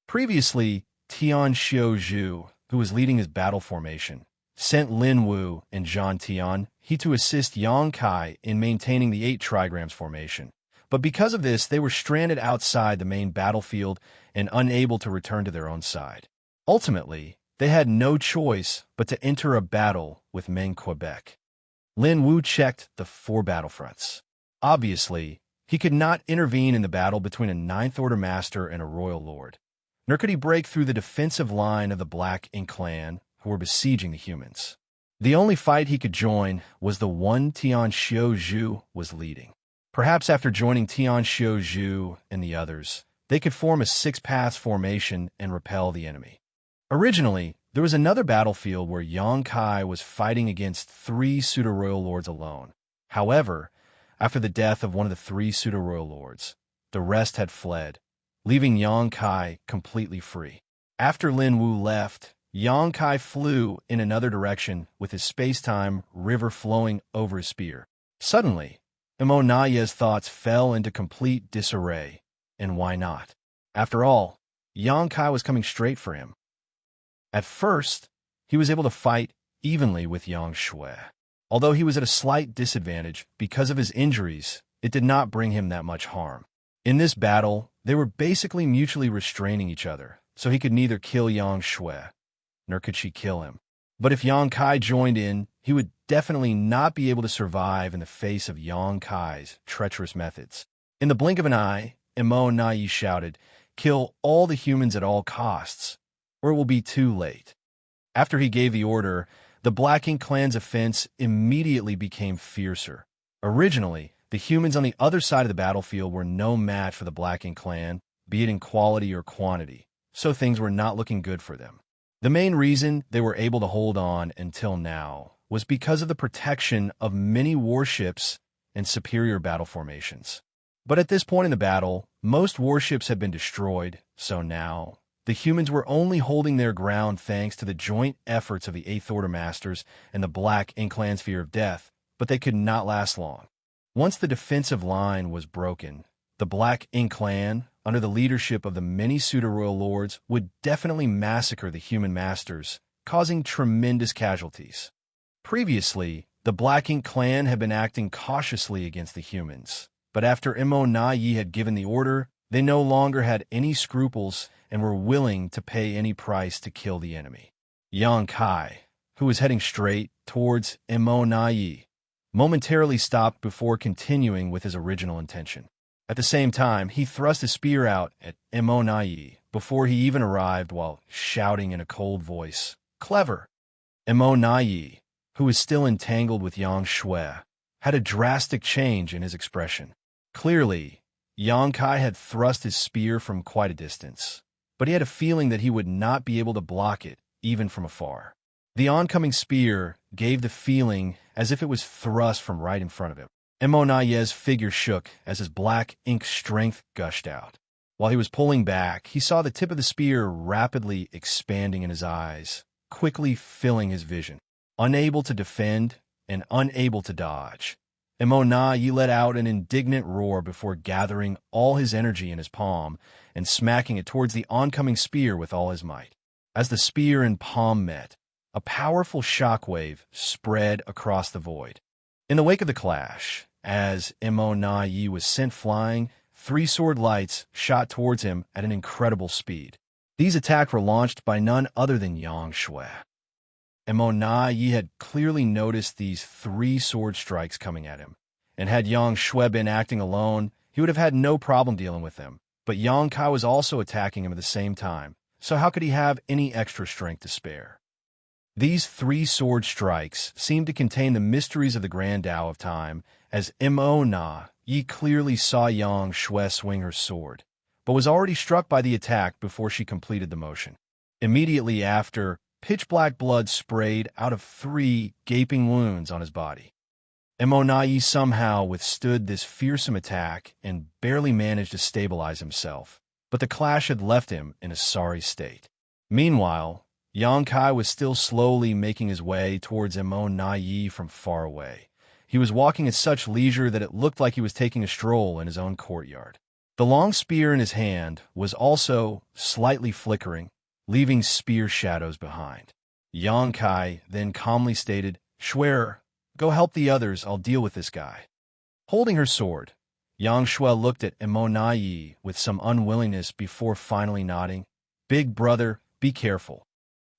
Previously, Xianxia Zhu, who was leading his battle formation, sent Lin Wu and Zhan Tian to assist Yang Kai in maintaining the 8 trigrams formation. But because of this, they were stranded outside the main battlefield and unable to return to their own side. Ultimately, they had no choice but to enter a battle with Meng Quebec. Lin Wu checked the 4 battlefronts. Obviously, he could not intervene in the battle between a Ninth Order Master and a Royal Lord. Nor could he break through the defensive line of the Black Ink Clan, who were besieging the humans. The only fight he could join was the one Xianxia Zhu was leading. Perhaps after joining Xianxia Zhu and the others, they could form a 6-pass formation and repel the enemy. Originally, there was another battlefield where Yang Kai was fighting against 3 Pseudo-Royal Lords alone. However, after the death of one of the 3 Pseudo-Royal Lords, the rest had fled, leaving Yang Kai completely free. After Lin Wu left, Yang Kai flew in another direction with his space-time river flowing over his spear. Suddenly, Immortality's thoughts fell into complete disarray. And why not? After all, Yang Kai was coming straight for him. At first, he was able to fight evenly with Xianxia. Although he was at a slight disadvantage because of his injuries, it did not bring him that much harm. In this battle, they were basically mutually restraining each other, so he could neither kill Xianxia, nor could she kill him. But if Yang Kai joined in, he would definitely not be able to survive in the face of Yang Kai's treacherous methods. In the blink of an eye, Immortality shouted, "Kill all the humans at all costs, or it will be too late." After he gave the order, the Black Ink Clan's offense immediately became fiercer. Originally, the humans on the other side of the battlefield were no match for the Black Ink Clan, be it in quality or quantity, so things were not looking good for them. The main reason they were able to hold on until now was because of the protection of many warships and superior battle formations. But at this point in the battle, most warships had been destroyed, so now the humans were only holding their ground thanks to the joint efforts of the 8th Order Masters and the Black Ink Clan's fear of death, but they could not last long. Once the defensive line was broken, the Black Ink Clan, under the leadership of the many Pseudo-Royal Lords, would definitely massacre the human masters, causing tremendous casualties. Previously, the Black Ink Clan had been acting cautiously against the humans, but after Immortality had given the order, they no longer had any scruples and were willing to pay any price to kill the enemy. Yang Kai, who was heading straight towards Immortality, momentarily stopped before continuing with his original intention. At the same time, he thrust his spear out at Immortality before he even arrived while shouting in a cold voice, "Clever!" Immortality, who was still entangled with Xianxia, had a drastic change in his expression. Clearly, Yang Kai had thrust his spear from quite a distance, but he had a feeling that he would not be able to block it, even from afar. The oncoming spear gave the feeling as if it was thrust from right in front of him. Immortalite's figure shook as his black ink strength gushed out. While he was pulling back, he saw the tip of the spear rapidly expanding in his eyes, quickly filling his vision. Unable to defend and unable to dodge, Immortality let out an indignant roar before gathering all his energy in his palm and smacking it towards the oncoming spear with all his might. As the spear and palm met, a powerful shockwave spread across the void. In the wake of the clash, as Immortality was sent flying, 3 sword lights shot towards him at an incredible speed. These attacks were launched by none other than Xianxia. Yi had clearly noticed these 3 sword strikes coming at him, and had Xianxia been acting alone, he would have had no problem dealing with them. But Yang Kai was also attacking him at the same time, so how could he have any extra strength to spare? These 3 sword strikes seemed to contain the mysteries of the Grand Tao of Time, as Yi clearly saw Xianxia swing her sword, but was already struck by the attack before she completed the motion. Immediately after, pitch-black blood sprayed out of 3 gaping wounds on his body. Yi somehow withstood this fearsome attack and barely managed to stabilize himself, but the clash had left him in a sorry state. Meanwhile, Yang Kai was still slowly making his way towards Yi from far away. He was walking at such leisure that it looked like he was taking a stroll in his own courtyard. The long spear in his hand was also slightly flickering, leaving spear shadows behind. Yang Kai then calmly stated, "Schwerer, go help the others, I'll deal with this guy." Holding her sword, Xianxia looked at Yi with some unwillingness before finally nodding. "Big brother, be careful."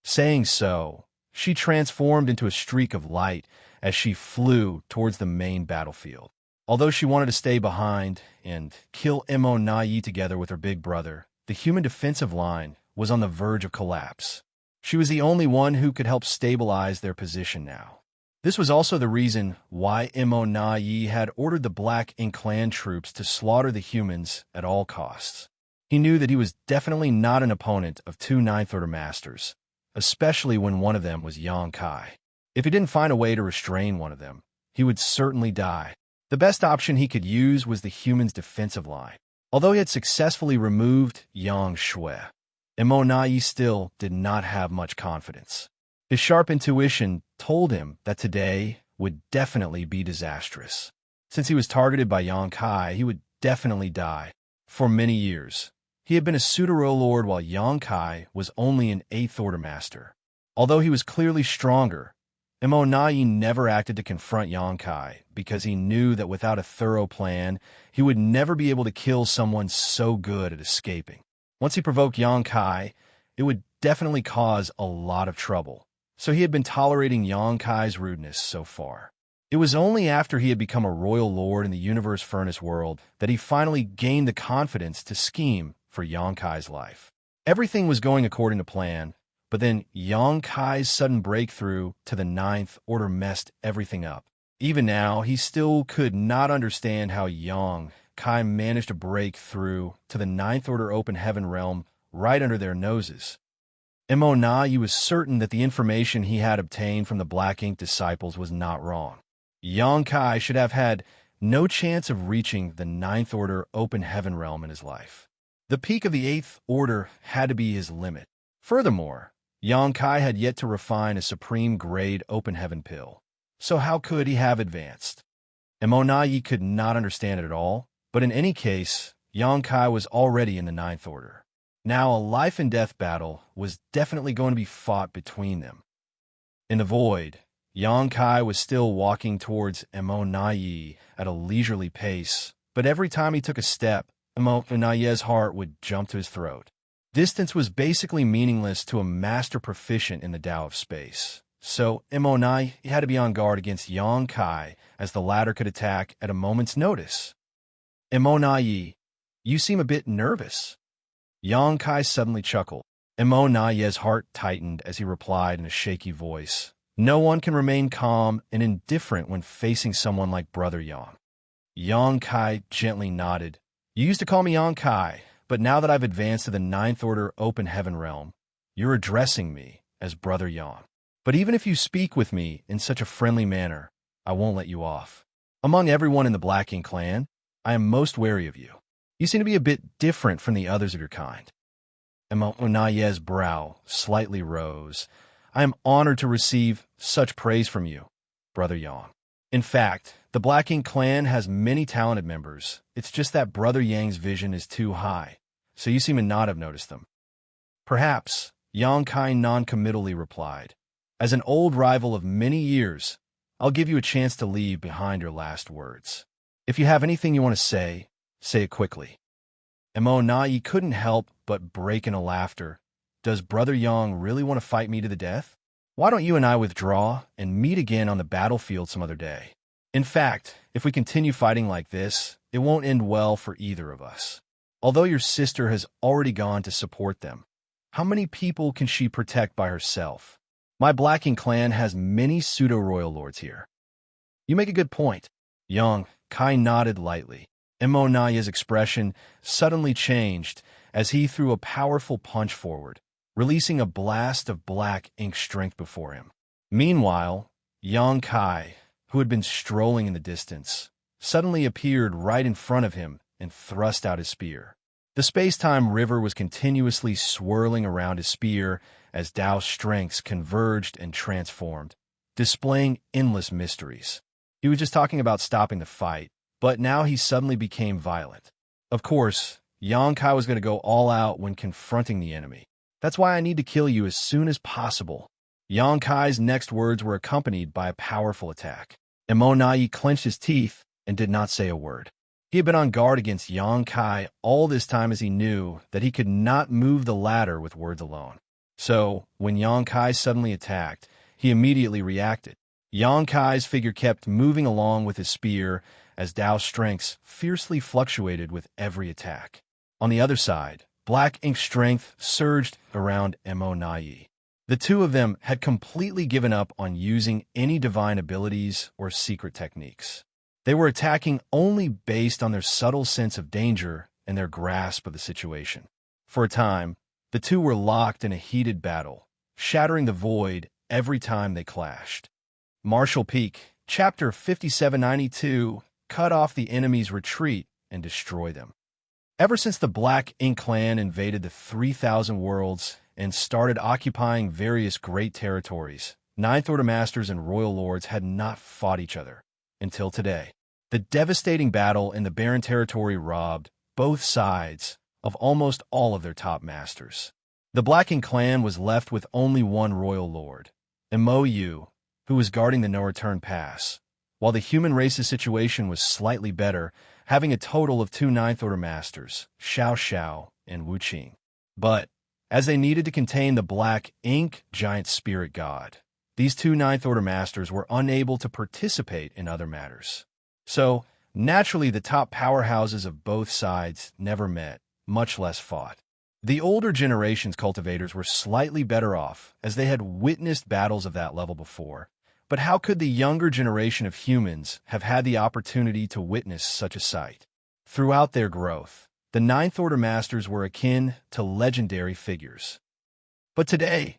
Saying so, she transformed into a streak of light as she flew towards the main battlefield. Although she wanted to stay behind and kill Yi together with her big brother, the human defensive line was on the verge of collapse. She was the only one who could help stabilize their position now. This was also the reason why Yi had ordered the Black Ink clan troops to slaughter the humans at all costs. He knew that he was definitely not an opponent of 2 Ninth Order Masters, especially when one of them was Yang Kai. If he didn't find a way to restrain one of them, he would certainly die. The best option he could use was the humans' defensive line. Although he had successfully removed Xianxia, Yi still did not have much confidence. His sharp intuition told him that today would definitely be disastrous. Since he was targeted by Yang Kai, he would definitely die. For many years, he had been a Sudaro Lord while Yang Kai was only an 8th Order Master. Although he was clearly stronger, Yi never acted to confront Yang Kai because he knew that without a thorough plan, he would never be able to kill someone so good at escaping. Once he provoked Yang Kai, it would definitely cause a lot of trouble, so he had been tolerating Yang Kai's rudeness so far. It was only after he had become a royal lord in the Universe Furnace world that he finally gained the confidence to scheme for Yang Kai's life. Everything was going according to plan, but then Yang Kai's sudden breakthrough to the 9th Order messed everything up. Even now, he still could not understand how Yang Kai managed to break through to the 9th Order Open Heaven realm right under their noses. Yi was certain that the information he had obtained from the Black Ink disciples was not wrong. Yang Kai should have had no chance of reaching the 9th Order Open Heaven realm in his life. The peak of the 8th Order had to be his limit. Furthermore, Yang Kai had yet to refine a supreme-grade Open Heaven pill. So how could he have advanced? Yi could not understand it at all, but in any case, Yang Kai was already in the 9th Order. Now a life-and-death battle was definitely going to be fought between them. In the void, Yang Kai was still walking towards Yi at a leisurely pace, but every time he took a step, Yi's heart would jump to his throat. Distance was basically meaningless to a master proficient in the Tao of space, so Yi had to be on guard against Yang Kai as the latter could attack at a moment's notice. Yi, you seem a bit nervous. Yang Kai suddenly chuckled. Yi's heart tightened as he replied in a shaky voice, "No one can remain calm and indifferent when facing someone like Brother Yang." Yang Kai gently nodded. "You used to call me Yang Kai, but now that I've advanced to the 9th Order Open Heaven realm, you're addressing me as Brother Yang. But even if you speak with me in such a friendly manner, I won't let you off. Among everyone in the Black Ink clan, I am most wary of you. You seem to be a bit different from the others of your kind." Yi's brow slightly rose. "I am honored to receive such praise from you, Brother Yang. In fact, the Black Ink clan has many talented members. It's just that Brother Yang's vision is too high, so you seem to not have noticed them." "Perhaps," Yang Kai non-committally replied. "As an old rival of many years, I'll give you a chance to leave behind your last words. If you have anything you want to say it quickly." Yi couldn't help but break into laughter does Brother Yang really want to fight me to the death? Why don't you and I withdraw and meet again on the battlefield some other day? In fact, if we continue fighting like this, it won't end well for either of us. Although your sister has already gone to support them, how many people can she protect by herself? My Blacking clan has many pseudo-royal lords here. You make a good point. Yang Kai nodded lightly. Naya's expression suddenly changed as he threw a powerful punch forward, releasing a blast of black ink strength before him. Meanwhile, Yang Kai, who had been strolling in the distance, suddenly appeared right in front of him and thrust out his spear. The space-time river was continuously swirling around his spear as Dao's strengths converged and transformed, displaying endless mysteries. He was just talking about stopping the fight, but now he suddenly became violent. Of course, Yang Kai was going to go all out when confronting the enemy. That's why I need to kill you as soon as possible. Yang Kai's next words were accompanied by a powerful attack. Nayi clenched his teeth and did not say a word. He had been on guard against Yang Kai all this time as he knew that he could not move the latter with words alone. So, when Yang Kai suddenly attacked, he immediately reacted. Yang Kai's figure kept moving along with his spear as Dao's strengths fiercely fluctuated with every attack. On the other side, black ink strength surged around Nayi. The two of them had completely given up on using any divine abilities or secret techniques. They were attacking only based on their subtle sense of danger and their grasp of the situation. For a time, the two were locked in a heated battle, shattering the void every time they clashed. Martial Peak, Chapter 5792, cut off the enemy's retreat and destroy them. Ever since the Black Ink clan invaded the 3,000 worlds and started occupying various great territories, Ninth Order Masters and Royal Lords had not fought each other until today. The devastating battle in the Barren Territory robbed both sides of almost all of their top masters. The Black Ink clan was left with only one Royal Lord, Yu, who was guarding the no-return pass, while the human race's situation was slightly better, having a total of 2 Ninth Order Masters, Xianxia and Wuxia. But, as they needed to contain the Black Ink giant spirit god, these 2 Ninth Order Masters were unable to participate in other matters. So, naturally the top powerhouses of both sides never met, much less fought. The older generation's cultivators were slightly better off, as they had witnessed battles of that level before. But how could the younger generation of humans have had the opportunity to witness such a sight? Throughout their growth, the Ninth Order Masters were akin to legendary figures. But today,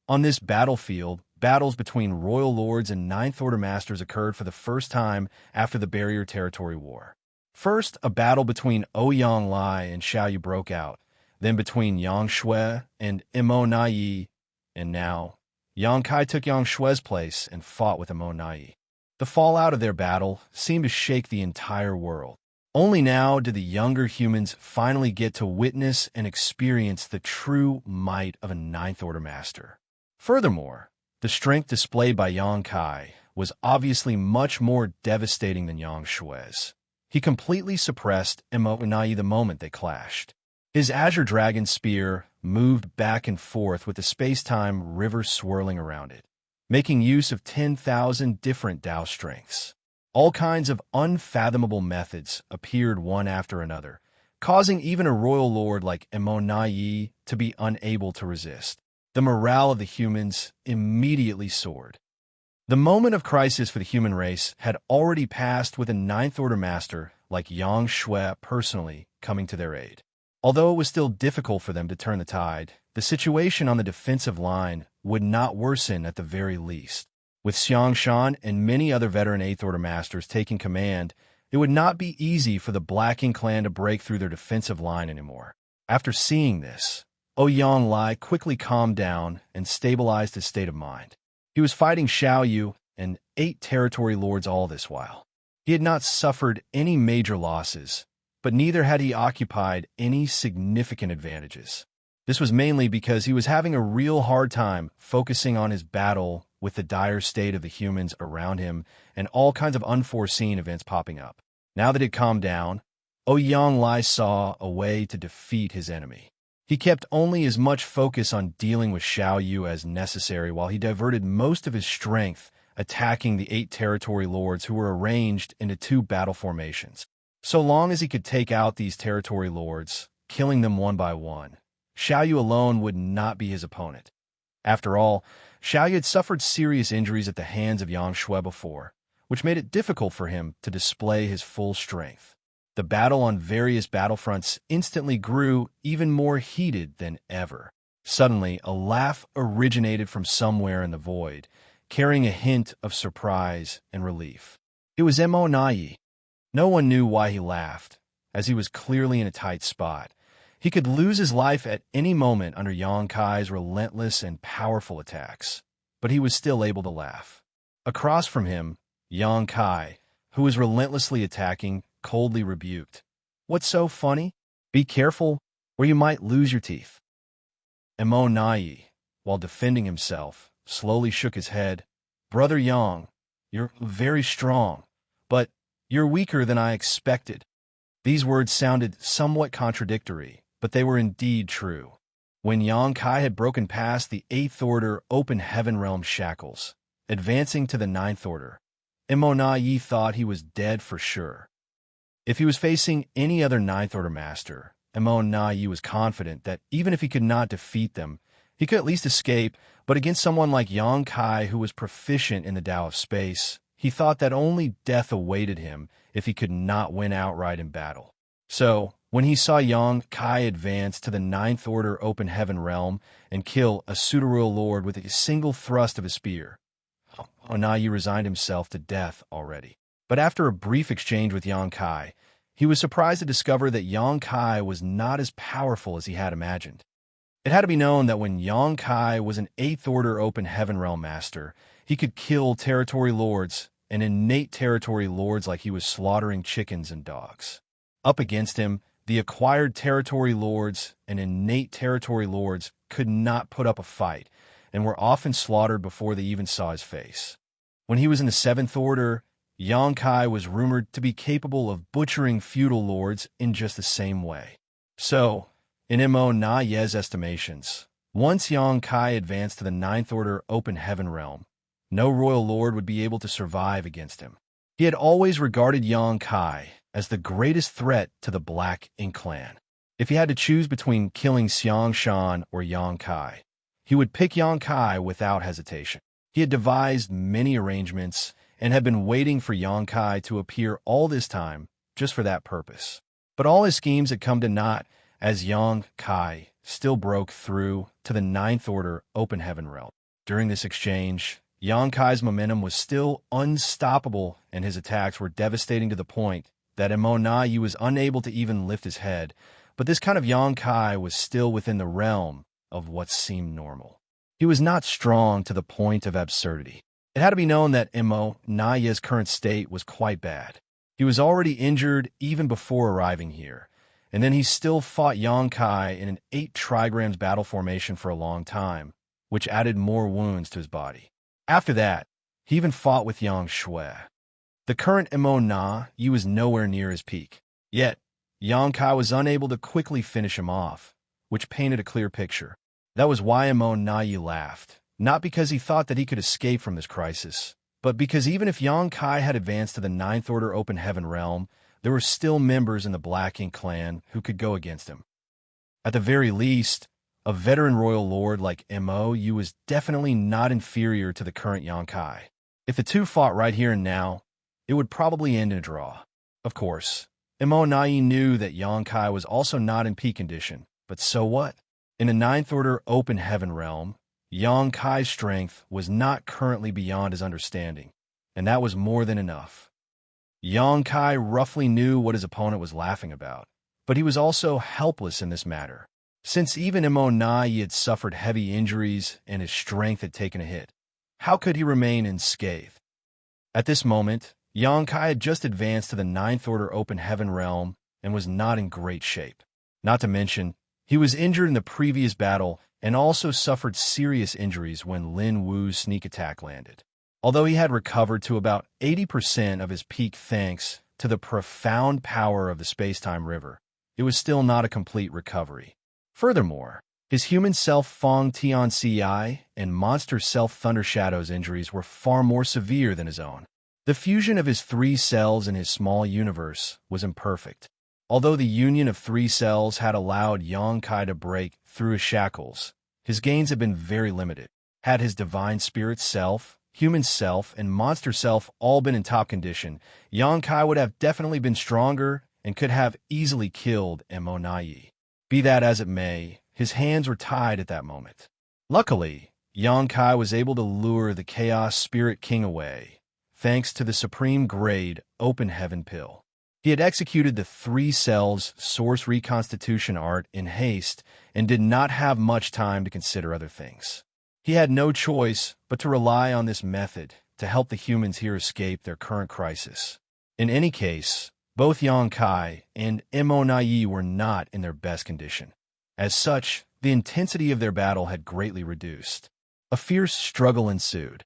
on this battlefield, battles between Royal Lords and Ninth Order Masters occurred for the first time after the Barrier Territory War. First, a battle between Ouyang Lai and Xiaoyu broke out, then between Yang Shui and Nayi, and now, Yang Kai took Yang Shui's place and fought with Nayi. The fallout of their battle seemed to shake the entire world. Only now did the younger humans finally get to witness and experience the true might of a Ninth Order Master. Furthermore, the strength displayed by Yang Kai was obviously much more devastating than Yang Shui's. He completely suppressed Nayi the moment they clashed. His Azure Dragon spear moved back and forth with the space-time river swirling around it, making use of 10,000 different Dao strengths. All kinds of unfathomable methods appeared one after another, causing even a royal lord like Nayi to be unable to resist. The morale of the humans immediately soared. The moment of crisis for the human race had already passed with a Ninth Order Master like Yang Shui personally coming to their aid. Although it was still difficult for them to turn the tide, the situation on the defensive line would not worsen at the very least. With Xianxia and many other veteran Eighth Order Masters taking command, it would not be easy for the Black Ink clan to break through their defensive line anymore. After seeing this, Ouyang Lai quickly calmed down and stabilized his state of mind. He was fighting Xiaoyu and 8 territory lords all this while. He had not suffered any major losses, but neither had he occupied any significant advantages. This was mainly because he was having a real hard time focusing on his battle with the dire state of the humans around him and all kinds of unforeseen events popping up. Now that it calmed down, Ouyang Lai saw a way to defeat his enemy. He kept only as much focus on dealing with Xiaoyu as necessary while he diverted most of his strength attacking the 8 territory lords who were arranged into 2 battle formations. So long as he could take out these territory lords, killing them one by one, Xiaoyu alone would not be his opponent. After all, Xiaoyu had suffered serious injuries at the hands of Xianxia before, which made it difficult for him to display his full strength. The battle on various battlefronts instantly grew even more heated than ever. Suddenly, a laugh originated from somewhere in the void, carrying a hint of surprise and relief. It was Immortality. No one knew why he laughed, as he was clearly in a tight spot. He could lose his life at any moment under Xianxia's relentless and powerful attacks, but he was still able to laugh. Across from him, Xianxia, who was relentlessly attacking, coldly rebuked. "What's so funny? Be careful, or you might lose your teeth." Immortality, while defending himself, slowly shook his head. "Brother Yang, you're very strong, but you're weaker than I expected." These words sounded somewhat contradictory, but they were indeed true. When Xianxia had broken past the 8th Order Open Heaven Realm shackles, advancing to the 9th Order, Immortality thought he was dead for sure. If he was facing any other 9th Order Master, Immortality was confident that even if he could not defeat them, he could at least escape, but against someone like Xianxia who was proficient in the Tao of Space, he thought that only death awaited him if he could not win outright in battle. So, when he saw Xianxia advance to the 9th Order Open Heaven Realm and kill a pseudo-royal lord with a single thrust of his spear, Immortality resigned himself to death already. But after a brief exchange with Xianxia, he was surprised to discover that Xianxia was not as powerful as he had imagined. It had to be known that when Xianxia was an 8th Order Open Heaven Realm Master, he could kill territory lords and innate territory lords like he was slaughtering chickens and dogs. Up against him, the acquired territory lords and innate territory lords could not put up a fight and were often slaughtered before they even saw his face. When he was in the 7th Order, Xianxia was rumored to be capable of butchering feudal lords in just the same way. So, in Immortality's estimations, once Xianxia advanced to the 9th Order Open Heaven Realm, no royal lord would be able to survive against him. He had always regarded Xianxia as the greatest threat to the Black Ink clan. If he had to choose between killing Xianxia or Xianxia, he would pick Xianxia without hesitation. He had devised many arrangements and had been waiting for Xianxia to appear all this time just for that purpose. But all his schemes had come to naught as Xianxia still broke through to the 9th Order Open Heaven Realm. During this exchange, Xianxia's momentum was still unstoppable and his attacks were devastating to the point that Immortality was unable to even lift his head, but this kind of Xianxia was still within the realm of what seemed normal. He was not strong to the point of absurdity. It had to be known that Immortality's current state was quite bad. He was already injured even before arriving here, and then he still fought Xianxia in an 8 trigrams battle formation for a long time, which added more wounds to his body. After that, he even fought with Xianxia. The current Immortality was nowhere near his peak. Yet, Xianxia was unable to quickly finish him off, which painted a clear picture. That was why Immortality laughed, not because he thought that he could escape from this crisis, but because even if Xianxia had advanced to the 9th Order Open Heaven Realm, there were still members in the Black Ink clan who could go against him. At the very least, a veteran royal lord like Immortality was definitely not inferior to the current Xianxia. If the two fought right here and now, it would probably end in a draw. Of course, Immortality knew that Xianxia was also not in peak condition, but so what? In the 9th Order Open Heaven Realm, Xianxia's strength was not currently beyond his understanding, and that was more than enough. Xianxia roughly knew what his opponent was laughing about, but he was also helpless in this matter, since even Immortality had suffered heavy injuries and his strength had taken a hit. How could he remain unscathed? At this moment, Xianxia had just advanced to the 9th Order Open Heaven Realm and was not in great shape. Not to mention, he was injured in the previous battle and also suffered serious injuries when Lin Wu's sneak attack landed. Although he had recovered to about 80% of his peak thanks to the profound power of the space-time river, it was still not a complete recovery. Furthermore, his human self Fong Tianci and monster self Thunder Shadow's injuries were far more severe than his own. The fusion of his 3 cells in his small universe was imperfect. Although the union of 3 cells had allowed Xianxia to break through his shackles, his gains had been very limited. Had his divine spirit self, human self, and monster self all been in top condition, Xianxia would have definitely been stronger and could have easily killed Mo. Be that as it may, his hands were tied at that moment. Luckily, Xianxia was able to lure the Chaos Spirit King away, thanks to the Supreme Grade Open Heaven Pill. He had executed the 3 cells Source Reconstitution art in haste and did not have much time to consider other things. He had no choice but to rely on this method to help the humans here escape their current crisis. In any case, both Xianxia and Mo were not in their best condition. As such, the intensity of their battle had greatly reduced. A fierce struggle ensued.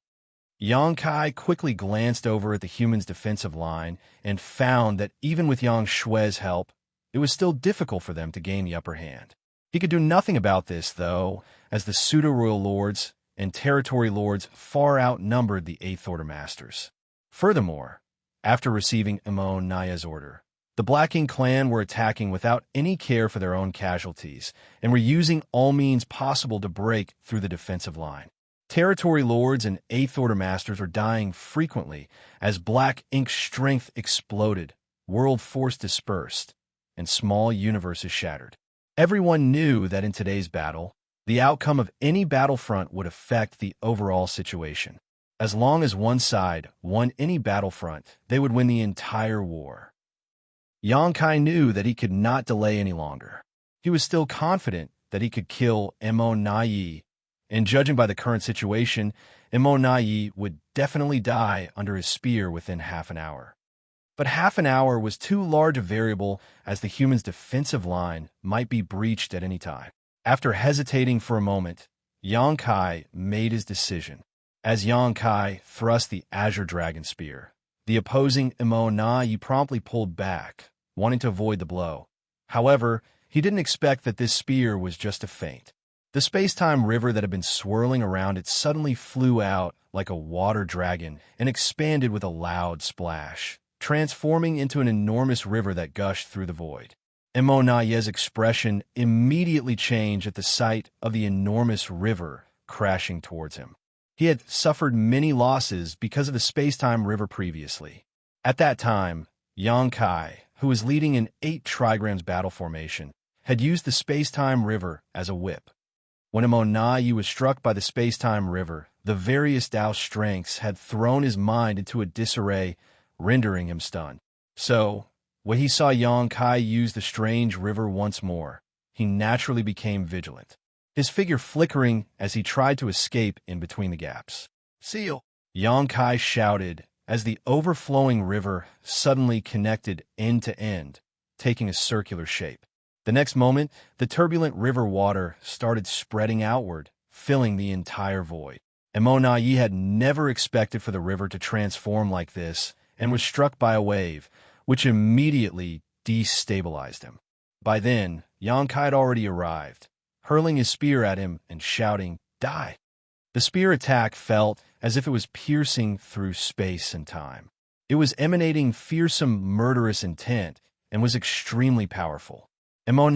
Xianxia quickly glanced over at the humans' defensive line and found that even with Yang Shui's help, it was still difficult for them to gain the upper hand. He could do nothing about this, though, as the pseudo-royal lords and territory lords far outnumbered the Eighth Order Masters. Furthermore, after receiving Mo's order, the Black Ink clan were attacking without any care for their own casualties and were using all means possible to break through the defensive line. Territory lords and Eighth Order Masters were dying frequently as Black Ink's strength exploded, world force dispersed, and small universes shattered. Everyone knew that in today's battle, the outcome of any battlefront would affect the overall situation. As long as one side won any battlefront, they would win the entire war. Xianxia knew that he could not delay any longer. He was still confident that he could kill Mo, and judging by the current situation, Mo would definitely die under his spear within half an hour. But half an hour was too large a variable, as the human's defensive line might be breached at any time. After hesitating for a moment, Xianxia made his decision. As Xianxia thrust the Azure Dragon Spear, the opposing Mo promptly pulled back, wanting to avoid the blow. However, he didn't expect that this spear was just a feint. The space-time river that had been swirling around it suddenly flew out like a water dragon and expanded with a loud splash, transforming into an enormous river that gushed through the void. Mo's expression immediately changed at the sight of the enormous river crashing towards him. He had suffered many losses because of the space-time river previously. At that time, Xianxia, who was leading an 8 trigrams battle formation, had used the space-time river as a whip. When Mo was struck by the space-time river, the various Tao strengths had thrown his mind into a disarray, rendering him stunned. So, when he saw Xianxia use the strange river once more, he naturally became vigilant, his figure flickering as he tried to escape in between the gaps. "Seal!" Xianxia shouted as the overflowing river suddenly connected end to end, taking a circular shape. The next moment, the turbulent river water started spreading outward, filling the entire void. Mo had never expected for the river to transform like this and was struck by a wave, which immediately destabilized him. By then, Xianxia had already arrived, hurling his spear at him and shouting, "Die!" The spear attack felt as if it was piercing through space and time. It was emanating fearsome, murderous intent and was extremely powerful. Mo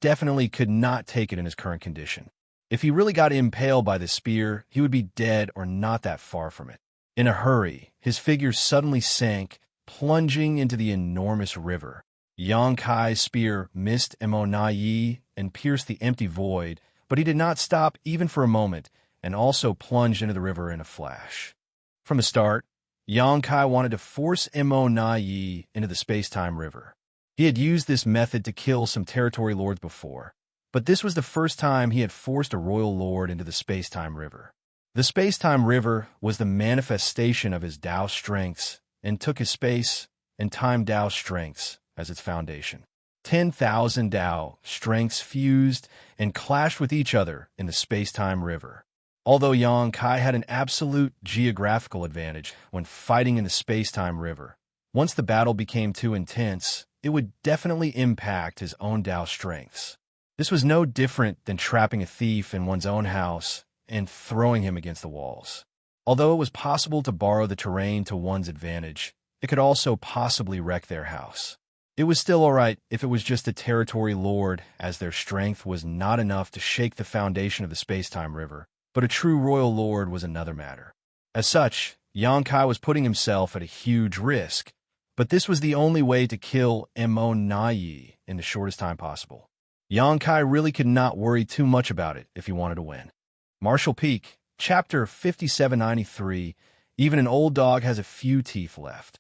definitely could not take it in his current condition. If he really got impaled by the spear, he would be dead or not that far from it. In a hurry, his figure suddenly sank, plunging into the enormous river. Xianxia's spear missed Mo and pierced the empty void, but he did not stop even for a moment, and also plunged into the river in a flash. From the start, Xianxia wanted to force Mo into the space-time river. He had used this method to kill some territory lords before, but this was the first time he had forced a royal lord into the space-time river. The space-time river was the manifestation of his Tao strengths and took his space and time Tao strengths as its foundation. 10,000 Tao strengths fused and clashed with each other in the space-time river. Although Xianxia had an absolute geographical advantage when fighting in the space-time river, once the battle became too intense, it would definitely impact his own Tao strengths. This was no different than trapping a thief in one's own house and throwing him against the walls. Although it was possible to borrow the terrain to one's advantage, it could also possibly wreck their house. It was still all right if it was just a territory lord, as their strength was not enough to shake the foundation of the space-time river, but a true royal lord was another matter. As such, Xianxia was putting himself at a huge risk, but this was the only way to kill immortality in the shortest time possible. Xianxia really could not worry too much about it if he wanted to win. Martial Peak, Chapter 5793, even an old dog has a few teeth left.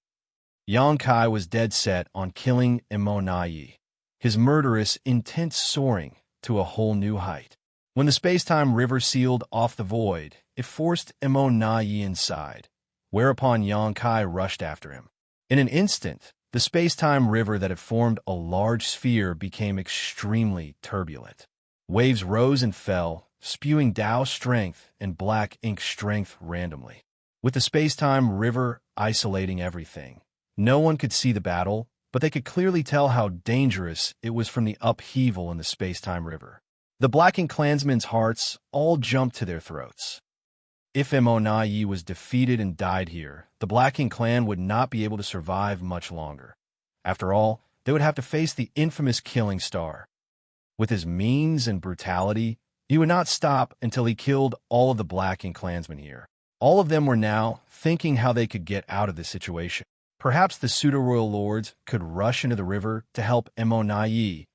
Xianxia was dead set on killing immortality, his murderous intent soaring to a whole new height. When the space-time river sealed off the void, it forced immortality inside, whereupon Xianxia rushed after him. In an instant, the space-time river that had formed a large sphere became extremely turbulent. Waves rose and fell, spewing Tao strength and black ink strength randomly. With the space-time river isolating everything, no one could see the battle, but they could clearly tell how dangerous it was from the upheaval in the space-time river. The Black Ink clansmen's hearts all jumped to their throats. If immortality was defeated and died here, the Black Ink clan would not be able to survive much longer. After all, they would have to face the infamous Killing Star. With his means and brutality, he would not stop until he killed all of the Black Ink clansmen here. All of them were now thinking how they could get out of this situation. Perhaps the pseudo-royal lords could rush into the river to help immortality,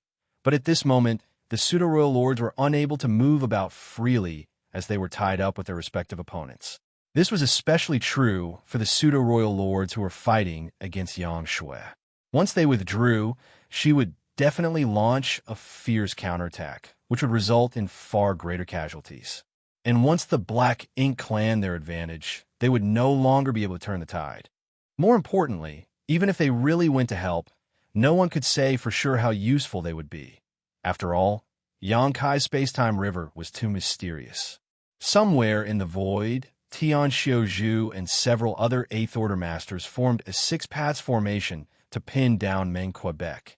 but at this moment, the pseudo-royal lords were unable to move about freely as they were tied up with their respective opponents. This was especially true for the pseudo-royal lords who were fighting against Xianxia. Once they withdrew, she would definitely launch a fierce counterattack, which would result in far greater casualties. And once the Black Ink clan their advantage, they would no longer be able to turn the tide. More importantly, even if they really went to help, no one could say for sure how useful they would be. After all, Xianxia's space-time river was too mysterious. Somewhere in the void, Xianxia and several other Eighth Order masters formed a six-paths formation to pin down Meng Quebec.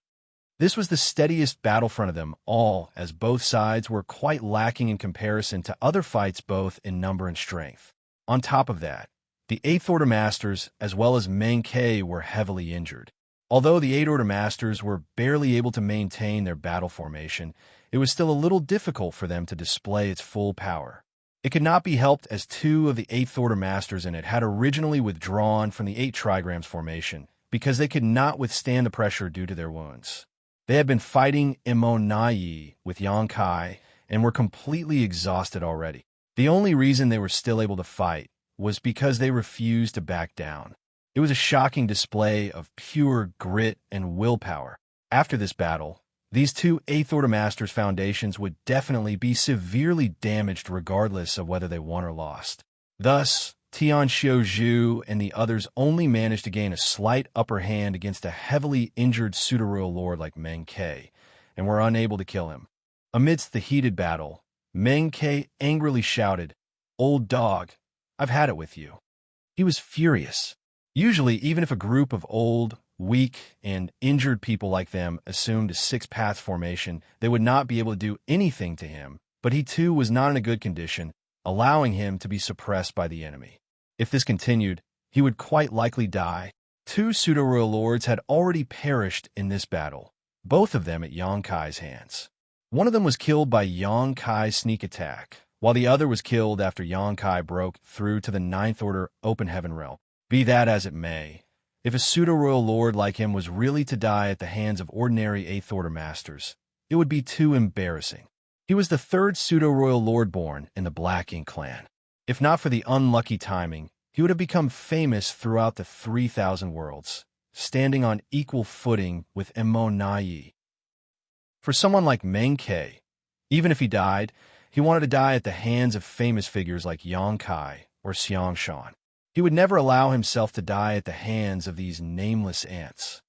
This was the steadiest battlefront of them all, as both sides were quite lacking in comparison to other fights both in number and strength. On top of that, the Eighth Order Masters, as well as Meng Ke, were heavily injured. Although the Eighth Order Masters were barely able to maintain their battle formation, it was still a little difficult for them to display its full power. It could not be helped as two of the Eighth Order Masters in it had originally withdrawn from the 8 trigrams formation because they could not withstand the pressure due to their wounds. They had been fighting immortality with Xianxia and were completely exhausted already. The only reason they were still able to fight was because they refused to back down. It was a shocking display of pure grit and willpower. After this battle, these two Eighth Order Masters' foundations would definitely be severely damaged regardless of whether they won or lost. Thus, Xianxia and the others only managed to gain a slight upper hand against a heavily injured pseudo-royal lord like Meng Ke, and were unable to kill him. Amidst the heated battle, Meng Ke angrily shouted, "Old dog, I've had it with you." He was furious. Usually, even if a group of old, weak, and injured people like them assumed a six-path formation, they would not be able to do anything to him, but he too was not in a good condition, allowing him to be suppressed by the enemy. If this continued, he would quite likely die. 2 pseudo-royal lords had already perished in this battle, both of them at Xianxia's hands. One of them was killed by Xianxia's sneak attack, while the other was killed after Xianxia broke through to the Ninth Order Open Heaven realm. Be that as it may, if a pseudo-royal lord like him was really to die at the hands of ordinary Eighth Order Masters, it would be too embarrassing. He was the 3rd pseudo-royal lord born in the Black Ink clan. If not for the unlucky timing, he would have become famous throughout the 3,000 worlds, standing on equal footing with immortality. For someone like Meng Ke, even if he died, he wanted to die at the hands of famous figures like Xianxia or Xianxia. He would never allow himself to die at the hands of these nameless ants.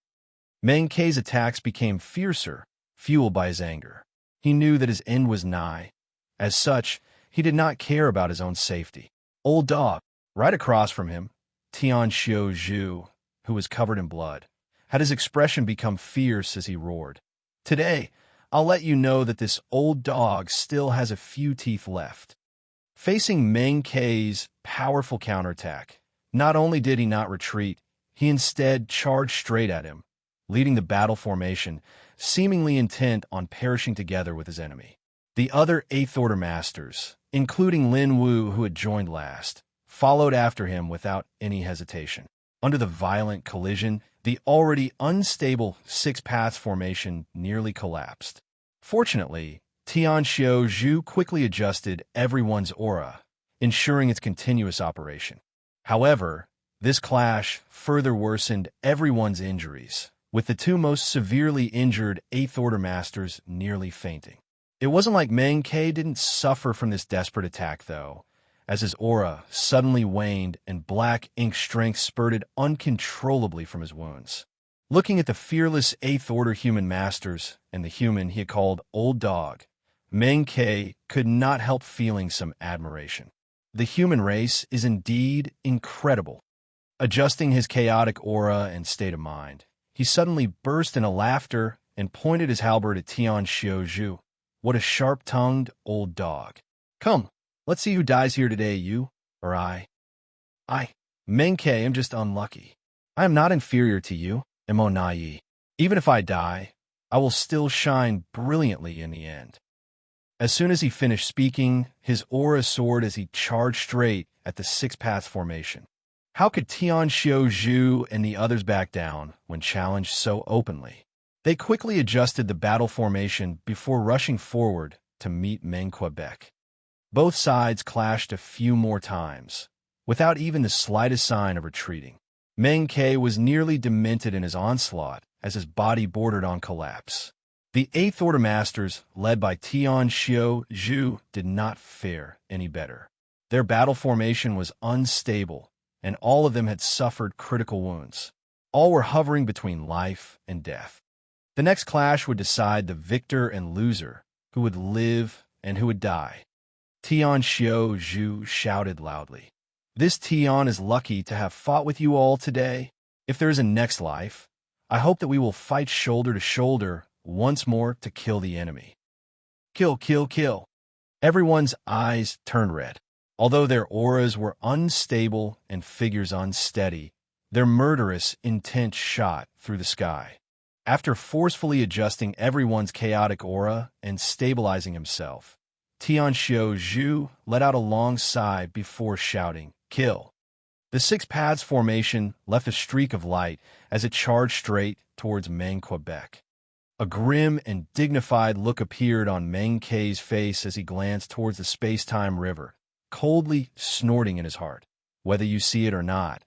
Meng Ke's attacks became fiercer, fueled by his anger. He knew that his end was nigh. As such, he did not care about his own safety. Old dog, right across from him, Xianxia, who was covered in blood, had his expression become fierce as he roared. "Today, I'll let you know that this old dog still has a few teeth left. Facing Meng Kei's powerful counterattack, not only did he not retreat, he instead charged straight at him, leading the battle formation, seemingly intent on perishing together with his enemy. The other Eighth Order Masters, including Lin Wu, who had joined last, followed after him without any hesitation. Under the violent collision, the already unstable Six Paths formation nearly collapsed. Fortunately, Xianxia Zhu quickly adjusted everyone's aura, ensuring its continuous operation. However, this clash further worsened everyone's injuries, with the two most severely injured Eighth Order Masters nearly fainting. It wasn't like Meng Kei didn't suffer from this desperate attack, though, as his aura suddenly waned and black ink strength spurted uncontrollably from his wounds. Looking at the fearless Eighth Order human masters and the human he had called Old Dog, Meng Kei could not help feeling some admiration. The human race is indeed incredible. Adjusting his chaotic aura and state of mind, he suddenly burst into laughter and pointed his halberd at Xianxia Zhu. What a sharp-tongued old dog. Come, let's see who dies here today, you or I. Meng Kei, am just unlucky. I am not inferior to you, Imo. Even if I die, I will still shine brilliantly in the end. As soon as he finished speaking, his aura soared as he charged straight at the Six Paths formation. How could Xianxia Zhu and the others back down when challenged so openly? They quickly adjusted the battle formation before rushing forward to meet Meng Quebec. Both sides clashed a few more times, without even the slightest sign of retreating. Meng Kei was nearly demented in his onslaught as his body bordered on collapse. The Eighth Order Masters, led by Xianxia Zhu, did not fare any better. Their battle formation was unstable, and all of them had suffered critical wounds. All were hovering between life and death. The next clash would decide the victor and loser, who would live and who would die. Xianxia Zhu shouted loudly. This Tian is lucky to have fought with you all today. If there is a next life, I hope that we will fight shoulder to shoulder once more to kill the enemy. Kill, kill, kill. Everyone's eyes turned red. Although their auras were unstable and figures unsteady, their murderous intent shot through the sky. After forcefully adjusting everyone's chaotic aura and stabilizing himself, Xianxia Zhu let out a long sigh before shouting, "Kill!" The Six Paths formation left a streak of light as it charged straight towards Meng Quebec. A grim and dignified look appeared on Meng Kei's face as he glanced towards the space-time river, coldly snorting in his heart. Whether you see it or not,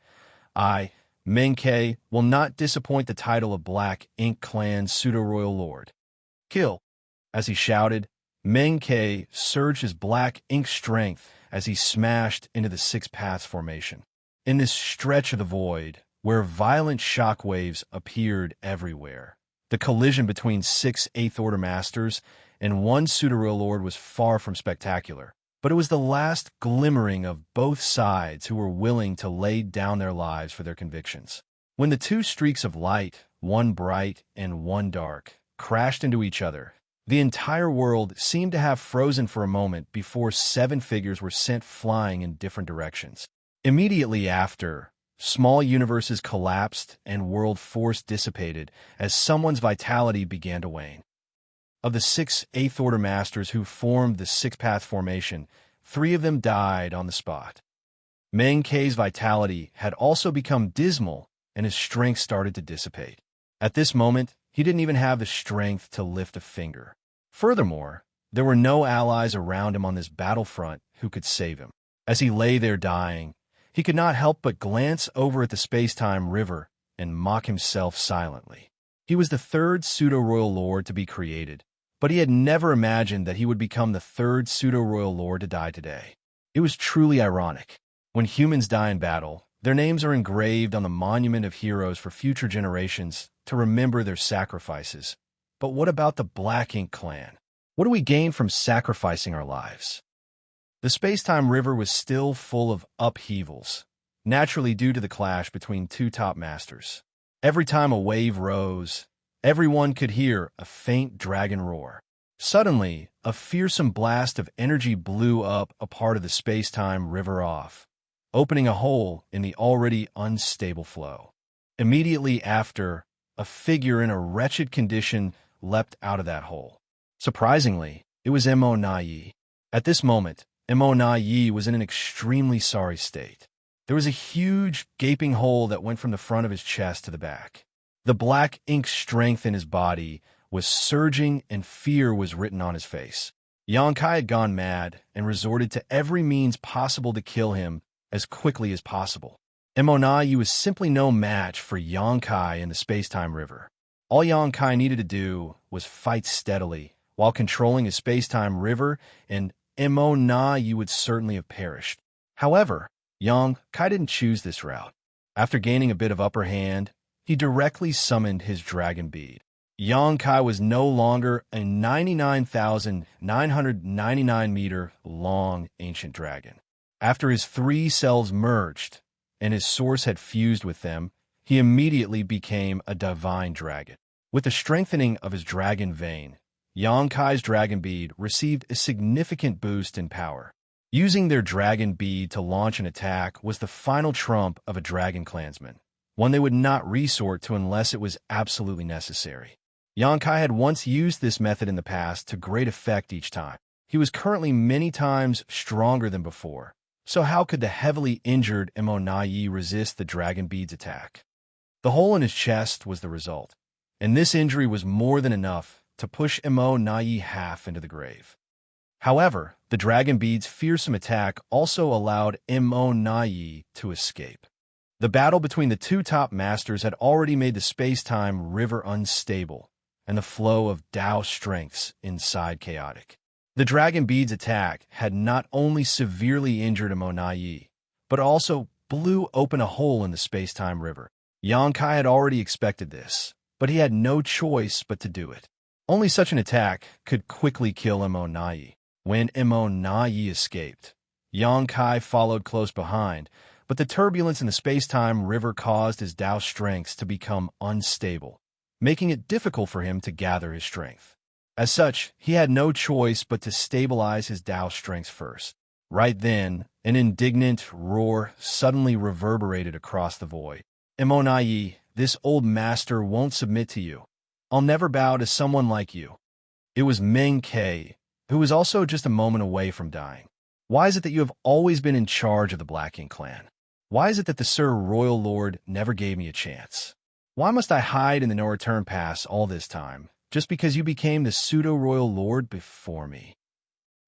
I, Meng Kei, will not disappoint the title of Black Ink Clan's pseudo-royal lord. Kill! As he shouted, Meng Kei surged his black ink strength as he smashed into the Six Paths formation. In this stretch of the void, where violent shockwaves appeared everywhere, the collision between 6 Eighth Order Masters and one pseudo-royal lord was far from spectacular, but it was the last glimmering of both sides who were willing to lay down their lives for their convictions. When the two streaks of light, one bright and one dark, crashed into each other, the entire world seemed to have frozen for a moment before 7 figures were sent flying in different directions. Immediately after, small universes collapsed and world force dissipated as someone's vitality began to wane. Of the 6 Eighth Order Masters who formed the Six Path formation, 3 of them died on the spot. Meng Kei's vitality had also become dismal and his strength started to dissipate. At this moment, he didn't even have the strength to lift a finger. Furthermore, there were no allies around him on this battlefront who could save him. As he lay there dying, he could not help but glance over at the space-time river and mock himself silently. He was the 3rd pseudo-royal lord to be created, but he had never imagined that he would become the 3rd pseudo-royal lord to die today. It was truly ironic. When humans die in battle, their names are engraved on the monument of heroes for future generations to remember their sacrifices. But what about the Black Ink Clan? What do we gain from sacrificing our lives? The space-time river was still full of upheavals, naturally due to the clash between 2 top masters. Every time a wave rose, Everyone could hear a faint dragon roar. Suddenly, a fearsome blast of energy blew up a part of the space-time river off, opening a hole in the already unstable flow. Immediately after, a figure in a wretched condition leapt out of that hole. Surprisingly, it was Mo Nai. At this moment, Mo Nai was in an extremely sorry state. There was a huge, gaping hole that went from the front of his chest to the back. The black ink strength in his body was surging and fear was written on his face. Xianxia had gone mad and resorted to every means possible to kill him as quickly as possible. Mo Nai was simply no match for Xianxia in the space-time river. All Xianxia needed to do was fight steadily while controlling his space-time river, and Mo Nai would certainly have perished. However, Xianxia didn't choose this route. After gaining a bit of upper hand, he directly summoned his dragon bead. Xianxia was no longer a 99,999-meter long ancient dragon. After his three selves merged and his source had fused with them, he immediately became a divine dragon. With the strengthening of his dragon vein, Xianxia's dragon bead received a significant boost in power. Using their dragon bead to launch an attack was the final trump of a dragon clansman, one they would not resort to unless it was absolutely necessary. Xianxia had once used this method in the past to great effect each time. He was currently many times stronger than before, so how could the heavily injured Mo Nai resist the dragon bead's attack? The hole in his chest was the result, and this injury was more than enough to push Mo Nai half into the grave. However, the dragon bead's fearsome attack also allowed Mo Nai to escape. The battle between the two top masters had already made the space-time river unstable, and the flow of Tao strengths inside chaotic. The dragon bead's attack had not only severely injured Mo Nai, but also blew open a hole in the space-time river. Xianxia had already expected this, but he had no choice but to do it. Only such an attack could quickly kill Mo Nai. When Mo Nai escaped, Xianxia followed close behind, but the turbulence in the space-time river caused his Tao strengths to become unstable, making it difficult for him to gather his strength. As such, he had no choice but to stabilize his Tao strengths first. Right then, an indignant roar suddenly reverberated across the void. Mo Nai, this old master won't submit to you. I'll never bow to someone like you. It was Meng Ke, who was also just a moment away from dying. Why is it that you have always been in charge of the Black Ink clan? Why is it that the Sir Royal Lord never gave me a chance? Why must I hide in the no-return pass all this time, just because you became the pseudo-royal lord before me?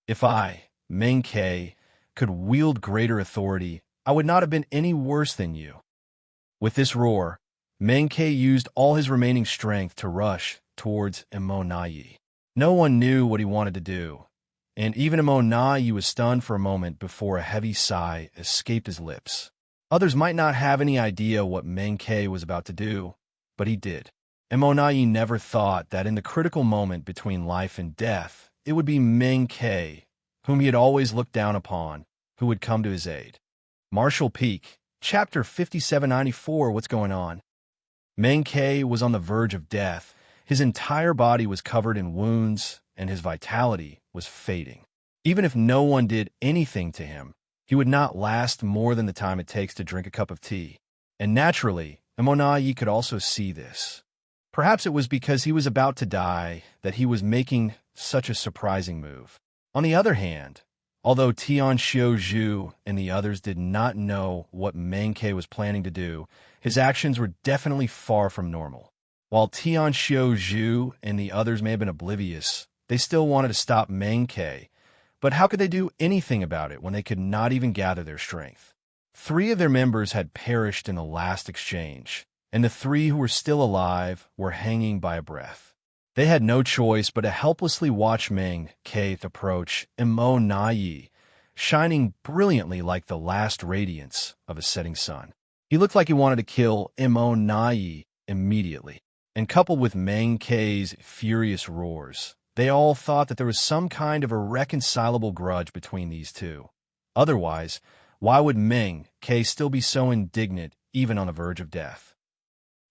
If I, Meng Ke, could wield greater authority, I would not have been any worse than you. With this roar, Meng Ke used all his remaining strength to rush towards Mo Nai. No one knew what he wanted to do, and even Mo Nai was stunned for a moment before a heavy sigh escaped his lips. Others might not have any idea what Meng Ke was about to do, but he did. Mo Nai never thought that in the critical moment between life and death, it would be Meng Ke, whom he had always looked down upon, who would come to his aid. Martial Peak, Chapter 5794, what's going on? Meng Ke was on the verge of death. His entire body was covered in wounds, and his vitality was fading. Even if no one did anything to him, he would not last more than the time it takes to drink a cup of tea. And naturally, Mo Nai could also see this. Perhaps it was because he was about to die that he was making such a surprising move. On the other hand, although Xianxia Zhu and the others did not know what Meng Ke was planning to do, his actions were definitely far from normal. While Xianxia Zhu and the others may have been oblivious, they still wanted to stop Meng Ke, but how could they do anything about it when they could not even gather their strength? 3 of their members had perished in the last exchange, and the 3 who were still alive were hanging by a breath. They had no choice but to helplessly watch Meng Ke approach Mo Nai, shining brilliantly like the last radiance of a setting sun. He looked like he wanted to kill Mo Nai immediately. And coupled with Meng Ke's furious roars, they all thought that there was some kind of irreconcilable grudge between these two. Otherwise, why would Meng Ke still be so indignant even on the verge of death?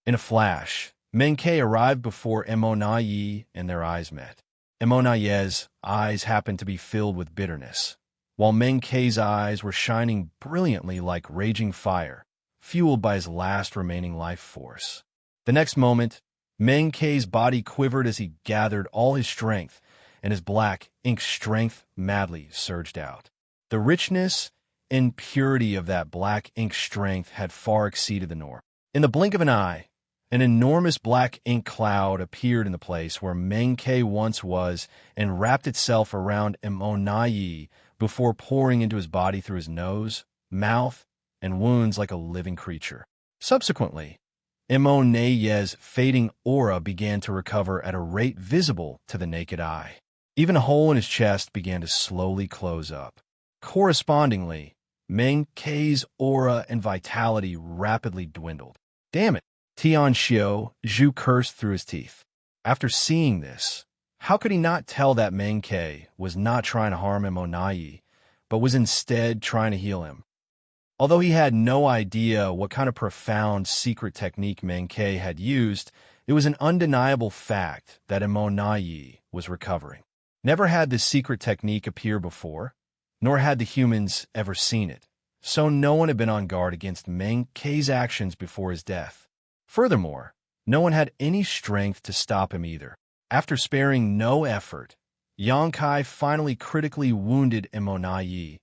In a flash, Meng Ke arrived before Imo Yi and their eyes met. Imo Yi's eyes happened to be filled with bitterness, while Meng Ke's eyes were shining brilliantly like raging fire, fueled by his last remaining life force. The next moment, Meng Ke's body quivered as he gathered all his strength, and his black ink strength madly surged out. The richness and purity of that black ink strength had far exceeded the norm. In the blink of an eye, an enormous black ink cloud appeared in the place where Meng Ke once was and wrapped itself around Imo Yi before pouring into his body through his nose, mouth, and wounds like a living creature. Subsequently, Imo Yi's fading aura began to recover at a rate visible to the naked eye. Even a hole in his chest began to slowly close up. Correspondingly, Meng Ke's aura and vitality rapidly dwindled. Damn it! Xianxia, Zhu cursed through his teeth. After seeing this, how could he not tell that Meng Ke was not trying to harm Imo Yi, but was instead trying to heal him? Although he had no idea what kind of profound secret technique Meng Ke had used, it was an undeniable fact that Imo Yi was recovering. Never had this secret technique appear before, nor had the humans ever seen it, so no one had been on guard against Meng Ke's actions before his death. Furthermore, no one had any strength to stop him either. After sparing no effort, Xianxia finally critically wounded Imo Yi,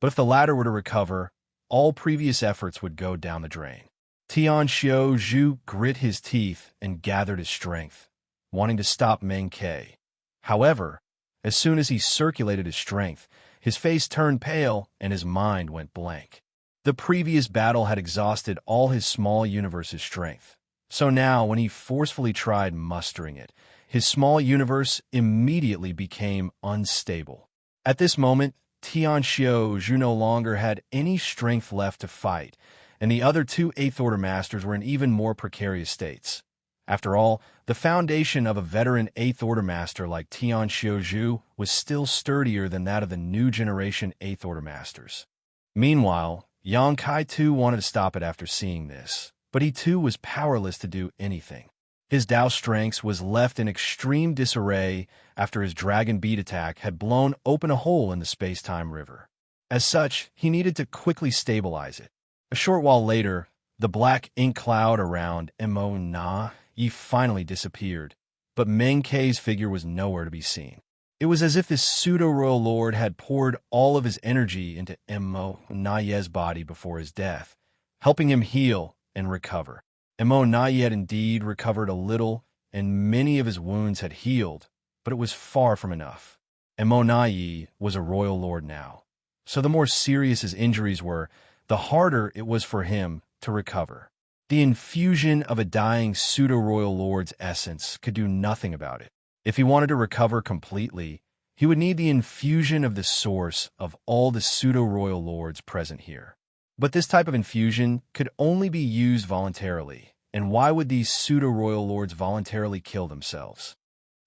but if the latter were to recover, all previous efforts would go down the drain. Xianxia Zhu grit his teeth and gathered his strength, wanting to stop Meng Ke. However, as soon as he circulated his strength, his face turned pale and his mind went blank. The previous battle had exhausted all his small universe's strength, so now when he forcefully tried mustering it, his small universe immediately became unstable. At this moment, Xianxia Zhu no longer had any strength left to fight, and the other two Eighth Order Masters were in even more precarious states. After all, the foundation of a veteran Eighth Order Master like Xianxia Zhu was still sturdier than that of the new generation Eighth Order Masters. Meanwhile, Xianxia too wanted to stop it after seeing this, but he too was powerless to do anything. His Dao strength was left in extreme disarray after his Dragon Beat attack had blown open a hole in the space-time river. As such, he needed to quickly stabilize it. A short while later, the black ink cloud around Imo Yi finally disappeared, but Meng Ke's figure was nowhere to be seen. It was as if this pseudo-royal lord had poured all of his energy into Imo Yi's body before his death, helping him heal and recover. Imo Yi had indeed recovered a little, and many of his wounds had healed, but it was far from enough. Imo Yi was a royal lord now, so the more serious his injuries were, the harder it was for him to recover. The infusion of a dying pseudo-royal lord's essence could do nothing about it. If he wanted to recover completely, he would need the infusion of the source of all the pseudo-royal lords present here. But this type of infusion could only be used voluntarily, and why would these pseudo-royal lords voluntarily kill themselves?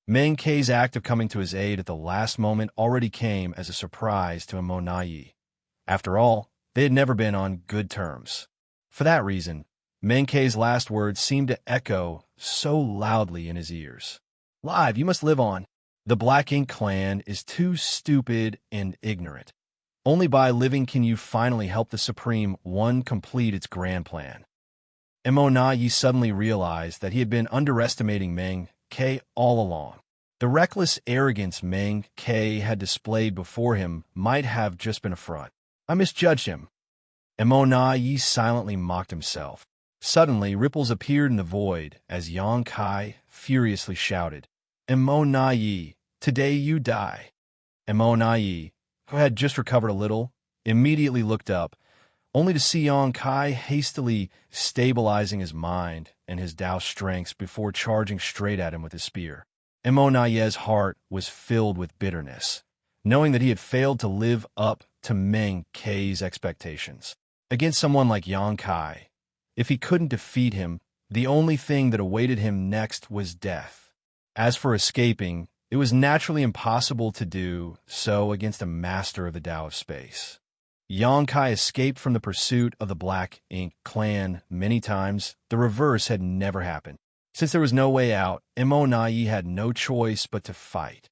Meng Ke's act of coming to his aid at the last moment already came as a surprise to Imo Yi. After all, they had never been on good terms. For that reason, Meng Ke's last words seemed to echo so loudly in his ears. "Live, you must live on. The Black Ink clan is too stupid and ignorant. Only by living can you finally help the Supreme One complete its grand plan." Imo Yi suddenly realized that he had been underestimating Meng Ke all along. The reckless arrogance Meng Ke had displayed before him might have just been a front. "I misjudged him." Imo Yi silently mocked himself. Suddenly, ripples appeared in the void as Xianxia furiously shouted, "Imo Yi, today you die." Imo Yi, who had just recovered a little, immediately looked up, only to see Xianxia hastily stabilizing his mind and his Dao strengths before charging straight at him with his spear. Imo Yi's heart was filled with bitterness, knowing that he had failed to live up to Meng Ke's expectations. Against someone like Xianxia, if he couldn't defeat him, the only thing that awaited him next was death. As for escaping, it was naturally impossible to do so against a master of the Tao of Space. Xianxia escaped from the pursuit of the Black Ink clan many times. The reverse had never happened. Since there was no way out, Immortality had no choice but to fight.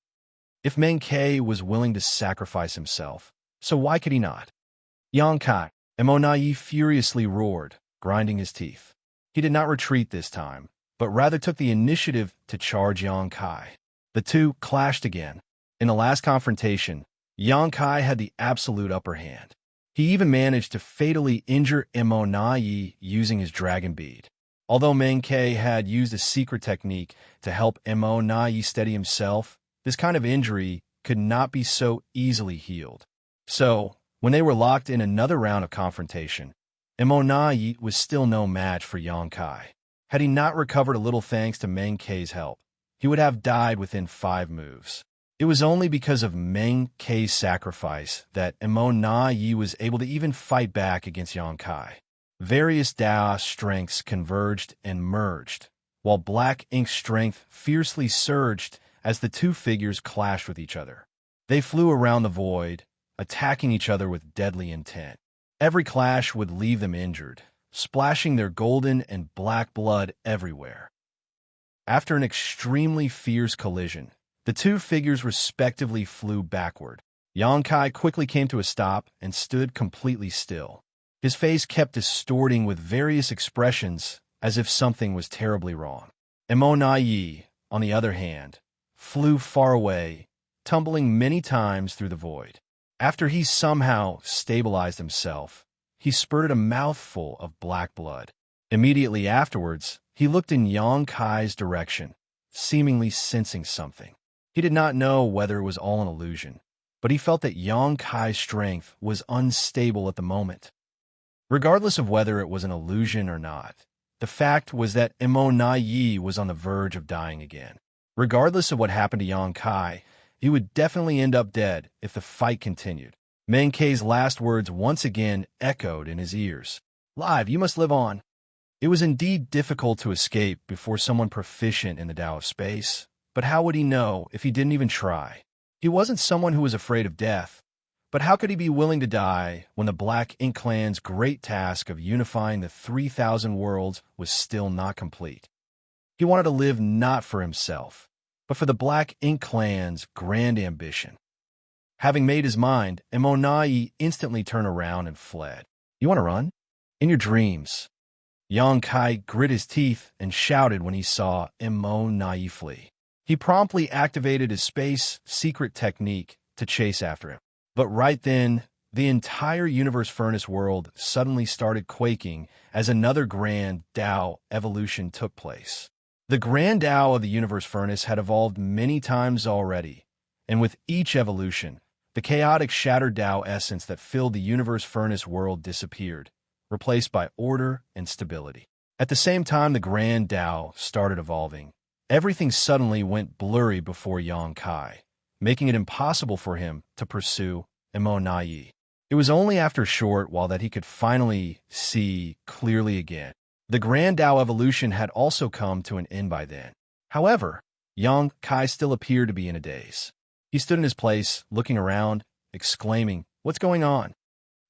If Menkei was willing to sacrifice himself, so why could he not? Xianxia, Immortality furiously roared, grinding his teeth. He did not retreat this time, but rather took the initiative to charge Xianxia. The two clashed again. In the last confrontation, Xianxia had the absolute upper hand. He even managed to fatally injure Immortality using his dragon bead. Although Menkei had used a secret technique to help Immortality steady himself, this kind of injury could not be so easily healed. So, when they were locked in another round of confrontation, Immortality was still no match for Xianxia. Had he not recovered a little thanks to Menkei's help, he would have died within 5 moves. It was only because of Menkei's sacrifice that Immortality was able to even fight back against Xianxia. Various Dao strengths converged and merged, while Black Ink's strength fiercely surged as the two figures clashed with each other. They flew around the void, attacking each other with deadly intent. Every clash would leave them injured, splashing their golden and black blood everywhere. After an extremely fierce collision, the two figures respectively flew backward. Xianxia quickly came to a stop and stood completely still. His face kept distorting with various expressions as if something was terribly wrong. Immortality, on the other hand, flew far away, tumbling many times through the void. After he somehow stabilized himself, he spurted a mouthful of black blood. Immediately afterwards, he looked in Xianxia's direction, seemingly sensing something. He did not know whether it was all an illusion, but he felt that Xianxia's strength was unstable at the moment. Regardless of whether it was an illusion or not, the fact was that Immortality was on the verge of dying again. Regardless of what happened to Xianxia, he would definitely end up dead if the fight continued. Menkei's last words once again echoed in his ears. "Live, you must live on." It was indeed difficult to escape before someone proficient in the Tao of space, but how would he know if he didn't even try? He wasn't someone who was afraid of death, but how could he be willing to die when the Black Ink clan's great task of unifying the 3,000 worlds was still not complete? He wanted to live not for himself, but for the Black Ink clan's grand ambition. Having made his mind, Immortality instantly turned around and fled. "You want to run?" "In your dreams." Xianxia grit his teeth and shouted when he saw Immortality flee. He promptly activated his space secret technique to chase after him. But right then, the entire universe furnace world suddenly started quaking as another grand Tao evolution took place. The grand Tao of the universe furnace had evolved many times already, and with each evolution, the chaotic shattered Tao essence that filled the universe furnace world disappeared, replaced by order and stability. At the same time the grand Tao started evolving, everything suddenly went blurry before Xianxia, making it impossible for him to pursue Immortality. It was only after a short while that he could finally see clearly again. The grand Tao evolution had also come to an end by then. However, Xianxia still appeared to be in a daze. He stood in his place, looking around, exclaiming, "What's going on?"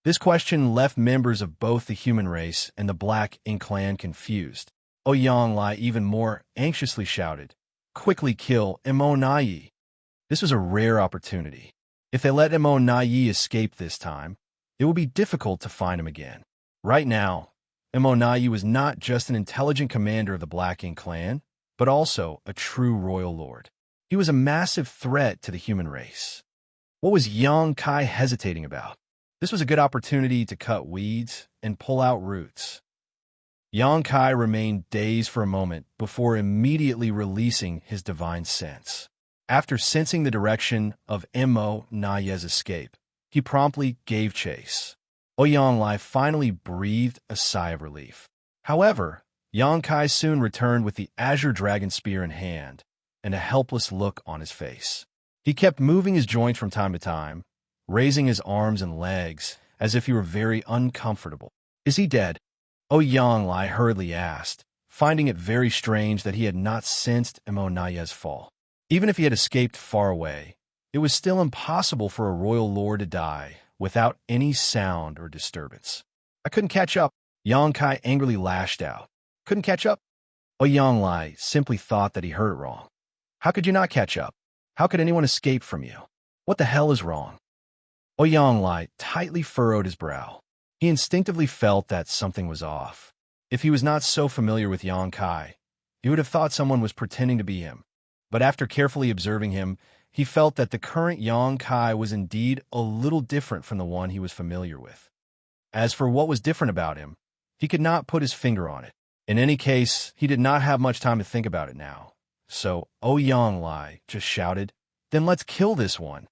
This question left members of both the human race and the Black Ink clan confused. Xianxia even more anxiously shouted, "Quickly kill Immortality." This was a rare opportunity. If they let Immortality escape this time, it would be difficult to find him again. Right now, Immortality was not just an intelligent commander of the Black Ink clan, but also a true royal lord. He was a massive threat to the human race. What was Xianxia hesitating about? This was a good opportunity to cut weeds and pull out roots. Xianxia remained dazed for a moment before immediately releasing his divine sense. After sensing the direction of Immortality's escape, he promptly gave chase. Xianxia finally breathed a sigh of relief. However, Xianxia soon returned with the azure dragon spear in hand and a helpless look on his face. He kept moving his joints from time to time, raising his arms and legs as if he were very uncomfortable. "Is he dead?" Xianxia hurriedly asked, finding it very strange that he had not sensed Immortality's fall. Even if he had escaped far away, it was still impossible for a royal lord to die without any sound or disturbance. "I couldn't catch up." Xianxia angrily lashed out. "Couldn't catch up?" Oyanglai simply thought that he heard it wrong. How could you not catch up? How could anyone escape from you? What the hell is wrong? Oyanglai tightly furrowed his brow. He instinctively felt that something was off. If he was not so familiar with Yang Kai, he would have thought someone was pretending to be him. But after carefully observing him, he felt that the current Yang Kai was indeed a little different from the one he was familiar with. As for what was different about him, he could not put his finger on it. In any case, he did not have much time to think about it now. So Oyanglai just shouted, "Then let's kill this one."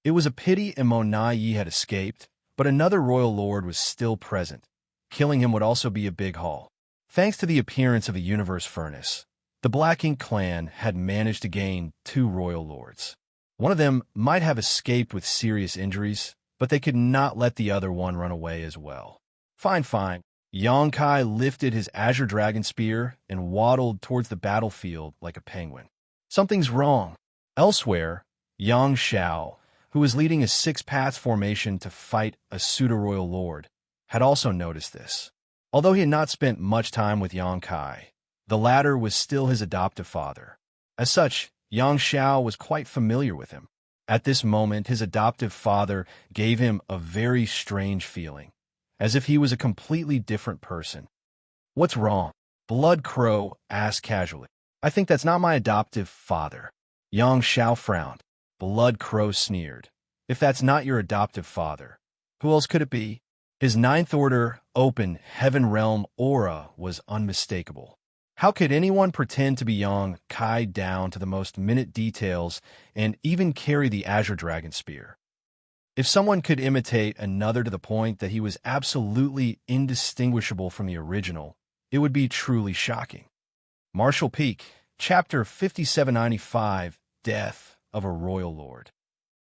It was a pity Mo Yi had escaped, but another royal lord was still present. Killing him would also be a big haul. Thanks to the appearance of a universe furnace, the Black Ink clan had managed to gain 2 royal lords. One of them might have escaped with serious injuries, but they could not let the other one run away as well. Fine. Yang Kai lifted his azure dragon spear and waddled towards the battlefield like a penguin. Something's wrong. Elsewhere, Xianxia, who was leading a 6-paths formation to fight a pseudo-royal lord, had also noticed this. Although he had not spent much time with Yang Kai, the latter was still his adoptive father. As such, Xianxia was quite familiar with him. At this moment, his adoptive father gave him a very strange feeling, as if he was a completely different person. "What's wrong?" Blood Crow asked casually. "I think that's not my adoptive father." Xianxia frowned. Blood Crow sneered. "If that's not your adoptive father, who else could it be?" His 9th Order open heaven realm aura was unmistakable. How could anyone pretend to be Yang Kai down to the most minute details and even carry the Azure Dragon Spear? If someone could imitate another to the point that he was absolutely indistinguishable from the original, it would be truly shocking. Martial Peak, Chapter 5795, Death of a Royal Lord.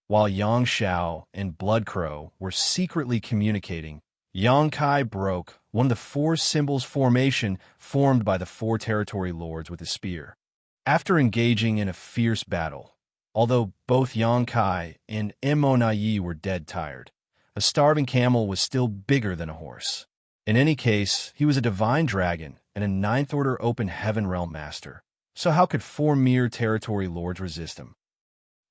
While Yang Xiao and Blood Crow were secretly communicating, Yang Kai broke one of the 4 symbols formation formed by the 4 territory lords with his spear. After engaging in a fierce battle, although both Yang Kai and Mo Yi were dead tired, a starving camel was still bigger than a horse. In any case, he was a divine dragon and a 9th Order open heaven realm master, so how could 4 mere territory lords resist him?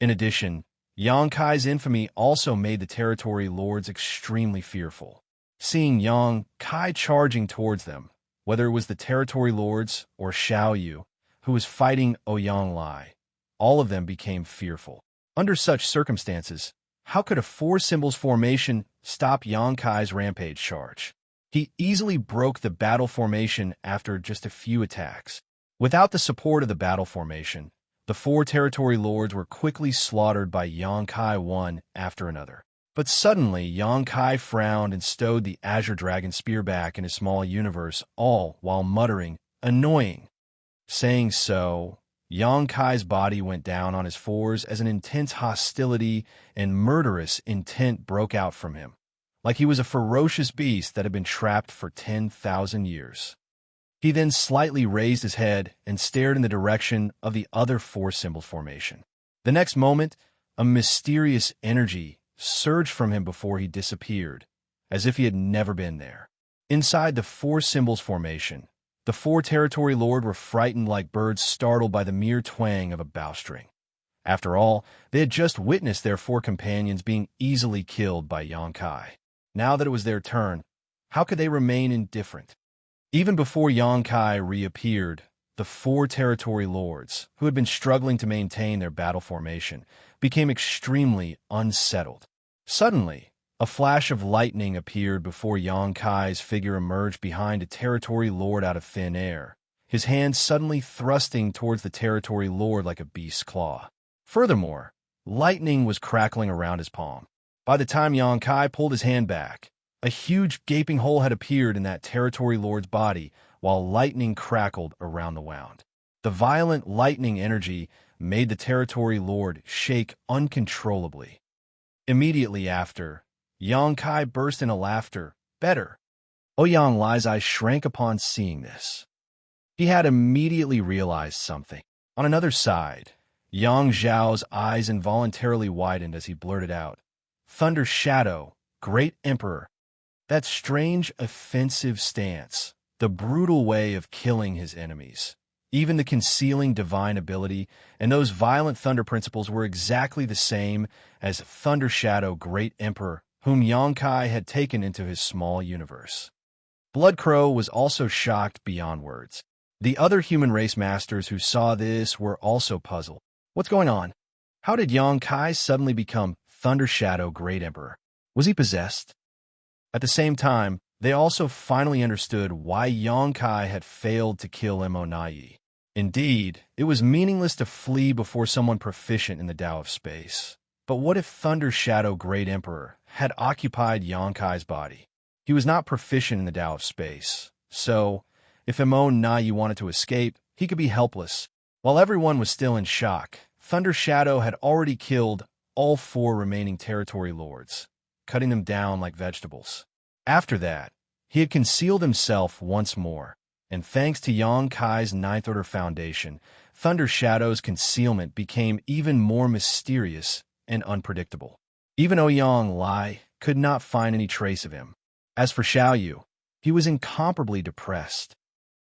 In addition, Yang Kai's infamy also made the territory lords extremely fearful. Seeing Yang Kai charging towards them, whether it was the territory lords or Xiao Yu, who was fighting Oyanglai, all of them became fearful. Under such circumstances, how could a 4 symbols formation stop Yang Kai's rampage charge? He easily broke the battle formation after just a few attacks. Without the support of the battle formation, the 4 territory lords were quickly slaughtered by Yang Kai one after another. But suddenly, Yang Kai frowned and stowed the Azure Dragon Spear back in his small universe, all while muttering, "Annoying." Saying so, Yang Kai's body went down on his 4s as an intense hostility and murderous intent broke out from him, like he was a ferocious beast that had been trapped for 10,000 years. He then slightly raised his head and stared in the direction of the other 4 symbols formation. The next moment, a mysterious energy surged from him before he disappeared, as if he had never been there. Inside the 4 symbols formation, the 4 territory lords were frightened like birds startled by the mere twang of a bowstring. After all, they had just witnessed their 4 companions being easily killed by Yang Kai. Now that it was their turn, how could they remain indifferent? Even before Yang Kai reappeared, the 4 territory lords, who had been struggling to maintain their battle formation, became extremely unsettled. Suddenly, a flash of lightning appeared before Yang Kai's figure emerged behind a territory lord out of thin air, his hand suddenly thrusting towards the territory lord like a beast's claw. Furthermore, lightning was crackling around his palm. By the time Yang Kai pulled his hand back, a huge gaping hole had appeared in that territory lord's body, while lightning crackled around the wound. The violent lightning energy made the territory lord shake uncontrollably. Immediately after, Yang Kai burst into laughter. Better. Oyanglai's eyes shrank upon seeing this. He had immediately realized something. On another side, Yang Zhao's eyes involuntarily widened as he blurted out, "Thunder Shadow, Great Emperor." That strange, offensive stance, the brutal way of killing his enemies, Even the concealing divine ability and those violent thunder principles were exactly the same as Thunder Shadow Great Emperor, whom Yongkai had taken into his small universe. Blood Crow was also shocked beyond words. The other human race masters who saw this were also puzzled. What's going on? How did Yongkai suddenly become Thunder Shadow Great Emperor? Was he possessed? At the same time, they also finally understood why Yongkai had failed to kill Imo. Indeed, it was meaningless to flee before someone proficient in the Tao of Space. But what if Thunder Shadow Great Emperor had occupied Yonkai's body? He was not proficient in the Tao of Space, so if Imo wanted to escape, he could be helpless. While everyone was still in shock, Thunder Shadow had already killed all 4 remaining territory lords, cutting them down like vegetables. After that, he had concealed himself once more, and thanks to Yonkai's Ninth Order Foundation, Thunder Shadow's concealment became even more mysterious and unpredictable. Even Ouyang Lai could not find any trace of him. As for Xiaoyu, he was incomparably depressed.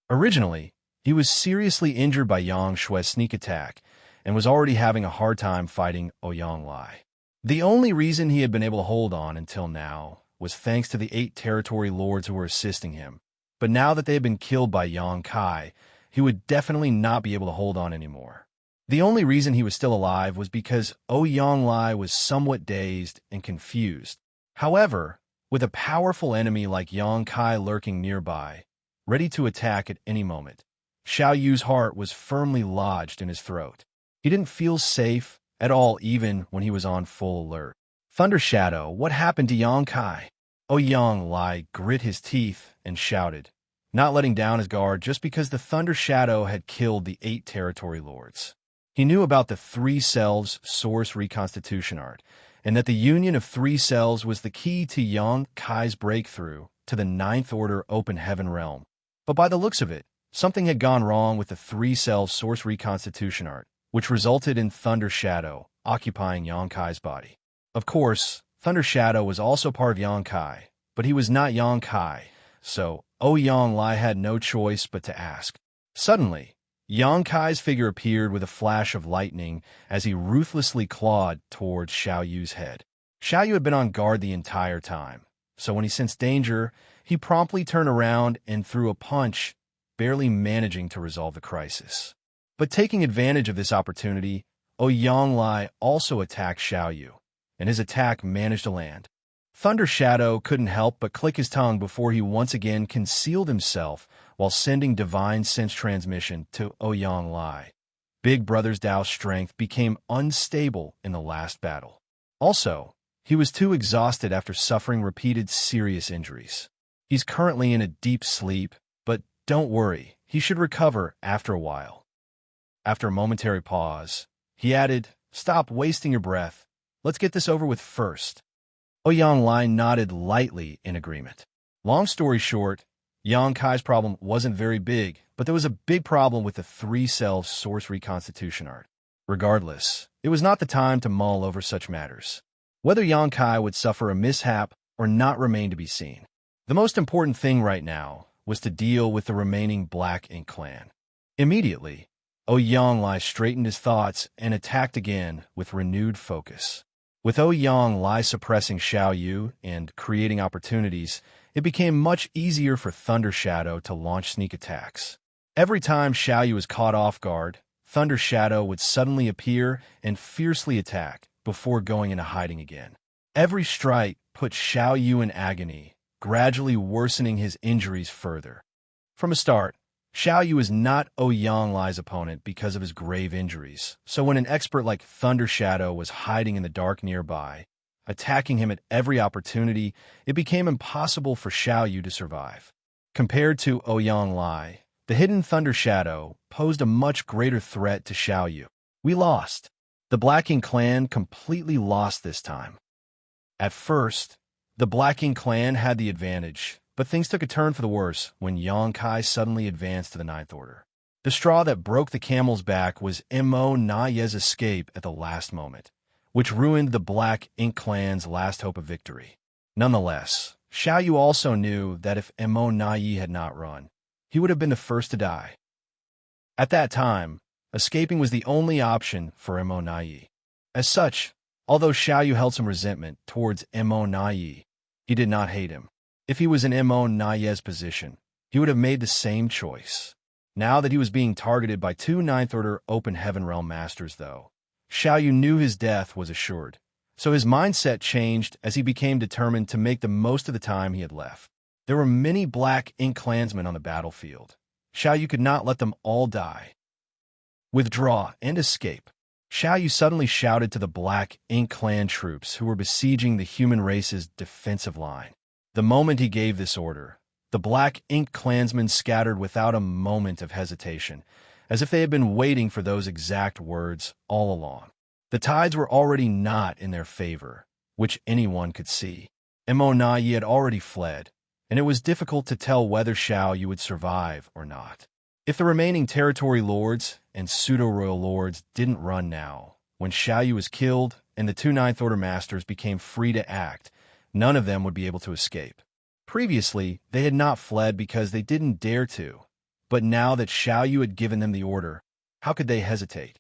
Originally, he was seriously injured by Yang Shui's sneak attack and was already having a hard time fighting Ouyang Lai. The only reason he had been able to hold on until now was thanks to the 8 territory lords who were assisting him. But now that they had been killed by Yongkai, he would definitely not be able to hold on anymore. The only reason he was still alive was because Ouyang Lai was somewhat dazed and confused. However, with a powerful enemy like Yongkai lurking nearby, ready to attack at any moment, Xiaoyu's heart was firmly lodged in his throat. He didn't feel safe at all even when he was on full alert. Thunder Shadow, what happened to Yongkai? Ouyang Lai grit his teeth and shouted, not letting down his guard just because the Thunder Shadow had killed the 8 territory lords. He knew about the 3 Selves source reconstitution art, and that the union of 3 Selves was the key to Yongkai's breakthrough to the Ninth Order Open Heaven realm. But by the looks of it, something had gone wrong with the 3 Selves source reconstitution art, which resulted in Thunder Shadow occupying Yonkai's body. Of course, Thunder Shadow was also part of Yongkai, but he was not Yongkai, so Ouyang Lai had no choice but to ask. Suddenly, Yonkai's figure appeared with a flash of lightning as he ruthlessly clawed towards Xiaoyu's head. Xiaoyu had been on guard the entire time, so when he sensed danger, he promptly turned around and threw a punch, barely managing to resolve the crisis. But taking advantage of this opportunity, Ouyang Lai also attacked Xiaoyu, and his attack managed to land. Thunder Shadow couldn't help but click his tongue before he once again concealed himself while sending divine sense transmission to Ouyang Lai. Big Brother's Tao strength became unstable in the last battle. Also, he was too exhausted after suffering repeated serious injuries. He's currently in a deep sleep, but don't worry, he should recover after a while. After a momentary pause, he added, "Stop wasting your breath. Let's get this over with first." Ouyang Lai nodded lightly in agreement. Long story short, Yonkai's problem wasn't very big, but there was a big problem with the 3 Selves source reconstitution art. Regardless, it was not the time to mull over such matters. Whether Yongkai would suffer a mishap or not remained to be seen. The most important thing right now was to deal with the remaining Black Ink clan. Immediately, Ouyang Lai straightened his thoughts and attacked again with renewed focus. With Ouyang Lai suppressing Xiaoyu and creating opportunities, it became much easier for Thunder Shadow to launch sneak attacks. Every time Xiaoyu was caught off guard, Thunder Shadow would suddenly appear and fiercely attack before going into hiding again. Every strike put Xiaoyu in agony, gradually worsening his injuries further. From the start, Xiaoyu is not Ouyang Lai's opponent because of his grave injuries, so when an expert like Thunder Shadow was hiding in the dark nearby, attacking him at every opportunity, it became impossible for Xiaoyu to survive. Compared to Ouyang Lai, the hidden Thunder Shadow posed a much greater threat to Xiaoyu. We lost. The Black Ink clan completely lost this time. At first, the Black Ink clan had the advantage, but things took a turn for the worse when Yongkai suddenly advanced to the Ninth Order. The straw that broke the camel's back was Imo Naye's escape at the last moment, which ruined the Black Ink clan's last hope of victory. Nonetheless, Xiaoyu also knew that if Imo Naye had not run, he would have been the first to die. At that time, escaping was the only option for Immortality. As such, although Xiaoyu held some resentment towards Immortality, he did not hate him. If he was in Immortality's position, he would have made the same choice. Now that he was being targeted by two Ninth-Order Open Heaven Realm Masters, though, Xiaoyu knew his death was assured, so his mindset changed as he became determined to make the most of the time he had left. There were many Black Ink clansmen on the battlefield. Xiaoyu could not let them all die. Withdraw and escape. Xiaoyu suddenly shouted to the Black Ink clan troops who were besieging the human race's defensive line. The moment he gave this order, the Black Ink clansmen scattered without a moment of hesitation, as if they had been waiting for those exact words all along. The tides were already not in their favor, which anyone could see. Immortality had already fled, and it was difficult to tell whether Xiaoyu would survive or not. If the remaining territory lords and pseudo-royal lords didn't run now, when Xiaoyu was killed and the two Ninth Order Masters became free to act, none of them would be able to escape. Previously, they had not fled because they didn't dare to, but now that Xiaoyu had given them the order, how could they hesitate?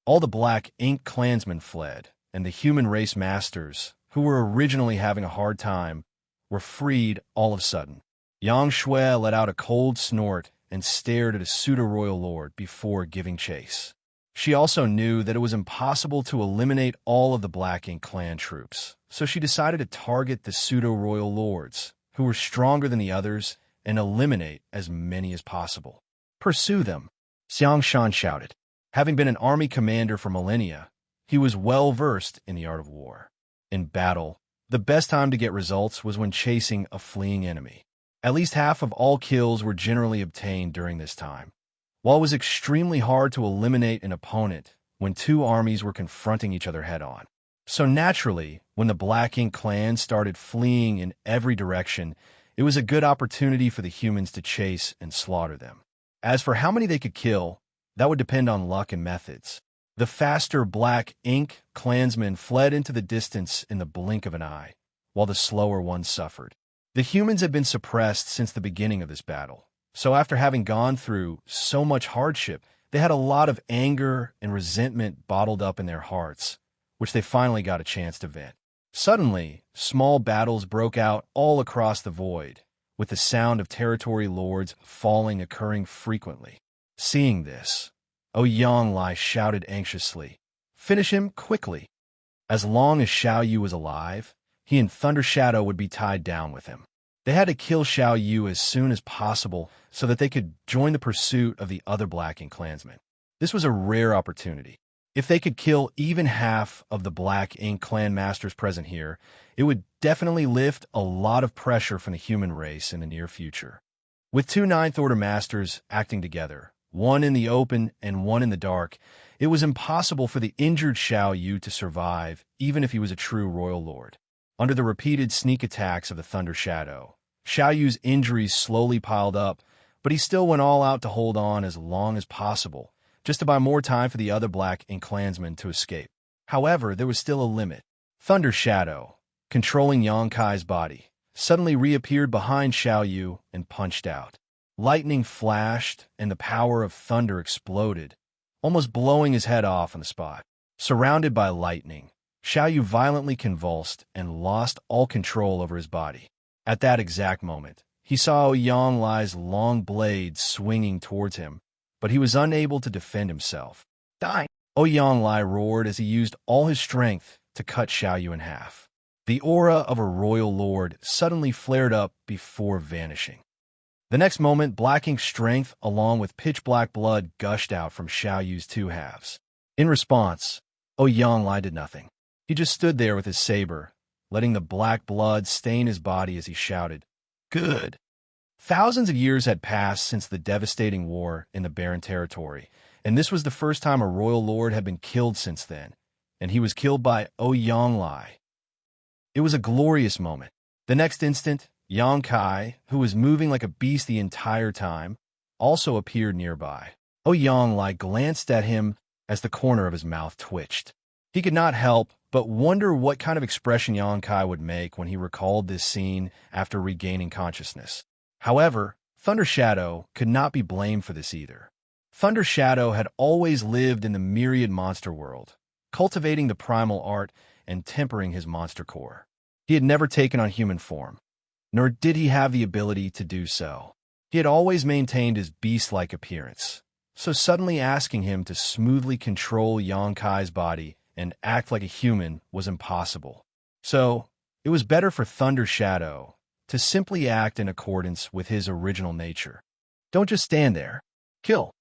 All the Black Ink clansmen fled, and the human race masters, who were originally having a hard time, were freed all of a sudden. Xianxia let out a cold snort and stared at a pseudo-royal lord before giving chase. She also knew that it was impossible to eliminate all of the Black Ink clan troops, so she decided to target the pseudo-royal lords, who were stronger than the others, and eliminate as many as possible. Pursue them, Xianxia shouted. Having been an army commander for millennia, he was well-versed in the art of war. In battle, the best time to get results was when chasing a fleeing enemy. At least half of all kills were generally obtained during this time. While it was extremely hard to eliminate an opponent when two armies were confronting each other head-on. So naturally, when the Black Ink clan started fleeing in every direction, it was a good opportunity for the humans to chase and slaughter them. As for how many they could kill, that would depend on luck and methods. The faster Black Ink clansmen fled into the distance in the blink of an eye, while the slower ones suffered. The humans had been suppressed since the beginning of this battle, so after having gone through so much hardship, they had a lot of anger and resentment bottled up in their hearts, which they finally got a chance to vent. Suddenly, small battles broke out all across the void, with the sound of territory lords falling occurring frequently. Seeing this, Xianxia shouted anxiously, "Finish him quickly." As long as Xiaoyu was alive, he and Thunder Shadow would be tied down with him. They had to kill Xiaoyu as soon as possible so that they could join the pursuit of the other Black Ink clansmen. This was a rare opportunity. If they could kill even half of the Black Ink clan masters present here, it would definitely lift a lot of pressure from the human race in the near future. With two Ninth Order Masters acting together, one in the open and one in the dark, it was impossible for the injured Xiaoyu to survive, even if he was a true royal lord. Under the repeated sneak attacks of the Thunder Shadow, Xiaoyu's injuries slowly piled up, but he still went all out to hold on as long as possible, just to buy more time for the other Black Ink clansmen to escape. However, there was still a limit. Thunder Shadow, controlling Xianxia's body, suddenly reappeared behind Xiaoyu and punched out. Lightning flashed, and the power of thunder exploded, almost blowing his head off on the spot. Surrounded by lightning, Xiaoyu violently convulsed and lost all control over his body. At that exact moment, he saw Xianxia's long blade swinging towards him, but he was unable to defend himself. Die! Xianxia roared as he used all his strength to cut Xiaoyu in half. The aura of a royal lord suddenly flared up before vanishing. The next moment, Black Ink's strength along with pitch-black blood gushed out from Xiaoyu's two halves. In response, Xianxia did nothing. He just stood there with his saber, letting the black blood stain his body as he shouted, "Good!" Thousands of years had passed since the devastating war in the Barren Territory, and this was the first time a royal lord had been killed since then, and he was killed by Xianxia. It was a glorious moment. The next instant, Xianxia, who was moving like a beast the entire time, also appeared nearby. Xianxia glanced at him as the corner of his mouth twitched. He could not help but wonder what kind of expression Xianxia would make when he recalled this scene after regaining consciousness. However, Thunder Shadow could not be blamed for this either. Thunder Shadow had always lived in the myriad monster world, cultivating the primal art and tempering his monster core. He had never taken on human form, nor did he have the ability to do so. He had always maintained his beast-like appearance, so suddenly asking him to smoothly control Xianxia's body and act like a human was impossible. So, it was better for Thunder Shadow to simply act in accordance with his original nature. Don't just stand there. Kill!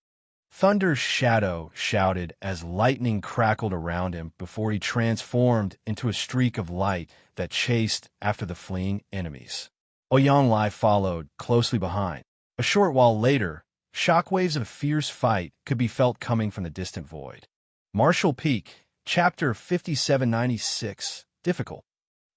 Thunder Shadow shouted as lightning crackled around him before he transformed into a streak of light that chased after the fleeing enemies. Ouyang followed closely behind. A short while later, shockwaves of a fierce fight could be felt coming from the distant void. Martial Peak, Chapter 5796, Difficult.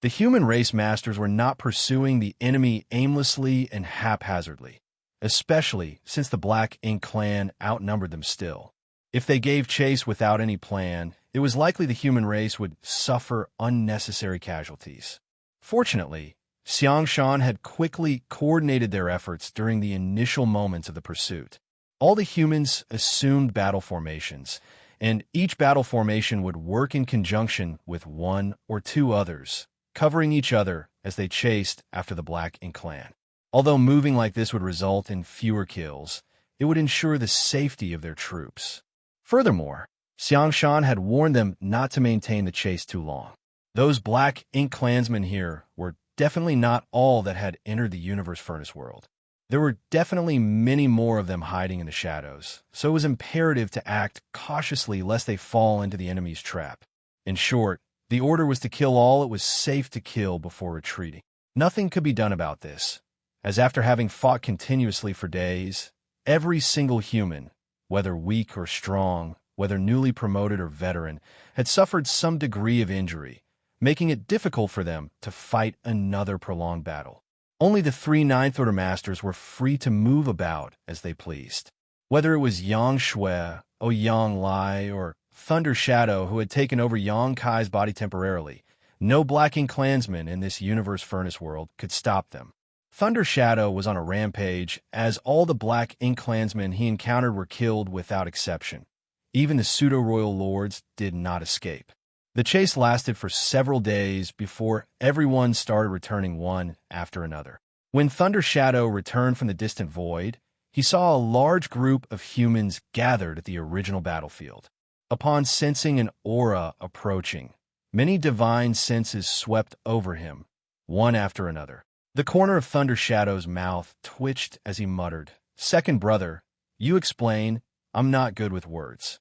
The human race masters were not pursuing the enemy aimlessly and haphazardly, especially since the Black Ink clan outnumbered them still. If they gave chase without any plan, it was likely the human race would suffer unnecessary casualties. Fortunately, Xianxia had quickly coordinated their efforts during the initial moments of the pursuit. All the humans assumed battle formations, and each battle formation would work in conjunction with one or two others, covering each other as they chased after the Black Ink clan. Although moving like this would result in fewer kills, it would ensure the safety of their troops. Furthermore, Xianxia had warned them not to maintain the chase too long. Those Black Ink clansmen here were definitely not all that had entered the universe furnace world. There were definitely many more of them hiding in the shadows, so it was imperative to act cautiously lest they fall into the enemy's trap. In short, the order was to kill all it was safe to kill before retreating. Nothing could be done about this, as after having fought continuously for days, every single human, whether weak or strong, whether newly promoted or veteran, had suffered some degree of injury, making it difficult for them to fight another prolonged battle. Only the three Ninth Order Masters were free to move about as they pleased. Whether it was Xianxia, Ouyang, or Thunder Shadow who had taken over Xianxia's body temporarily, no Black Ink clansman in this universe furnace world could stop them. Thunder Shadow was on a rampage, as all the Black Ink clansmen he encountered were killed without exception. Even the pseudo-royal lords did not escape. The chase lasted for several days before everyone started returning one after another. When Thunder Shadow returned from the distant void, he saw a large group of humans gathered at the original battlefield. Upon sensing an aura approaching, many divine senses swept over him, one after another. The corner of Thunder Shadow's mouth twitched as he muttered, "Second brother, you explain, I'm not good with words."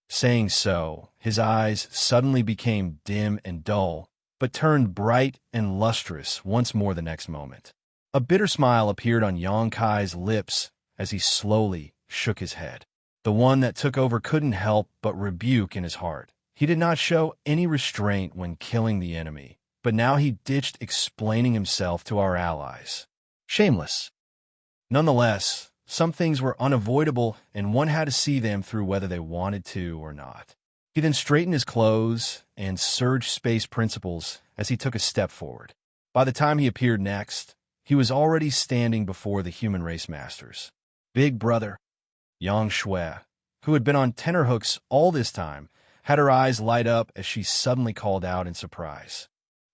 Saying so, his eyes suddenly became dim and dull, but turned bright and lustrous once more the next moment. A bitter smile appeared on Xianxia's lips as he slowly shook his head. The one that took over couldn't help but rebuke in his heart. He did not show any restraint when killing the enemy, but now he ditched explaining himself to our allies. Shameless. Nonetheless, some things were unavoidable, and one had to see them through whether they wanted to or not. He then straightened his clothes and surged space principles as he took a step forward. By the time he appeared next, he was already standing before the human race masters. Big brother, Xianxia, who had been on tenterhooks all this time, had her eyes light up as she suddenly called out in surprise.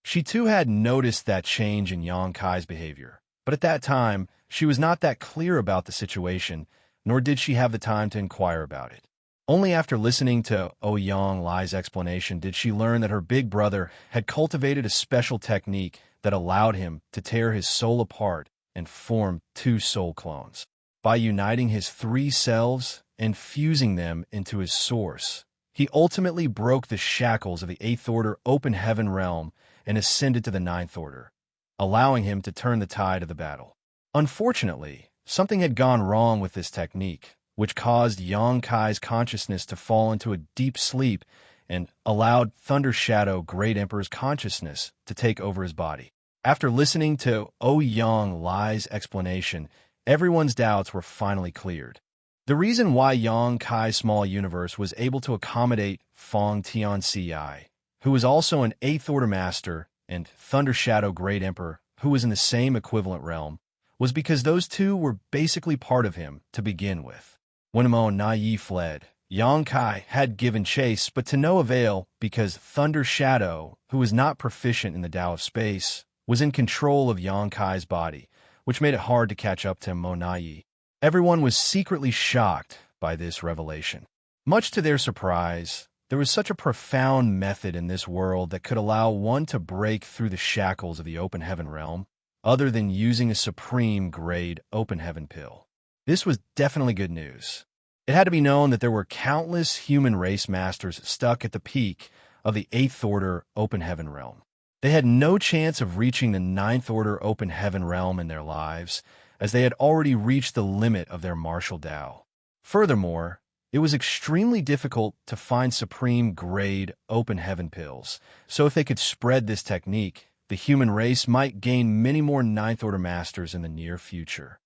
She too had noticed that change in Xianxia's behavior, but at that time, she was not that clear about the situation, nor did she have the time to inquire about it. Only after listening to Ouyang explanation did she learn that her big brother had cultivated a special technique that allowed him to tear his soul apart and form two soul clones. By uniting his three selves and fusing them into his source, he ultimately broke the shackles of the Eighth Order open heaven realm and ascended to the Ninth Order, allowing him to turn the tide of the battle. Unfortunately, something had gone wrong with this technique, which caused Xianxia's consciousness to fall into a deep sleep and allowed Thunder Shadow Great Emperor's consciousness to take over his body. After listening to Ouyang explanation, everyone's doubts were finally cleared. The reason why Xianxia's small universe was able to accommodate Feng Tianci, who was also an Eighth Order Master, and Thunder Shadow Great Emperor, who was in the same equivalent realm, was because those two were basically part of him to begin with. When Mo Na Yi fled, Yang Kai had given chase, but to no avail because Thunder Shadow, who was not proficient in the Tao of Space, was in control of Yang Kai's body, which made it hard to catch up to Mo Na Yi. Everyone was secretly shocked by this revelation. Much to their surprise, there was such a profound method in this world that could allow one to break through the shackles of the open heaven realm, other than using a supreme-grade open heaven pill. This was definitely good news. It had to be known that there were countless human race masters stuck at the peak of the 8th Order open heaven realm. They had no chance of reaching the 9th Order open heaven realm in their lives, as they had already reached the limit of their martial Tao. Furthermore, it was extremely difficult to find supreme-grade open heaven pills, so if they could spread this technique, the human race might gain many more 9th Order masters in the near future.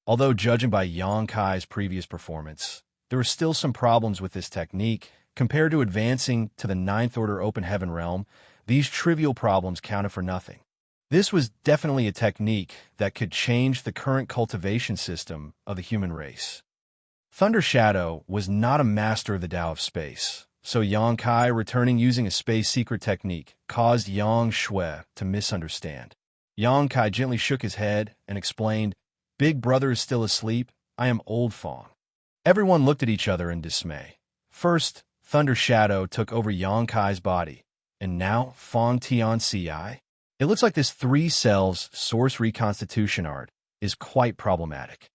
Although judging by Yang Kai's previous performance, there were still some problems with this technique. Compared to advancing to the 9th Order open heaven realm, these trivial problems counted for nothing. This was definitely a technique that could change the current cultivation system of the human race. Thunder Shadow was not a master of the Tao of Space, so Yang Kai returning using a space secret technique caused Yang Shui to misunderstand. Yang Kai gently shook his head and explained, "Big brother is still asleep. I am Old Fong." Everyone looked at each other in dismay. First, Thunder Shadow took over Yang Kai's body, and now Fong Xianxia. It looks like this 3 cells source reconstitution art is quite problematic.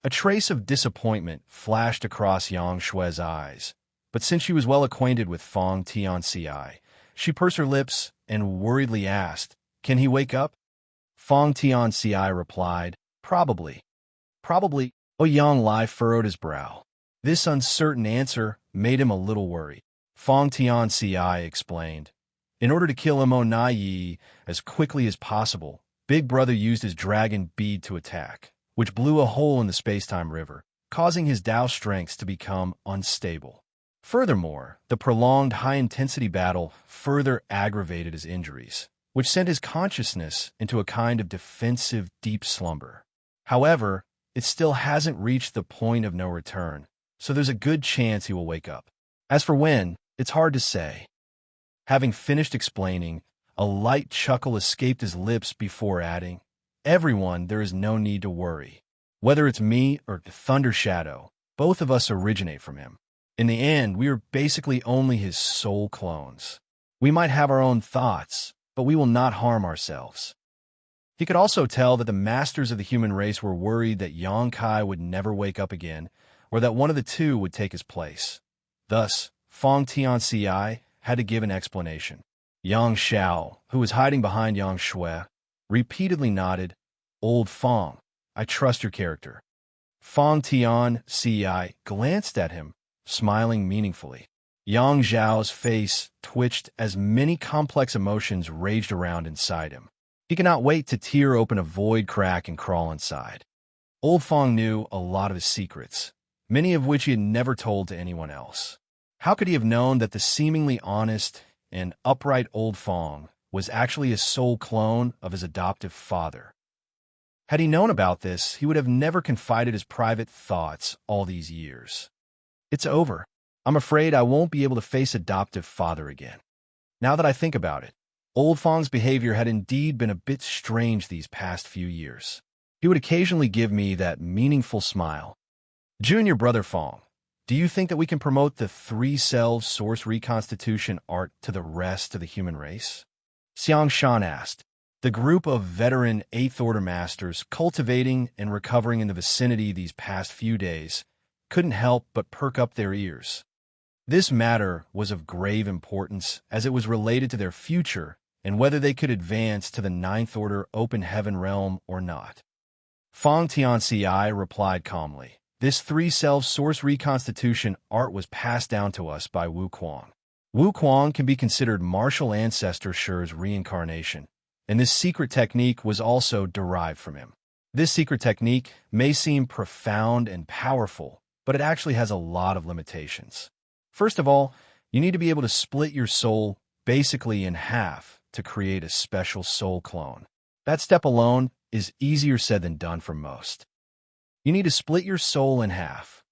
A trace of disappointment flashed across Yang Shui's eyes, but since she was well acquainted with Fong Xianxia, she pursed her lips and worriedly asked, "Can he wake up?" Fong Xianxia replied, "Probably." "Probably." Yang Lai furrowed his brow. This uncertain answer made him a little worried. Fong Xianxia explained, "In order to kill Mo Na Yi as quickly as possible, Big Brother used his dragon bead to attack, which blew a hole in the space-time river, causing his Tao strengths to become unstable. Furthermore, the prolonged high-intensity battle further aggravated his injuries, which sent his consciousness into a kind of defensive deep slumber. However, it still hasn't reached the point of no return, so there's a good chance he will wake up. As for when, it's hard to say." Having finished explaining, a light chuckle escaped his lips before adding, "Everyone, there is no need to worry. Whether it's me or Thunder Shadow, both of us originate from him. In the end, we are basically only his soul clones. We might have our own thoughts, but we will not harm ourselves." He could also tell that the masters of the human race were worried that Yang Kai would never wake up again, or that one of the two would take his place. Thus, Fong Xianxia had to give an explanation. Yang Xiao, who was hiding behind Yang Shui, repeatedly nodded, "Old Fong, I trust your character." Fong Xianxia glanced at him, smiling meaningfully. Yang Zhao's face twitched as many complex emotions raged around inside him. He could not wait to tear open a void crack and crawl inside. Old Fong knew a lot of his secrets, many of which he had never told to anyone else. How could he have known that the seemingly honest and upright Old Fong was actually a soul clone of his adoptive father? Had he known about this, he would have never confided his private thoughts all these years. "It's over. I'm afraid I won't be able to face adoptive father again." Now that I think about it, Old Fong's behavior had indeed been a bit strange these past few years. He would occasionally give me that meaningful smile. "Junior Brother Fong, do you think that we can promote the 3-cell source reconstitution art to the rest of the human race?" Xianxia asked. The group of veteran 8th Order masters cultivating and recovering in the vicinity these past few days couldn't help but perk up their ears. This matter was of grave importance as it was related to their future and whether they could advance to the 9th Order open heaven realm or not. Fong Tianxi replied calmly, "This 3-cell source reconstitution art was passed down to us by Wu Kuang. Wu Kuang can be considered martial ancestor Shi's reincarnation, and this secret technique was also derived from him. This secret technique may seem profound and powerful, but it actually has a lot of limitations. First of all, you need to be able to split your soul basically in half to create a special soul clone. That step alone is easier said than done for most. You need to split your soul in half,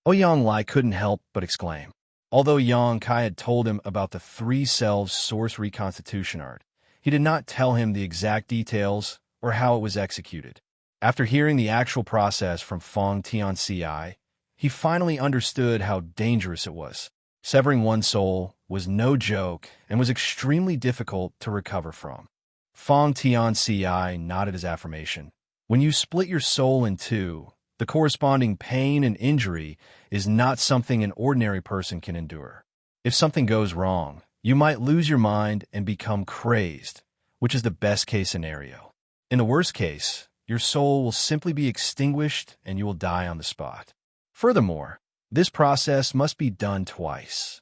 Ouyang Lai couldn't help but exclaim. Although Yang Kai had told him about the three selves source reconstitution art, he did not tell him the exact details or how it was executed. After hearing the actual process from Fong Tianci, he finally understood how dangerous it was. Severing one soul was no joke and was extremely difficult to recover from. Fong Tianci nodded his affirmation. When you split your soul in two, the corresponding pain and injury is not something an ordinary person can endure. If something goes wrong, you might lose your mind and become crazed, which is the best-case scenario. In the worst case, your soul will simply be extinguished and you will die on the spot. Furthermore, this process must be done twice.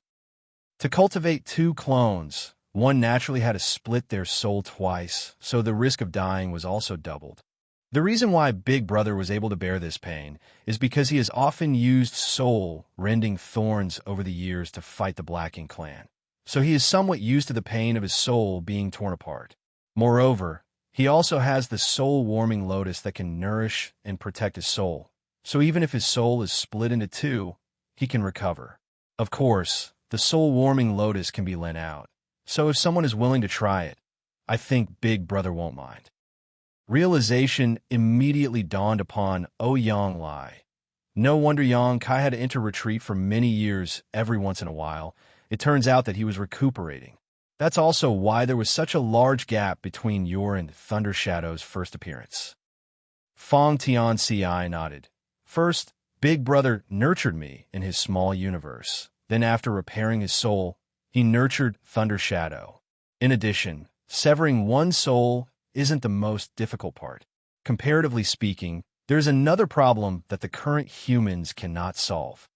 To cultivate two clones, one naturally had to split their soul twice, so the risk of dying was also doubled. The reason why Big Brother was able to bear this pain is because he has often used soul-rending thorns over the years to fight the Black Ink clan, so he is somewhat used to the pain of his soul being torn apart. Moreover, he also has the soul-warming lotus that can nourish and protect his soul, so even if his soul is split into two, he can recover. Of course, the soul-warming lotus can be lent out, so if someone is willing to try it, I think Big Brother won't mind. Realization immediately dawned upon Ouyang Lai. No wonder Yang Kai had to enter retreat for many years every once in a while. It turns out that he was recuperating. That's also why there was such a large gap between your and Thunder Shadow's first appearance. Fong Tianci nodded. First, Big Brother nurtured me in his small universe. Then after repairing his soul, he nurtured Thunder Shadow. In addition, severing one soul isn't the most difficult part. Comparatively speaking, there's another problem that the current humans cannot solve.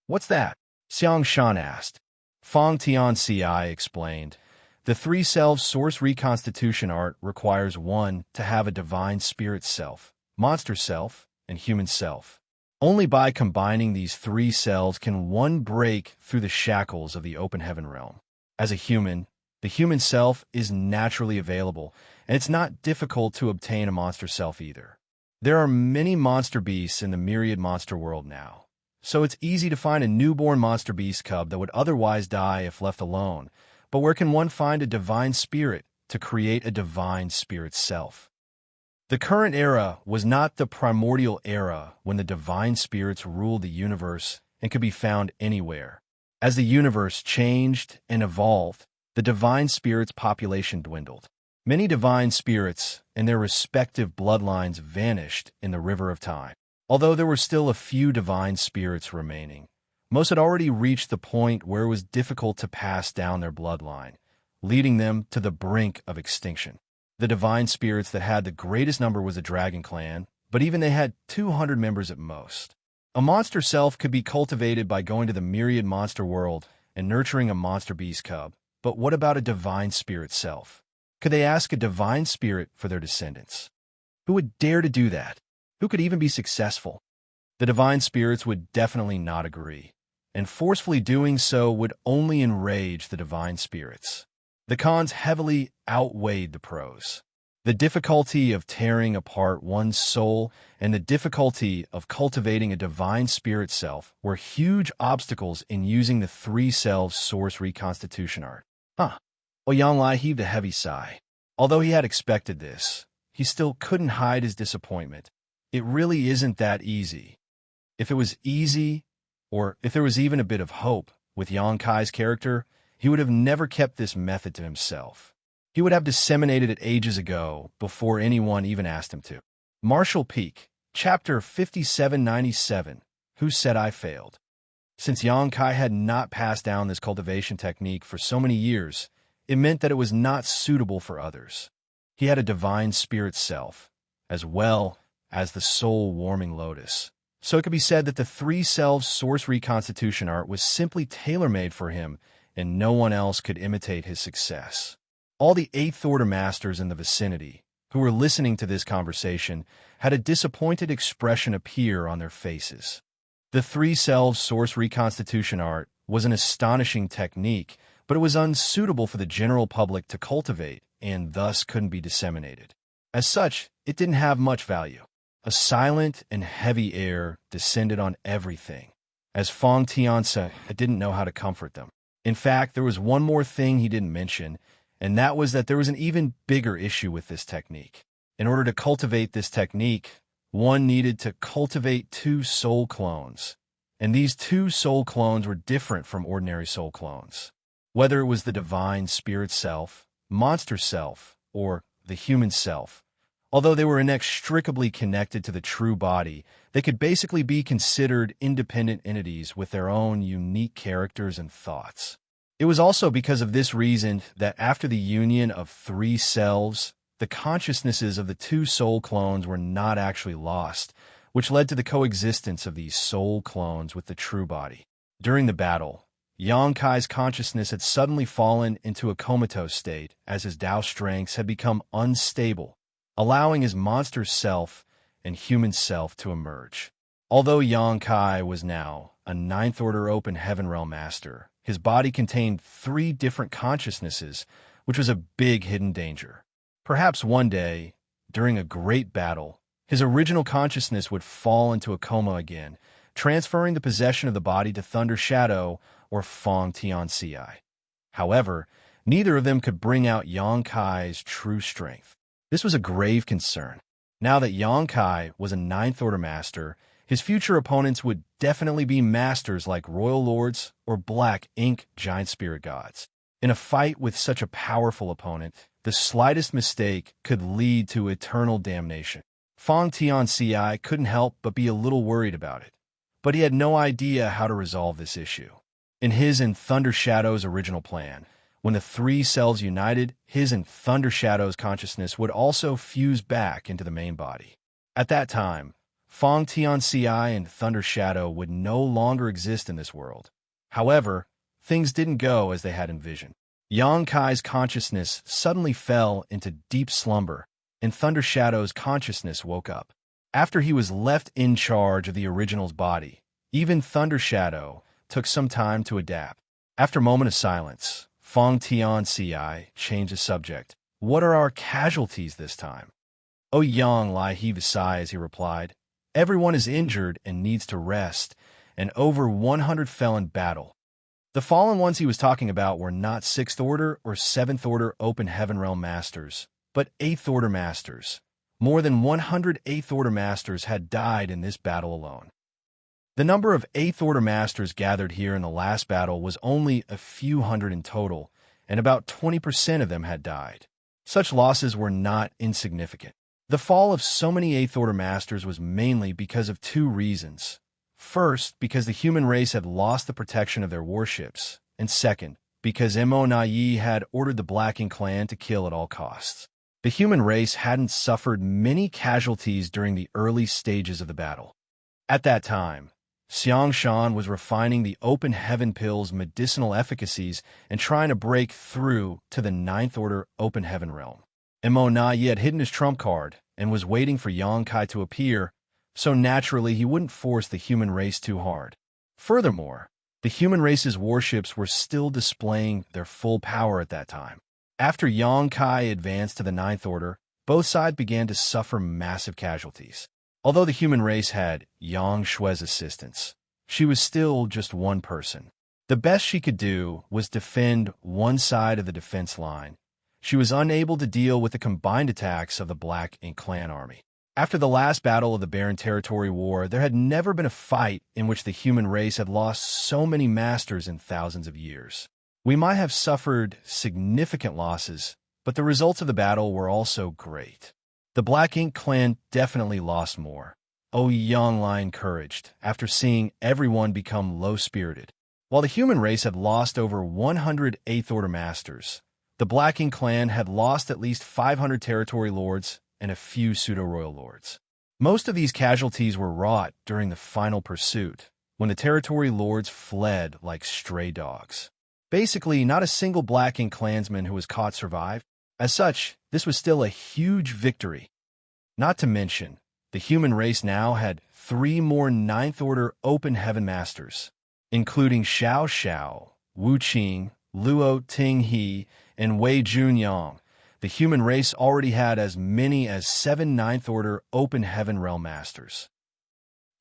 What's that? Xianxia asked. Fong Tianci explained. The three selves source reconstitution art requires one to have a divine spirit self, monster self, and human self. Only by combining these three selves can one break through the shackles of the open heaven realm. As a human, the human self is naturally available, and it's not difficult to obtain a monster self either. There are many monster beasts in the myriad monster world now, so it's easy to find a newborn monster beast cub that would otherwise die if left alone. But where can one find a divine spirit to create a divine spirit self? The current era was not the primordial era when the divine spirits ruled the universe and could be found anywhere. As the universe changed and evolved, the divine spirits' population dwindled. Many divine spirits and their respective bloodlines vanished in the river of time. Although there were still a few divine spirits remaining, most had already reached the point where it was difficult to pass down their bloodline, leading them to the brink of extinction. The divine spirits that had the greatest number was the Dragon Clan, but even they had 200 members at most. A monster self could be cultivated by going to the myriad monster world and nurturing a monster beast cub. But what about a divine spirit self? Could they ask a divine spirit for their descendants? Who would dare to do that? Who could even be successful? The divine spirits would definitely not agree, and forcefully doing so would only enrage the divine spirits. The cons heavily outweighed the pros. The difficulty of tearing apart one's soul and the difficulty of cultivating a divine spirit self were huge obstacles in using the three selves source reconstitution art. Ouyang Lai heaved a heavy sigh. Although he had expected this, he still couldn't hide his disappointment. It really isn't that easy. If it was easy, or if there was even a bit of hope with Yang Kai's character, he would have never kept this method to himself. He would have disseminated it ages ago, before anyone even asked him to. Marshall Peak, Chapter 5797, Who Said I Failed? Since Yang Kai had not passed down this cultivation technique for so many years, it meant that it was not suitable for others. He had a divine spirit self, as well as the soul-warming lotus. So it could be said that the three selves source reconstitution art was simply tailor-made for him, and no one else could imitate his success. All the Eighth Order Masters in the vicinity, who were listening to this conversation, had a disappointed expression appear on their faces. The three selves source reconstitution art was an astonishing technique, but it was unsuitable for the general public to cultivate and thus couldn't be disseminated. As such, it didn't have much value. A silent and heavy air descended on everything. as Fong Tianxia didn't know how to comfort them. In fact, there was one more thing he didn't mention, and that was that there was an even bigger issue with this technique. In order to cultivate this technique, one needed to cultivate 2 soul clones, and these 2 soul clones were different from ordinary soul clones. Whether it was the divine spirit self, monster self, or the human self, although they were inextricably connected to the true body, they could basically be considered independent entities with their own unique characters and thoughts. It was also because of this reason that after the union of 3 selves, the consciousnesses of the 2 soul clones were not actually lost, which led to the coexistence of these soul clones with the true body. During the battle, Xianxia's consciousness had suddenly fallen into a comatose state as his Tao strengths had become unstable, allowing his monster self and human self to emerge. Although Xianxia was now a 9th Order Open Heaven Realm Master, his body contained 3 different consciousnesses, which was a big hidden danger. Perhaps one day, during a great battle, his original consciousness would fall into a coma again, transferring the possession of the body to Thunder Shadow or Fong Tianxia. However, neither of them could bring out Xianxia's true strength. This was a grave concern. Now that Xianxia was a 9th Order Master, his future opponents would definitely be masters like Royal Lords or Black Ink Giant Spirit Gods. In a fight with such a powerful opponent, the slightest mistake could lead to eternal damnation. Fong Tianxia couldn't help but be a little worried about it, but he had no idea how to resolve this issue. In his and Thunder Shadow's original plan, when the 3 selves united, his and Thunder Shadow's consciousness would also fuse back into the main body. At that time, Fong Tianxia and Thunder Shadow would no longer exist in this world. However, things didn't go as they had envisioned. Xianxia's consciousness suddenly fell into deep slumber, and Thunder Shadow's consciousness woke up. After he was left in charge of the original's body, even Thunder Shadow took some time to adapt. After a moment of silence, Fong Tianxia changed the subject. "What are our casualties this time?" "Oh, Xianxia heaved a sigh as he replied. "Everyone is injured and needs to rest, and over 100 fell in battle." The fallen ones he was talking about were not 6th Order or 7th Order Open Heaven Realm Masters, but 8th Order Masters. More than 100 8th Order Masters had died in this battle alone. The number of 8th Order Masters gathered here in the last battle was only a few hundred in total, and about 20% of them had died. Such losses were not insignificant. The fall of so many 8th Order Masters was mainly because of 2 reasons. First, because the human race had lost the protection of their warships, and second, because Mo had ordered the Blacking clan to kill at all costs. The human race hadn't suffered many casualties during the early stages of the battle. At that time, Xianxia was refining the Open Heaven Pill's medicinal efficacies and trying to break through to the 9th Order Open Heaven Realm. Mo had hidden his trump card and was waiting for Xianxia to appear, so naturally he wouldn't force the human race too hard. Furthermore, the human race's warships were still displaying their full power at that time. After Xianxia advanced to the 9th Order, both sides began to suffer massive casualties. Although the human race had Xiangshui's assistance, she was still just one person. The best she could do was defend one side of the defense line. She was unable to deal with the combined attacks of the Black Ink clan army. After the last battle of the Barren Territory War, there had never been a fight in which the human race had lost so many masters in thousands of years. We might have suffered significant losses, but the results of the battle were also great. The Black Ink clan definitely lost more. Xianxia encouraged, after seeing everyone become low-spirited. While the human race had lost over 100 8th Order Masters, the Black Ink clan had lost at least 500 territory lords and a few pseudo-royal lords. Most of these casualties were wrought during the final pursuit, when the territory lords fled like stray dogs. Basically, not a single Black Ink clansman who was caught survived. As such, this was still a huge victory. Not to mention, the human race now had 3 more 9th Order Open Heaven Masters, including Xiao, Wuxia, Luo Tinghe, and Wei Junyang. The human race already had as many as 7 9th Order Open Heaven Realm Masters.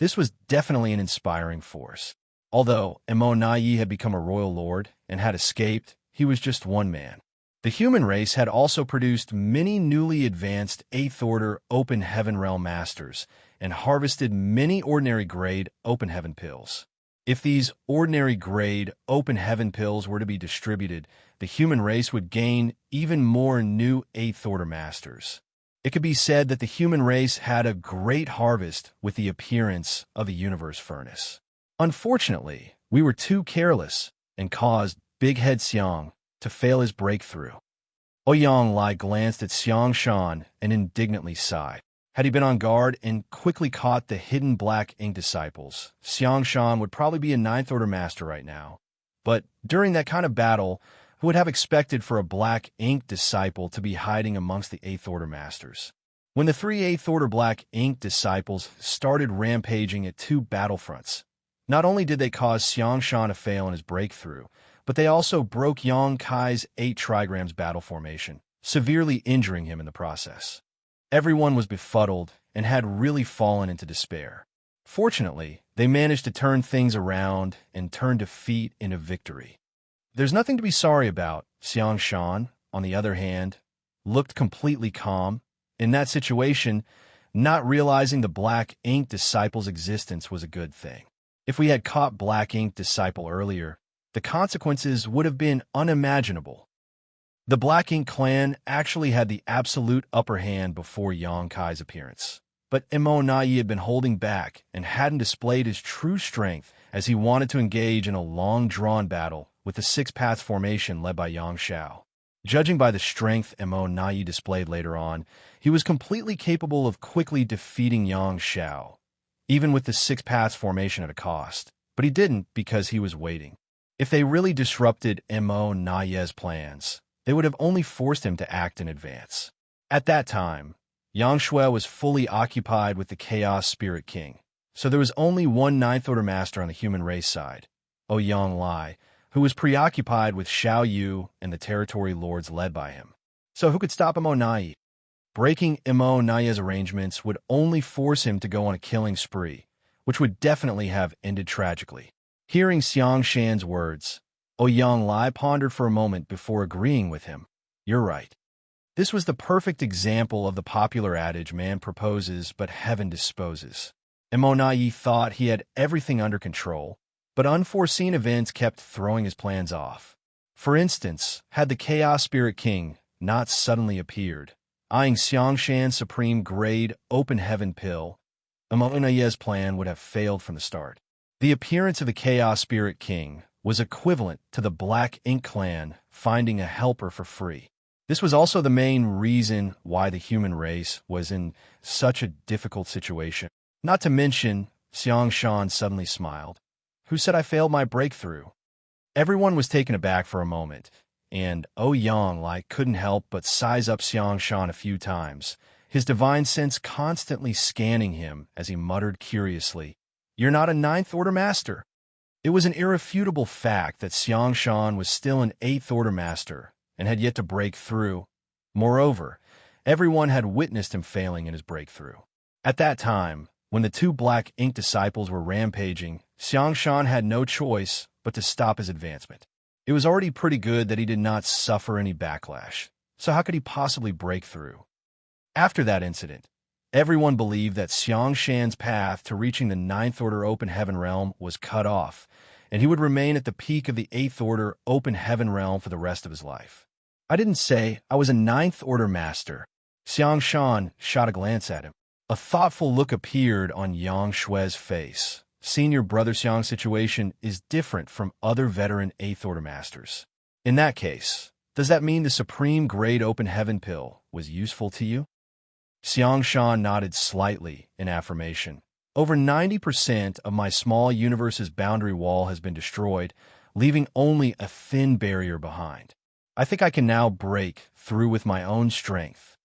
This was definitely an inspiring force. Although Immortality had become a royal lord and had escaped, he was just one man. The human race had also produced many newly advanced 8th Order Open Heaven Realm Masters and harvested many ordinary grade Open Heaven pills. If these ordinary grade Open Heaven pills were to be distributed, the human race would gain even more new 8th Order Masters. It could be said that the human race had a great harvest with the appearance of a universe furnace. Unfortunately, we were too careless and caused Big Head Xiang to fail his breakthrough. Ouyang glanced at Xianxia and indignantly sighed. Had he been on guard and quickly caught the hidden black ink disciples, Xianxia would probably be a 9th Order Master right now. But during that kind of battle, who would have expected for a black ink disciple to be hiding amongst the 8th Order Masters? When the 3 8th Order black ink disciples started rampaging at 2 battlefronts, not only did they cause Xianxia to fail in his breakthrough, but they also broke Yang Kai's 8 trigrams battle formation, severely injuring him in the process. Everyone was befuddled and had really fallen into despair. Fortunately, they managed to turn things around and turn defeat into victory. There's nothing to be sorry about. Xianxia, on the other hand, looked completely calm. In that situation, not realizing the Black Ink Disciple's existence was a good thing. If we had caught Black Ink Disciple earlier, the consequences would have been unimaginable. The Black Ink clan actually had the absolute upper hand before Yang Kai's appearance. But Immortality had been holding back and hadn't displayed his true strength as he wanted to engage in a long-drawn battle with the 6 Paths formation led by Yang Xiao. Judging by the strength Immortality displayed later on, he was completely capable of quickly defeating Yang Xiao, even with the 6 Paths formation at a cost. But he didn't because he was waiting. If they really disrupted Immortality's plans, they would have only forced him to act in advance. At that time, Xianxia was fully occupied with the Chaos Spirit King, so there was only one 9th Order Master on the human race side, Ouyang Lai, who was preoccupied with Xiao Yu and the territory lords led by him. So who could stop Immortality? Breaking Immortality's arrangements would only force him to go on a killing spree, which would definitely have ended tragically. Hearing Xianxia's words, Ouyang Lai pondered for a moment before agreeing with him. You're right. This was the perfect example of the popular adage, man proposes, but heaven disposes. Immortality thought he had everything under control, but unforeseen events kept throwing his plans off. For instance, had the Chaos Spirit King not suddenly appeared, eyeing Xianxia's supreme grade open heaven pill, Immortality's plan would have failed from the start. The appearance of the Chaos Spirit King was equivalent to the Black Ink clan finding a helper for free. This was also the main reason why the human race was in such a difficult situation. Not to mention, Xianxia suddenly smiled. Who said I failed my breakthrough? Everyone was taken aback for a moment, and Ouyang couldn't help but size up Xianxia a few times, his divine sense constantly scanning him as he muttered curiously, "You're not a 9th Order Master." It was an irrefutable fact that Xianxia was still an 8th Order Master and had yet to break through. Moreover, everyone had witnessed him failing in his breakthrough. At that time, when the 2 Black Ink Disciples were rampaging, Xianxia had no choice but to stop his advancement. It was already pretty good that he did not suffer any backlash, so how could he possibly break through? After that incident, everyone believed that Xianxia's path to reaching the 9th Order Open Heaven Realm was cut off, and he would remain at the peak of the 8th Order Open Heaven Realm for the rest of his life. I didn't say I was a 9th Order Master. Xianxia shot a glance at him. A thoughtful look appeared on Yang Shui's face. Senior Brother Xiang's situation is different from other veteran 8th Order Masters. In that case, does that mean the Supreme Grade Open Heaven Pill was useful to you? Xianxia nodded slightly in affirmation. Over 90% of my small universe's boundary wall has been destroyed, leaving only a thin barrier behind. I think I can now break through with my own strength.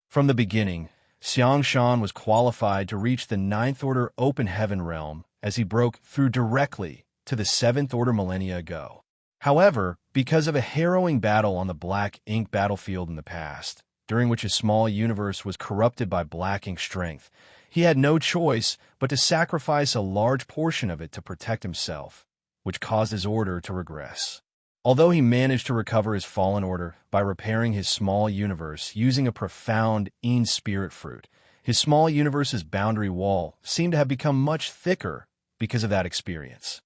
From the beginning, Xianxia was qualified to reach the 9th Order Open Heaven Realm as he broke through directly to the 7th Order millennia ago. However, because of a harrowing battle on the Black Ink battlefield in the past, during which his small universe was corrupted by Black Ink strength, He had no choice but to sacrifice a large portion of it to protect himself, which caused his order to regress. Although he managed to recover his fallen order by repairing his small universe using a profound Een spirit fruit, his small universe's boundary wall seemed to have become much thicker because of that experience.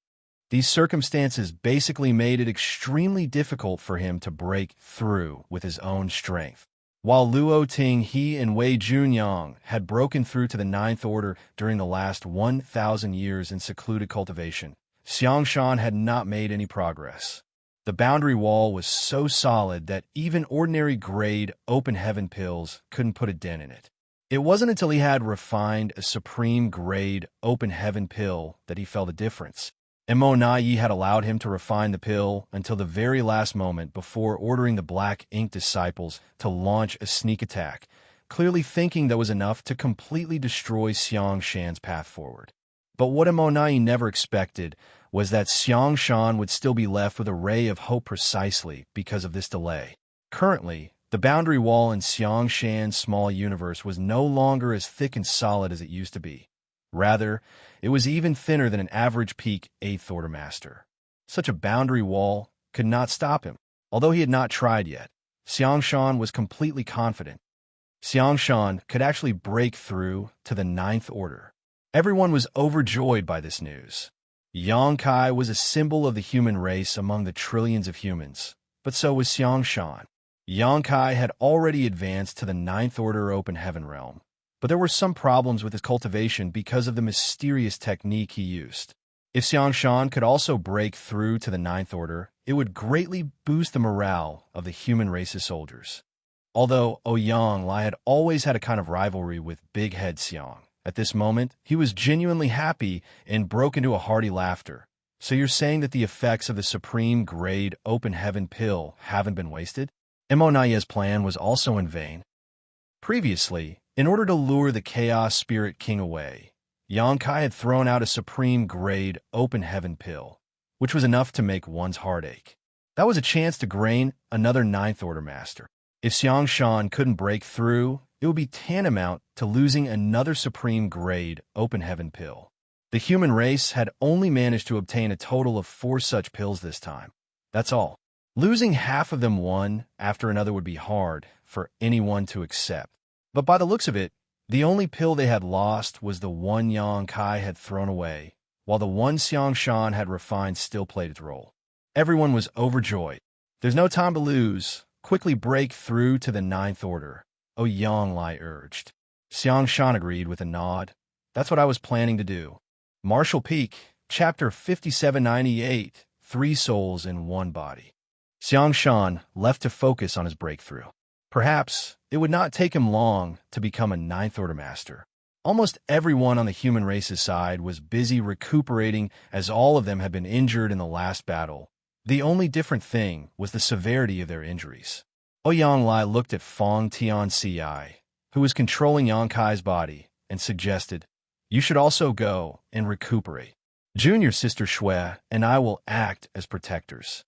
These circumstances basically made it extremely difficult for him to break through with his own strength. While Luo Ting-he and Wei Junyang had broken through to the Ninth Order during the last 1,000 years in secluded cultivation, Xianxia had not made any progress. The boundary wall was so solid that even ordinary grade open heaven pills couldn't put a dent in it. It wasn't until he had refined a supreme grade open heaven pill that he felt a difference. Mo Yi had allowed him to refine the pill until the very last moment before ordering the Black Ink disciples to launch a sneak attack, clearly thinking that was enough to completely destroy Xianxia's path forward. But what Mo Yi never expected was that Xianxia would still be left with a ray of hope precisely because of this delay. Currently, the boundary wall in Xianxia's small universe was no longer as thick and solid as it used to be. Rather, it was even thinner than an average peak 8th Order Master. Such a boundary wall could not stop him. Although he had not tried yet, Xianxia was completely confident. Xianxia could actually break through to the Ninth Order. Everyone was overjoyed by this news. Yangkai was a symbol of the human race among the trillions of humans, but so was Xianxia. Yangkai had already advanced to the Ninth Order Open Heaven realm, but there were some problems with his cultivation because of the mysterious technique he used. If Xianxia could also break through to the Ninth Order, it would greatly boost the morale of the human race's soldiers. Although Ouyang Lai had always had a kind of rivalry with Big Head Xiang, at this moment, he was genuinely happy and broke into a hearty laughter. So you're saying that the effects of the supreme grade open heaven pill haven't been wasted? Mo Yi's plan was also in vain. Previously, in order to lure the Chaos Spirit King away, Yangkai had thrown out a supreme grade open heaven pill, which was enough to make one's heart ache. That was a chance to gain another Ninth Order Master. If Xianxia couldn't break through, it would be tantamount to losing another supreme grade open heaven pill. The human race had only managed to obtain a total of 4 such pills this time. That's all. Losing half of them one after another would be hard for anyone to accept. But by the looks of it, the only pill they had lost was the one Yang Kai had thrown away, while the one Xianxia had refined still played its role. Everyone was overjoyed. There's no time to lose. Quickly break through to the Ninth Order, Ouyang Lai urged. Xianxia agreed with a nod. That's what I was planning to do. Martial Peak, Chapter 5798, 3 Souls in One Body. Xianxia left to focus on his breakthrough. Perhaps it would not take him long to become a Ninth Order Master. Almost everyone on the human race's side was busy recuperating as all of them had been injured in the last battle. The only different thing was the severity of their injuries. Ouyang Lai looked at Fong Tianci, who was controlling Yangkai's body, and suggested, "You should also go and recuperate. Junior Sister Shui and I will act as protectors."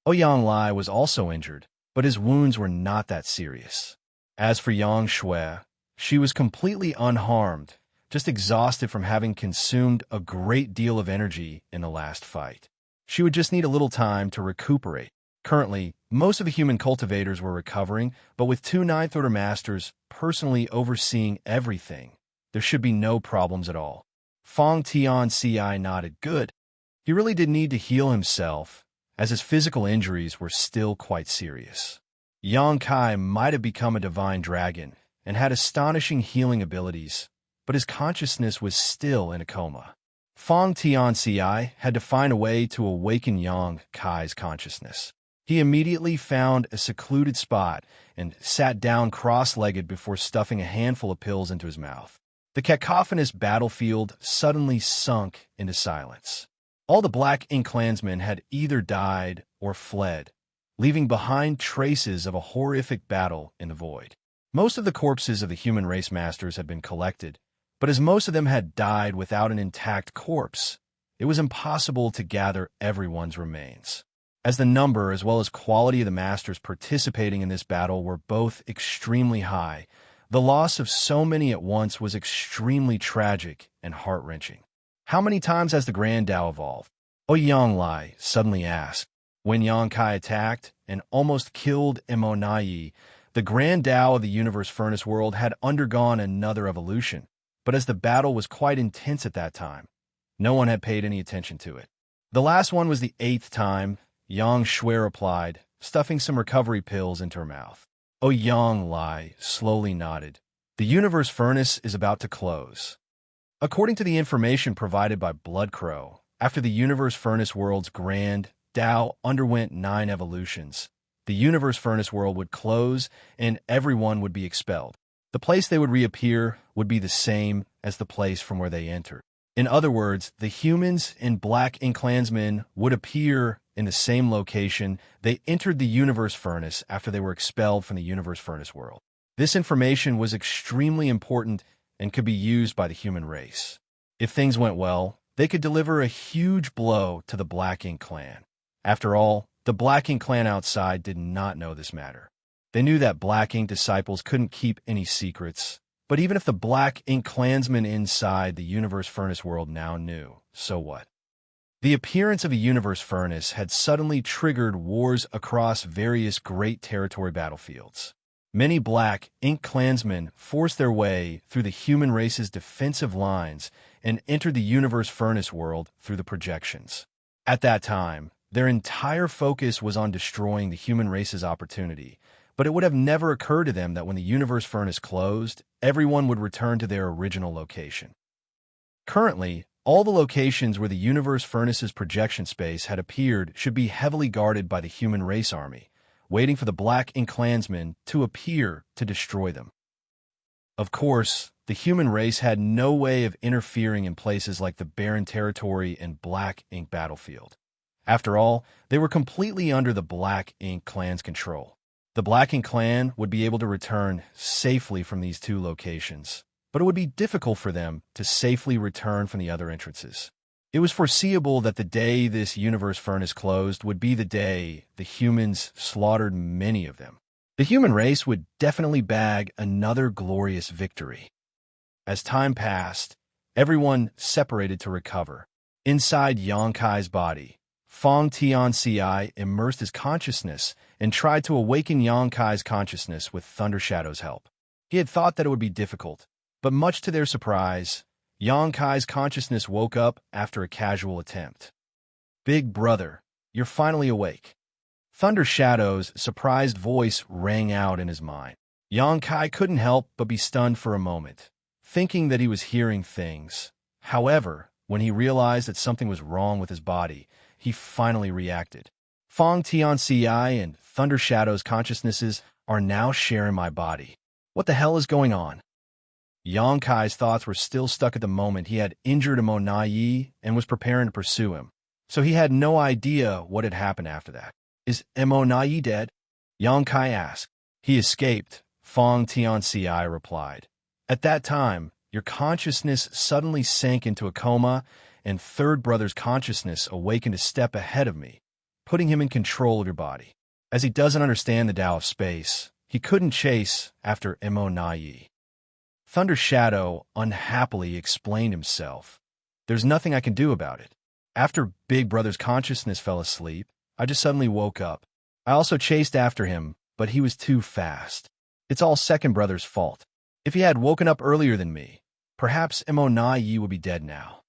Ouyang Lai was also injured, but his wounds were not that serious. As for Yang Shui, she was completely unharmed, just exhausted from having consumed a great deal of energy in the last fight. She would just need a little time to recuperate. Currently, most of the human cultivators were recovering, but with 2 Ninth Order Masters personally overseeing everything, there should be no problems at all. Fong Tianci nodded. Good. He really did need to heal himself, as his physical injuries were still quite serious. Yang Kai might have become a divine dragon and had astonishing healing abilities, but his consciousness was still in a coma. Fong Tianci had to find a way to awaken Yang Kai's consciousness. He immediately found a secluded spot and sat down cross-legged before stuffing a handful of pills into his mouth. The cacophonous battlefield suddenly sunk into silence. All the Black Ink clansmen had either died or fled, leaving behind traces of a horrific battle in the void. Most of the corpses of the human race masters had been collected, but as most of them had died without an intact corpse, it was impossible to gather everyone's remains. As the number as well as quality of the masters participating in this battle were both extremely high, The loss of so many at once was extremely tragic and heart-wrenching. How many times has the Grand Tao evolved? Ouyang suddenly asked. When Yangkai attacked and almost killed Immortality, the Grand Tao of the Universe Furnace World had undergone another evolution, but as the battle was quite intense at that time, no one had paid any attention to it. The last one was the 8th time, Yang Shui replied, stuffing some recovery pills into her mouth. Ouyang Lai slowly nodded. The Universe Furnace is about to close. According to the information provided by Blood Crow, after the Universe Furnace World's Grand Tao underwent 9 evolutions, the Universe Furnace World would close and everyone would be expelled. The place they would reappear would be the same as the place from where they entered. In other words, the humans and Black Ink Clansmen would appear in the same location they entered the Universe Furnace after they were expelled from the Universe Furnace World. This information was extremely important and could be used by the human race. If things went well, they could deliver a huge blow to the Black Ink Clan. After all, the Black Ink Clan outside did not know this matter. They knew that Black Ink disciples couldn't keep any secrets, but even if the Black Ink Clansmen inside the Universe Furnace World now knew, so what? The appearance of a Universe Furnace had suddenly triggered wars across various great territory battlefields. Many Black Ink Clansmen forced their way through the human race's defensive lines and entered the Universe Furnace World through the projections. At that time, their entire focus was on destroying the human race's opportunity, but it would have never occurred to them that when the Universe Furnace closed, everyone would return to their original location. Currently, all the locations where the Universe Furnace's projection space had appeared should be heavily guarded by the human race army, waiting for the Black Ink Clansmen to appear to destroy them. Of course, the human race had no way of interfering in places like the Barren Territory and Black Ink Battlefield. After all, they were completely under the Black Ink Clan's control. The Black Ink Clan would be able to return safely from these 2 locations, but it would be difficult for them to safely return from the other entrances. It was foreseeable that the day this Universe Furnace closed would be the day the humans slaughtered many of them. The human race would definitely bag another glorious victory. As time passed, everyone separated to recover. Inside Yangkai's body, Fang Tianxia immersed his consciousness and tried to awaken Yangkai's consciousness with Thunder Shadow's help. He had thought that it would be difficult, but much to their surprise, Yangkai's consciousness woke up after a casual attempt. "Big brother, you're finally awake." Thunder Shadow's surprised voice rang out in his mind. Yangkai couldn't help but be stunned for a moment, thinking that he was hearing things. However, when he realized that something was wrong with his body, he finally reacted. Fang Tianxia and Thunder Shadow's consciousnesses are now sharing my body. What the hell is going on? Yangkai's thoughts were still stuck at the moment he had injured Immortality and was preparing to pursue him, so he had no idea what had happened after that. "Is Immortality dead?" Yangkai asked. "He escaped," Fang Tianxia replied. "At that time, your consciousness suddenly sank into a coma, and Third Brother's consciousness awakened a step ahead of me, putting him in control of your body. As he doesn't understand the Tao of space, he couldn't chase after Immortality." Thunder Shadow unhappily explained himself. "There's nothing I can do about it. After Big Brother's consciousness fell asleep, I just suddenly woke up. I also chased after him, but he was too fast. It's all Second Brother's fault. If he had woken up earlier than me, perhaps Immortality would be dead now."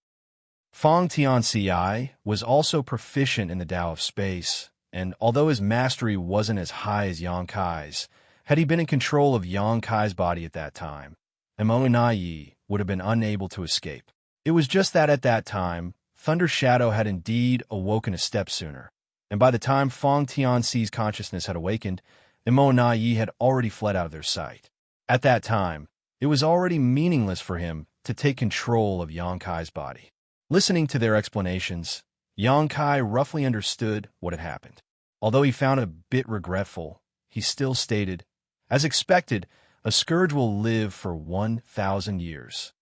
Fang Tianxia was also proficient in the Tao of space, and although his mastery wasn't as high as Yangkai's, had he been in control of Yangkai's body at that time, Immortality would have been unable to escape. It was just that at that time, Thunder Shadow had indeed awoken a step sooner, and by the time Fang Tianxi's consciousness had awakened, Immortality had already fled out of their sight. At that time, it was already meaningless for him to take control of Yangkai's body. Listening to their explanations, Yangkai roughly understood what had happened. Although he found it a bit regretful, he still stated, "As expected, a scourge will live for 1,000 years.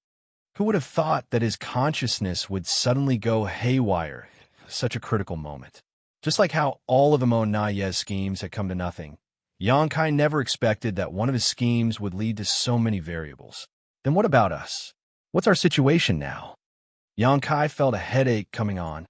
Who would have thought that his consciousness would suddenly go haywire at such a critical moment? Just like how all of Immortality's schemes had come to nothing, Yongkai never expected that one of his schemes would lead to so many variables. Then what about us? What's our situation now? Yongkai felt a headache coming on.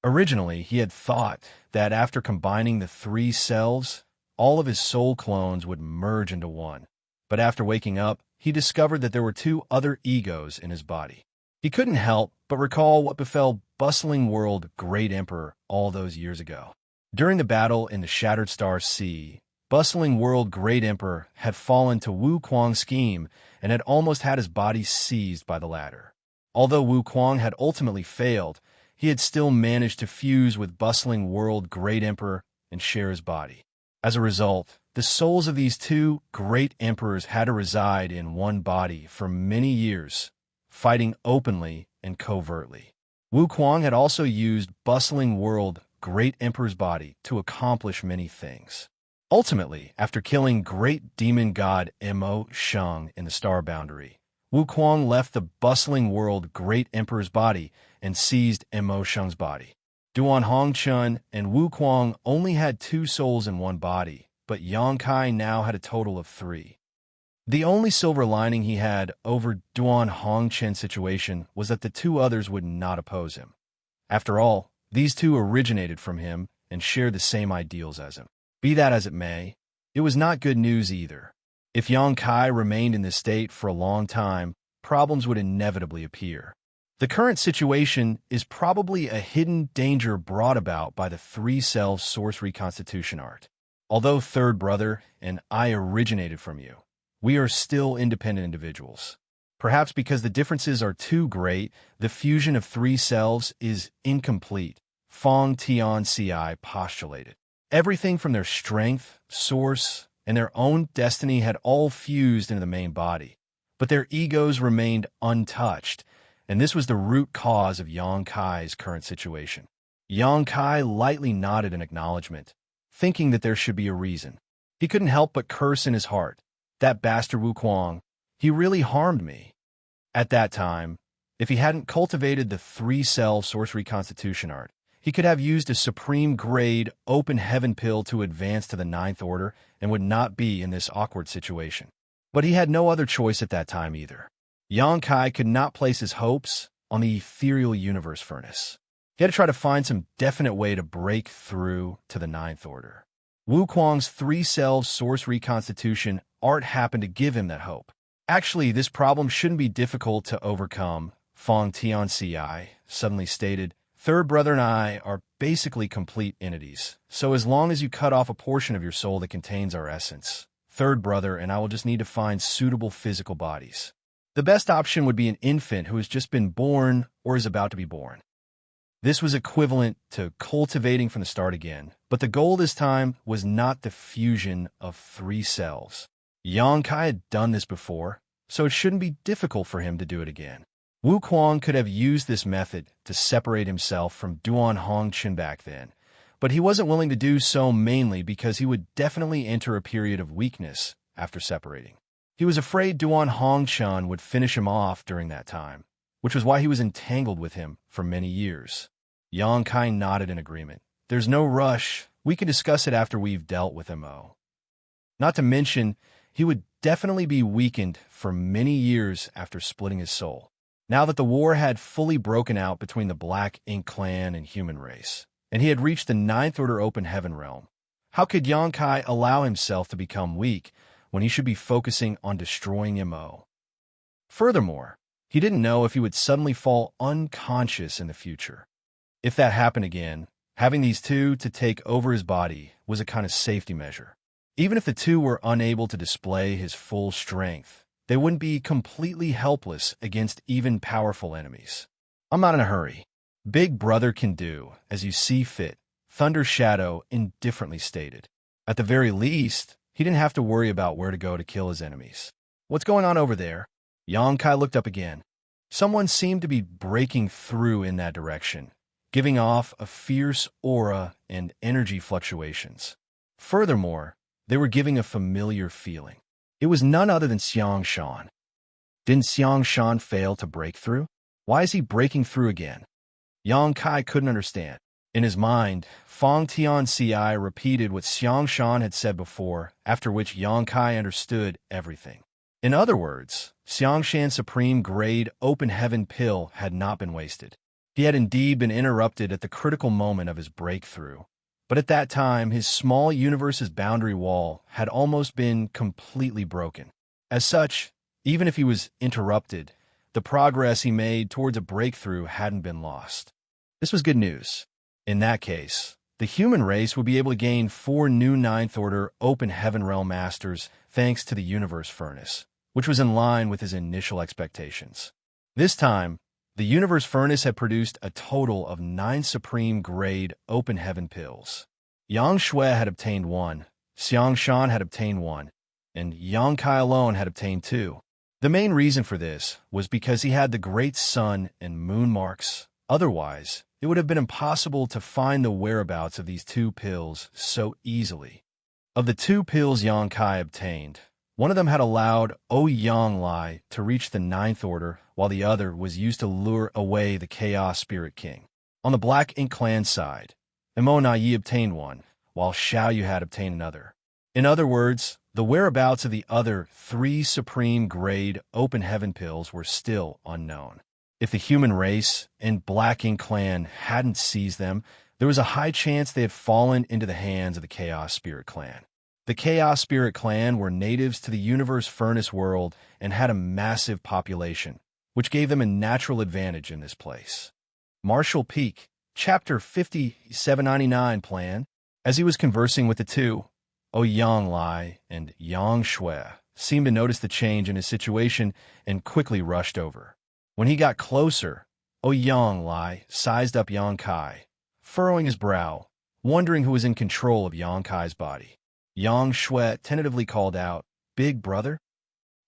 Originally, he had thought that after combining the three selves, all of his soul clones would merge into one. But after waking up, he discovered that there were two other egos in his body. He couldn't help but recall what befell bustling world Great Emperor all those years ago. During the battle in the Shattered Star Sea, bustling world Great Emperor had fallen to Wu Kuang's scheme and had almost had his body seized by the latter. Although Wu Kuang had ultimately failed, he had still managed to fuse with bustling world Great Emperor and share his body. As a result, the souls of these two great emperors had to reside in one body for many years, fighting openly and covertly. Wu Kuang had also used bustling world Great Emperor's body to accomplish many things. Ultimately, after killing great demon god Mo Sheng in the Star Boundary, Wu Kuang left the bustling world Great Emperor's body and seized Mo Sheng's body. Duan Hongchun and Wu Kuang only had two souls in one body, but Yongkai now had a total of three. The only silver lining he had over Duan Hongchun's situation was that the two others would not oppose him. After all, these two originated from him and shared the same ideals as him. Be that as it may, it was not good news either. If Yongkai remained in this state for a long time, problems would inevitably appear. The current situation is probably a hidden danger brought about by the three-self source reconstitution art. Although Third Brother and I originated from you, we are still independent individuals. Perhaps because the differences are too great, the fusion of three selves is incomplete, Fong Xianxia postulated. Everything from their strength, source, and their own destiny had all fused into the main body, but their egos remained untouched, and this was the root cause of Yongkai's current situation. Yongkai lightly nodded in acknowledgement, thinking that there should be a reason. He couldn't help but curse in his heart. That bastard Wu Kuang, he really harmed me. At that time, if he hadn't cultivated the three-cell source reconstitution art, he could have used a supreme-grade open heaven pill to advance to the Ninth Order and would not be in this awkward situation. But he had no other choice at that time either. Yongkai could not place his hopes on the ethereal universe furnace. He had to try to find some definite way to break through to the Ninth Order. Wu Kuang's three-cell source reconstitution art happened to give him that hope. Actually, this problem shouldn't be difficult to overcome, Fong Xianxia suddenly stated. Third Brother and I are basically complete entities, so as long as you cut off a portion of your soul that contains our essence, Third Brother and I will just need to find suitable physical bodies. The best option would be an infant who has just been born or is about to be born. This was equivalent to cultivating from the start again, but the goal this time was not the fusion of three cells. Yongkai had done this before, so it shouldn't be difficult for him to do it again. Wu Kuang could have used this method to separate himself from Duan Hongchun back then, but he wasn't willing to do so mainly because he would definitely enter a period of weakness after separating. He was afraid Duan Hongchun would finish him off during that time, which was why he was entangled with him for many years. Yongkai nodded in agreement. There's no rush. We can discuss it after we've dealt with Mo. Not to mention, he would definitely be weakened for many years after splitting his soul. Now that the war had fully broken out between the Black Ink clan and human race, and he had reached the Ninth Order Open Heaven realm, how could Yongkai allow himself to become weak when he should be focusing on destroying Mo? Furthermore, he didn't know if he would suddenly fall unconscious in the future. If that happened again, having these two to take over his body was a kind of safety measure. Even if the two were unable to display his full strength, they wouldn't be completely helpless against even powerful enemies. I'm not in a hurry. Big Brother can do as you see fit, Thunder Shadow indifferently stated. At the very least, he didn't have to worry about where to go to kill his enemies. What's going on over there? Yongkai looked up again. Someone seemed to be breaking through in that direction, giving off a fierce aura and energy fluctuations. Furthermore, they were giving a familiar feeling. It was none other than Xianxia. Didn't Xianxia fail to break through? Why is he breaking through again? Yongkai couldn't understand. In his mind, Fang Tianxia repeated what Xianxia had said before, after which Yang Kai understood everything. In other words, Xianxia's supreme-grade open heaven pill had not been wasted. He had indeed been interrupted at the critical moment of his breakthrough. But at that time, his small universe's boundary wall had almost been completely broken. As such, even if he was interrupted, the progress he made towards a breakthrough hadn't been lost. This was good news. In that case, the human race would be able to gain 4 new Ninth-Order Open Heaven Realm Masters thanks to the Universe Furnace, which was in line with his initial expectations. This time, the Universe Furnace had produced a total of 9 Supreme-Grade Open Heaven Pills. Yang Shui had obtained 1, Xianxia had obtained 1, and Yang Kai alone had obtained 2. The main reason for this was because he had the Great Sun and Moon marks. Otherwise, it would have been impossible to find the whereabouts of these 2 pills so easily. Of the 2 pills Yang Kai obtained, one of them had allowed Yang Lai to reach the 9th Order, while the other was used to lure away the Chaos Spirit King. On the Black Ink Clan side, Immortal Yi obtained 1, while Xiaoyu had obtained another. In other words, the whereabouts of the other 3 Supreme-Grade Open Heaven Pills were still unknown. If the human race and Black Ink Clan hadn't seized them, there was a high chance they had fallen into the hands of the Chaos Spirit Clan. The Chaos Spirit Clan were natives to the Universe Furnace world and had a massive population, which gave them a natural advantage in this place. Marshall Peak, Chapter 5799 Plan. As he was conversing with the 2, Yang Lai and Yang Shui seemed to notice the change in his situation and quickly rushed over. When he got closer, Yang Lai sized up Yang Kai, furrowing his brow, wondering who was in control of Yang Kai's body. Yang Shui tentatively called out, "Big brother?"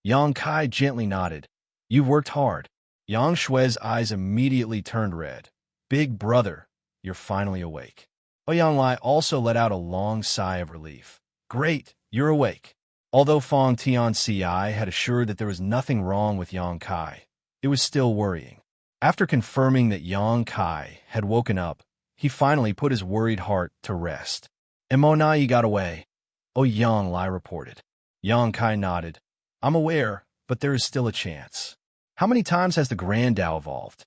Yang Kai gently nodded. "You've worked hard." Yang Shui's eyes immediately turned red. "Big brother, you're finally awake." Yang Lai also let out a long sigh of relief. "Great, you're awake." Although Fang Tianxia had assured that there was nothing wrong with Yang Kai, it was still worrying. After confirming that Yang Kai had woken up, he finally put his worried heart to rest. "Immortal got away," Yang Lai reported. Yang Kai nodded. "I'm aware, but there is still a chance." How many times has the Grand Tao evolved?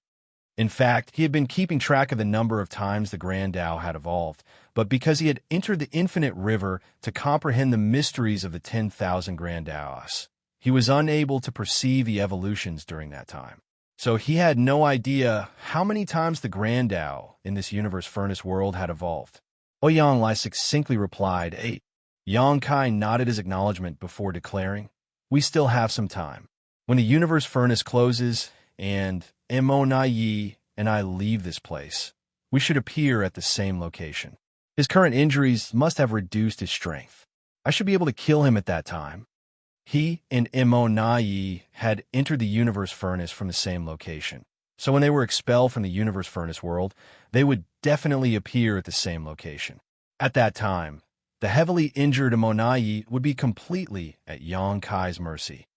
In fact, he had been keeping track of the number of times the Grand Tao had evolved, but because he had entered the infinite river to comprehend the mysteries of the 10,000 Grand Taos, he was unable to perceive the evolutions during that time. So he had no idea how many times the Grand Tao in this Universe Furnace world had evolved. Yang Lai succinctly replied, 8. Yang Kai nodded his acknowledgement before declaring, "We still have some time. When the Universe Furnace closes and Immortal Yi and I leave this place, we should appear at the same location. His current injuries must have reduced his strength. I should be able to kill him at that time." He and Immortal Yi had entered the Universe Furnace from the same location, so when they were expelled from the Universe Furnace world, they would definitely appear at the same location. At that time, the heavily injured Immortal Yi would be completely at Yang Kai's mercy.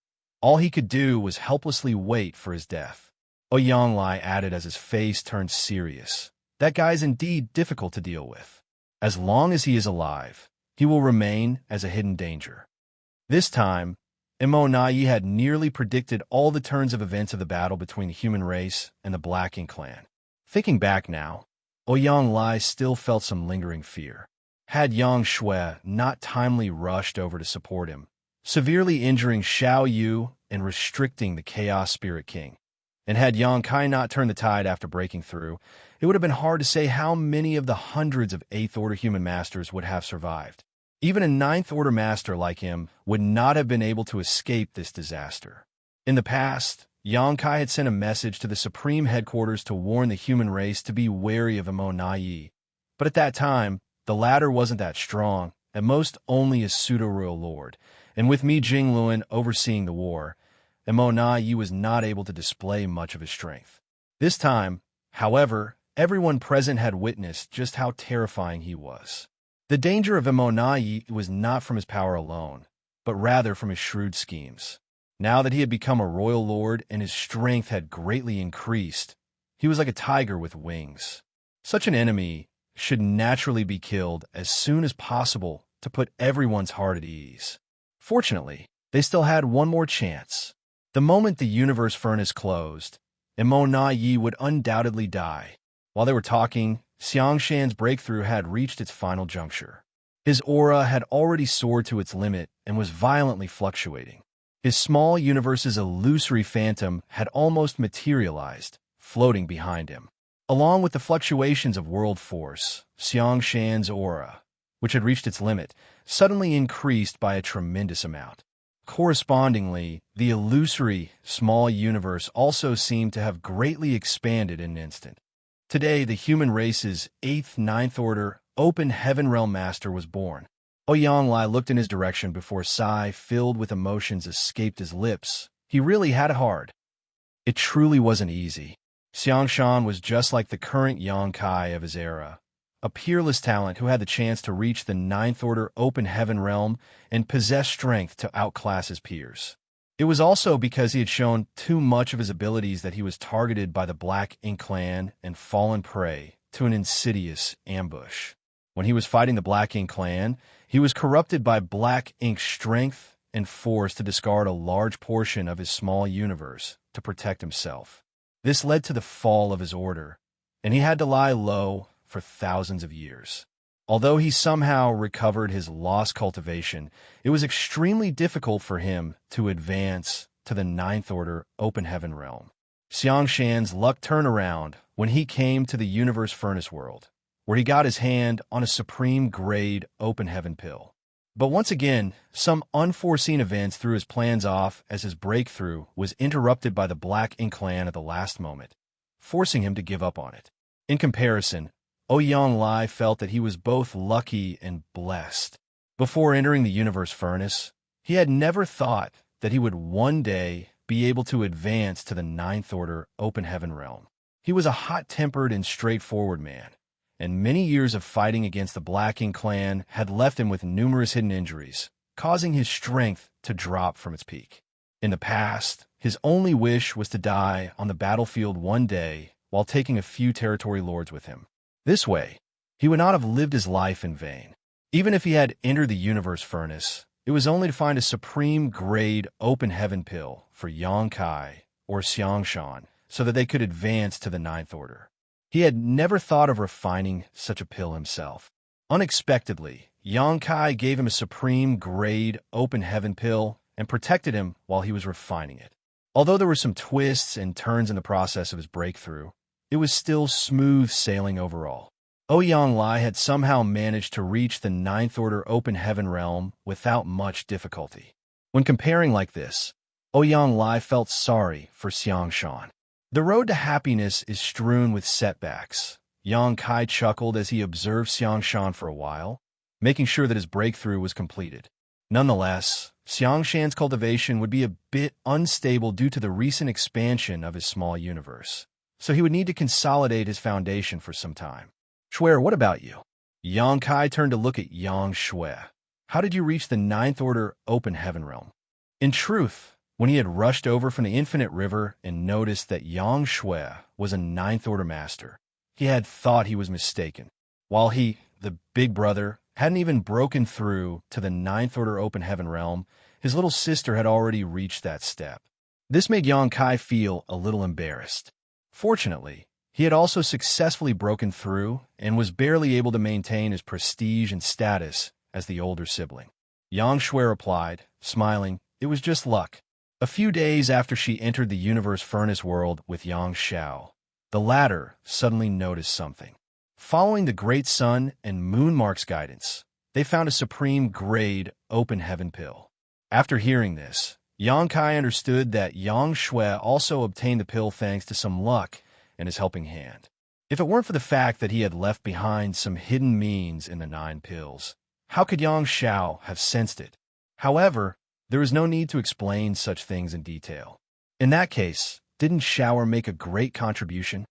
All he could do was helplessly wait for his death. Yang Lai added as his face turned serious. "That guy is indeed difficult to deal with. As long as he is alive, he will remain as a hidden danger." This time, Immortal Yi had nearly predicted all the turns of events of the battle between the human race and the Black Ink Clan. Thinking back now, Yang Lai still felt some lingering fear. Had Yang Shui not timely rushed over to support him, severely injuring Xiaoyu and restricting the Chaos Spirit King, and had Yang Kai not turned the tide after breaking through, it would have been hard to say how many of the hundreds of 8th Order human masters would have survived. Even a 9th Order master like him would not have been able to escape this disaster. In the past, Yang Kai had sent a message to the Supreme Headquarters to warn the human race to be wary of Immortal Yi, but at that time, the latter wasn't that strong, at most only a pseudo-royal lord, and with Mi Jingluan overseeing the war, Immortal Yi was not able to display much of his strength. This time, however, everyone present had witnessed just how terrifying he was. The danger of Immortal Yi was not from his power alone, but rather from his shrewd schemes. Now that he had become a royal lord and his strength had greatly increased, he was like a tiger with wings. Such an enemy should naturally be killed as soon as possible to put everyone's heart at ease. Fortunately, they still had one more chance. The moment the universe furnace closed, Imo Na Yi would undoubtedly die. While they were talking, Xianxia's breakthrough had reached its final juncture. His aura had already soared to its limit and was violently fluctuating. His small universe's illusory phantom had almost materialized, floating behind him. Along with the fluctuations of world force, Xianxia's aura, which had reached its limit, suddenly increased by a tremendous amount. Correspondingly, the illusory, small universe also seemed to have greatly expanded in an instant. Today, the human race's ninth order, open heaven realm master was born. Ouyang looked in his direction before a sigh filled with emotions escaped his lips. He really had it hard. It truly wasn't easy. Xianxia was just like the current Yang Kai of his era, a peerless talent who had the chance to reach the ninth order open heaven realm and possess strength to outclass his peers. It was also because he had shown too much of his abilities that he was targeted by the Black Ink Clan and fallen prey to an insidious ambush. When he was fighting the Black Ink Clan, he was corrupted by Black Ink's strength and forced to discard a large portion of his small universe to protect himself. This led to the fall of his order, and he had to lie low for thousands of years. Although he somehow recovered his lost cultivation, it was extremely difficult for him to advance to the ninth order open heaven realm. Xianxia's luck turned around when he came to the universe furnace world, where he got his hand on a supreme grade open heaven pill. But once again, some unforeseen events threw his plans off as his breakthrough was interrupted by the Black Ink Clan at the last moment, forcing him to give up on it. In comparison, Ouyang felt that he was both lucky and blessed. Before entering the universe furnace, he had never thought that he would one day be able to advance to the ninth order open heaven realm. He was a hot-tempered and straightforward man, and many years of fighting against the Black Ink Clan had left him with numerous hidden injuries, causing his strength to drop from its peak. In the past, his only wish was to die on the battlefield one day while taking a few territory lords with him. This way, he would not have lived his life in vain. Even if he had entered the universe furnace, it was only to find a supreme grade open heaven pill for Yang Kai or Xianxia so that they could advance to the ninth order. He had never thought of refining such a pill himself. Unexpectedly, Yang Kai gave him a supreme grade open heaven pill and protected him while he was refining it. Although there were some twists and turns in the process of his breakthrough, it was still smooth sailing overall. Ouyang had somehow managed to reach the ninth order open heaven realm without much difficulty. When comparing like this, Ouyang felt sorry for Xianxia. The road to happiness is strewn with setbacks. Yang Kai chuckled as he observed Xianxia for a while, making sure that his breakthrough was completed. Nonetheless, Xianxia's cultivation would be a bit unstable due to the recent expansion of his small universe, so he would need to consolidate his foundation for some time. Shui, what about you? Yang Kai turned to look at Yang Shui. How did you reach the ninth order open heaven realm? In truth, when he had rushed over from the infinite river and noticed that Yang Shui was a ninth order master, he had thought he was mistaken. While he, the big brother, hadn't even broken through to the ninth order open heaven realm, his little sister had already reached that step. This made Yang Kai feel a little embarrassed. Fortunately, he had also successfully broken through and was barely able to maintain his prestige and status as the older sibling. Yang Shui replied, smiling, "It was just luck." A few days after she entered the universe furnace world with Yang Xiao, the latter suddenly noticed something. Following the Great Sun and Moon Mark's guidance, they found a supreme grade open heaven pill. After hearing this, Yang Kai understood that Yang Shui also obtained the pill thanks to some luck and his helping hand. If it weren't for the fact that he had left behind some hidden means in the 9 pills, how could Yang Xiao have sensed it? However, there is no need to explain such things in detail. In that case, didn't Shower make a great contribution?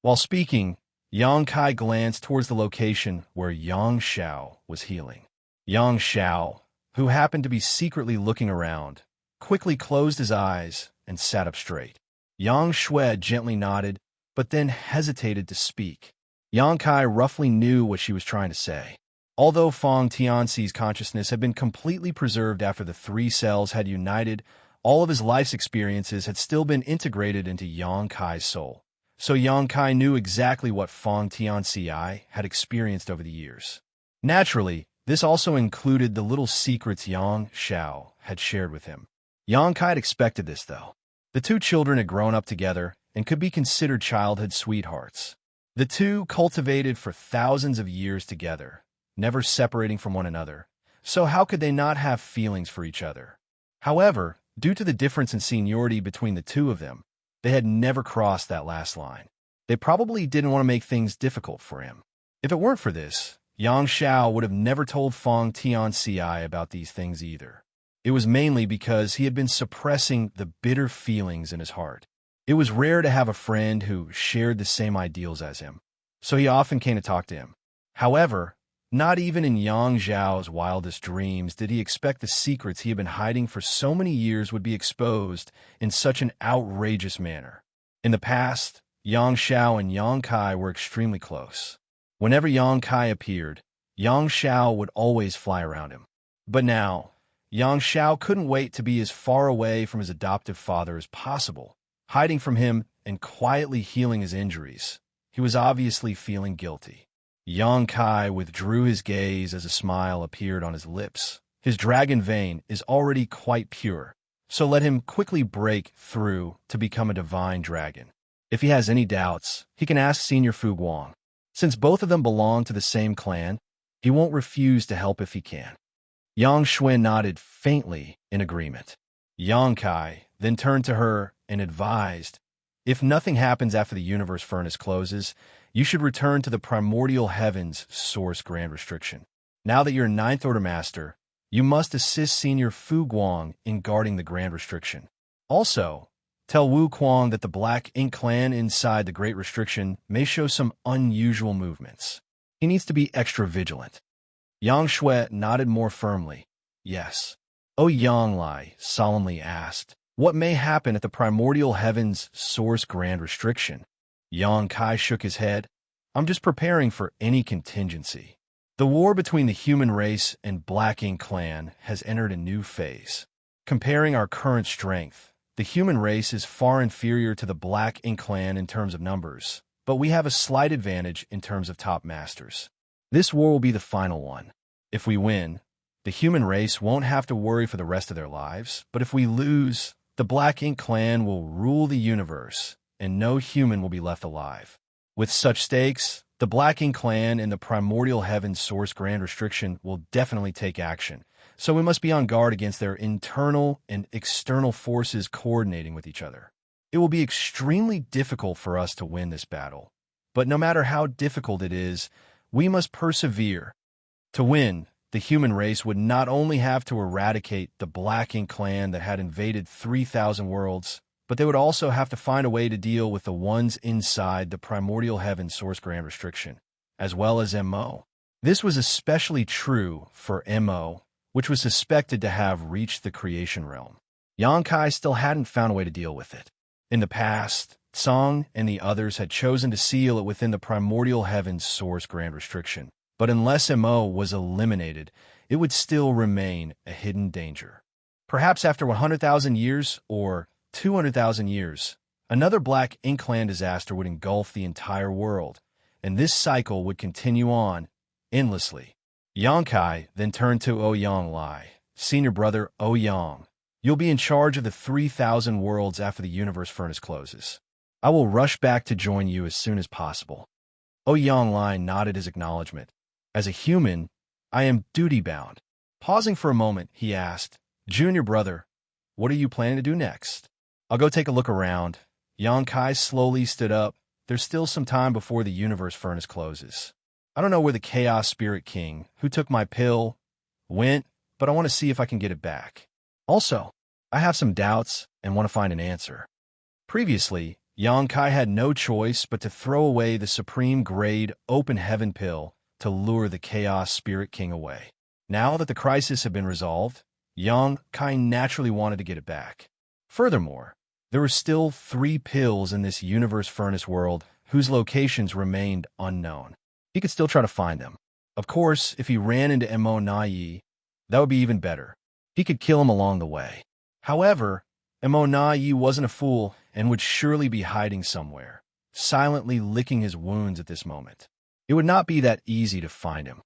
While speaking, Yang Kai glanced towards the location where Yang Xiao was healing. Yang Xiao, who happened to be secretly looking around, quickly closed his eyes and sat up straight. Yang Shui gently nodded, but then hesitated to speak. Yang Kai roughly knew what she was trying to say. Although Feng Tianxi's consciousness had been completely preserved after the three cells had united, all of his life's experiences had still been integrated into Yang Kai's soul. So Yang Kai knew exactly what Feng Tianxi had experienced over the years. Naturally, this also included the little secrets Xianxia had shared with him. Yang Kai had expected this, though. The two children had grown up together and could be considered childhood sweethearts. The two cultivated for thousands of years together, never separating from one another, so how could they not have feelings for each other? However, due to the difference in seniority between the two of them, they had never crossed that last line. They probably didn't want to make things difficult for him. If it weren't for this, Xianxia would have never told Feng Tianxi about these things either. It was mainly because he had been suppressing the bitter feelings in his heart. It was rare to have a friend who shared the same ideals as him, so he often came to talk to him. However, not even in Yang Zhao's wildest dreams did he expect the secrets he had been hiding for so many years would be exposed in such an outrageous manner. In the past, Yang Xiao and Yang Kai were extremely close. Whenever Yang Kai appeared, Yang Xiao would always fly around him. But now, Yang Xiao couldn't wait to be as far away from his adoptive father as possible, hiding from him and quietly healing his injuries. He was obviously feeling guilty. Yang Kai withdrew his gaze as a smile appeared on his lips. His dragon vein is already quite pure, so let him quickly break through to become a divine dragon. If he has any doubts, he can ask Senior Fu Guang. Since both of them belong to the same clan, he won't refuse to help if he can. Yang Xuan nodded faintly in agreement. Yang Kai then turned to her and advised, "If nothing happens after the universe furnace closes, you should return to the primordial heavens source grand restriction. Now that you're ninth order master, you must assist Senior Fu Guang in guarding the grand restriction. Also, tell Wu Kuang that the Black Ink clan inside the great restriction may show some unusual movements. He needs to be extra vigilant." Yang Shui nodded more firmly. Yes. Yang Lai solemnly asked, "What may happen at the primordial heavens source grand restriction?" Yang Kai shook his head. "I'm just preparing for any contingency. The war between the human race and Black Ink clan has entered a new phase. Comparing our current strength, the human race is far inferior to the Black Ink clan in terms of numbers, but we have a slight advantage in terms of top masters. This war will be the final one. If we win, the human race won't have to worry for the rest of their lives, but if we lose, the Black Ink clan will rule the universe, and no human will be left alive. With such stakes, the Black Ink clan and the primordial heavens source grand restriction will definitely take action, so we must be on guard against their internal and external forces coordinating with each other. It will be extremely difficult for us to win this battle, but no matter how difficult it is, we must persevere. To win, the human race would not only have to eradicate the Black Ink clan that had invaded 3,000 worlds, but they would also have to find a way to deal with the ones inside the primordial heavens source grand restriction, as well as MO. This was especially true for MO, which was suspected to have reached the creation realm. Yang Kai still hadn't found a way to deal with it. In the past, Tsang and the others had chosen to seal it within the primordial heavens source grand restriction, but unless MO was eliminated, it would still remain a hidden danger. Perhaps after 100,000 years or 200,000 years, another Black Ink clan disaster would engulf the entire world, and this cycle would continue on endlessly. Yang Kai then turned to Yang Lai, "Senior brother Yang, you'll be in charge of the 3,000 worlds after the universe furnace closes. I will rush back to join you as soon as possible." Yang Lai nodded his acknowledgement. "As a human, I am duty-bound." Pausing for a moment, he asked, "Junior brother, what are you planning to do next?" "I'll go take a look around." Yang Kai slowly stood up. "There's still some time before the universe furnace closes. I don't know where the Chaos Spirit King, who took my pill, went, but I want to see if I can get it back. Also, I have some doubts and want to find an answer." Previously, Yang Kai had no choice but to throw away the supreme grade open heaven pill to lure the Chaos Spirit King away. Now that the crisis had been resolved, Yang Kai naturally wanted to get it back. Furthermore, there were still 3 pills in this universe furnace world whose locations remained unknown. He could still try to find them. Of course, if he ran into Immortality, that would be even better. He could kill him along the way. However, Immortality wasn't a fool and would surely be hiding somewhere, silently licking his wounds at this moment. It would not be that easy to find him.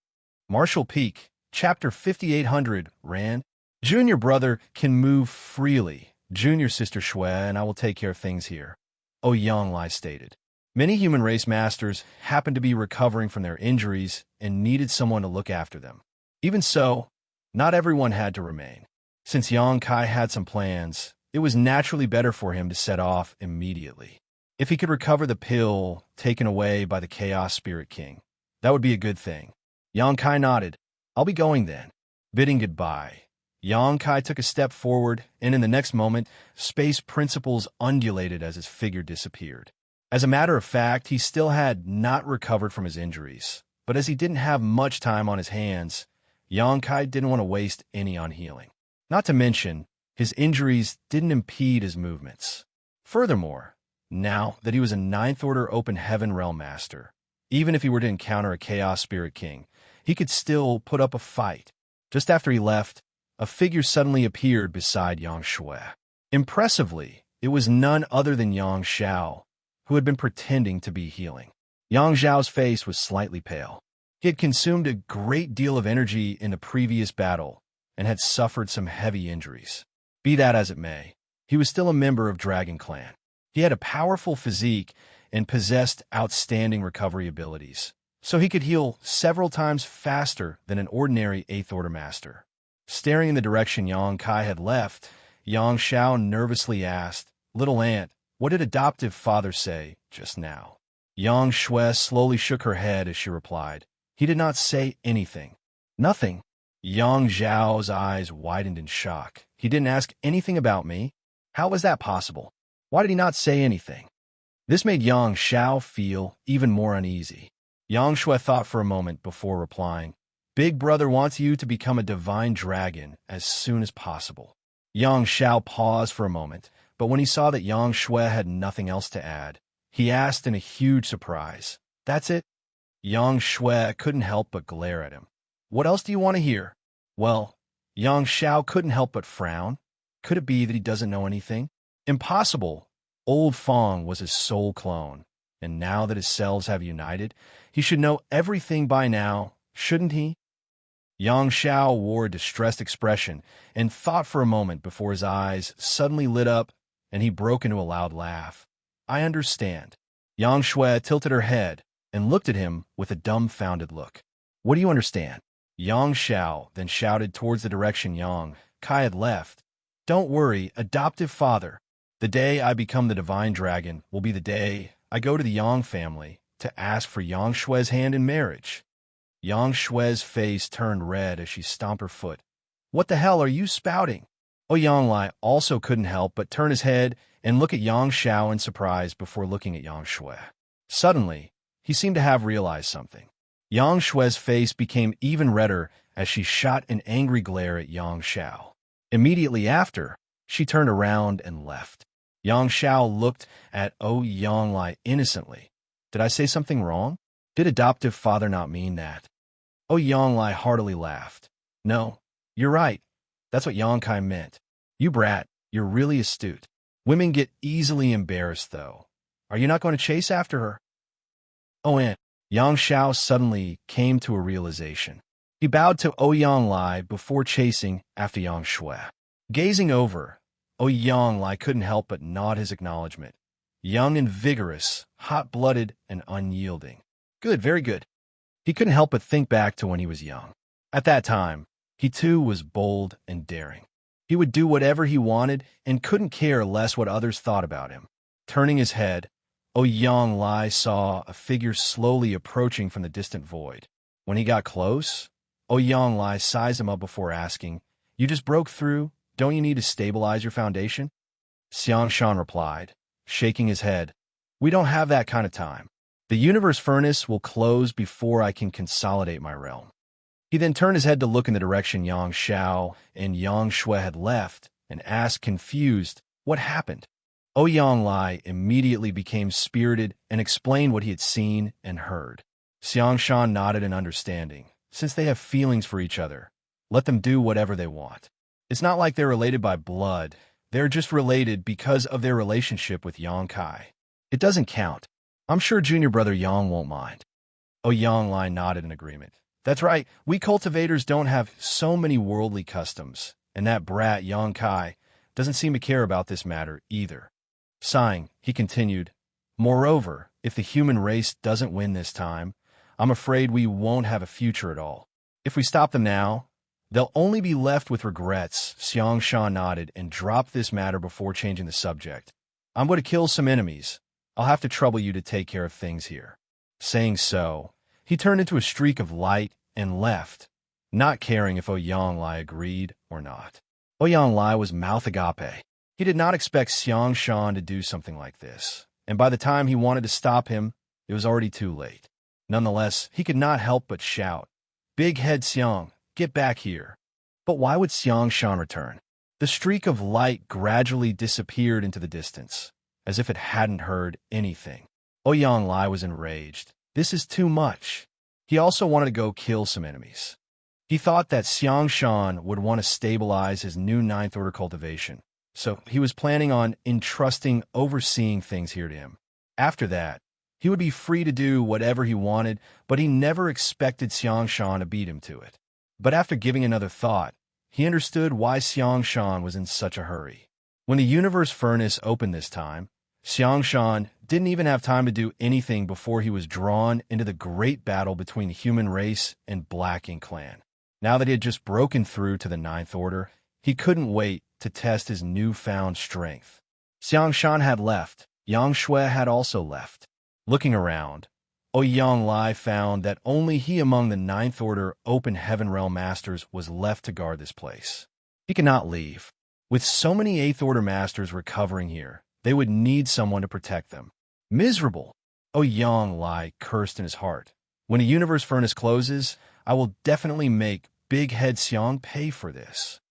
Martial Peak, Chapter 5800, ran, Junior brother can move freely. Junior sister Shui and I will take care of things here, Xianxia stated. Many human race masters happened to be recovering from their injuries and needed someone to look after them. Even so, not everyone had to remain. Since Xianxia had some plans, it was naturally better for him to set off immediately. If he could recover the pill taken away by the Chaos Spirit King, that would be a good thing. Xianxia nodded. I'll be going then. Bidding goodbye, Xianxia took a step forward, and in the next moment, space principles undulated as his figure disappeared. As a matter of fact, he still had not recovered from his injuries, but as he didn't have much time on his hands, Xianxia didn't want to waste any on healing. Not to mention, his injuries didn't impede his movements. Furthermore, now that he was a Ninth Order Open Heaven Realm Master, even if he were to encounter a Chaos Spirit King, he could still put up a fight. Just after he left, a figure suddenly appeared beside Xianxia. Impressively, it was none other than Xianxia, who had been pretending to be healing. Xiao's face was slightly pale. He had consumed a great deal of energy in the previous battle and had suffered some heavy injuries. Be that as it may, he was still a member of Dragon Clan. He had a powerful physique and possessed outstanding recovery abilities, so he could heal several times faster than an ordinary 8th Order Master. Staring in the direction Xianxia had left, Xianxia nervously asked, "Little Aunt, what did adoptive father say just now?" Xianxia slowly shook her head as she replied, "He did not say anything." "Nothing?" Xiao's eyes widened in shock. "He didn't ask anything about me? How was that possible? Why did he not say anything?" This made Xianxia feel even more uneasy. Xianxia thought for a moment before replying, "Big brother wants you to become a divine dragon as soon as possible." Xianxia paused for a moment, but when he saw that Xianxia had nothing else to add, he asked in a huge surprise, "That's it?" Xianxia couldn't help but glare at him. "What else do you want to hear?" Well, Xianxia couldn't help but frown. Could it be that he doesn't know anything? Impossible. Old Fong was his soul clone, and now that his selves have united, he should know everything by now, shouldn't he? Xianxia wore a distressed expression and thought for a moment before his eyes suddenly lit up and he broke into a loud laugh. "I understand." Xianxia tilted her head and looked at him with a dumbfounded look. "What do you understand?" Xianxia then shouted towards the direction Xianxia had left. "Don't worry, adoptive father. The day I become the divine dragon will be the day I go to the Yang family to ask for Xiangshui's hand in marriage." Xiangshui's face turned red as she stomped her foot. "What the hell are you spouting?" Xianglai also couldn't help but turn his head and look at Xiao in surprise before looking at Xiangshui. Suddenly, he seemed to have realized something. Yangshui's face became even redder as she shot an angry glare at Xiao. Immediately after, she turned around and left. Xiao looked at Yanglai innocently. "Did I say something wrong? Did adoptive father not mean that?" Yanglai heartily laughed. "No, you're right. That's what Yangkai meant. You brat, you're really astute. Women get easily embarrassed, though. Are you not going to chase after her?" And Xiao suddenly came to a realization. He bowed to Yanglai before chasing after Yangshui. Gazing over, Yanglai couldn't help but nod his acknowledgement. Young and vigorous, hot-blooded and unyielding. Good, very good. He couldn't help but think back to when he was young. At that time, he too was bold and daring. He would do whatever he wanted and couldn't care less what others thought about him. Turning his head, Yanglai saw a figure slowly approaching from the distant void. When he got close, Yanglai sized him up before asking, "You just broke through? Don't you need to stabilize your foundation?" Xianxia replied, shaking his head, "We don't have that kind of time. The universe furnace will close before I can consolidate my realm." He then turned his head to look in the direction Xiao and Yangshui had left and asked, confused, "What happened?" Ouyang immediately became spirited and explained what he had seen and heard. Xianxia nodded in understanding. Since they have feelings for each other, let them do whatever they want. It's not like they're related by blood. They're just related because of their relationship with Yang Kai. It doesn't count. I'm sure junior brother Yang won't mind. Ouyang nodded in agreement. That's right, we cultivators don't have so many worldly customs, and that brat Yang Kai doesn't seem to care about this matter either. Sighing, he continued, moreover, if the human race doesn't win this time, I'm afraid we won't have a future at all. If we stop them now, they'll only be left with regrets. Xianxia nodded and dropped this matter before changing the subject. I'm going to kill some enemies. I'll have to trouble you to take care of things here. Saying so, he turned into a streak of light and left, not caring if Ouyang agreed or not. Ouyang was mouth agape. He did not expect Xianxia to do something like this, and by the time he wanted to stop him, it was already too late. Nonetheless, he could not help but shout, Big Head Xiang, get back here. But why would Xianxia return? The streak of light gradually disappeared into the distance, as if it hadn't heard anything. Ouyang was enraged. This is too much. He also wanted to go kill some enemies. He thought that Xianxia would want to stabilize his new Ninth Order cultivation, so he was planning on entrusting overseeing things here to him. After that, he would be free to do whatever he wanted, but he never expected Xianxia to beat him to it. But after giving another thought, he understood why Xianxia was in such a hurry. When the universe furnace opened this time, Xianxia didn't even have time to do anything before he was drawn into the great battle between the human race and Black Ink Clan. Now that he had just broken through to the Ninth Order, he couldn't wait to test his newfound strength. Xianxia had left. Yang Shui had also left. Looking around, Ouyang found that only he among the Ninth Order Open Heaven Realm Masters was left to guard this place. He could not leave. With so many Eighth Order Masters recovering here, they would need someone to protect them. Miserable! Ouyang cursed in his heart. When a universe furnace closes, I will definitely make Big Head Xiang pay for this.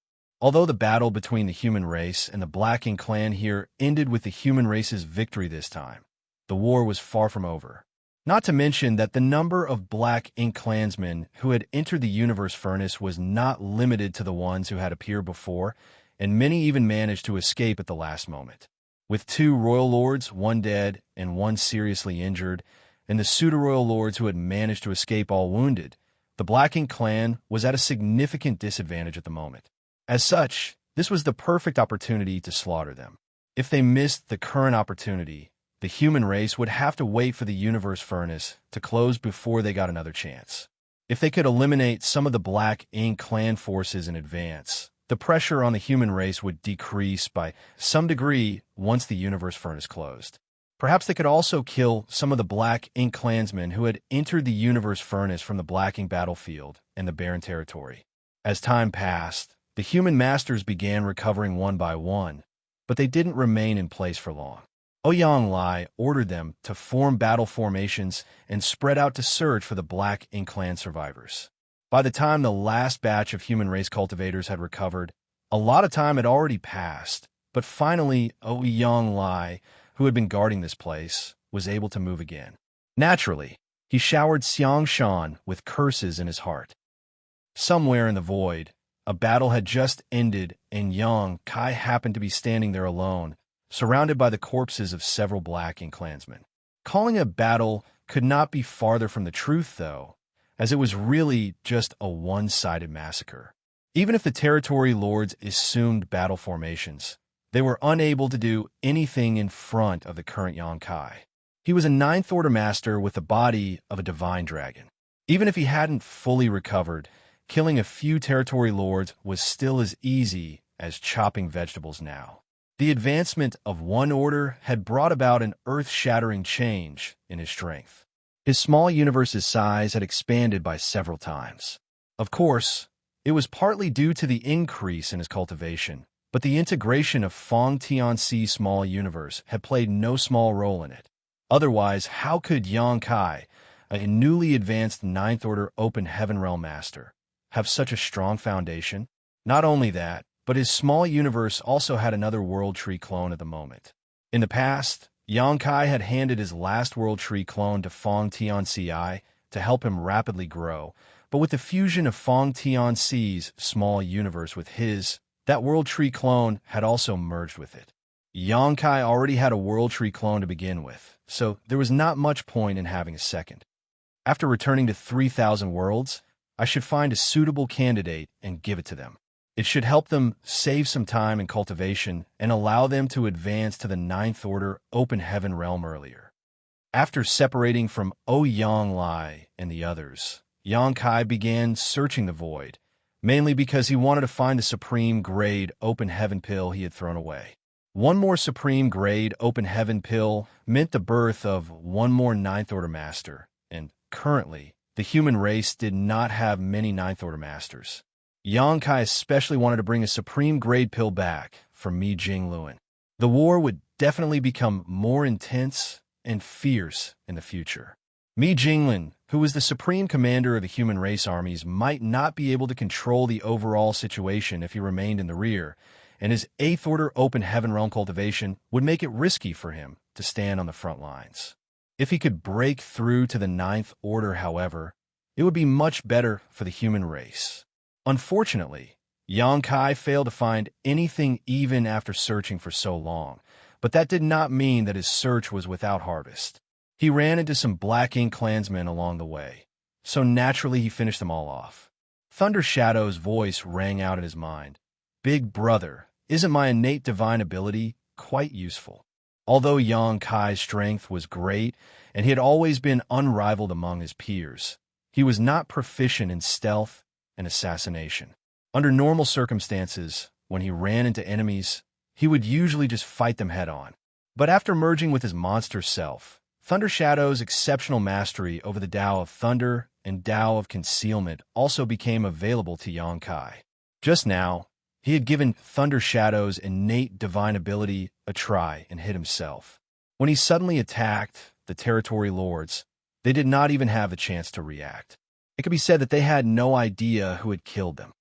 Although the battle between the human race and the Black Ink Clan here ended with the human race's victory this time, the war was far from over. Not to mention that the number of Black Ink Clansmen who had entered the universe furnace was not limited to the ones who had appeared before, and many even managed to escape at the last moment. With 2 Royal Lords, 1 dead and 1 seriously injured, and the Pseudo-Royal Lords who had managed to escape all wounded, the Black Ink Clan was at a significant disadvantage at the moment. As such, this was the perfect opportunity to slaughter them. If they missed the current opportunity, the human race would have to wait for the universe furnace to close before they got another chance. If they could eliminate some of the Black Ink Clan forces in advance, the pressure on the human race would decrease by some degree once the universe furnace closed. Perhaps they could also kill some of the Black Ink Clansmen who had entered the universe furnace from the Black Ink battlefield and the Barren Territory. As time passed, the human masters began recovering one by one, but they didn't remain in place for long. Ouyang ordered them to form battle formations and spread out to search for the Black Ink Clan survivors. By the time the last batch of human race cultivators had recovered, a lot of time had already passed, but finally Ouyang, who had been guarding this place, was able to move again. Naturally, he showered Xianxia with curses in his heart. Somewhere in the void, a battle had just ended and Yang Kai happened to be standing there alone, surrounded by the corpses of several Black Ink Clansmen. Calling it a battle could not be farther from the truth, though, as it was really just a one-sided massacre. Even if the territory lords assumed battle formations, they were unable to do anything in front of the current Yang Kai. He was a Ninth Order Master with the body of a divine dragon. Even if he hadn't fully recovered, killing a few territory lords was still as easy as chopping vegetables now. The advancement of one order had brought about an earth-shattering change in his strength. His small universe's size had expanded by several times. Of course, it was partly due to the increase in his cultivation, but the integration of Feng Tianxi's small universe had played no small role in it. Otherwise, how could Yang Kai, a newly advanced Ninth Order Open Heaven Realm Master, have such a strong foundation? Not only that, but his small universe also had another World Tree clone at the moment. In the past, Xianxia had handed his last World Tree clone to Feng Tianxi to help him rapidly grow, but with the fusion of Feng Tianxi's small universe with his, that World Tree clone had also merged with it. Xianxia already had a World Tree clone to begin with, so there was not much point in having a second. After returning to 3,000 worlds, I should find a suitable candidate and give it to them. It should help them save some time in cultivation and allow them to advance to the Ninth Order Open Heaven realm earlier. After separating from Ouyang Lai and the others, Xianxia began searching the void, mainly because he wanted to find the Supreme Grade Open Heaven pill he had thrown away. One more Supreme Grade Open Heaven pill meant the birth of one more Ninth Order Master, and currently, the human race did not have many Ninth Order Masters. Xianxia especially wanted to bring a Supreme Grade pill back for Mi Jingluan. The war would definitely become more intense and fierce in the future. Mi Jingluan, who was the supreme commander of the human race armies, might not be able to control the overall situation if he remained in the rear, and his 8th Order Open Heaven realm cultivation would make it risky for him to stand on the front lines. If he could break through to the Ninth Order, however, it would be much better for the human race. Unfortunately, Xianxia failed to find anything even after searching for so long, but that did not mean that his search was without harvest. He ran into some Black Ink clansmen along the way, so naturally he finished them all off. Thunder Shadow's voice rang out in his mind. Big brother, isn't my innate divine ability quite useful? Although Xianxia's strength was great, and he had always been unrivaled among his peers, he was not proficient in stealth and assassination. Under normal circumstances, when he ran into enemies, he would usually just fight them head-on. But after merging with his monster self, Thunder Shadow's exceptional mastery over the Tao of Thunder and Tao of Concealment also became available to Xianxia. Just now, he had given Thunder Shadow's innate divine ability a try and hit himself. When he suddenly attacked the Territory Lords, they did not even have a chance to react. It could be said that they had no idea who had killed them.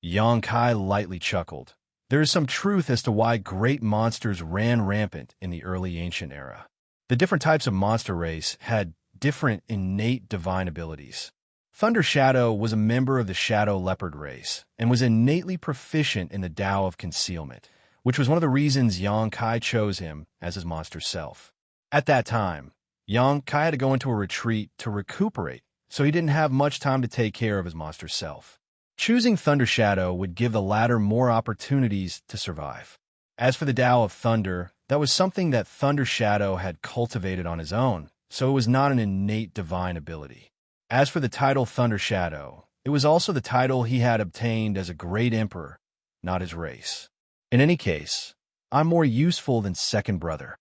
Xianxia lightly chuckled. There is some truth as to why great monsters ran rampant in the early ancient era. The different types of monster race had different innate divine abilities. Thunder Shadow was a member of the Shadow Leopard race and was innately proficient in the Tao of Concealment, which was one of the reasons Xianxia chose him as his monster self. At that time, Xianxia had to go into a retreat to recuperate, so he didn't have much time to take care of his monster self. Choosing Thunder Shadow would give the latter more opportunities to survive. As for the Tao of Thunder, that was something that Thunder Shadow had cultivated on his own, so it was not an innate divine ability. As for the title Thunder Shadow, it was also the title he had obtained as a great emperor, not his race. In any case, I'm more useful than second brother.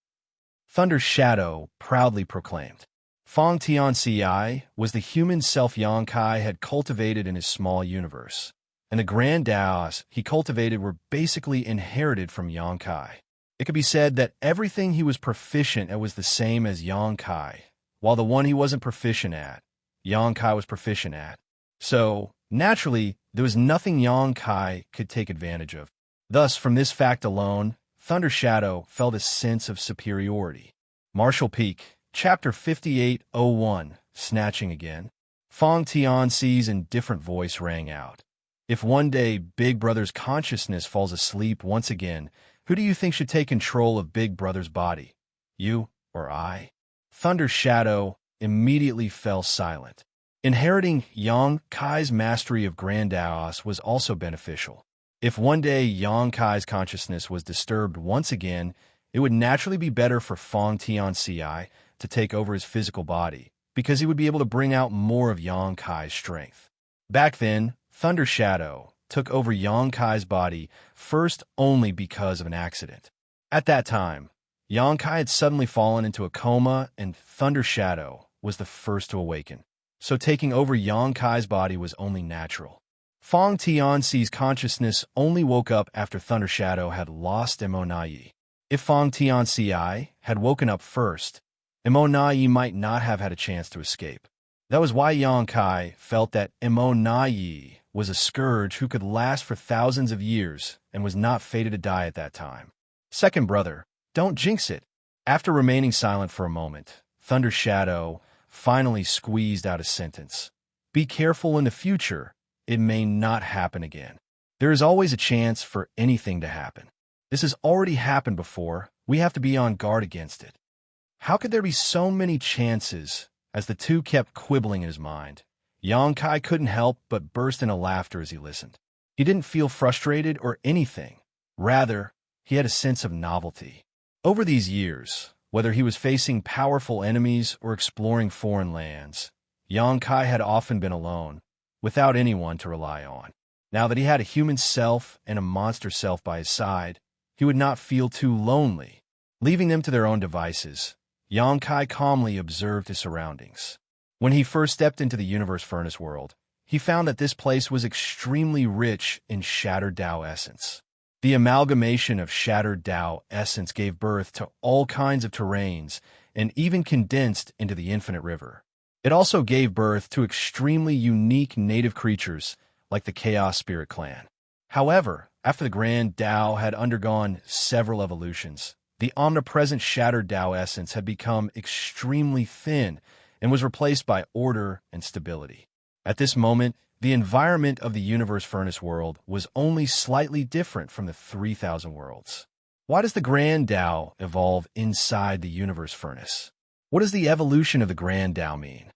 Thunder Shadow proudly proclaimed. Feng Tianxi was the human self Xianxia had cultivated in his small universe, and the grand Daos he cultivated were basically inherited from Xianxia. It could be said that everything he was proficient at was the same as Xianxia, while the one he wasn't proficient at, Xianxia was proficient at. So, naturally, there was nothing Xianxia could take advantage of. Thus, from this fact alone, Thunder Shadow felt a sense of superiority. Martial Peak, Chapter 5801, Snatching Again. Feng Tianxi's indifferent voice rang out. If one day Big Brother's consciousness falls asleep once again, who do you think should take control of Big Brother's body? You or I? Thunder Shadow immediately fell silent. Inheriting Xianxia's mastery of Grand Daos was also beneficial. If one day Xianxia's consciousness was disturbed once again, it would naturally be better for Feng Tianxi to take over his physical body, because he would be able to bring out more of Xianxia's strength. Back then, Thunder Shadow took over Xianxia's body first only because of an accident. At that time, Xianxia had suddenly fallen into a coma and Thunder Shadow was the first to awaken, so taking over Xianxia's body was only natural. Feng Tianxi's consciousness only woke up after Thunder Shadow had lost Immortality. If Feng Tianxi had woken up first, Immortality might not have had a chance to escape. That was why Xianxia felt that Immortality was a scourge who could last for thousands of years and was not fated to die at that time. Second brother, don't jinx it. After remaining silent for a moment, Thunder Shadow finally squeezed out a sentence. Be careful in the future. It may not happen again. There is always a chance for anything to happen. This has already happened before. We have to be on guard against it. How could there be so many chances? As the two kept quibbling in his mind, Xianxia couldn't help but burst into laughter as he listened. He didn't feel frustrated or anything. Rather, he had a sense of novelty. Over these years, whether he was facing powerful enemies or exploring foreign lands, Xianxia had often been alone, without anyone to rely on. Now that he had a human self and a monster self by his side, he would not feel too lonely. Leaving them to their own devices, Xianxia calmly observed his surroundings. When he first stepped into the Universe Furnace world, he found that this place was extremely rich in Shattered Tao essence. The amalgamation of Shattered Tao essence gave birth to all kinds of terrains and even condensed into the Infinite River. It also gave birth to extremely unique native creatures like the Chaos Spirit Clan. However, after the Grand Tao had undergone several evolutions, the omnipresent Shattered Tao essence had become extremely thin and was replaced by order and stability. At this moment, the environment of the Universe Furnace world was only slightly different from the 3,000 worlds. Why does the Grand Tao evolve inside the Universe Furnace? What does the evolution of the Grand Tao mean?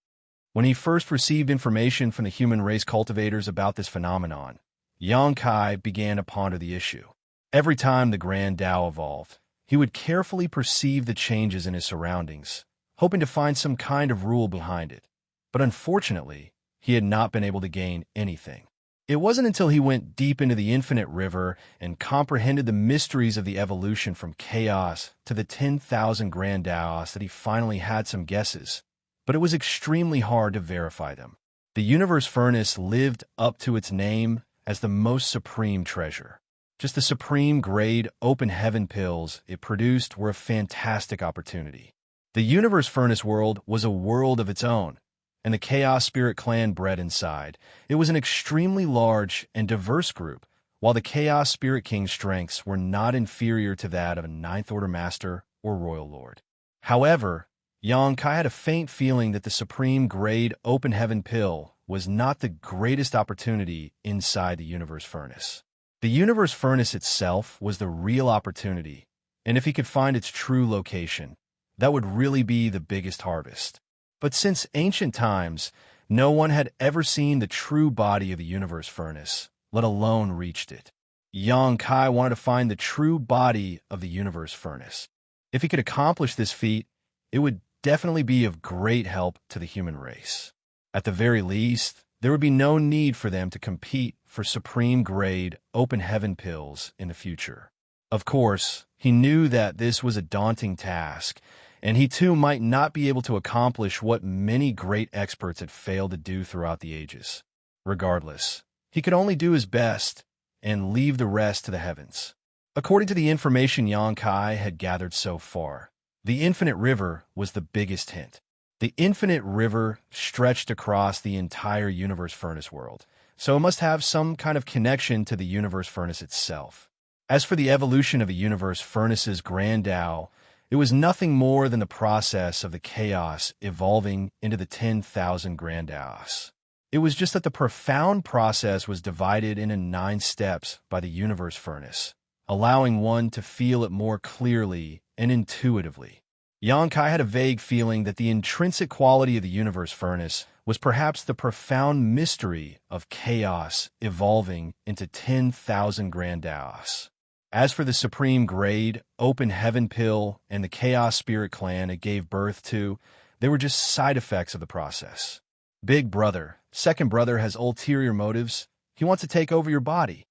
When he first received information from the human race cultivators about this phenomenon, Xianxia began to ponder the issue. Every time the Grand Tao evolved, he would carefully perceive the changes in his surroundings, hoping to find some kind of rule behind it. But unfortunately, he had not been able to gain anything. It wasn't until he went deep into the Infinite River and comprehended the mysteries of the evolution from chaos to the 10,000 Grand Taos that he finally had some guesses, but it was extremely hard to verify them. The Universe Furnace lived up to its name as the most supreme treasure. Just the supreme grade open heaven pills it produced were a fantastic opportunity. The Universe Furnace world was a world of its own, and the Chaos Spirit Clan bred inside. It was an extremely large and diverse group, while the Chaos Spirit King's strengths were not inferior to that of a Ninth Order Master or Royal Lord. However, Xianxia had a faint feeling that the Supreme Grade Open Heaven Pill was not the greatest opportunity inside the Universe Furnace. The Universe Furnace itself was the real opportunity, and if he could find its true location, that would really be the biggest harvest. But since ancient times, no one had ever seen the true body of the Universe Furnace, let alone reached it. Xianxia wanted to find the true body of the Universe Furnace. If he could accomplish this feat, it would definitely be of great help to the human race. At the very least, there would be no need for them to compete for supreme grade open heaven pills in the future. Of course, he knew that this was a daunting task, and he too might not be able to accomplish what many great experts had failed to do throughout the ages. Regardless, he could only do his best and leave the rest to the heavens. According to the information Xianxia had gathered so far, the Infinite River was the biggest hint. The Infinite River stretched across the entire Universe Furnace world, so it must have some kind of connection to the Universe Furnace itself. As for the evolution of the Universe Furnace's Grand Tao, it was nothing more than the process of the chaos evolving into the 10,000 Grand Taos. It was just that the profound process was divided into 9 steps by the Universe Furnace, allowing one to feel it more clearly and intuitively. Xianxia had a vague feeling that the intrinsic quality of the Universe Furnace was perhaps the profound mystery of chaos evolving into 10,000 Grand Taos. As for the Supreme Grade, Open Heaven Pill, and the Chaos Spirit Clan it gave birth to, they were just side effects of the process. Big Brother, Second Brother has ulterior motives. He wants to take over your body.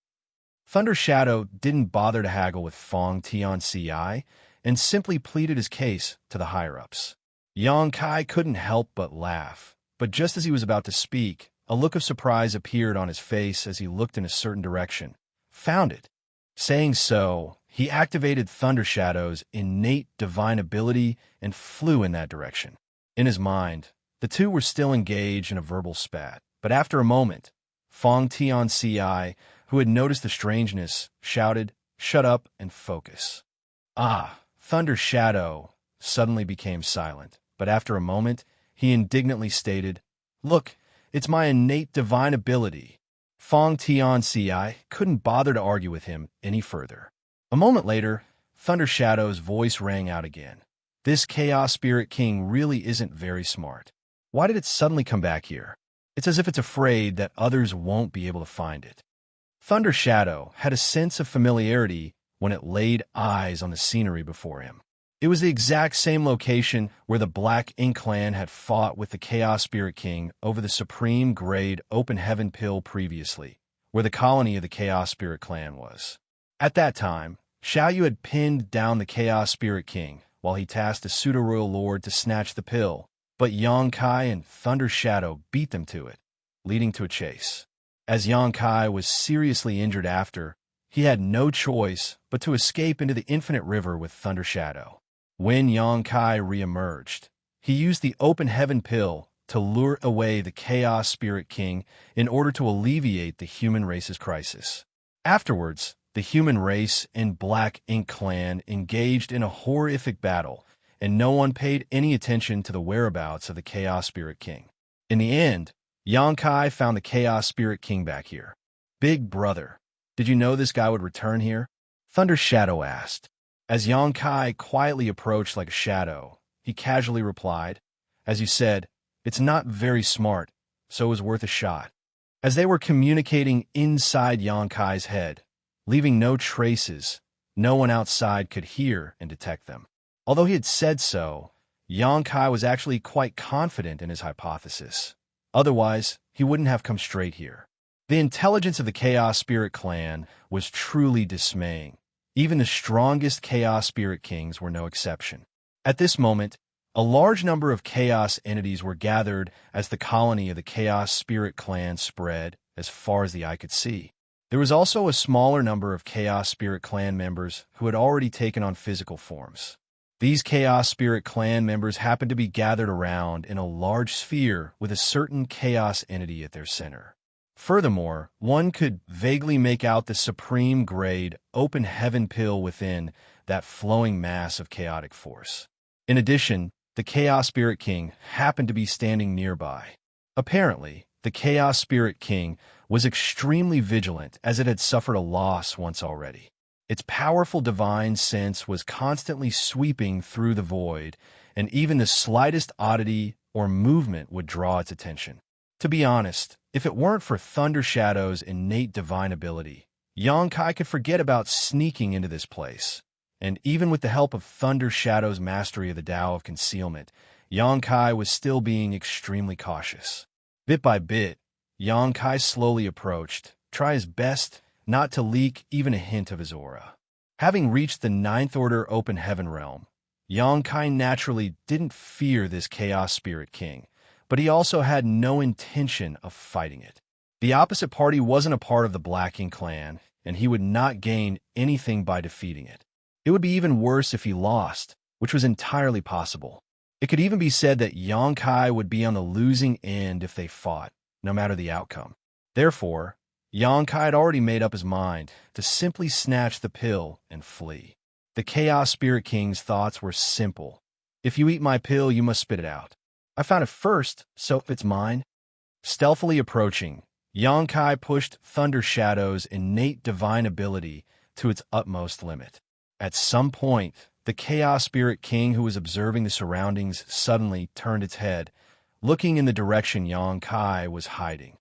Thunder Shadow didn't bother to haggle with Xianxia and simply pleaded his case to the higher-ups. Xianxia couldn't help but laugh, but just as he was about to speak, a look of surprise appeared on his face as he looked in a certain direction. Found it. Saying so, he activated Thunder Shadow's innate divine ability and flew in that direction. In his mind, the two were still engaged in a verbal spat, but after a moment, Xianxia, who had noticed the strangeness, shouted, "Shut up and focus." "Ah, Thunder Shadow, suddenly became silent, but after a moment, he indignantly stated, "Look, it's my innate divine ability." Fong Tianci couldn't bother to argue with him any further. A moment later, Thunder Shadow's voice rang out again. "This Chaos Spirit King really isn't very smart. Why did it suddenly come back here? It's as if it's afraid that others won't be able to find it." Thunder Shadow had a sense of familiarity when it laid eyes on the scenery before him. It was the exact same location where the Black Ink Clan had fought with the Chaos Spirit King over the Supreme Grade Open Heaven Pill previously, where the colony of the Chaos Spirit Clan was. At that time, Xiaoyu had pinned down the Chaos Spirit King while he tasked the Pseudo-Royal Lord to snatch the pill, but Yang Kai and Thunder Shadow beat them to it, leading to a chase. As Yang Kai was seriously injured after, he had no choice but to escape into the Infinite River with Thunder Shadow. When Yang Kai re-emerged, he used the Open Heaven Pill to lure away the Chaos Spirit King in order to alleviate the human race's crisis. Afterwards, the human race and Black Ink Clan engaged in a horrific battle, and no one paid any attention to the whereabouts of the Chaos Spirit King. In the end, Yang Kai found the Chaos Spirit King back here. "Big brother, did you know this guy would return here?" Thunder Shadow asked. As Yang Kai quietly approached like a shadow, he casually replied, "As you said, it's not very smart, so it was worth a shot." As they were communicating inside Yang Kai's head, leaving no traces, no one outside could hear and detect them. Although he had said so, Yang Kai was actually quite confident in his hypothesis. Otherwise, he wouldn't have come straight here. The intelligence of the Chaos Spirit Clan was truly dismaying. Even the strongest Chaos Spirit Kings were no exception. At this moment, a large number of Chaos entities were gathered as the colony of the Chaos Spirit Clan spread as far as the eye could see. There was also a smaller number of Chaos Spirit Clan members who had already taken on physical forms. These Chaos Spirit Clan members happened to be gathered around in a large sphere with a certain Chaos entity at their center. Furthermore, one could vaguely make out the Supreme Grade Open Heaven Pill within that flowing mass of chaotic force. In addition, the Chaos Spirit King happened to be standing nearby. Apparently, the Chaos Spirit King was extremely vigilant as it had suffered a loss once already. Its powerful divine sense was constantly sweeping through the void, and even the slightest oddity or movement would draw its attention. To be honest, if it weren't for Thunder Shadow's innate divine ability, Yang Kai could forget about sneaking into this place. And even with the help of Thunder Shadow's mastery of the Tao of Concealment, Yang Kai was still being extremely cautious. Bit by bit, Yang Kai slowly approached, try his best not to leak even a hint of his aura. Having reached the Ninth Order Open Heaven realm, Yang Kai naturally didn't fear this Chaos Spirit King, but he also had no intention of fighting it. The opposite party wasn't a part of the Black Ink Clan, and he would not gain anything by defeating it. It would be even worse if he lost, which was entirely possible. It could even be said that Yang Kai would be on the losing end if they fought, no matter the outcome. Therefore, Yang Kai had already made up his mind to simply snatch the pill and flee. The Chaos Spirit King's thoughts were simple. "If you eat my pill, you must spit it out. I found it first, so it's mine." Stealthily approaching, Yang Kai pushed Thunder Shadow's innate divine ability to its utmost limit. At some point, the Chaos Spirit King who was observing the surroundings suddenly turned its head, looking in the direction Yang Kai was hiding.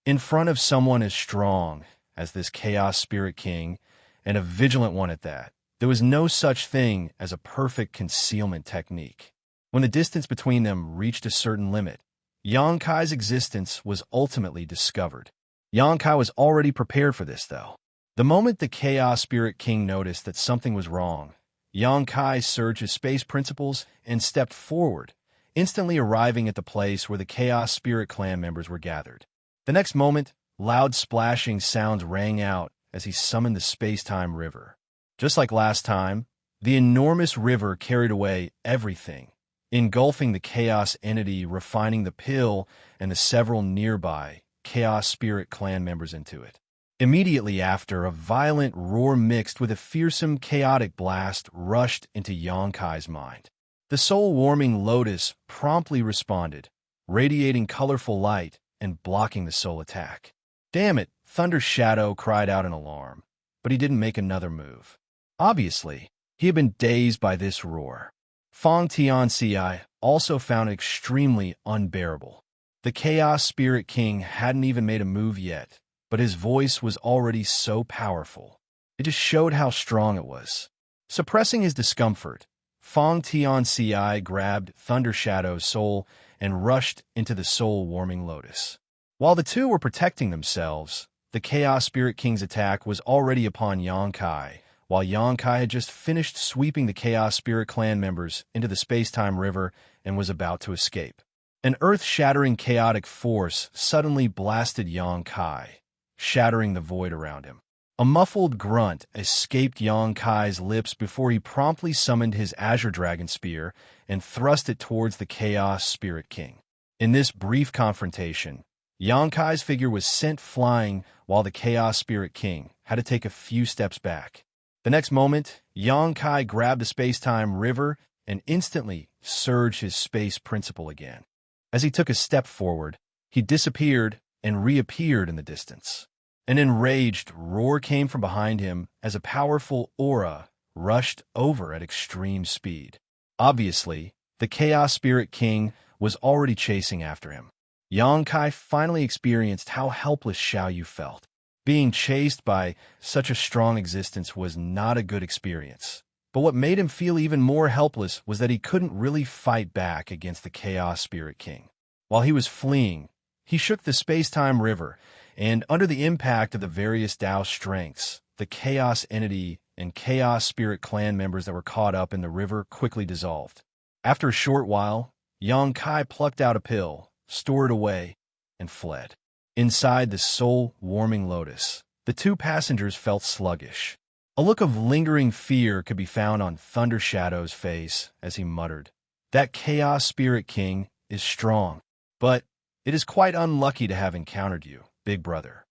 In front of someone as strong as this Chaos Spirit King, and a vigilant one at that, there was no such thing as a perfect concealment technique. When the distance between them reached a certain limit, Yang Kai's existence was ultimately discovered. Yang Kai was already prepared for this, though. The moment the Chaos Spirit King noticed that something was wrong, Yang Kai surged his space principles and stepped forward, instantly arriving at the place where the Chaos Spirit Clan members were gathered. The next moment, loud splashing sounds rang out as he summoned the space-time river. Just like last time, the enormous river carried away everything, engulfing the Chaos entity, refining the pill and the several nearby Chaos Spirit Clan members into it. Immediately after, a violent roar mixed with a fearsome chaotic blast rushed into Yang Kai's mind. The soul-warming lotus promptly responded, radiating colorful light and blocking the soul attack. "Damn it," Thunder Shadow cried out in alarm, but he didn't make another move. Obviously, he had been dazed by this roar. Fang Tianxia also found it extremely unbearable. The Chaos Spirit King hadn't even made a move yet, but his voice was already so powerful. It just showed how strong it was. Suppressing his discomfort, Fang Tianxia grabbed Thunder Shadow's soul and rushed into the soul-warming lotus. While the two were protecting themselves, the Chaos Spirit King's attack was already upon Xianxia, while Xianxia had just finished sweeping the Chaos Spirit clan members into the space-time river and was about to escape. An earth-shattering chaotic force suddenly blasted Xianxia, shattering the void around him. A muffled grunt escaped Xianxia's lips before he promptly summoned his Azure Dragon Spear and thrust it towards the Chaos Spirit King. In this brief confrontation, Xianxia's figure was sent flying while the Chaos Spirit King had to take a few steps back. The next moment, Xianxia grabbed the space-time river and instantly surged his space principle again. As he took a step forward, he disappeared and reappeared in the distance. An enraged roar came from behind him as a powerful aura rushed over at extreme speed. Obviously, the Chaos Spirit King was already chasing after him. Xianxia finally experienced how helpless Xiaoyu felt. Being chased by such a strong existence was not a good experience. But what made him feel even more helpless was that he couldn't really fight back against the Chaos Spirit King. While he was fleeing, he shook the space-time river, and under the impact of the various Dao strengths, the Chaos Entity and Chaos Spirit clan members that were caught up in the river quickly dissolved. After a short while, Xianxia plucked out a pill, stored it away, and fled. Inside the soul-warming lotus, the two passengers felt sluggish. A look of lingering fear could be found on Thunder Shadow's face as he muttered, "That Chaos Spirit King is strong, but it is quite unlucky to have encountered you, big brother."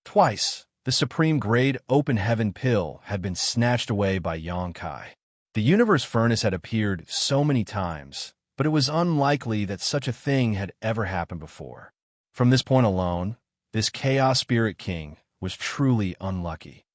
Twice, the supreme grade open heaven pill had been snatched away by Xianxia. The universe furnace had appeared so many times, but it was unlikely that such a thing had ever happened before. From this point alone, this Chaos Spirit King was truly unlucky.